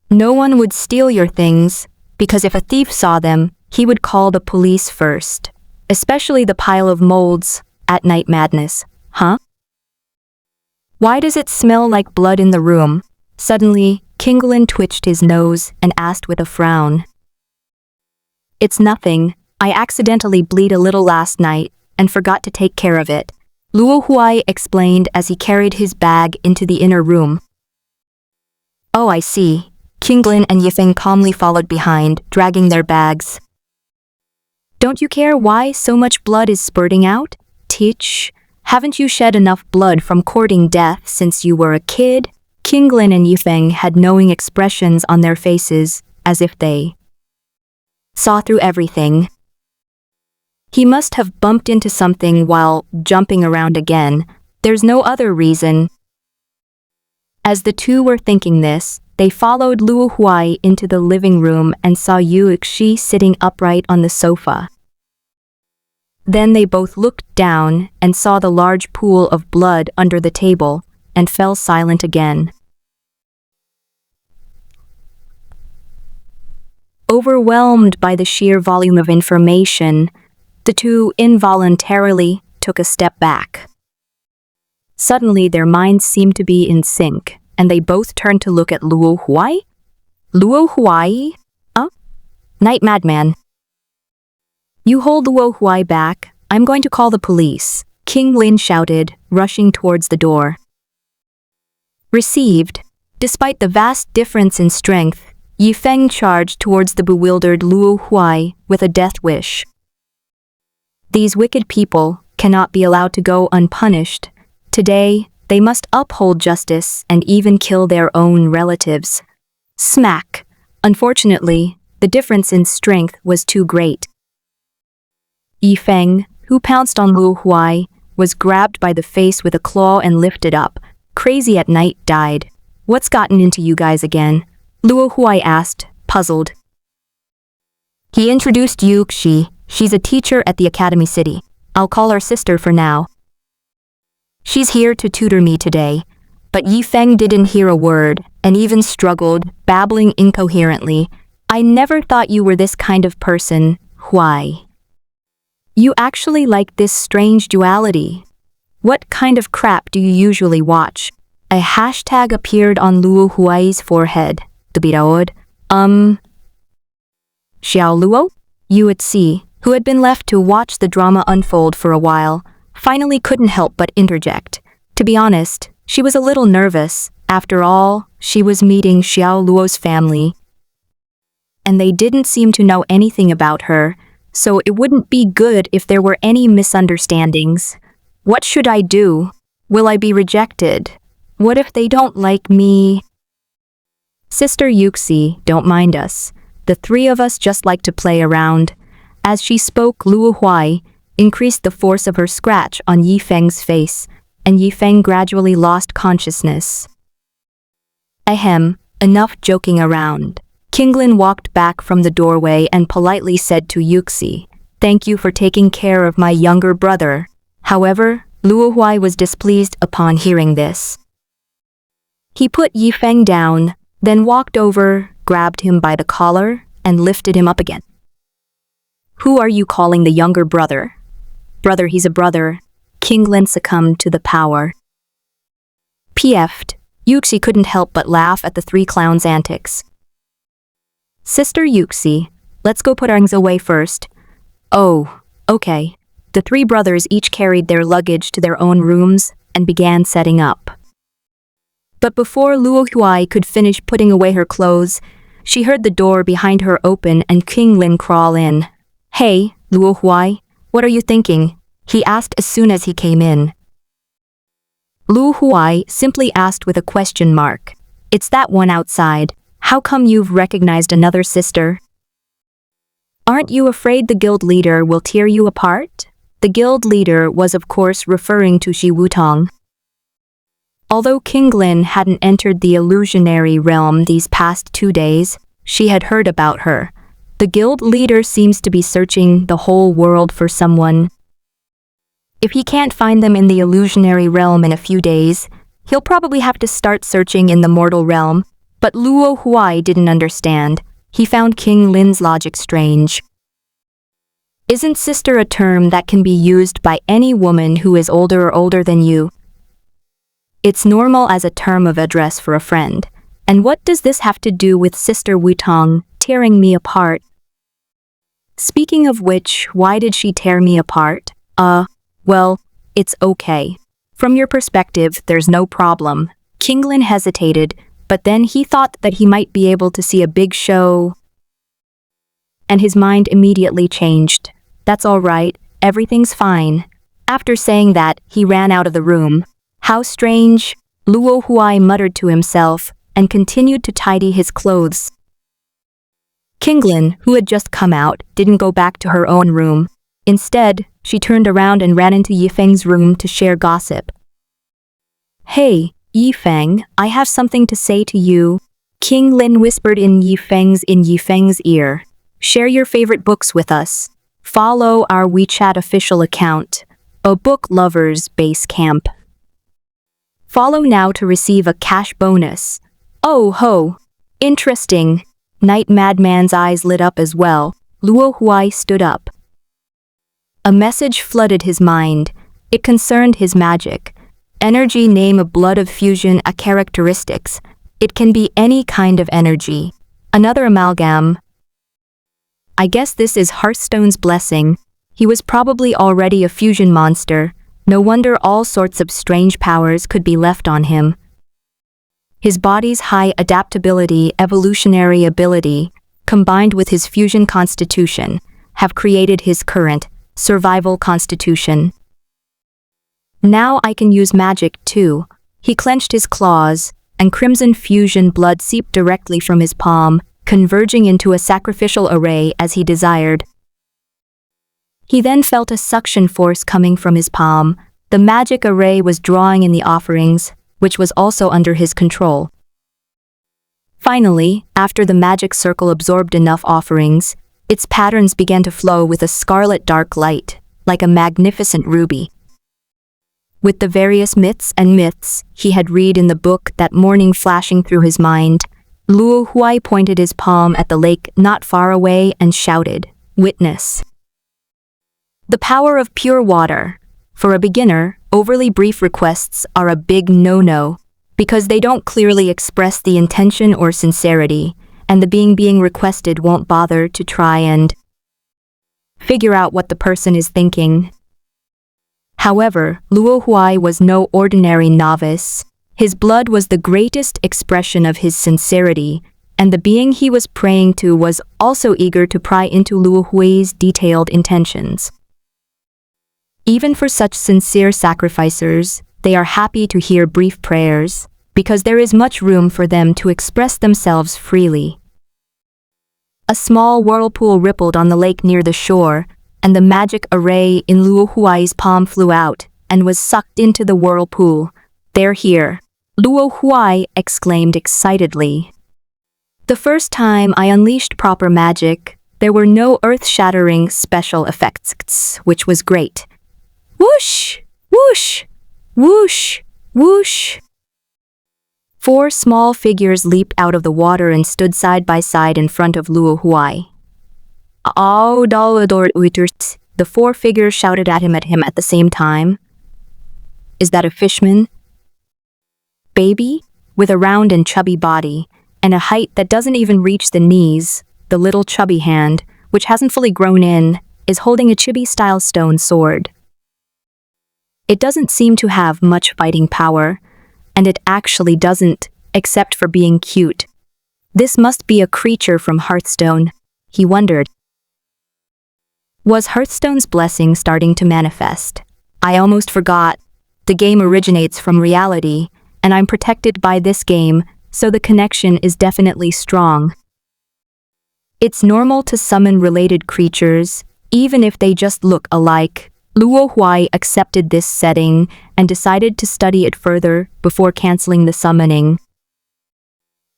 No one would steal your things, because if a thief saw them, he would call the police first. Especially the pile of molds, at night madness, huh? Why does it smell like blood in the room? Suddenly, King Lin twitched his nose and asked with a frown. It's nothing. I accidentally bleed a little last night and forgot to take care of it, Luo Huai explained as he carried his bag into the inner room. Oh, I see. King Lin and Yi Feng calmly followed behind, dragging their bags. Don't you care why so much blood is spurting out? Teach, haven't you shed enough blood from courting death since you were a kid? King Lin and Yi Feng had knowing expressions on their faces, as if they saw through everything. He must have bumped into something while jumping around again. There's no other reason. As the 2 were thinking this, they followed Luo Huai into the living room and saw Yuxi sitting upright on the sofa. Then they both looked down and saw the large pool of blood under the table and fell silent again. Overwhelmed by the sheer volume of information, the 2 involuntarily took a step back. Suddenly, their minds seemed to be in sync, and they both turned to look at Luo Huai. Luo Huai? Night Madman. You hold Luo Huai back. I'm going to call the police, King Lin shouted, rushing towards the door. Received. Despite the vast difference in strength, Yi Feng charged towards the bewildered Luo Huai with a death wish. These wicked people cannot be allowed to go unpunished. Today, they must uphold justice and even kill their own relatives. Smack! Unfortunately, the difference in strength was too great. Yi Feng, who pounced on Luo Huai, was grabbed by the face with a claw and lifted up. Crazy at Night died. What's gotten into you guys again? Luo Huai asked, puzzled. He introduced Yuxi. She's a teacher at the Academy City. I'll call her sister for now. She's here to tutor me today. But Yi Feng didn't hear a word, and even struggled, babbling incoherently. I never thought you were this kind of person, Huai. You actually like this strange duality. What kind of crap do you usually watch? A hashtag appeared on Luo Huai's forehead. Xiao Luo? Yuetsi, who had been left to watch the drama unfold for a while, finally couldn't help but interject. To be honest, she was a little nervous. After all, she was meeting Xiao Luo's family. And they didn't seem to know anything about her, so it wouldn't be good if there were any misunderstandings. What should I do? Will I be rejected? What if they don't like me? Sister Yuxi, don't mind us. The three of us just like to play around. As she spoke, Luo Huai increased the force of her scratch on Yi Feng's face, and Yi Feng gradually lost consciousness. Ahem, enough joking around. King Lin walked back from the doorway and politely said to Yuxi, "Thank you for taking care of my younger brother." However, Luo Huai was displeased upon hearing this. He put Yi Feng down, then walked over, grabbed him by the collar, and lifted him up again. Who are you calling the younger brother? Brother, he's a brother. King Lin succumbed to the power. PF'd. Yuxi couldn't help but laugh at the three clowns' antics. Sister Yuxi, let's go put our things away first. Oh, okay. The three brothers each carried their luggage to their own rooms and began setting up. But before Luo Huai could finish putting away her clothes, she heard the door behind her open and King Lin crawl in. Hey, Luo Huai, what are you thinking? He asked as soon as he came in. Luo Huai simply asked with a question mark. It's that one outside. How come you've recognized another sister? Aren't you afraid the guild leader will tear you apart? The guild leader was of course referring to Shi Wutong. Although King Lin hadn't entered the illusionary realm these past 2 days, she had heard about her. The guild leader seems to be searching the whole world for someone. If he can't find them in the illusionary realm in a few days, he'll probably have to start searching in the mortal realm. But Luo Huai didn't understand. He found King Lin's logic strange. Isn't sister a term that can be used by any woman who is older than you? It's normal as a term of address for a friend. And what does this have to do with Sister Wutong tearing me apart? Speaking of which, why did she tear me apart? Well, it's okay. From your perspective, there's no problem. King Lin hesitated, but then he thought that he might be able to see a big show. And his mind immediately changed. That's all right, everything's fine. After saying that, he ran out of the room. How strange, Luo Huai muttered to himself and continued to tidy his clothes. King Lin, who had just come out, didn't go back to her own room. Instead, she turned around and ran into Yi Feng's room to share gossip. Hey, Yi Feng, I have something to say to you. King Lin whispered in Yi Feng's ear. Share your favorite books with us. Follow our WeChat official account, a book lovers base camp. Follow now to receive a cash bonus. Oh ho! Interesting. Night Madman's eyes lit up as well. Luo Huai stood up. A message flooded his mind. It concerned his magic. Energy name a blood of fusion a characteristics. It can be any kind of energy. Another amalgam. I guess this is Hearthstone's blessing. He was probably already a fusion monster. No wonder all sorts of strange powers could be left on him. His body's high adaptability, evolutionary ability, combined with his fusion constitution, have created his current survival constitution. Now I can use magic too. He clenched his claws, and crimson fusion blood seeped directly from his palm, converging into a sacrificial array as he desired. He then felt a suction force coming from his palm. The magic array was drawing in the offerings, which was also under his control. Finally, after the magic circle absorbed enough offerings, its patterns began to flow with a scarlet dark light, like a magnificent ruby. With the various myths he had read in the book that morning flashing through his mind, Luo Huai pointed his palm at the lake not far away and shouted, "Witness." The power of pure water. For a beginner, overly brief requests are a big no-no, because they don't clearly express the intention or sincerity, and the being requested won't bother to try and figure out what the person is thinking. However, Luo Huai was no ordinary novice. His blood was the greatest expression of his sincerity, and the being he was praying to was also eager to pry into Luo Huai's detailed intentions. Even for such sincere sacrificers, they are happy to hear brief prayers, because there is much room for them to express themselves freely. A small whirlpool rippled on the lake near the shore, and the magic array in Luo Huai's palm flew out and was sucked into the whirlpool. "They're here," Luo Huai exclaimed excitedly. "The first time I unleashed proper magic, there were no earth-shattering special effects, which was great. Whoosh! Whoosh! Whoosh! Whoosh!" 4 small figures leaped out of the water and stood side by side in front of Luo Huai. "Oh, the 4 figures shouted at him at the same time. "Is that a fishman?" Baby, with a round and chubby body, and a height that doesn't even reach the knees, the little chubby hand, which hasn't fully grown in, is holding a chibi-style stone sword. It doesn't seem to have much fighting power, and it actually doesn't, except for being cute. This must be a creature from Hearthstone, he wondered. Was Hearthstone's blessing starting to manifest? I almost forgot. The game originates from reality, and I'm protected by this game, so the connection is definitely strong. It's normal to summon related creatures, even if they just look alike. Luo Huai accepted this setting and decided to study it further before canceling the summoning.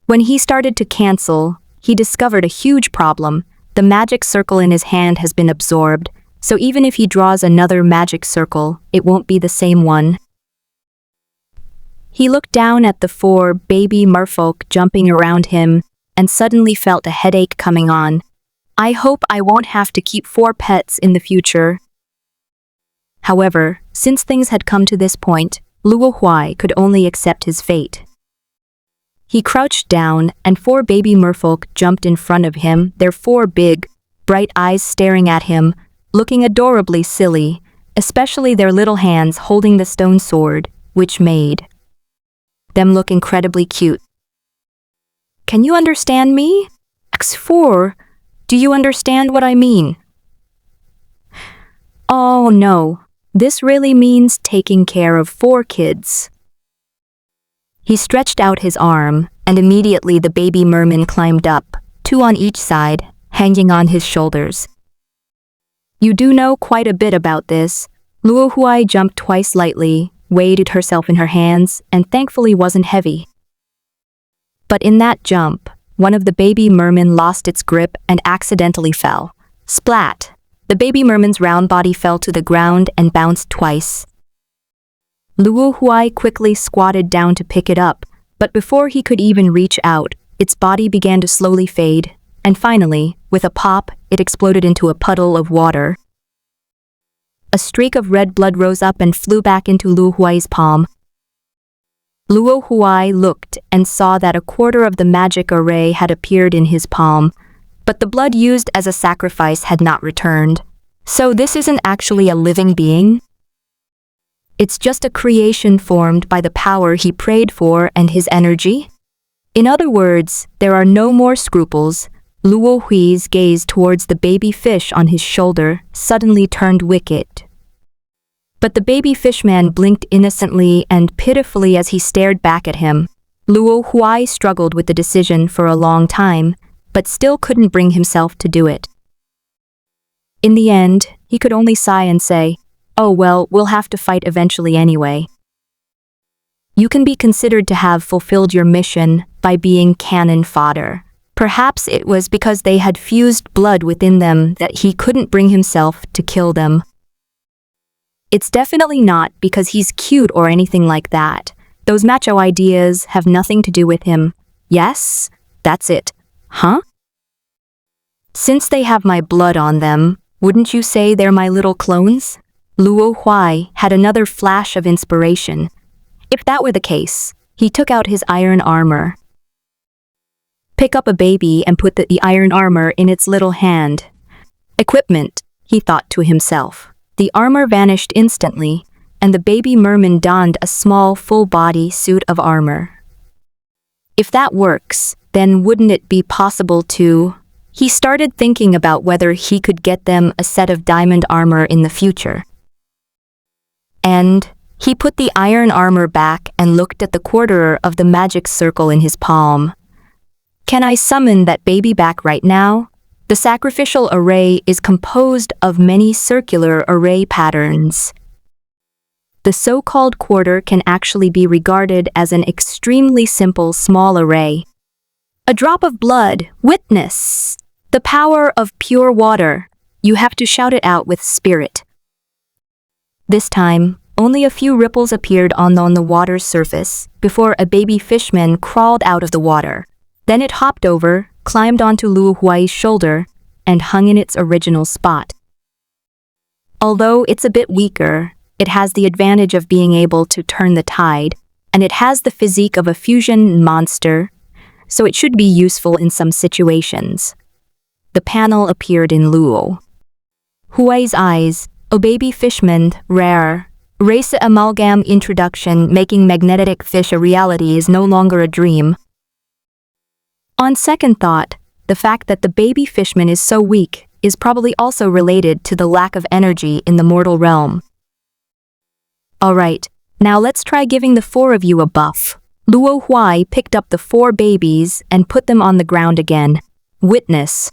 When he started to cancel, he discovered a huge problem. The magic circle in his hand has been absorbed, so even if he draws another magic circle, it won't be the same one. He looked down at the 4 baby merfolk jumping around him and suddenly felt a headache coming on. I hope I won't have to keep 4 pets in the future. However, since things had come to this point, Luo Huai could only accept his fate. He crouched down, and 4 baby merfolk jumped in front of him, their 4 big, bright eyes staring at him, looking adorably silly, especially their little hands holding the stone sword, which made them look incredibly cute. "Can you understand me? X4, do you understand what I mean?" "Oh no, this really means taking care of 4 kids." He stretched out his arm, and immediately the baby merman climbed up, 2 on each side, hanging on his shoulders. "You do know quite a bit about this." Luo Huai jumped twice lightly, weighted herself in her hands, and thankfully wasn't heavy. But in that jump, one of the baby mermen lost its grip and accidentally fell. Splat! The baby merman's round body fell to the ground and bounced twice. Luo Huai quickly squatted down to pick it up, but before he could even reach out, its body began to slowly fade, and finally, with a pop, it exploded into a puddle of water. A streak of red blood rose up and flew back into Luo Huai's palm. Luo Huai looked and saw that a quarter of the magic array had appeared in his palm, but the blood used as a sacrifice had not returned. So this isn't actually a living being? It's just a creation formed by the power he prayed for and his energy? In other words, there are no more scruples. Luo Hui's gaze towards the baby fish on his shoulder suddenly turned wicked. But the baby fishman blinked innocently and pitifully as he stared back at him. Luo Huai struggled with the decision for a long time, but still couldn't bring himself to do it. In the end, he could only sigh and say, "Oh well, we'll have to fight eventually anyway." You can be considered to have fulfilled your mission by being cannon fodder. Perhaps it was because they had fused blood within them that he couldn't bring himself to kill them. It's definitely not because he's cute or anything like that. Those macho ideas have nothing to do with him. Yes? That's it. Huh? Since they have my blood on them, wouldn't you say they're my little clones? Luo Huai had another flash of inspiration. If that were the case, he took out his iron armor. Pick up a baby and put the iron armor in its little hand. Equipment, he thought to himself. The armor vanished instantly, and the baby merman donned a small full-body suit of armor. If that works, then wouldn't it be possible to... He started thinking about whether he could get them a set of diamond armor in the future. And he put the iron armor back and looked at the quarter of the magic circle in his palm. Can I summon that baby back right now? The sacrificial array is composed of many circular array patterns. The so-called quarter can actually be regarded as an extremely simple small array. A drop of blood, witness! The power of pure water. You have to shout it out with spirit. This time, only a few ripples appeared on the water's surface before a baby fishman crawled out of the water. Then it hopped over, climbed onto Luo Huai's shoulder, and hung in its original spot. Although it's a bit weaker, it has the advantage of being able to turn the tide, and it has the physique of a fusion monster, so it should be useful in some situations. The panel appeared in Luo Huai's eyes. O baby fishman, rare. Race amalgam introduction making magnetic fish a reality is no longer a dream. On second thought, the fact that the baby fishman is so weak is probably also related to the lack of energy in the mortal realm. Alright, now let's try giving the four of you a buff. Luo Huai picked up the four babies and put them on the ground again. Witness.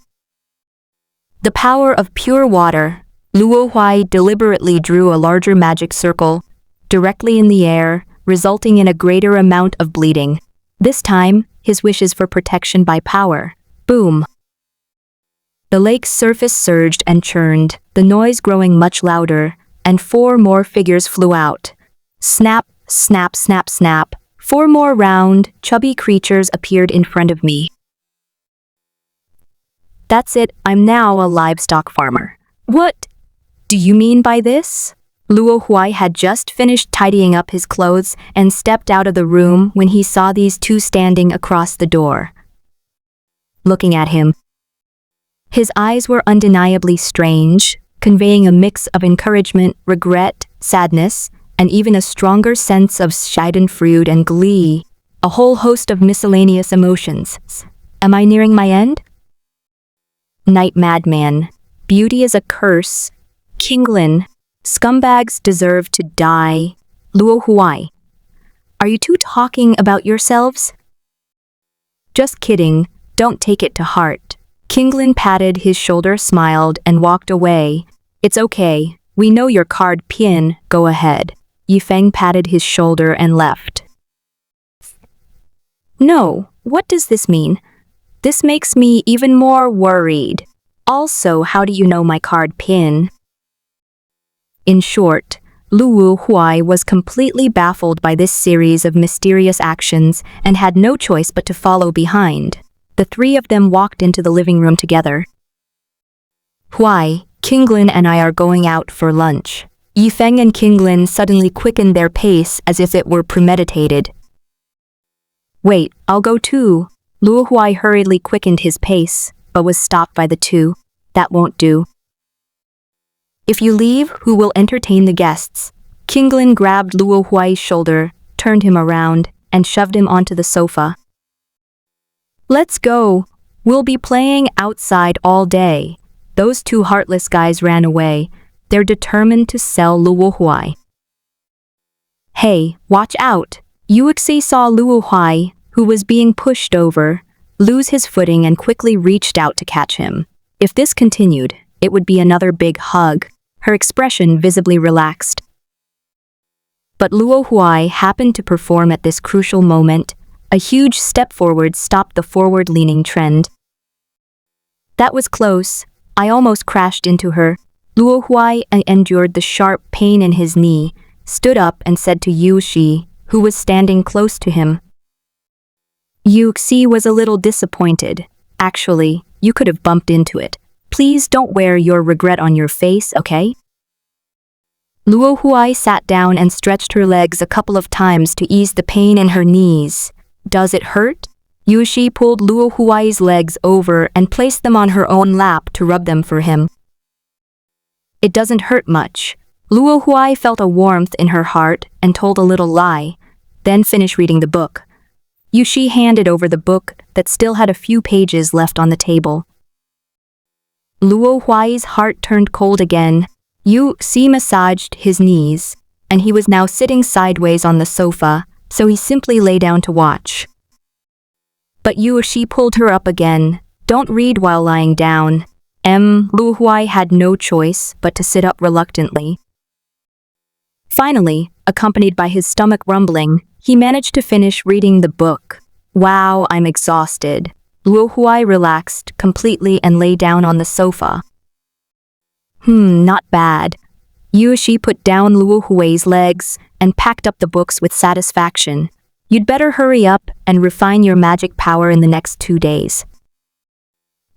The power of pure water. Luo Huai deliberately drew a larger magic circle directly in the air, resulting in a greater amount of bleeding. This time, his wishes for protection by power. Boom! The lake's surface surged and churned, the noise growing much louder, and four more figures flew out. Snap, snap, snap, snap. Four more round, chubby creatures appeared in front of me. That's it, I'm now a livestock farmer. What do you mean by this? Luo Huai had just finished tidying up his clothes and stepped out of the room when he saw these two standing across the door, looking at him. His eyes were undeniably strange, conveying a mix of encouragement, regret, sadness, and even a stronger sense of schadenfreude and glee, a whole host of miscellaneous emotions. Am I nearing my end? Night madman, beauty is a curse, Kinglin, scumbags deserve to die. Luo Huai, are you two talking about yourselves? Just kidding, don't take it to heart. Kinglin patted his shoulder, smiled, and walked away. It's okay, we know your card pin, go ahead. Yifeng patted his shoulder and left. No, what does this mean? This makes me even more worried. Also, how do you know my card pin? In short, Luo Huai was completely baffled by this series of mysterious actions and had no choice but to follow behind. The three of them walked into the living room together. Huai, Kinglin and I are going out for lunch. Yifeng and Kinglin suddenly quickened their pace as if it were premeditated. Wait, I'll go too. Luo Huai hurriedly quickened his pace, but was stopped by the two. That won't do. If you leave, who will entertain the guests? Kinglin grabbed Luo Huai's shoulder, turned him around, and shoved him onto the sofa. Let's go. We'll be playing outside all day. Those two heartless guys ran away. They're determined to sell Luo Huai. Hey, watch out. Yuexi saw Luo Huai, who was being pushed over, lose his footing and quickly reached out to catch him. If this continued, it would be another big hug. Her expression visibly relaxed. But Luo Huai happened to perform at this crucial moment. A huge step forward stopped the forward-leaning trend. That was close. I almost crashed into her. Luo Huai endured the sharp pain in his knee, stood up and said to Yuexi, who was standing close to him. Yuexi was a little disappointed. Actually, you could have bumped into it. Please don't wear your regret on your face, okay? Luo Huai sat down and stretched her legs a couple of times to ease the pain in her knees. Does it hurt? Yuexi pulled Luo Huai's legs over and placed them on her own lap to rub them for him. It doesn't hurt much. Luo Huai felt a warmth in her heart and told a little lie, then finished reading the book. Yuexi handed over the book that still had a few pages left on the table. Luo Huai's heart turned cold again. Yuexi massaged his knees, and he was now sitting sideways on the sofa, so he simply lay down to watch. But Yuexi pulled her up again. Don't read while lying down. Luo Huai had no choice but to sit up reluctantly. Finally, accompanied by his stomach rumbling, he managed to finish reading the book. Wow, I'm exhausted. Luo Huai relaxed completely and lay down on the sofa. Not bad. Yuexi put down Luo Huai's legs and packed up the books with satisfaction. You'd better hurry up and refine your magic power in the next 2 days.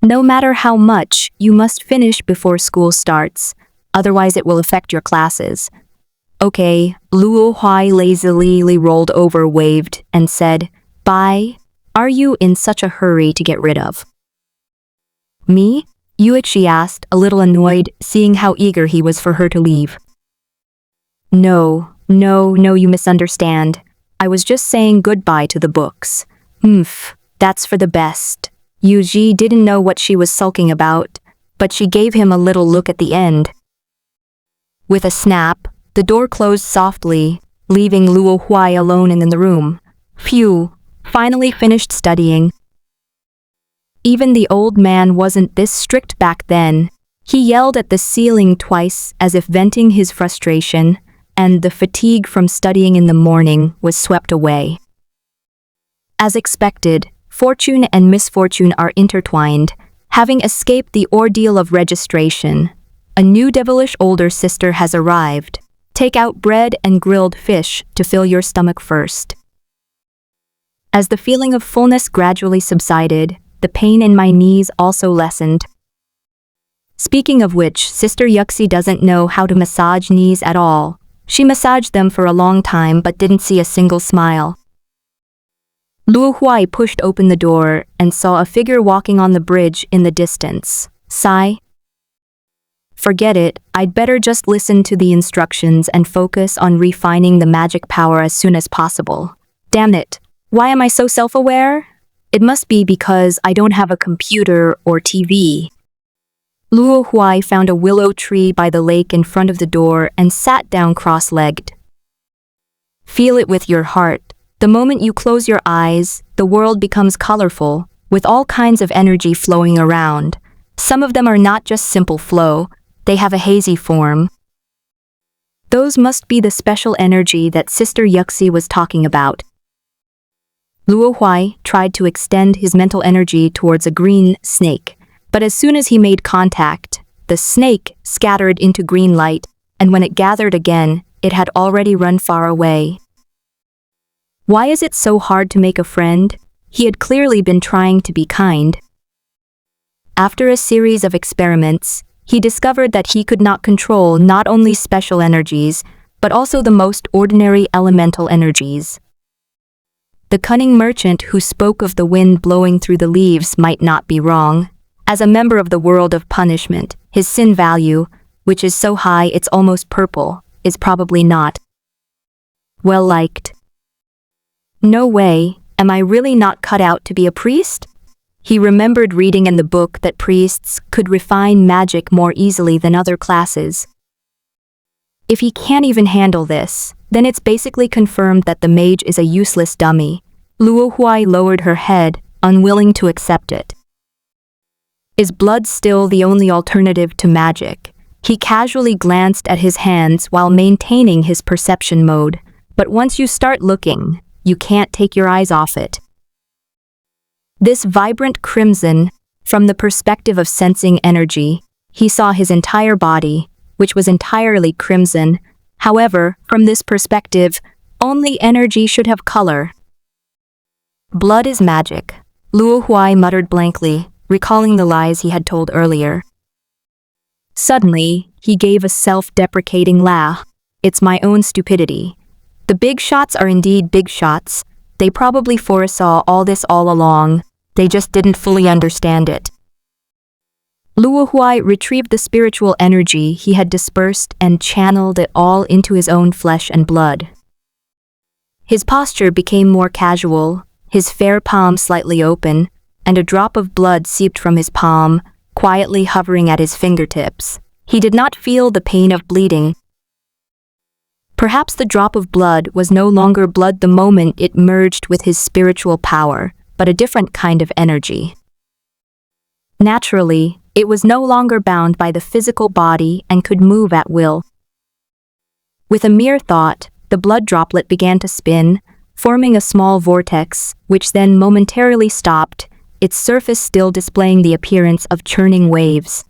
No matter how much, you must finish before school starts, otherwise it will affect your classes. Okay, Luo Huai lazily rolled over, waved, and said, Bye. Are you in such a hurry to get rid of? Me? Yuexi asked, a little annoyed, seeing how eager he was for her to leave. No, you misunderstand. I was just saying goodbye to the books. That's for the best. Yuexi didn't know what she was sulking about, but she gave him a little look at the end. With a snap, the door closed softly, leaving Luo Huai alone in the room. Phew, finally finished studying. Even the old man wasn't this strict back then. He yelled at the ceiling twice as if venting his frustration, and the fatigue from studying in the morning was swept away. As expected, fortune and misfortune are intertwined. Having escaped the ordeal of registration, a new devilish older sister has arrived. Take out bread and grilled fish to fill your stomach first. As the feeling of fullness gradually subsided, the pain in my knees also lessened. Speaking of which, Sister Yuexi doesn't know how to massage knees at all. She massaged them for a long time but didn't see a single smile. Luo Huai pushed open the door and saw a figure walking on the bridge in the distance. Sigh. Forget it, I'd better just listen to the instructions and focus on refining the magic power as soon as possible. Damn it, why am I so self-aware? It must be because I don't have a computer or TV. Luo Huai found a willow tree by the lake in front of the door and sat down cross-legged. Feel it with your heart. The moment you close your eyes, the world becomes colorful, with all kinds of energy flowing around. Some of them are not just simple flow, they have a hazy form. Those must be the special energy that Sister Yuexi was talking about. Luo Huai tried to extend his mental energy towards a green snake, but as soon as he made contact, the snake scattered into green light, and when it gathered again, it had already run far away. Why is it so hard to make a friend? He had clearly been trying to be kind. After a series of experiments, he discovered that he could not control not only special energies, but also the most ordinary elemental energies. The cunning merchant who spoke of the wind blowing through the leaves might not be wrong. As a member of the world of punishment, his sin value, which is so high it's almost purple, is probably not well liked. No way, am I really not cut out to be a priest? He remembered reading in the book that priests could refine magic more easily than other classes. If he can't even handle this, then it's basically confirmed that the mage is a useless dummy. Luo Huai lowered her head, unwilling to accept it. Is blood still the only alternative to magic? He casually glanced at his hands while maintaining his perception mode. But once you start looking, you can't take your eyes off it. This vibrant crimson, from the perspective of sensing energy, he saw his entire body, which was entirely crimson. However, from this perspective, only energy should have color. Blood is magic, Luo Huai muttered blankly, recalling the lies he had told earlier. Suddenly, he gave a self-deprecating laugh. It's my own stupidity. The big shots are indeed big shots. They probably foresaw all this all along. They just didn't fully understand it. Luo Huai retrieved the spiritual energy he had dispersed and channeled it all into his own flesh and blood. His posture became more casual, his fair palm slightly open, and a drop of blood seeped from his palm, quietly hovering at his fingertips. He did not feel the pain of bleeding. Perhaps the drop of blood was no longer blood the moment it merged with his spiritual power, but a different kind of energy. Naturally, it was no longer bound by the physical body and could move at will. With a mere thought, the blood droplet began to spin, forming a small vortex, which then momentarily stopped, its surface still displaying the appearance of churning waves.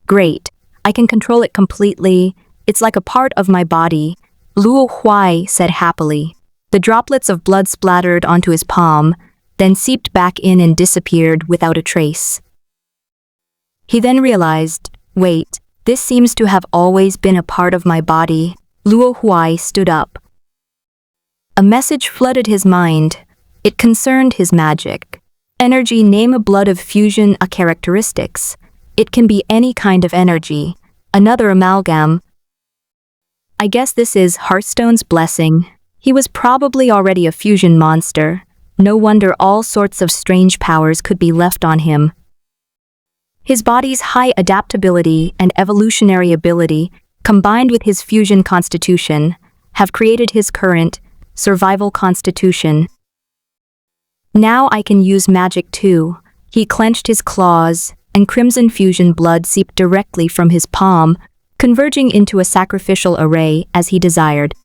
Great, I can control it completely. It's like a part of my body, Luo Huai said happily. The droplets of blood splattered onto his palm, then seeped back in and disappeared without a trace. He then realized, wait, this seems to have always been a part of my body. Luo Huai stood up. A message flooded his mind. It concerned his magic. Energy name a blood of fusion a characteristics. It can be any kind of energy. Another amalgam. I guess this is Hearthstone's blessing. He was probably already a fusion monster. No wonder all sorts of strange powers could be left on him. His body's high adaptability and evolutionary ability, combined with his fusion constitution, have created his current survival constitution. Now I can use magic too. He clenched his claws, and crimson fusion blood seeped directly from his palm, converging into a sacrificial array as he desired.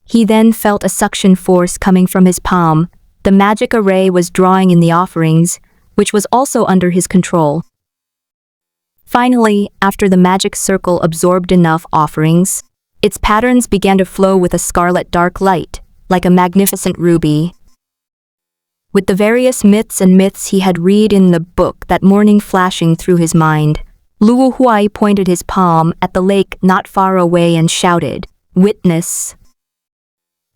He then felt a suction force coming from his palm. The magic array was drawing in the offerings, which was also under his control. Finally, after the magic circle absorbed enough offerings, its patterns began to flow with a scarlet dark light, like a magnificent ruby. With the various myths he had read in the book that morning flashing through his mind, Luo Huai pointed his palm at the lake not far away and shouted, "Witness!"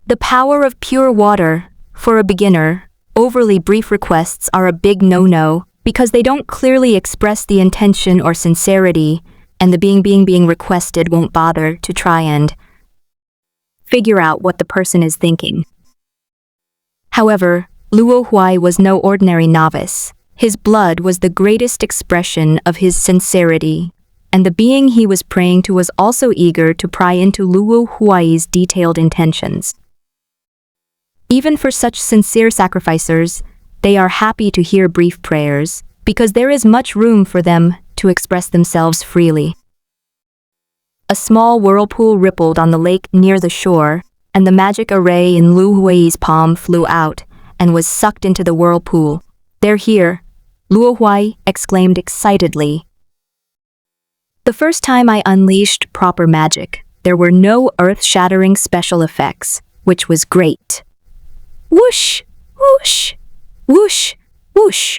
The power of pure water. For a beginner, overly brief requests are a big no-no because they don't clearly express the intention or sincerity, and the being requested won't bother to try and figure out what the person is thinking. However, Luo Huai was no ordinary novice. His blood was the greatest expression of his sincerity, and the being he was praying to was also eager to pry into Luo Huai's detailed intentions. Even for such sincere sacrificers, they are happy to hear brief prayers, because there is much room for them to express themselves freely. A small whirlpool rippled on the lake near the shore, and the magic array in Luo Huai's palm flew out and was sucked into the whirlpool. "They're here," Luo Huai exclaimed excitedly. The first time I unleashed proper magic, there were no earth-shattering special effects, which was great. Whoosh! Whoosh! Whoosh! Whoosh!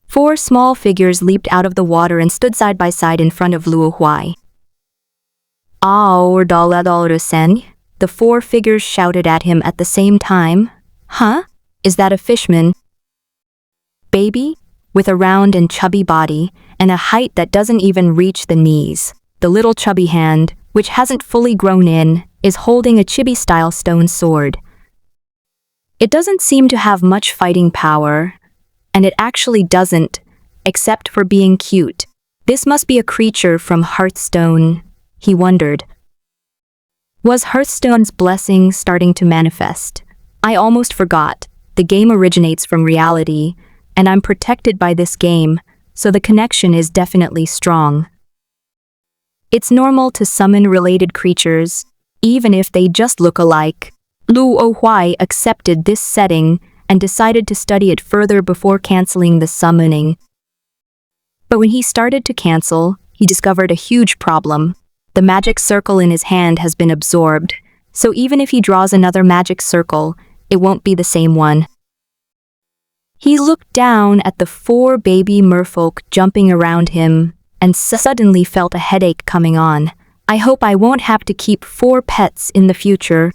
4 small figures leaped out of the water and stood side by side in front of Luo Huai. "Sen," the four figures shouted at him at the same time. Huh? Is that a fishman? Baby? With a round and chubby body, and a height that doesn't even reach the knees. The little chubby hand, which hasn't fully grown in, is holding a chibi-style stone sword. It doesn't seem to have much fighting power, and it actually doesn't, except for being cute. This must be a creature from Hearthstone, he wondered. Was Hearthstone's blessing starting to manifest? I almost forgot. The game originates from reality, and I'm protected by this game, so the connection is definitely strong. It's normal to summon related creatures, even if they just look alike. Luo Huai accepted this setting and decided to study it further before canceling the summoning. But when he started to cancel, he discovered a huge problem. The magic circle in his hand has been absorbed, so even if he draws another magic circle, it won't be the same one. He looked down at the four baby merfolk jumping around him and suddenly felt a headache coming on. I hope I won't have to keep 4 pets in the future.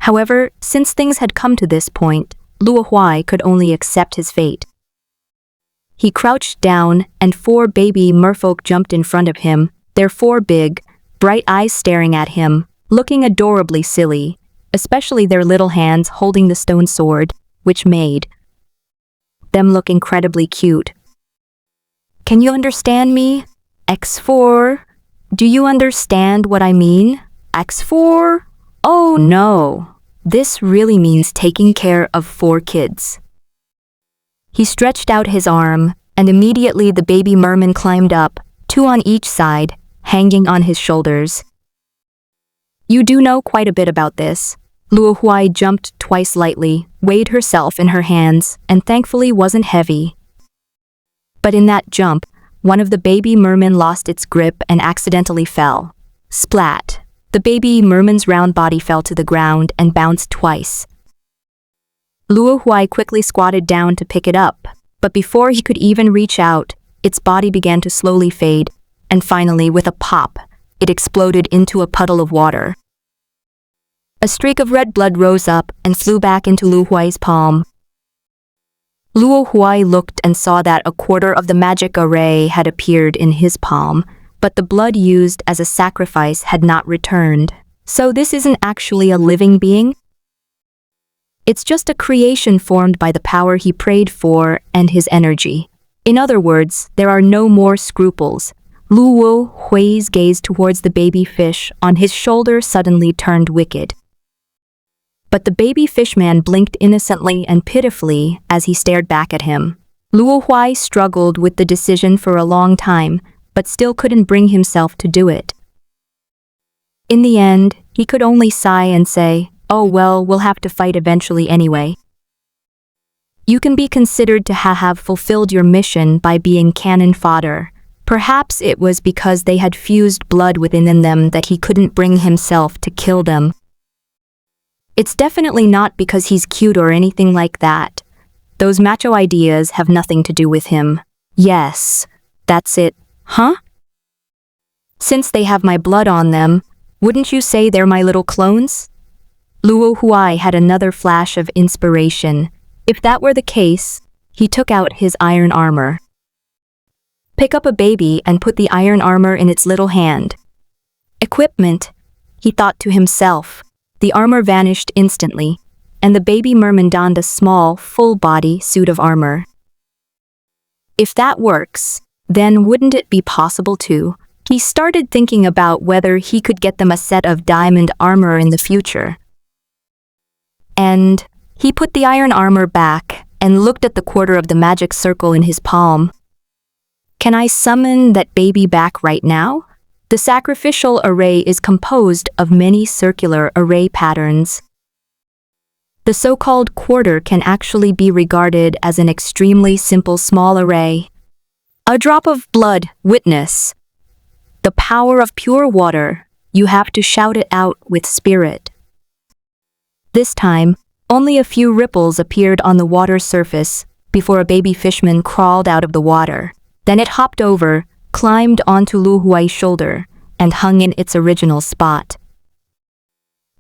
However, since things had come to this point, Luo Huai could only accept his fate. He crouched down and 4 baby merfolk jumped in front of him, their 4 big, bright eyes staring at him, looking adorably silly, especially their little hands holding the stone sword, which made them look incredibly cute. Can you understand me? X4? Do you understand what I mean? X4? Oh no, this really means taking care of 4 kids. He stretched out his arm, and immediately the baby merman climbed up, 2 on each side, hanging on his shoulders. You do know quite a bit about this. Luo Huai jumped twice lightly, weighed herself in her hands, and thankfully wasn't heavy. But in that jump, one of the baby mermen lost its grip and accidentally fell. Splat! The baby merman's round body fell to the ground and bounced twice. Luo Huai quickly squatted down to pick it up, but before he could even reach out, its body began to slowly fade, and finally, with a pop, it exploded into a puddle of water. A streak of red blood rose up and flew back into Luo Huai's palm. Luo Huai looked and saw that a quarter of the magic array had appeared in his palm, but the blood used as a sacrifice had not returned. So this isn't actually a living being? It's just a creation formed by the power he prayed for and his energy. In other words, there are no more scruples. Luo Huai's gaze towards the baby fish on his shoulder suddenly turned wicked. But the baby fishman blinked innocently and pitifully as he stared back at him. Luo Huai struggled with the decision for a long time, but still couldn't bring himself to do it. In the end, he could only sigh and say, "Oh well, we'll have to fight eventually anyway." You can be considered to have fulfilled your mission by being cannon fodder. Perhaps it was because they had fused blood within them that he couldn't bring himself to kill them. It's definitely not because he's cute or anything like that. Those macho ideas have nothing to do with him. Yes, that's it. Huh? Since they have my blood on them, wouldn't you say they're my little clones? Luo Huai had another flash of inspiration. If that were the case, he took out his iron armor. Pick up a baby and put the iron armor in its little hand. Equipment, he thought to himself. The armor vanished instantly, and the baby merman donned a small, full-body suit of armor. If that works, then wouldn't it be possible to? He started thinking about whether he could get them a set of diamond armor in the future. And he put the iron armor back and looked at the quarter of the magic circle in his palm. Can I summon that baby back right now? The sacrificial array is composed of many circular array patterns. The so-called quarter can actually be regarded as an extremely simple small array. A drop of blood, witness. The power of pure water, you have to shout it out with spirit. This time, only a few ripples appeared on the water surface before a baby fishman crawled out of the water. Then it hopped over, climbed onto Luo Huai's shoulder, and hung in its original spot.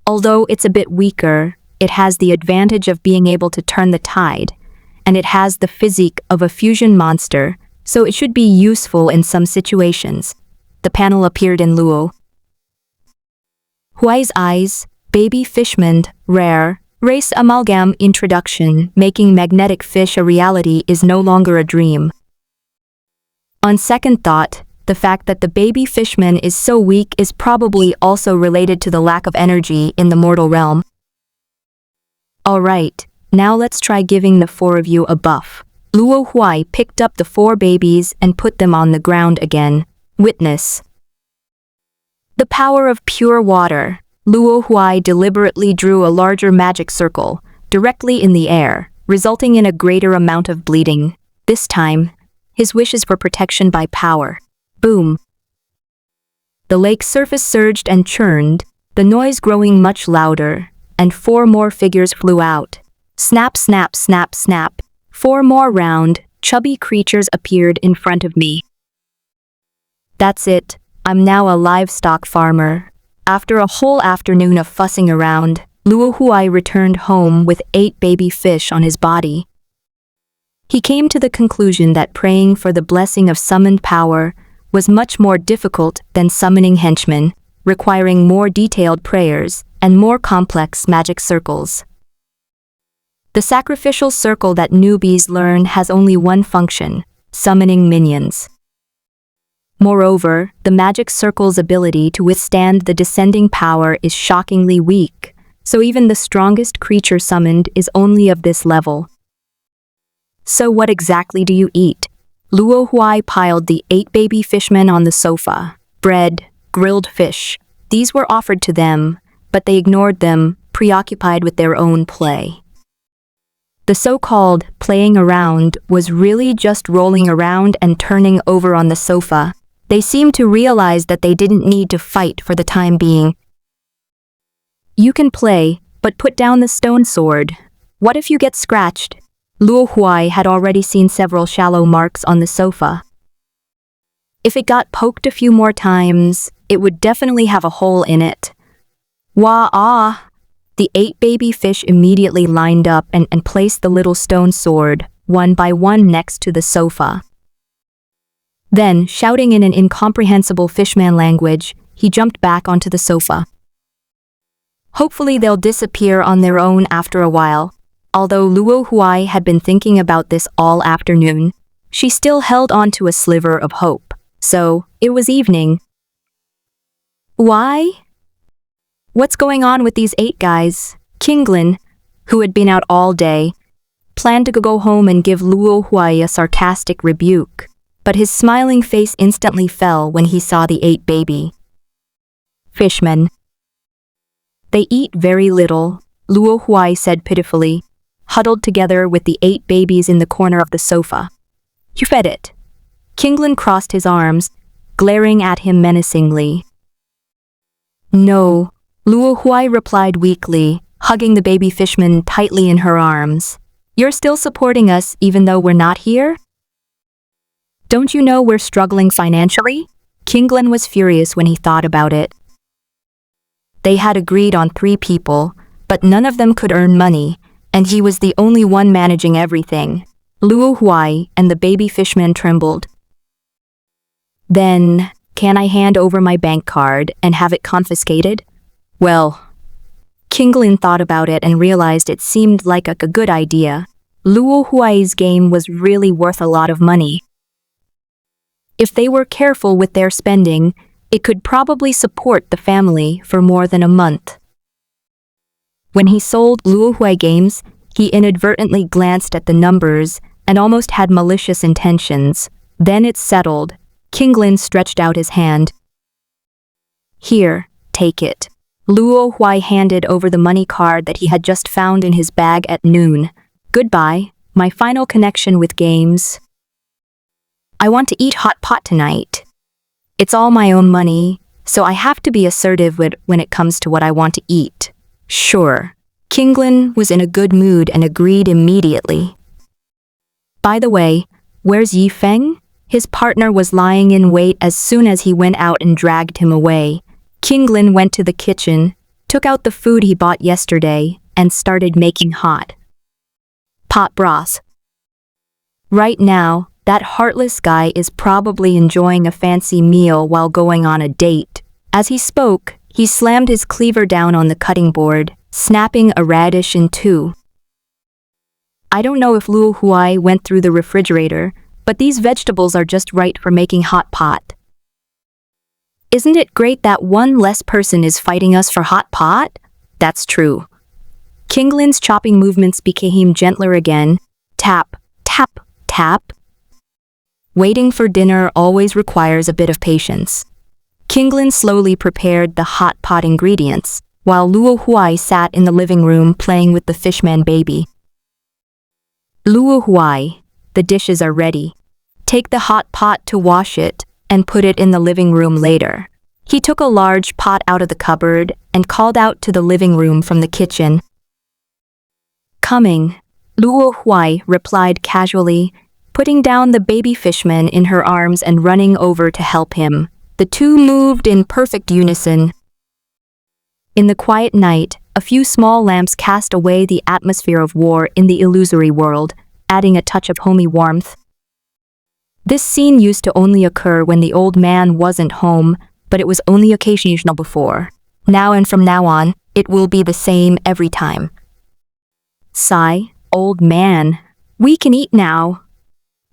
Although it's a bit weaker, it has the advantage of being able to turn the tide, and it has the physique of a fusion monster, so it should be useful in some situations. The panel appeared in Luo Huai's eyes, baby fishman, rare, race amalgam introduction, making magnetic fish a reality is no longer a dream. On second thought, the fact that the baby fishman is so weak is probably also related to the lack of energy in the mortal realm. Alright, now let's try giving the four of you a buff. Luo Huai picked up the four babies and put them on the ground again. Witness the power of pure water. Luo Huai deliberately drew a larger magic circle, directly in the air, resulting in a greater amount of bleeding. This time, his wishes for protection by power. Boom! The lake's surface surged and churned, the noise growing much louder, and four more figures flew out. Snap, snap, snap, snap. Four more round, chubby creatures appeared in front of me. That's it. I'm now a livestock farmer. After a whole afternoon of fussing around, Luo Huai returned home with 8 baby fish on his body. He came to the conclusion that praying for the blessing of summoned power was much more difficult than summoning henchmen, requiring more detailed prayers and more complex magic circles. The sacrificial circle that newbies learn has only one function: summoning minions. Moreover, the magic circle's ability to withstand the descending power is shockingly weak, so even the strongest creature summoned is only of this level. So what exactly do you eat? Luo Huai piled the 8 baby fishmen on the sofa. Bread, grilled fish. These were offered to them, but they ignored them, preoccupied with their own play. The so-called playing around was really just rolling around and turning over on the sofa. They seemed to realize that they didn't need to fight for the time being. You can play, but put down the stone sword. What if you get scratched? Luo Huai had already seen several shallow marks on the sofa. If it got poked a few more times, it would definitely have a hole in it. Wah-ah! The 8 baby fish immediately lined up and placed the little stone sword, one by one next to the sofa. Then, shouting in an incomprehensible fishman language, he jumped back onto the sofa. Hopefully they'll disappear on their own after a while. Although Luo Huai had been thinking about this all afternoon, she still held on to a sliver of hope. So, it was evening. Why? What's going on with these 8 guys? Kinglin, who had been out all day, planned to go home and give Luo Huai a sarcastic rebuke, but his smiling face instantly fell when he saw the 8 baby fishmen. They eat very little, Luo Huai said pitifully, huddled together with the 8 babies in the corner of the sofa. You fed it. Kinglin crossed his arms, glaring at him menacingly. No, Luo Huai replied weakly, hugging the baby fishman tightly in her arms. You're still supporting us even though we're not here? Don't you know we're struggling financially? Kinglin was furious when he thought about it. They had agreed on 3 people, but none of them could earn money, and he was the only one managing everything. Luo Huai and the baby fishman trembled. Then, can I hand over my bank card and have it confiscated? Well, Kinglin thought about it and realized it seemed like a good idea. Luo Huai's game was really worth a lot of money. If they were careful with their spending, it could probably support the family for more than a month. When he sold Luo Huai games, he inadvertently glanced at the numbers and almost had malicious intentions. Then it settled. Kinglin stretched out his hand. Here, take it. Luo Huai handed over the money card that he had just found in his bag at noon. Goodbye, my final connection with games. I want to eat hot pot tonight. It's all my own money, so I have to be assertive when it comes to what I want to eat. Sure. Kinglin was in a good mood and agreed immediately. By the way, where's Yi Feng? His partner was lying in wait as soon as he went out and dragged him away. Kinglin went to the kitchen, took out the food he bought yesterday and started making hot pot broth. Right now, that heartless guy is probably enjoying a fancy meal while going on a date. As he spoke, he slammed his cleaver down on the cutting board, snapping a radish in two. I don't know if Luo Huai went through the refrigerator, but these vegetables are just right for making hot pot. Isn't it great that one less person is fighting us for hot pot? That's true. King Lin's chopping movements became gentler again. Tap, tap, tap. Waiting for dinner always requires a bit of patience. King Lin slowly prepared the hot pot ingredients, while Luo Huai sat in the living room playing with the fishman baby. Luo Huai, the dishes are ready. Take the hot pot to wash it and put it in the living room later. He took a large pot out of the cupboard and called out to the living room from the kitchen. Coming, Luo Huai replied casually, putting down the baby fishman in her arms and running over to help him. The two moved in perfect unison. In the quiet night, a few small lamps cast away the atmosphere of war in the illusory world, adding a touch of homey warmth. This scene used to only occur when the old man wasn't home, but it was only occasional before. Now and from now on, it will be the same every time. Sigh, old man, we can eat now.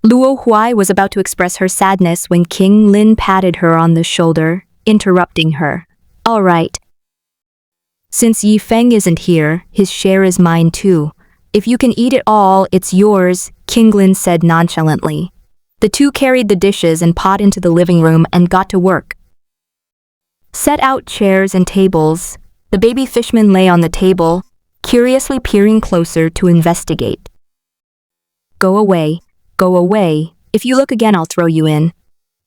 Luo Huai was about to express her sadness when King Lin patted her on the shoulder, interrupting her. All right. Since Yi Feng isn't here, his share is mine too. If you can eat it all, it's yours, King Lin said nonchalantly. The two carried the dishes and pot into the living room and got to work. Set out chairs and tables. The baby fishman lay on the table, curiously peering closer to investigate. Go away. Go away. If you look again, I'll throw you in.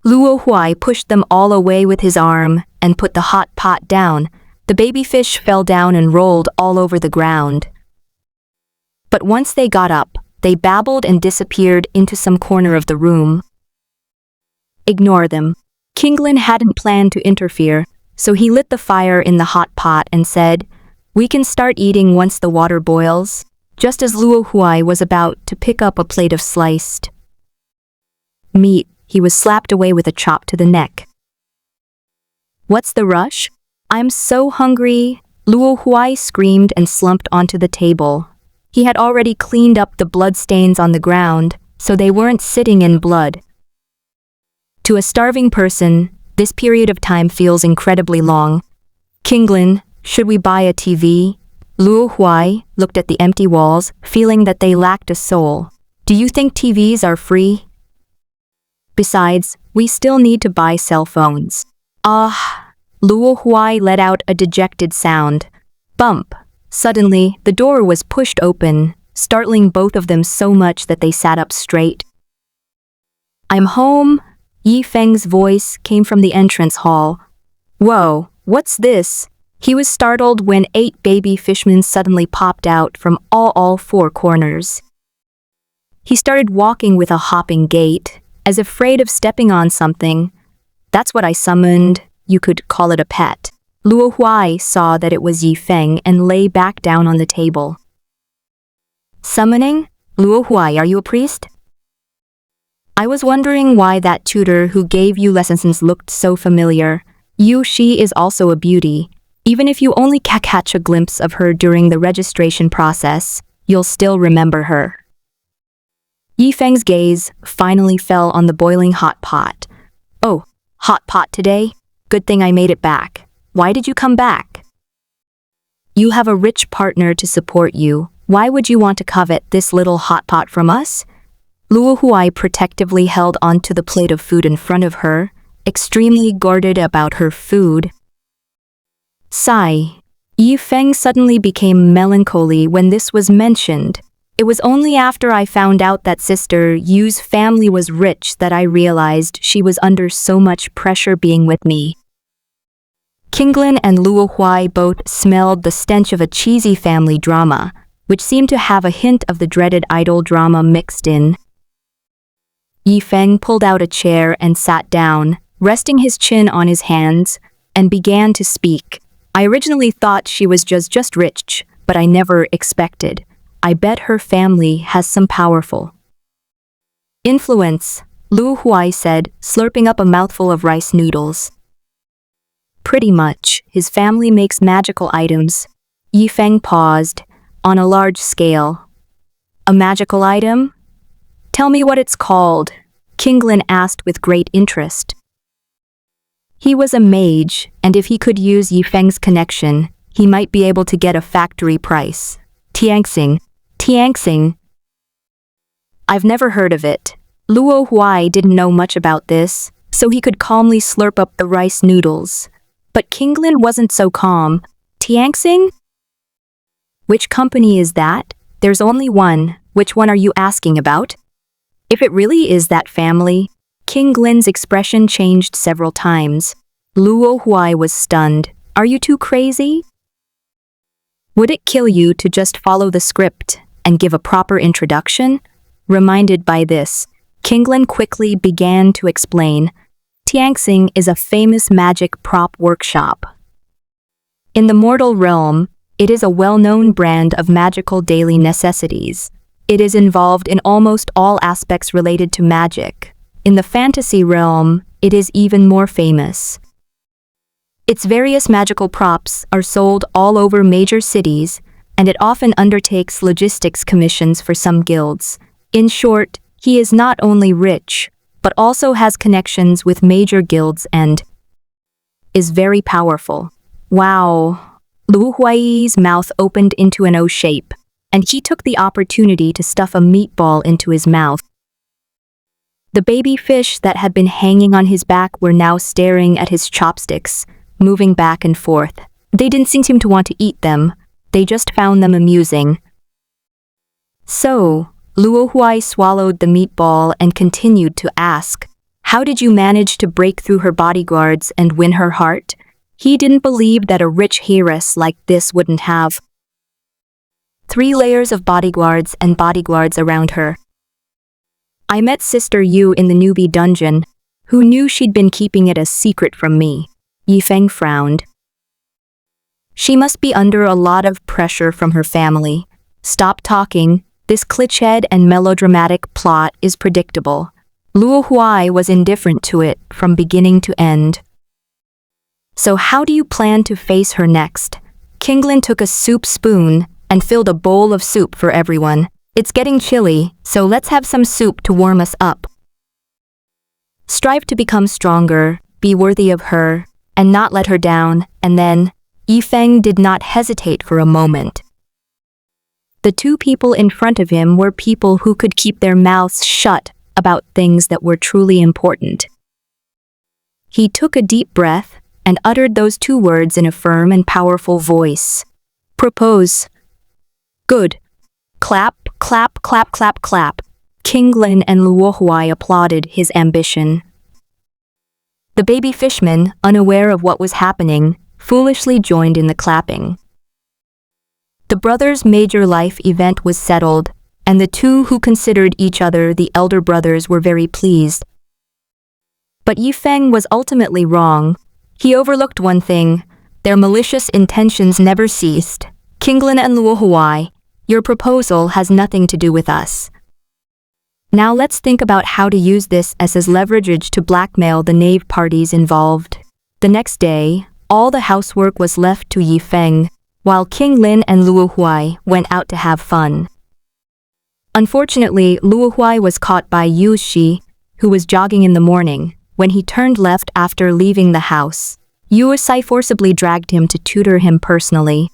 Luo Huai pushed them all away with his arm and put the hot pot down. The baby fish fell down and rolled all over the ground. But once they got up, they babbled and disappeared into some corner of the room. Ignore them. King Lin hadn't planned to interfere, so he lit the fire in the hot pot and said, "We can start eating once the water boils." Just as Luo Huai was about to pick up a plate of sliced meat, he was slapped away with a chop to the neck. What's the rush? I'm so hungry, Luo Huai screamed and slumped onto the table. He had already cleaned up the blood stains on the ground, so they weren't sitting in blood. To a starving person, this period of time feels incredibly long. King Lin, should we buy a TV? Luo Huai looked at the empty walls, feeling that they lacked a soul. Do you think TVs are free? Besides, we still need to buy cell phones. Luo Huai let out a dejected sound. Bump. Suddenly, the door was pushed open, startling both of them so much that they sat up straight. I'm home. Yi Feng's voice came from the entrance hall. Whoa, what's this? He was startled when 8 baby fishmen suddenly popped out from all 4 corners. He started walking with a hopping gait, as if afraid of stepping on something. That's what I summoned. You could call it a pet. Luo Huai saw that it was Yi Feng and lay back down on the table. Summoning? Luo Huai, are you a priest? I was wondering why that tutor who gave you lessons looked so familiar. She is also a beauty. Even if you only catch a glimpse of her during the registration process, you'll still remember her. Yi Feng's gaze finally fell on the boiling hot pot. Oh, hot pot today? Good thing I made it back. Why did you come back? You have a rich partner to support you. Why would you want to covet this little hot pot from us? Luo Huai protectively held onto the plate of food in front of her, extremely guarded about her food. Sigh. Yi Feng suddenly became melancholy when this was mentioned. It was only after I found out that Sister Yu's family was rich that I realized she was under so much pressure being with me. King Lin and Luo Huai both smelled the stench of a cheesy family drama, which seemed to have a hint of the dreaded idol drama mixed in. Yi Feng pulled out a chair and sat down, resting his chin on his hands, and began to speak. I originally thought she was just rich, but I never expected. I bet her family has some powerful influence, Luo Huai said, slurping up a mouthful of rice noodles. Pretty much, his family makes magical items. Yifeng paused, on a large scale. A magical item? Tell me what it's called, Kinglin asked with great interest. He was a mage, and if he could use Yifeng's connection, he might be able to get a factory price. Tianxing. I've never heard of it. Luo Huai didn't know much about this, so he could calmly slurp up the rice noodles. But Kinglin wasn't so calm. Tianxing? Which company is that? There's only one. Which one are you asking about? If it really is that family, Kinglin's expression changed several times. Luo Huai was stunned. Are you too crazy? Would it kill you to just follow the script and give a proper introduction? Reminded by this, Kinglin quickly began to explain. Tianxing is a famous magic prop workshop. In the mortal realm, it is a well-known brand of magical daily necessities. It is involved in almost all aspects related to magic. In the fantasy realm, it is even more famous. Its various magical props are sold all over major cities, and it often undertakes logistics commissions for some guilds. In short, he is not only rich, but also has connections with major guilds and is very powerful. Wow! Luo Huai's mouth opened into an O shape, and he took the opportunity to stuff a meatball into his mouth. The baby fish that had been hanging on his back were now staring at his chopsticks, moving back and forth. They didn't seem to want to eat them, they just found them amusing. So, Luo Huai swallowed the meatball and continued to ask, "How did you manage to break through her bodyguards and win her heart?" He didn't believe that a rich heiress like this wouldn't have 3 layers of bodyguards and bodyguards around her. I met Sister Yu in the newbie dungeon, who knew she'd been keeping it a secret from me. Yifeng frowned. She must be under a lot of pressure from her family. Stop talking. This cliched and melodramatic plot is predictable. Luo Huai was indifferent to it from beginning to end. So how do you plan to face her next? Kinglin took a soup spoon and filled a bowl of soup for everyone. It's getting chilly, so let's have some soup to warm us up. Strive to become stronger, be worthy of her, and not let her down, and then, Yifeng did not hesitate for a moment. The 2 people in front of him were people who could keep their mouths shut about things that were truly important. He took a deep breath and uttered those 2 words in a firm and powerful voice. Propose. Good. Clap, clap, clap, clap, clap. Kinglin and Luo Huai applauded his ambition. The baby fishman, unaware of what was happening, foolishly joined in the clapping. The brothers' major life event was settled, and the 2 who considered each other the elder brothers were very pleased. But Yifeng was ultimately wrong. He overlooked one thing. Their malicious intentions never ceased. Kinglin and Luo Huai, your proposal has nothing to do with us. Now let's think about how to use this as leverage to blackmail the knave parties involved. The next day, all the housework was left to Yifeng, while Kinglin and Luo Huai went out to have fun. Unfortunately, Luo Huai was caught by Yu Shi, who was jogging in the morning. When he turned left after leaving the house, Yu Shi forcibly dragged him to tutor him personally.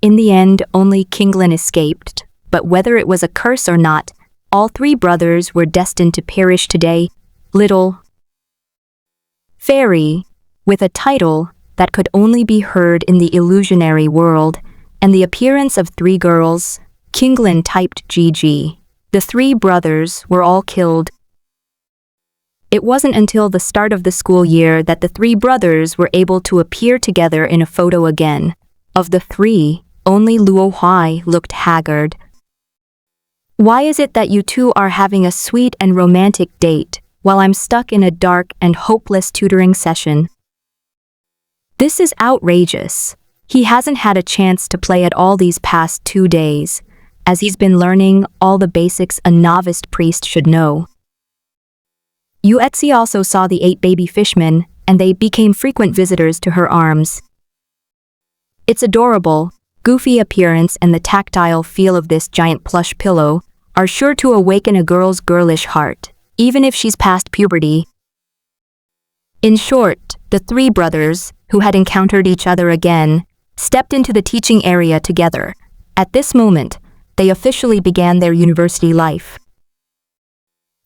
In the end, only Kinglin escaped, but whether it was a curse or not, all 3 brothers were destined to perish today. Little fairy, with a title that could only be heard in the illusionary world, and the appearance of 3 girls, Kinglin typed GG. The 3 brothers were all killed. It wasn't until the start of the school year that the 3 brothers were able to appear together in a photo again. Of the 3, only Luo Huai looked haggard. Why is it that you 2 are having a sweet and romantic date, while I'm stuck in a dark and hopeless tutoring session? This is outrageous. He hasn't had a chance to play at all these past 2 days, as he's been learning all the basics a novice priest should know. Yuetsi also saw the 8 baby fishmen, and they became frequent visitors to her arms. Its adorable, goofy appearance and the tactile feel of this giant plush pillow are sure to awaken a girl's girlish heart, even if she's past puberty. In short, the 3 brothers, who had encountered each other again, stepped into the teaching area together. At this moment, they officially began their university life.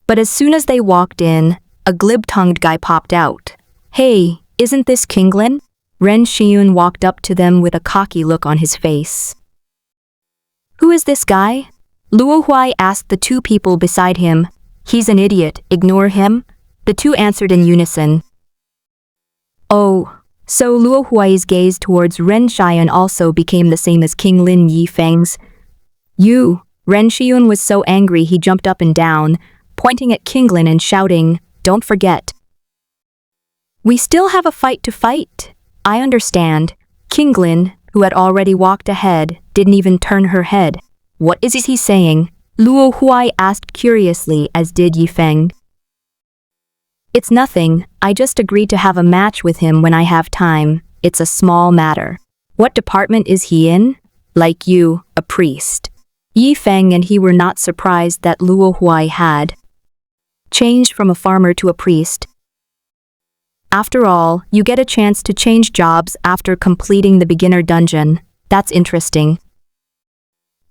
But as soon as they walked in, a glib-tongued guy popped out. "Hey, isn't this Kinglin?" Ren Xiun walked up to them with a cocky look on his face. "Who is this guy?" Luo Huai asked the 2 people beside him. "He's an idiot, ignore him." The 2 answered in unison. Oh, so Luo Huai's gaze towards Ren Xian also became the same as King Lin Yifeng's. Ren Xiun was so angry he jumped up and down, pointing at Kinglin and shouting, "Don't forget. We still have a fight to fight." "I understand." Kinglin, who had already walked ahead, didn't even turn her head. "What is he saying?" Luo Huai asked curiously, as did Yifeng. "It's nothing, I just agreed to have a match with him when I have time. It's a small matter." "What department is he in?" "Like you, a priest." Yifeng and he were not surprised that Luo Huai had changed from a farmer to a priest. After all, you get a chance to change jobs after completing the beginner dungeon. That's interesting.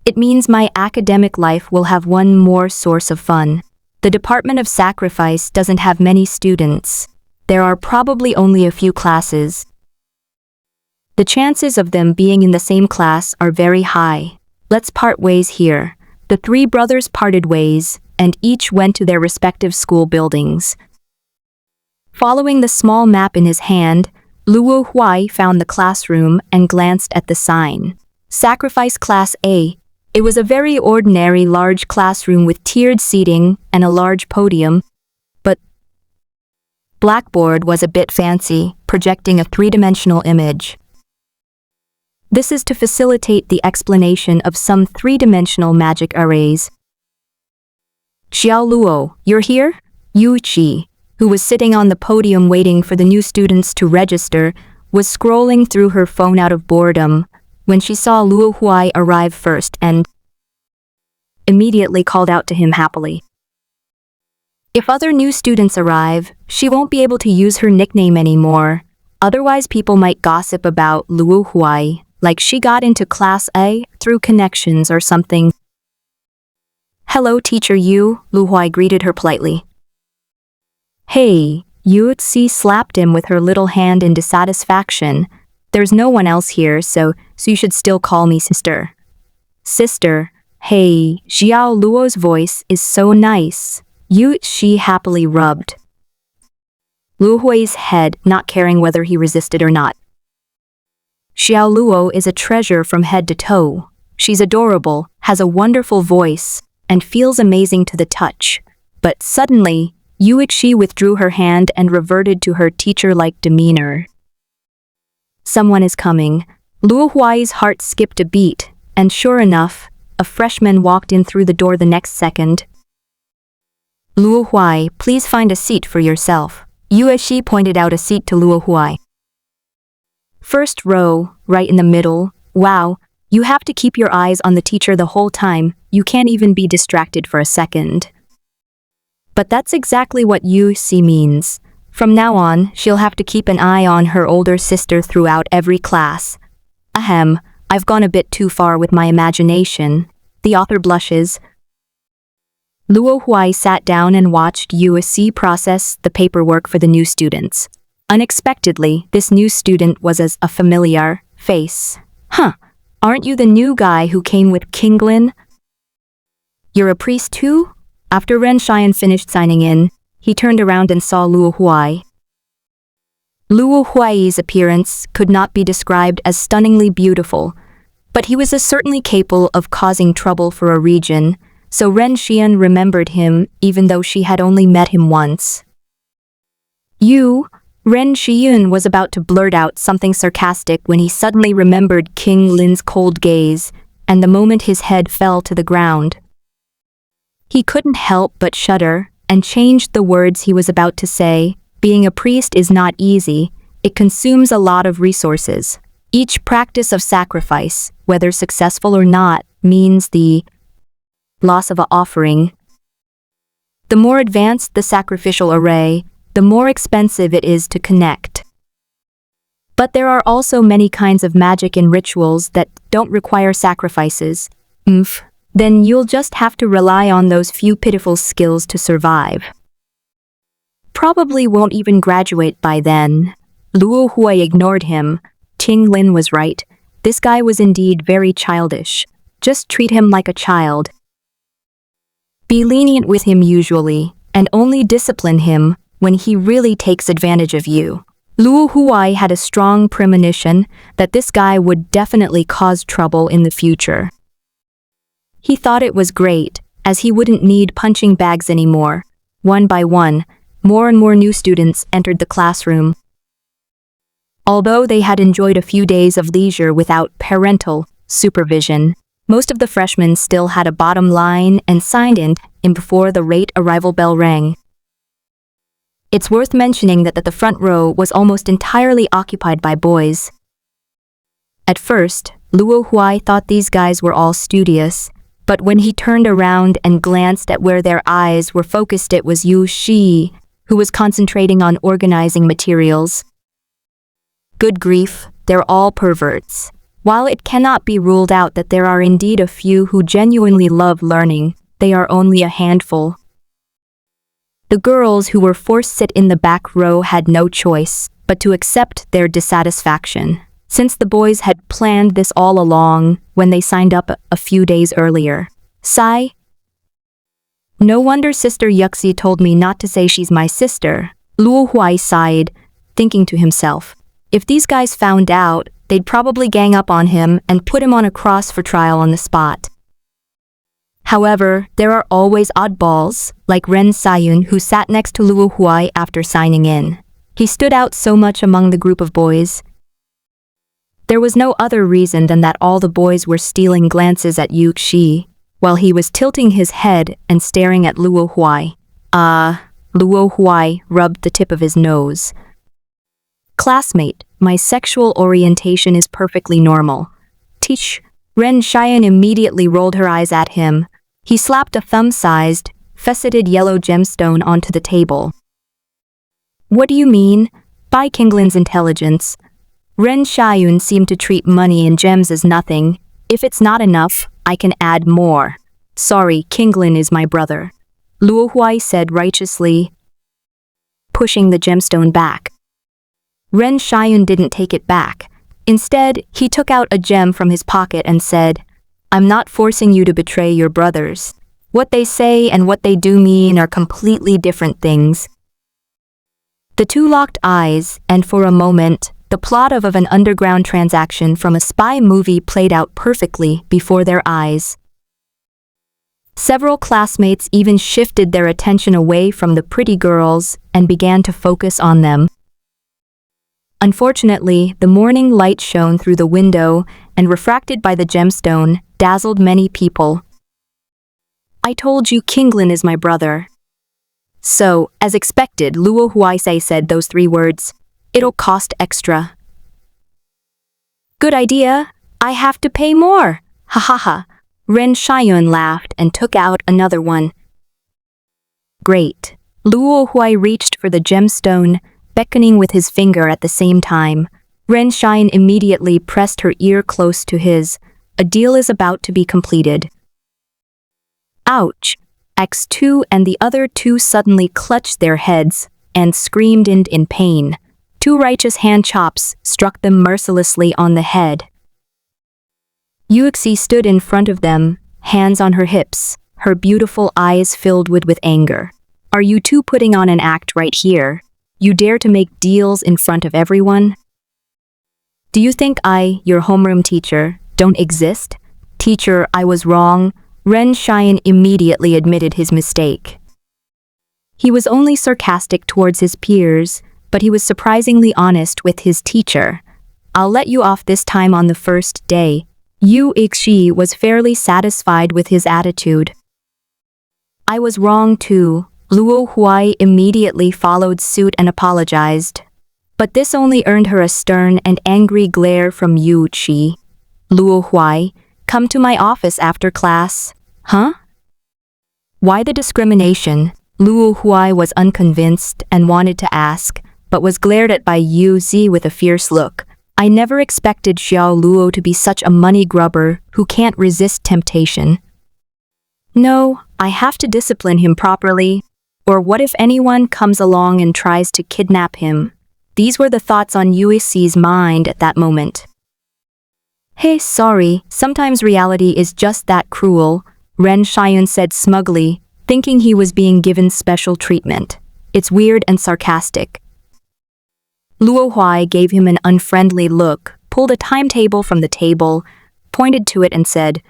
It means my academic life will have one more source of fun. The Department of Sacrifice doesn't have many students. There are probably only a few classes. The chances of them being in the same class are very high. Let's part ways here. The 3 brothers parted ways, and each went to their respective school buildings. Following the small map in his hand, Luo Huai found the classroom and glanced at the sign. Sacrifice Class A. It was a very ordinary large classroom with tiered seating and a large podium, but blackboard was a bit fancy, projecting a 3-dimensional image. This is to facilitate the explanation of some 3-dimensional magic arrays. "Xiao Luo, you're here?" Yu Qi, who was sitting on the podium waiting for the new students to register, was scrolling through her phone out of boredom when she saw Luo Huai arrive first and immediately called out to him happily. If other new students arrive, she won't be able to use her nickname anymore. Otherwise, people might gossip about Luo Huai, like she got into Class A through connections or something. "Hello, Teacher Yu," Luo Huai greeted her politely. "Hey," Yuetsi slapped him with her little hand in dissatisfaction. "There's no one else here, so you should still call me sister." "Sister, hey," Xiao Luo's voice is so nice. Yuetsi happily rubbed Luo Huai's head, not caring whether he resisted or not. Xiao Luo is a treasure from head to toe. She's adorable, has a wonderful voice, and feels amazing to the touch. But suddenly, Yuetsi withdrew her hand and reverted to her teacher-like demeanor. Someone is coming. Luo Huai's heart skipped a beat, and sure enough, a freshman walked in through the door the next second. "Luo Huai, please find a seat for yourself." Yuetsi pointed out a seat to Luo Huai. "First row, right in the middle. Wow, you have to keep your eyes on the teacher the whole time. You can't even be distracted for a second." But that's exactly what Yuetsi means. From now on, she'll have to keep an eye on her older sister throughout every class. Ahem, I've gone a bit too far with my imagination. The author blushes. Luo Huai sat down and watched Yuetsi process the paperwork for the new students. Unexpectedly, this new student was as a familiar face. "Huh, aren't you the new guy who came with Kinglin?" "You're a priest too?" After Ren Xian finished signing in, he turned around and saw Luo Huai. Luo Huai's appearance could not be described as stunningly beautiful, but he was certainly capable of causing trouble for a region, so Ren Xian remembered him even though she had only met him once. Ren Shiyun was about to blurt out something sarcastic when he suddenly remembered King Lin's cold gaze, and the moment his head fell to the ground. He couldn't help but shudder and changed the words he was about to say. Being a priest is not easy. It consumes a lot of resources. Each practice of sacrifice, whether successful or not, means the loss of an offering. The more advanced the sacrificial array, the more expensive it is to connect. But there are also many kinds of magic and rituals that don't require sacrifices. Then you'll just have to rely on those few pitiful skills to survive. Probably won't even graduate by then. Luo Huai ignored him. Ting Lin was right. This guy was indeed very childish. Just treat him like a child. Be lenient with him usually, and only discipline him when he really takes advantage of you. Luo Huai had a strong premonition that this guy would definitely cause trouble in the future. He thought it was great, as he wouldn't need punching bags anymore. One by one, more and more new students entered the classroom. Although they had enjoyed a few days of leisure without parental supervision, most of the freshmen still had a bottom line and signed in before the late arrival bell rang. It's worth mentioning that the front row was almost entirely occupied by boys. At first, Luo Huai thought these guys were all studious, but when he turned around and glanced at where their eyes were focused, it was Yu Shi, who was concentrating on organizing materials. Good grief, they're all perverts. While it cannot be ruled out that there are indeed a few who genuinely love learning, they are only a handful. The girls who were forced to sit in the back row had no choice but to accept their dissatisfaction, since the boys had planned this all along when they signed up a few days earlier. Sigh. No wonder Sister Yuxi told me not to say she's my sister. Luo Huai sighed, thinking to himself, if these guys found out, they'd probably gang up on him and put him on a cross for trial on the spot. However, there are always oddballs, like Ren Sayun, who sat next to Luo Huai after signing in. He stood out so much among the group of boys. There was no other reason than that all the boys were stealing glances at Yu Xi, while he was tilting his head and staring at Luo Huai. Luo Huai rubbed the tip of his nose. Classmate, my sexual orientation is perfectly normal. Teach. Ren Xian immediately rolled her eyes at him. He slapped a thumb-sized, faceted yellow gemstone onto the table. What do you mean? By Kinglin's intelligence. Ren Xian seemed to treat money and gems as nothing. If it's not enough, I can add more. Sorry, Kinglin is my brother. Luo Huai said righteously, pushing the gemstone back. Ren Xian didn't take it back. Instead, he took out a gem from his pocket and said, I'm not forcing you to betray your brothers. What they say and what they do mean are completely different things. The two locked eyes, and for a moment, the plot of an underground transaction from a spy movie played out perfectly before their eyes. Several classmates even shifted their attention away from the pretty girls and began to focus on them. Unfortunately, the morning light shone through the window and refracted by the gemstone, dazzled many people. I told you Kinglin is my brother. So, as expected, Luo Huai said those 3 words. It'll cost extra. Good idea. I have to pay more. Ha ha ha. Ren Xian laughed and took out another one. Great. Luo Huai reached for the gemstone, beckoning with his finger at the same time. Ren Xian immediately pressed her ear close to his. A deal is about to be completed. Ouch! X2 and the other 2 suddenly clutched their heads and screamed in pain. 2 righteous hand chops struck them mercilessly on the head. Yuxi stood in front of them, hands on her hips, her beautiful eyes filled with anger. Are you 2 putting on an act right here? You dare to make deals in front of everyone? Do you think I, your homeroom teacher, don't exist? Teacher, I was wrong. Ren Xian immediately admitted his mistake. He was only sarcastic towards his peers, but he was surprisingly honest with his teacher. "I'll let you off this time on the first day." Yu Ixi was fairly satisfied with his attitude. "I was wrong too." Luo Huai immediately followed suit and apologized. But this only earned her a stern and angry glare from Yu Qi. "Luo Huai, come to my office after class." "Huh? Why the discrimination?" Luo Huai was unconvinced and wanted to ask, but was glared at by Yu Zi with a fierce look. "I never expected Xiao Luo to be such a money grubber who can't resist temptation." "No, I have to discipline him properly. Or what if anyone comes along and tries to kidnap him?" These were the thoughts on Yu Xi's mind at that moment. "Hey, sorry, sometimes reality is just that cruel," Ren Xian said smugly, thinking he was being given special treatment. "It's weird and sarcastic." Luo Huai gave him an unfriendly look, pulled a timetable from the table, pointed to it and said,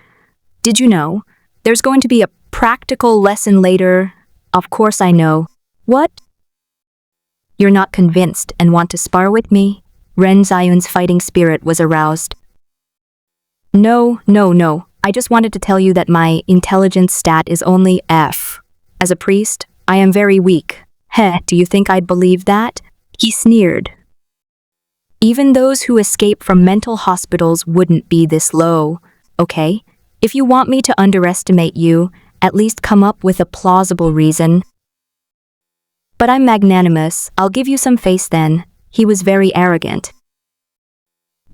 "Did you know? There's going to be a practical lesson later." "Of course I know." "What? You're not convinced and want to spar with me?" Ren Ziyun's fighting spirit was aroused. No. I just wanted to tell you that my intelligence stat is only F. As a priest, I am very weak." "Heh, do you think I'd believe that?" He sneered. "Even those who escape from mental hospitals wouldn't be this low, okay? If you want me to underestimate you, at least come up with a plausible reason." "But I'm magnanimous, I'll give you some face then." He was very arrogant.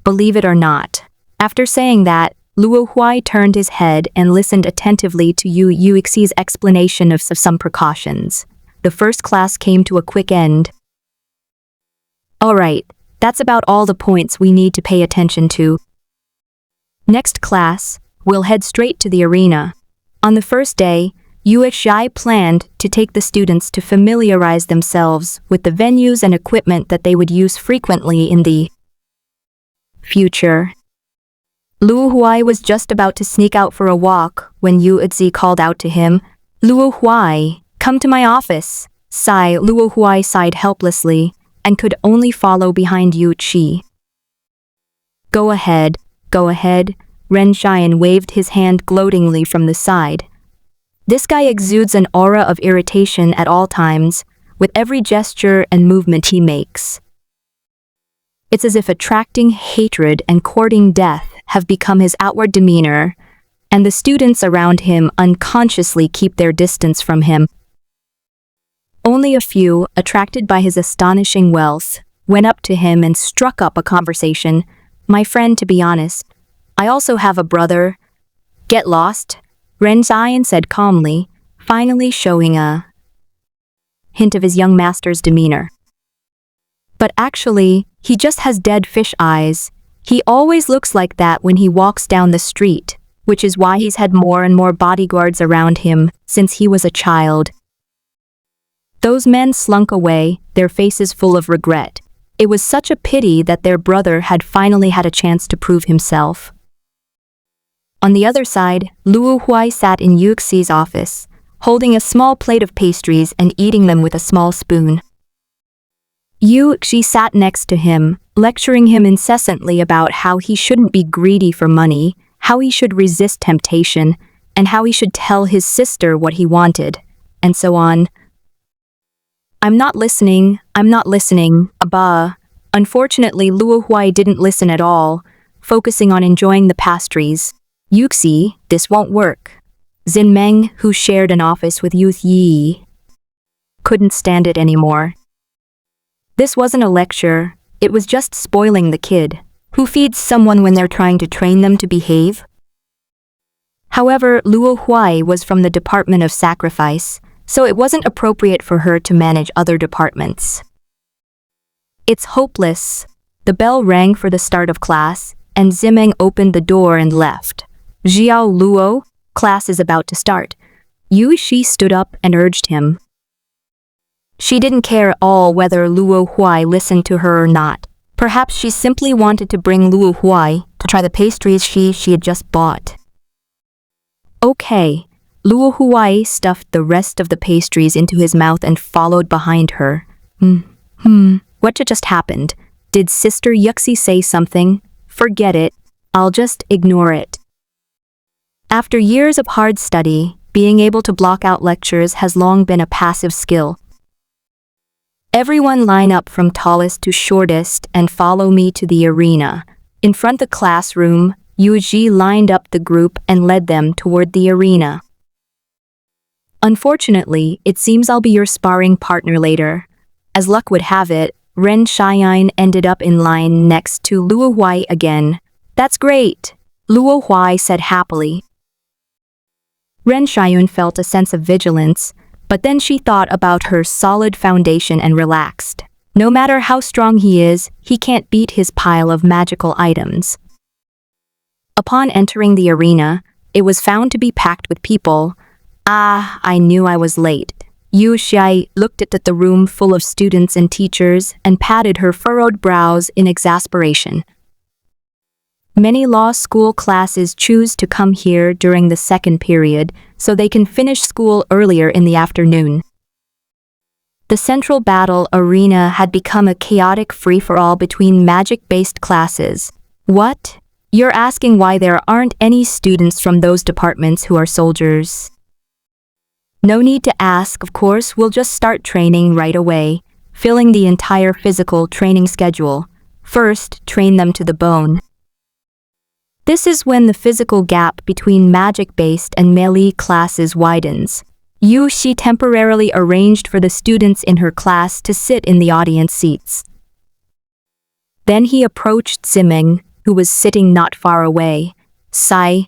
Believe it or not. After saying that, Luo Huai turned his head and listened attentively to Yu Yuxi's explanation of some precautions. The first class came to a quick end. "All right, that's about all the points we need to pay attention to. Next class, we'll head straight to the arena." On the first day, Yu Xi planned to take the students to familiarize themselves with the venues and equipment that they would use frequently in the future. Luo Huai was just about to sneak out for a walk when Yu Zi called out to him, "Luo Huai, come to my office." Luo Huai sighed helplessly and could only follow behind Yu Qi. Go ahead. Ren Xian waved his hand gloatingly from the side. This guy exudes an aura of irritation at all times, with every gesture and movement he makes. It's as if attracting hatred and courting death have become his outward demeanor, and the students around him unconsciously keep their distance from him. Only a few, attracted by his astonishing wealth, went up to him and struck up a conversation. "My friend, to be honest, I also have a brother." "Get lost," Ren Xian said calmly, finally showing a hint of his young master's demeanor. "But actually, he just has dead fish eyes. He always looks like that when he walks down the street, which is why he's had more and more bodyguards around him since he was a child." Those men slunk away, their faces full of regret. It was such a pity that their brother had finally had a chance to prove himself. On the other side, Luo Huai sat in Yu Xi's office, holding a small plate of pastries and eating them with a small spoon. Yu Xi sat next to him, lecturing him incessantly about how he shouldn't be greedy for money, how he should resist temptation, and how he should tell his sister what he wanted, and so on. I'm not listening, Abba." Unfortunately, Luo Huai didn't listen at all, focusing on enjoying the pastries. "Yuxi, this won't work." Xin Meng, who shared an office with Yu Yi, couldn't stand it anymore. This wasn't a lecture, it was just spoiling the kid. Who feeds someone when they're trying to train them to behave? However, Luo Huai was from the Department of Sacrifice, so it wasn't appropriate for her to manage other departments. "It's hopeless." The bell rang for the start of class, and Zimeng opened the door and left. "Xiao Luo, class is about to start." Yu Shi stood up and urged him. She didn't care at all whether Luo Huai listened to her or not. Perhaps she simply wanted to bring Luo Huai to try the pastries she had just bought. Okay. Luo Huai stuffed the rest of the pastries into his mouth and followed behind her. What just happened? Did Sister Yuxi say something? Forget it. I'll just ignore it. After years of hard study, being able to block out lectures has long been a passive skill. Everyone line up from tallest to shortest and follow me to the arena. In front of the classroom, Yu Ji lined up the group and led them toward the arena. Unfortunately, it seems I'll be your sparring partner later. As luck would have it, Ren Xiaoyan ended up in line next to Luo Huai again. That's great, Luo Huai said happily. Ren Xiaoyan felt a sense of vigilance, but then she thought about her solid foundation and relaxed. No matter how strong he is, he can't beat his pile of magical items. Upon entering the arena, it was found to be packed with people. I knew I was late. Yu Xiai looked at the room full of students and teachers and patted her furrowed brows in exasperation. Many law school classes choose to come here during the second period so they can finish school earlier in the afternoon. The central battle arena had become a chaotic free-for-all between magic-based classes. What? You're asking why there aren't any students from those departments who are soldiers? No need to ask, of course, we'll just start training right away, filling the entire physical training schedule. First, train them to the bone. This is when the physical gap between magic-based and melee classes widens. Yu Xi temporarily arranged for the students in her class to sit in the audience seats. Then he approached Ziming, who was sitting not far away. Sigh.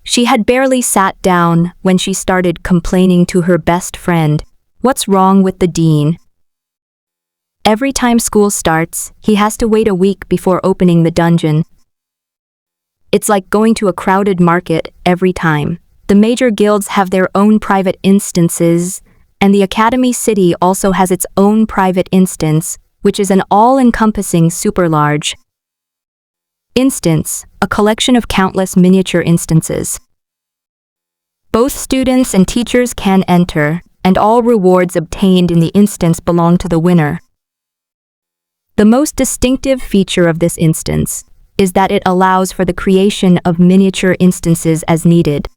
She had barely sat down when she started complaining to her best friend. What's wrong with the dean? Every time school starts, he has to wait a week before opening the dungeon. It's like going to a crowded market every time. The major guilds have their own private instances, and the Academy City also has its own private instance, which is an all-encompassing super-large instance, a collection of countless miniature instances. Both students and teachers can enter, and all rewards obtained in the instance belong to the winner. The most distinctive feature of this instance is that it allows for the creation of miniature instances as needed.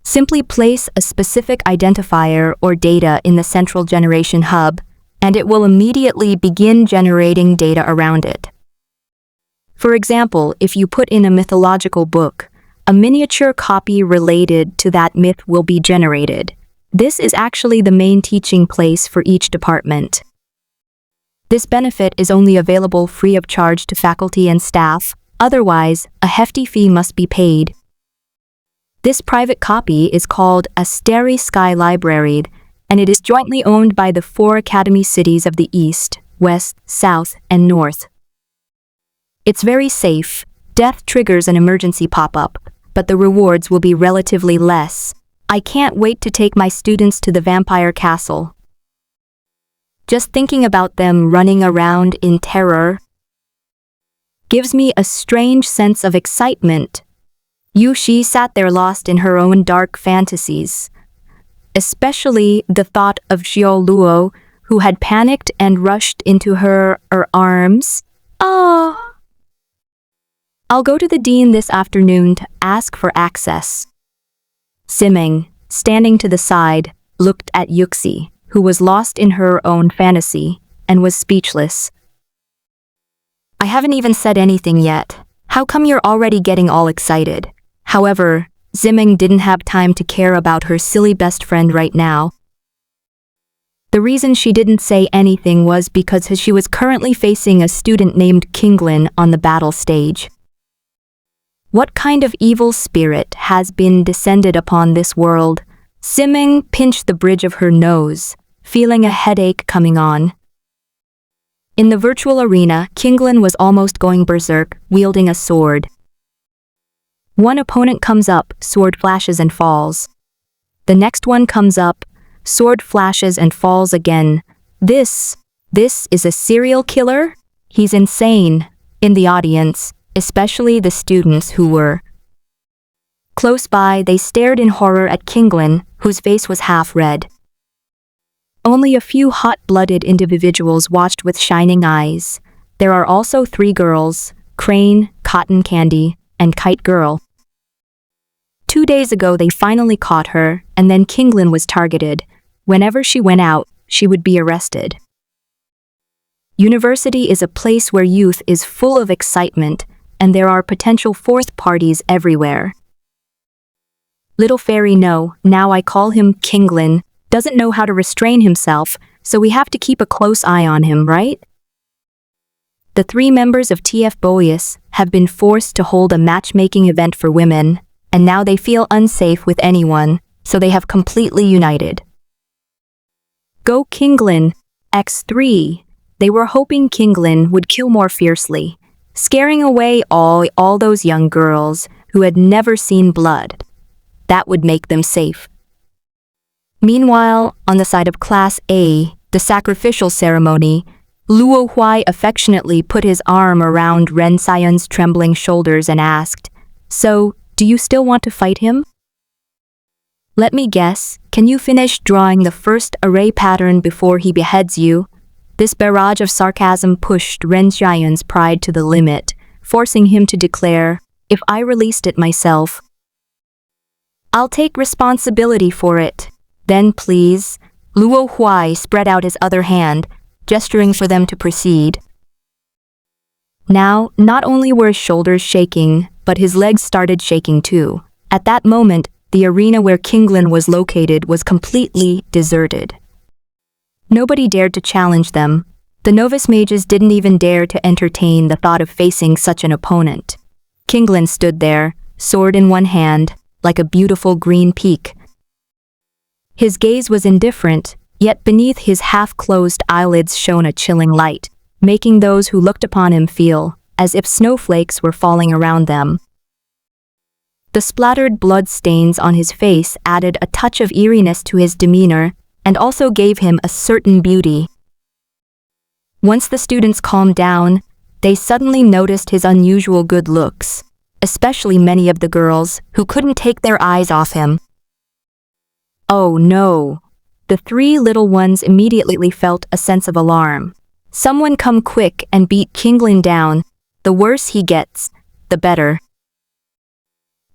Simply place a specific identifier or data in the central generation hub, and it will immediately begin generating data around it. For example, if you put in a mythological book, a miniature copy related to that myth will be generated. This is actually the main teaching place for each department. This benefit is only available free of charge to faculty and staff, otherwise, a hefty fee must be paid. This private copy is called a Starry Sky Library, and it is jointly owned by the 4 Academy cities of the East, West, South, and North. It's very safe. Death triggers an emergency pop-up, but the rewards will be relatively less. I can't wait to take my students to the vampire castle. Just thinking about them running around in terror gives me a strange sense of excitement. Yu Xi sat there lost in her own dark fantasies, especially the thought of Xiao Luo, who had panicked and rushed into her arms. Oh! I'll go to the dean this afternoon to ask for access. Ziming, standing to the side, looked at Yuxi, who was lost in her own fantasy, and was speechless. I haven't even said anything yet. How come you're already getting all excited? However, Ziming didn't have time to care about her silly best friend right now. The reason she didn't say anything was because she was currently facing a student named Kinglin on the battle stage. What kind of evil spirit has been descended upon this world? Ziming pinched the bridge of her nose, feeling a headache coming on. In the virtual arena, Kinglin was almost going berserk, wielding a sword. One opponent comes up, sword flashes and falls. The next one comes up, sword flashes and falls again. This is a serial killer? He's insane. In the audience, especially the students who were close by, they stared in horror at Kinglin, whose face was half red. Only a few hot-blooded individuals watched with shining eyes. There are also 3 girls, Crane, Cotton Candy, and Kite Girl. 2 days ago they finally caught her, and then Kinglin was targeted. Whenever she went out, she would be arrested. University is a place where youth is full of excitement, and there are potential fourth parties everywhere. Little Fairy now I call him Kinglin, doesn't know how to restrain himself, so we have to keep a close eye on him, right? The 3 members of TF Boreas have been forced to hold a matchmaking event for women, and now they feel unsafe with anyone, so they have completely united. Go Kinglin, X3. They were hoping Kinglin would kill more fiercely, scaring away all those young girls who had never seen blood. That would make them safe. Meanwhile, on the side of Class A, the sacrificial ceremony, Luo Huai affectionately put his arm around Ren Xian's trembling shoulders and asked, "So, do you still want to fight him?" Let me guess, can you finish drawing the first array pattern before he beheads you? This barrage of sarcasm pushed Ren Xian's pride to the limit, forcing him to declare, "If I released it myself, I'll take responsibility for it." Then please, Luo Huai spread out his other hand, gesturing for them to proceed. Now, not only were his shoulders shaking, but his legs started shaking too. At that moment, the arena where Kinglin was located was completely deserted. Nobody dared to challenge them. The novice mages didn't even dare to entertain the thought of facing such an opponent. Kinglin stood there, sword in one hand, like a beautiful green peak. His gaze was indifferent, yet beneath his half-closed eyelids shone a chilling light, making those who looked upon him feel as if snowflakes were falling around them. The splattered blood stains on his face added a touch of eeriness to his demeanor and also gave him a certain beauty. Once the students calmed down, they suddenly noticed his unusual good looks, especially many of the girls who couldn't take their eyes off him. Oh no! The 3 little ones immediately felt a sense of alarm. Someone come quick and beat Kinglin down. The worse he gets, the better.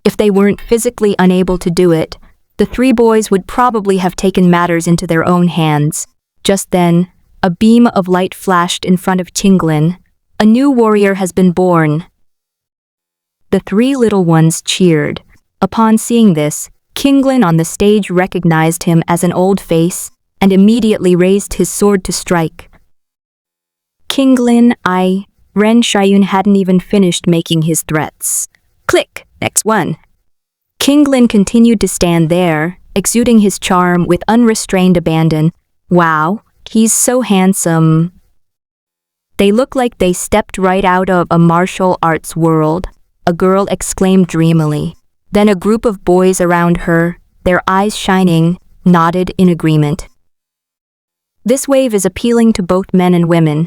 If they weren't physically unable to do it, the 3 boys would probably have taken matters into their own hands. Just then, a beam of light flashed in front of Kinglin. A new warrior has been born. The 3 little ones cheered. Upon seeing this, Kinglin on the stage recognized him as an old face and immediately raised his sword to strike. Kinglin, Ren Xian hadn't even finished making his threats. Click, next one. Kinglin continued to stand there, exuding his charm with unrestrained abandon. Wow, he's so handsome. They look like they stepped right out of a martial arts world, a girl exclaimed dreamily. Then a group of boys around her, their eyes shining, nodded in agreement. This wave is appealing to both men and women.